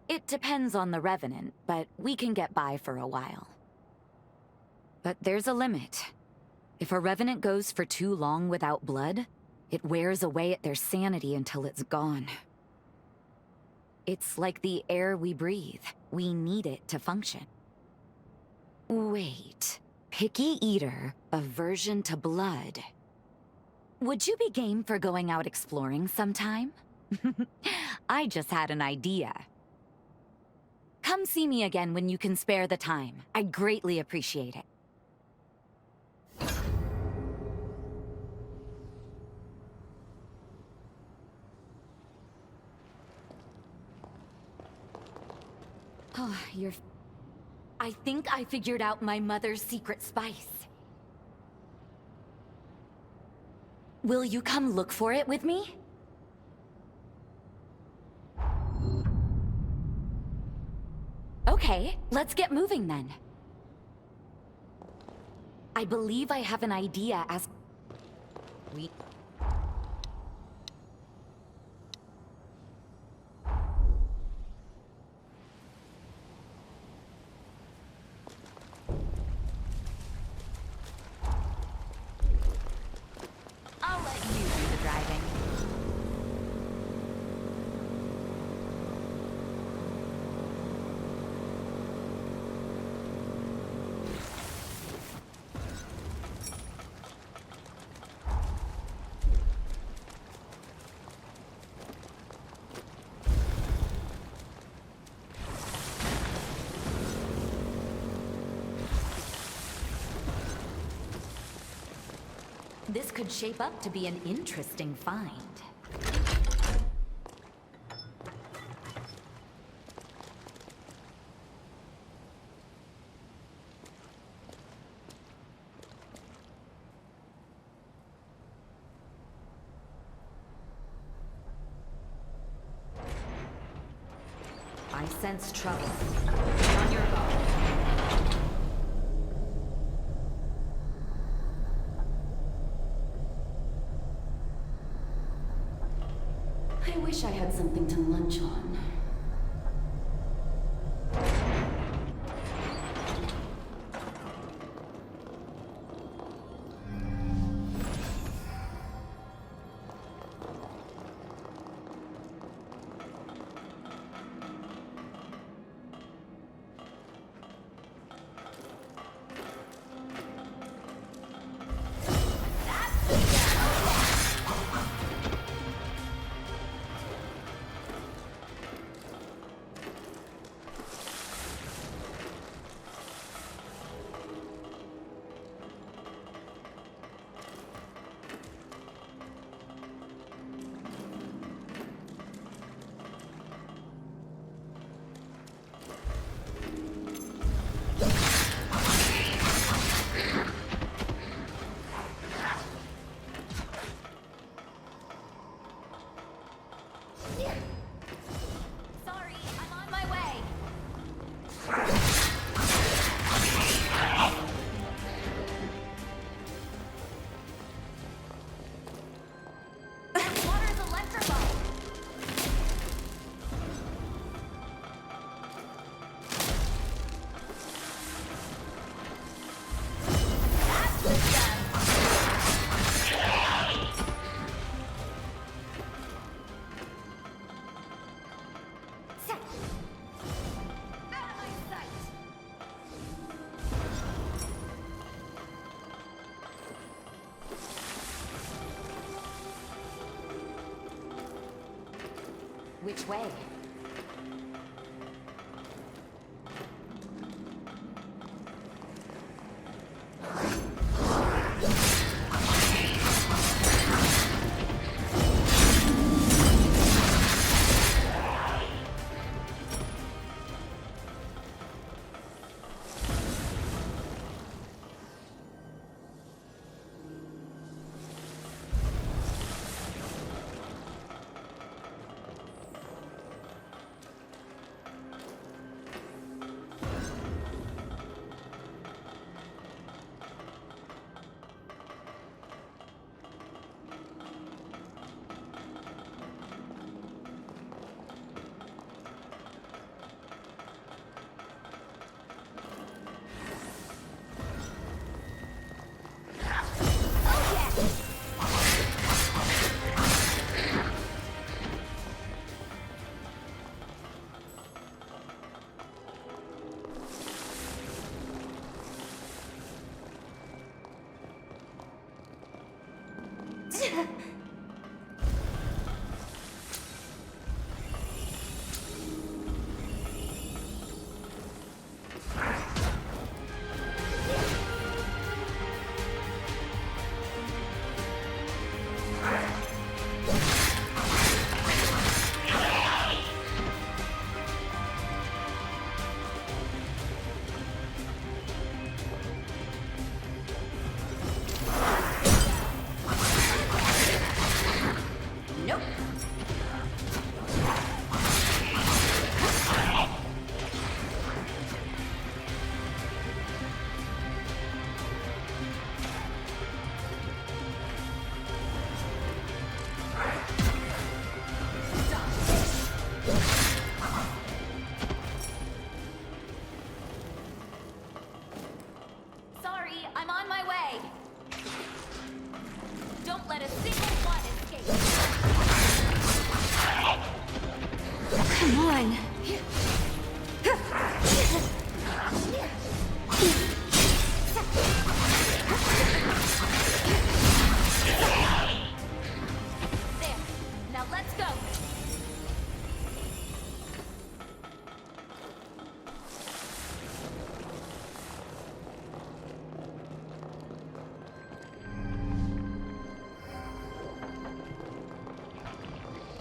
It depends on the revenant, but we can get by for a while. But there's a limit. If a revenant goes for too long without blood, it wears away at their sanity until it's gone. It's like the air we breathe. We need it to function. Wait. Picky eater, aversion to blood. Would you be game for going out exploring sometime? I just had an idea. Come see me again when you can spare the time. I'd greatly appreciate it. Oh, I think I figured out my mother's secret spice. Will you come look for it with me? Okay, let's get moving then. I believe I have an idea as... I'll let you do the driving. This could shape up to be an interesting find. I sense trouble. On your guard. I wish I had something to munch on. Which way?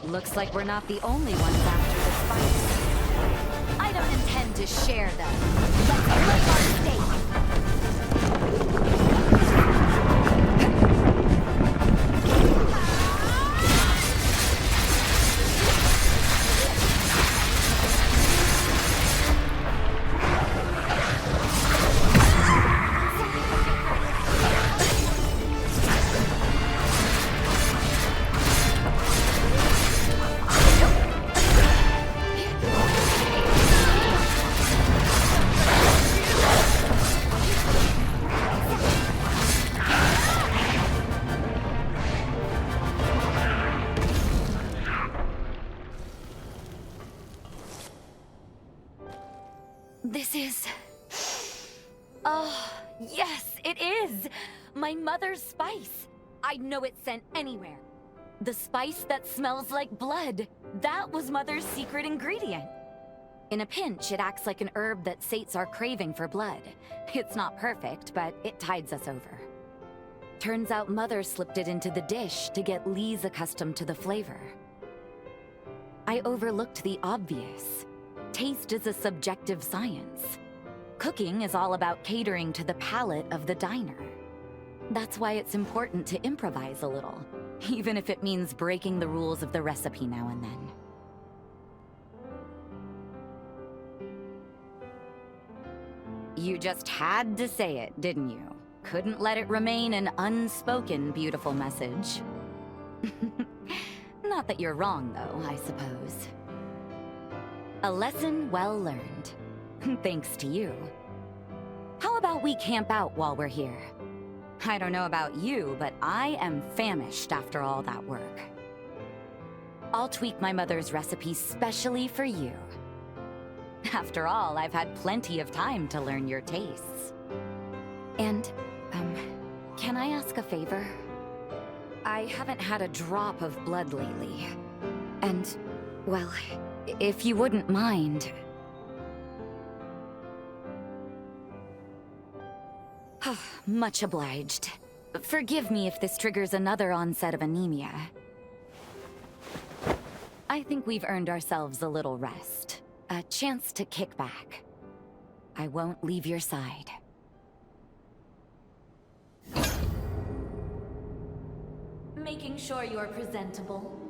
Looks like we're not the only ones after the spice. I don't intend to share them. Let's break our stake. This is... Oh, yes, it is! My mother's spice! I'd know it sent anywhere. The spice that smells like blood. That was Mother's secret ingredient. In a pinch, it acts like an herb that sates our craving for blood. It's not perfect, but it tides us over. Turns out Mother slipped it into the dish to get Lee's accustomed to the flavor. I overlooked the obvious. Taste is a subjective science. Cooking is all about catering to the palate of the diner. That's why it's important to improvise a little, even if it means breaking the rules of the recipe now and then. You just had to say it, didn't you? Couldn't let it remain an unspoken beautiful message. Not that you're wrong, though, I suppose. A lesson well learned. Thanks to you. How about we camp out while we're here? I don't know about you, but I am famished after all that work. I'll tweak my mother's recipe specially for you. After all, I've had plenty of time to learn your tastes. And, can I ask a favor? I haven't had a drop of blood lately. And Well, if you wouldn't mind... Much obliged. Forgive me if this triggers another onset of anemia. I think we've earned ourselves a little rest. A chance to kick back. I won't leave your side. Making sure you're presentable.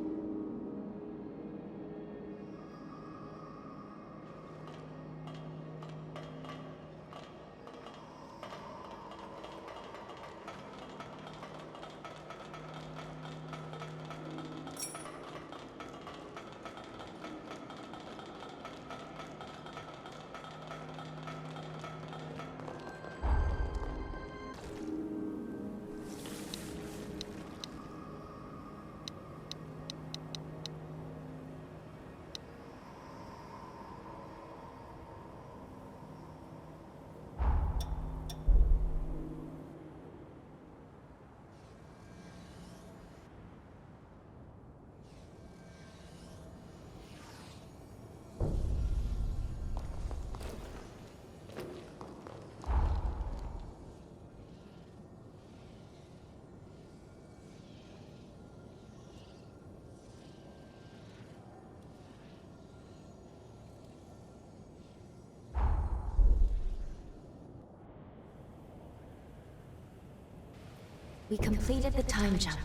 We completed the time jump.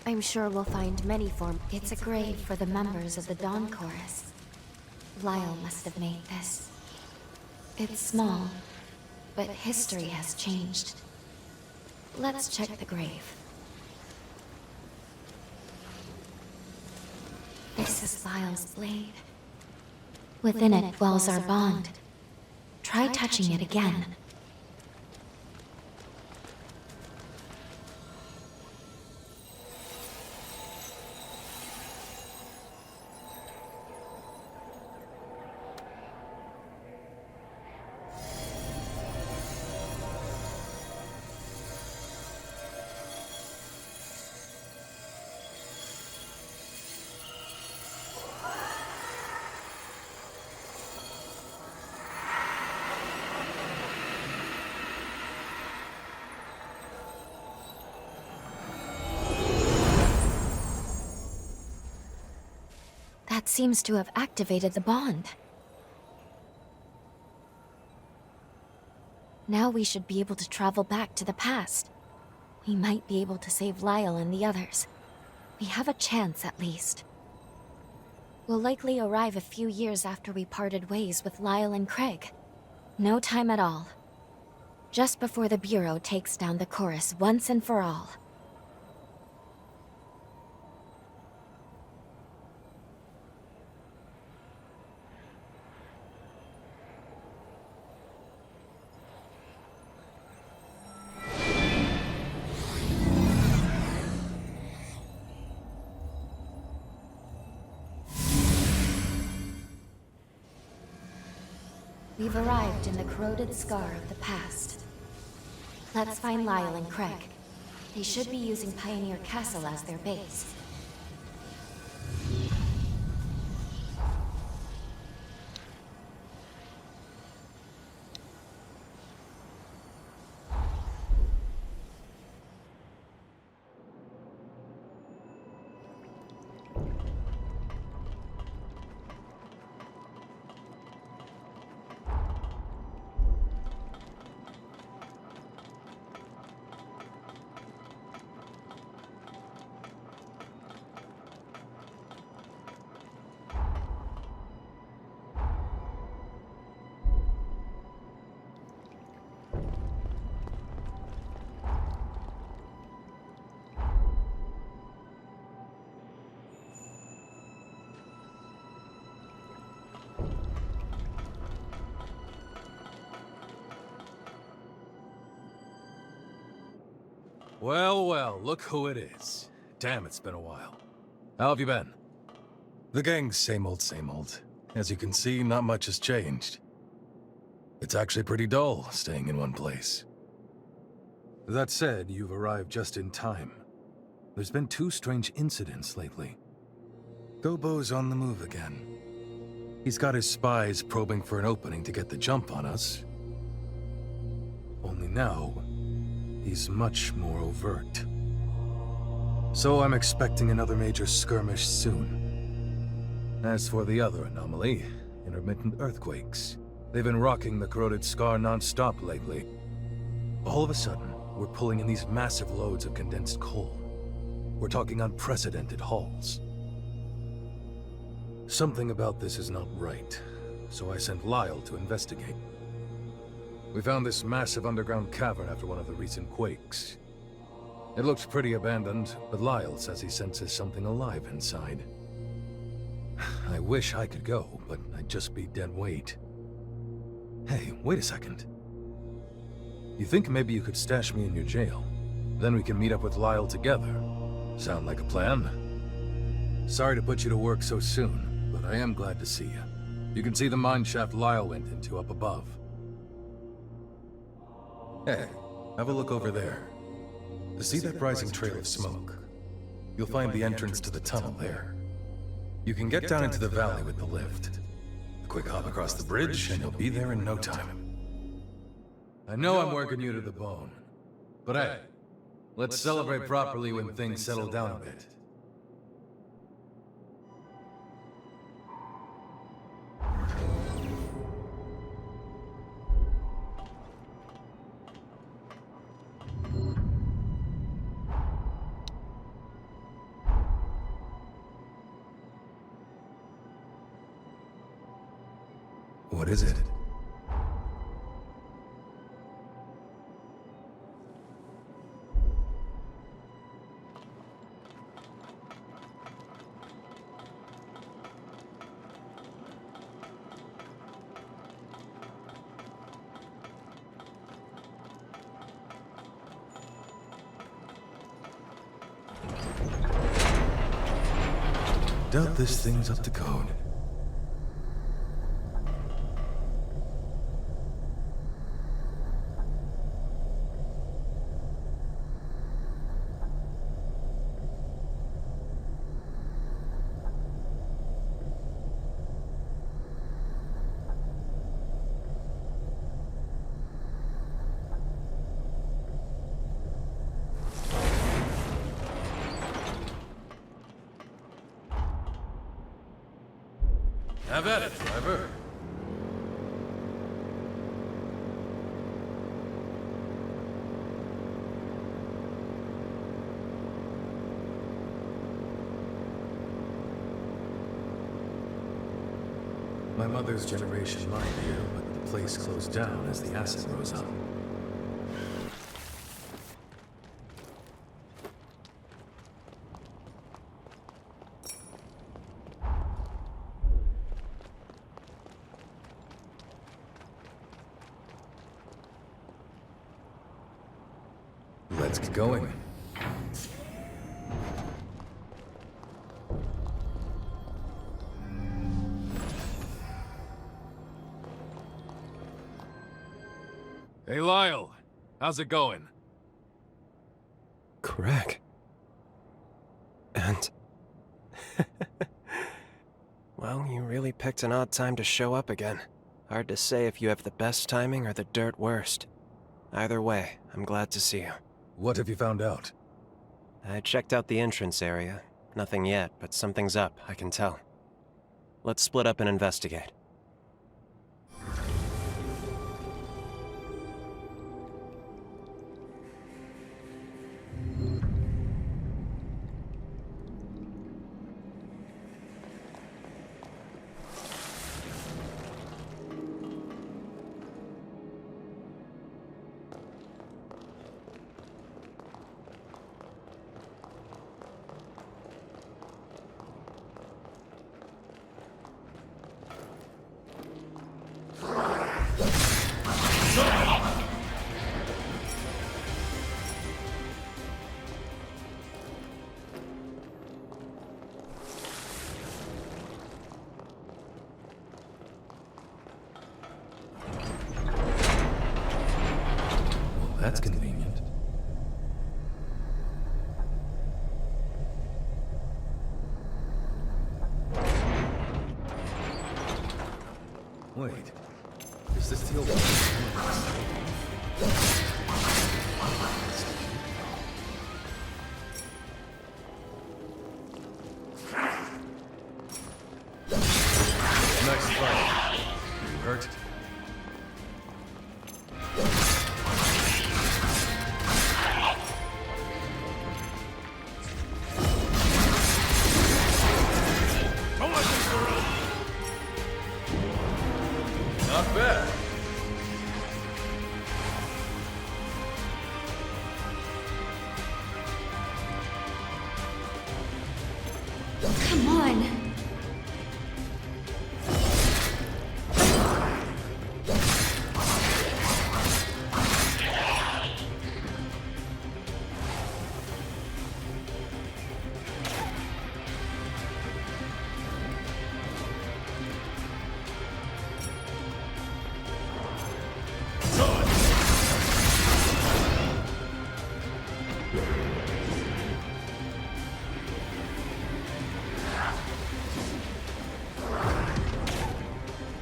I'm sure we'll find many forms. It's a grave for the members of the Dawn Chorus. Lyle must have made this. It's small, but history has changed. Let's check the grave. This is Lyle's blade. Within it dwells our bond. Try touching it again. That seems to have activated the bond. Now we should be able to travel back to the past. We might be able to save Lyle and the others. We have a chance, at least. We'll likely arrive a few years after we parted ways with Lyle and Craig. No time at all. Just before the Bureau takes down the Chorus once and for all. We've arrived in the corroded scar of the past. Let's find Lyle and Craig. They should be using Pioneer Castle as their base. Well, well, look who it is. Damn, it's been a while. How have you been? The gang's same old, same old. As you can see, not much has changed. It's actually pretty dull, staying in one place. That said, you've arrived just in time. There's been 2 strange incidents lately. Gobo's on the move again. He's got his spies probing for an opening to get the jump on us. Only now, he's much more overt. So I'm expecting another major skirmish soon. As for the other anomaly, intermittent earthquakes, they've been rocking the corroded scar non-stop lately. All of a sudden, we're pulling in these massive loads of condensed coal. We're talking unprecedented hauls. Something about this is not right, so I sent Lyle to investigate. We found this massive underground cavern after one of the recent quakes. It looks pretty abandoned, but Lyle says he senses something alive inside. I wish I could go, but I'd just be dead weight. Hey, wait a second. You think maybe you could stash me in your jail? Then we can meet up with Lyle together. Sound like a plan? Sorry to put you to work so soon, but I am glad to see you. You can see the mine shaft Lyle went into up above. Hey, have a look over there. See that rising trail of smoke? You'll find the entrance to the tunnel there. You can get down into the valley with the lift. A quick hop across the bridge, and you'll be there in no time. I know I'm working you to the bone, but hey, let's celebrate properly when things settle down a bit. What is it? Doubt this thing's up to code. Have at it, driver. My mother's generation mined here, but the place closed down as the acid rose up. Let's get going. Hey, Lyle. How's it going? Craig. And... well, you really picked an odd time to show up again. Hard to say if you have the best timing or the dirt worst. Either way, I'm glad to see you. What have you found out? I checked out the entrance area. Nothing yet, but something's up, I can tell. Let's split up and investigate. That's convenient. Come on.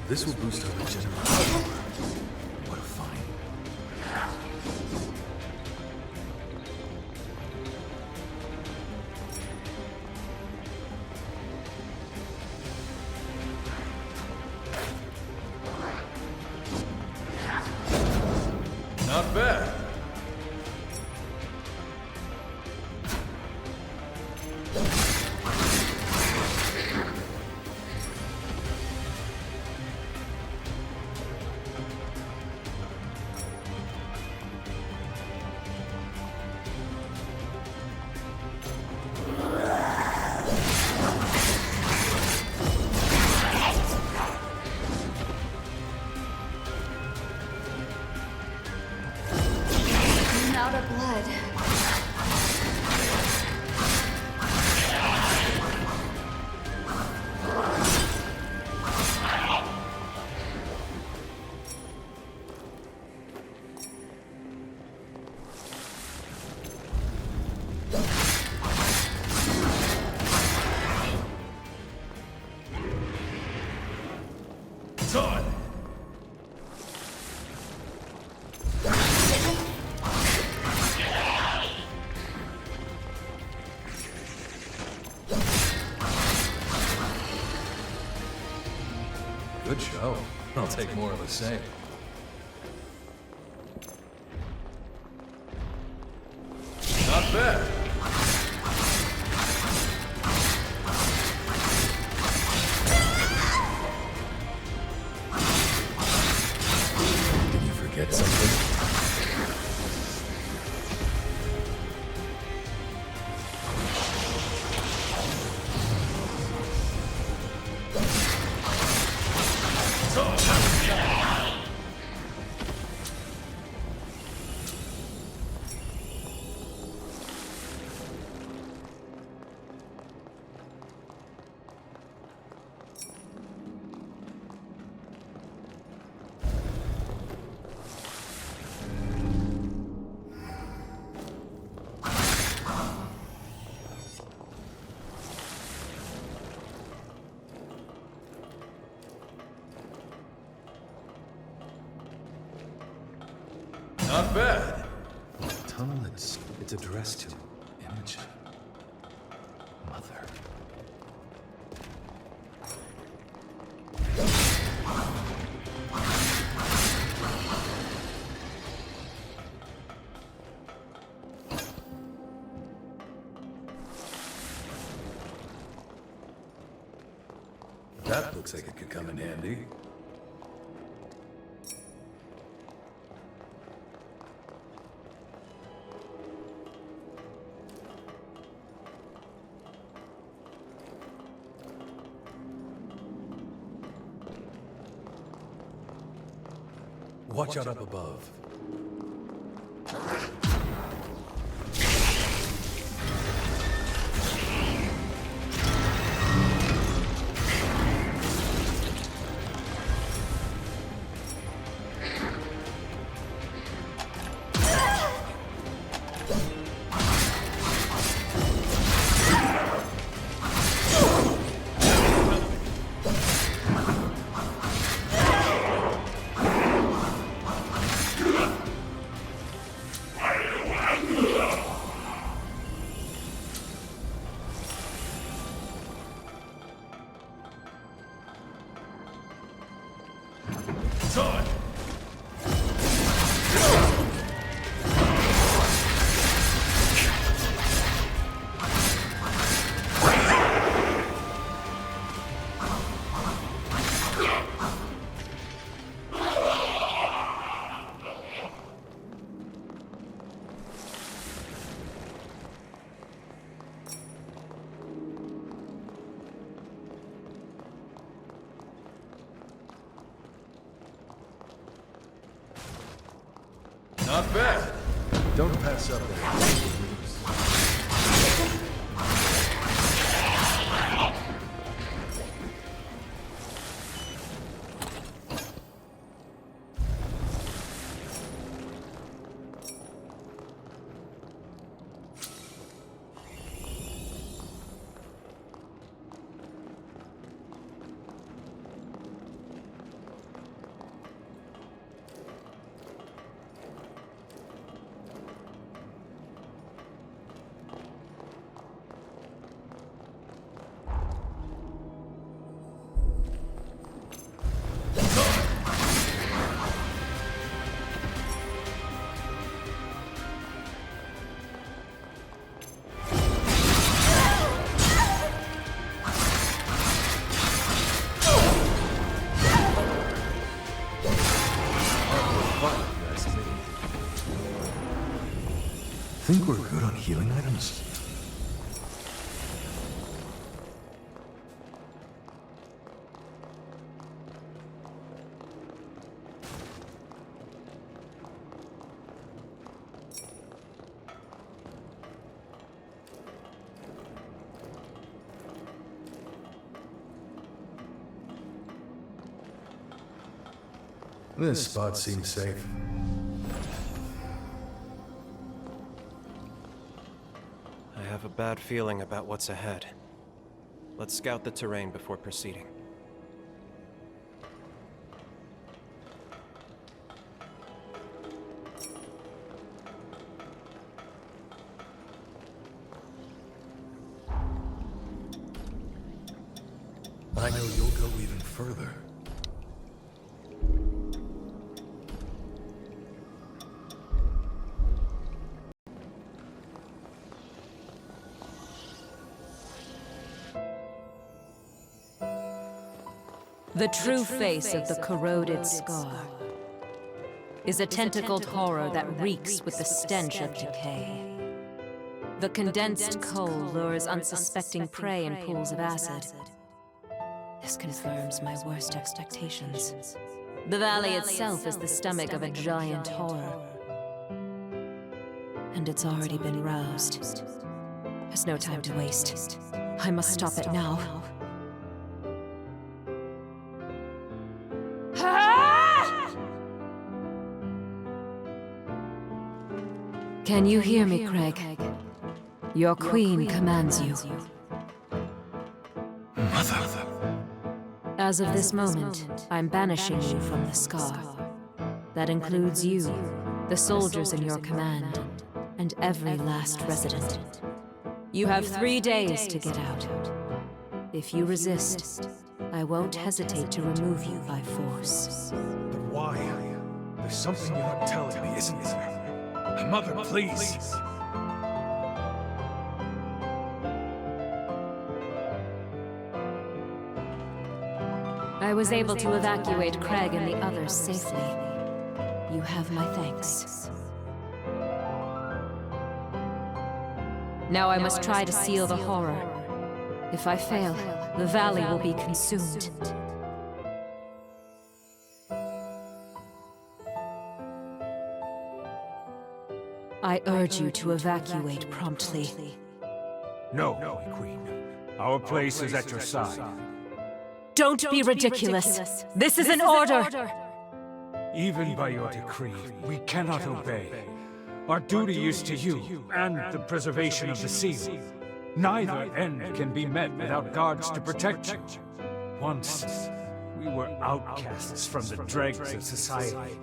This will boost our regeneration. What a find. Not bad. I'm out of blood. Done! Good show. I'll take more of the same. Not bad. Did you forget something? Not bad. The tunnel, it's addressed to Imogen. Mother. That looks like it could come in handy. Watch out up above. bad. Don't pass up there. Think we're good on healing items? This spot seems safe. I have a bad feeling about what's ahead. Let's scout the terrain before proceeding. I know you'll go even further. The true face of the corroded scar is a tentacled horror that reeks with the stench of decay. The condensed coal lures unsuspecting prey in pools of acid. This confirms my worst expectations. The valley itself is the stomach of a giant horror. And it's already been roused. There's no time to waste. I must stop it now. Can you hear me, Craig? Your queen commands you. Mother. As of this moment, I'm banishing you from the Scar. That includes you, the soldiers in your command, and every last resident. You have 3 days to get out. If you resist, I won't hesitate to remove you by force. But why? There's something you're not telling me, isn't there? Mother, please! I was able to evacuate Craig and the others safely. You have my thanks. Now I must try to seal the horror. If I fail, the valley will be consumed. I urge you to evacuate promptly. No, Holy Queen. Our place is at your side. Don't be ridiculous. This is an order! Even by your decree, we cannot obey. Our duty is to you, and the preservation of the seal. Neither end can be met without guards to protect you. Once, we were outcasts from the dregs of society,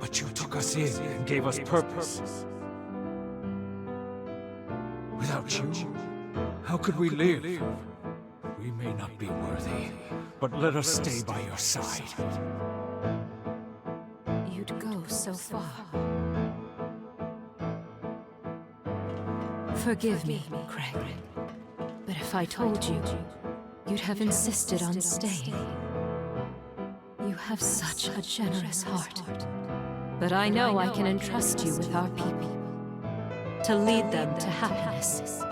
but you took us in and gave us purpose. Without you, how could we live? We may not be worthy, but let us stay by your side. You'd go so far. Forgive me, Craig. But if I told you, you'd have insisted on staying. You have such a generous heart. But I know I can entrust you with our people, to lead them to happiness.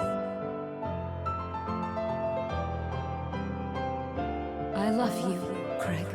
I love you, Craig.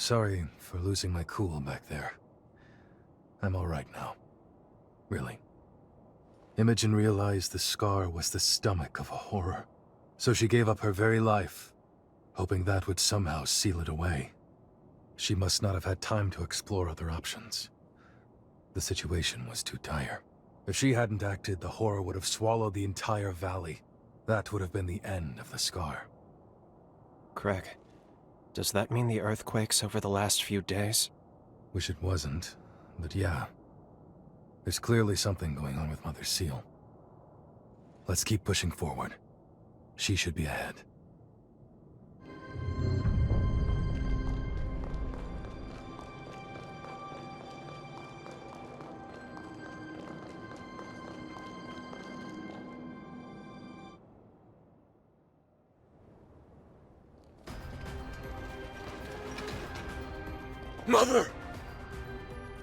Sorry for losing my cool back there. I'm alright now. Really. Imogen realized the scar was the stomach of a horror, so she gave up her very life, hoping that would somehow seal it away. She must not have had time to explore other options. The situation was too dire. If she hadn't acted, the horror would have swallowed the entire valley. That would have been the end of the scar. Craig, does that mean the earthquakes over the last few days? Wish it wasn't, but yeah. There's clearly something going on with Mother Seal. Let's keep pushing forward. She should be ahead. Mother!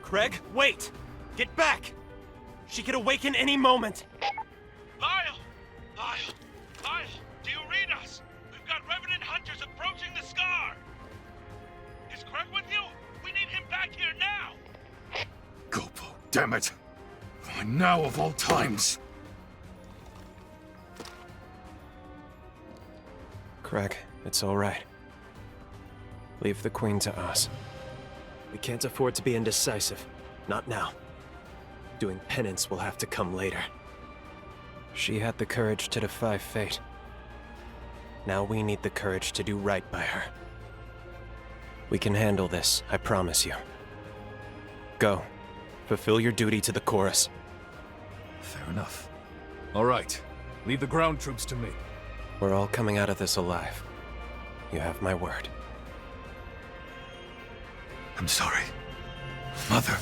Craig, wait! Get back! She could awaken any moment! Lyle! Lyle! Lyle! Do you read us? We've got Revenant Hunters approaching the scar! Is Craig with you? We need him back here now! Gopo, damn it! Why now of all times? Craig, it's all right. Leave the Queen to us. We can't afford to be indecisive. Not now. Doing penance will have to come later. She had the courage to defy fate. Now we need the courage to do right by her. We can handle this, I promise you. Go. Fulfill your duty to the chorus. Fair enough. All right. Leave the ground troops to me. We're all coming out of this alive. You have my word. I'm sorry. Mother.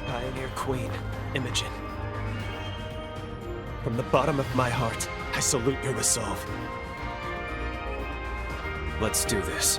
Pioneer Queen, Imogen. From the bottom of my heart, I salute your resolve. Let's do this.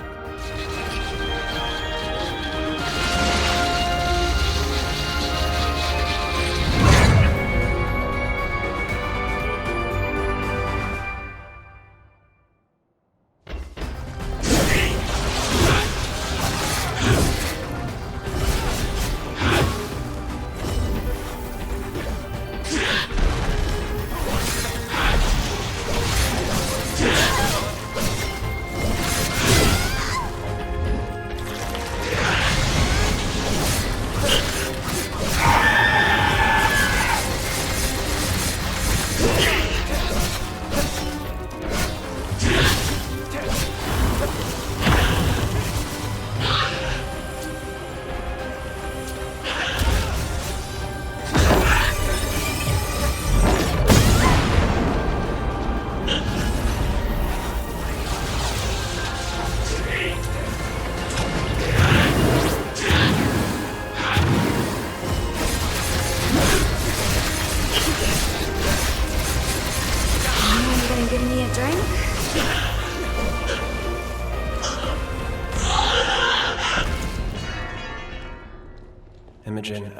Imogen,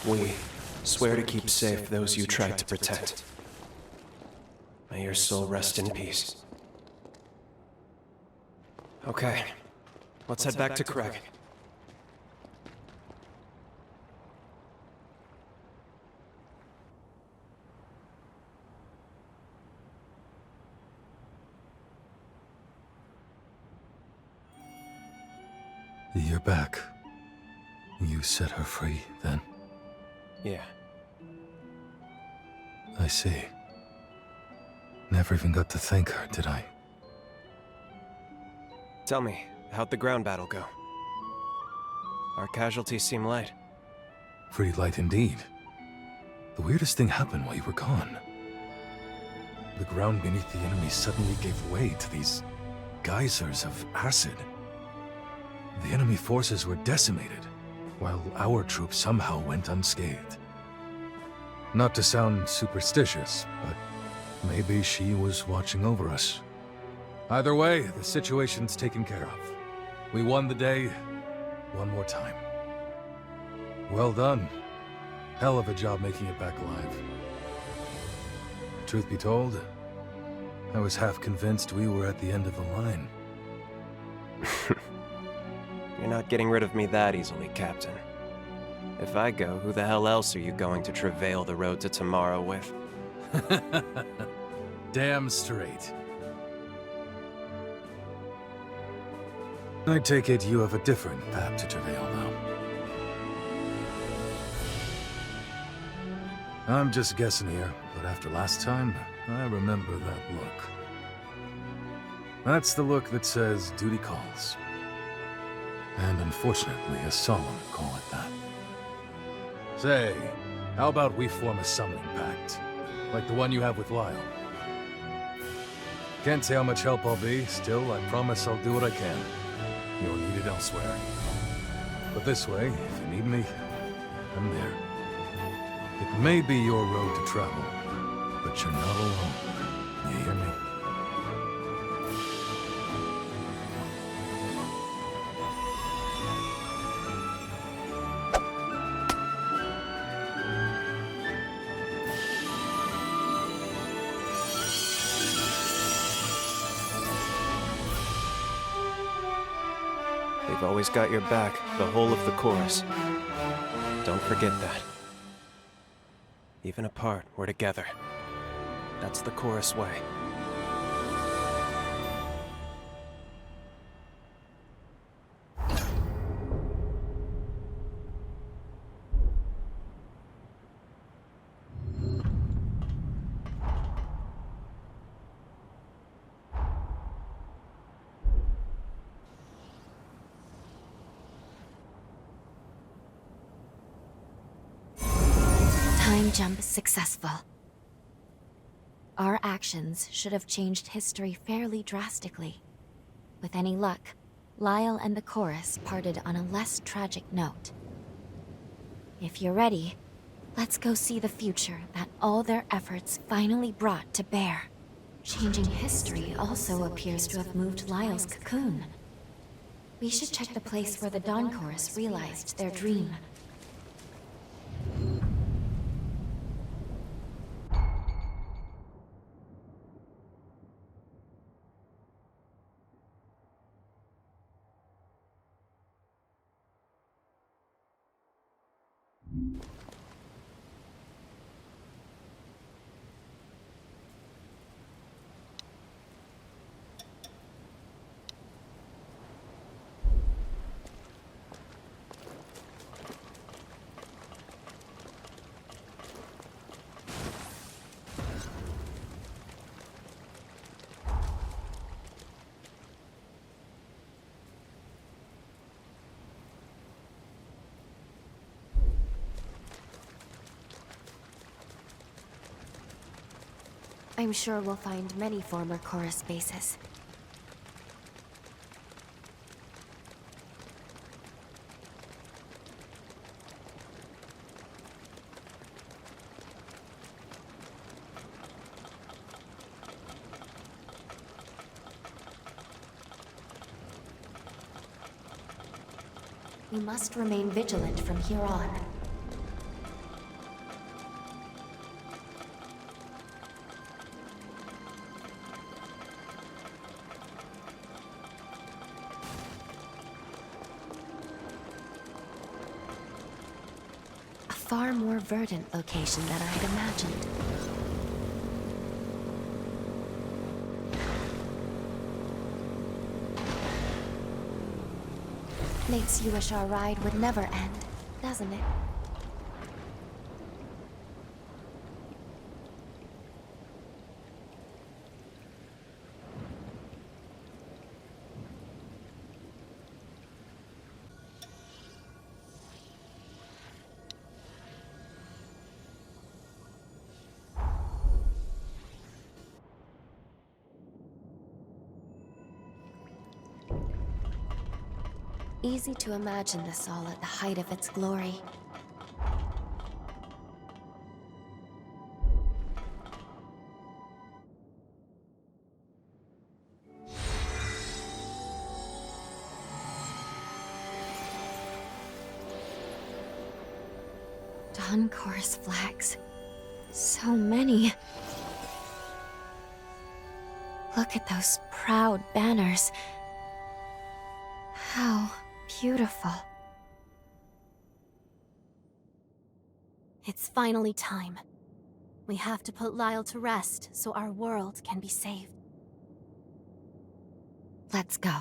we swear to keep safe those you tried to protect. May your soul rest in peace. Okay, let's head back to Craig. You're back. You set her free, then? Yeah. I see. Never even got to thank her, did I? Tell me, how'd the ground battle go? Our casualties seem light. Pretty light indeed. The weirdest thing happened while you were gone. The ground beneath the enemy suddenly gave way to these geysers of acid. The enemy forces were decimated, while our troops somehow went unscathed. Not to sound superstitious, but maybe she was watching over us. Either way, the situation's taken care of. We won the day one more time. Well done. Hell of a job making it back alive. Truth be told, I was half convinced we were at the end of the line. You're not getting rid of me that easily, Captain. If I go, who the hell else are you going to travail the road to tomorrow with? Damn straight. I take it you have a different path to travail, though. I'm just guessing here, but after last time, I remember that look. That's the look that says duty calls. And unfortunately, a solemn call at that. Say, how about we form a summoning pact? Like the one you have with Lyle. Can't say how much help I'll be, still, I promise I'll do what I can. You're needed elsewhere. But this way, if you need me, I'm there. It may be your road to travel, but you're not alone. You hear me? They've always got your back, the whole of the chorus. Don't forget that. Even apart, we're together. That's the chorus way. Time jump successful. Our actions should have changed history fairly drastically. With any luck, Lyle and the chorus parted on a less tragic note. If you're ready, let's go see the future that all their efforts finally brought to bear. Changing history also appears to have moved Lyle's cocoon. We should check the place where the Dawn Chorus realized their dream. I'm sure we'll find many former chorus bases. We must remain vigilant from here on. Far more verdant location than I'd imagined. Makes you wish our ride would never end, doesn't it? Easy to imagine this all at the height of its glory. Dawn Chorus flags. So many. Look at those proud banners. How beautiful. It's finally time. We have to put Lyle to rest so our world can be saved. Let's go.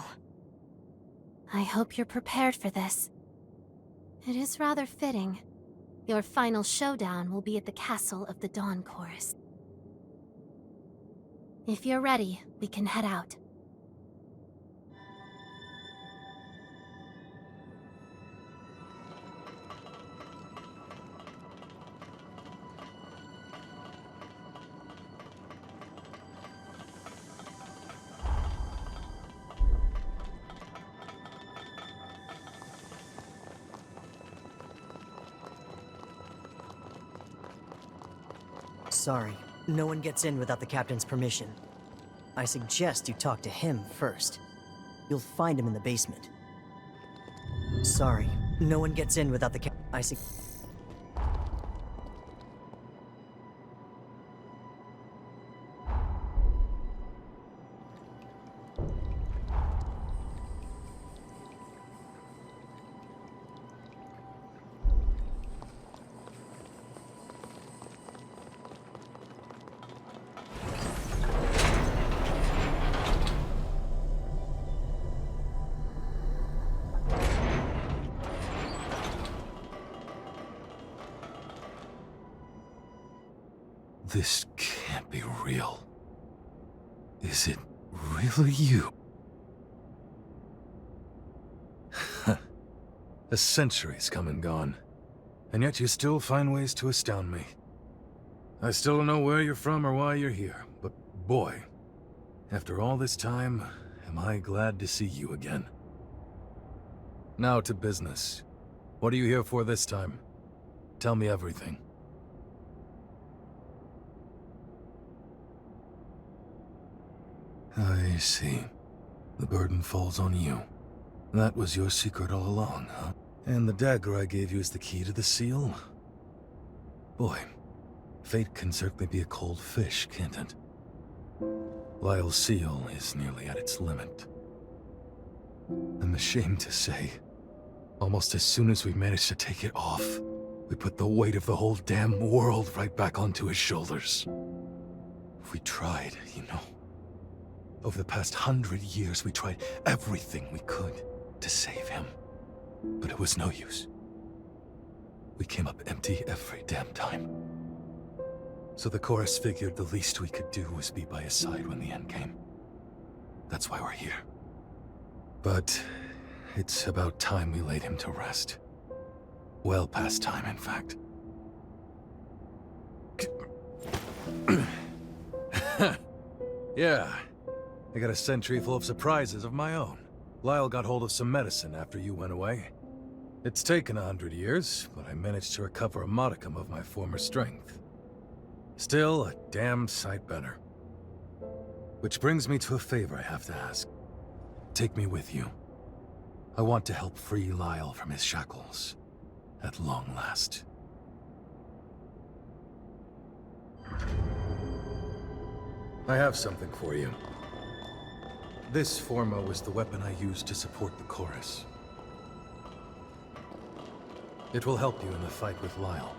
I hope you're prepared for this. It is rather fitting. Your final showdown will be at the castle of the Dawn Chorus. If you're ready, we can head out. Sorry, no one gets in without the captain's permission. I suggest you talk to him first. You'll find him in the basement. Sorry, no one gets in without the This can't be real. Is it really you? A century's come and gone, and yet you still find ways to astound me. I still don't know where you're from or why you're here, but boy, after all this time, am I glad to see you again. Now to business. What are you here for this time? Tell me everything. I see. The burden falls on you. That was your secret all along, huh? And the dagger I gave you is the key to the seal? Boy, fate can certainly be a cold fish, can't it? Lyle's seal is nearly at its limit. I'm ashamed to say, almost as soon as we managed to take it off, we put the weight of the whole damn world right back onto his shoulders. We tried, you know. Over the past 100 years, we tried everything we could to save him. But it was no use. We came up empty every damn time. So the chorus figured the least we could do was be by his side when the end came. That's why we're here. But it's about time we laid him to rest. Well past time, in fact. Yeah. I got a century full of surprises of my own. Lyle got hold of some medicine after you went away. It's taken 100 years, but I managed to recover a modicum of my former strength. Still, a damn sight better. Which brings me to a favor I have to ask. Take me with you. I want to help free Lyle from his shackles. At long last. I have something for you. This Forma was the weapon I used to support the chorus. It will help you in the fight with Lyle.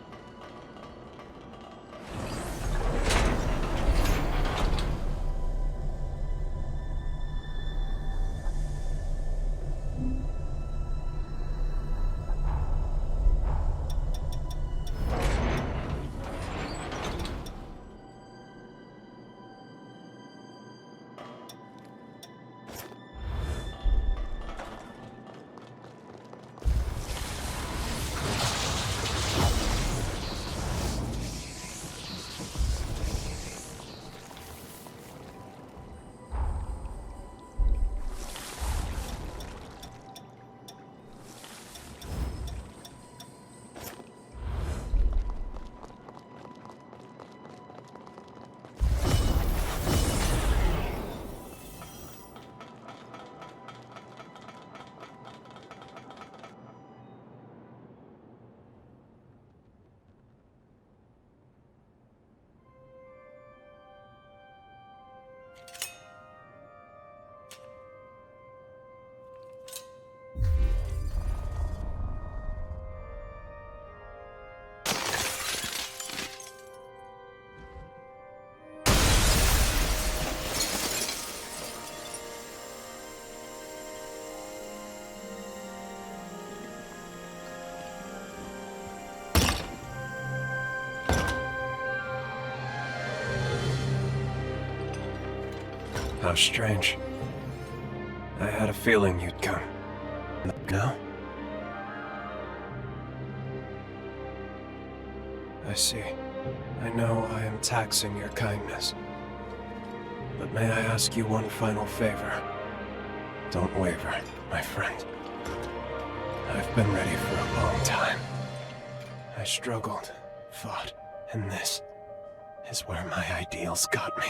How strange. I had a feeling you'd come. No? I see. I know I am taxing your kindness. But may I ask you one final favor? Don't waver, my friend. I've been ready for a long time. I struggled, fought, and this is where my ideals got me.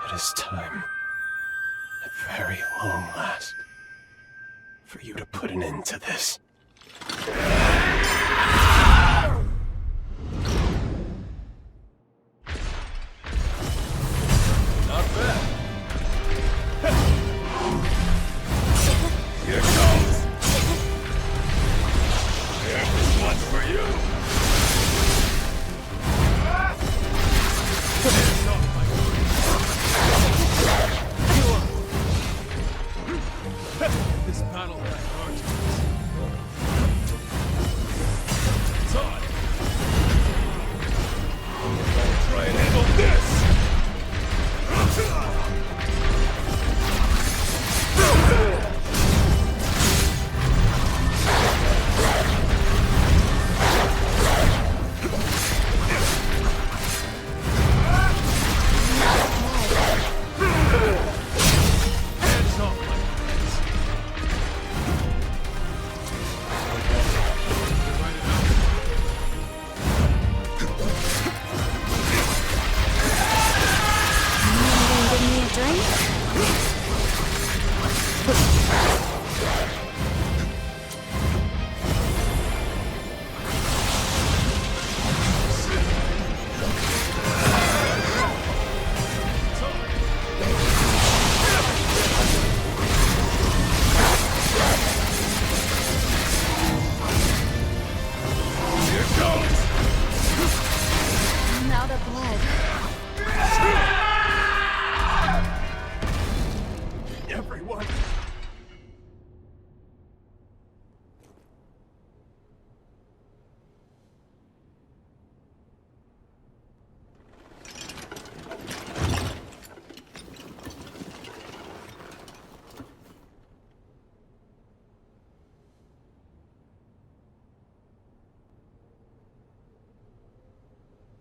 It is time, at very long last, for you to put an end to this. Not bad. Here it comes. Here's one for you. This battle has hard It's on. Try and handle this. Hands off my friends. Give me a drink? Here goes. I'm out of blood. Everyone!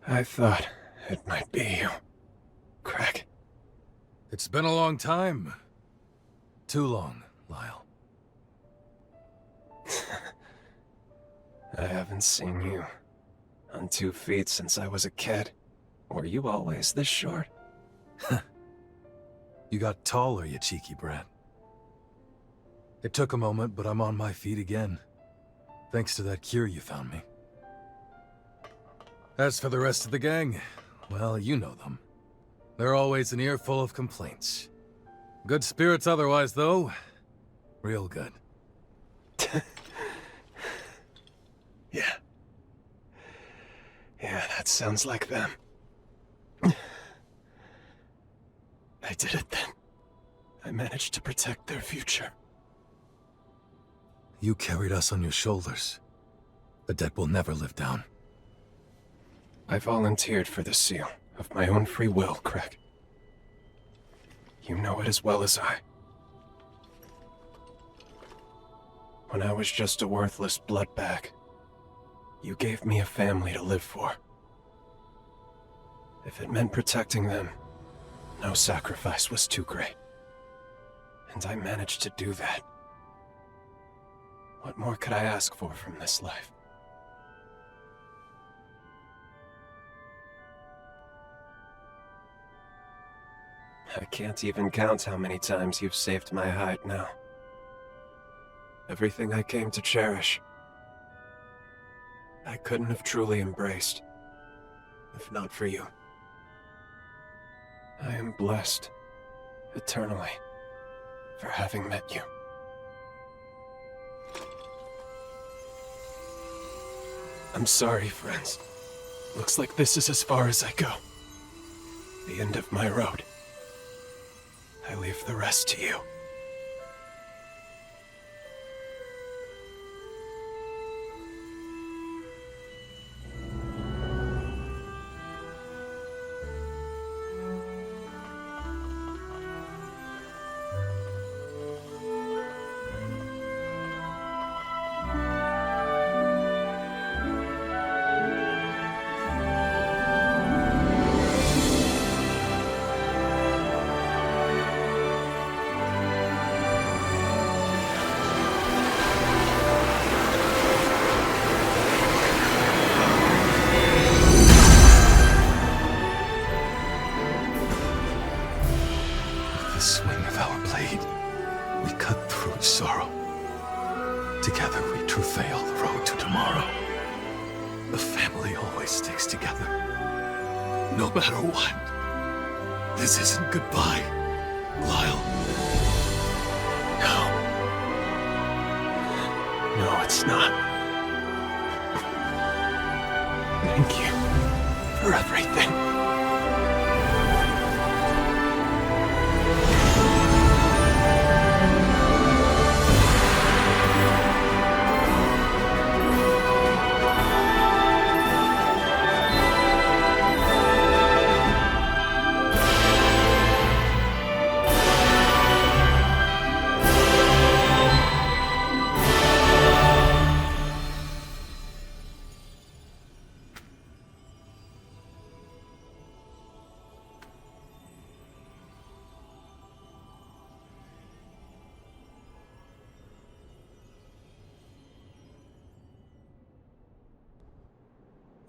I thought it might be you, Craig. It's been a long time. Too long, Lyle. I haven't seen you on 2 feet since I was a kid. Were you always this short? You got taller, you cheeky brat. It took a moment, but I'm on my feet again. Thanks to that cure you found me. As for the rest of the gang, well, you know them. They're always an earful of complaints. Good spirits otherwise, though. Real good. Yeah. Yeah, that sounds like them. I did it then. I managed to protect their future. You carried us on your shoulders. The debt will never live down. I volunteered for the seal, of my own free will, Craig. You know it as well as I. When I was just a worthless blood bag, you gave me a family to live for. If it meant protecting them, no sacrifice was too great. And I managed to do that. What more could I ask for from this life? I can't even count how many times you've saved my hide now. Everything I came to cherish, I couldn't have truly embraced, if not for you. I am blessed, eternally, for having met you. I'm sorry, friends. Looks like this is as far as I go. The end of my road. I leave the rest to you. swing of our blade, we cut through sorrow. Together we travail the road to tomorrow. The family always sticks together. No matter what. This isn't goodbye, Lyle. No. No, it's not. Thank you for everything.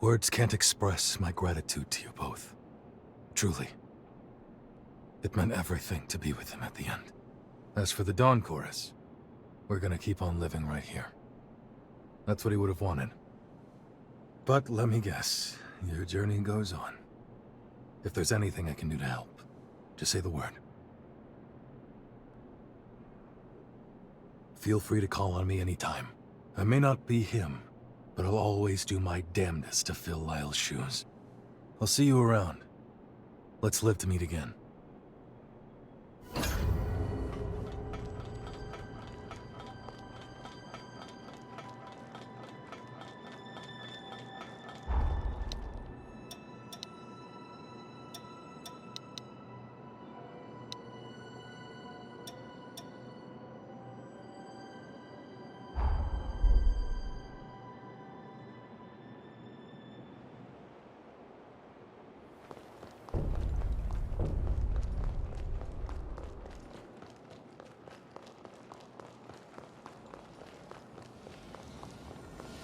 Words can't express my gratitude to you both. Truly. It meant everything to be with him at the end. As for the Dawn Chorus, we're gonna keep on living right here. That's what he would have wanted. But let me guess, your journey goes on. If there's anything I can do to help, just say the word. Feel free to call on me anytime. I may not be him, but I'll always do my damnedest to fill Lyle's shoes. I'll see you around. Let's live to meet again.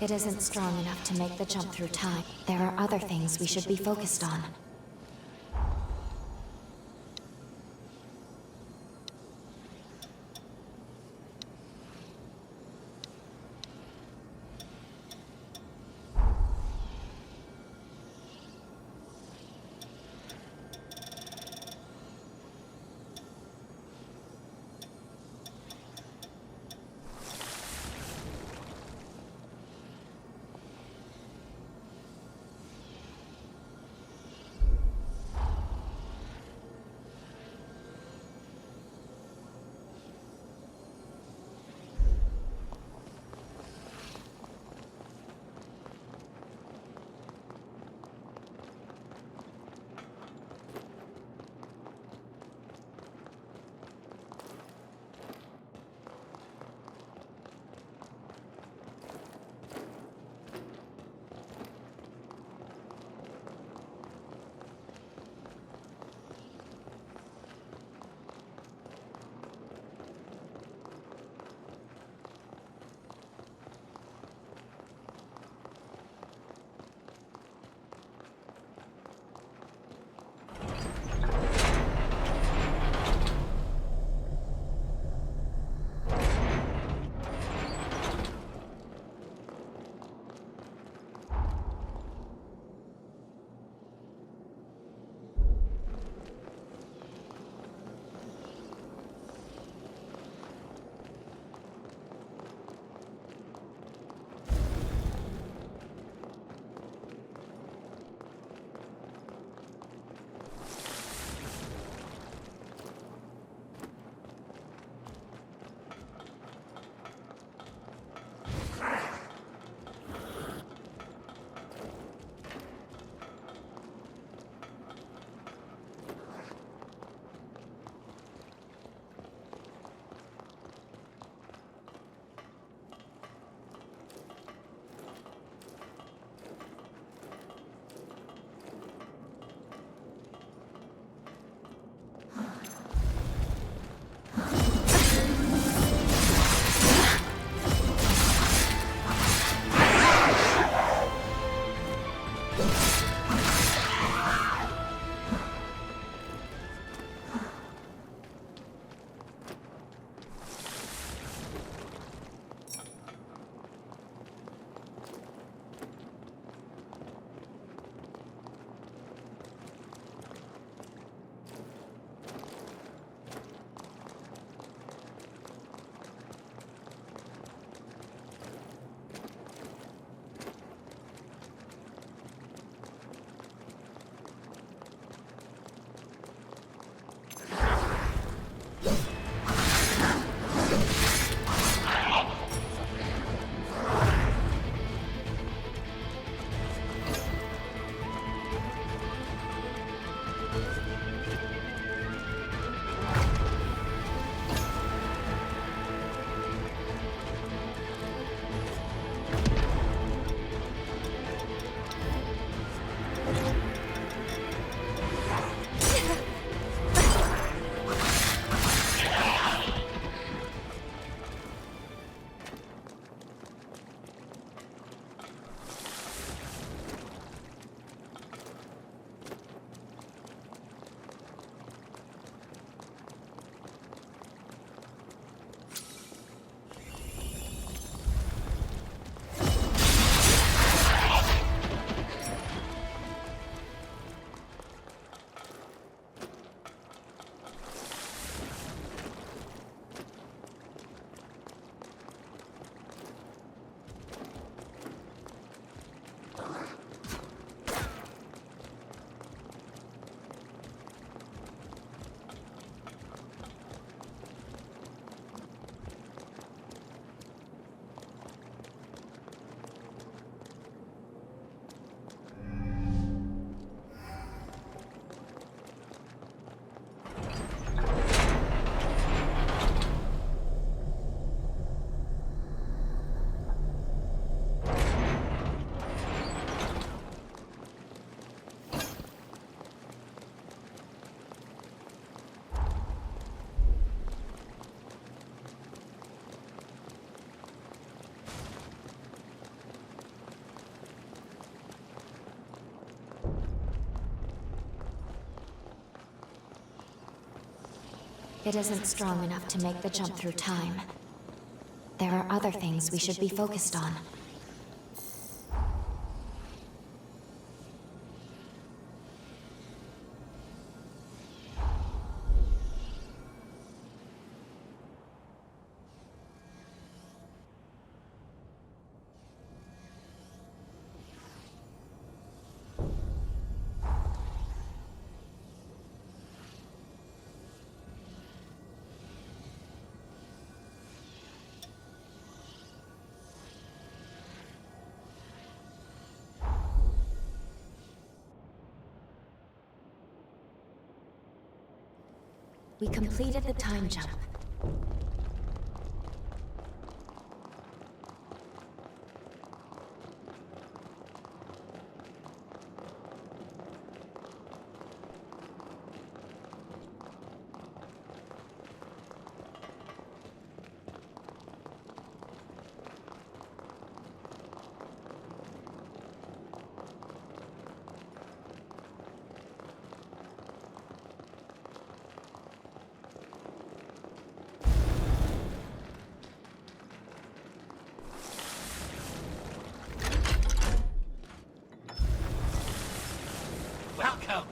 It isn't strong enough to make the jump through time. There are other things we should be focused on. It isn't strong enough to make the jump through time. There are other things we should be focused on. We completed the time jump. Welcome!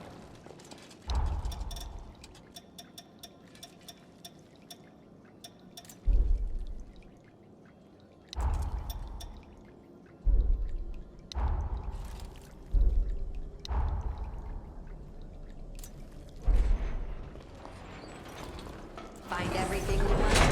Find everything you want.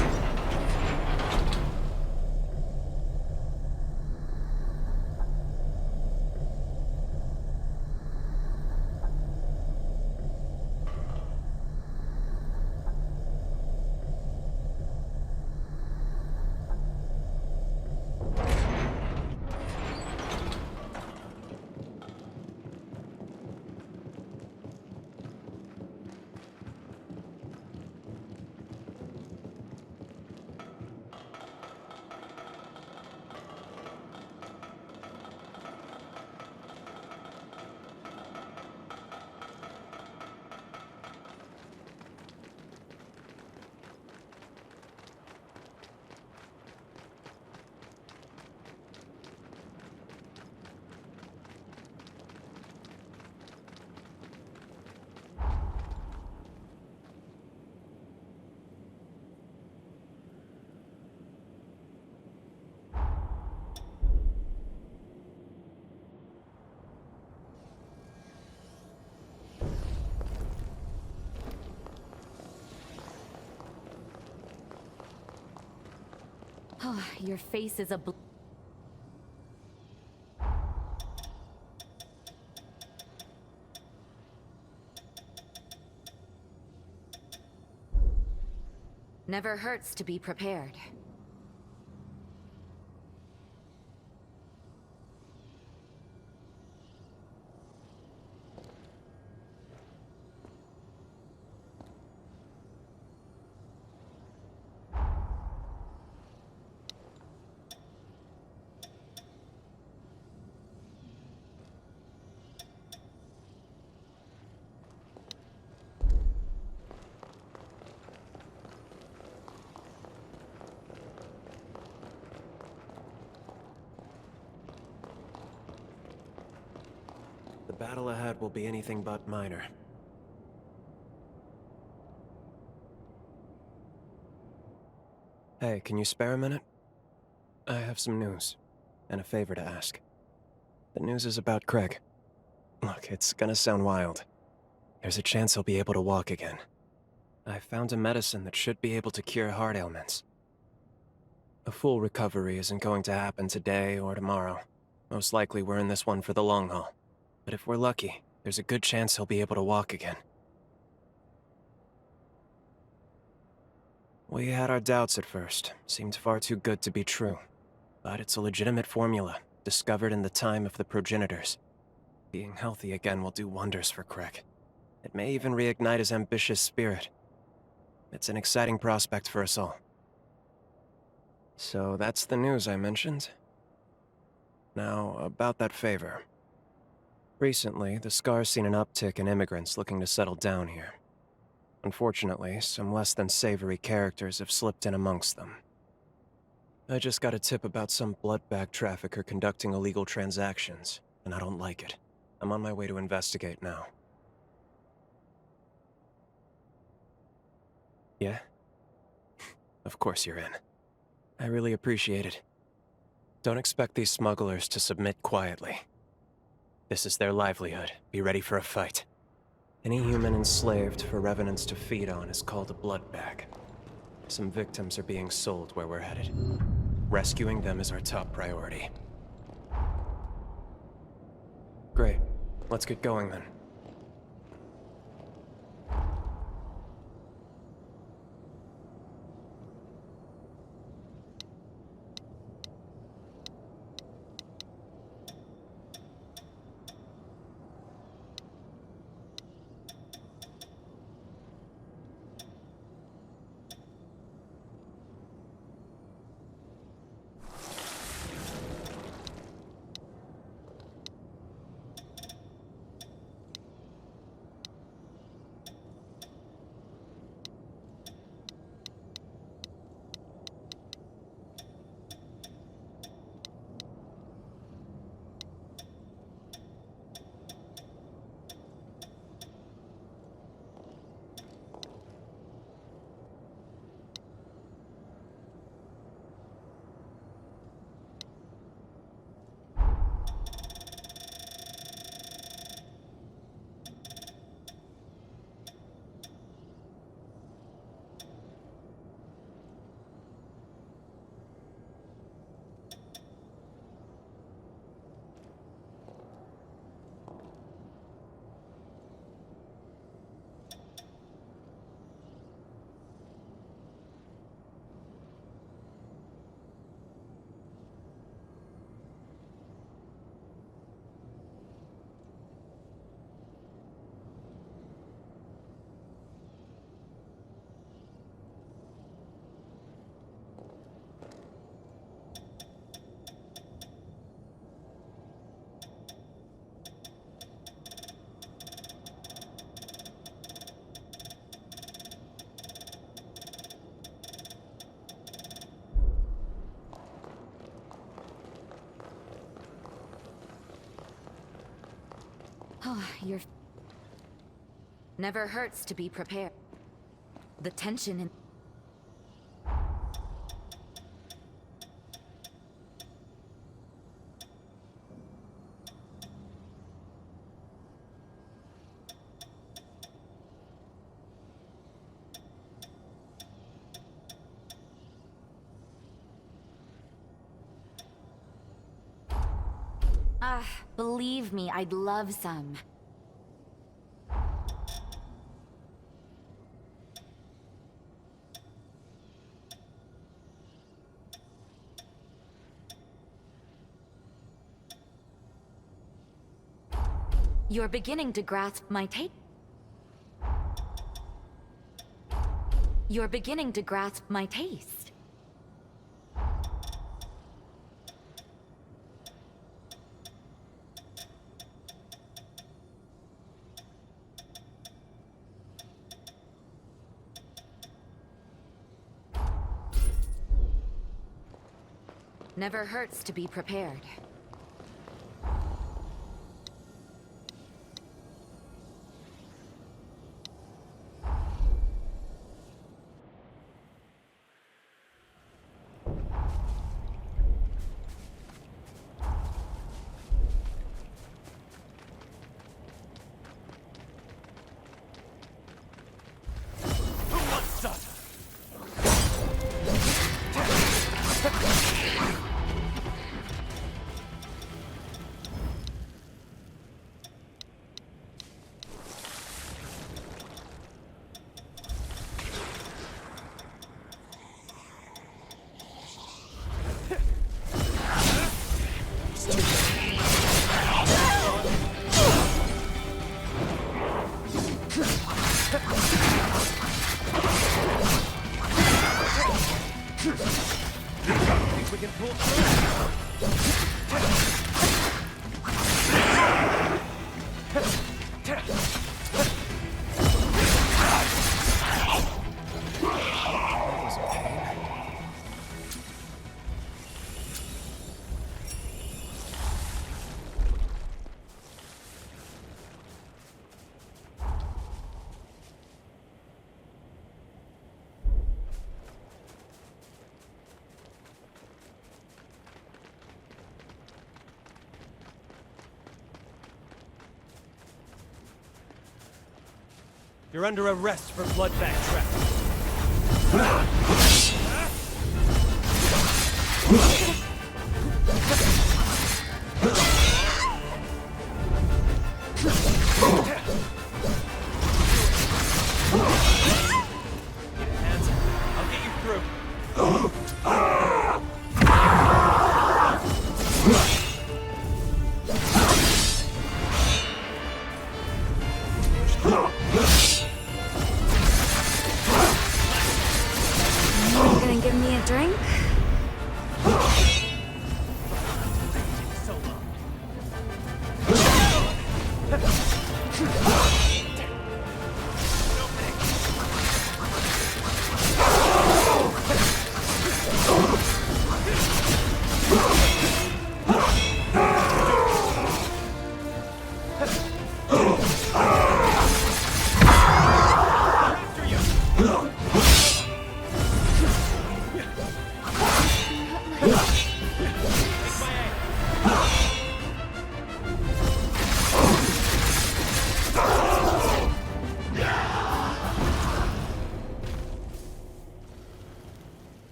Oh, your face is a Never hurts to be prepared. The battle ahead will be anything but minor. Hey, can you spare a minute? I have some news, and a favor to ask. The news is about Craig. Look, it's gonna sound wild. There's a chance he'll be able to walk again. I found a medicine that should be able to cure heart ailments. A full recovery isn't going to happen today or tomorrow. Most likely we're in this one for the long haul. But if we're lucky, there's a good chance he'll be able to walk again. We had our doubts at first. Seemed far too good to be true. But it's a legitimate formula, discovered in the time of the progenitors. Being healthy again will do wonders for Craig. It may even reignite his ambitious spirit. It's an exciting prospect for us all. So that's the news I mentioned. Now, about that favor. Recently, the Scar's seen an uptick in immigrants looking to settle down here. Unfortunately, some less than savory characters have slipped in amongst them. I just got a tip about some blood bag trafficker conducting illegal transactions, and I don't like it. I'm on my way to investigate now. Yeah? Of course you're in. I really appreciate it. Don't expect these smugglers to submit quietly. This is their livelihood. Be ready for a fight. Any human enslaved for revenants to feed on is called a blood bag. Some victims are being sold where we're headed. Rescuing them is our top priority. Great. Let's get going then. Oh, you're... Never hurts to be prepared. The tension in... Believe me, I'd love some. You're beginning to grasp my taste. You're beginning to grasp my taste. Never hurts to be prepared. You're under arrest for blood bag trafficking. Hands up. I'll get you through. You gonna give me a drink?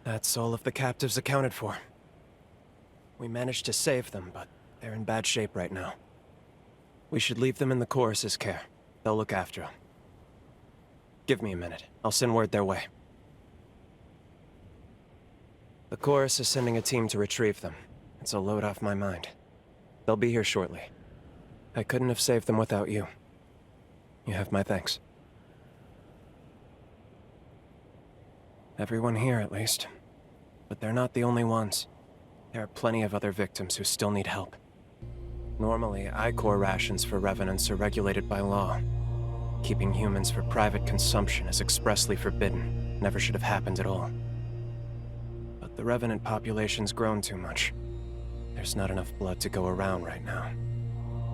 That's all of the captives accounted for. We managed to save them, but they're in bad shape right now. We should leave them in the chorus's care. They'll look after them. Give me a minute. I'll send word their way. The chorus is sending a team to retrieve them. It's a load off my mind. They'll be here shortly. I couldn't have saved them without you. You have my thanks. Everyone here, at least. But they're not the only ones. There are plenty of other victims who still need help. Normally, Ichor rations for revenants are regulated by law. Keeping humans for private consumption is expressly forbidden. Never should have happened at all. But the revenant population's grown too much. There's not enough blood to go around right now.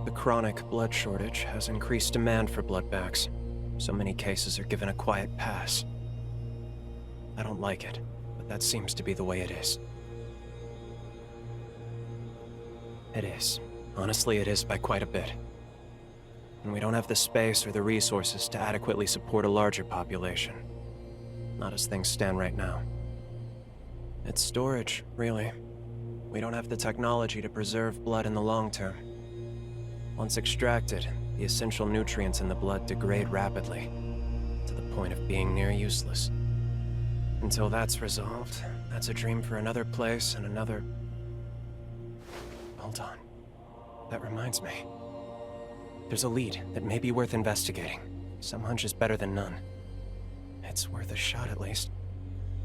The chronic blood shortage has increased demand for blood bags. So many cases are given a quiet pass. I don't like it, but that seems to be the way it is. It is. Honestly, it is by quite a bit. And we don't have the space or the resources to adequately support a larger population. Not as things stand right now. It's storage, really. We don't have the technology to preserve blood in the long term. Once extracted, the essential nutrients in the blood degrade rapidly, to the point of being near useless. Until that's resolved, that's a dream for another place and another... Hold on. That reminds me. There's a lead that may be worth investigating. Some hunch is better than none. It's worth a shot at least.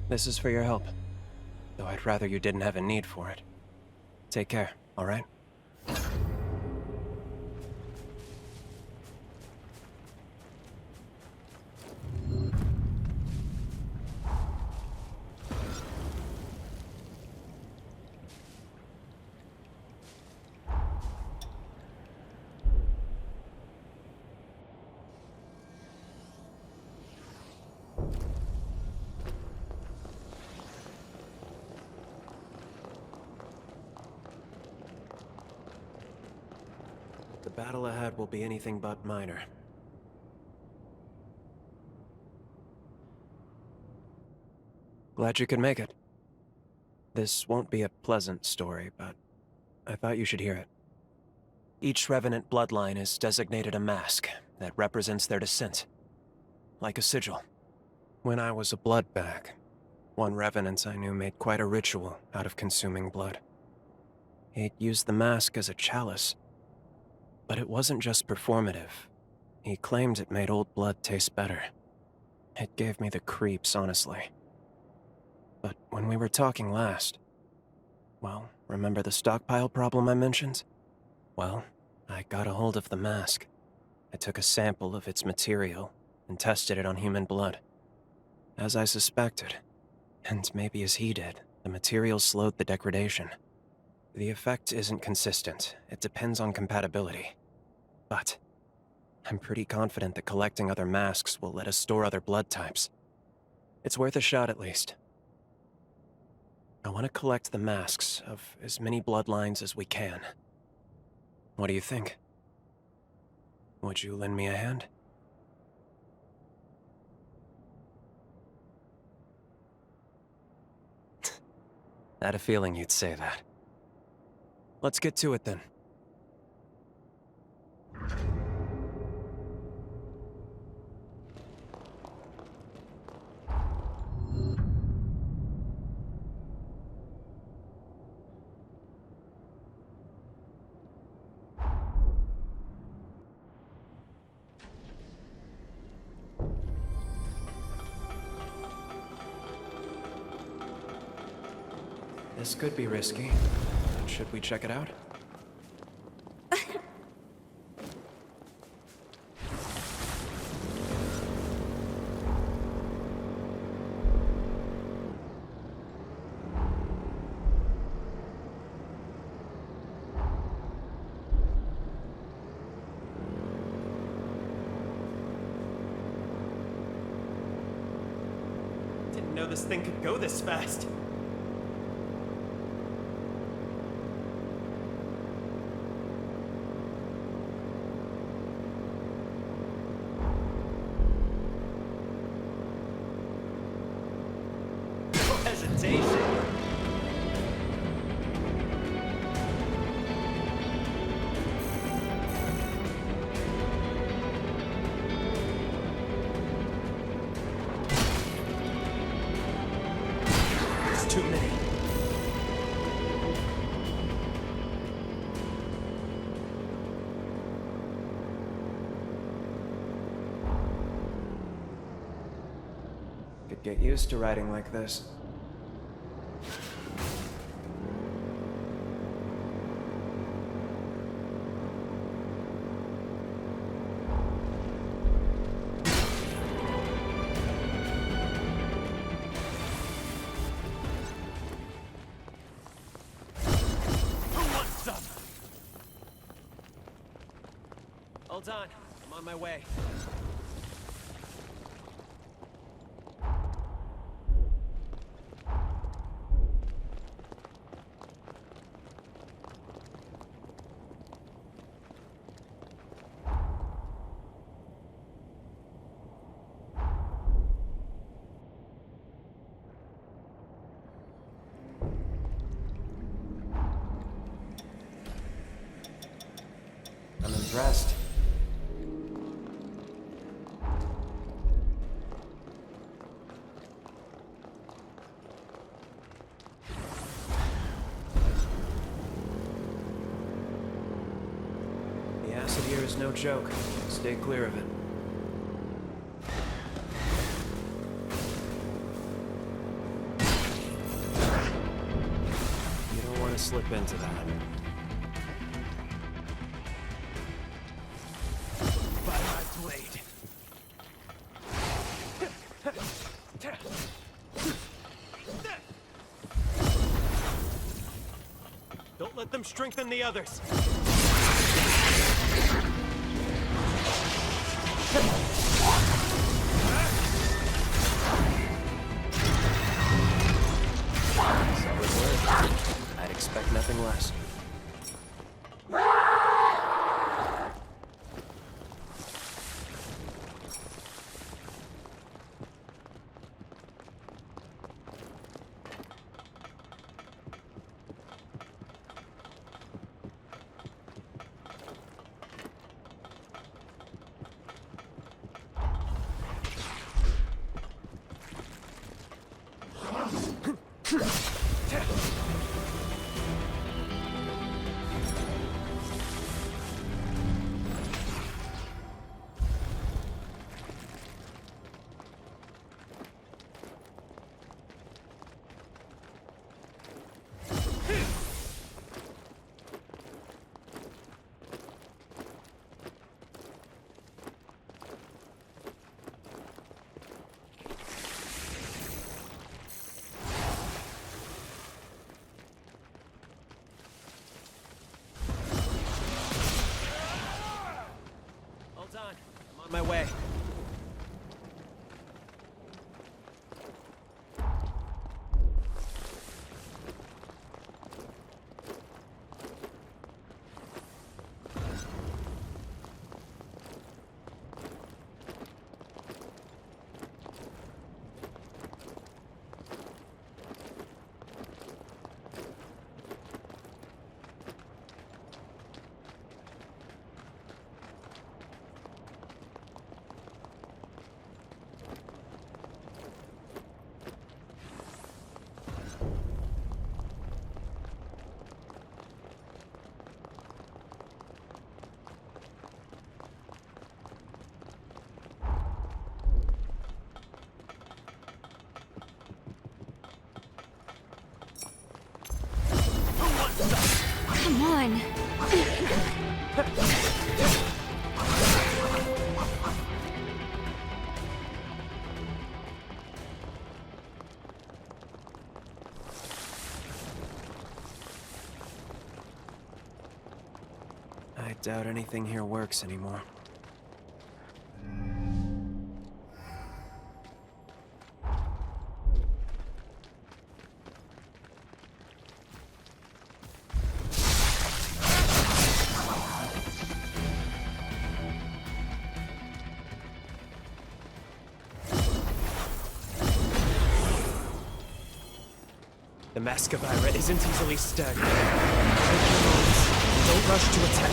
This is for your help. Though I'd rather you didn't have a need for it. Take care, all right? The battle ahead will be anything but minor. Glad you could make it. This won't be a pleasant story, but I thought you should hear it. Each Revenant bloodline is designated a mask that represents their descent, like a sigil. When I was a blood bag, one Revenant I knew made quite a ritual out of consuming blood. He'd used the mask as a chalice. But it wasn't just performative. He claimed it made old blood taste better. It gave me the creeps, honestly. But when we were talking last... Well, remember the stockpile problem I mentioned? Well, I got a hold of the mask. I took a sample of its material and tested it on human blood. As I suspected, and maybe as he did, the material slowed the degradation. The effect isn't consistent. It depends on compatibility. But I'm pretty confident that collecting other masks will let us store other blood types. It's worth a shot at least. I want to collect the masks of as many bloodlines as we can. What do you think? Would you lend me a hand? I had a feeling you'd say that. Let's get to it then. This could be risky. Should we check it out? Didn't know this thing could go this fast. Hesitation. There's too many. Could get used to riding like this. Hold on, I'm on my way. I'm impressed. The acid here is no joke. Stay clear of it. You don't want to slip into that. By my blade. Don't let them strengthen the others. Solid work. I'd expect nothing less. Doubt anything here works anymore. The Mascavira isn't easily staggered. Don't rush to attack.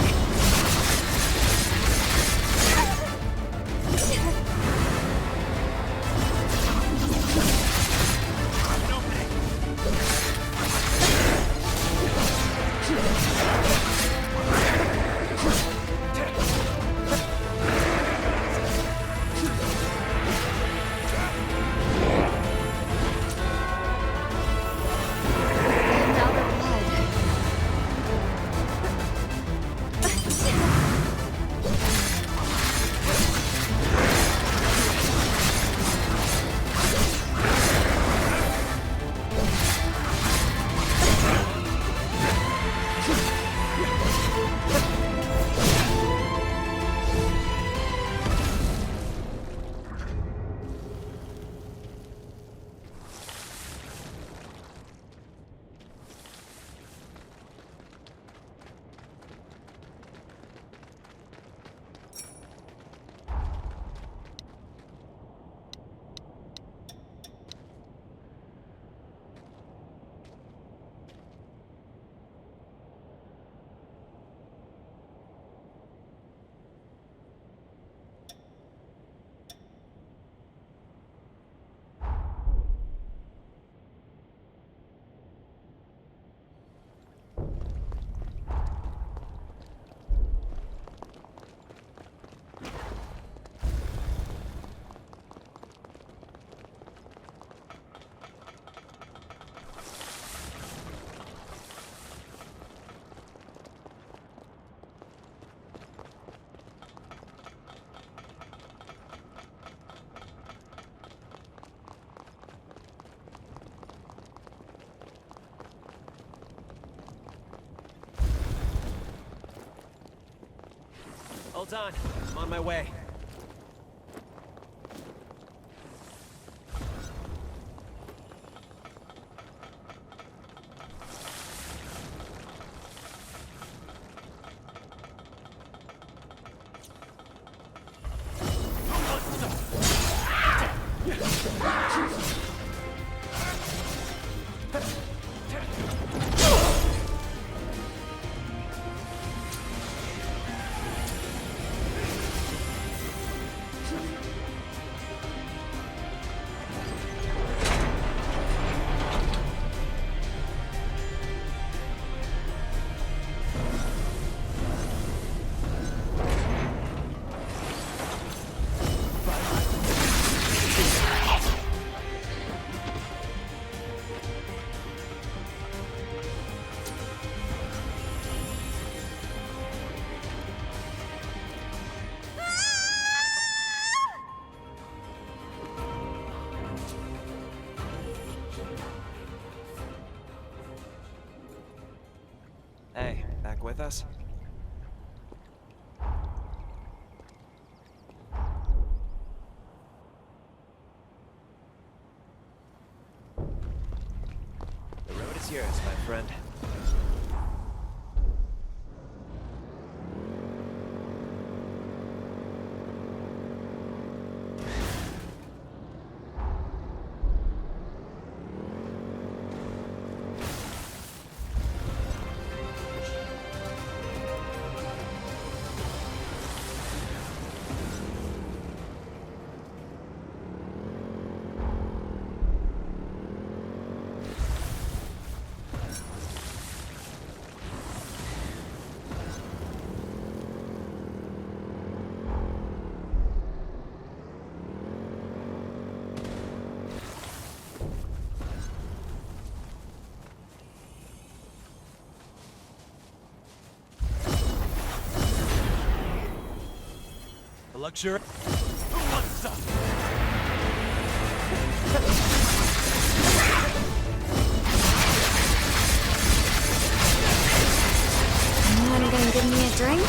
Hold on, I'm on my way. Hey, back with us? The road is yours, my friend. Luxury. Who wants some? One day gonna give me a drink?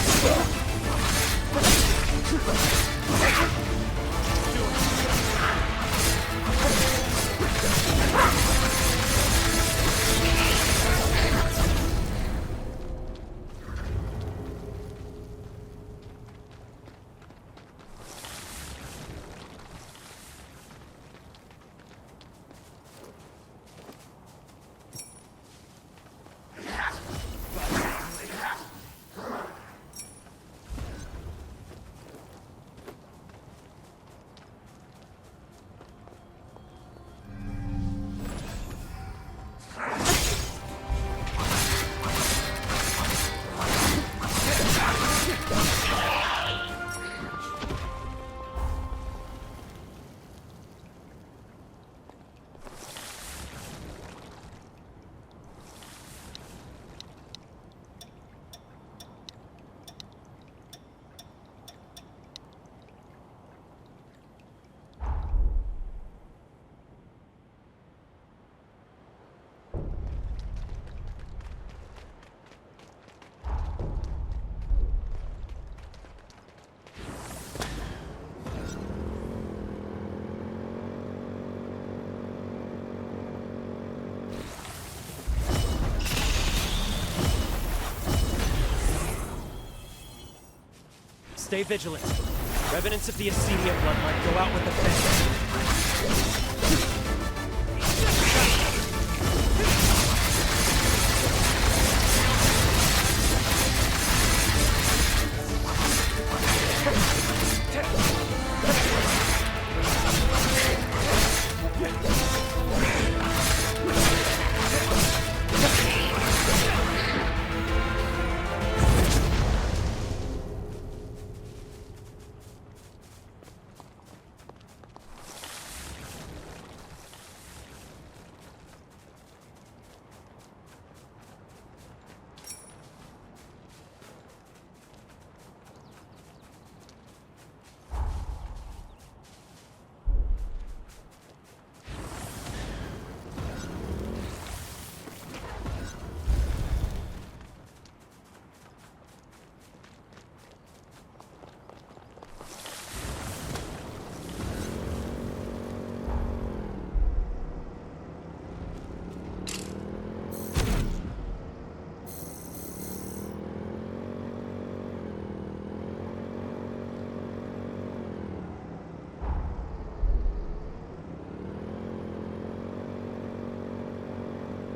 Stay vigilant. Revenants of the Asenia bloodline go out with a bang.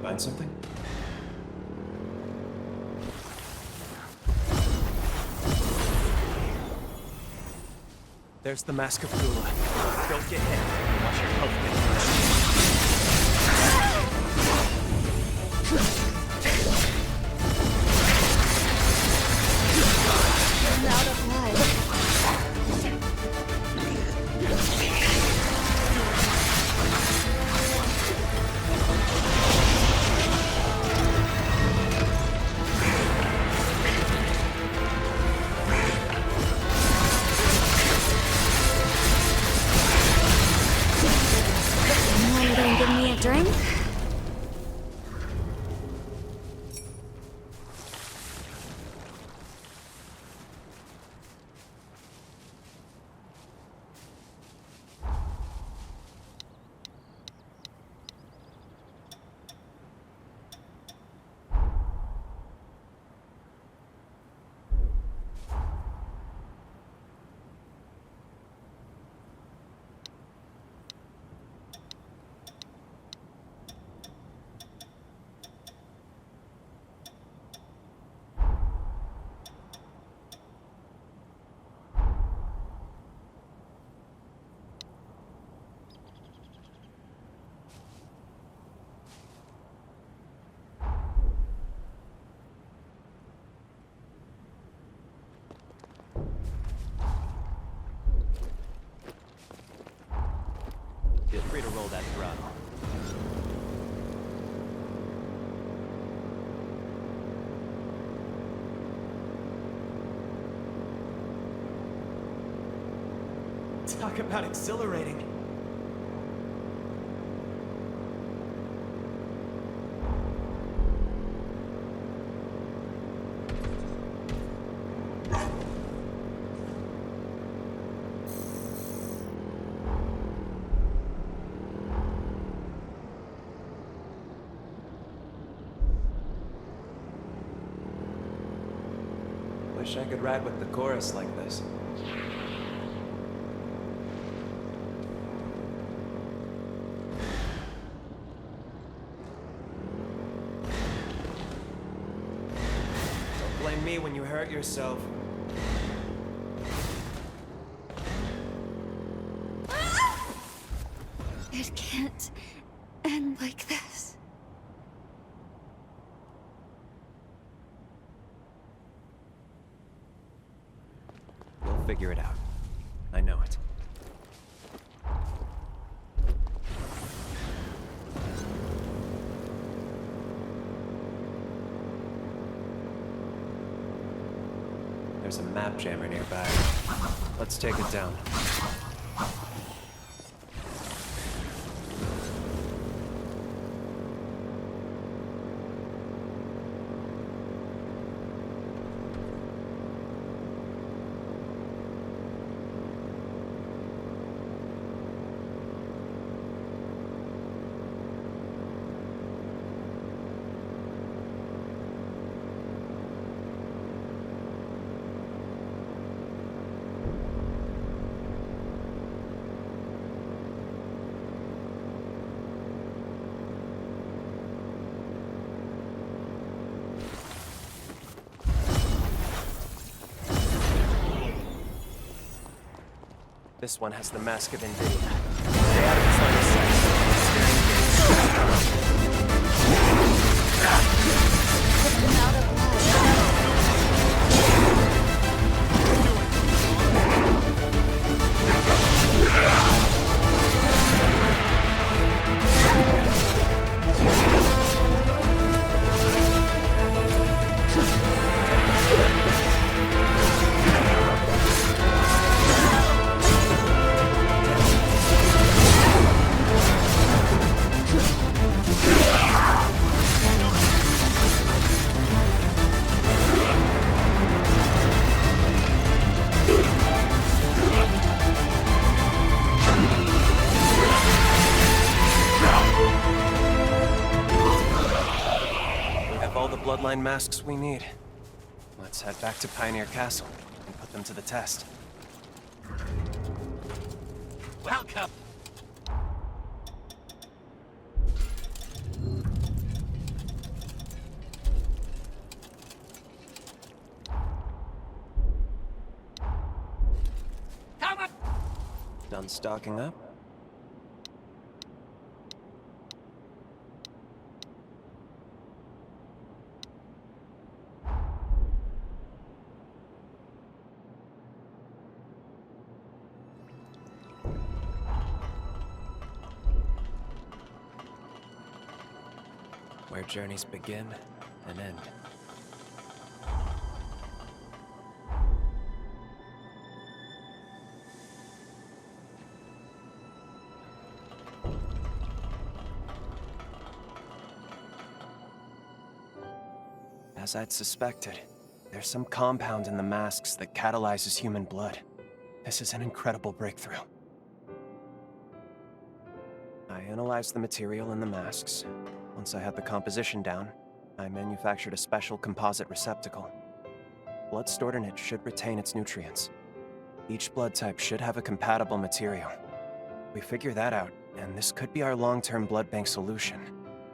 Find something? There's the Mask of Gula. Don't get hit. Watch your health get I'm out of blood. Give me a drink? Feel free to roll that throttle. Talk about exhilarating. Wish I could ride with the chorus like this. Don't blame me when you hurt yourself. It can't end like this. We'll figure it out. I know it. There's a map jammer nearby. Let's take it down. This one has the mask of Nvidia. Stay out of its line of bloodline masks we need. Let's head back to Pioneer Castle and put them to the test. Welcome. Come on. Done stocking up? Where journeys begin and end. As I'd suspected, there's some compound in the masks that catalyzes human blood. This is an incredible breakthrough. I analyzed the material in the masks. Once I had the composition down, I manufactured a special composite receptacle. Blood stored in it should retain its nutrients. Each blood type should have a compatible material. We figure that out, and this could be our long-term blood bank solution.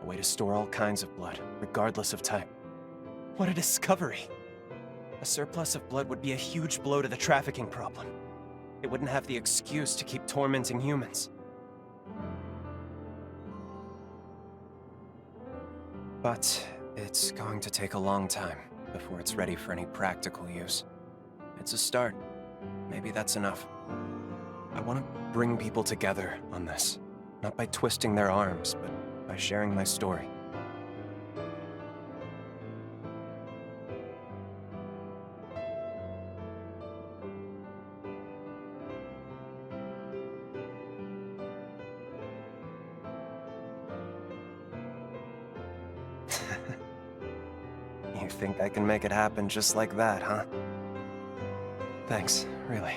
A way to store all kinds of blood, regardless of type. What a discovery! A surplus of blood would be a huge blow to the trafficking problem. It wouldn't have the excuse to keep tormenting humans. But it's going to take a long time before it's ready for any practical use. It's a start. Maybe that's enough. I want to bring people together on this. Not by twisting their arms, but by sharing my story. You think I can make it happen just like that, huh? Thanks, really.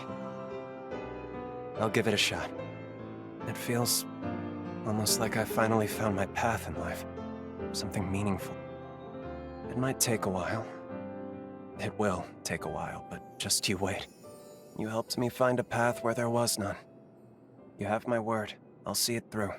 I'll give it a shot. It feels almost like I finally found my path in life. Something meaningful. It might take a while, It will take a while, but just you wait. You helped me find a path where there was none. You have my word. I'll see it through.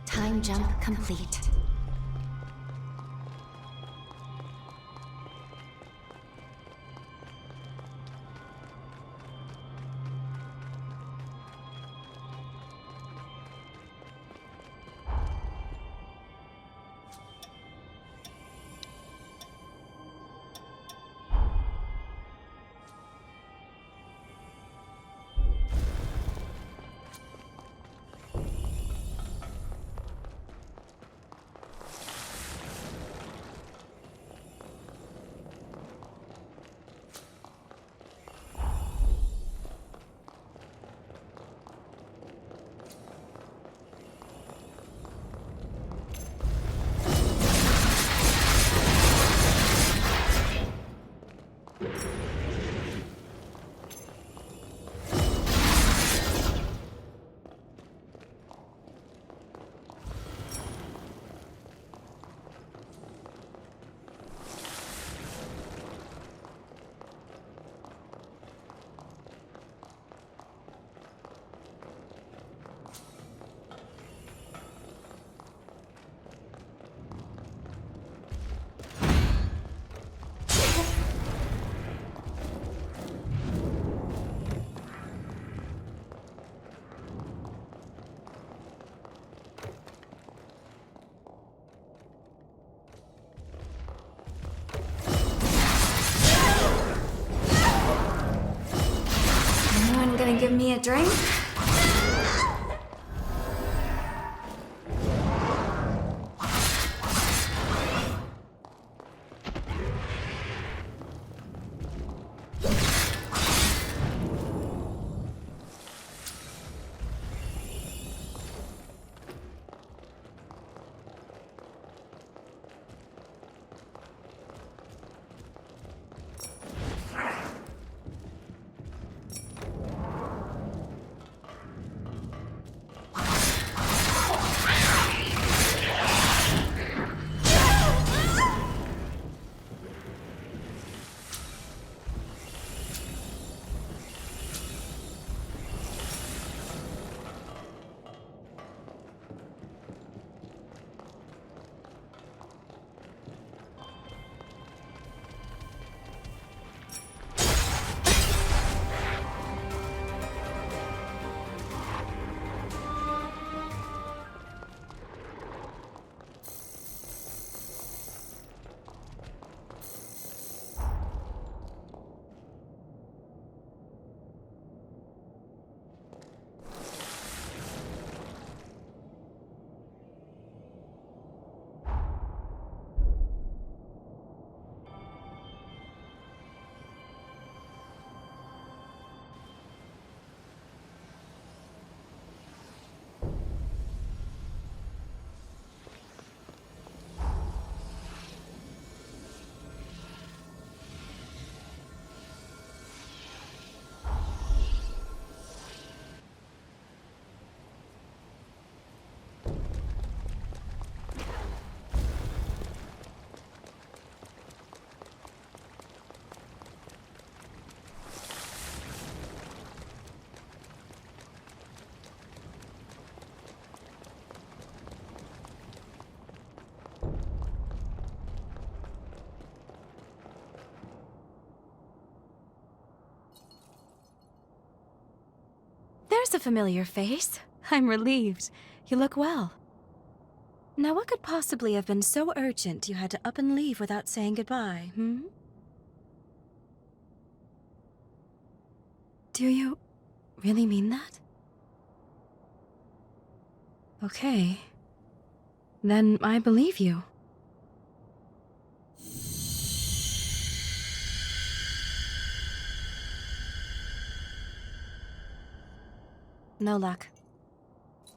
Time jump complete. Gonna give me a drink? There's a familiar face. I'm relieved. You look well. Now, what could possibly have been so urgent you had to up and leave without saying goodbye, hmm? Do you really mean that? Okay. Then I believe you. No luck.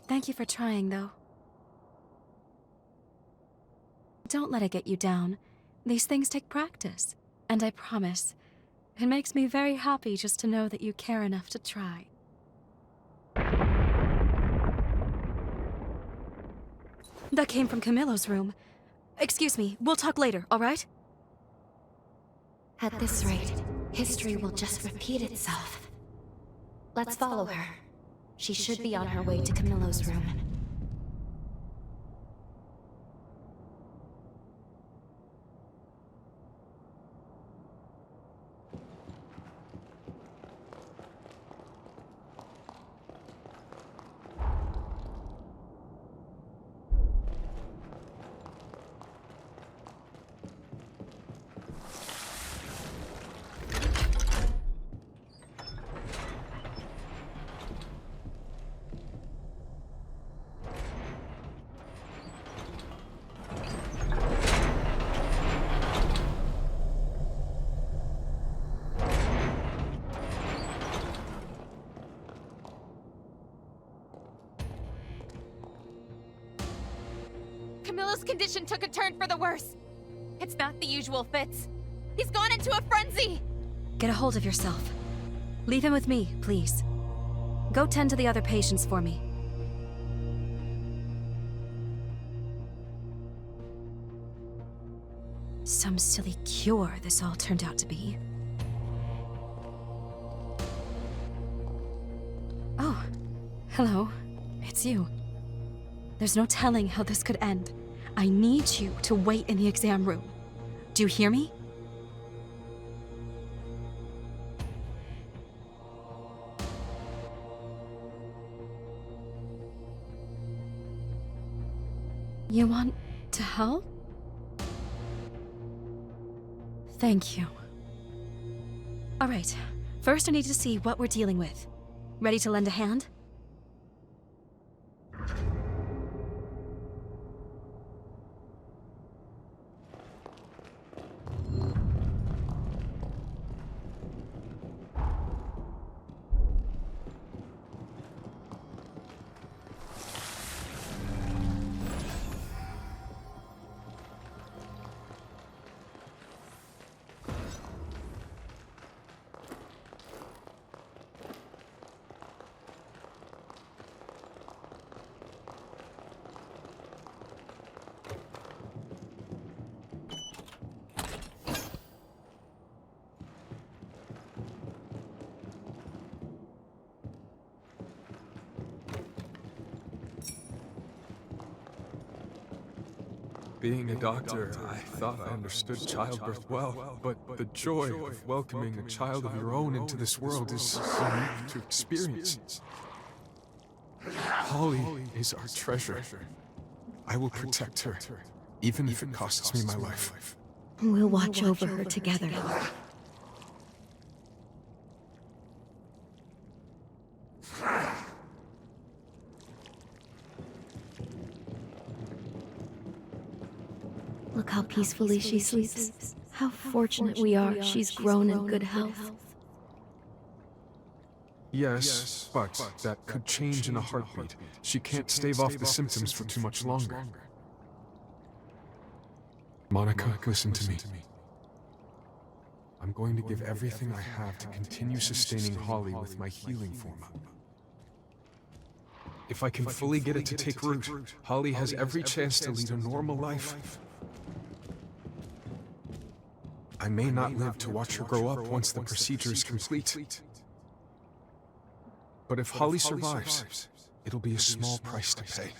Thank you for trying, though. Don't let it get you down. These things take practice. And I promise, it makes me very happy just to know that you care enough to try. That came from Camillo's room. Excuse me, we'll talk later, all right? At this rate, history will just repeat itself. Let's follow her. She should be on her way to Camillo's room. Camillo's condition took a turn for the worse. It's not the usual fits. He's gone into a frenzy! Get a hold of yourself. Leave him with me, please. Go tend to the other patients for me. Some silly cure this all turned out to be. Oh, hello. It's you. There's no telling how this could end. I need you to wait in the exam room. Do you hear me? You want to help? Thank you. All right. First, I need to see what we're dealing with. Ready to lend a hand? Being a doctor, I thought I understood childbirth well, but the joy of welcoming a child of your own into this world is unique to experience. Holly is our treasure. I will protect her, even if it costs me my life. We'll watch over her together. Look how peacefully she sleeps. How fortunate we are she's grown in good health. Yes, but that could change in a heartbeat. She can't stave off the symptoms for too much longer. Monica, listen to me. I'm going to give everything I have to continue sustaining Holly with my healing formula. If I can fully get it to take root, Holly has every chance to lead a normal life. I may not live to watch her grow up once the procedure is complete. But if Holly survives, it'll be a small price to pay.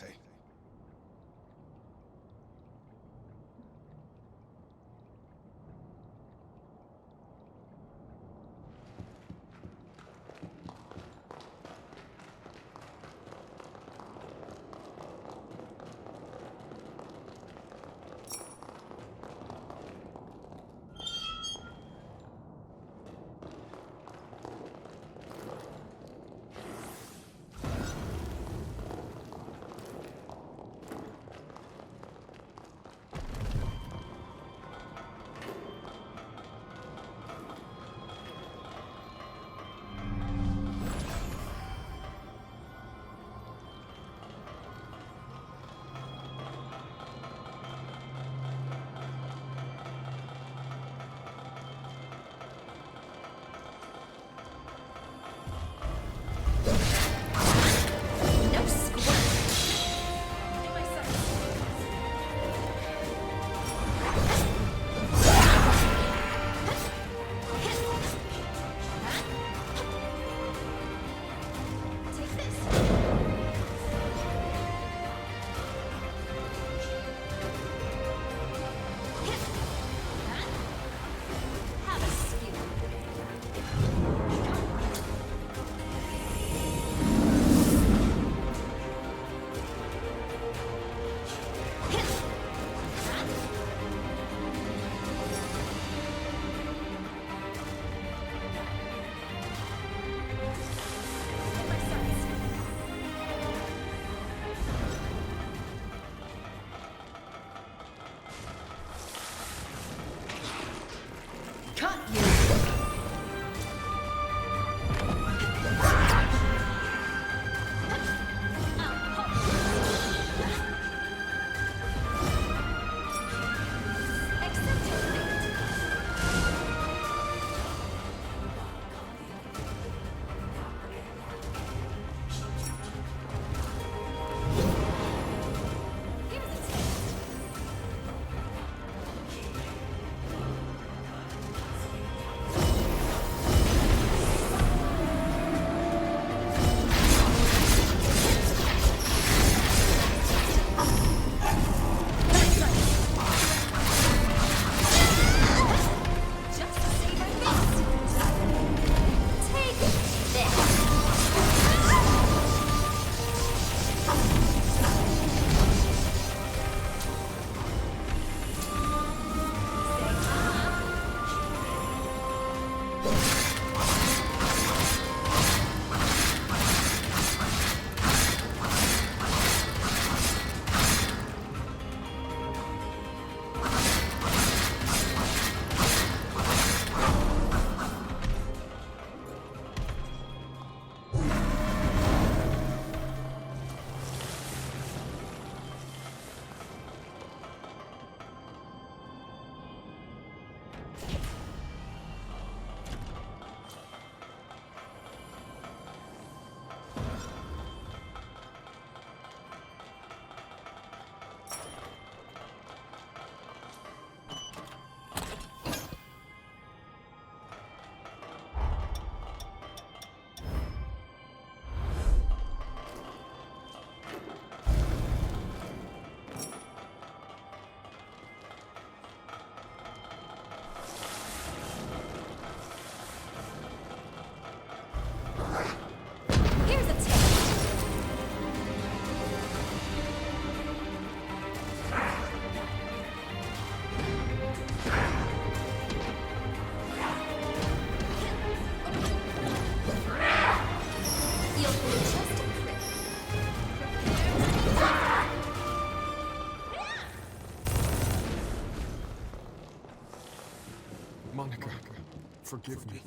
Forgive me.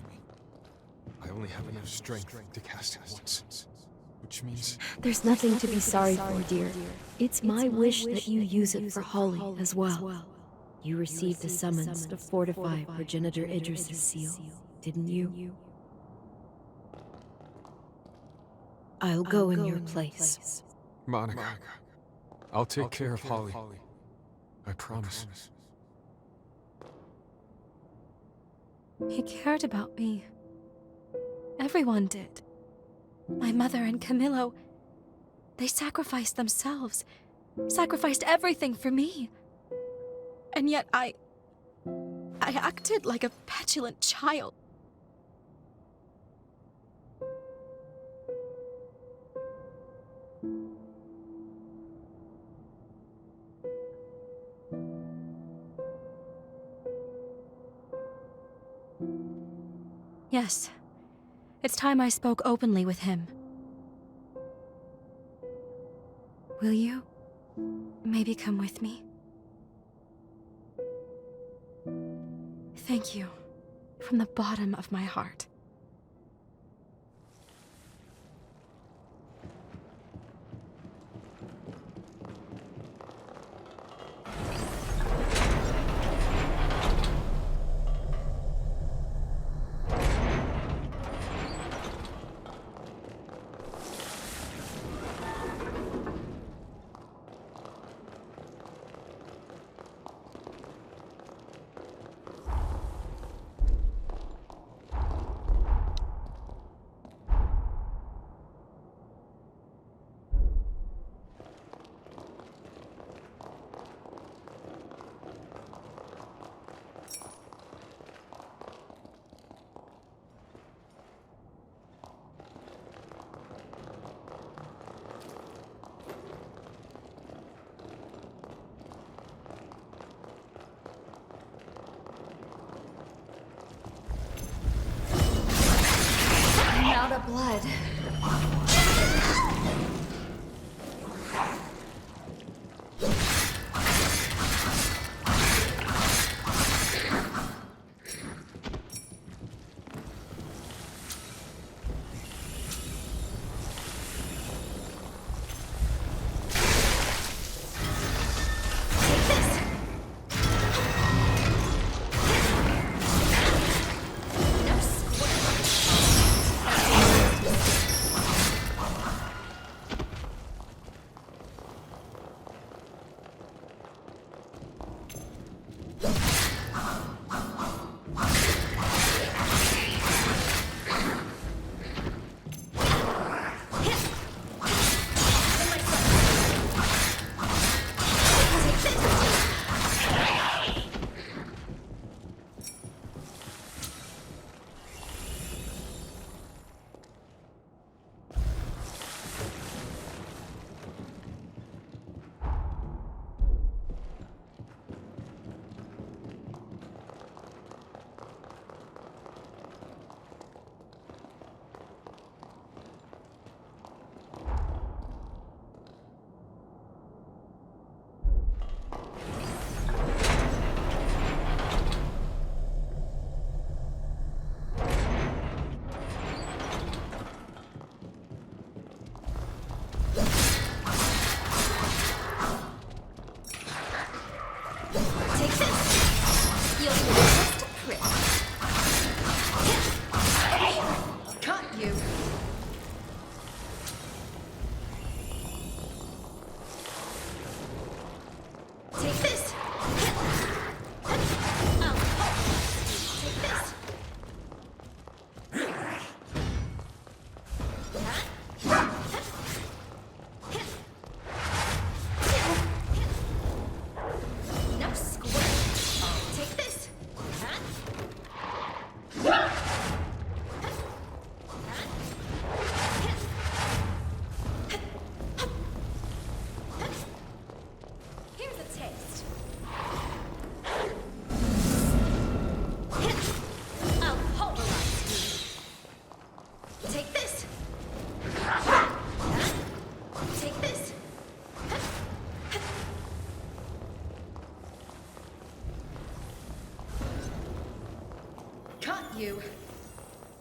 I only have enough strength to cast it once. Which means... There's nothing to be sorry for, dear. It's my wish that you use it for Holly as well. You received a summons to fortify Progenitor Idris' seal, didn't you? I'll go in your place. Monica, I'll take care of Holly. I promise. He cared about me. Everyone did. My mother and Camillo, they sacrificed themselves, sacrificed everything for me. And yet I acted like a petulant child. Yes. It's time I spoke openly with him. Will you maybe come with me? Thank you, from the bottom of my heart. Out of blood.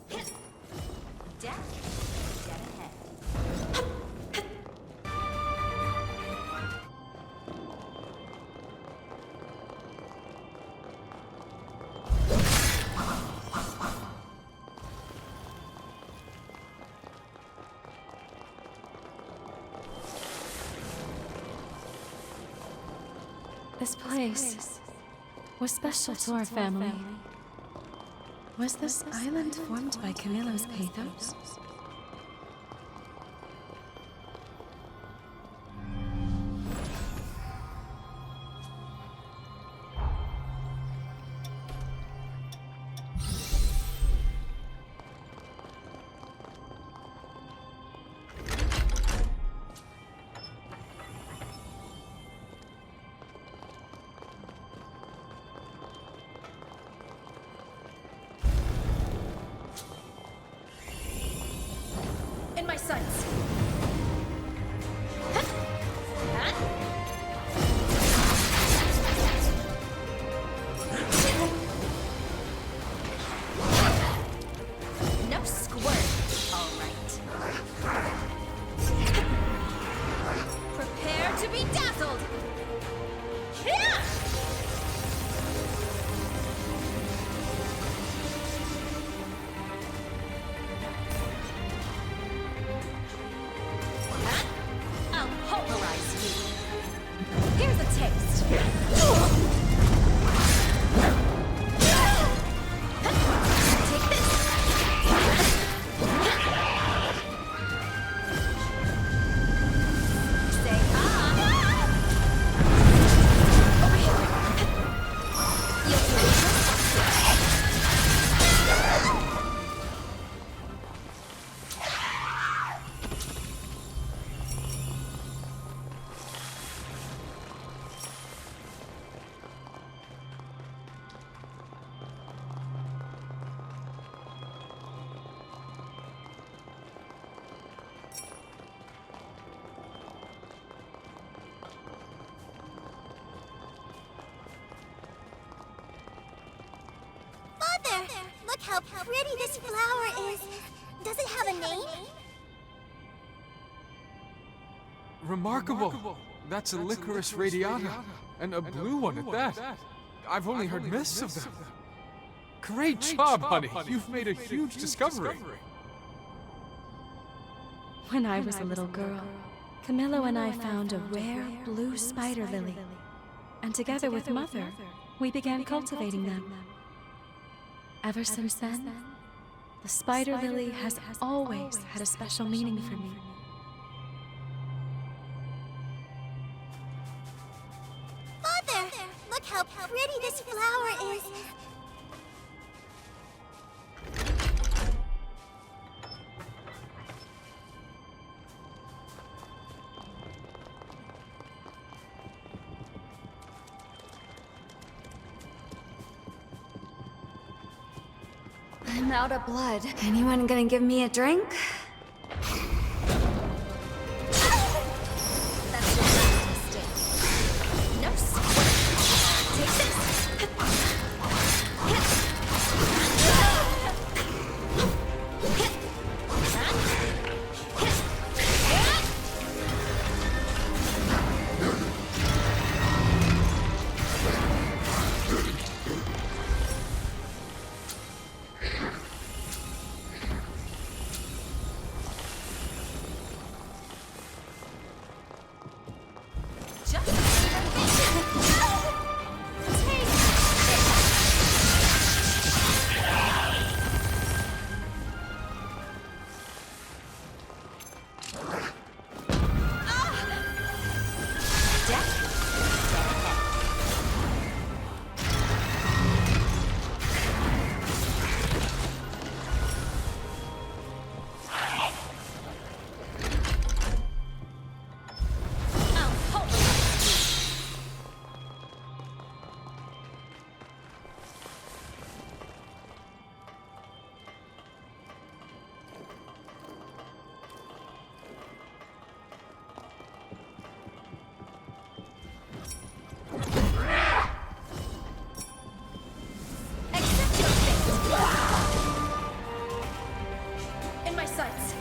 Death, dead ahead. This place was special to our family. Was this island formed by Camillo's pathos? In my sights. No squirt, all right. Prepare to be dazzled. I'll pulverize you. Here's a taste. Take this. Say hi. Over here. You'll do it. Mother! Look how pretty this flower is! Does it have a name? Remarkable! That's a Licorice radiata, and a blue one at that. I've only heard myths of them. Great job, honey! You've made a huge discovery. When I was a little girl, Camillo and I found a rare blue spider lily. And together with Mother, we began cultivating them. Ever since then, the spider lily has always had a special meaning for me. Mother! Look how pretty this flower is! I'm out of blood. Anyone gonna give me a drink? That's your last mistake. No squirt. Take this. sights.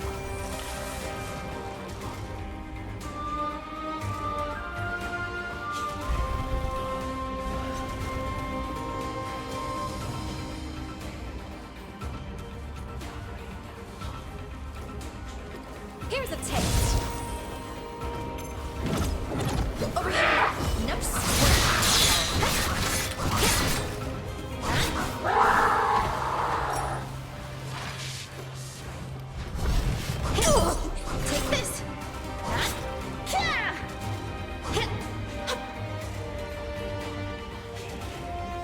Here's a taste. Over here. No sweat. Take this.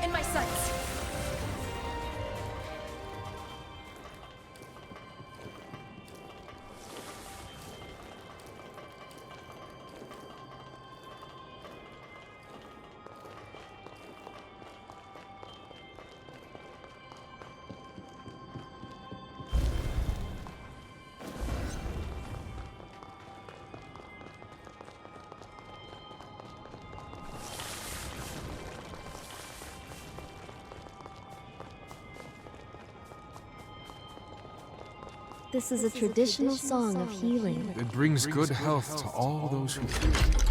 In my sights. This is a traditional song of healing. It brings good health to all those who hear it.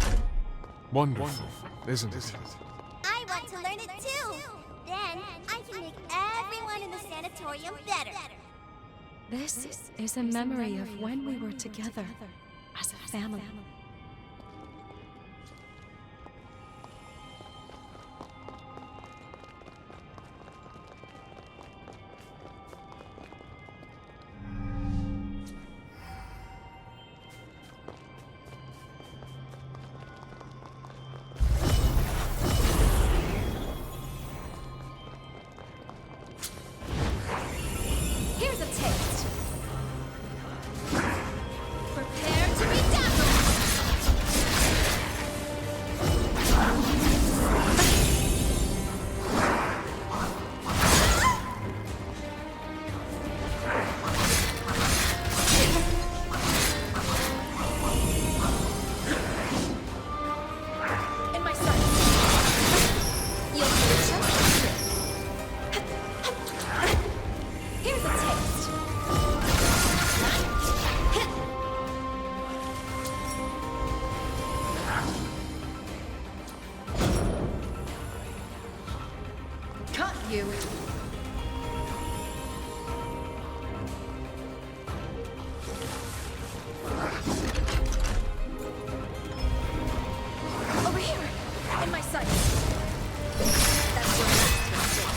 Wonderful, isn't it? I want to learn it too. Then I can make everyone in the sanatorium better. This is a memory of when we were together as a family. Here's a taste. Prepare to be dazzled. In my sights. You'll feel just here's a taste. Cut you. Over here, in my sights. That's your last mistake.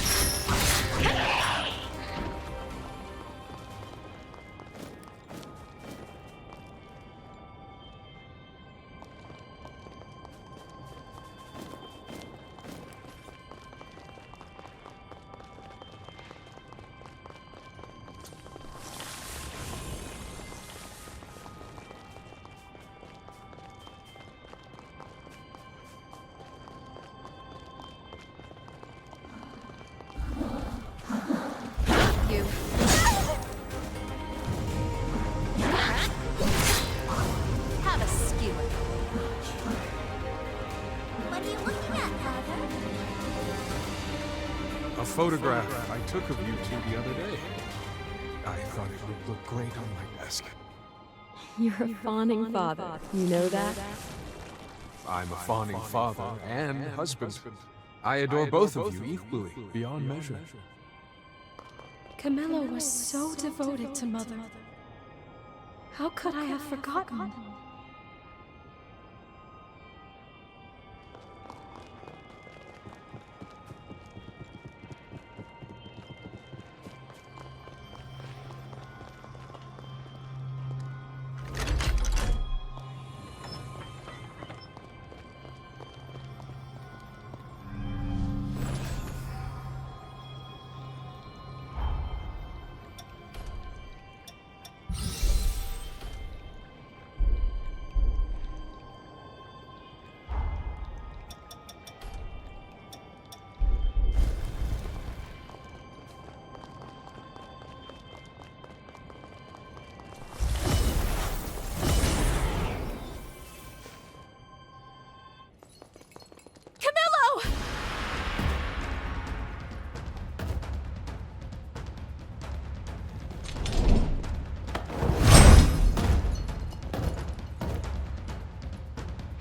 You. Have a skewer. What are you looking at, Father? A photograph I took of you two the other day. I thought it would look great on my desk. You're a fawning father. You know that? I'm a fawning father and husband. I adore both of you equally, beyond measure. Camilla was so devoted to Mother. How could I have forgotten?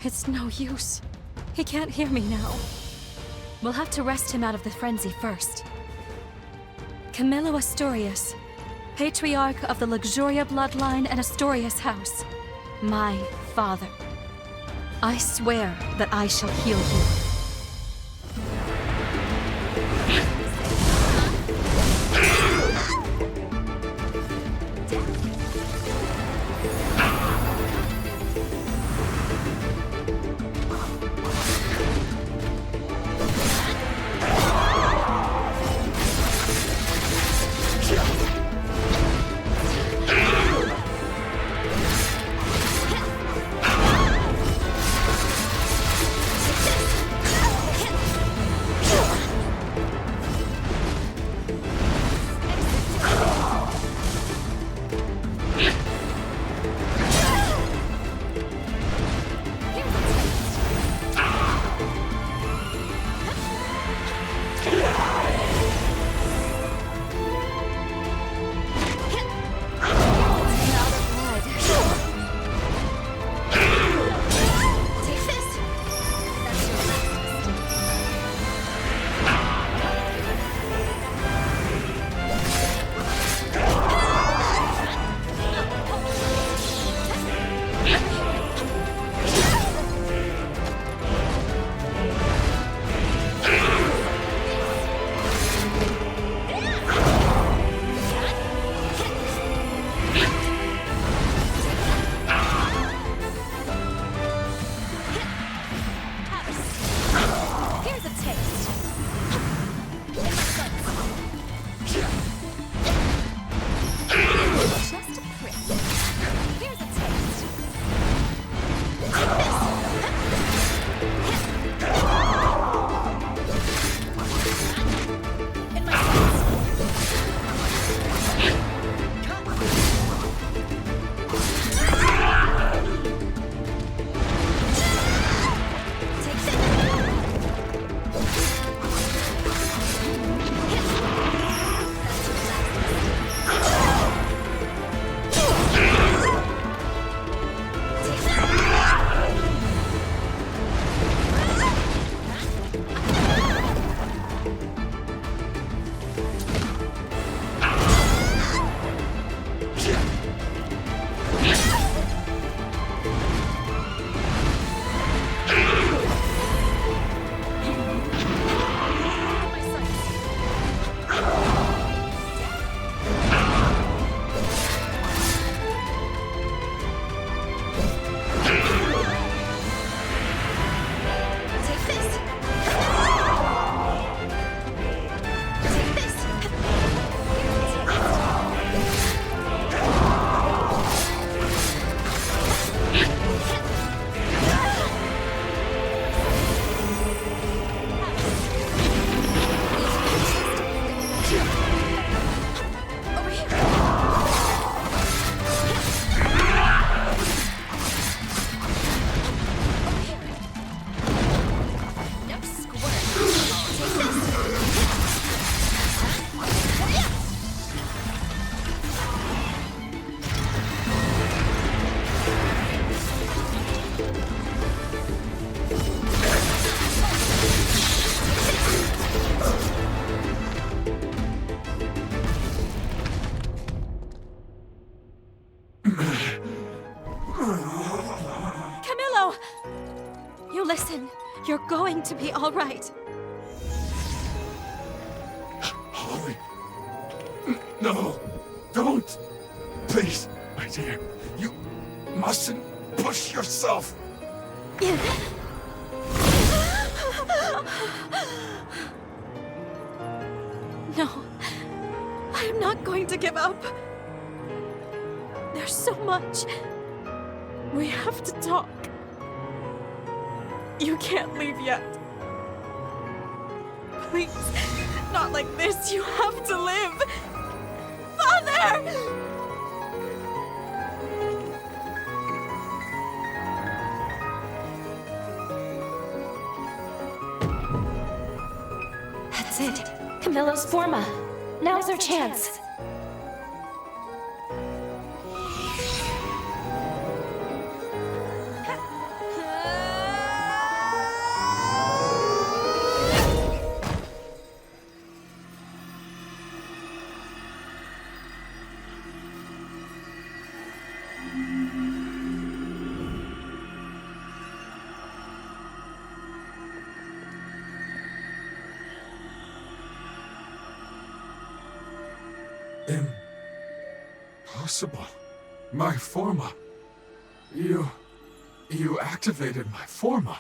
It's no use. He can't hear me now. We'll have to wrest him out of the frenzy first. Camillo Astorius, Patriarch of the Luxuria bloodline and Astorius house. My father. I swear that I shall heal you. Camillo! You listen. You're going to be all right. Holly. No, don't. Please, my dear. You mustn't push yourself. No, I am not going to give up. There's so much. We have to talk. You can't leave yet. Please, not like this. You have to live. Father! That's it. Camillo's forma. Now's our chance. possible? My forma. You activated my forma.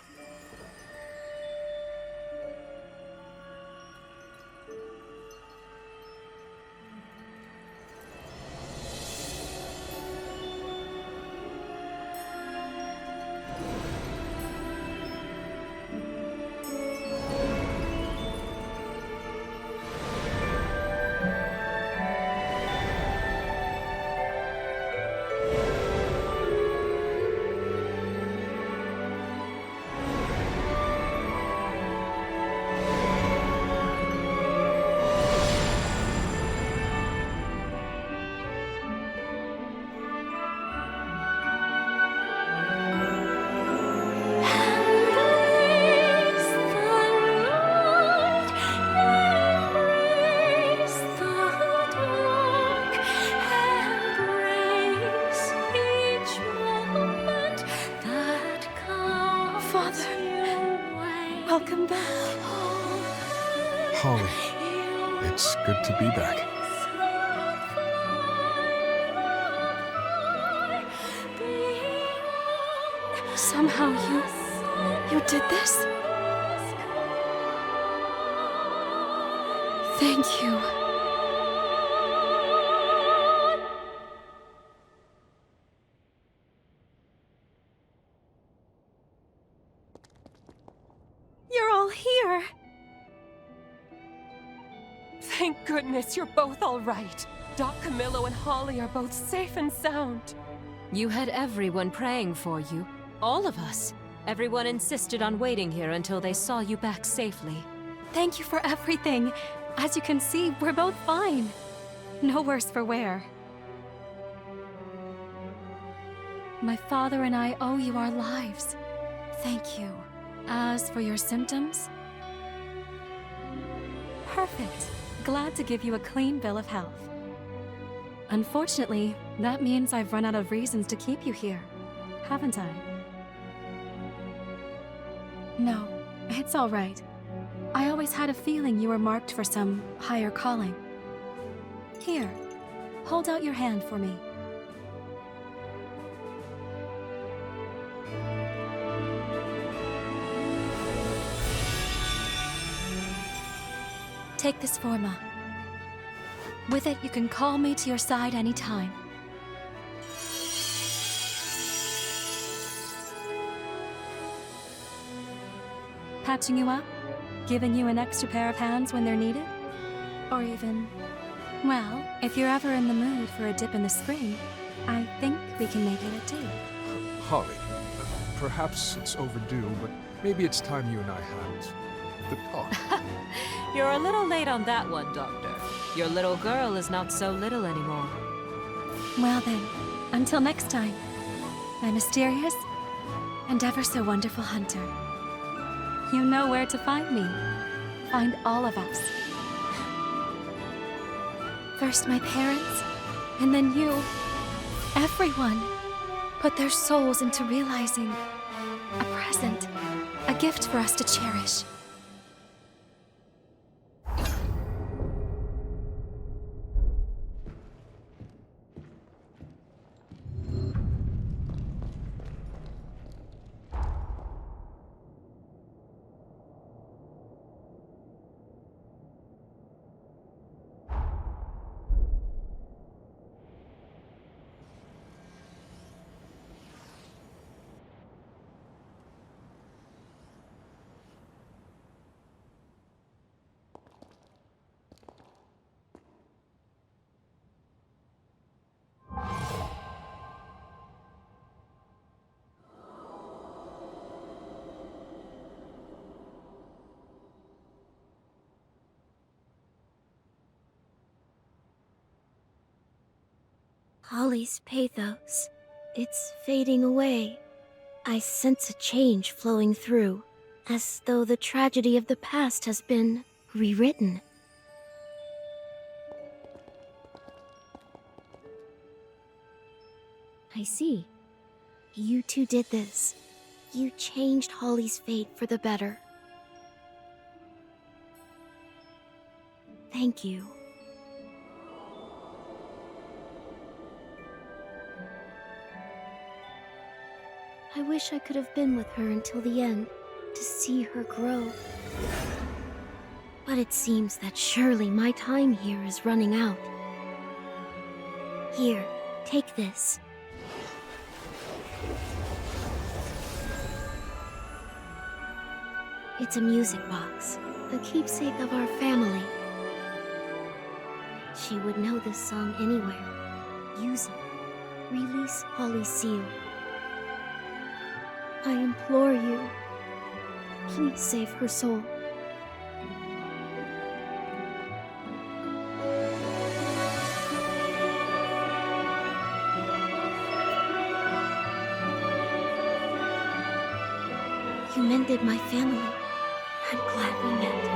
Welcome back. Holly, it's good to be back. Somehow you did this? Thank you. You're all here. Thank goodness you're both all right. Doc Camillo and Holly are both safe and sound. You had everyone praying for you. All of us. Everyone insisted on waiting here until they saw you back safely. Thank you for everything. As you can see, we're both fine. No worse for wear. My father and I owe you our lives. Thank you. As for your symptoms? Perfect. Glad to give you a clean bill of health. Unfortunately, that means I've run out of reasons to keep you here, haven't I? No, it's all right. I always had a feeling you were marked for some higher calling. Here, hold out your hand for me. Take this forma. With it, you can call me to your side anytime. Patching you up? Giving you an extra pair of hands when they're needed? Or even... well, if you're ever in the mood for a dip in the spring, I think we can make it a date. Holly, perhaps it's overdue, but maybe it's time you and I had the talk. You're a little late on that one, Doctor. Your little girl is not so little anymore. Well then, until next time, my mysterious and ever so wonderful hunter. You know where to find me. Find all of us. First my parents, and then you. Everyone put their souls into realizing a present, a gift for us to cherish. Holly's pathos. It's fading away. I sense a change flowing through, as though the tragedy of the past has been rewritten. I see. You two did this. You changed Holly's fate for the better. Thank you. I wish I could have been with her until the end, to see her grow. But it seems that surely my time here is running out. Here, take this. It's a music box, a keepsake of our family. She would know this song anywhere. Use it. Release Holly's seal. I implore you, please save her soul. You mended my family. I'm glad we met.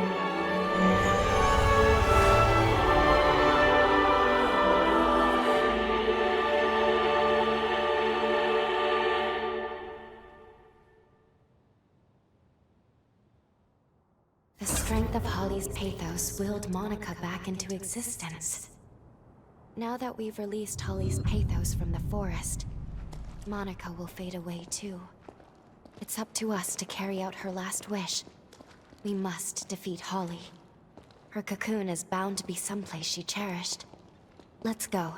The strength of Holly's pathos willed Monica back into existence. Now that we've released Holly's pathos from the forest, Monica will fade away too. It's up to us to carry out her last wish. We must defeat Holly. Her cocoon is bound to be someplace she cherished. Let's go.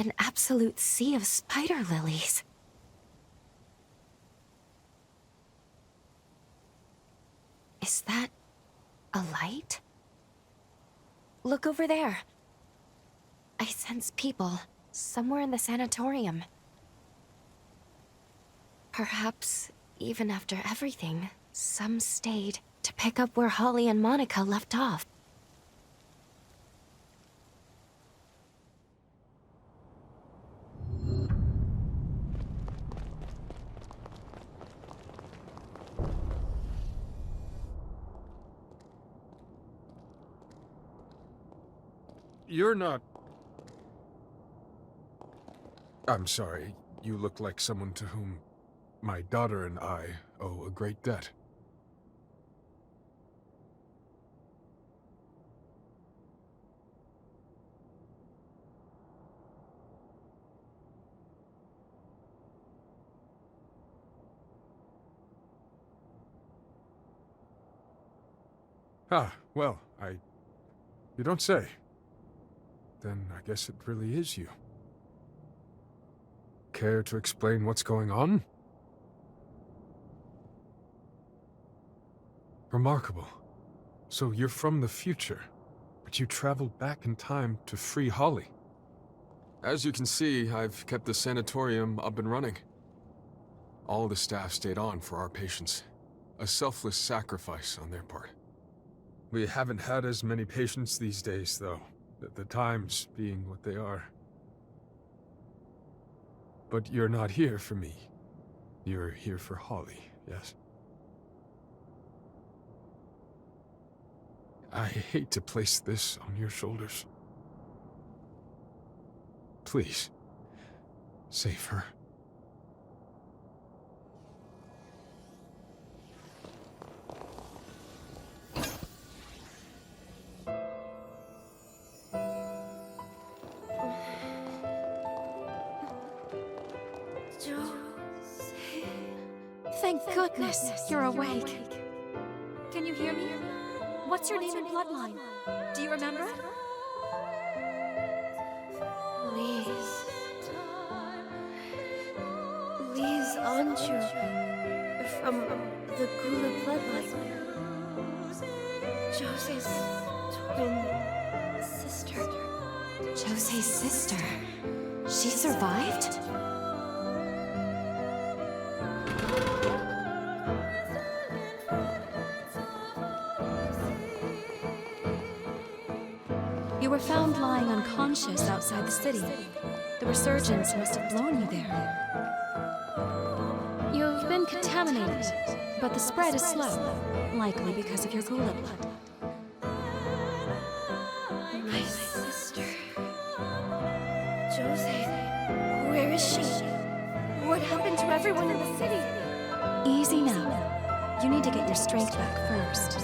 An absolute sea of spider lilies. Is that a light? Look over there. I sense people somewhere in the sanatorium. Perhaps, even after everything, some stayed to pick up where Holly and Monica left off. You're not... I'm sorry. You look like someone to whom my daughter and I owe a great debt. Ah, well, You don't say. Then I guess it really is you. Care to explain what's going on? Remarkable. So you're from the future, but you traveled back in time to free Holly. As you can see, I've kept the sanatorium up and running. All the staff stayed on for our patients. A selfless sacrifice on their part. We haven't had as many patients these days, though. The times being what they are. But you're not here for me. You're here for Holly, yes? I hate to place this on your shoulders. Please, save her. Thank goodness you're awake. Can you hear me? What's your name and bloodline? Do you remember? Lise Anju. from the Gula bloodline. Jose's twin sister. Jose's sister. She survived? You were found lying unconscious outside the city. The resurgence must have blown you there. You've been contaminated, but the spread is slow, likely because of your Gula blood. My sister. Jose, where is she? What happened to everyone in the city? Easy now. You need to get your strength back first.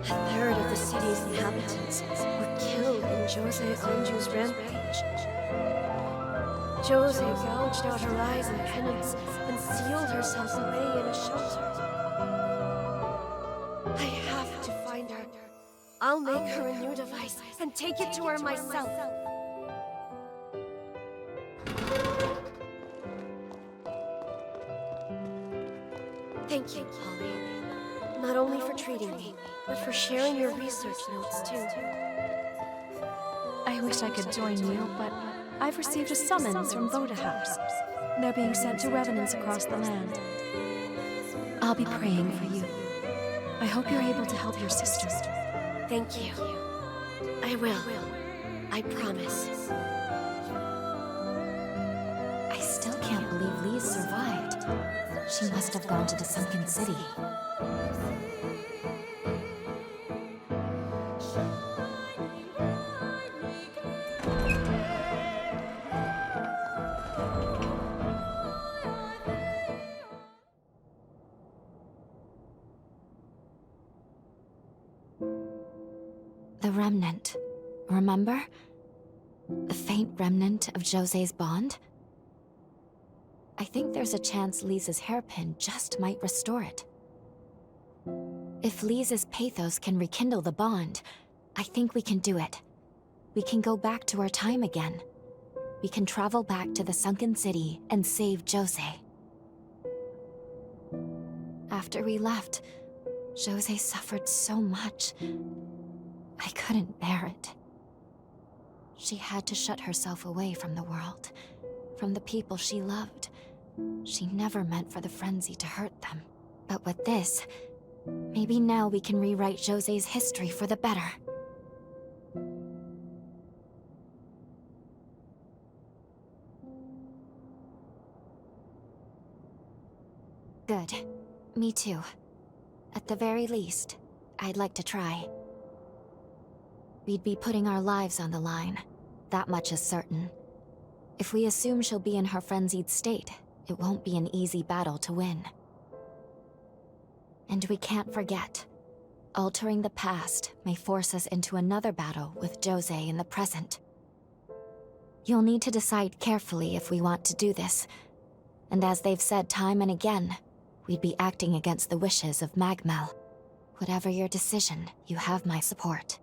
A third of the city's inhabitants were killed in Jose Anju's rampage. Jose gouged out her eyes in penance and sealed herself away in a shelter. I have to find her. I'll make her a new device and take it to her myself. Thank you, Holly. Not only for treating me, but for sharing your research notes, too. I wish I could join you, but I've received a summons from Voda House. They're being sent to revenants across the land. I'll be praying for you. I hope you're able to help your sister. Thank you. I will. I promise. I still can't believe Lee survived. She must have gone to the sunken city. The remnant, remember? The faint remnant of Jose's bond? I think there's a chance Lisa's hairpin just might restore it. If Lisa's pathos can rekindle the bond, I think we can do it. We can go back to our time again. We can travel back to the sunken city and save Jose. After we left, Jose suffered so much. I couldn't bear it. She had to shut herself away from the world, from the people she loved. She never meant for the frenzy to hurt them. But with this, maybe now we can rewrite Jose's history for the better. Good. Me too. At the very least, I'd like to try. We'd be putting our lives on the line. That much is certain. If we assume she'll be in her frenzied state, it won't be an easy battle to win. And we can't forget, altering the past may force us into another battle with Jose in the present. You'll need to decide carefully if we want to do this. And as they've said time and again, we'd be acting against the wishes of Magmel. Whatever your decision, you have my support.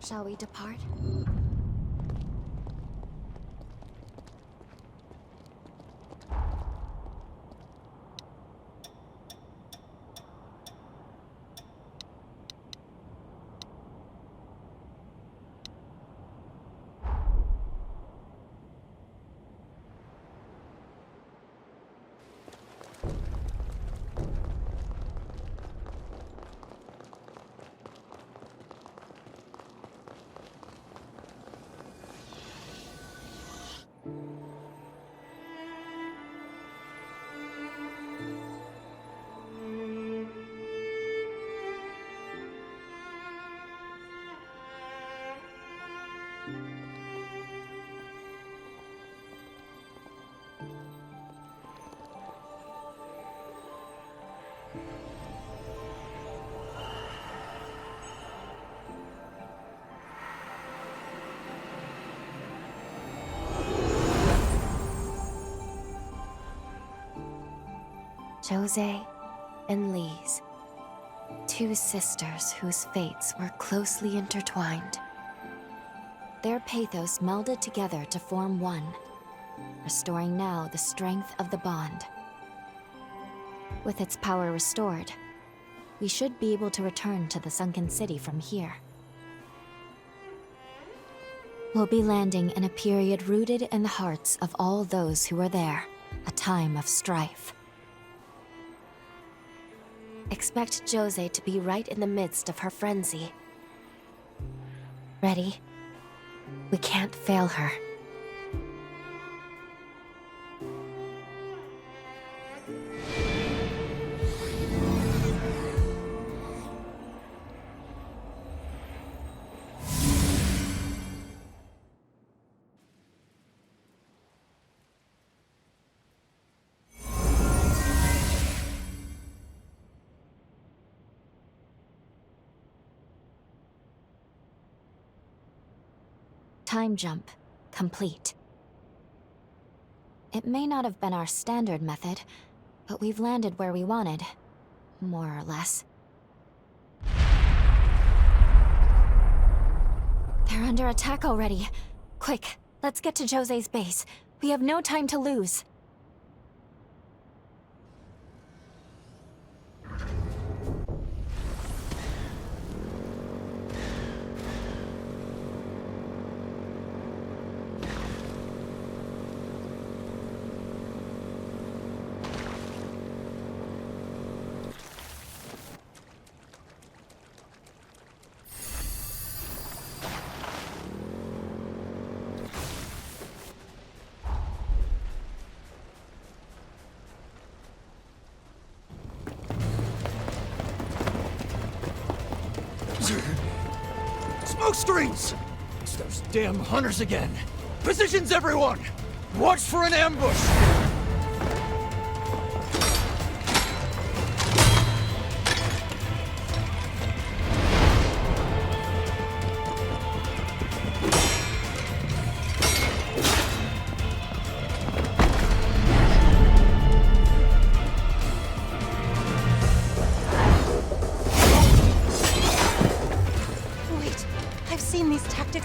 Shall we depart? Jose and Lise. Two sisters whose fates were closely intertwined. Their pathos melded together to form one, restoring now the strength of the bond. With its power restored, we should be able to return to the sunken city from here. We'll be landing in a period rooted in the hearts of all those who were there, a time of strife. Expect Jose to be right in the midst of her frenzy. Ready? We can't fail her. Time jump complete. It may not have been our standard method, but we've landed where we wanted, more or less. They're under attack already. Quick, let's get to Jose's base. We have no time to lose. Smoke screens! It's those damn hunters again. Positions, everyone! Watch for an ambush!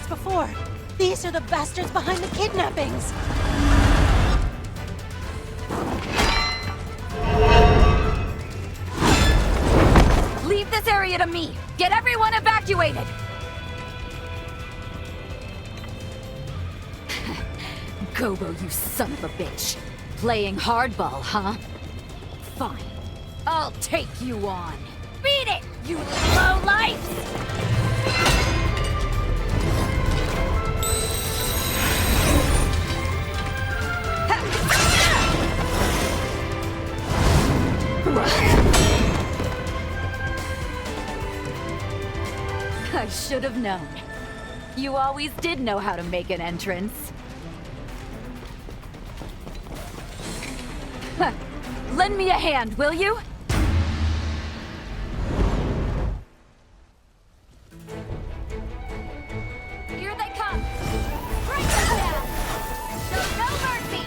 Before. These are the bastards behind the kidnappings! Leave this area to me! Get everyone evacuated! Gobo, you son of a bitch. Playing hardball, huh? Fine. I'll take you on. Beat it, you lowlifes! I should have known. You always did know how to make an entrance. Lend me a hand, will you? Here they come! Break them down! Show no mercy!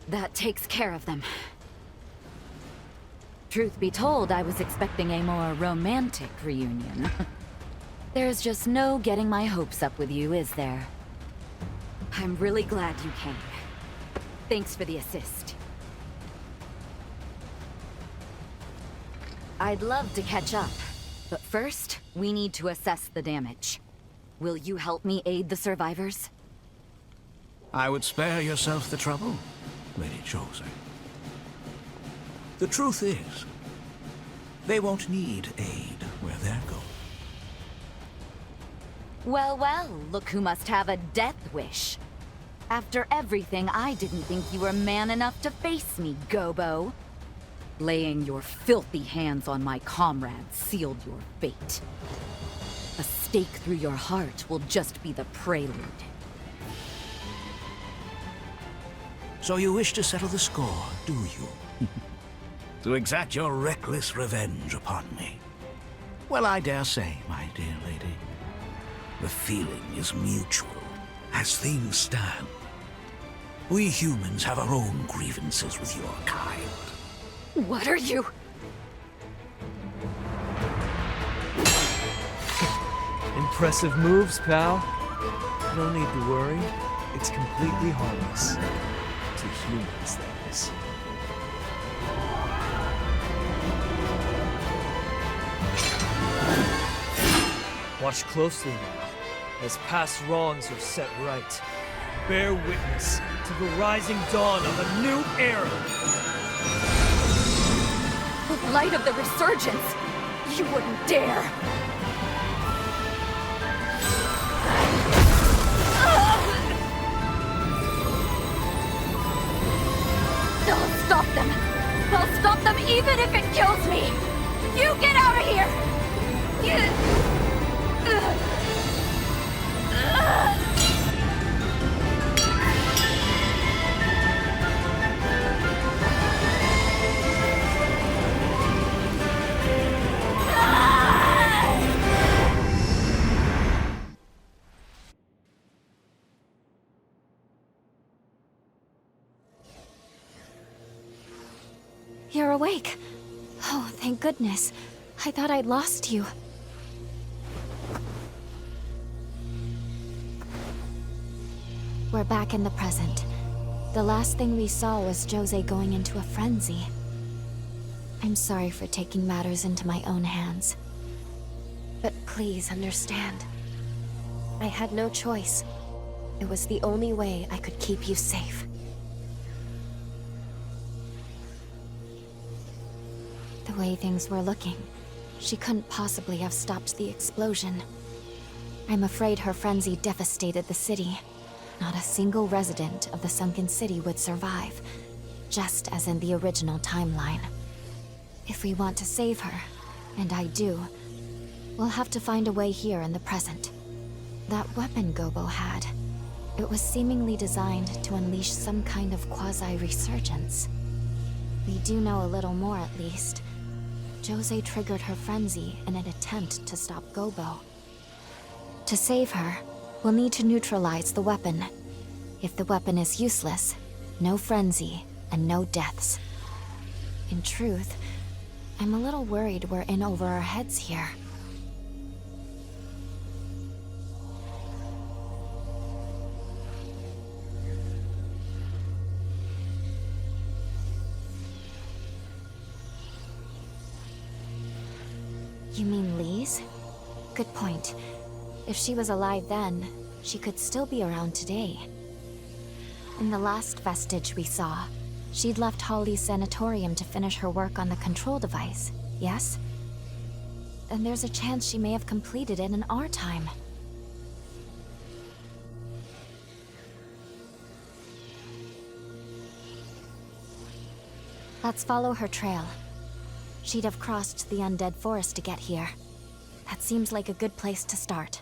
That takes care of them. Truth be told, I was expecting a more romantic reunion. There's just no getting my hopes up with you, is there? I'm really glad you came. Thanks for the assist. I'd love to catch up, but first, we need to assess the damage. Will you help me aid the survivors? I would spare yourself the trouble, Lady Jose. The truth is, they won't need aid where they're going. Well, well, look who must have a death wish. After everything, I didn't think you were man enough to face me, Gobo. Laying your filthy hands on my comrades sealed your fate. A stake through your heart will just be the prelude. So you wish to settle the score, do you? To exact your reckless revenge upon me? Well, I dare say, my dear lady, the feeling is mutual. As things stand, we humans have our own grievances with your kind. What are you? Impressive moves, pal. No need to worry. It's completely harmless. To humans, that is. Watch closely now, as past wrongs are set right. Bear witness to the rising dawn of a new era! The light of the resurgence! You wouldn't dare! I'll stop them! I'll stop them even if it kills me! You get out of here! You're awake. Oh, thank goodness. I thought I'd lost you. We're back in the present. The last thing we saw was Jose going into a frenzy. I'm sorry for taking matters into my own hands. But please understand. I had no choice. It was the only way I could keep you safe. The way things were looking, she couldn't possibly have stopped the explosion. I'm afraid her frenzy devastated the city. Not a single resident of the sunken city would survive, just as in the original timeline. If we want to save her, and I do, we'll have to find a way here in the present. That weapon Gobo had, it was seemingly designed to unleash some kind of quasi-resurgence. We do know a little more at least. Jose triggered her frenzy in an attempt to stop Gobo. To save her, we'll need to neutralize the weapon. If the weapon is useless, no frenzy and no deaths. In truth, I'm a little worried we're in over our heads here. You mean Lee's? Good point. If she was alive then, she could still be around today. In the last vestige we saw, she'd left Holly's sanatorium to finish her work on the control device, yes? Then there's a chance she may have completed it in our time. Let's follow her trail. She'd have crossed the undead forest to get here. That seems like a good place to start.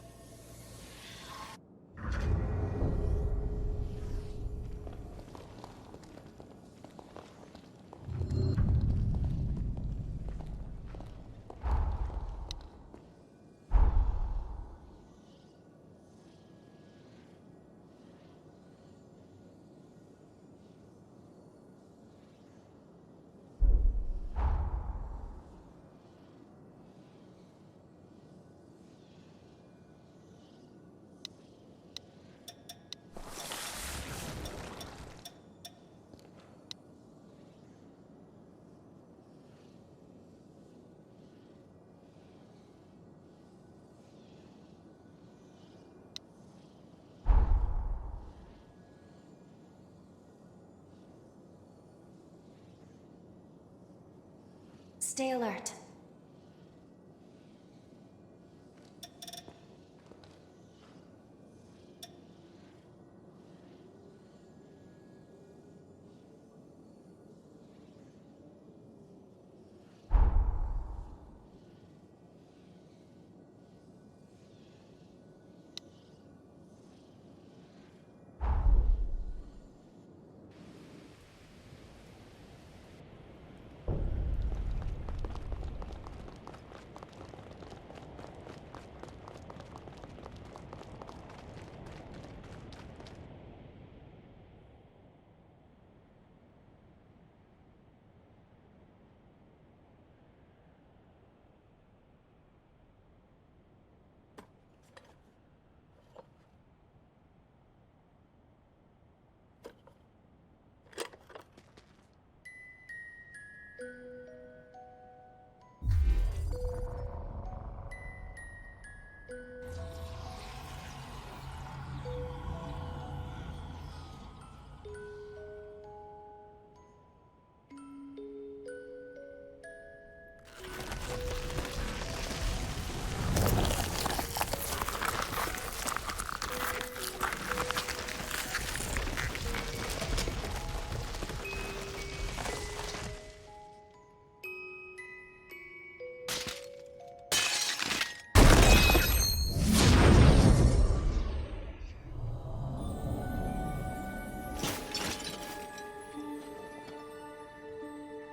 Stay alert.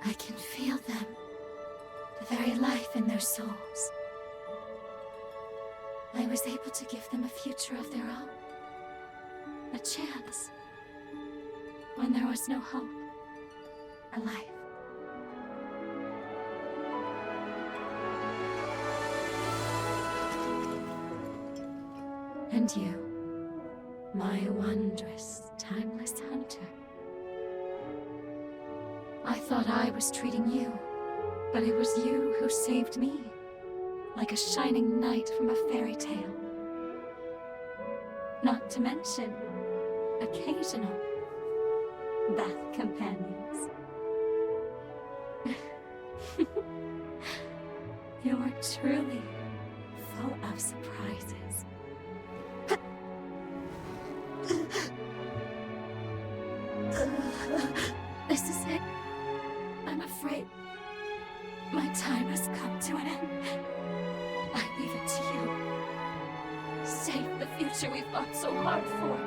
I can feel them. The very life in their souls. I was able to give them a future of their own. A chance. When there was no hope. A life. And you, my wondrous, timeless hunter. I thought I was treating you, but it was you who saved me, like a shining knight from a fairy tale. Not to mention, occasional Bath companions. You're truly full of surprises. This is it. I'm afraid my time has come to an end. I leave it to you. Save the future we fought so hard for.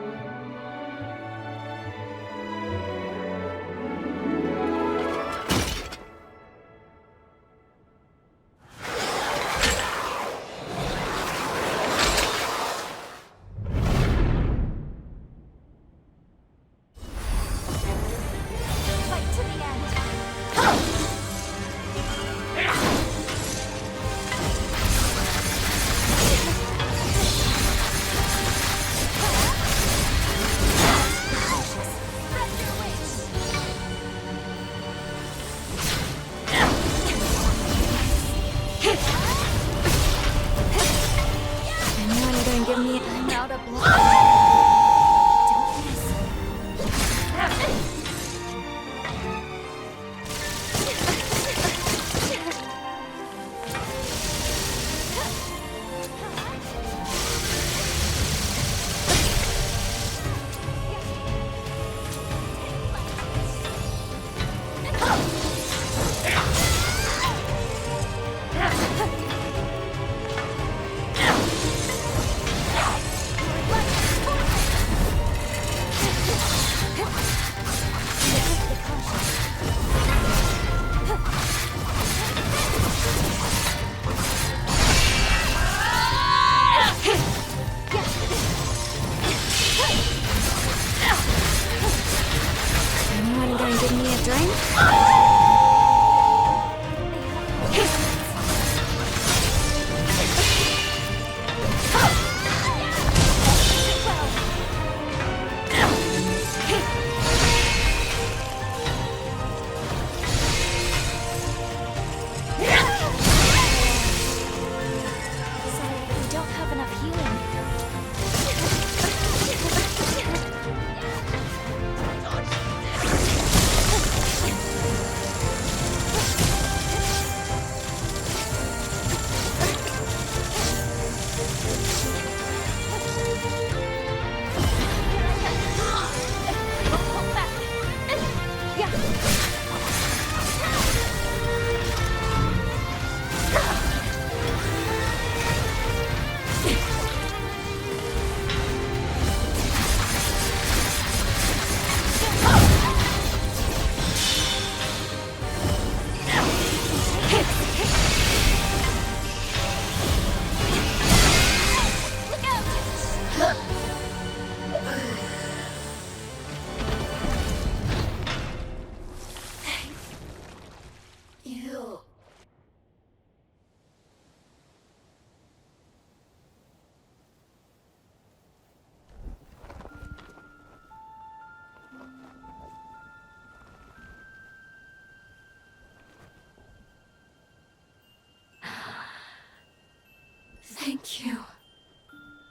Thank you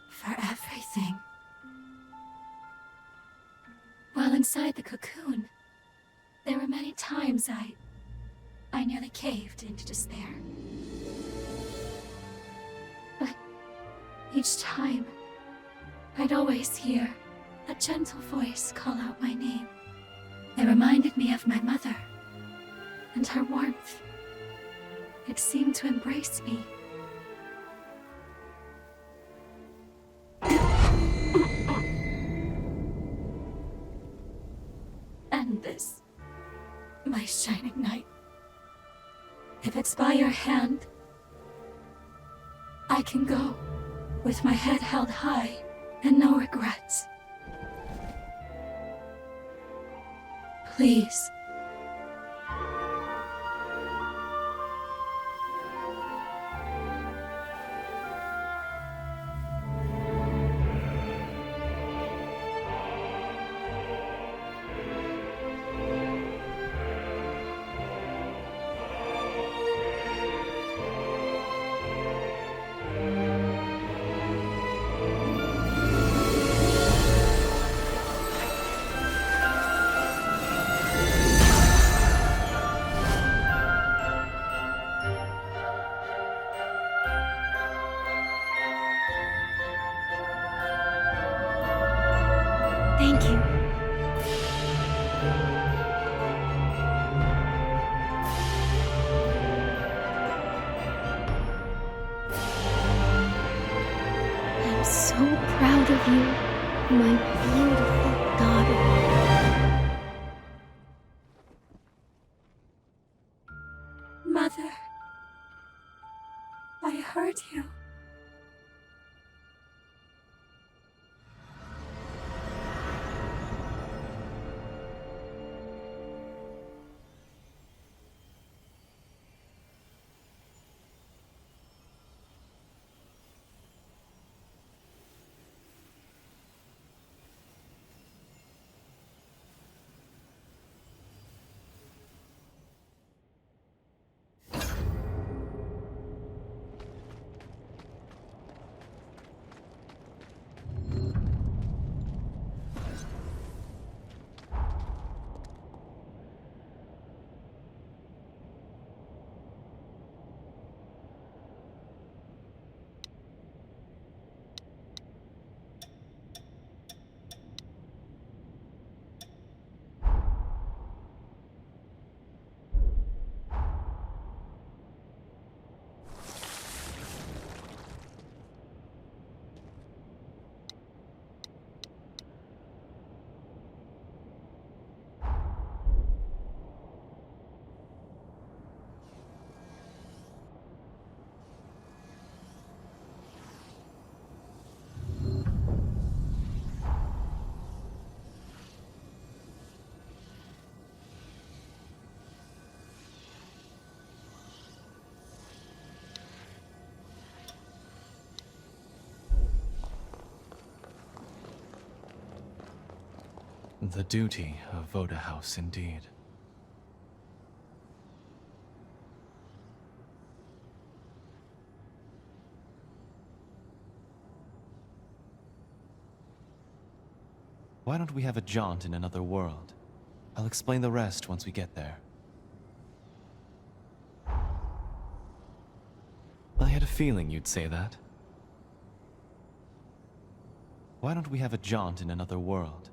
for everything. While inside the cocoon, there were many times I nearly caved into despair. But each time, I'd always hear a gentle voice call out my name. It reminded me of my mother and her warmth. It seemed to embrace me. And this, my shining knight. If it's by your hand, I can go with my head held high and no regrets. Please. Thank you. I'm so proud of you, my beautiful daughter. Mother, I heard you. The duty of Voda House, indeed. Why don't we have a jaunt in another world? I'll explain the rest once we get there. I had a feeling you'd say that. Why don't we have a jaunt in another world?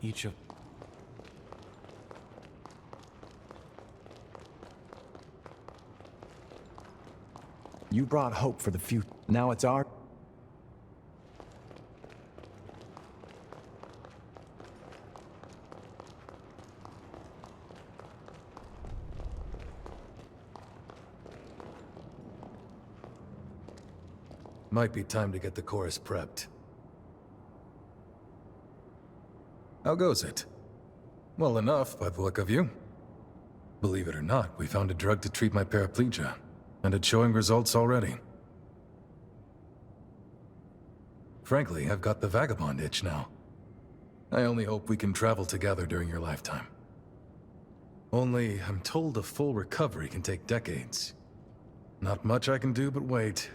Each of... You brought hope for the future. Now it's our... Might be time to get the chorus prepped. How goes it? Well enough, by the look of you. Believe it or not, we found a drug to treat my paraplegia, and it's showing results already. Frankly, I've got the vagabond itch now. I only hope we can travel together during your lifetime. Only, I'm told a full recovery can take decades. Not much I can do but wait.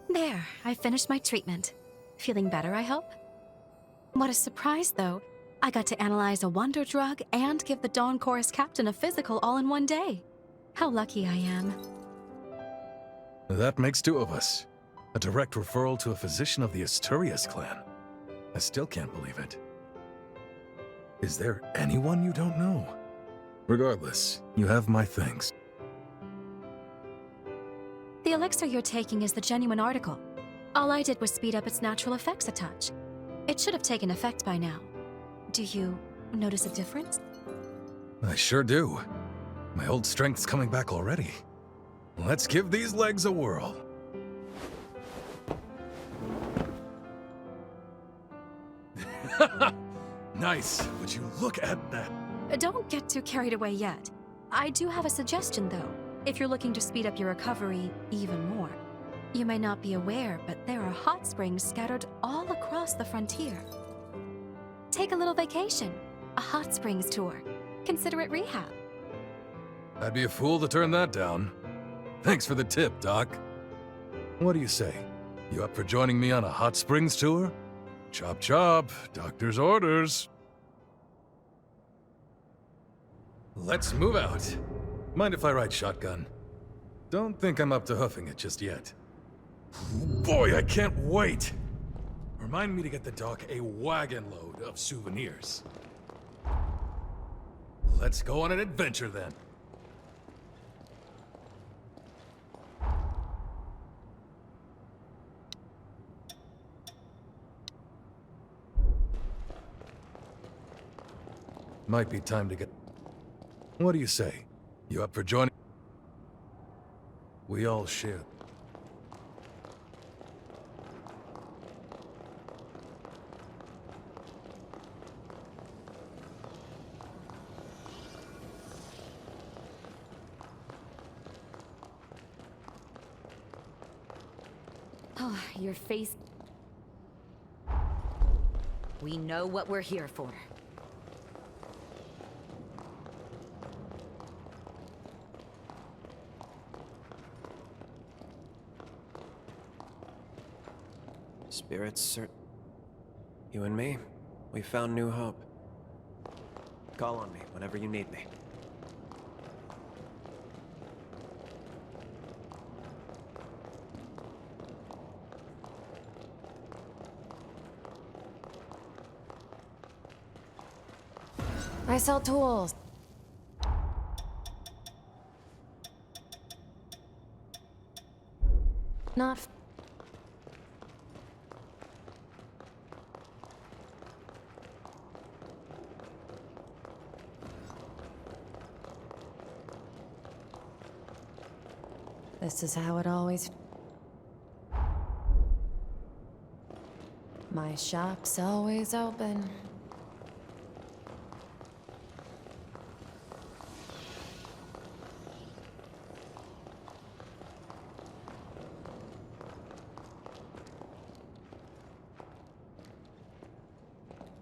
There, I finished my treatment. Feeling better, I hope? What a surprise, though. I got to analyze a wonder drug and give the Dawn Chorus captain a physical all in one day. How lucky I am. That makes two of us. A direct referral to a physician of the Asturias clan. I still can't believe it. Is there anyone you don't know? Regardless, you have my thanks. The elixir you're taking is the genuine article. All I did was speed up its natural effects a touch. It should have taken effect by now. Do you notice a difference? I sure do. My old strength's coming back already. Let's give these legs a whirl. Nice. Would you look at that? Don't get too carried away yet. I do have a suggestion, though, if you're looking to speed up your recovery even more. You may not be aware, but there are hot springs scattered all across the frontier. Take a little vacation, a hot springs tour. Consider it rehab. I'd be a fool to turn that down. Thanks for the tip, Doc. What do you say? You up for joining me on a hot springs tour? Chop chop, doctor's orders. Let's move out. Mind if I ride shotgun? Don't think I'm up to hoofing it just yet. Boy, I can't wait! Remind me to get the doc a wagon load of souvenirs. Let's go on an adventure then. Might be time to get... What do you say? You up for joining? We all share. Oh, your face... We know what we're here for. Spirits, sir. You and me, we found new hope. Call on me whenever you need me. I sell tools. Not... This is how it always... My shop's always open.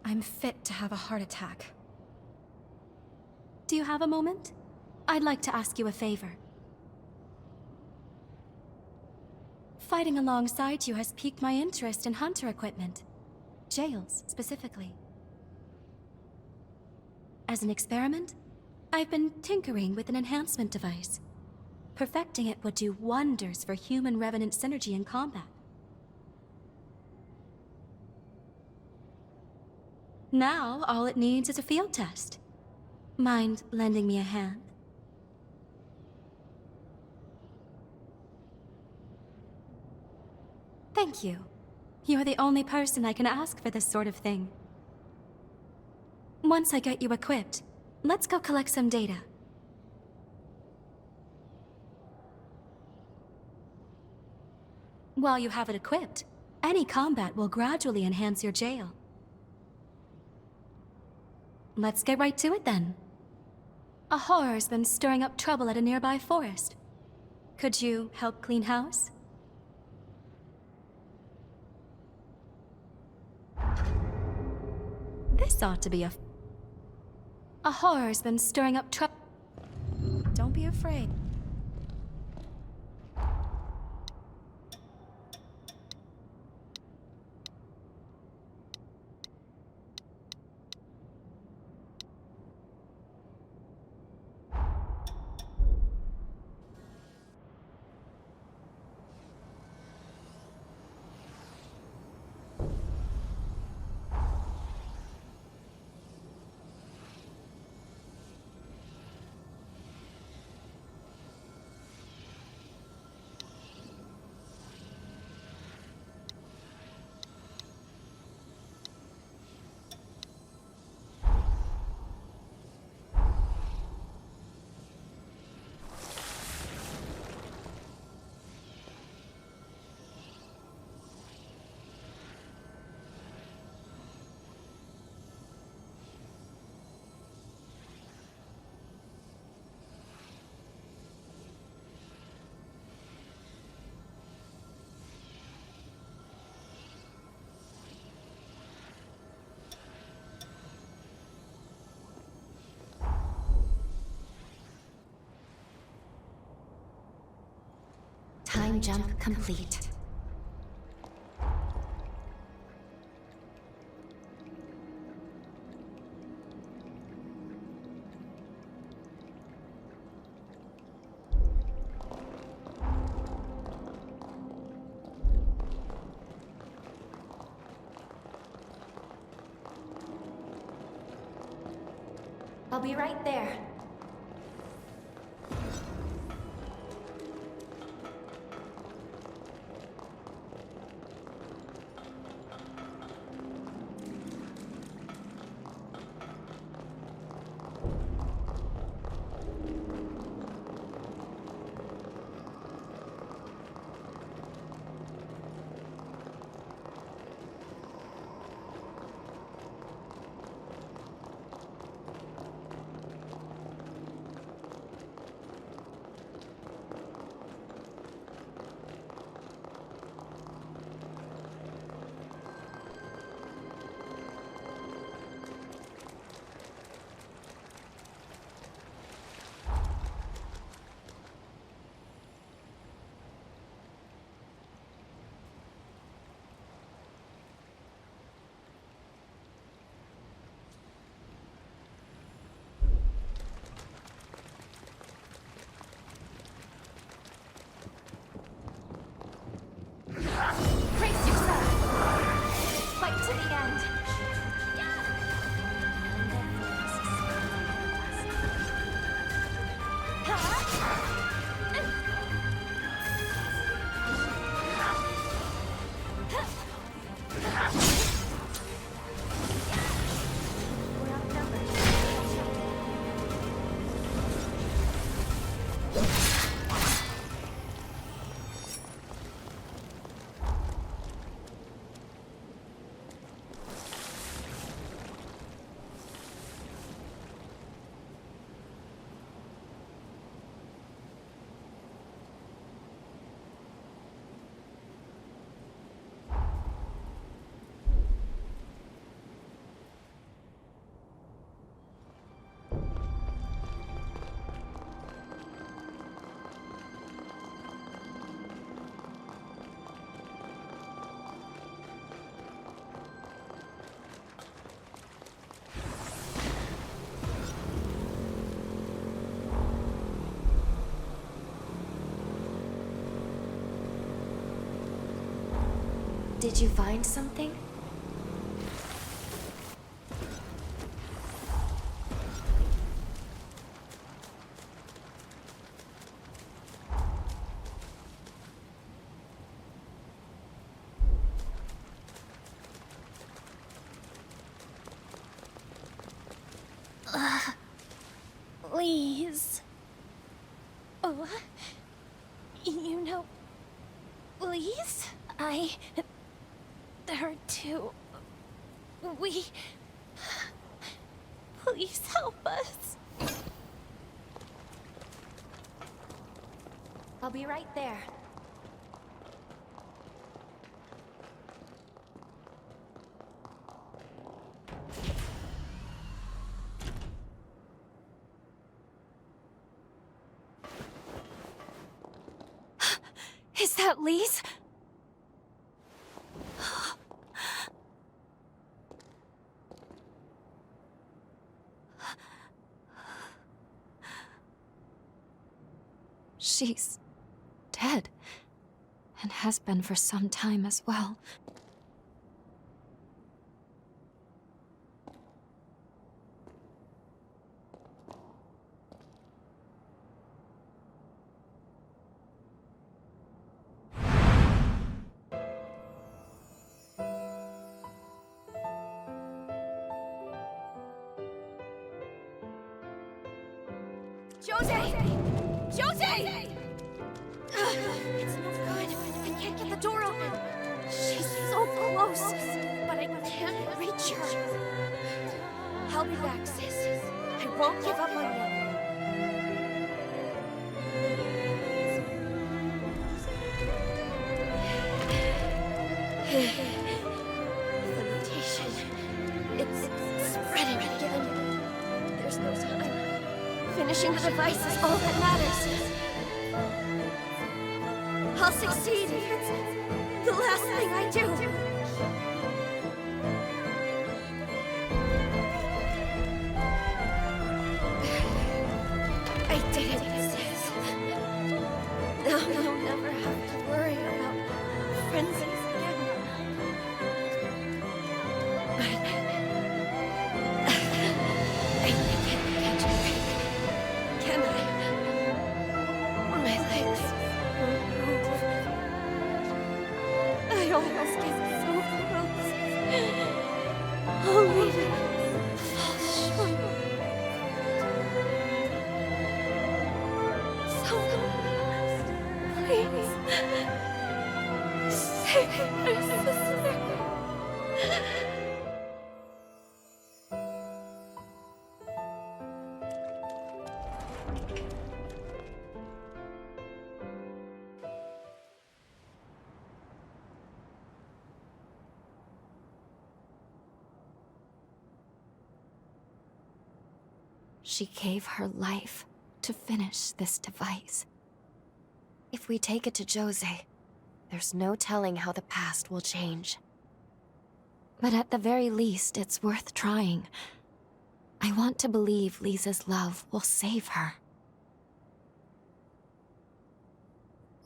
I'm fit to have a heart attack. Do you have a moment? I'd like to ask you a favor. Fighting alongside you has piqued my interest in hunter equipment. Jails, specifically. As an experiment, I've been tinkering with an enhancement device. Perfecting it would do wonders for human-revenant synergy in combat. Now, all it needs is a field test. Mind lending me a hand? Thank you. You're the only person I can ask for this sort of thing. Once I get you equipped, let's go collect some data. While you have it equipped, any combat will gradually enhance your jail. Let's get right to it then. A horror's been stirring up trouble at a nearby forest. Could you help clean house? This ought to be a horror's been stirring up trouble. Don't be afraid. Time jump complete. I'll be right there. Brace yourself! Fight to the end! Did you find something? Please. Oh, you know, please? There too. Please help us. I'll be right there. Is that Lise? She's dead, and has been for some time as well. Jose! Jose! It's no good. I can't get the door open. She's so close, but I can't reach her. I'll be back, sis. I won't give up on you. The mutation. It's spreading again. There's no time. Finishing the device is all that matters. I'll succeed if it's the last thing I do. I did it, sis. Now you'll never have to worry about frenzies again. I can't catch a break. Can I? My legs won't move. I almost get so close. Only to fall short. Someone, please, save my sister. She gave her life to finish this device. If we take it to Jose, there's no telling how the past will change. But at the very least, it's worth trying. I want to believe Lisa's love will save her.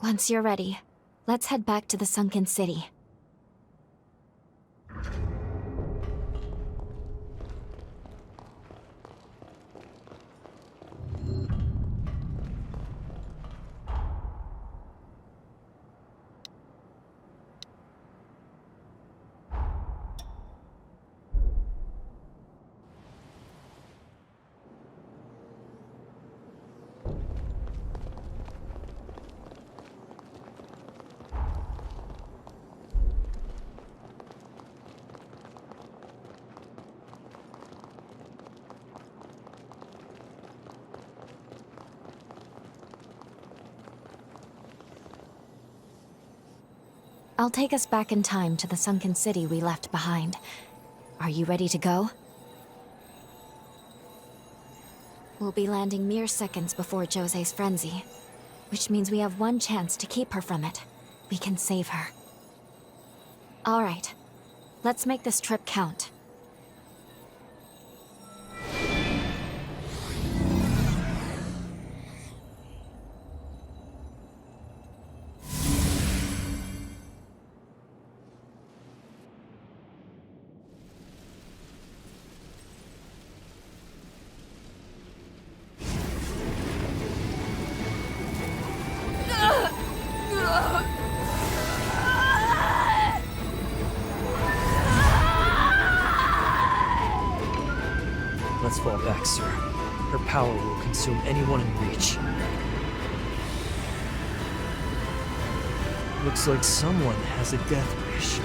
Once you're ready, let's head back to the sunken city. I'll take us back in time to the sunken city we left behind. Are you ready to go? We'll be landing mere seconds before Jose's frenzy, which means we have one chance to keep her from it. We can save her. All right, let's make this trip count. Let's fall back, sir. Her power will consume anyone in reach. Looks like someone has a death wish.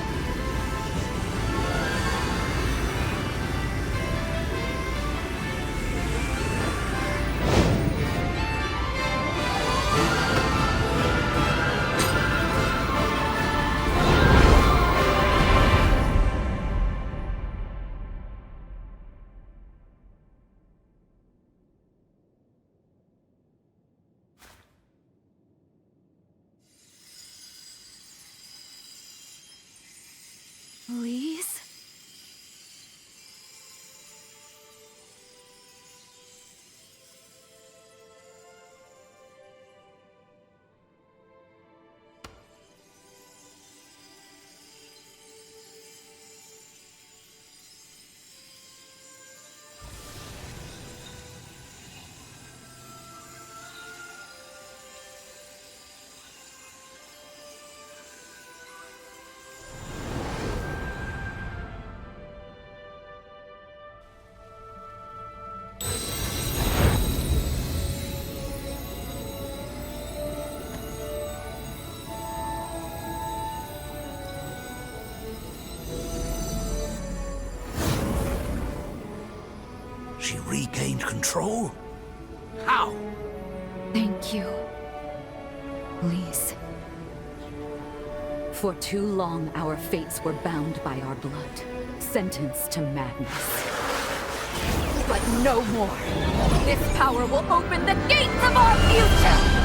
she regained control? How? Thank you. Please. For too long, our fates were bound by our blood, sentenced to madness. But no more. This power will open the gates of our future!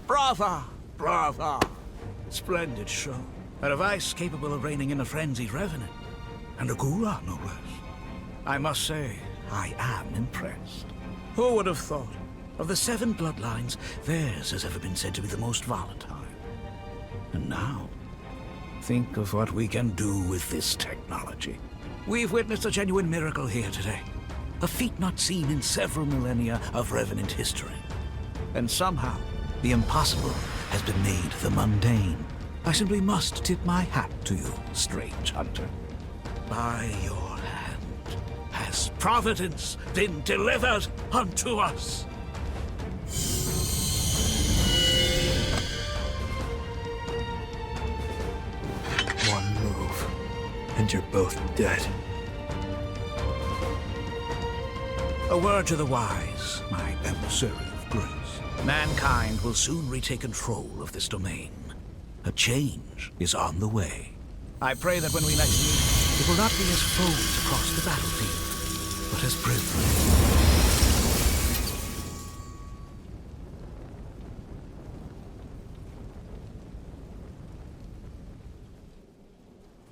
Brava! Brava! Splendid show. A device capable of reining in a frenzied revenant. And a Gura, no less. I must say, I am impressed. Who would have thought? Of the 7 bloodlines, theirs has ever been said to be the most volatile. And now, think of what we can do with this technology. We've witnessed a genuine miracle here today. A feat not seen in several millennia of Revenant history. And somehow, the impossible has been made the mundane. I simply must tip my hat to you, strange hunter. By your hand has providence been delivered unto us. One move, and you're both dead. A word to the wise, my emissary of grace. Mankind will soon retake control of this domain. A change is on the way. I pray that when we next meet, it will not be as foes across the battlefield, but as brethren.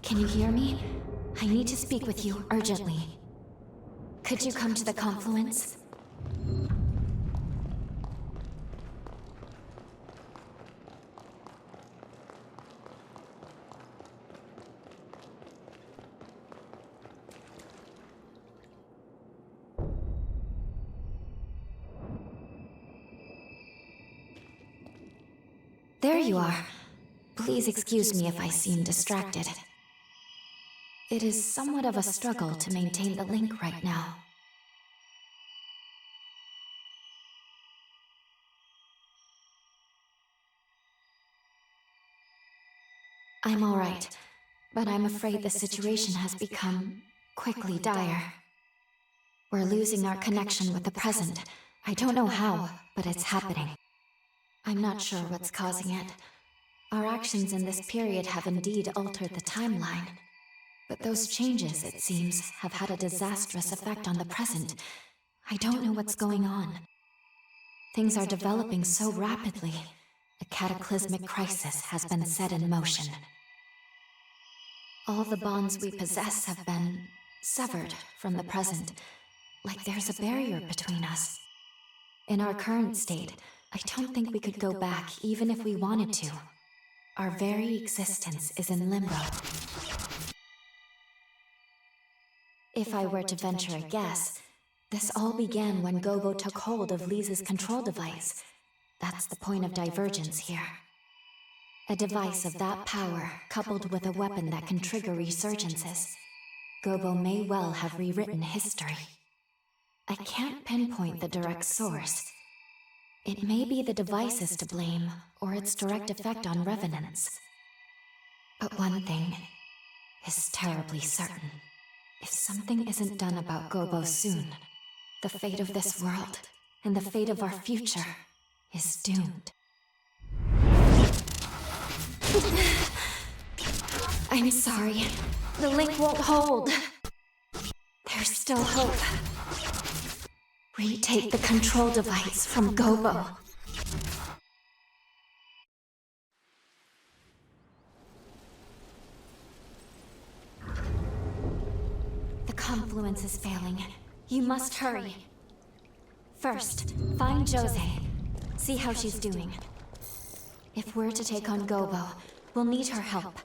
Can you hear me? I need to speak with you urgently. Could you come to the confluence? There you are. Please excuse me if I seem distracted. It is somewhat of a struggle to maintain the link right now. I'm all right, but I'm afraid the situation has become quickly dire. We're losing our connection with the present. I don't know how, but it's happening. I'm not sure what's causing it. Our actions in this period have indeed altered the timeline. But those changes, it seems, have had a disastrous effect on the present. I don't know what's going on. Things are developing so rapidly. A cataclysmic crisis has been set in motion. All the bonds we possess have been severed from the present, like there's a barrier between us. In our current state, I don't think we could go back even if we wanted to. Our very existence is in limbo. If I were to venture a guess, this all began when Gobo took hold of Lisa's control device. That's the point of divergence here. A device of that power, coupled with a weapon that can trigger resurgences. Gobo may well have rewritten history. I can't pinpoint the direct source. It may be the device is to blame, or its direct effect on revenants. But one thing is terribly certain. If something isn't done about Gobo soon, the fate of this world, and the fate of our future, is doomed. I'm sorry. The link won't hold. There's still hope. Retake the control device from Gobo. The confluence is failing. You must hurry. First, find Jose. See how she's doing. If we're to take on Gobo, we'll need her help.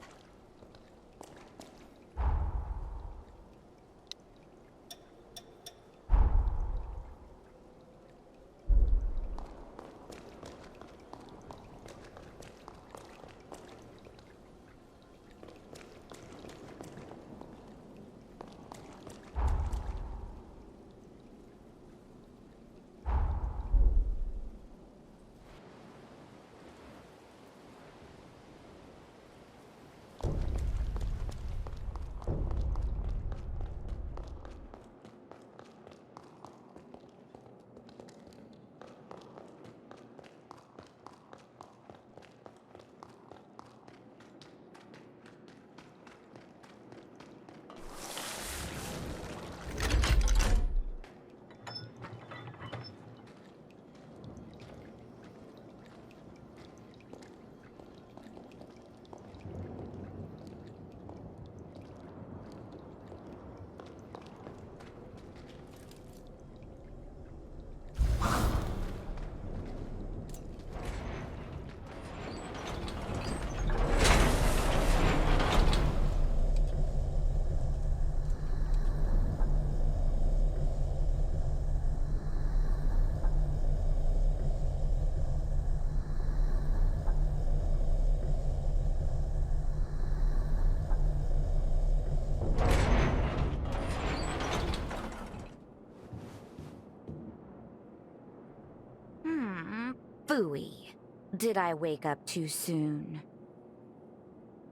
Phooey. Did I wake up too soon?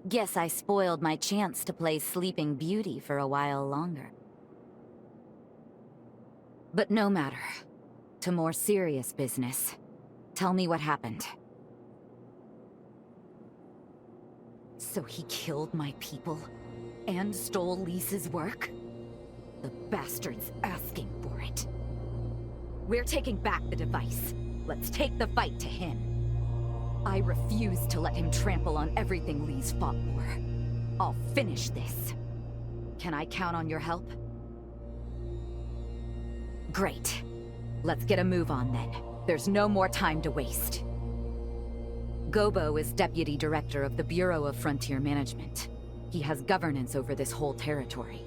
Guess I spoiled my chance to play Sleeping Beauty for a while longer. But no matter. To more serious business. Tell me what happened. So he killed my people? And stole Lisa's work? The bastard's asking for it. We're taking back the device. Let's take the fight to him. I refuse to let him trample on everything Lee's fought for. I'll finish this. Can I count on your help? Great. Let's get a move on then. There's no more time to waste. Gobo is Deputy Director of the Bureau of Frontier Management. He has governance over this whole territory.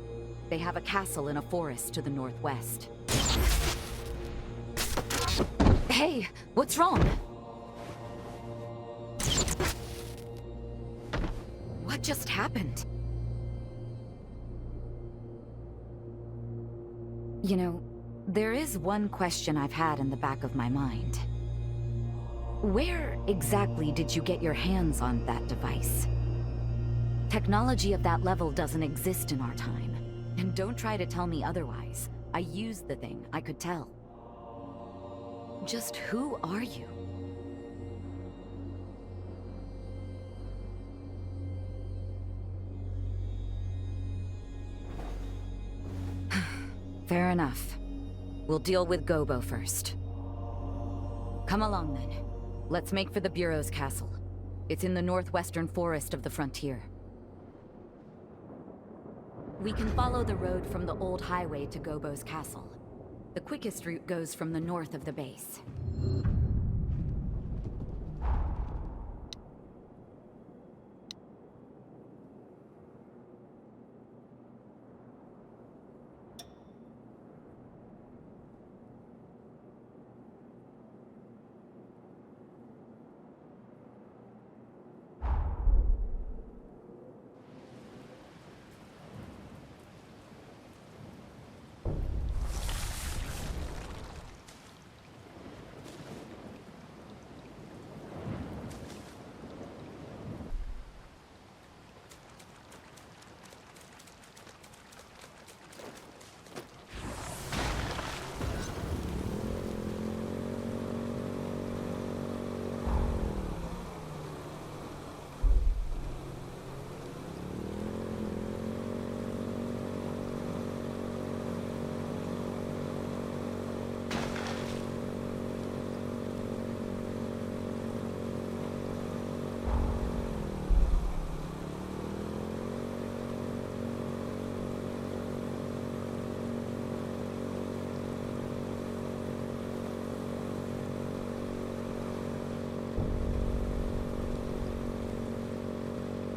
They have a castle in a forest to the northwest. Hey, what's wrong? What just happened? You know, there is one question I've had in the back of my mind. Where exactly did you get your hands on that device? Technology of that level doesn't exist in our time. And don't try to tell me otherwise. I used the thing, I could tell. Just who are you? Fair enough. We'll deal with Gobo first. Come along then. Let's make for the Bureau's castle. It's in the northwestern forest of the frontier. We can follow the road from the old highway to Gobo's castle. The quickest route goes from the north of the base.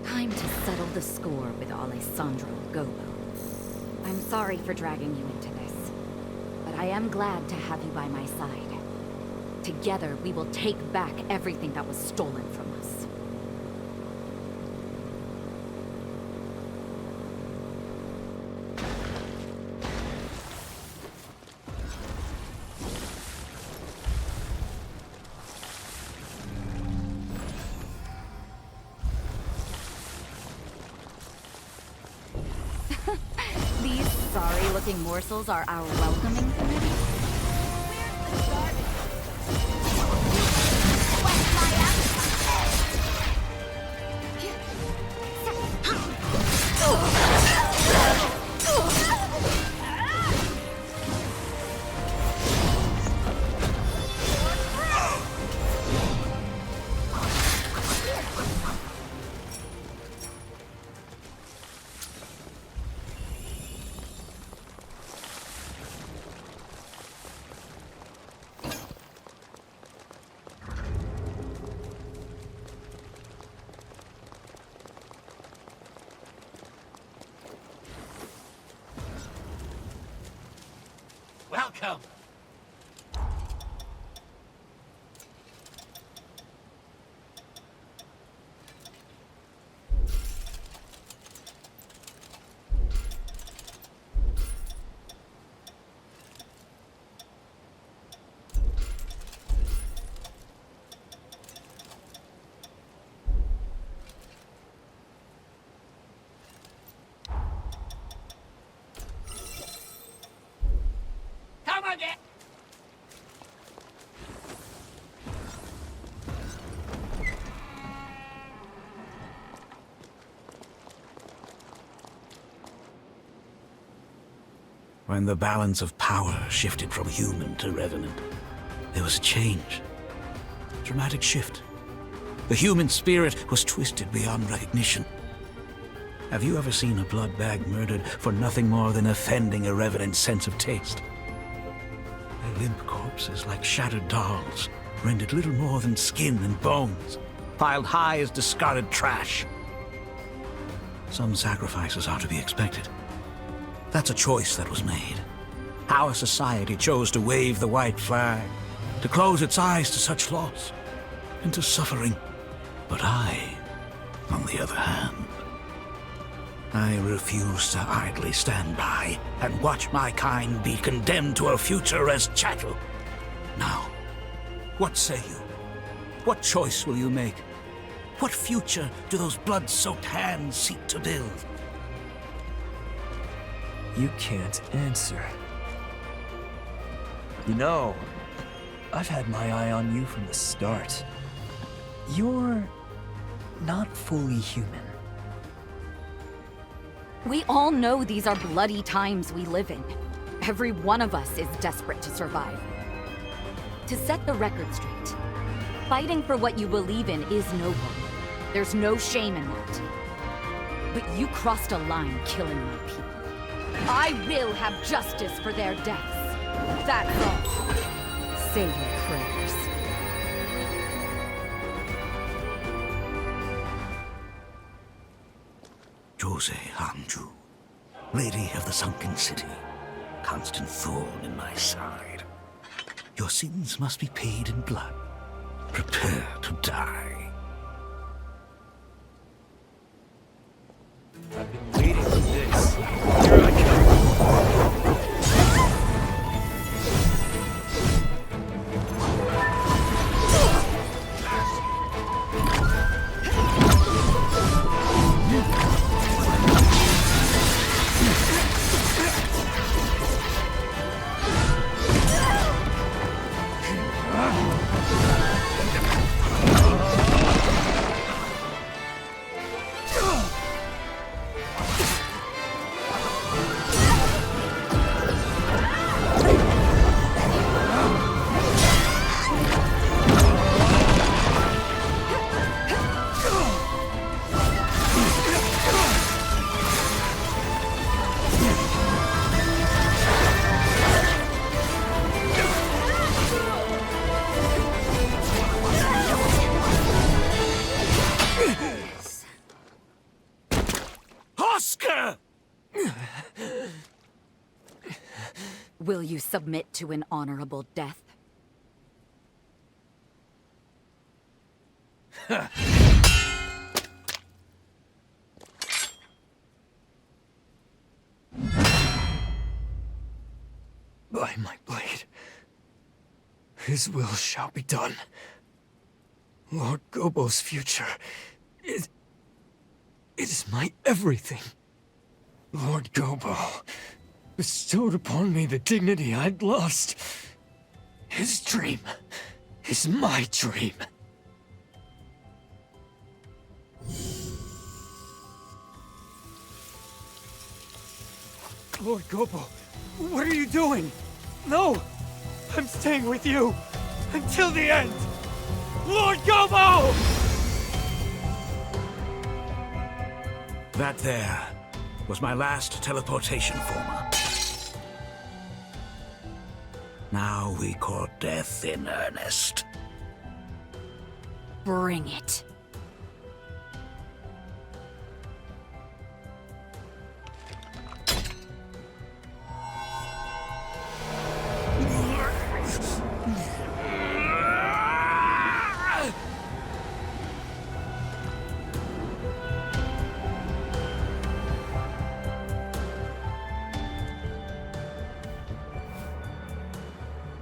Time to settle the score with Alessandro Gobo. I'm sorry for dragging you into this, but I am glad to have you by my side. Together, we will take back everything that was stolen from us. These sorry-looking morsels are our welcoming committee? Welcome! When the balance of power shifted from human to revenant, there was a change. A dramatic shift. The human spirit was twisted beyond recognition. Have you ever seen a blood bag murdered for nothing more than offending a revenant's sense of taste? Their limp corpses, like shattered dolls, rendered little more than skin and bones, piled high as discarded trash. Some sacrifices are to be expected. That's a choice that was made. Our society chose to wave the white flag, to close its eyes to such loss and to suffering. But I, on the other hand, I refuse to idly stand by and watch my kind be condemned to a future as chattel. Now, what say you? What choice will you make? What future do those blood-soaked hands seek to build? You can't answer. You know, I've had my eye on you from the start. You're not fully human. We all know these are bloody times we live in. Every one of us is desperate to survive. To set the record straight, fighting for what you believe in is noble. There's no shame in that. But you crossed a line killing my people. I will have justice for their deaths. That's all. Say your prayers. Jose Hanju, Lady of the Sunken City, constant thorn in my side. Your sins must be paid in blood. Prepare to die. I've been waiting for this. Here I come. Will you submit to an honorable death? By my blade, his will shall be done. Lord Gobo's future is my everything. Lord Gobo bestowed upon me the dignity I'd lost. His dream is my dream. Lord Gobo, what are you doing? No! I'm staying with you! Until the end! Lord Gobo! That there was my last teleportation former. Now we court death in earnest. Bring it.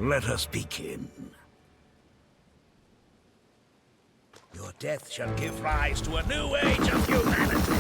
Let us begin. Your death shall give rise to a new age of humanity.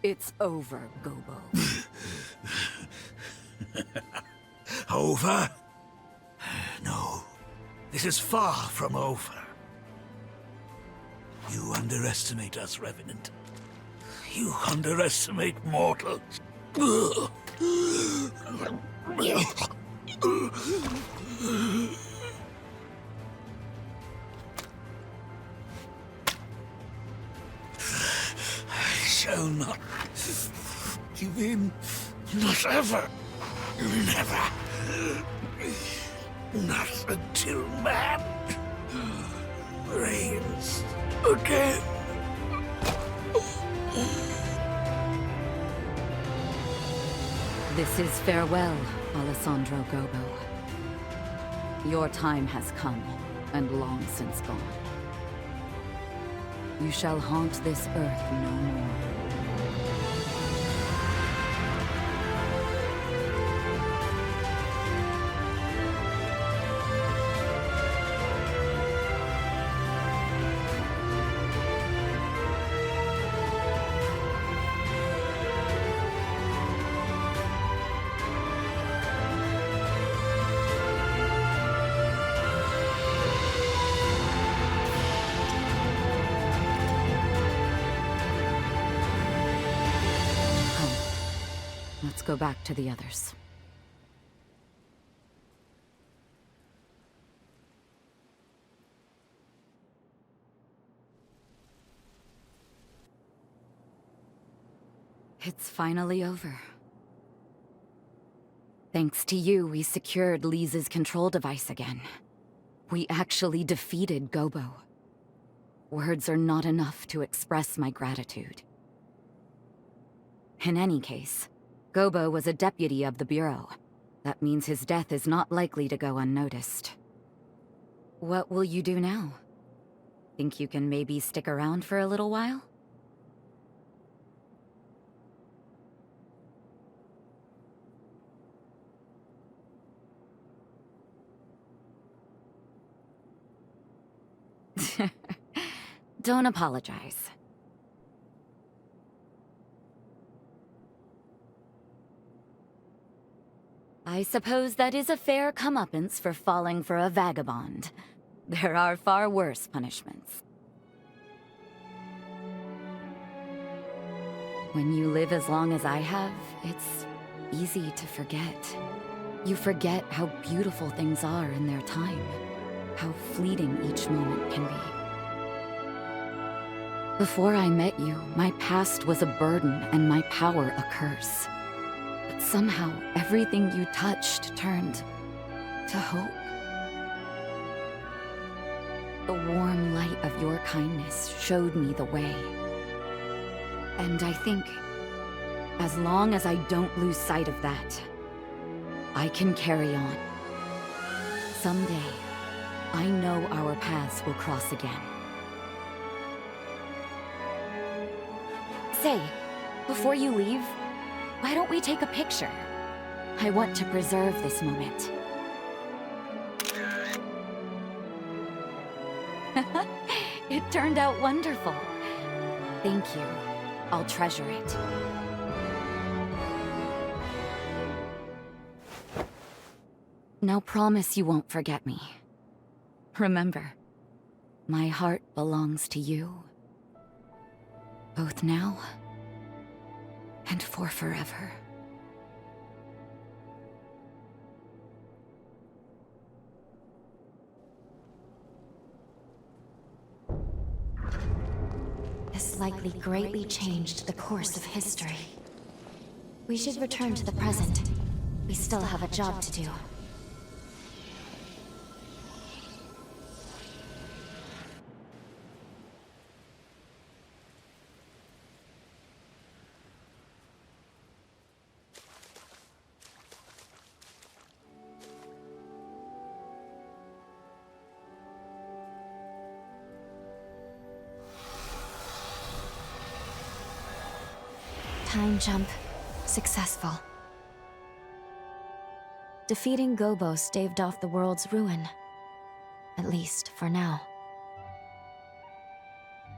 It's over, Gobo. Over? No, this is far from over. You underestimate us, Revenant. You underestimate mortals. I shall not give in. Not ever. Never. Not until man reigns again. This is farewell, Alessandro Gobo. Your time has come, and long since gone. You shall haunt this earth no more. Let's go back to the others. It's finally over. Thanks to you, we secured Lisa's control device again. We actually defeated Gobo. Words are not enough to express my gratitude. In any case, Gobo was a deputy of the Bureau. That means his death is not likely to go unnoticed. What will you do now? Think you can maybe stick around for a little while? Don't apologize. I suppose that is a fair comeuppance for falling for a vagabond. There are far worse punishments. When you live as long as I have, it's easy to forget. You forget how beautiful things are in their time, how fleeting each moment can be. Before I met you, my past was a burden and my power a curse. But somehow, everything you touched turned to hope. The warm light of your kindness showed me the way. And I think, as long as I don't lose sight of that, I can carry on. Someday, I know our paths will cross again. Say, before you leave, why don't we take a picture? I want to preserve this moment. It turned out wonderful. Thank you. I'll treasure it. Now promise you won't forget me. Remember, my heart belongs to you. Both now and for forever. This likely greatly changed the course of history. We should return to the present. We still have a job to do. Time jump. Successful. Defeating Gobo staved off the world's ruin. At least, for now.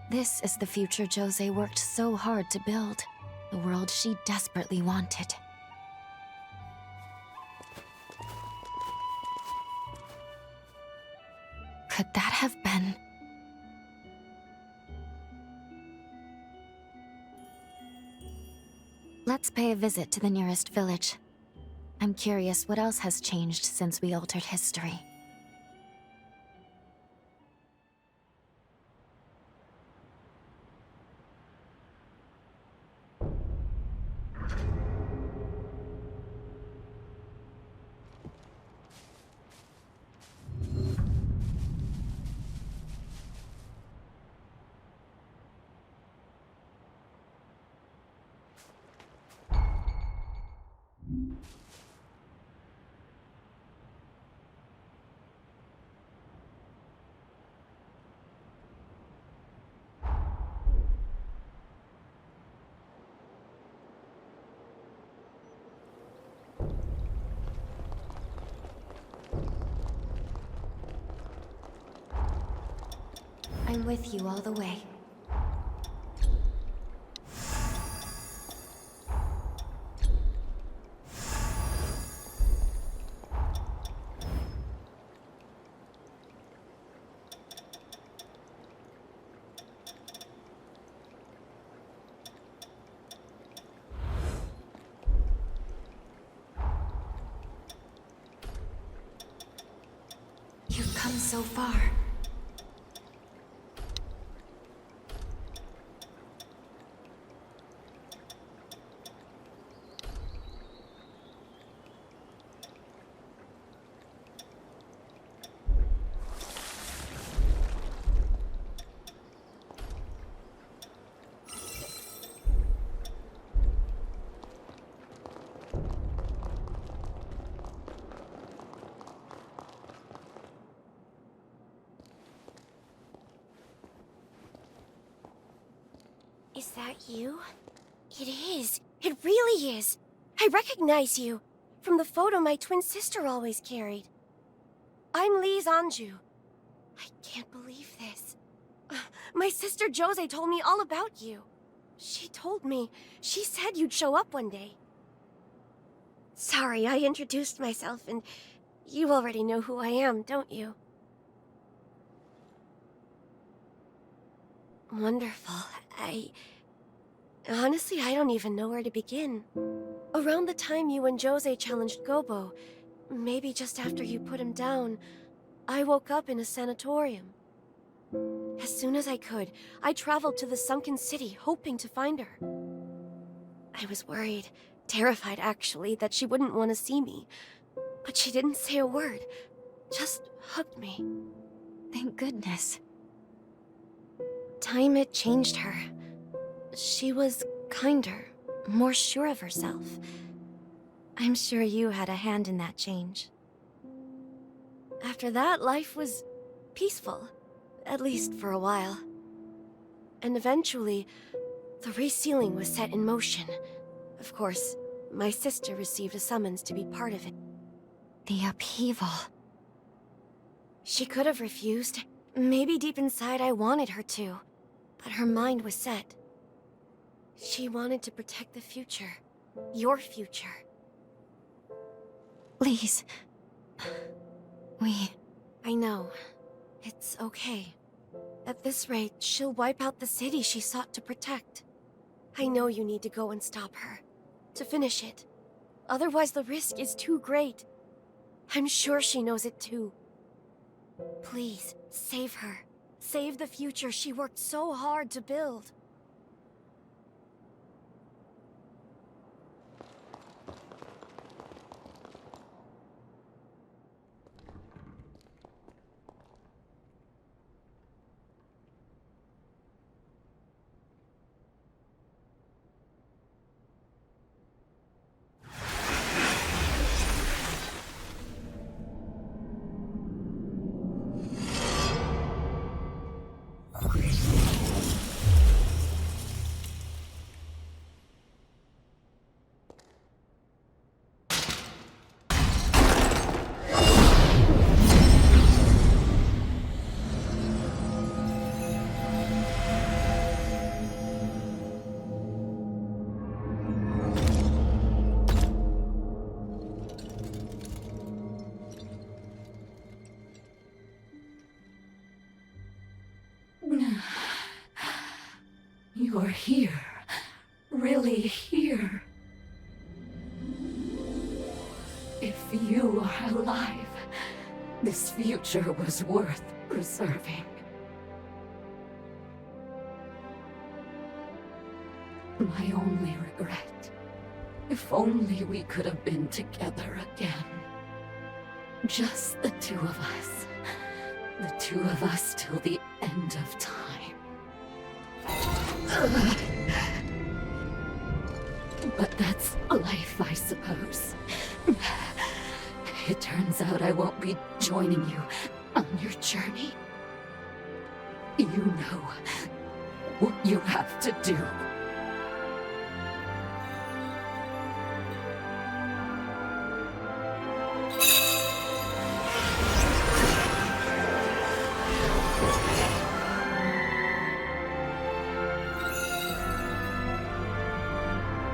This is the future Jose worked so hard to build. the world she desperately wanted. Could that have been... Let's pay a visit to the nearest village. I'm curious what else has changed since we altered history. I'm with you all the way. You've come so far. Is that you? It is. It really is. I recognize you from the photo my twin sister always carried. I'm Lise Anju. I can't believe this. My sister Jose told me all about you. She told me. She said you'd show up one day. Sorry, I introduced myself, and you already know who I am, don't you? Wonderful. Honestly, I don't even know where to begin. Around the time you and Jose challenged Gobo, maybe just after you put him down, I woke up in a sanatorium. As soon as I could, I traveled to the sunken city, hoping to find her. I was worried, terrified actually, that she wouldn't want to see me. But she didn't say a word, just hugged me. Thank goodness. Time had changed her. She was kinder, more sure of herself. I'm sure you had a hand in that change. After that, life was peaceful, at least for a while. And eventually, the resealing was set in motion. Of course, my sister received a summons to be part of it. The upheaval. She could have refused. Maybe deep inside I wanted her to. But her mind was set. She wanted to protect the future. Your future. Lise. I know. It's okay. At this rate, she'll wipe out the city she sought to protect. I know you need to go and stop her. To finish it. Otherwise the risk is too great. I'm sure she knows it too. Please, save her. Save the future she worked so hard to build. You're here. Really here. If you are alive, this future was worth preserving. My only regret, if only we could have been together again. Just the two of us. The two of us till the end of time. But that's life, I suppose. It turns out I won't be joining you on your journey. You know what you have to do.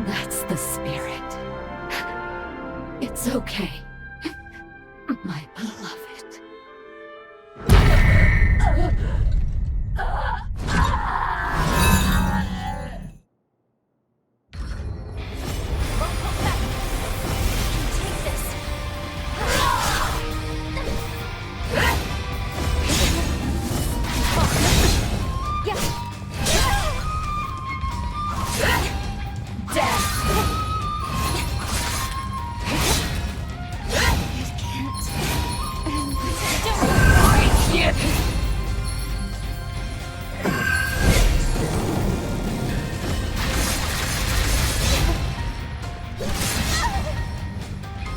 That's the spirit. It's okay, my beloved.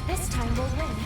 This time we'll win.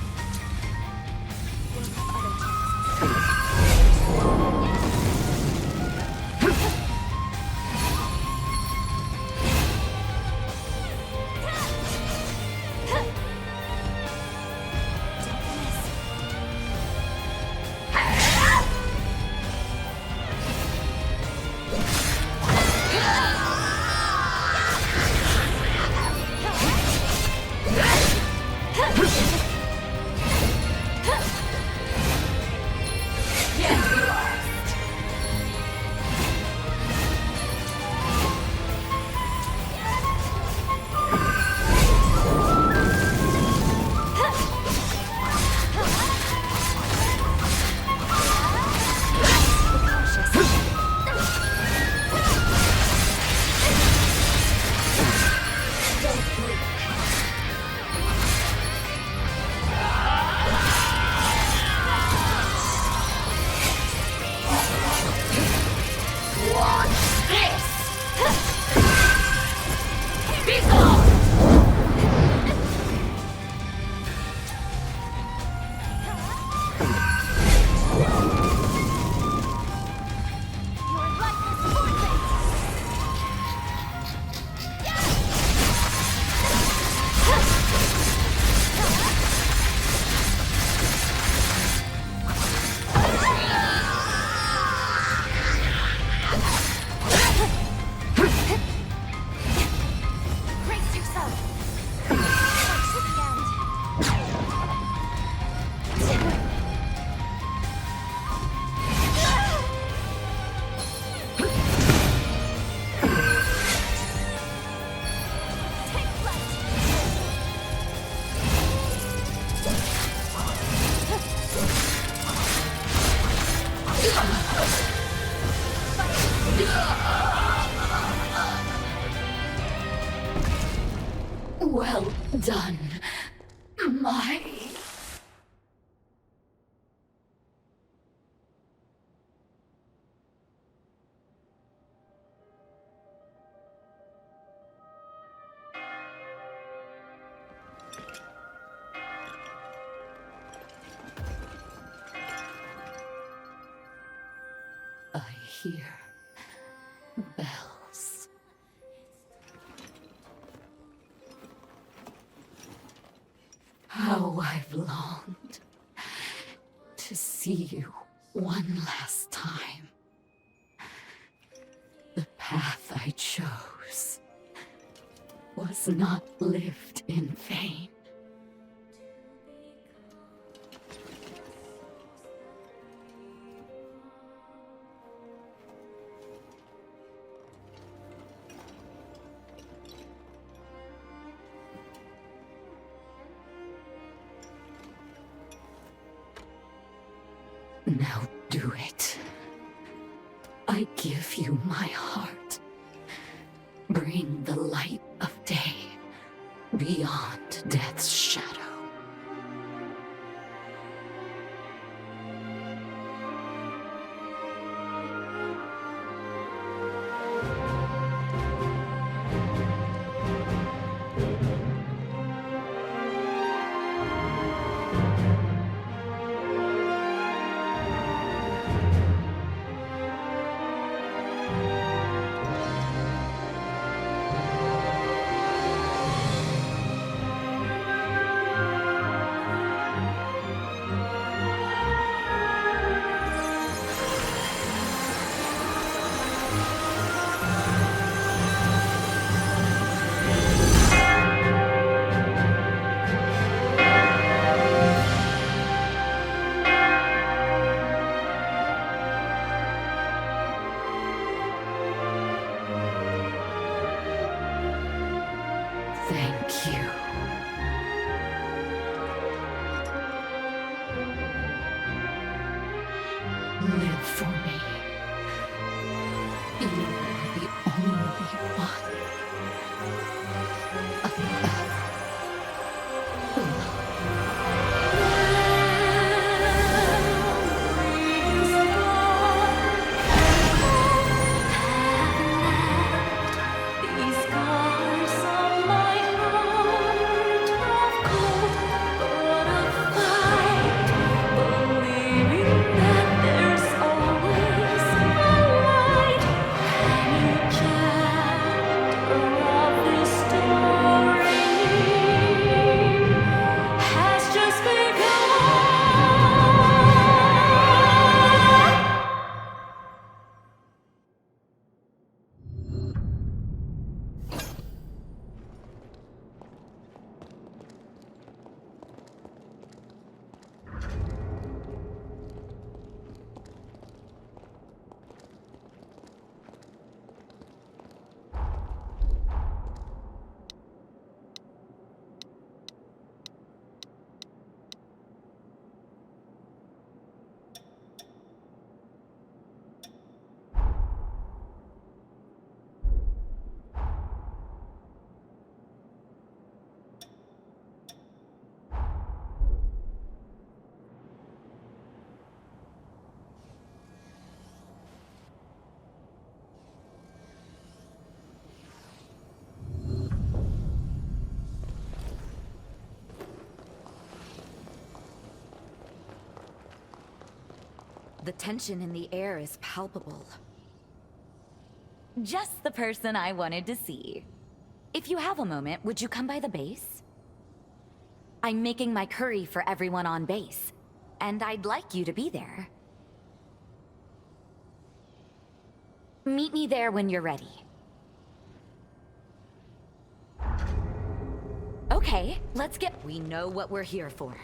Well done, my... I hear bells. How I've longed to see you one last time. The path I chose was not lived in vain. Now do it. I give you my heart. Bring the light of day beyond death's shadow. Thank you. Live for me. You are the only one I These scars on my heart of cold, but of fight, believing that there's always a light. Any chapter of this story has just begun. The tension in the air is palpable. Just the person I wanted to see. If you have a moment, would you come by the base? I'm making my curry for everyone on base, and I'd like you to be there. Meet me there when you're ready. Okay, let's get... We know what we're here for.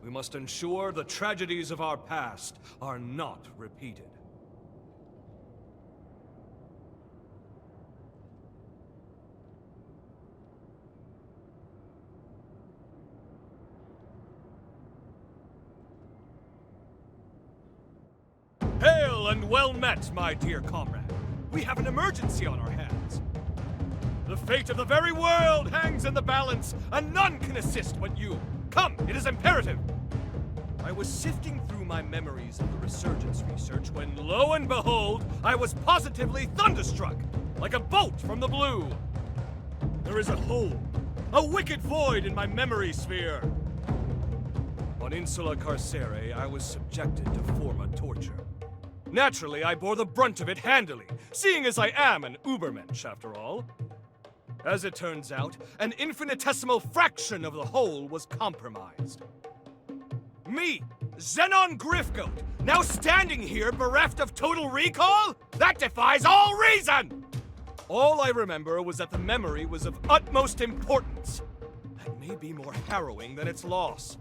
We must ensure the tragedies of our past are not repeated. Hail and well met, my dear comrade. We have an emergency on our hands. The fate of the very world hangs in the balance, and none can assist but you. Come, it is imperative. I was sifting through my memories of the Resurgence research when, lo and behold, I was positively thunderstruck, like a bolt from the blue. There is a hole, a wicked void in my memory sphere. On Insula Carcere, I was subjected to forma torture. Naturally, I bore the brunt of it handily, seeing as I am an Ubermensch, after all. As it turns out, an infinitesimal fraction of the whole was compromised. Me, Xenon Griffgoat, now standing here bereft of total recall? That defies all reason! All I remember was that the memory was of utmost importance. That may be more harrowing than its loss.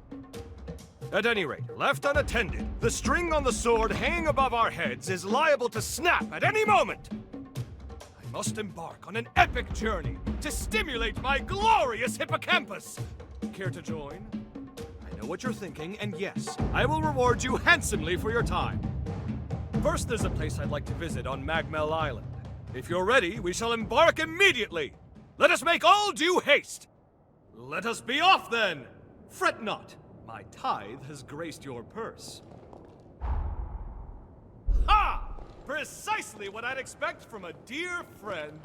At any rate, left unattended, the string on the sword hanging above our heads is liable to snap at any moment! I must embark on an epic journey to stimulate my glorious hippocampus! Care to join? I know what you're thinking, and yes, I will reward you handsomely for your time. First, there's a place I'd like to visit on Magmel Island. If you're ready, we shall embark immediately! Let us make all due haste! Let us be off, then! Fret not, my tithe has graced your purse. Ha! Precisely what I'd expect from a dear friend.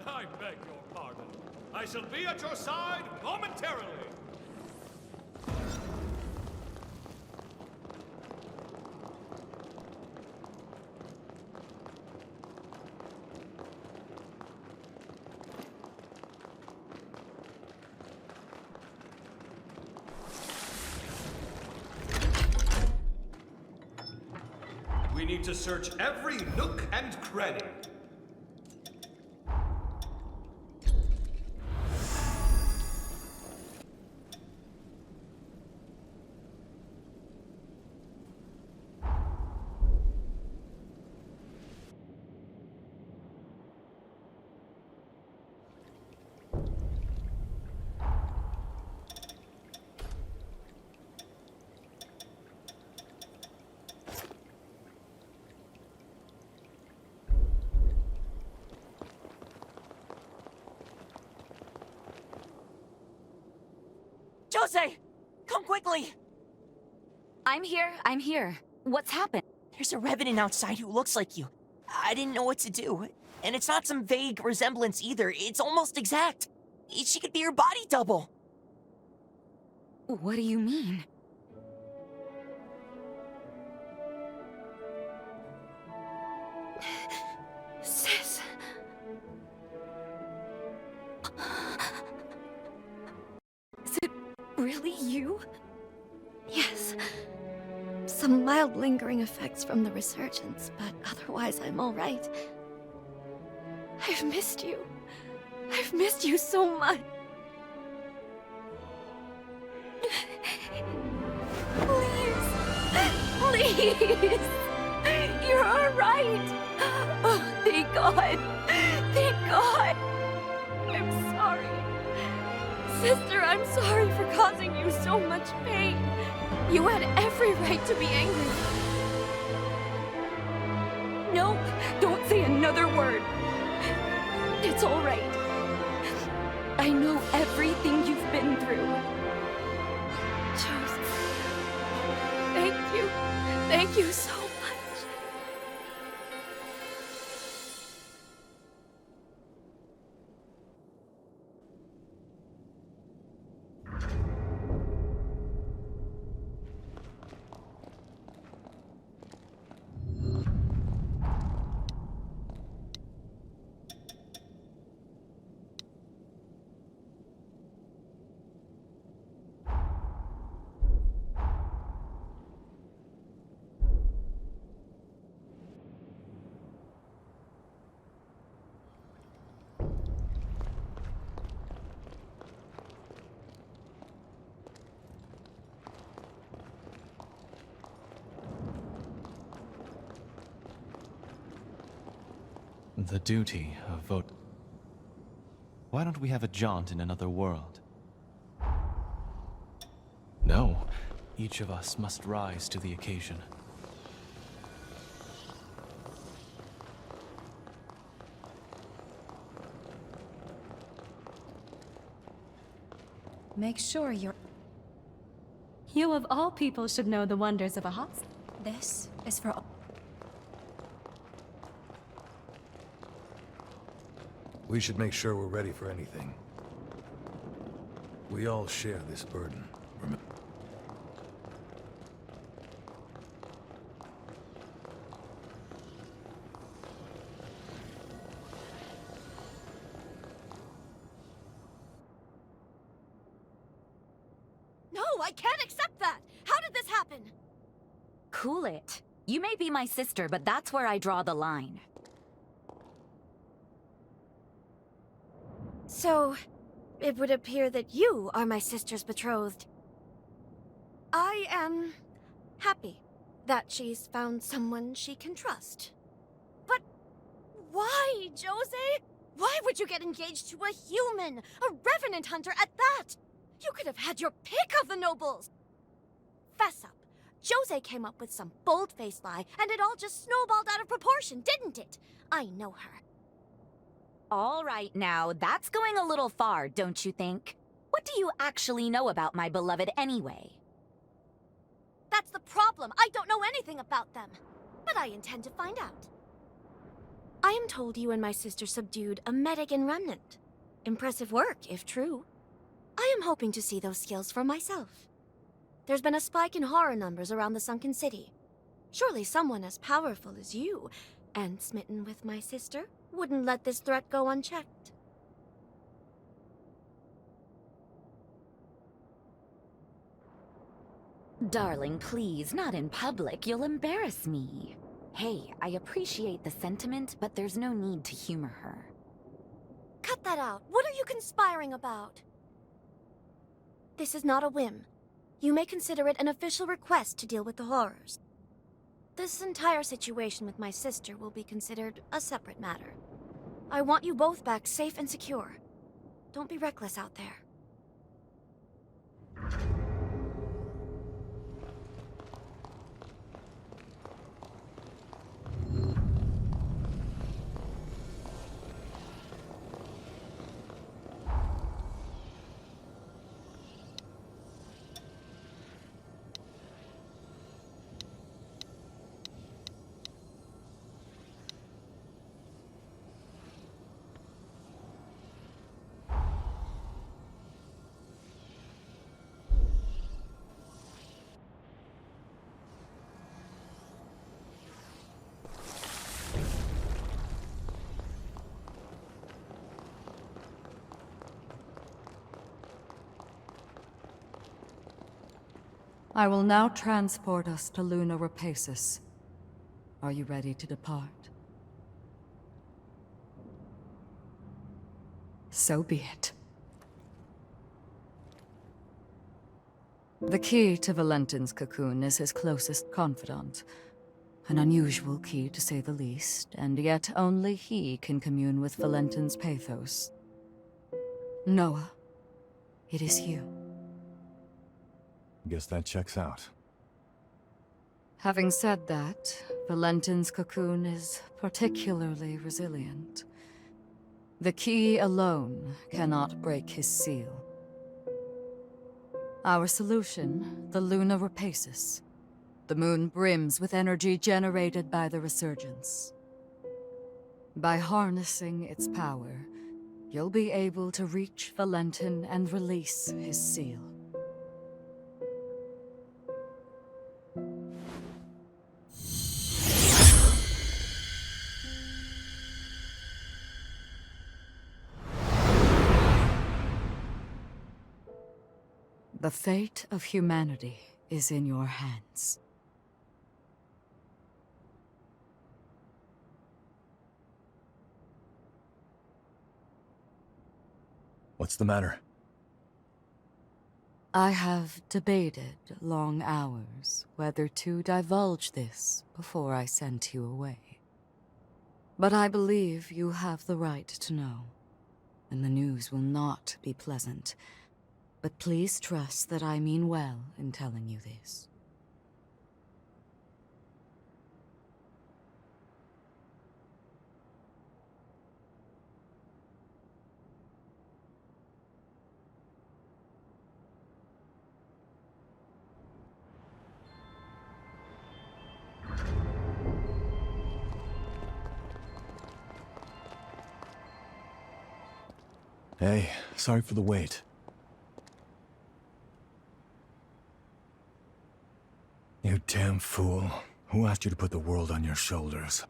I beg your pardon. I shall be at your side momentarily. We need to search every nook and cranny. Jose! Come quickly! I'm here. What's happened? There's a revenant outside who looks like you. I didn't know what to do. And it's not some vague resemblance either. It's almost exact. She could be your body double. What do you mean? Sis... Is it really you? Yes. Some mild lingering effects from the resurgence, but otherwise I'm all right. I've missed you. I've missed you so much. Please! You're all right! Oh, thank God! Thank God! I'm sorry. Sister, I'm sorry for causing you so much pain. You had every right to be angry. No, don't say another word. It's all right. I know everything you've been through. Joseph, thank you. Thank you so much. The duty of vote. Why don't we have a jaunt in another world? No, each of us must rise to the occasion. Make sure you're... You of all people should know the wonders of a hospital. This is for all... We should make sure we're ready for anything. We all share this burden. Remember? No, I can't accept that! How did this happen? Cool it. You may be my sister, but that's where I draw the line. So, it would appear that you are my sister's betrothed. I am happy that she's found someone she can trust. But why, Jose? Why would you get engaged to a human, a revenant hunter at that? You could have had your pick of the nobles. Fess up. Jose came up with some bold-faced lie, and it all just snowballed out of proportion, didn't it? I know her. All right now, that's going a little far, don't you think? What do you actually know about my beloved anyway? That's the problem. I don't know anything about them. But I intend to find out. I am told you and my sister subdued a Medigan remnant. Impressive work, if true. I am hoping to see those skills for myself. There's been a spike in horror numbers around the sunken city. Surely someone as powerful as you, and smitten with my sister, wouldn't let this threat go unchecked. Darling, please, not in public. You'll embarrass me. Hey, I appreciate the sentiment, but there's no need to humor her. Cut that out. What are you conspiring about? This is not a whim. You may consider it an official request to deal with the horrors. This entire situation with my sister will be considered a separate matter. I want you both back safe and secure. Don't be reckless out there. I will now transport us to Luna Rapacis. Are you ready to depart? So be it. The key to Valentin's cocoon is his closest confidant. An unusual key, to say the least, and yet only he can commune with Valentin's pathos. Noah, it is you. Guess that checks out. Having said that, Valentin's cocoon is particularly resilient. The key alone cannot break his seal. Our solution, the Luna Rapacis. The moon brims with energy generated by the resurgence. By harnessing its power, you'll be able to reach Valentin and release his seal. The fate of humanity is in your hands. What's the matter? I have debated long hours whether to divulge this before I sent you away. But I believe you have the right to know, and the news will not be pleasant. But please trust that I mean well in telling you this. Hey, sorry for the wait. You damn fool. Who asked you to put the world on your shoulders?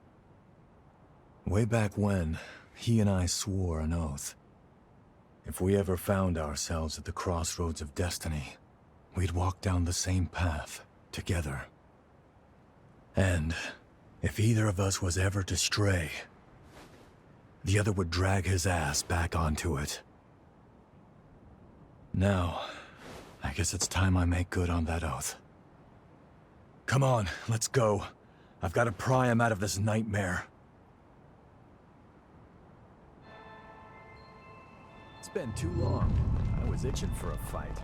Way back when, he and I swore an oath. If we ever found ourselves at the crossroads of destiny, we'd walk down the same path, together. And if either of us was ever to stray, the other would drag his ass back onto it. Now, I guess it's time I make good on that oath. Come on, let's go. I've got to pry him out of this nightmare. It's been too long. I was itching for a fight.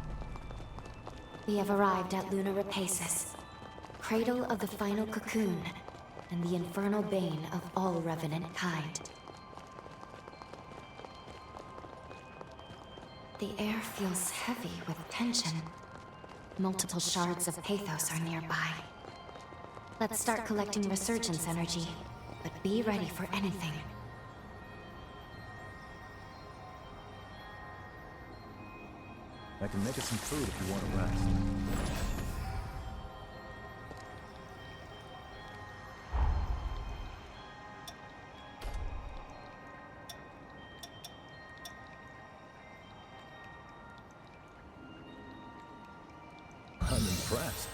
We have arrived at Luna Rapaces, cradle of the final cocoon, and the infernal bane of all revenant kind. The air feels heavy with tension. Multiple shards of pathos are nearby. Let's start collecting resurgence energy, but be ready for anything. I can make us some food if you want to rest. I'm impressed.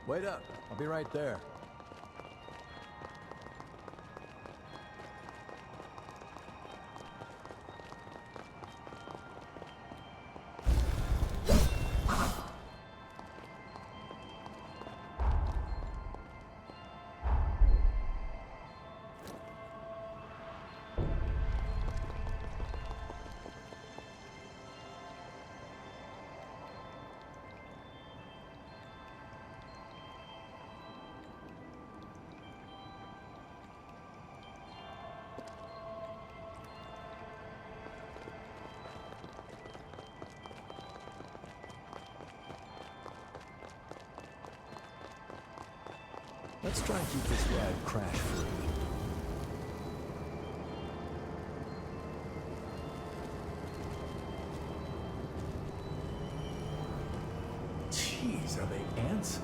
Wait up. I'll be right there. Let's try and keep this ride crash-free. Jeez, are they ants?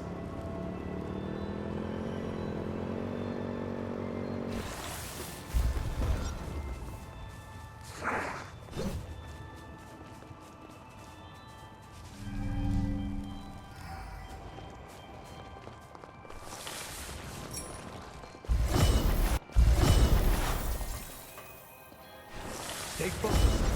Take focus.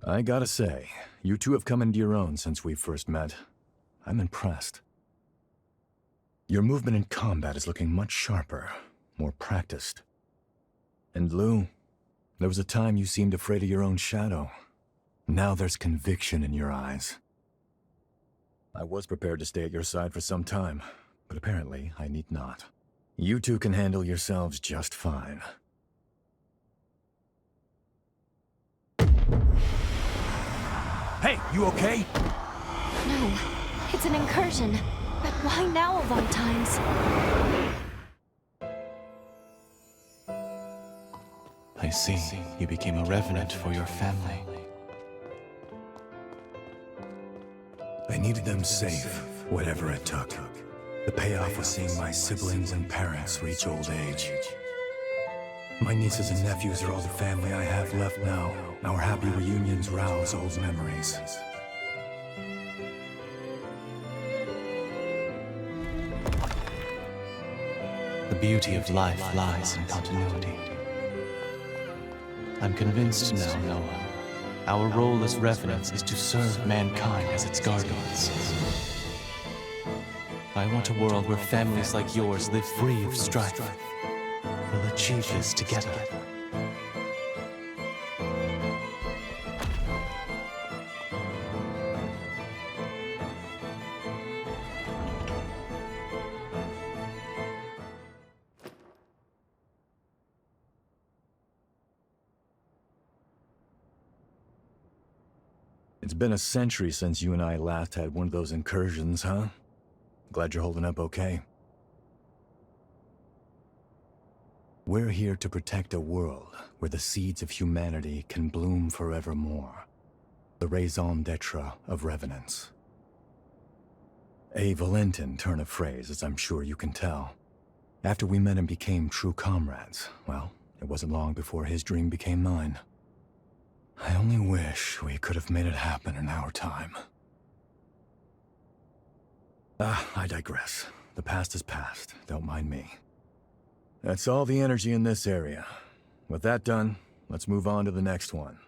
I gotta say, you two have come into your own since we first met. I'm impressed. Your movement in combat is looking much sharper, more practiced. And Lou, there was a time you seemed afraid of your own shadow. Now there's conviction in your eyes. I was prepared to stay at your side for some time, but apparently I need not. You two can handle yourselves just fine. Hey, you okay? No, it's an incursion. But why now of all times? I see. You became a revenant for your family. I needed them safe, whatever it took. The payoff was seeing my siblings and parents reach old age. My nieces and nephews are all the family I have left now. Our happy reunions rouse old memories. The beauty of life lies in continuity. I'm convinced now, Noah. Our role as revenants is to serve mankind as its guardians. I want a world where families like yours live free of strife. We'll achieve this together. It's been a century since you and I last had one of those incursions, huh? Glad you're holding up okay. We're here to protect a world where the seeds of humanity can bloom forevermore. The raison d'etre of revenants. A Valentin turn of phrase, as I'm sure you can tell. After we met and became true comrades, well, it wasn't long before his dream became mine. I only wish we could have made it happen in our time. I digress. The past is past. Don't mind me. That's all the energy in this area. With that done, let's move on to the next one.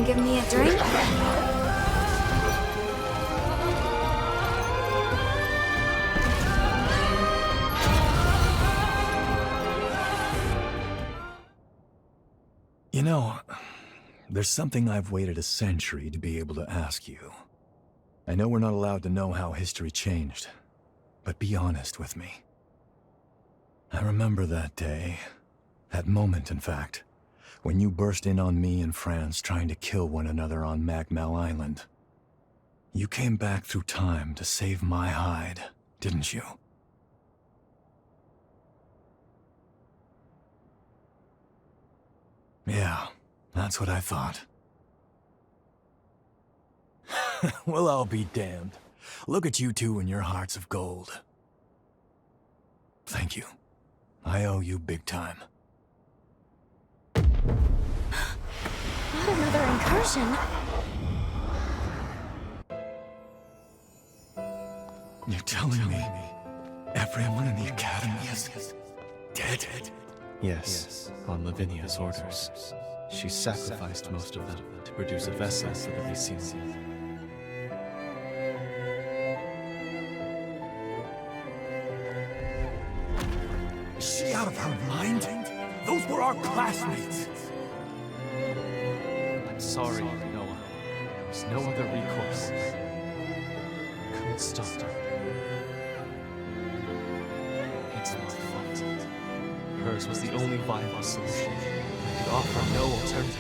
Give me a drink? You know, there's something I've waited a century to be able to ask you. I know we're not allowed to know how history changed, but be honest with me. I remember that day, that moment in fact, when you burst in on me and France trying to kill one another on Magmel Island. You came back through time to save my hide, didn't you? Yeah, that's what I thought. Well, I'll be damned. Look at you two and your hearts of gold. Thank you. I owe you big time. Not another incursion. You're telling me everyone in the Academy is dead? Yes, on Lavinia's orders. She sacrificed most of them to produce a vessel for the resealing. Is she out of her mind? Those were our classmates! I'm sorry, Noah. There's no other recourse. Couldn't stop her. It's my fault. Hers was the only viable solution. I could offer no alternative.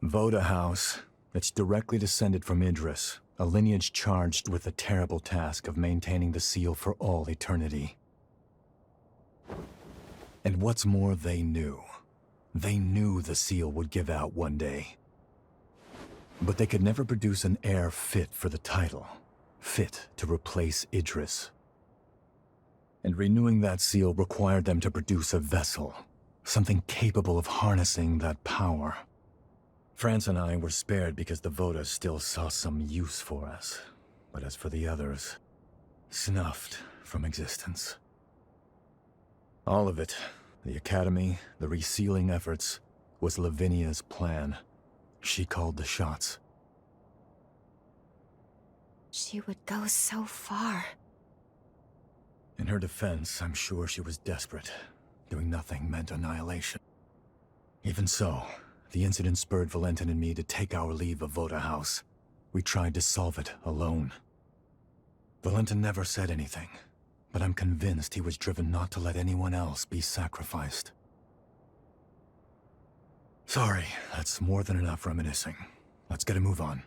Voda House. It's directly descended from Idris, a lineage charged with the terrible task of maintaining the seal for all eternity. And what's more, they knew. They knew the seal would give out one day. But they could never produce an heir fit for the title, fit to replace Idris. And renewing that seal required them to produce a vessel, something capable of harnessing that power. France and I were spared because the Voda still saw some use for us. But as for the others, snuffed from existence. All of it, the Academy, the resealing efforts, was Lavinia's plan. She called the shots. She would go so far. In her defense, I'm sure she was desperate. Doing nothing meant annihilation. Even so, the incident spurred Valentin and me to take our leave of Voda House. We tried to solve it alone. Valentin never said anything, but I'm convinced he was driven not to let anyone else be sacrificed. Sorry, that's more than enough reminiscing. Let's get a move on.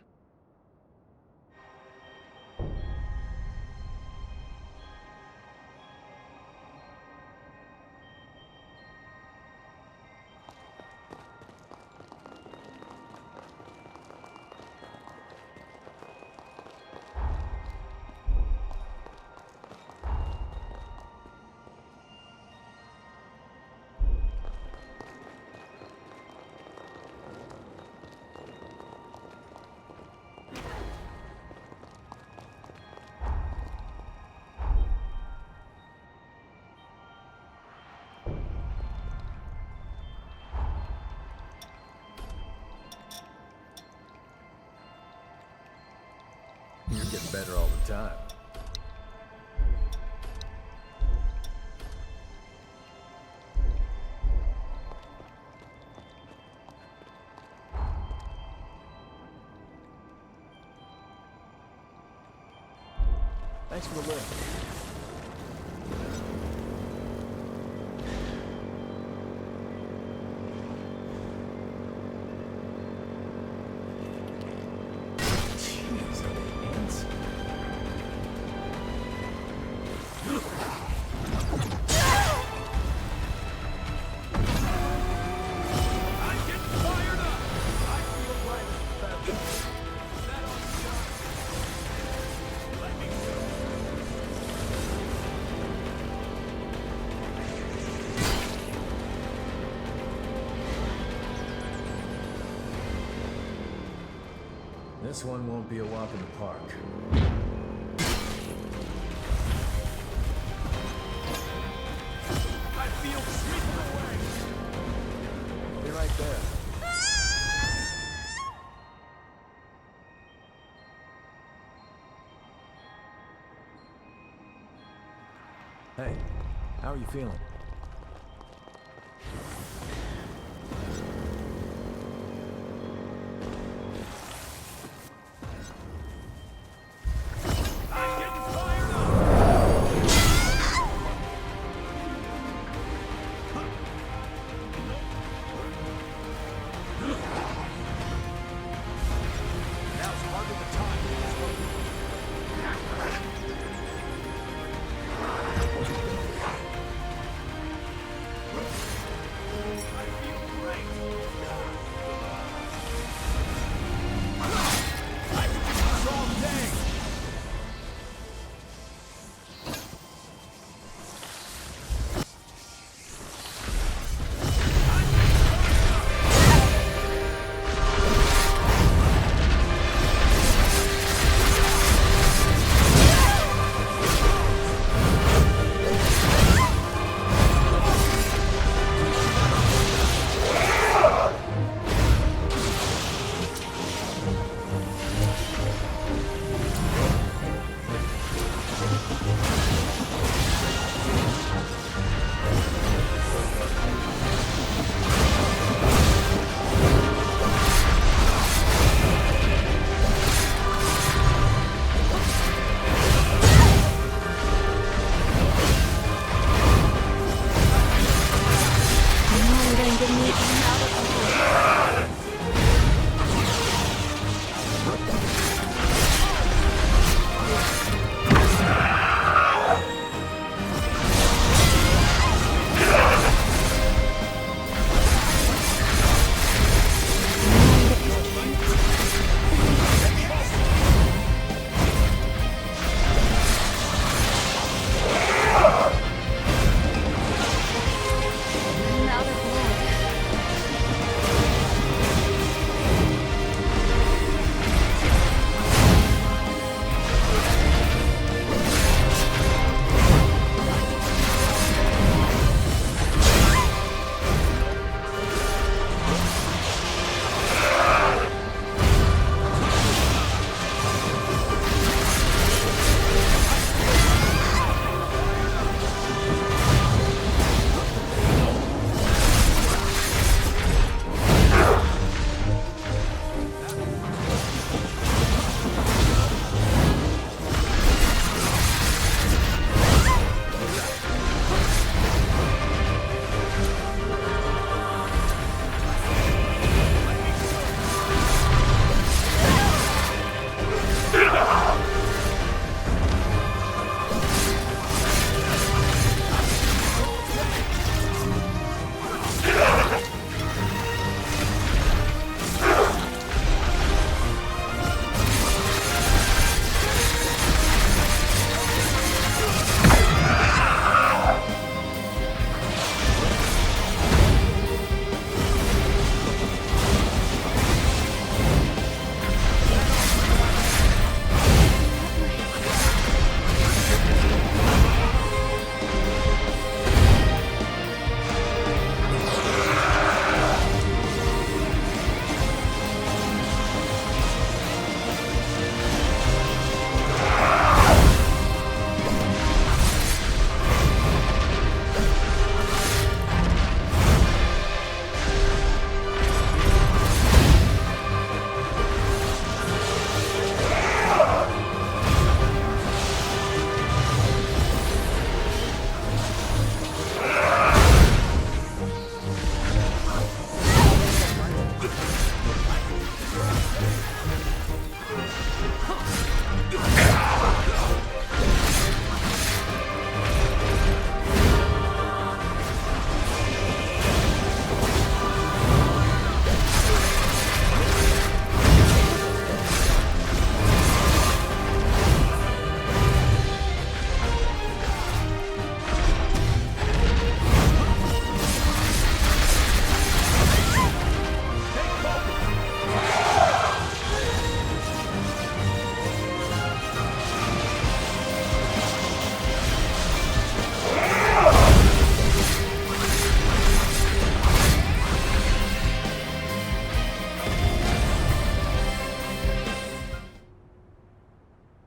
You're getting better all the time. Thanks for the lift. This one won't be a walk in the park. I feel sweeping away! Be right there. Hey, how are you feeling?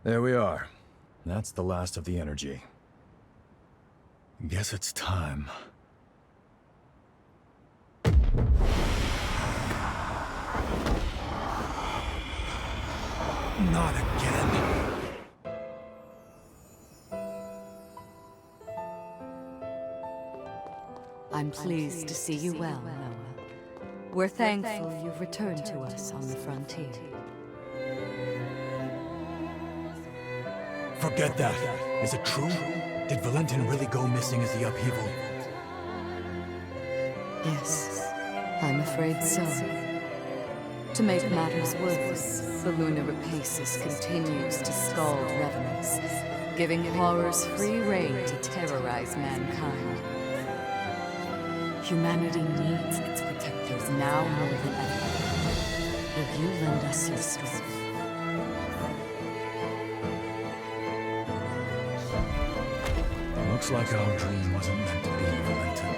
There we are. That's the last of the energy. Guess it's time. Not again. I'm pleased to see you well, Noah. We're thankful you've returned to us on the frontier. Forget that. Is it true? Did Valentin really go missing as the upheaval? Yes, I'm afraid so. To make matters worse, the lunar rapacious continues to scald revenants, giving horrors free rein to terrorize mankind. Humanity needs its protectors now more than ever. Will you lend us your strength? Looks like our dream wasn't meant to be, Valentin.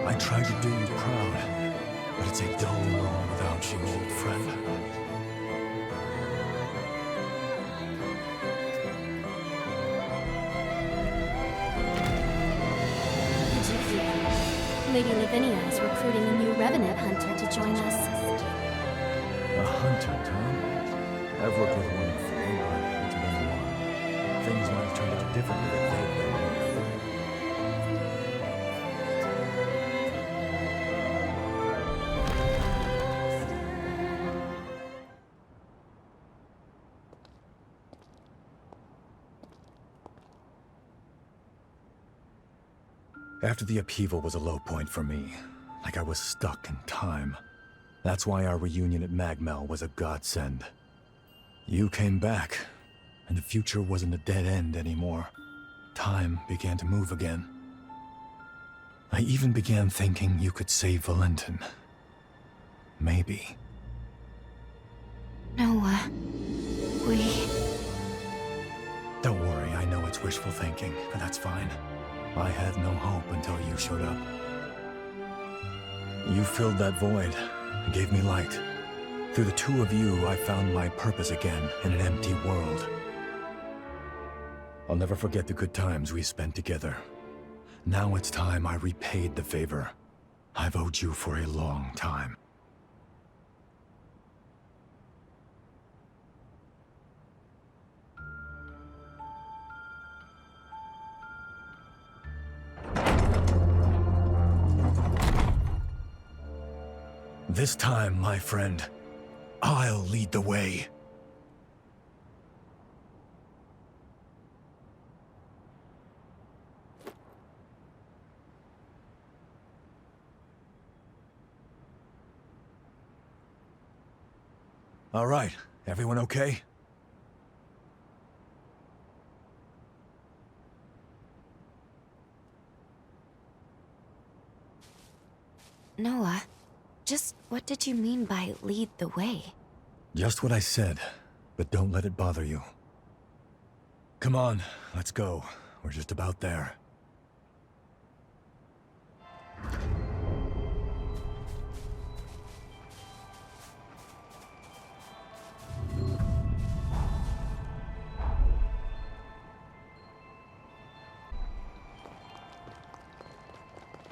I tried to do you proud, but it's a dull world without you, old friend. Lady Lavinia is recruiting a new Revenant hunter to join us. A hunter, Tom? I've worked with one before, but it's been a while. Things might have turned out differently if they'd been here. After the upheaval was a low point for me, like I was stuck in time. That's why our reunion at Magmel was a godsend. You came back, and the future wasn't a dead end anymore. Time began to move again. I even began thinking you could save Valentin. Maybe. Noah, we... Don't worry, I know it's wishful thinking, but that's fine. I had no hope until you showed up. You filled that void, and gave me light. Through the two of you, I found my purpose again in an empty world. I'll never forget the good times we spent together. Now it's time I repaid the favor I've owed you for a long time. This time, my friend, I'll lead the way. All right, everyone okay? Noah, just what did you mean by lead the way? Just what I said, but don't let it bother you. Come on, let's go. We're just about there.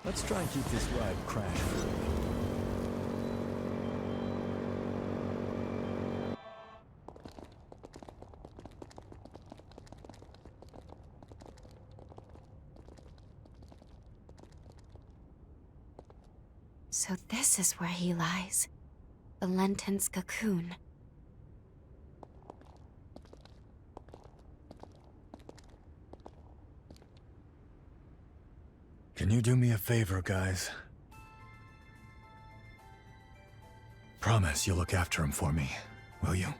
Let's try and keep this ride crashing. So this is where he lies. Valentin's cocoon. Can you do me a favor, guys? Promise you'll look after him for me, will you?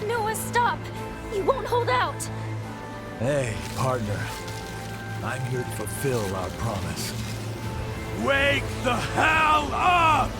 Noah, stop! You won't hold out! Hey, partner. I'm here to fulfill our promise. Wake the hell up!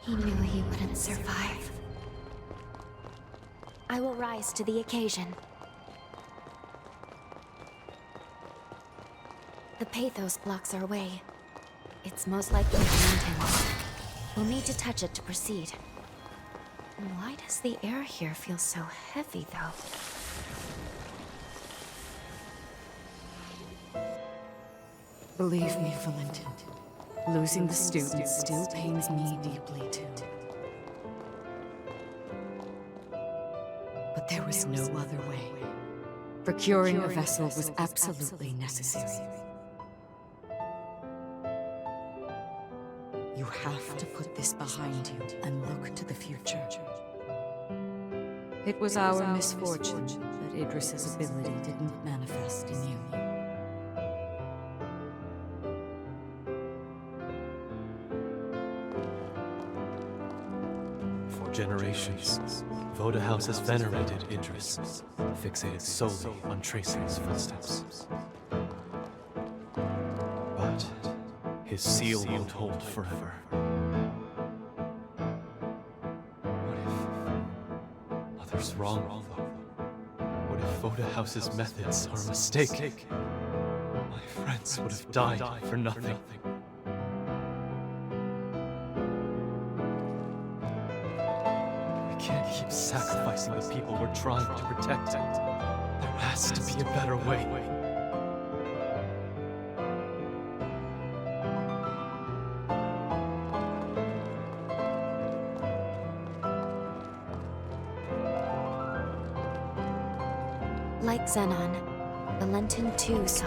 He knew he wouldn't survive. I will rise to the occasion. The pathos blocks our way. It's most likely mountains. We'll need to touch it to proceed. Why does the air here feel so heavy, though? Believe me, Valentin, losing the students still pains me deeply, too. But there was no other way. Procuring a vessel was absolutely necessary. You have to put this behind you and look to the future. It was our misfortune that Idris's ability didn't manifest in you. For generations, Voda House has venerated Idris, fixated solely on tracing his footsteps. But his seal won't hold forever. What if Mother's wrong, though? What if Voda House's methods are a mistake? My friends would have died for nothing. We can't keep sacrificing the people we're trying to protect. There has to be a better way. Like Xenon, Valentin too saw...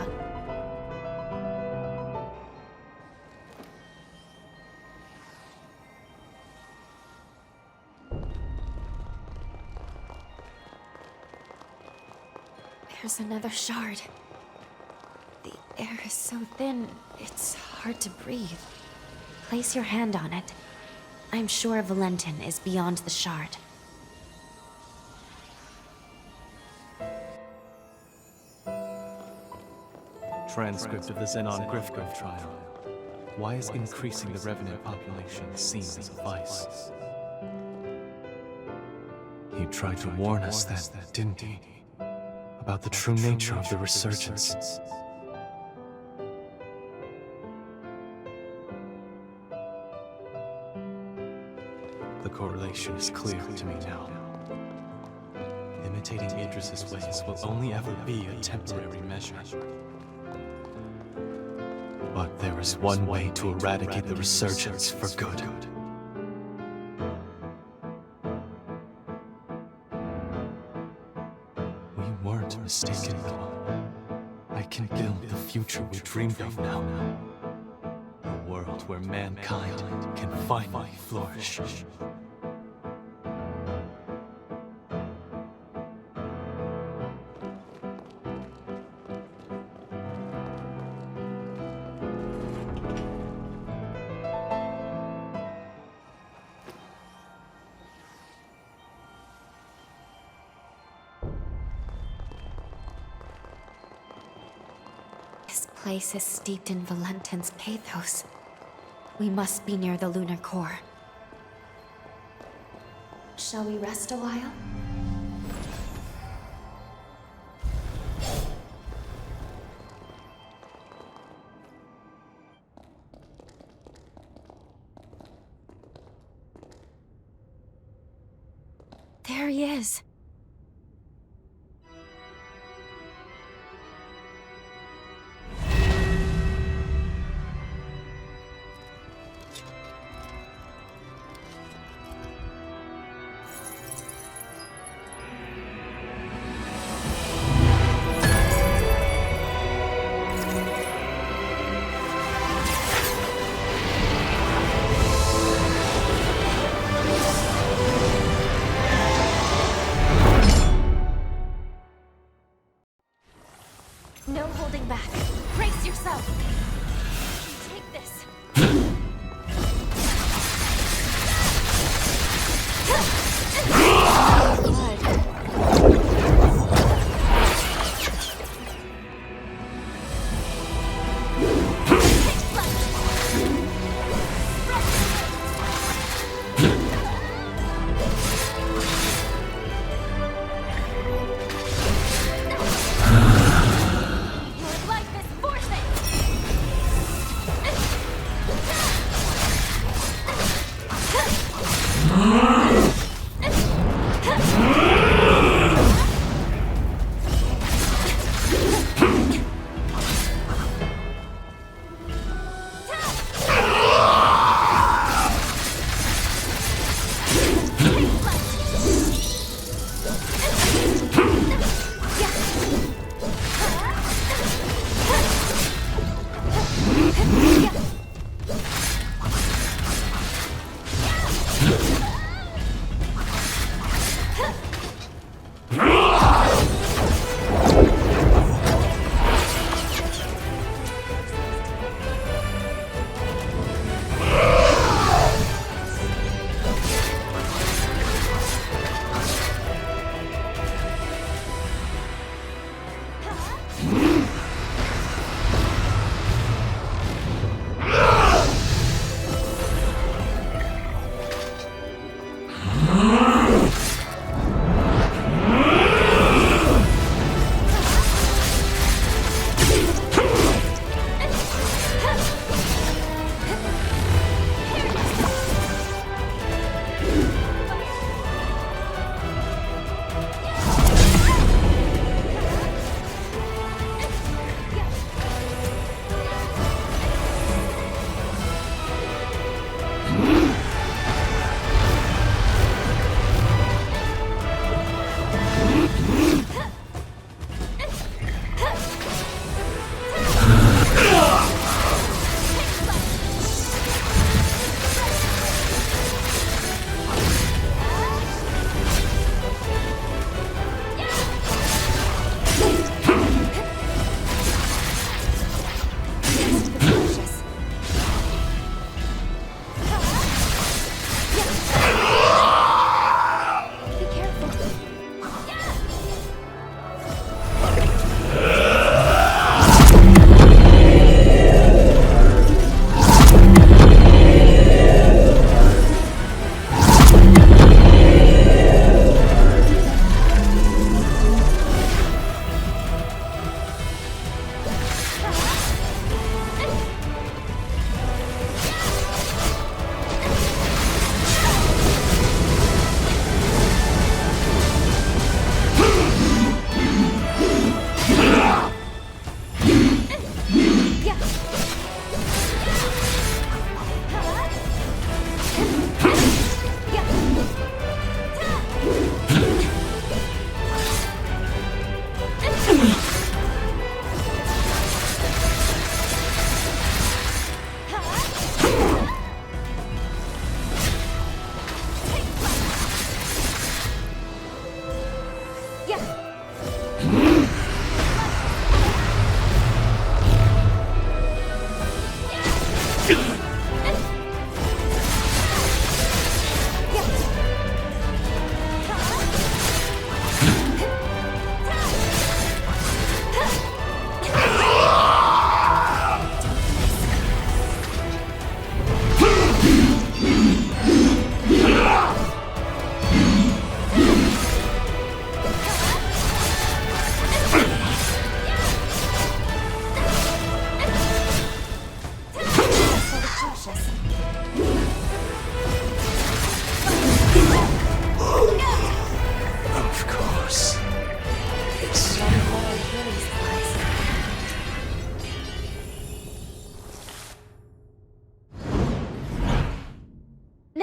There's another shard. The air is so thin, it's hard to breathe. Place your hand on it. I'm sure Valentin is beyond the shard. Transcript of the Xenon Grifgrove trial. Why is increasing the revenant population seen as a vice? He tried to warn us that, didn't he? About the true nature of the resurgence. The correlation is clear to me now. Imitating Idris's ways will only ever be a temporary measure. But there is one way to eradicate the resurgence for good. We weren't mistaken, though. I can build the future we dreamed of now. A world where mankind can finally flourish. This place is steeped in Valentin's pathos. We must be near the lunar core. Shall we rest a while? There he is. No holding back. Brace yourself. Take this.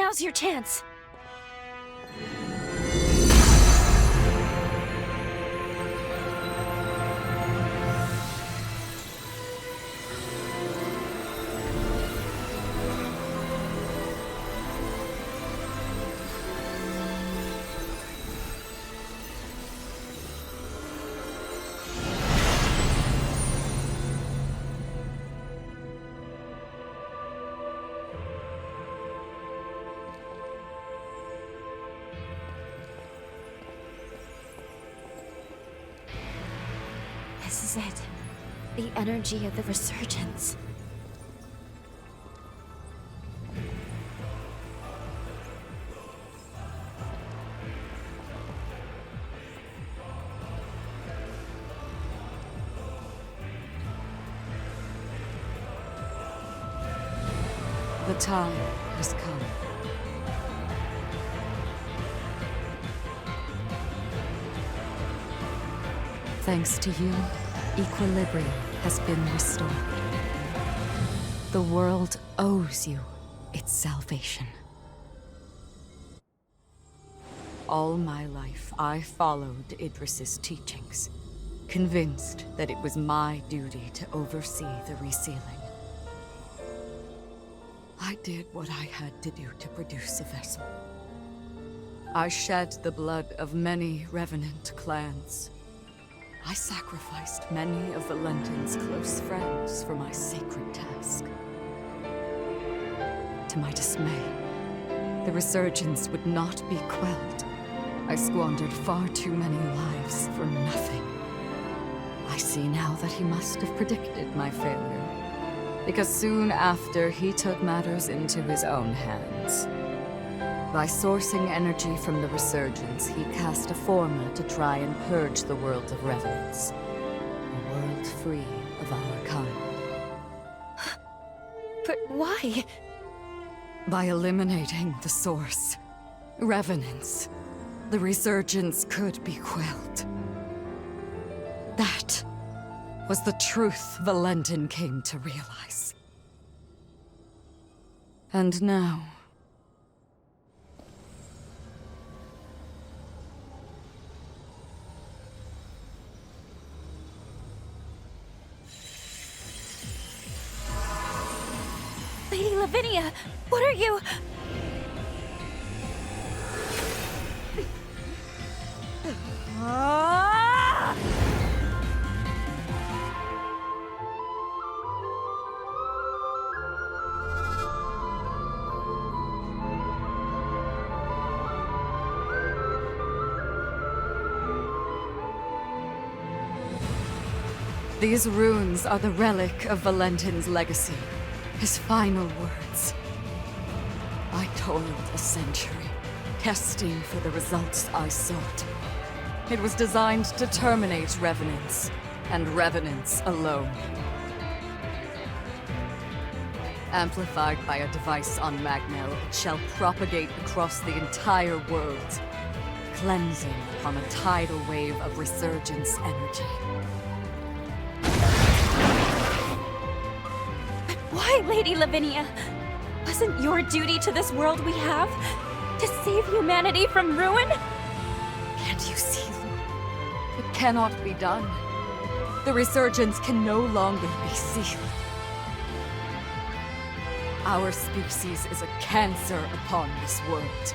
Now's your chance. This is it. The energy of the resurgence. The time has come. Thanks to you, equilibrium has been restored. The world owes you its salvation. All my life, I followed Idris's teachings, convinced that it was my duty to oversee the resealing. I did what I had to do to produce a vessel. I shed the blood of many revenant clans. I sacrificed many of Valentin's close friends for my sacred task. To my dismay, the resurgence would not be quelled. I squandered far too many lives for nothing. I see now that he must have predicted my failure, because soon after he took matters into his own hands. By sourcing energy from the resurgence, he cast a formula to try and purge the world of revenants. A world free of our kind. But why? By eliminating the source, revenants, the resurgence could be quelled. That was the truth Valentin came to realize. And now, Lady Lavinia, what are you? these runes are the relic of Valentin's legacy, his final words. I toiled a century, testing for the results I sought. It was designed to terminate revenants, and revenants alone. Amplified by a device on Magmel, it shall propagate across the entire world, cleansing upon a tidal wave of resurgence energy. Why, Lady Lavinia? Wasn't your duty to this world we have to save humanity from ruin? Can't you see? It cannot be done. The resurgence can no longer be sealed. Our species is a cancer upon this world.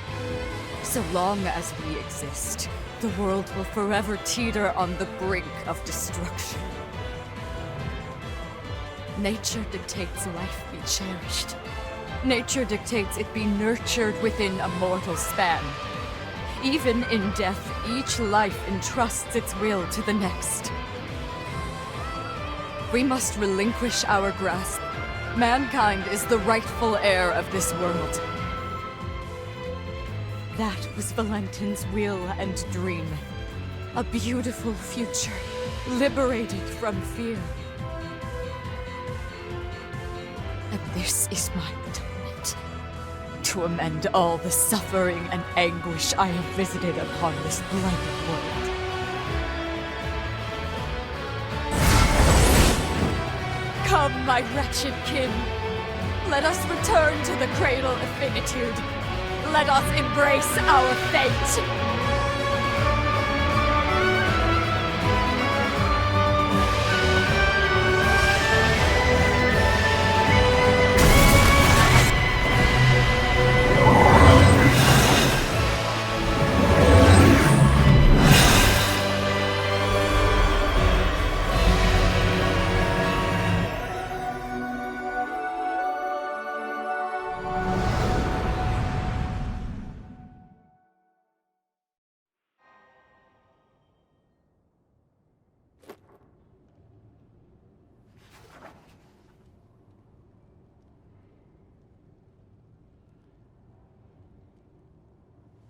So long as we exist, the world will forever teeter on the brink of destruction. Nature dictates life be cherished. Nature dictates it be nurtured within a mortal span. Even in death, each life entrusts its will to the next. We must relinquish our grasp. Mankind is the rightful heir of this world. That was Valentin's will and dream. A beautiful future, liberated from fear. And this is my atonement. To amend all the suffering and anguish I have visited upon this blighted world. Come, my wretched kin. Let us return to the cradle of finitude. Let us embrace our fate!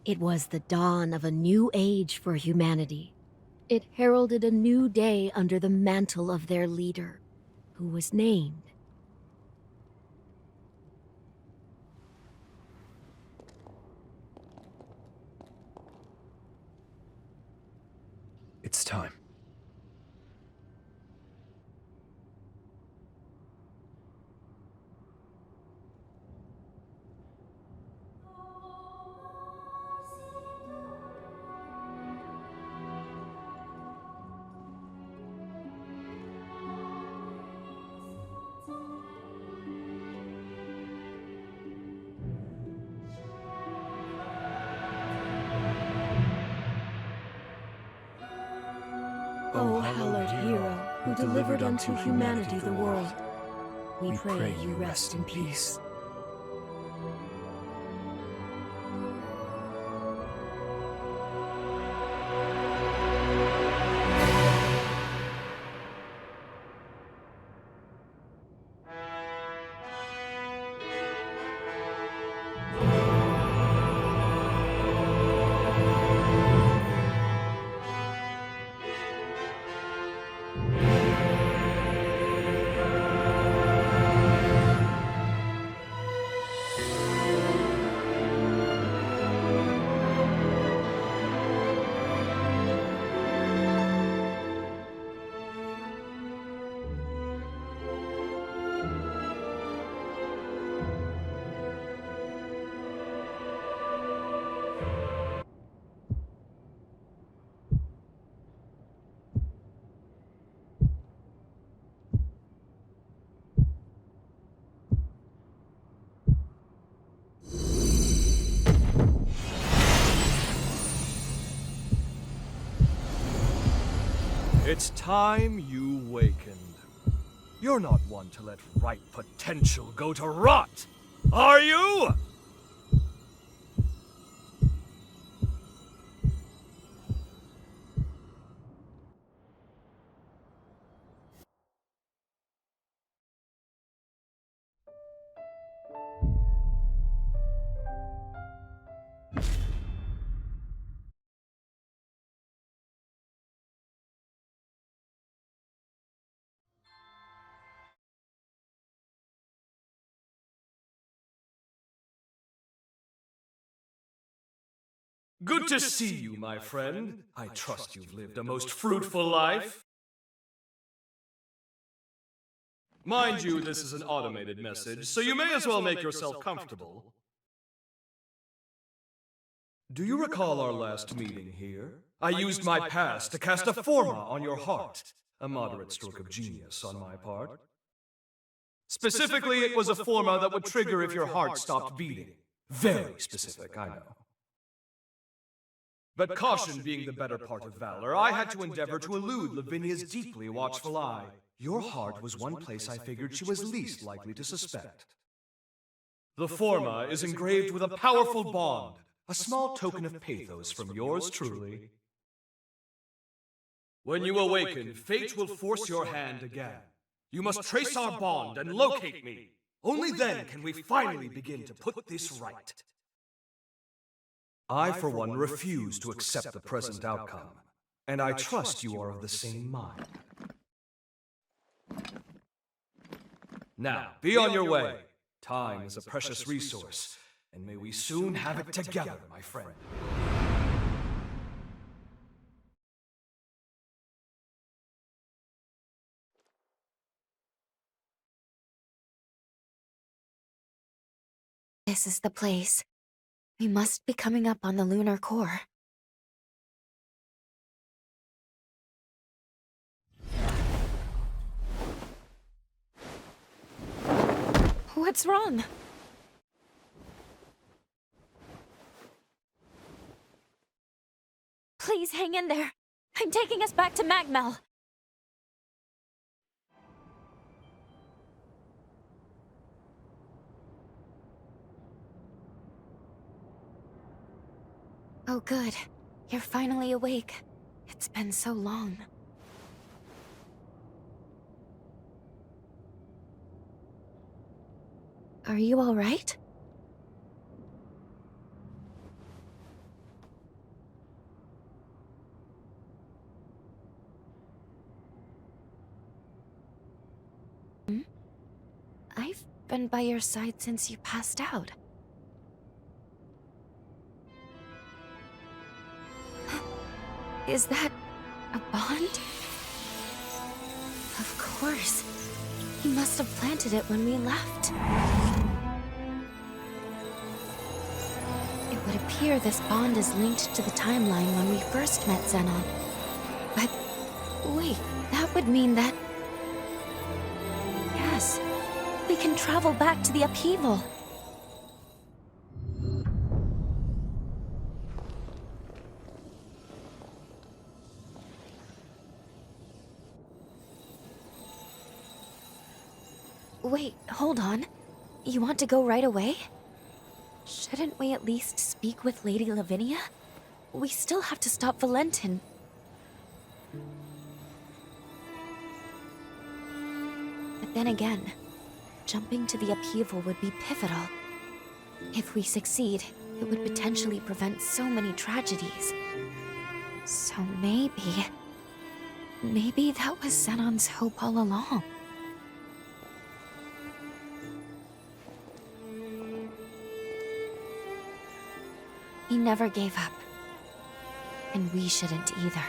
It was the dawn of a new age for humanity. It heralded a new day under the mantle of their leader, who was named It's time. O hallowed hero, who delivered unto humanity the world, we pray you rest in peace. It's time you wakened. You're not one to let ripe potential go to rot, are you? Good to see you, my friend. I trust you've lived a most fruitful life. Mind you, this is an automated message, so you may as well make yourself comfortable. Do you recall our last meeting here? I used my past to cast a forma on your heart. A moderate stroke of genius on my part. Specifically, it was a forma that would trigger if your heart stopped beating. Very specific, I know. But caution being the better part of valor, I had to endeavor to elude Lavinia's deeply watchful eye. Your heart was one place I figured she was least likely to suspect. The forma is engraved with a powerful bond, a small token of pathos from yours truly. When you awaken, fate will force your hand again. You must trace our bond and locate me. Only then can we finally begin to put this right. I, for one, refuse to accept the present outcome, and I trust you are of the same mind. Now, be on your way. Time is a precious resource, and may we soon have it together, my friend. This is the place. We must be coming up on the lunar core. What's wrong? Please hang in there. I'm taking us back to Magmel. Oh, good. You're finally awake. It's been so long. Are you all right? I've been by your side since you passed out. Is that a bond? Of course. He must have planted it when we left. It would appear this bond is linked to the timeline when we first met Xenon. But wait, that would mean that... Yes, we can travel back to the upheaval. Wait, hold on. You want to go right away? Shouldn't we at least speak with Lady Lavinia? We still have to stop Valentin. But then again, jumping to the upheaval would be pivotal. If we succeed, it would potentially prevent so many tragedies. So maybe that was Xenon's hope all along. He never gave up. And we shouldn't either.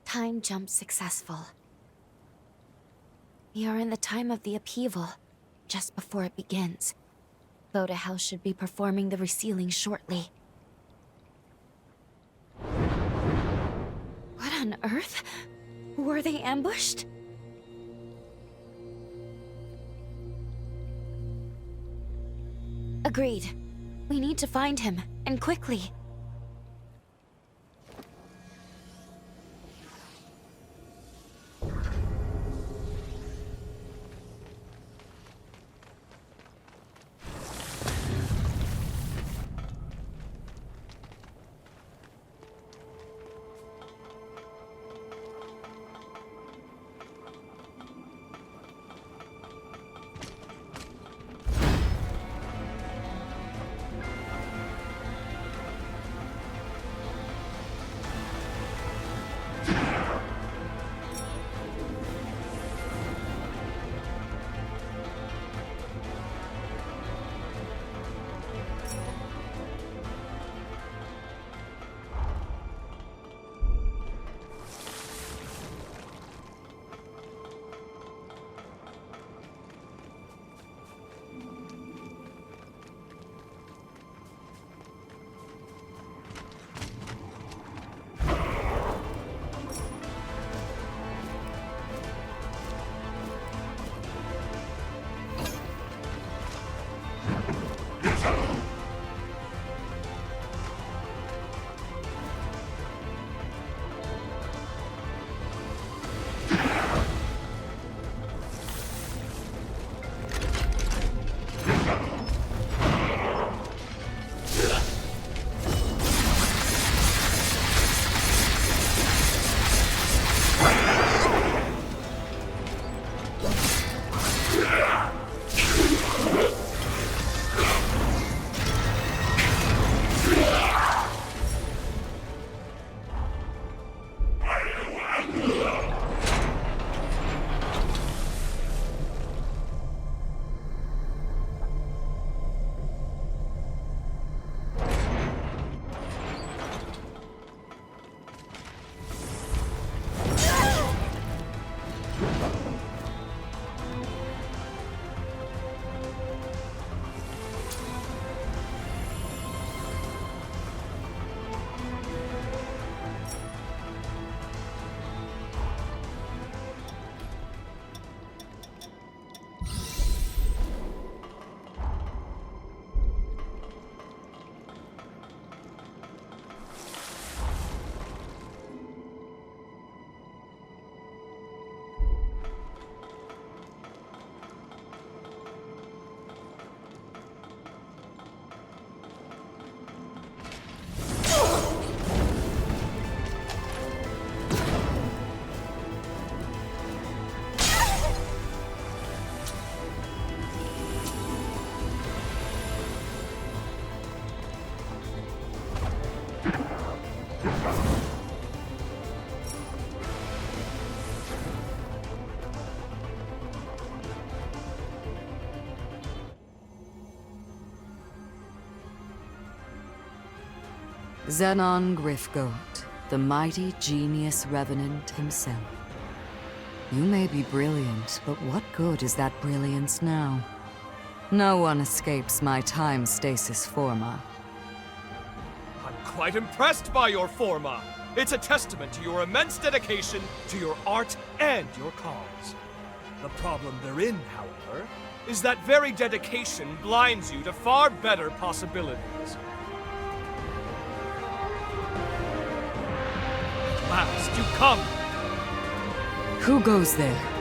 Time jump successful. We are in the time of the upheaval, just before it begins. Voda House should be performing the resealing shortly. What on earth? Were they ambushed? Agreed. We need to find him, and quickly. Xenon Griffgoat, the mighty genius revenant himself. You may be brilliant, but what good is that brilliance now? No one escapes my time stasis forma. I'm quite impressed by your forma. It's a testament to your immense dedication to your art and your cause. The problem therein, however, is that very dedication blinds you to far better possibilities. At last, you come! Who goes there?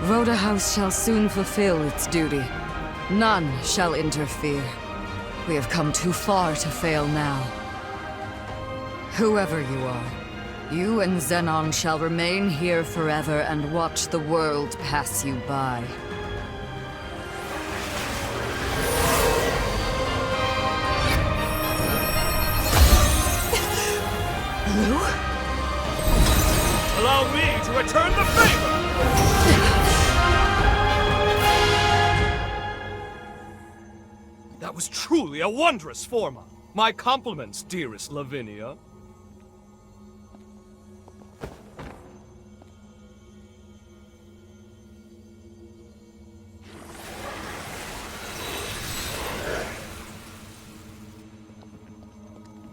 Voda House shall soon fulfill its duty. None shall interfere. We have come too far to fail now. Whoever you are, you and Xenon shall remain here forever and watch the world pass you by. Lou? Allow me to return the favor! That was truly a wondrous forma. My compliments, dearest Lavinia.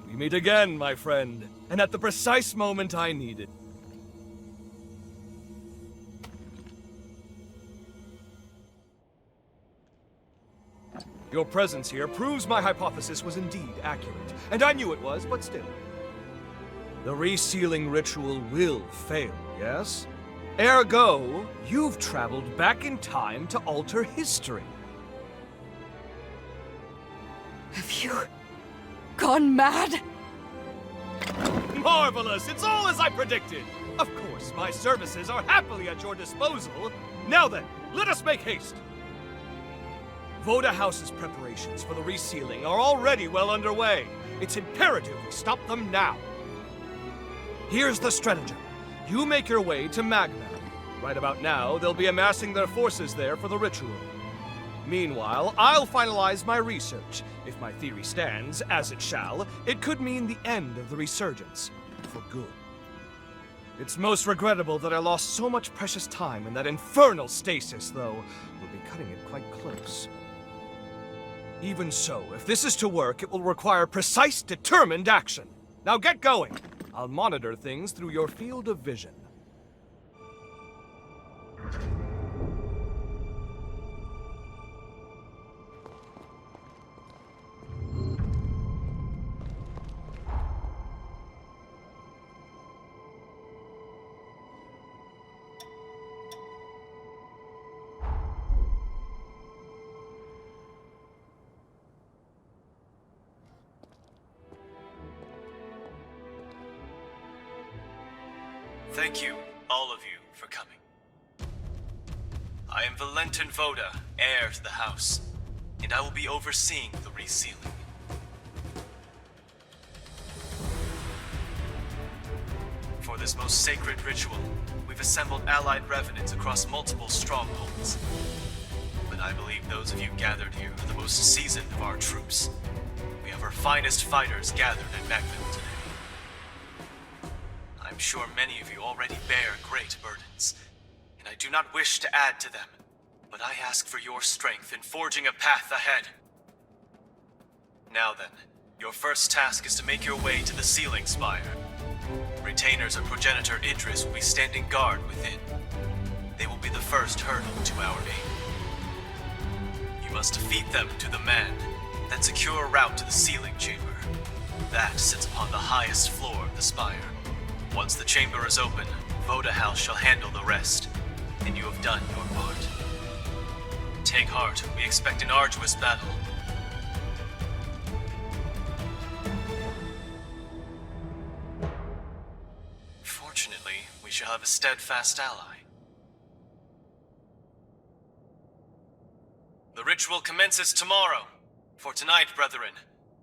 We meet again, my friend, and at the precise moment I needed. Your presence here proves my hypothesis was indeed accurate, and I knew it was, but still. The resealing ritual will fail, yes? Ergo, you've traveled back in time to alter history. Have you gone mad? Marvelous! It's all as I predicted! Of course, my services are happily at your disposal. Now then, let us make haste! Voda House's preparations for the resealing are already well underway. It's imperative we stop them now. Here's the stratagem. You make your way to Magmel. Right about now, they'll be amassing their forces there for the ritual. Meanwhile, I'll finalize my research. If my theory stands, as it shall, it could mean the end of the resurgence. For good. It's most regrettable that I lost so much precious time in that infernal stasis, though. We'll be cutting it quite close. Even so, if this is to work, it will require precise, determined action. Now get going. I'll monitor things through your field of vision. Thank you, all of you, for coming. I am Valentin Voda, heir to the house, and I will be overseeing the resealing. For this most sacred ritual, we've assembled allied revenants across multiple strongholds. But I believe those of you gathered here are the most seasoned of our troops. We have our finest fighters gathered at Magmel today. I'm sure many of you already bear great burdens, and I do not wish to add to them, but I ask for your strength in forging a path ahead. Now then, your first task is to make your way to the Sealing Spire. Retainers of Progenitor Idris will be standing guard within. They will be the first hurdle to our aim. You must defeat them to the man, then secure a route to the sealing chamber. That sits upon the highest floor of the spire. Once the chamber is open, Voda House shall handle the rest, and you have done your part. Take heart, we expect an arduous battle. Fortunately, we shall have a steadfast ally. The ritual commences tomorrow. For tonight, brethren,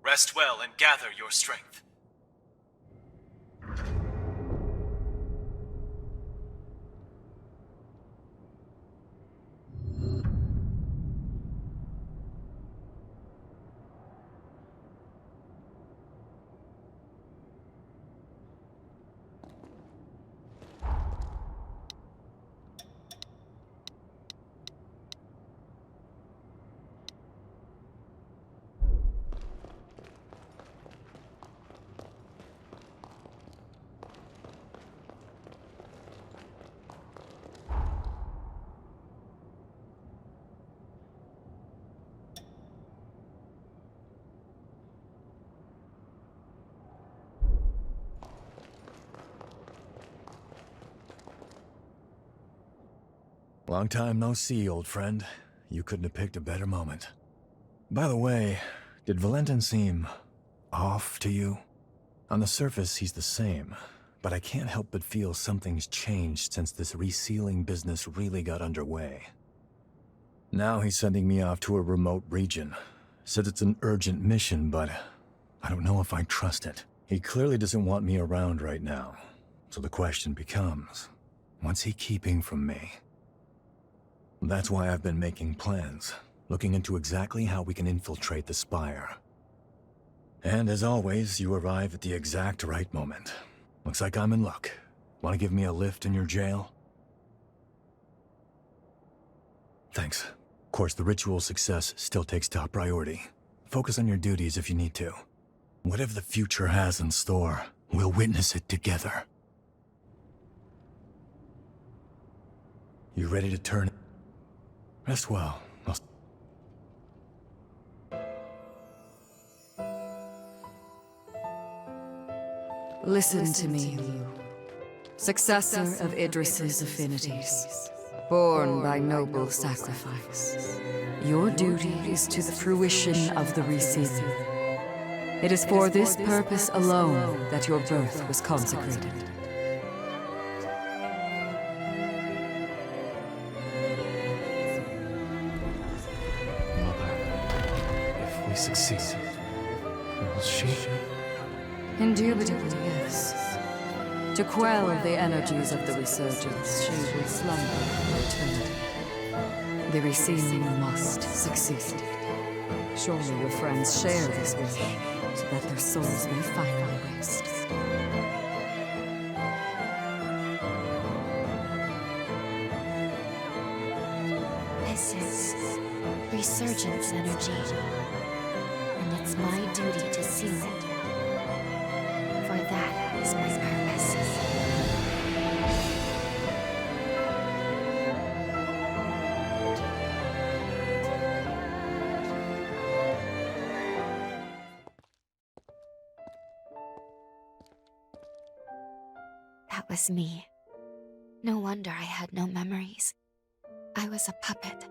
rest well and gather your strength. Long time no see, old friend. You couldn't have picked a better moment. By the way, did Valentin seem off to you? On the surface, he's the same, but I can't help but feel something's changed since this resealing business really got underway. Now he's sending me off to a remote region. Said it's an urgent mission, but I don't know if I trust it. He clearly doesn't want me around right now, so the question becomes, what's he keeping from me? That's why I've been making plans, looking into exactly how we can infiltrate the Spire. And as always, you arrive at the exact right moment. Looks like I'm in luck. Want to give me a lift in your jail? Thanks. Of course, the ritual's success still takes top priority. Focus on your duties if you need to. Whatever the future has in store, we'll witness it together. You ready to turn? Rest well. Listen to me, Lu. Successor of Idris's affinities, born by noble sacrifice. Your duty is to the fruition of the resealing. It is for this purpose alone that your birth was consecrated. If we succeed, will she? Indubitably, yes. To quell the energies of the resurgence, she will slumber for eternity. The resealing must succeed. Surely your friends share this wish, so that their souls may finally rest. This is resurgence energy, and it's my duty to seal it. For that is my purpose. That was me. No wonder I had no memories. I was a puppet,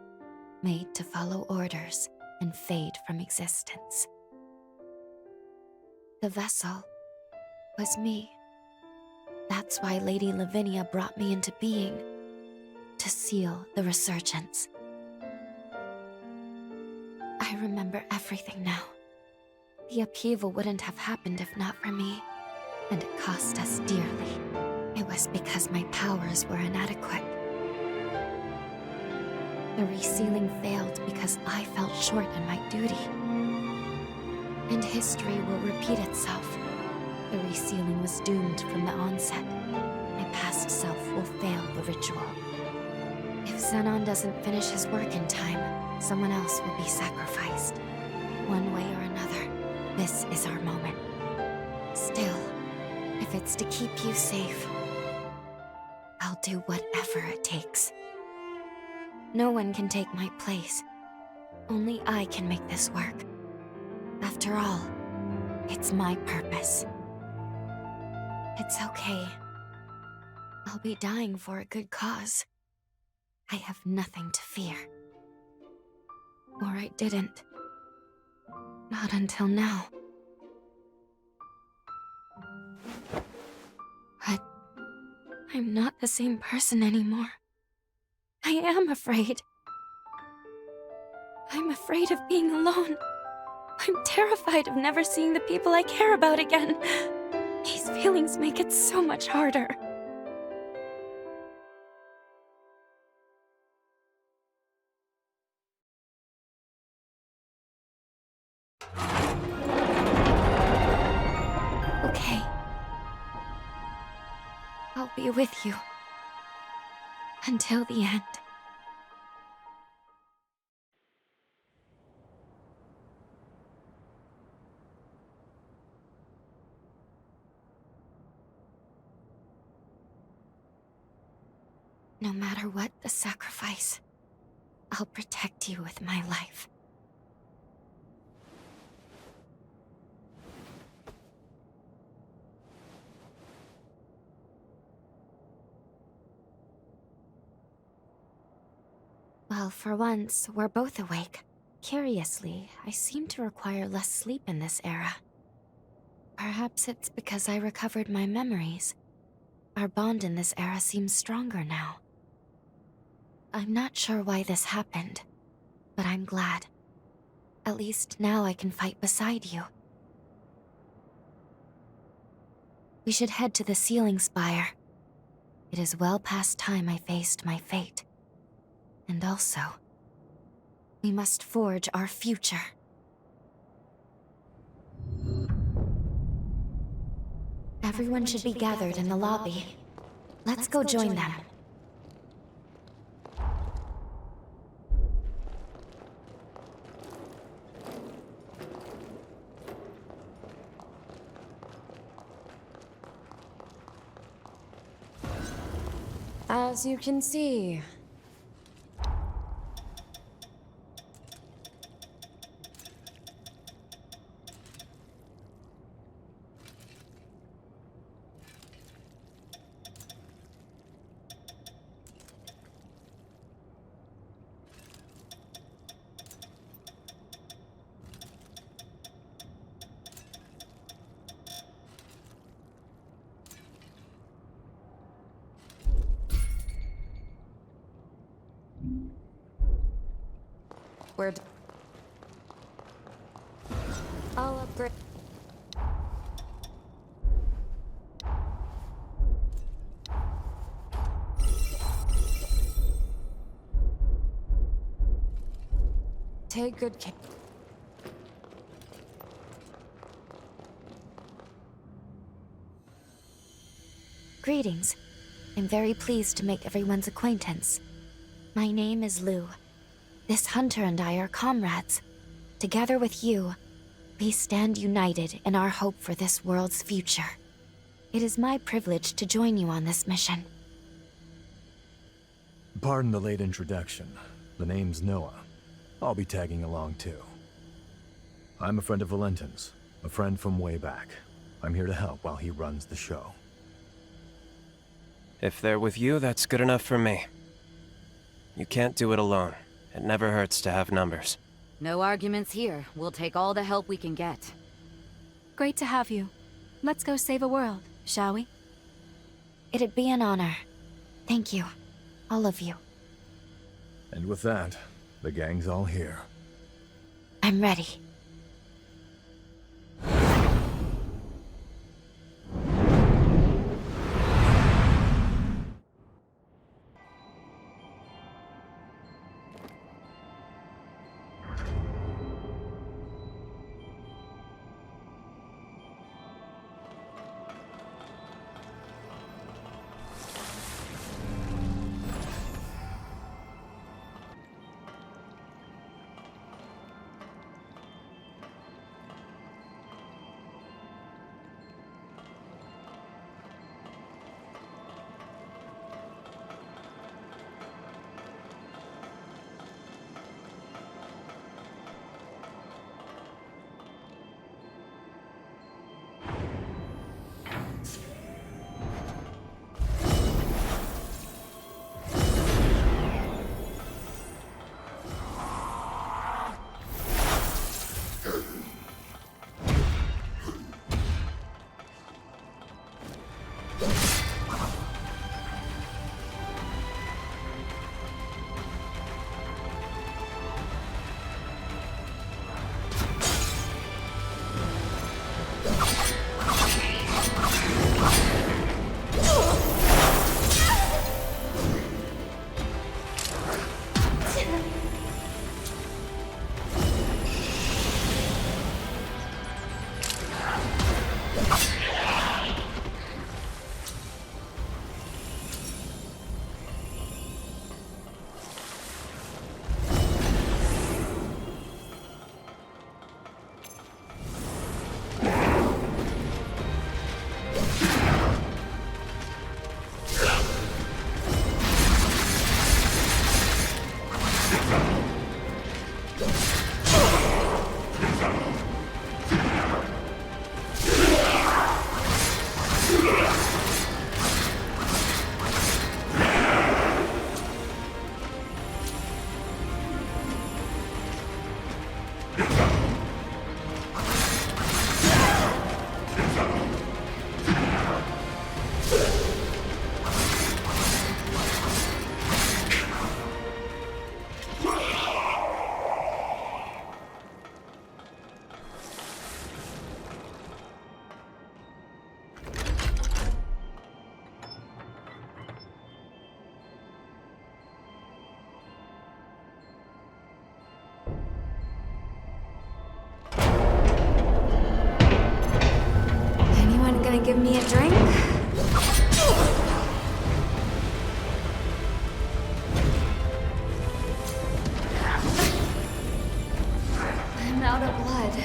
made to follow orders and fade from existence. The vessel was me. That's why Lady Lavinia brought me into being, to seal the resurgence. I remember everything now. The upheaval wouldn't have happened if not for me, and it cost us dearly. It was because my powers were inadequate. The resealing failed because I fell short in my duty. And history will repeat itself. The resealing was doomed from the onset. My past self will fail the ritual. If Xenon doesn't finish his work in time, someone else will be sacrificed. One way or another, this is our moment. Still, if it's to keep you safe, I'll do whatever it takes. No one can take my place. Only I can make this work. After all, it's my purpose. It's okay. I'll be dying for a good cause. I have nothing to fear. Or I didn't. Not until now. But I'm not the same person anymore. I am afraid. I'm afraid of being alone. I'm terrified of never seeing the people I care about again. These feelings make it so much harder. Okay. I'll be with you. Until the end. No matter what the sacrifice, I'll protect you with my life. Well, for once, we're both awake. Curiously, I seem to require less sleep in this era. Perhaps it's because I recovered my memories. Our bond in this era seems stronger now. I'm not sure why this happened, but I'm glad. At least now I can fight beside you. We should head to the ceiling spire. It is well past time I faced my fate. And also, we must forge our future. Everyone should be gathered in the lobby. Let's go join them. As you can see, I'll upgrade. Take good care. Greetings. I'm very pleased to make everyone's acquaintance. My name is Lou. This hunter and I are comrades. Together with you, we stand united in our hope for this world's future. It is my privilege to join you on this mission. Pardon the late introduction. The name's Noah. I'll be tagging along too. I'm a friend of Valentin's, a friend from way back. I'm here to help while he runs the show. If they're with you, that's good enough for me. You can't do it alone. It never hurts to have numbers. No arguments here. We'll take all the help we can get. Great to have you. Let's go save a world, shall we? It'd be an honor. Thank you, all of you. And with that, the gang's all here. I'm ready. give me a drink? I'm out of blood.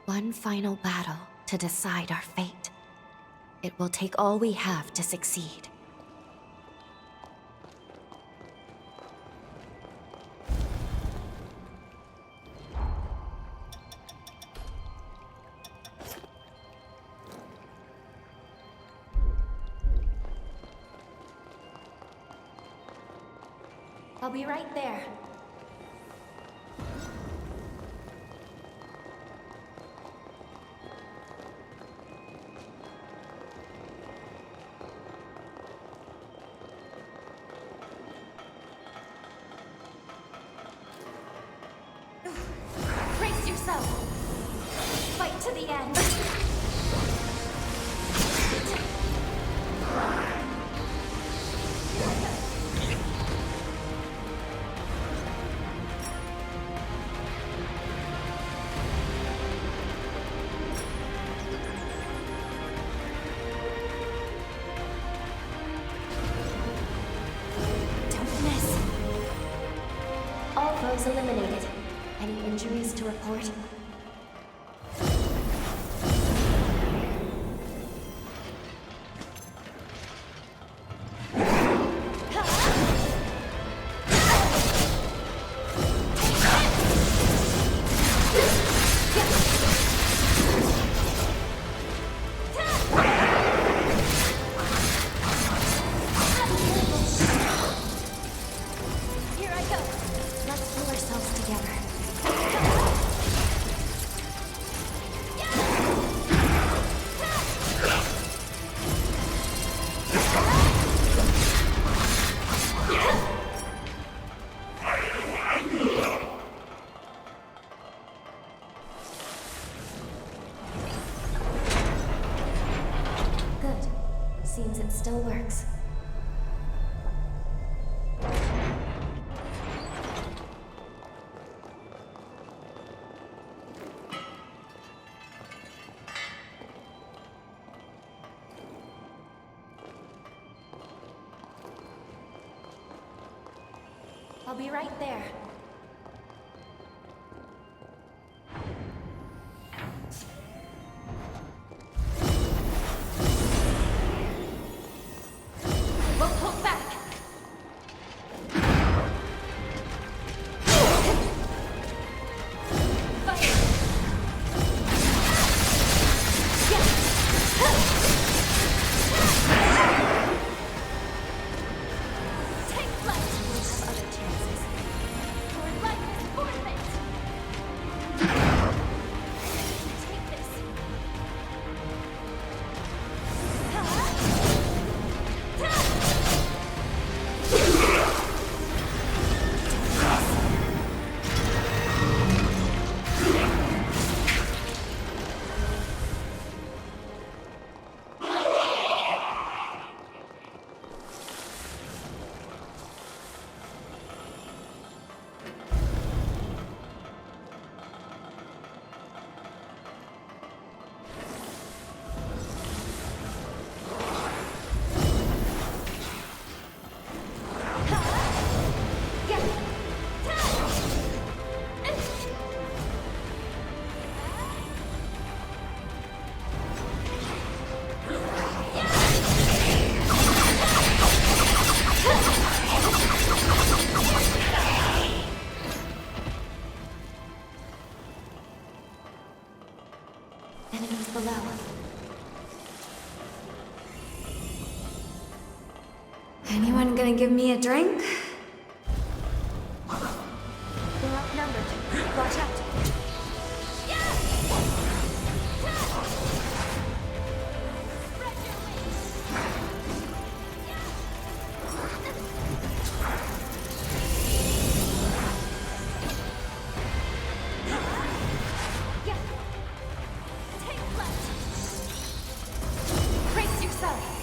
One final battle to decide our fate. It will take all we have to succeed. I'll be right there. Brace yourself. Fight to the end. Don't miss. All foes eliminated. Any injuries to report? Here I go. Let's pull ourselves together. Good. Seems it still works. be right there. Won't hold back. Enemies below. Anyone gonna give me a drink? We're outnumbered. Watch out. Brace yourself!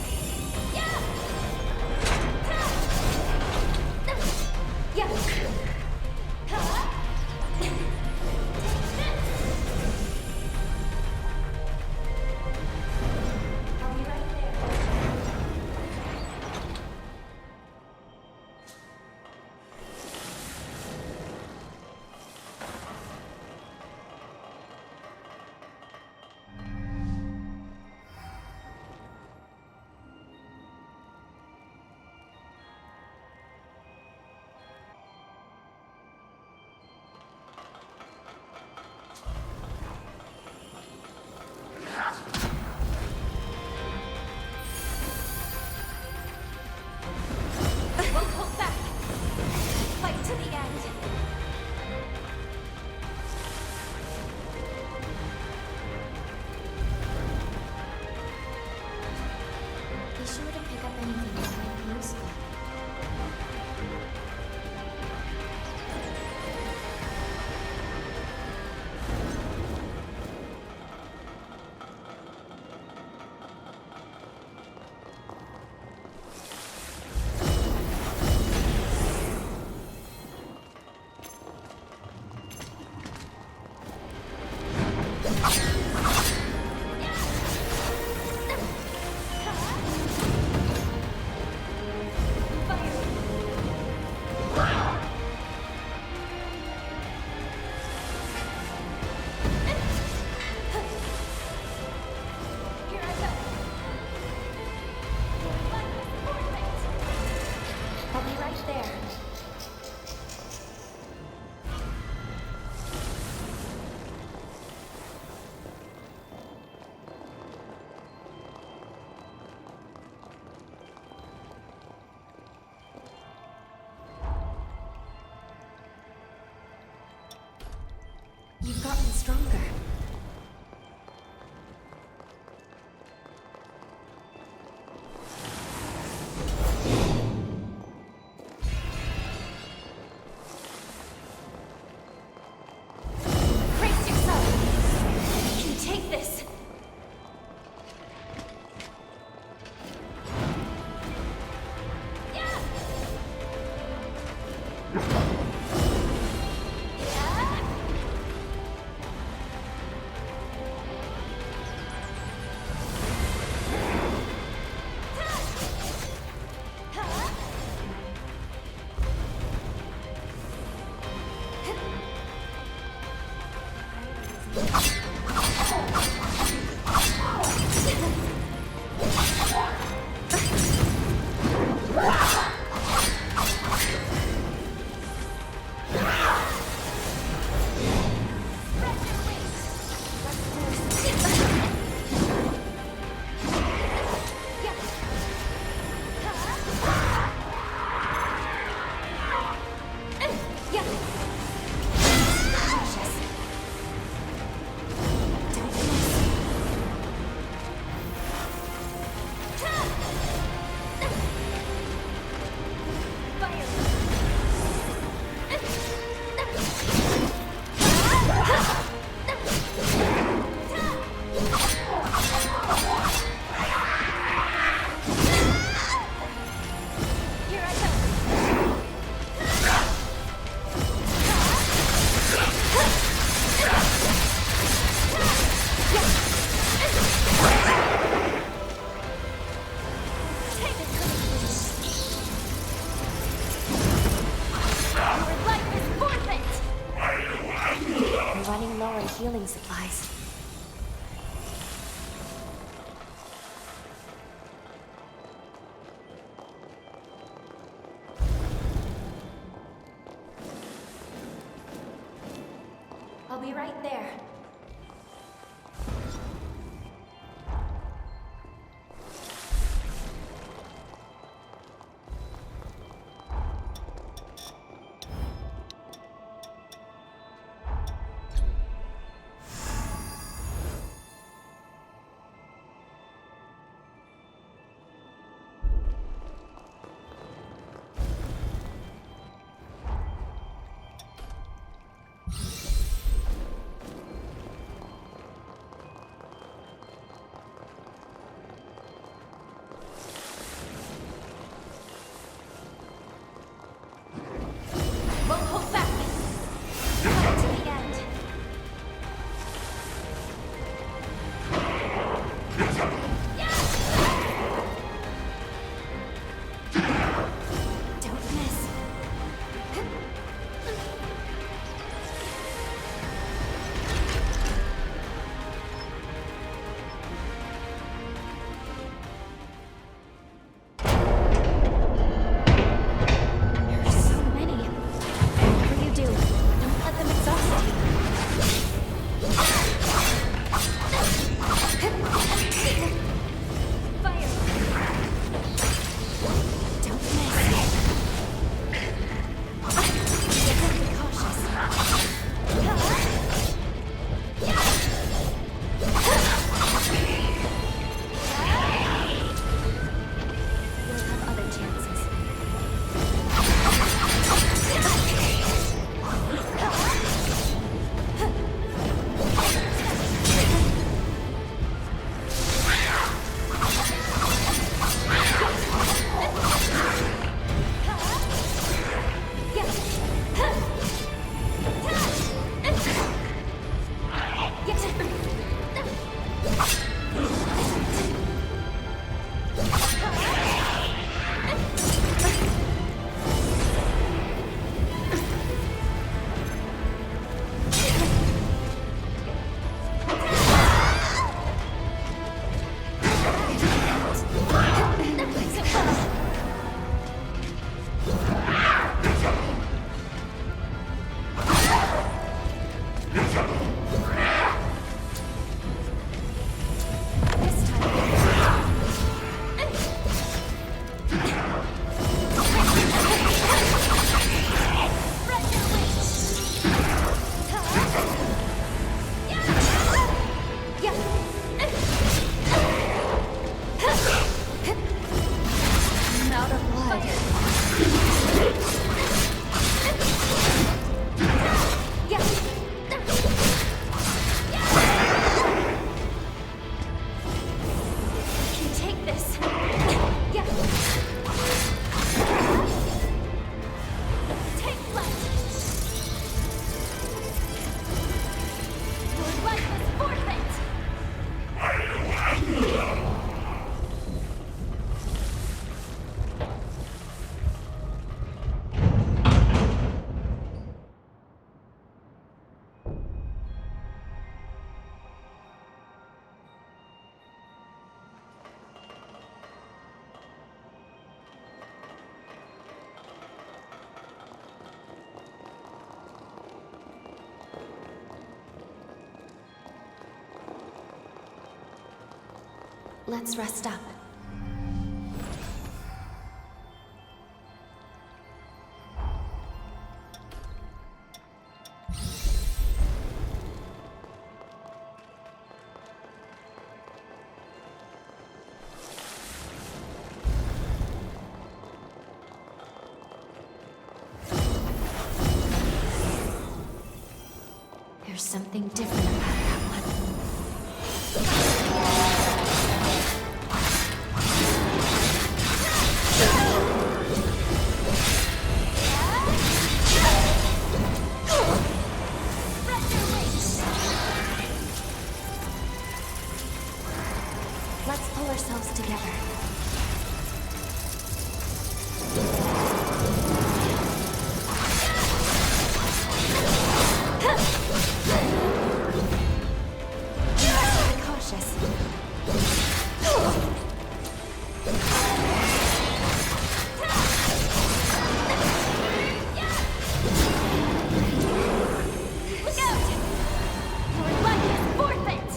You've gotten stronger. Brace yourself! You can take this! Healing supplies. I'll be right there. Won't hold back. Fight to the end. Don't miss. There's so many. Whatever you do, don't let them exhaust you. Fire! Don't miss. Be cautious. You'll have other chances. I'm out of blood. let's rest up. There's something different about that one. Let's pull ourselves together. Be cautious. Look out! Your life is forfeit!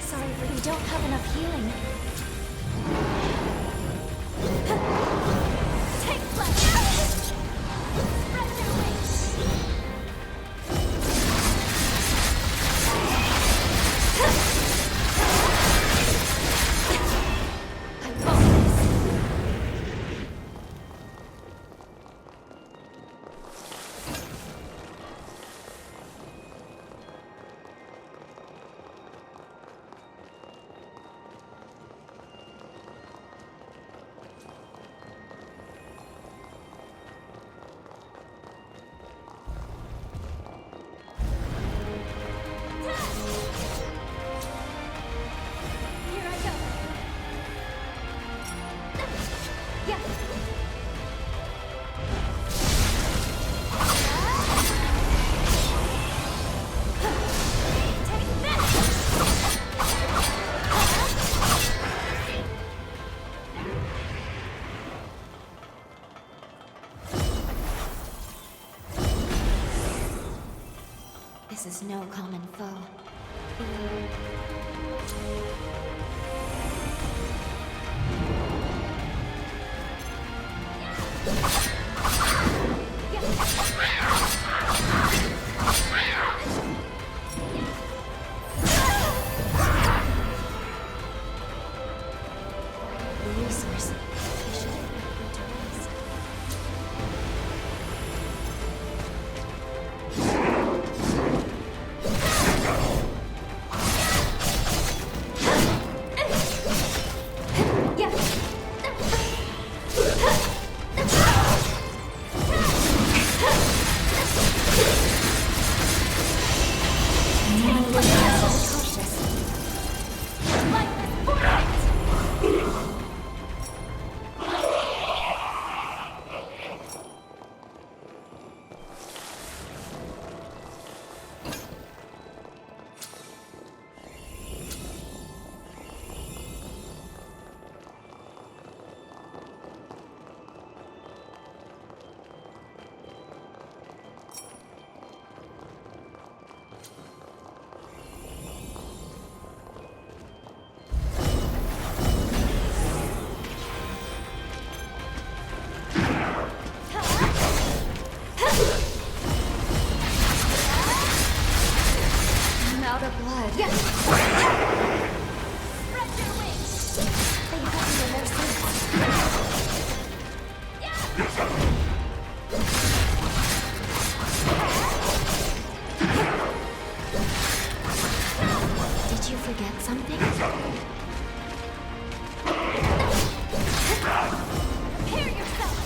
Sorry, but we don't have enough healing. Take flight! Spread your wings! I won't miss. Here I go! Yeah! Take this! This is no common foe. The resource. I should have put to rest. I'm out of blood. Spread your wings! They got me in their suits. Did you forget something? Prepare yourself!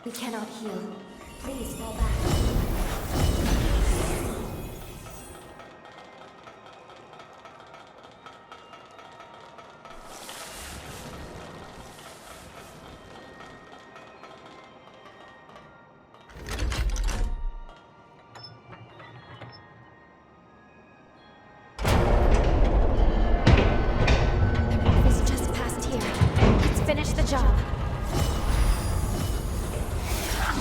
We cannot heal. Please fall back. Finish the job.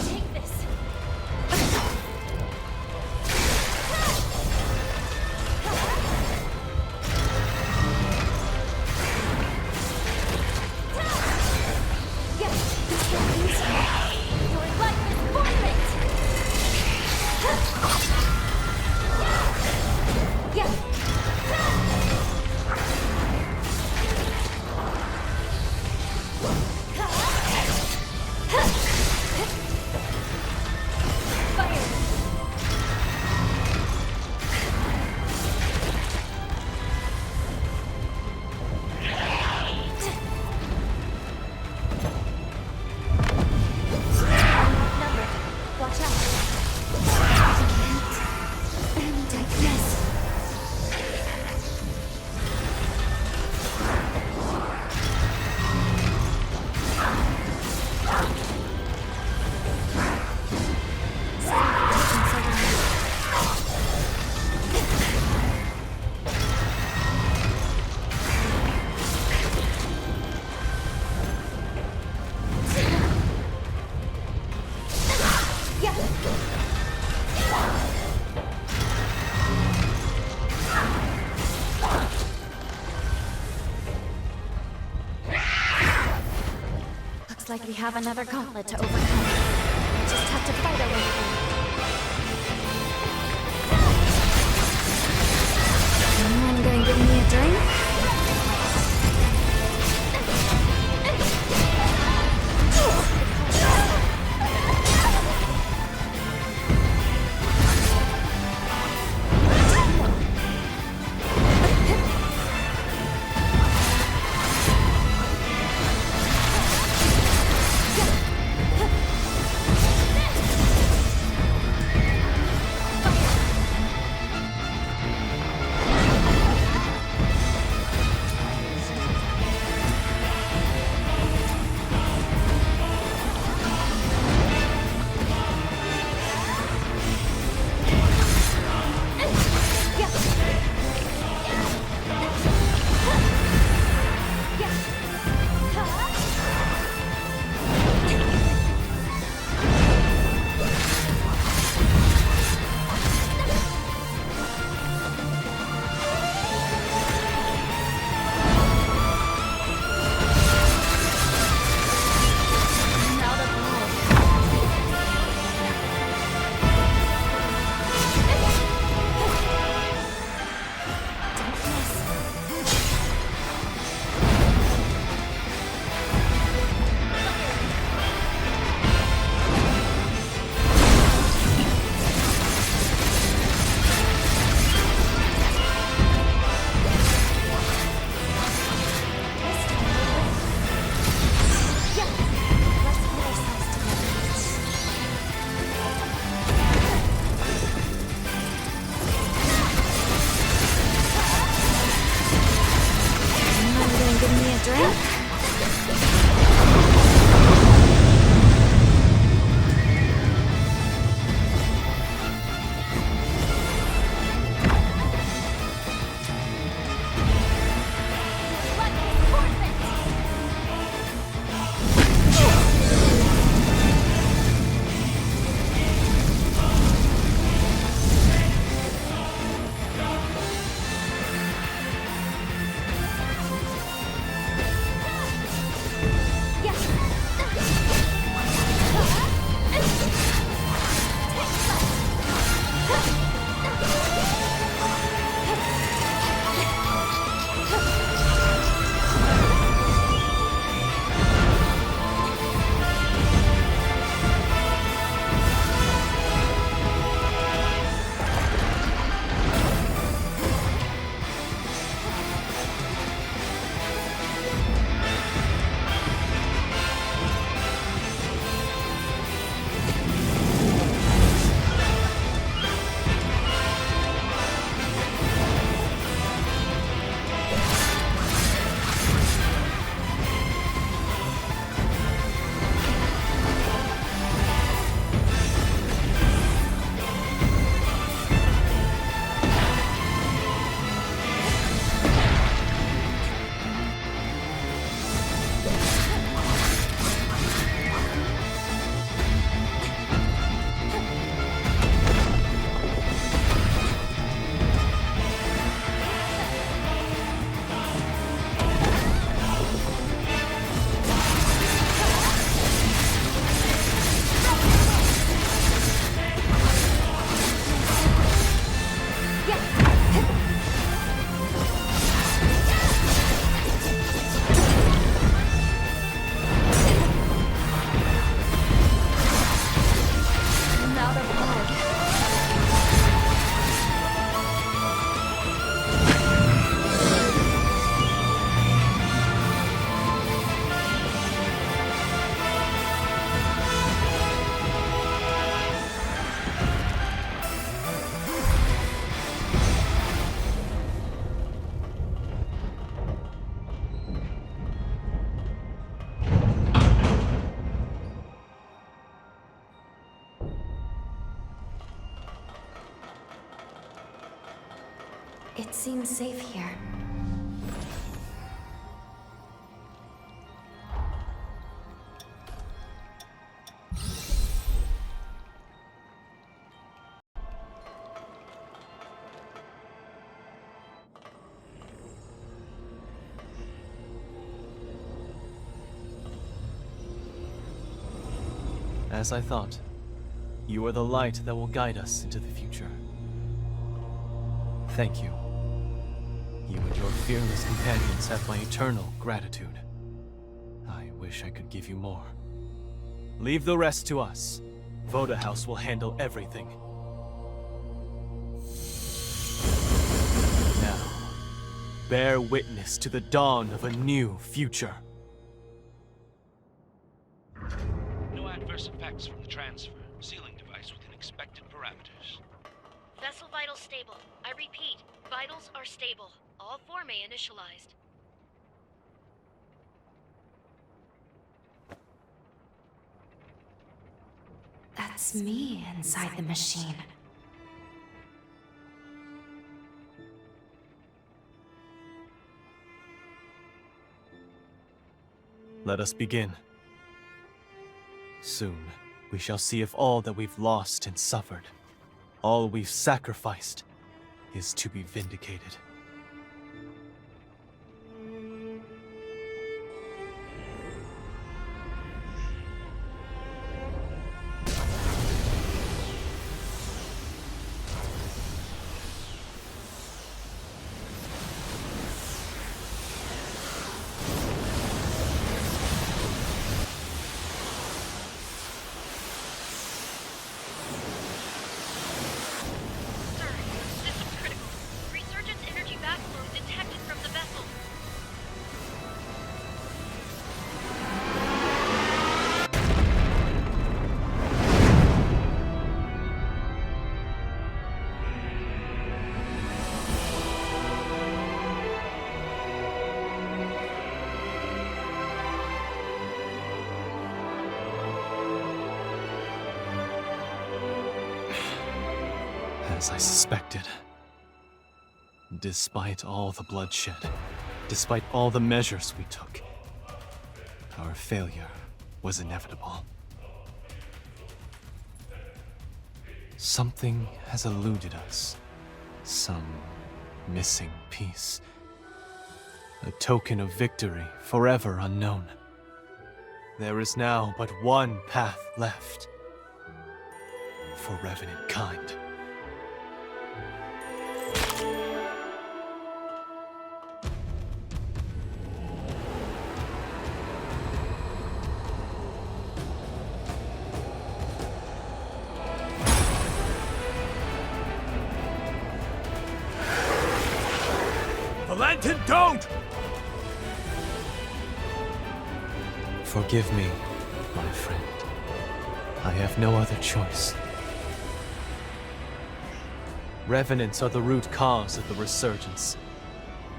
Take this. Your life is forfeit. Looks like we have another gauntlet to overcome. We just have to fight our way through. Anyone gonna give me a drink? It seems safe here. As I thought, you are the light that will guide us into the future. Thank you. You and your fearless companions have my eternal gratitude. I wish I could give you more. Leave the rest to us. Voda House will handle everything. Now, bear witness to the dawn of a new future. No adverse effects from the transfer. Sealing device within expected parameters. Vessel vitals stable. I repeat, vitals are stable. All 4 may initialized. That's me inside the machine. Let us begin. Soon, we shall see if all that we've lost and suffered, all we've sacrificed, is to be vindicated. As I suspected. Despite all the bloodshed, despite all the measures we took, our failure was inevitable. Something has eluded us. Some missing piece. A token of victory forever unknown. There is now but one path left for revenant kind. Valentin, don't! Forgive me, my friend. I have no other choice. Revenants are the root cause of the resurgence.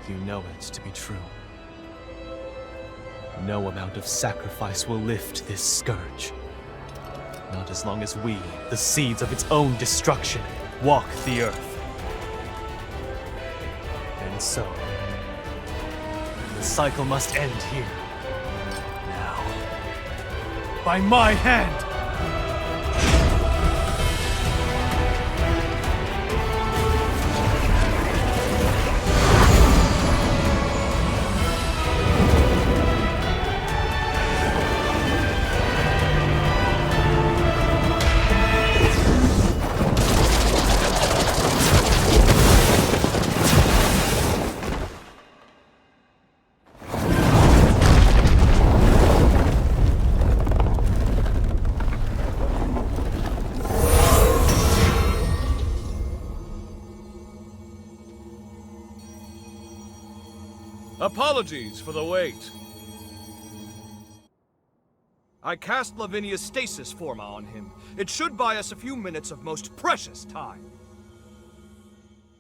You know it to be true. No amount of sacrifice will lift this scourge. Not as long as we, the seeds of its own destruction, walk the earth. And so, the cycle must end here. Now. By my hand! Apologies for the wait. I cast Lavinia's stasis forma on him. It should buy us a few minutes of most precious time.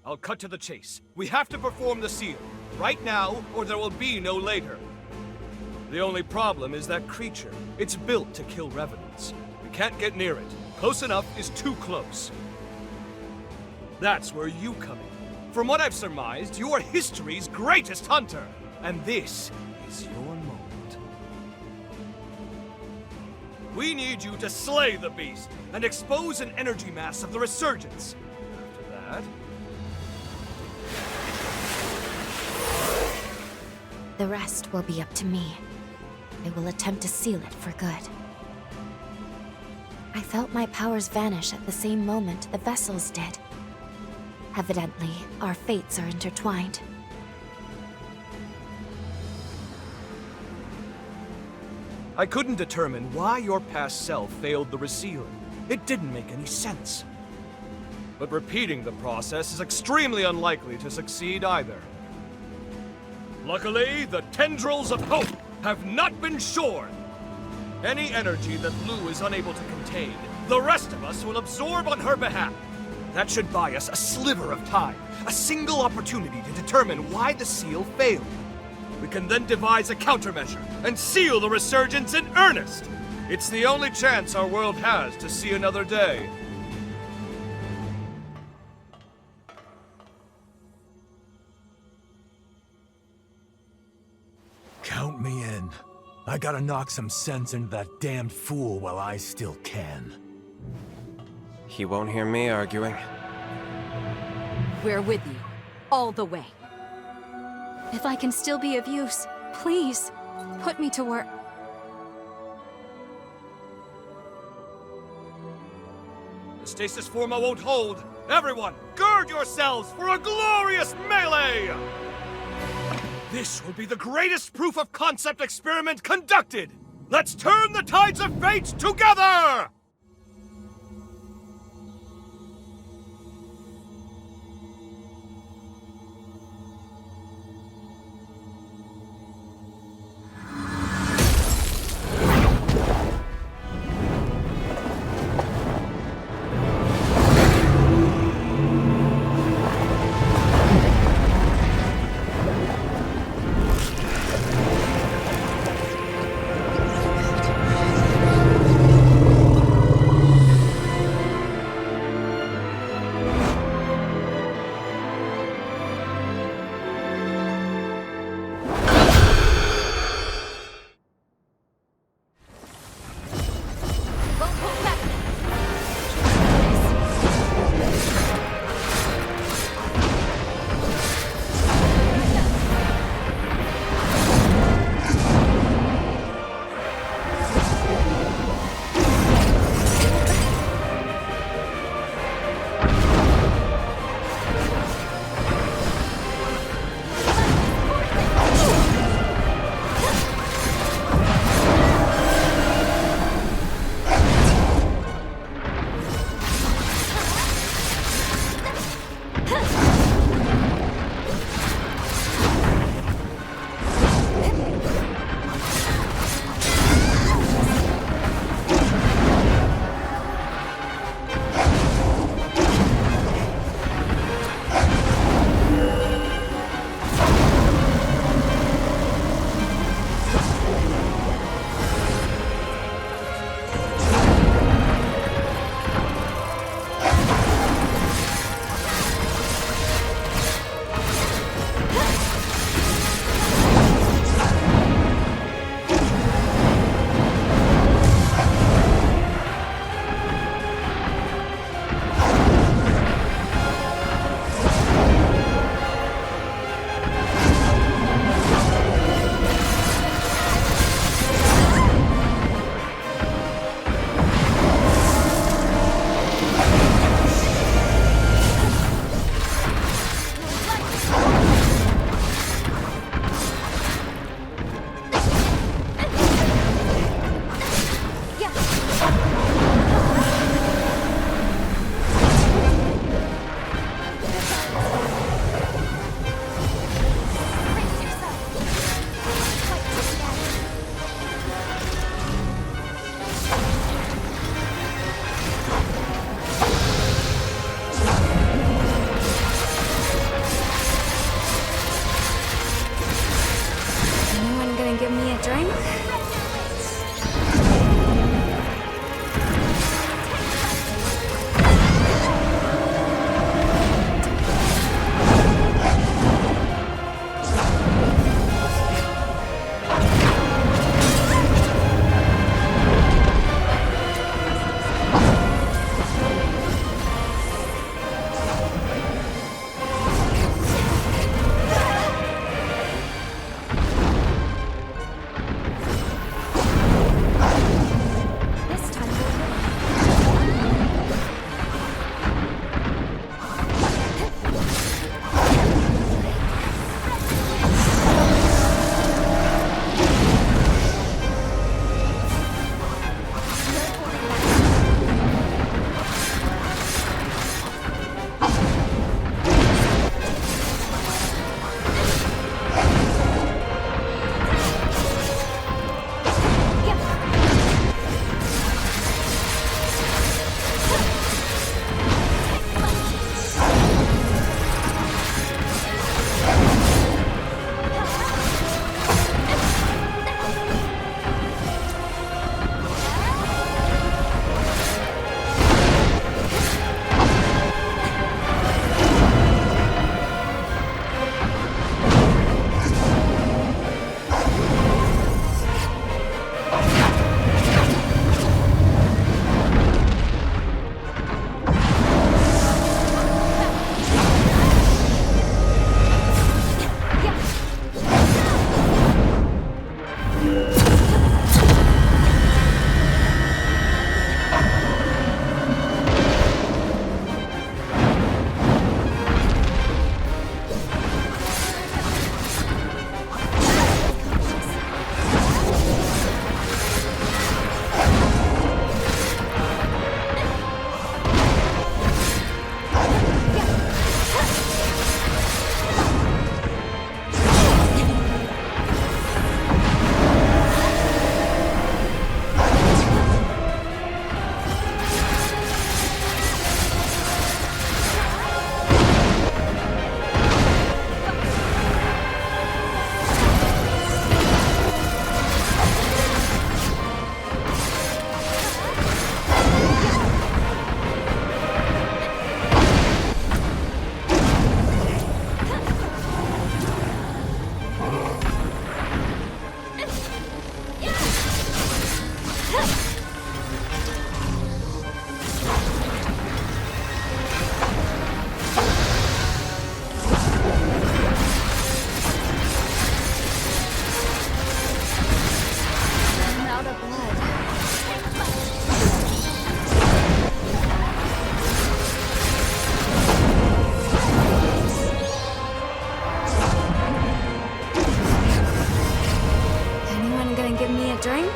I'll cut to the chase. We have to perform the seal, right now, or there will be no later. The only problem is that creature. It's built to kill revenants. We can't get near it. Close enough is too close. That's where you come in. From what I've surmised, you are history's greatest hunter, and this is your moment. We need you to slay the beast and expose an energy mass of the resurgence. After that, The rest will be up to me. I will attempt to seal it for good. I felt my powers vanish at the same moment the vessels did. Evidently, our fates are intertwined. I couldn't determine why your past self failed the resealing. It didn't make any sense. But repeating the process is extremely unlikely to succeed either. Luckily, the tendrils of hope have not been shorn. Any energy that Lou is unable to contain, the rest of us will absorb on her behalf. That should buy us a sliver of time, a single opportunity to determine why the seal failed. We can then devise a countermeasure and seal the resurgence in earnest. It's the only chance our world has to see another day. Count me in. I gotta knock some sense into that damned fool while I still can. He won't hear me arguing. We're with you, all the way. If I can still be of use, please, put me to work. The stasis forma won't hold. Everyone, gird yourselves for a glorious melee! This will be the greatest proof of concept experiment conducted! Let's turn the tides of fate together! Give me a drink? drink?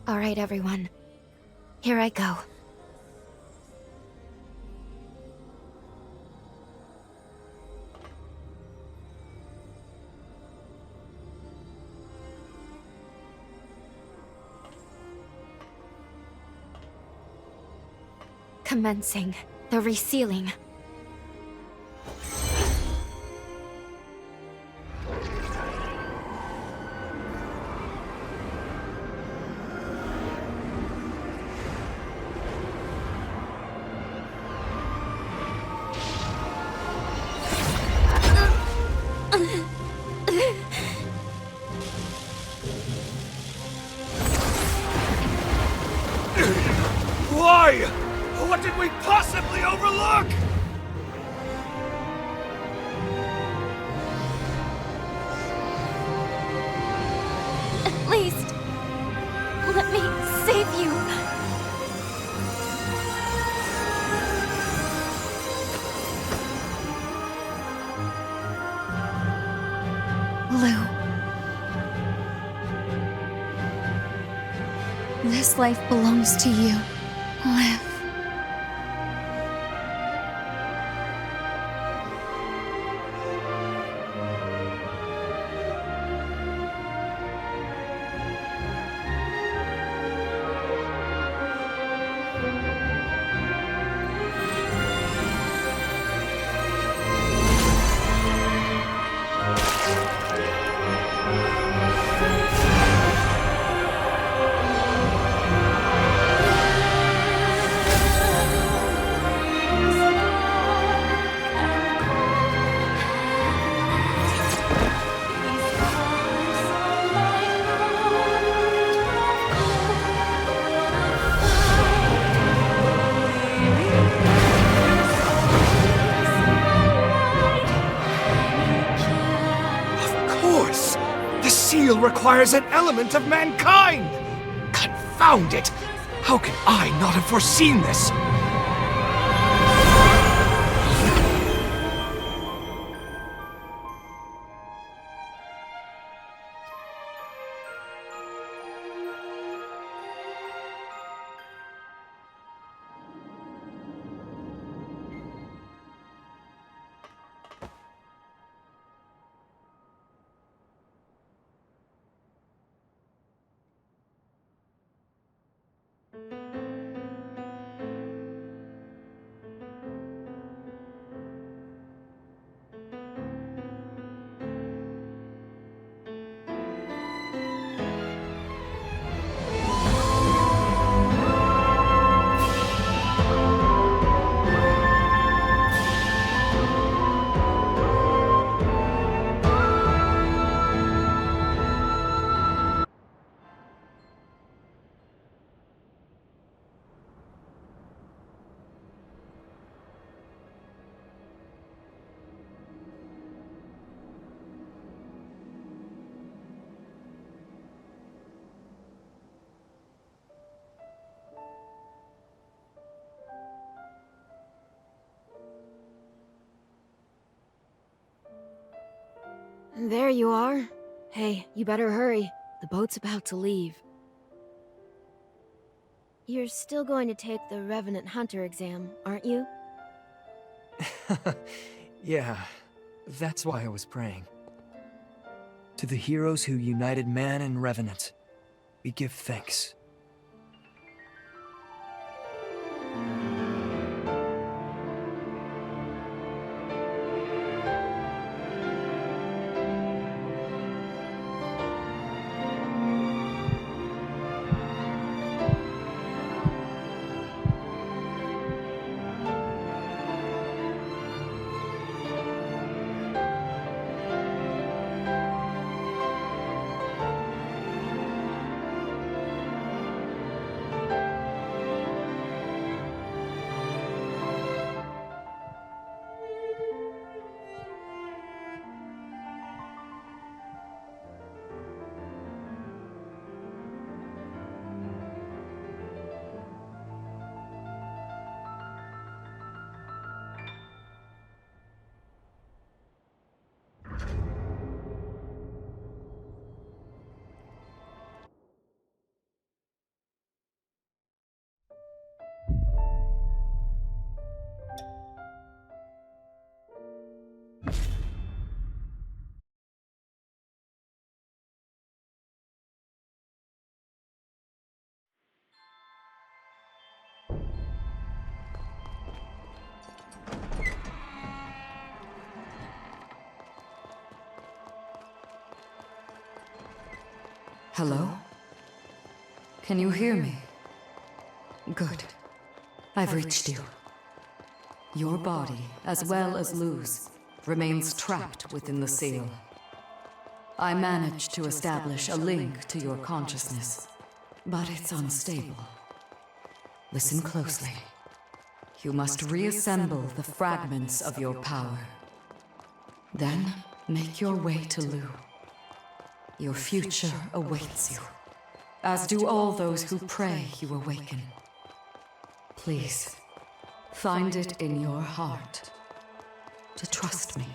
All right, everyone. Here I go. Commencing the resealing. Why? What did we possibly overlook? At least, let me save you. Lou. This life belongs to you. Live. Requires an element of mankind! Confound it! How can I not have foreseen this? There you are. Hey, you better hurry. The boat's about to leave. You're still going to take the Revenant Hunter exam, aren't you? Yeah, that's why I was praying. To the heroes who united man and Revenant, we give thanks. Hello? Can you hear me? Good. I've reached you. Your body, as well as Lou's, remains trapped within the seal. I managed to establish a link to your consciousness, but it's unstable. Listen closely. You must reassemble the fragments of your power. Then, make your way to Lou. Your future awaits you, as do all those who pray you awaken. Please, find it in your heart to trust me.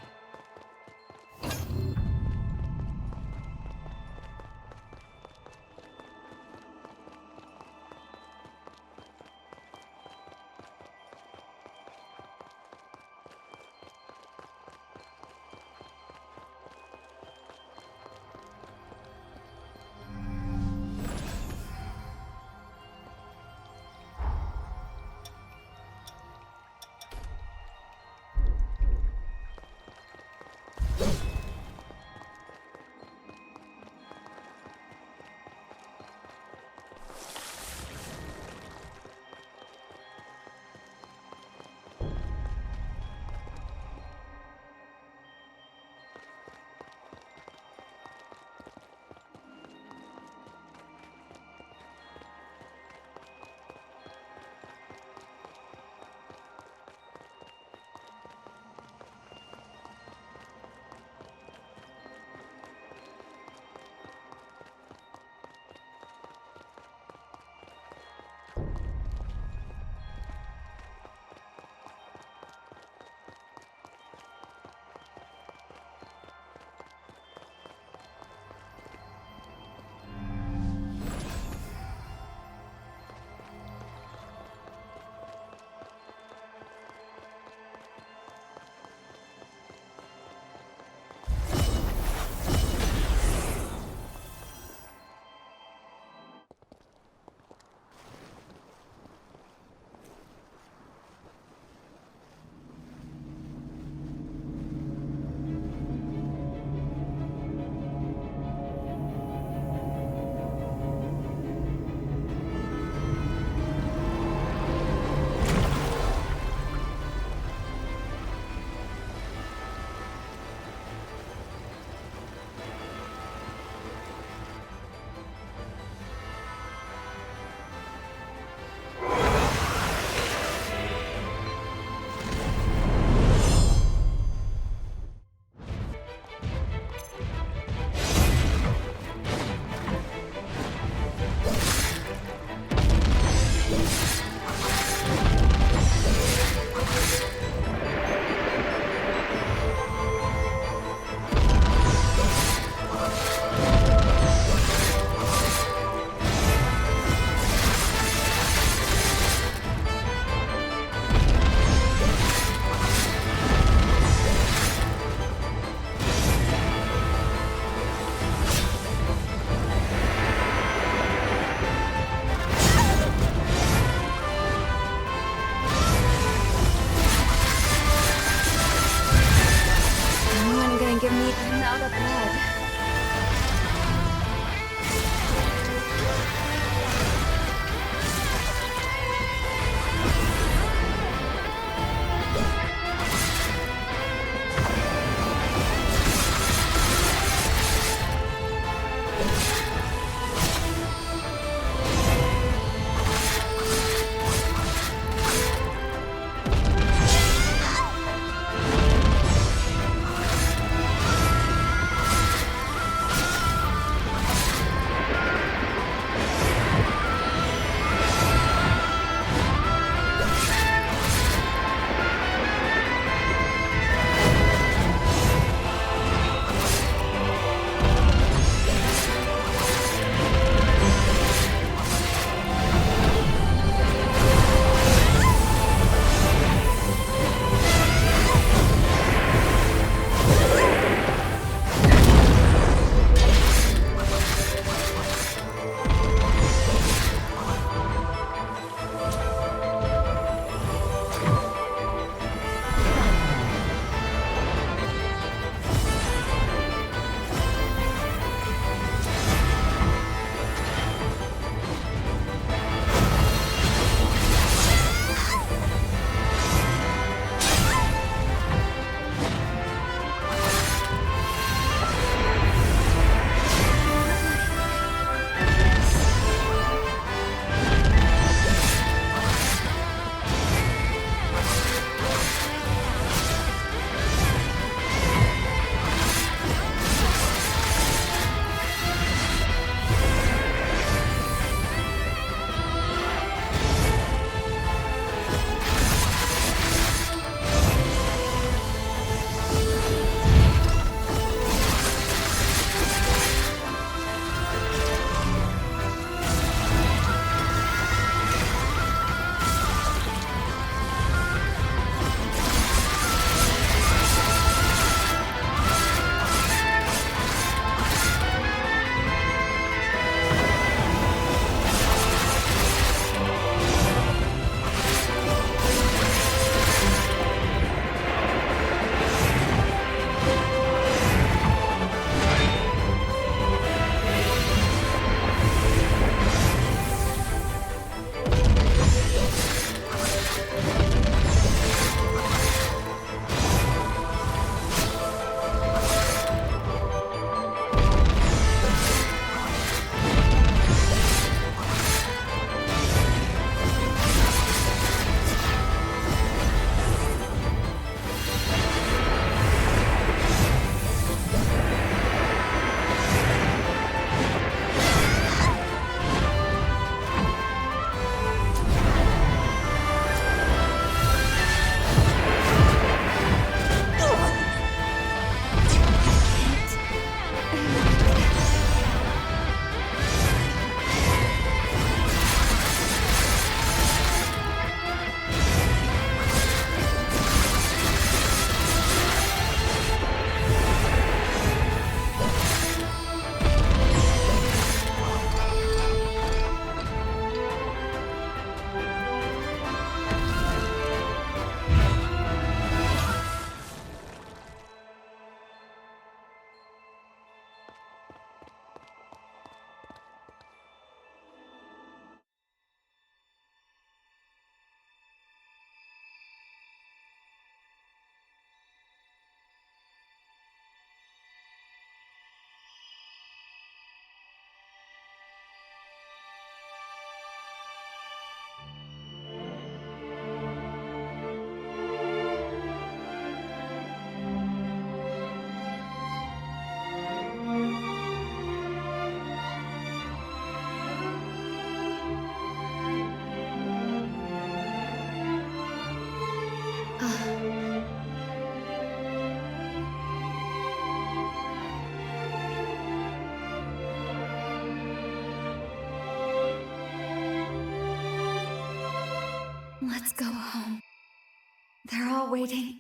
waiting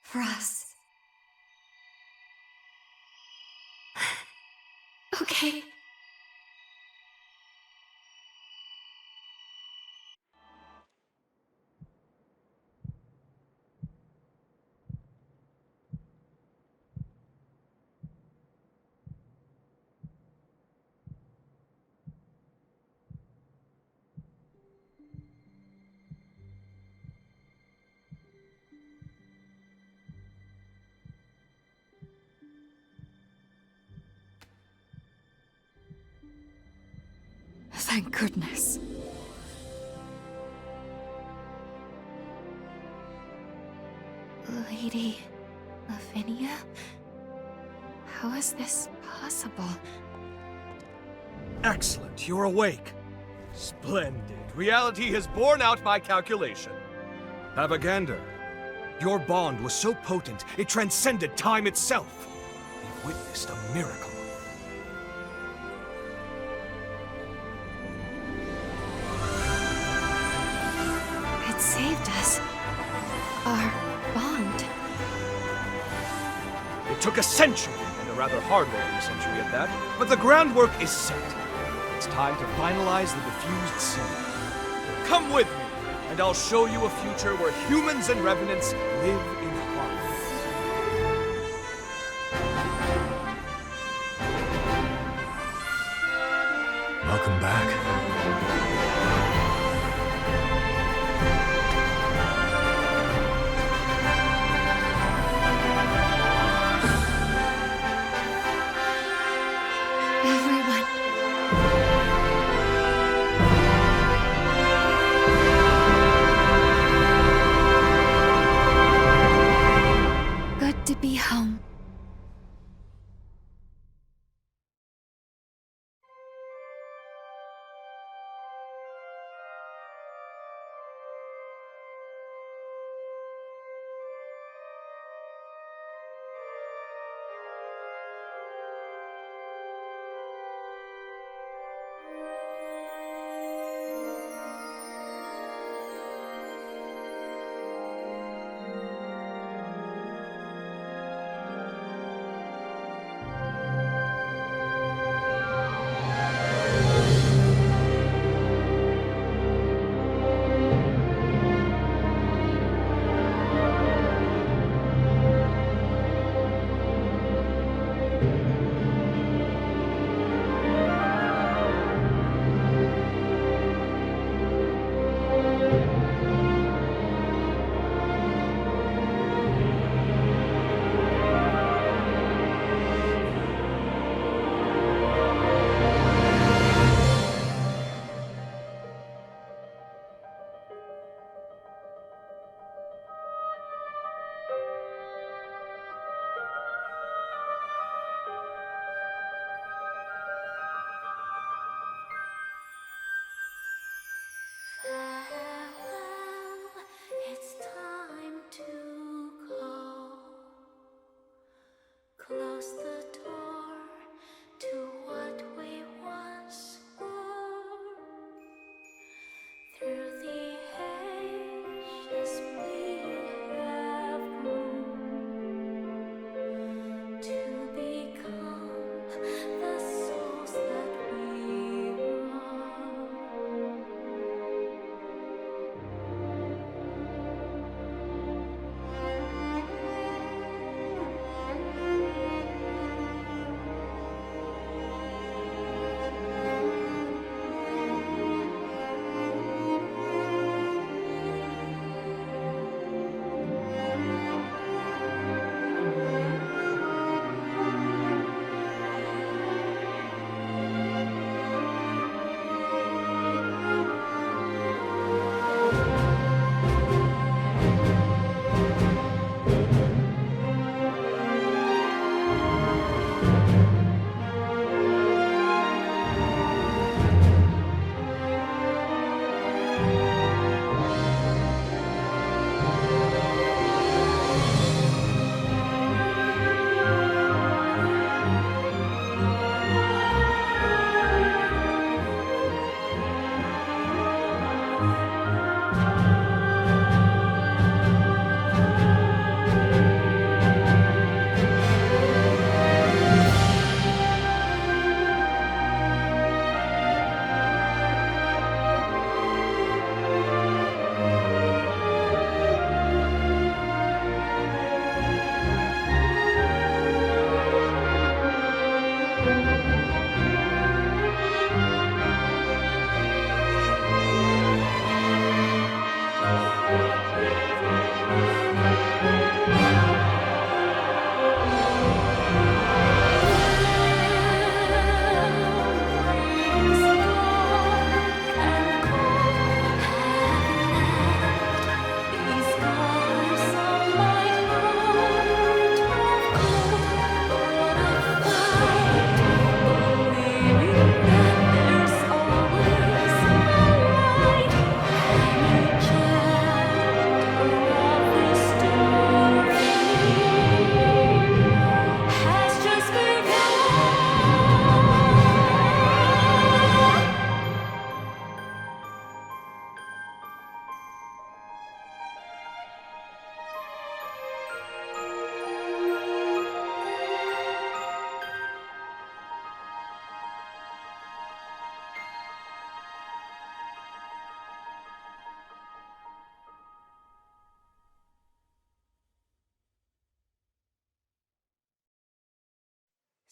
for us. Okay. Thank goodness. Lady Lavinia? How is this possible? Excellent, you're awake. Splendid. Reality has borne out my calculation. Avagander, your bond was so potent, it transcended time itself. We've witnessed a miracle. It saved us. Our bond. It took a century, and a rather hard-working century at that, but the groundwork is set. It's time to finalize the diffused sin. Come with me, and I'll show you a future where humans and revenants live in harmony. Welcome back.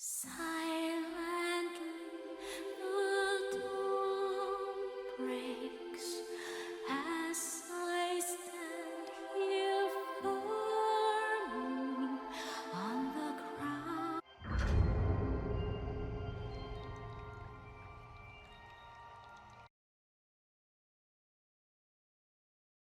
Silence.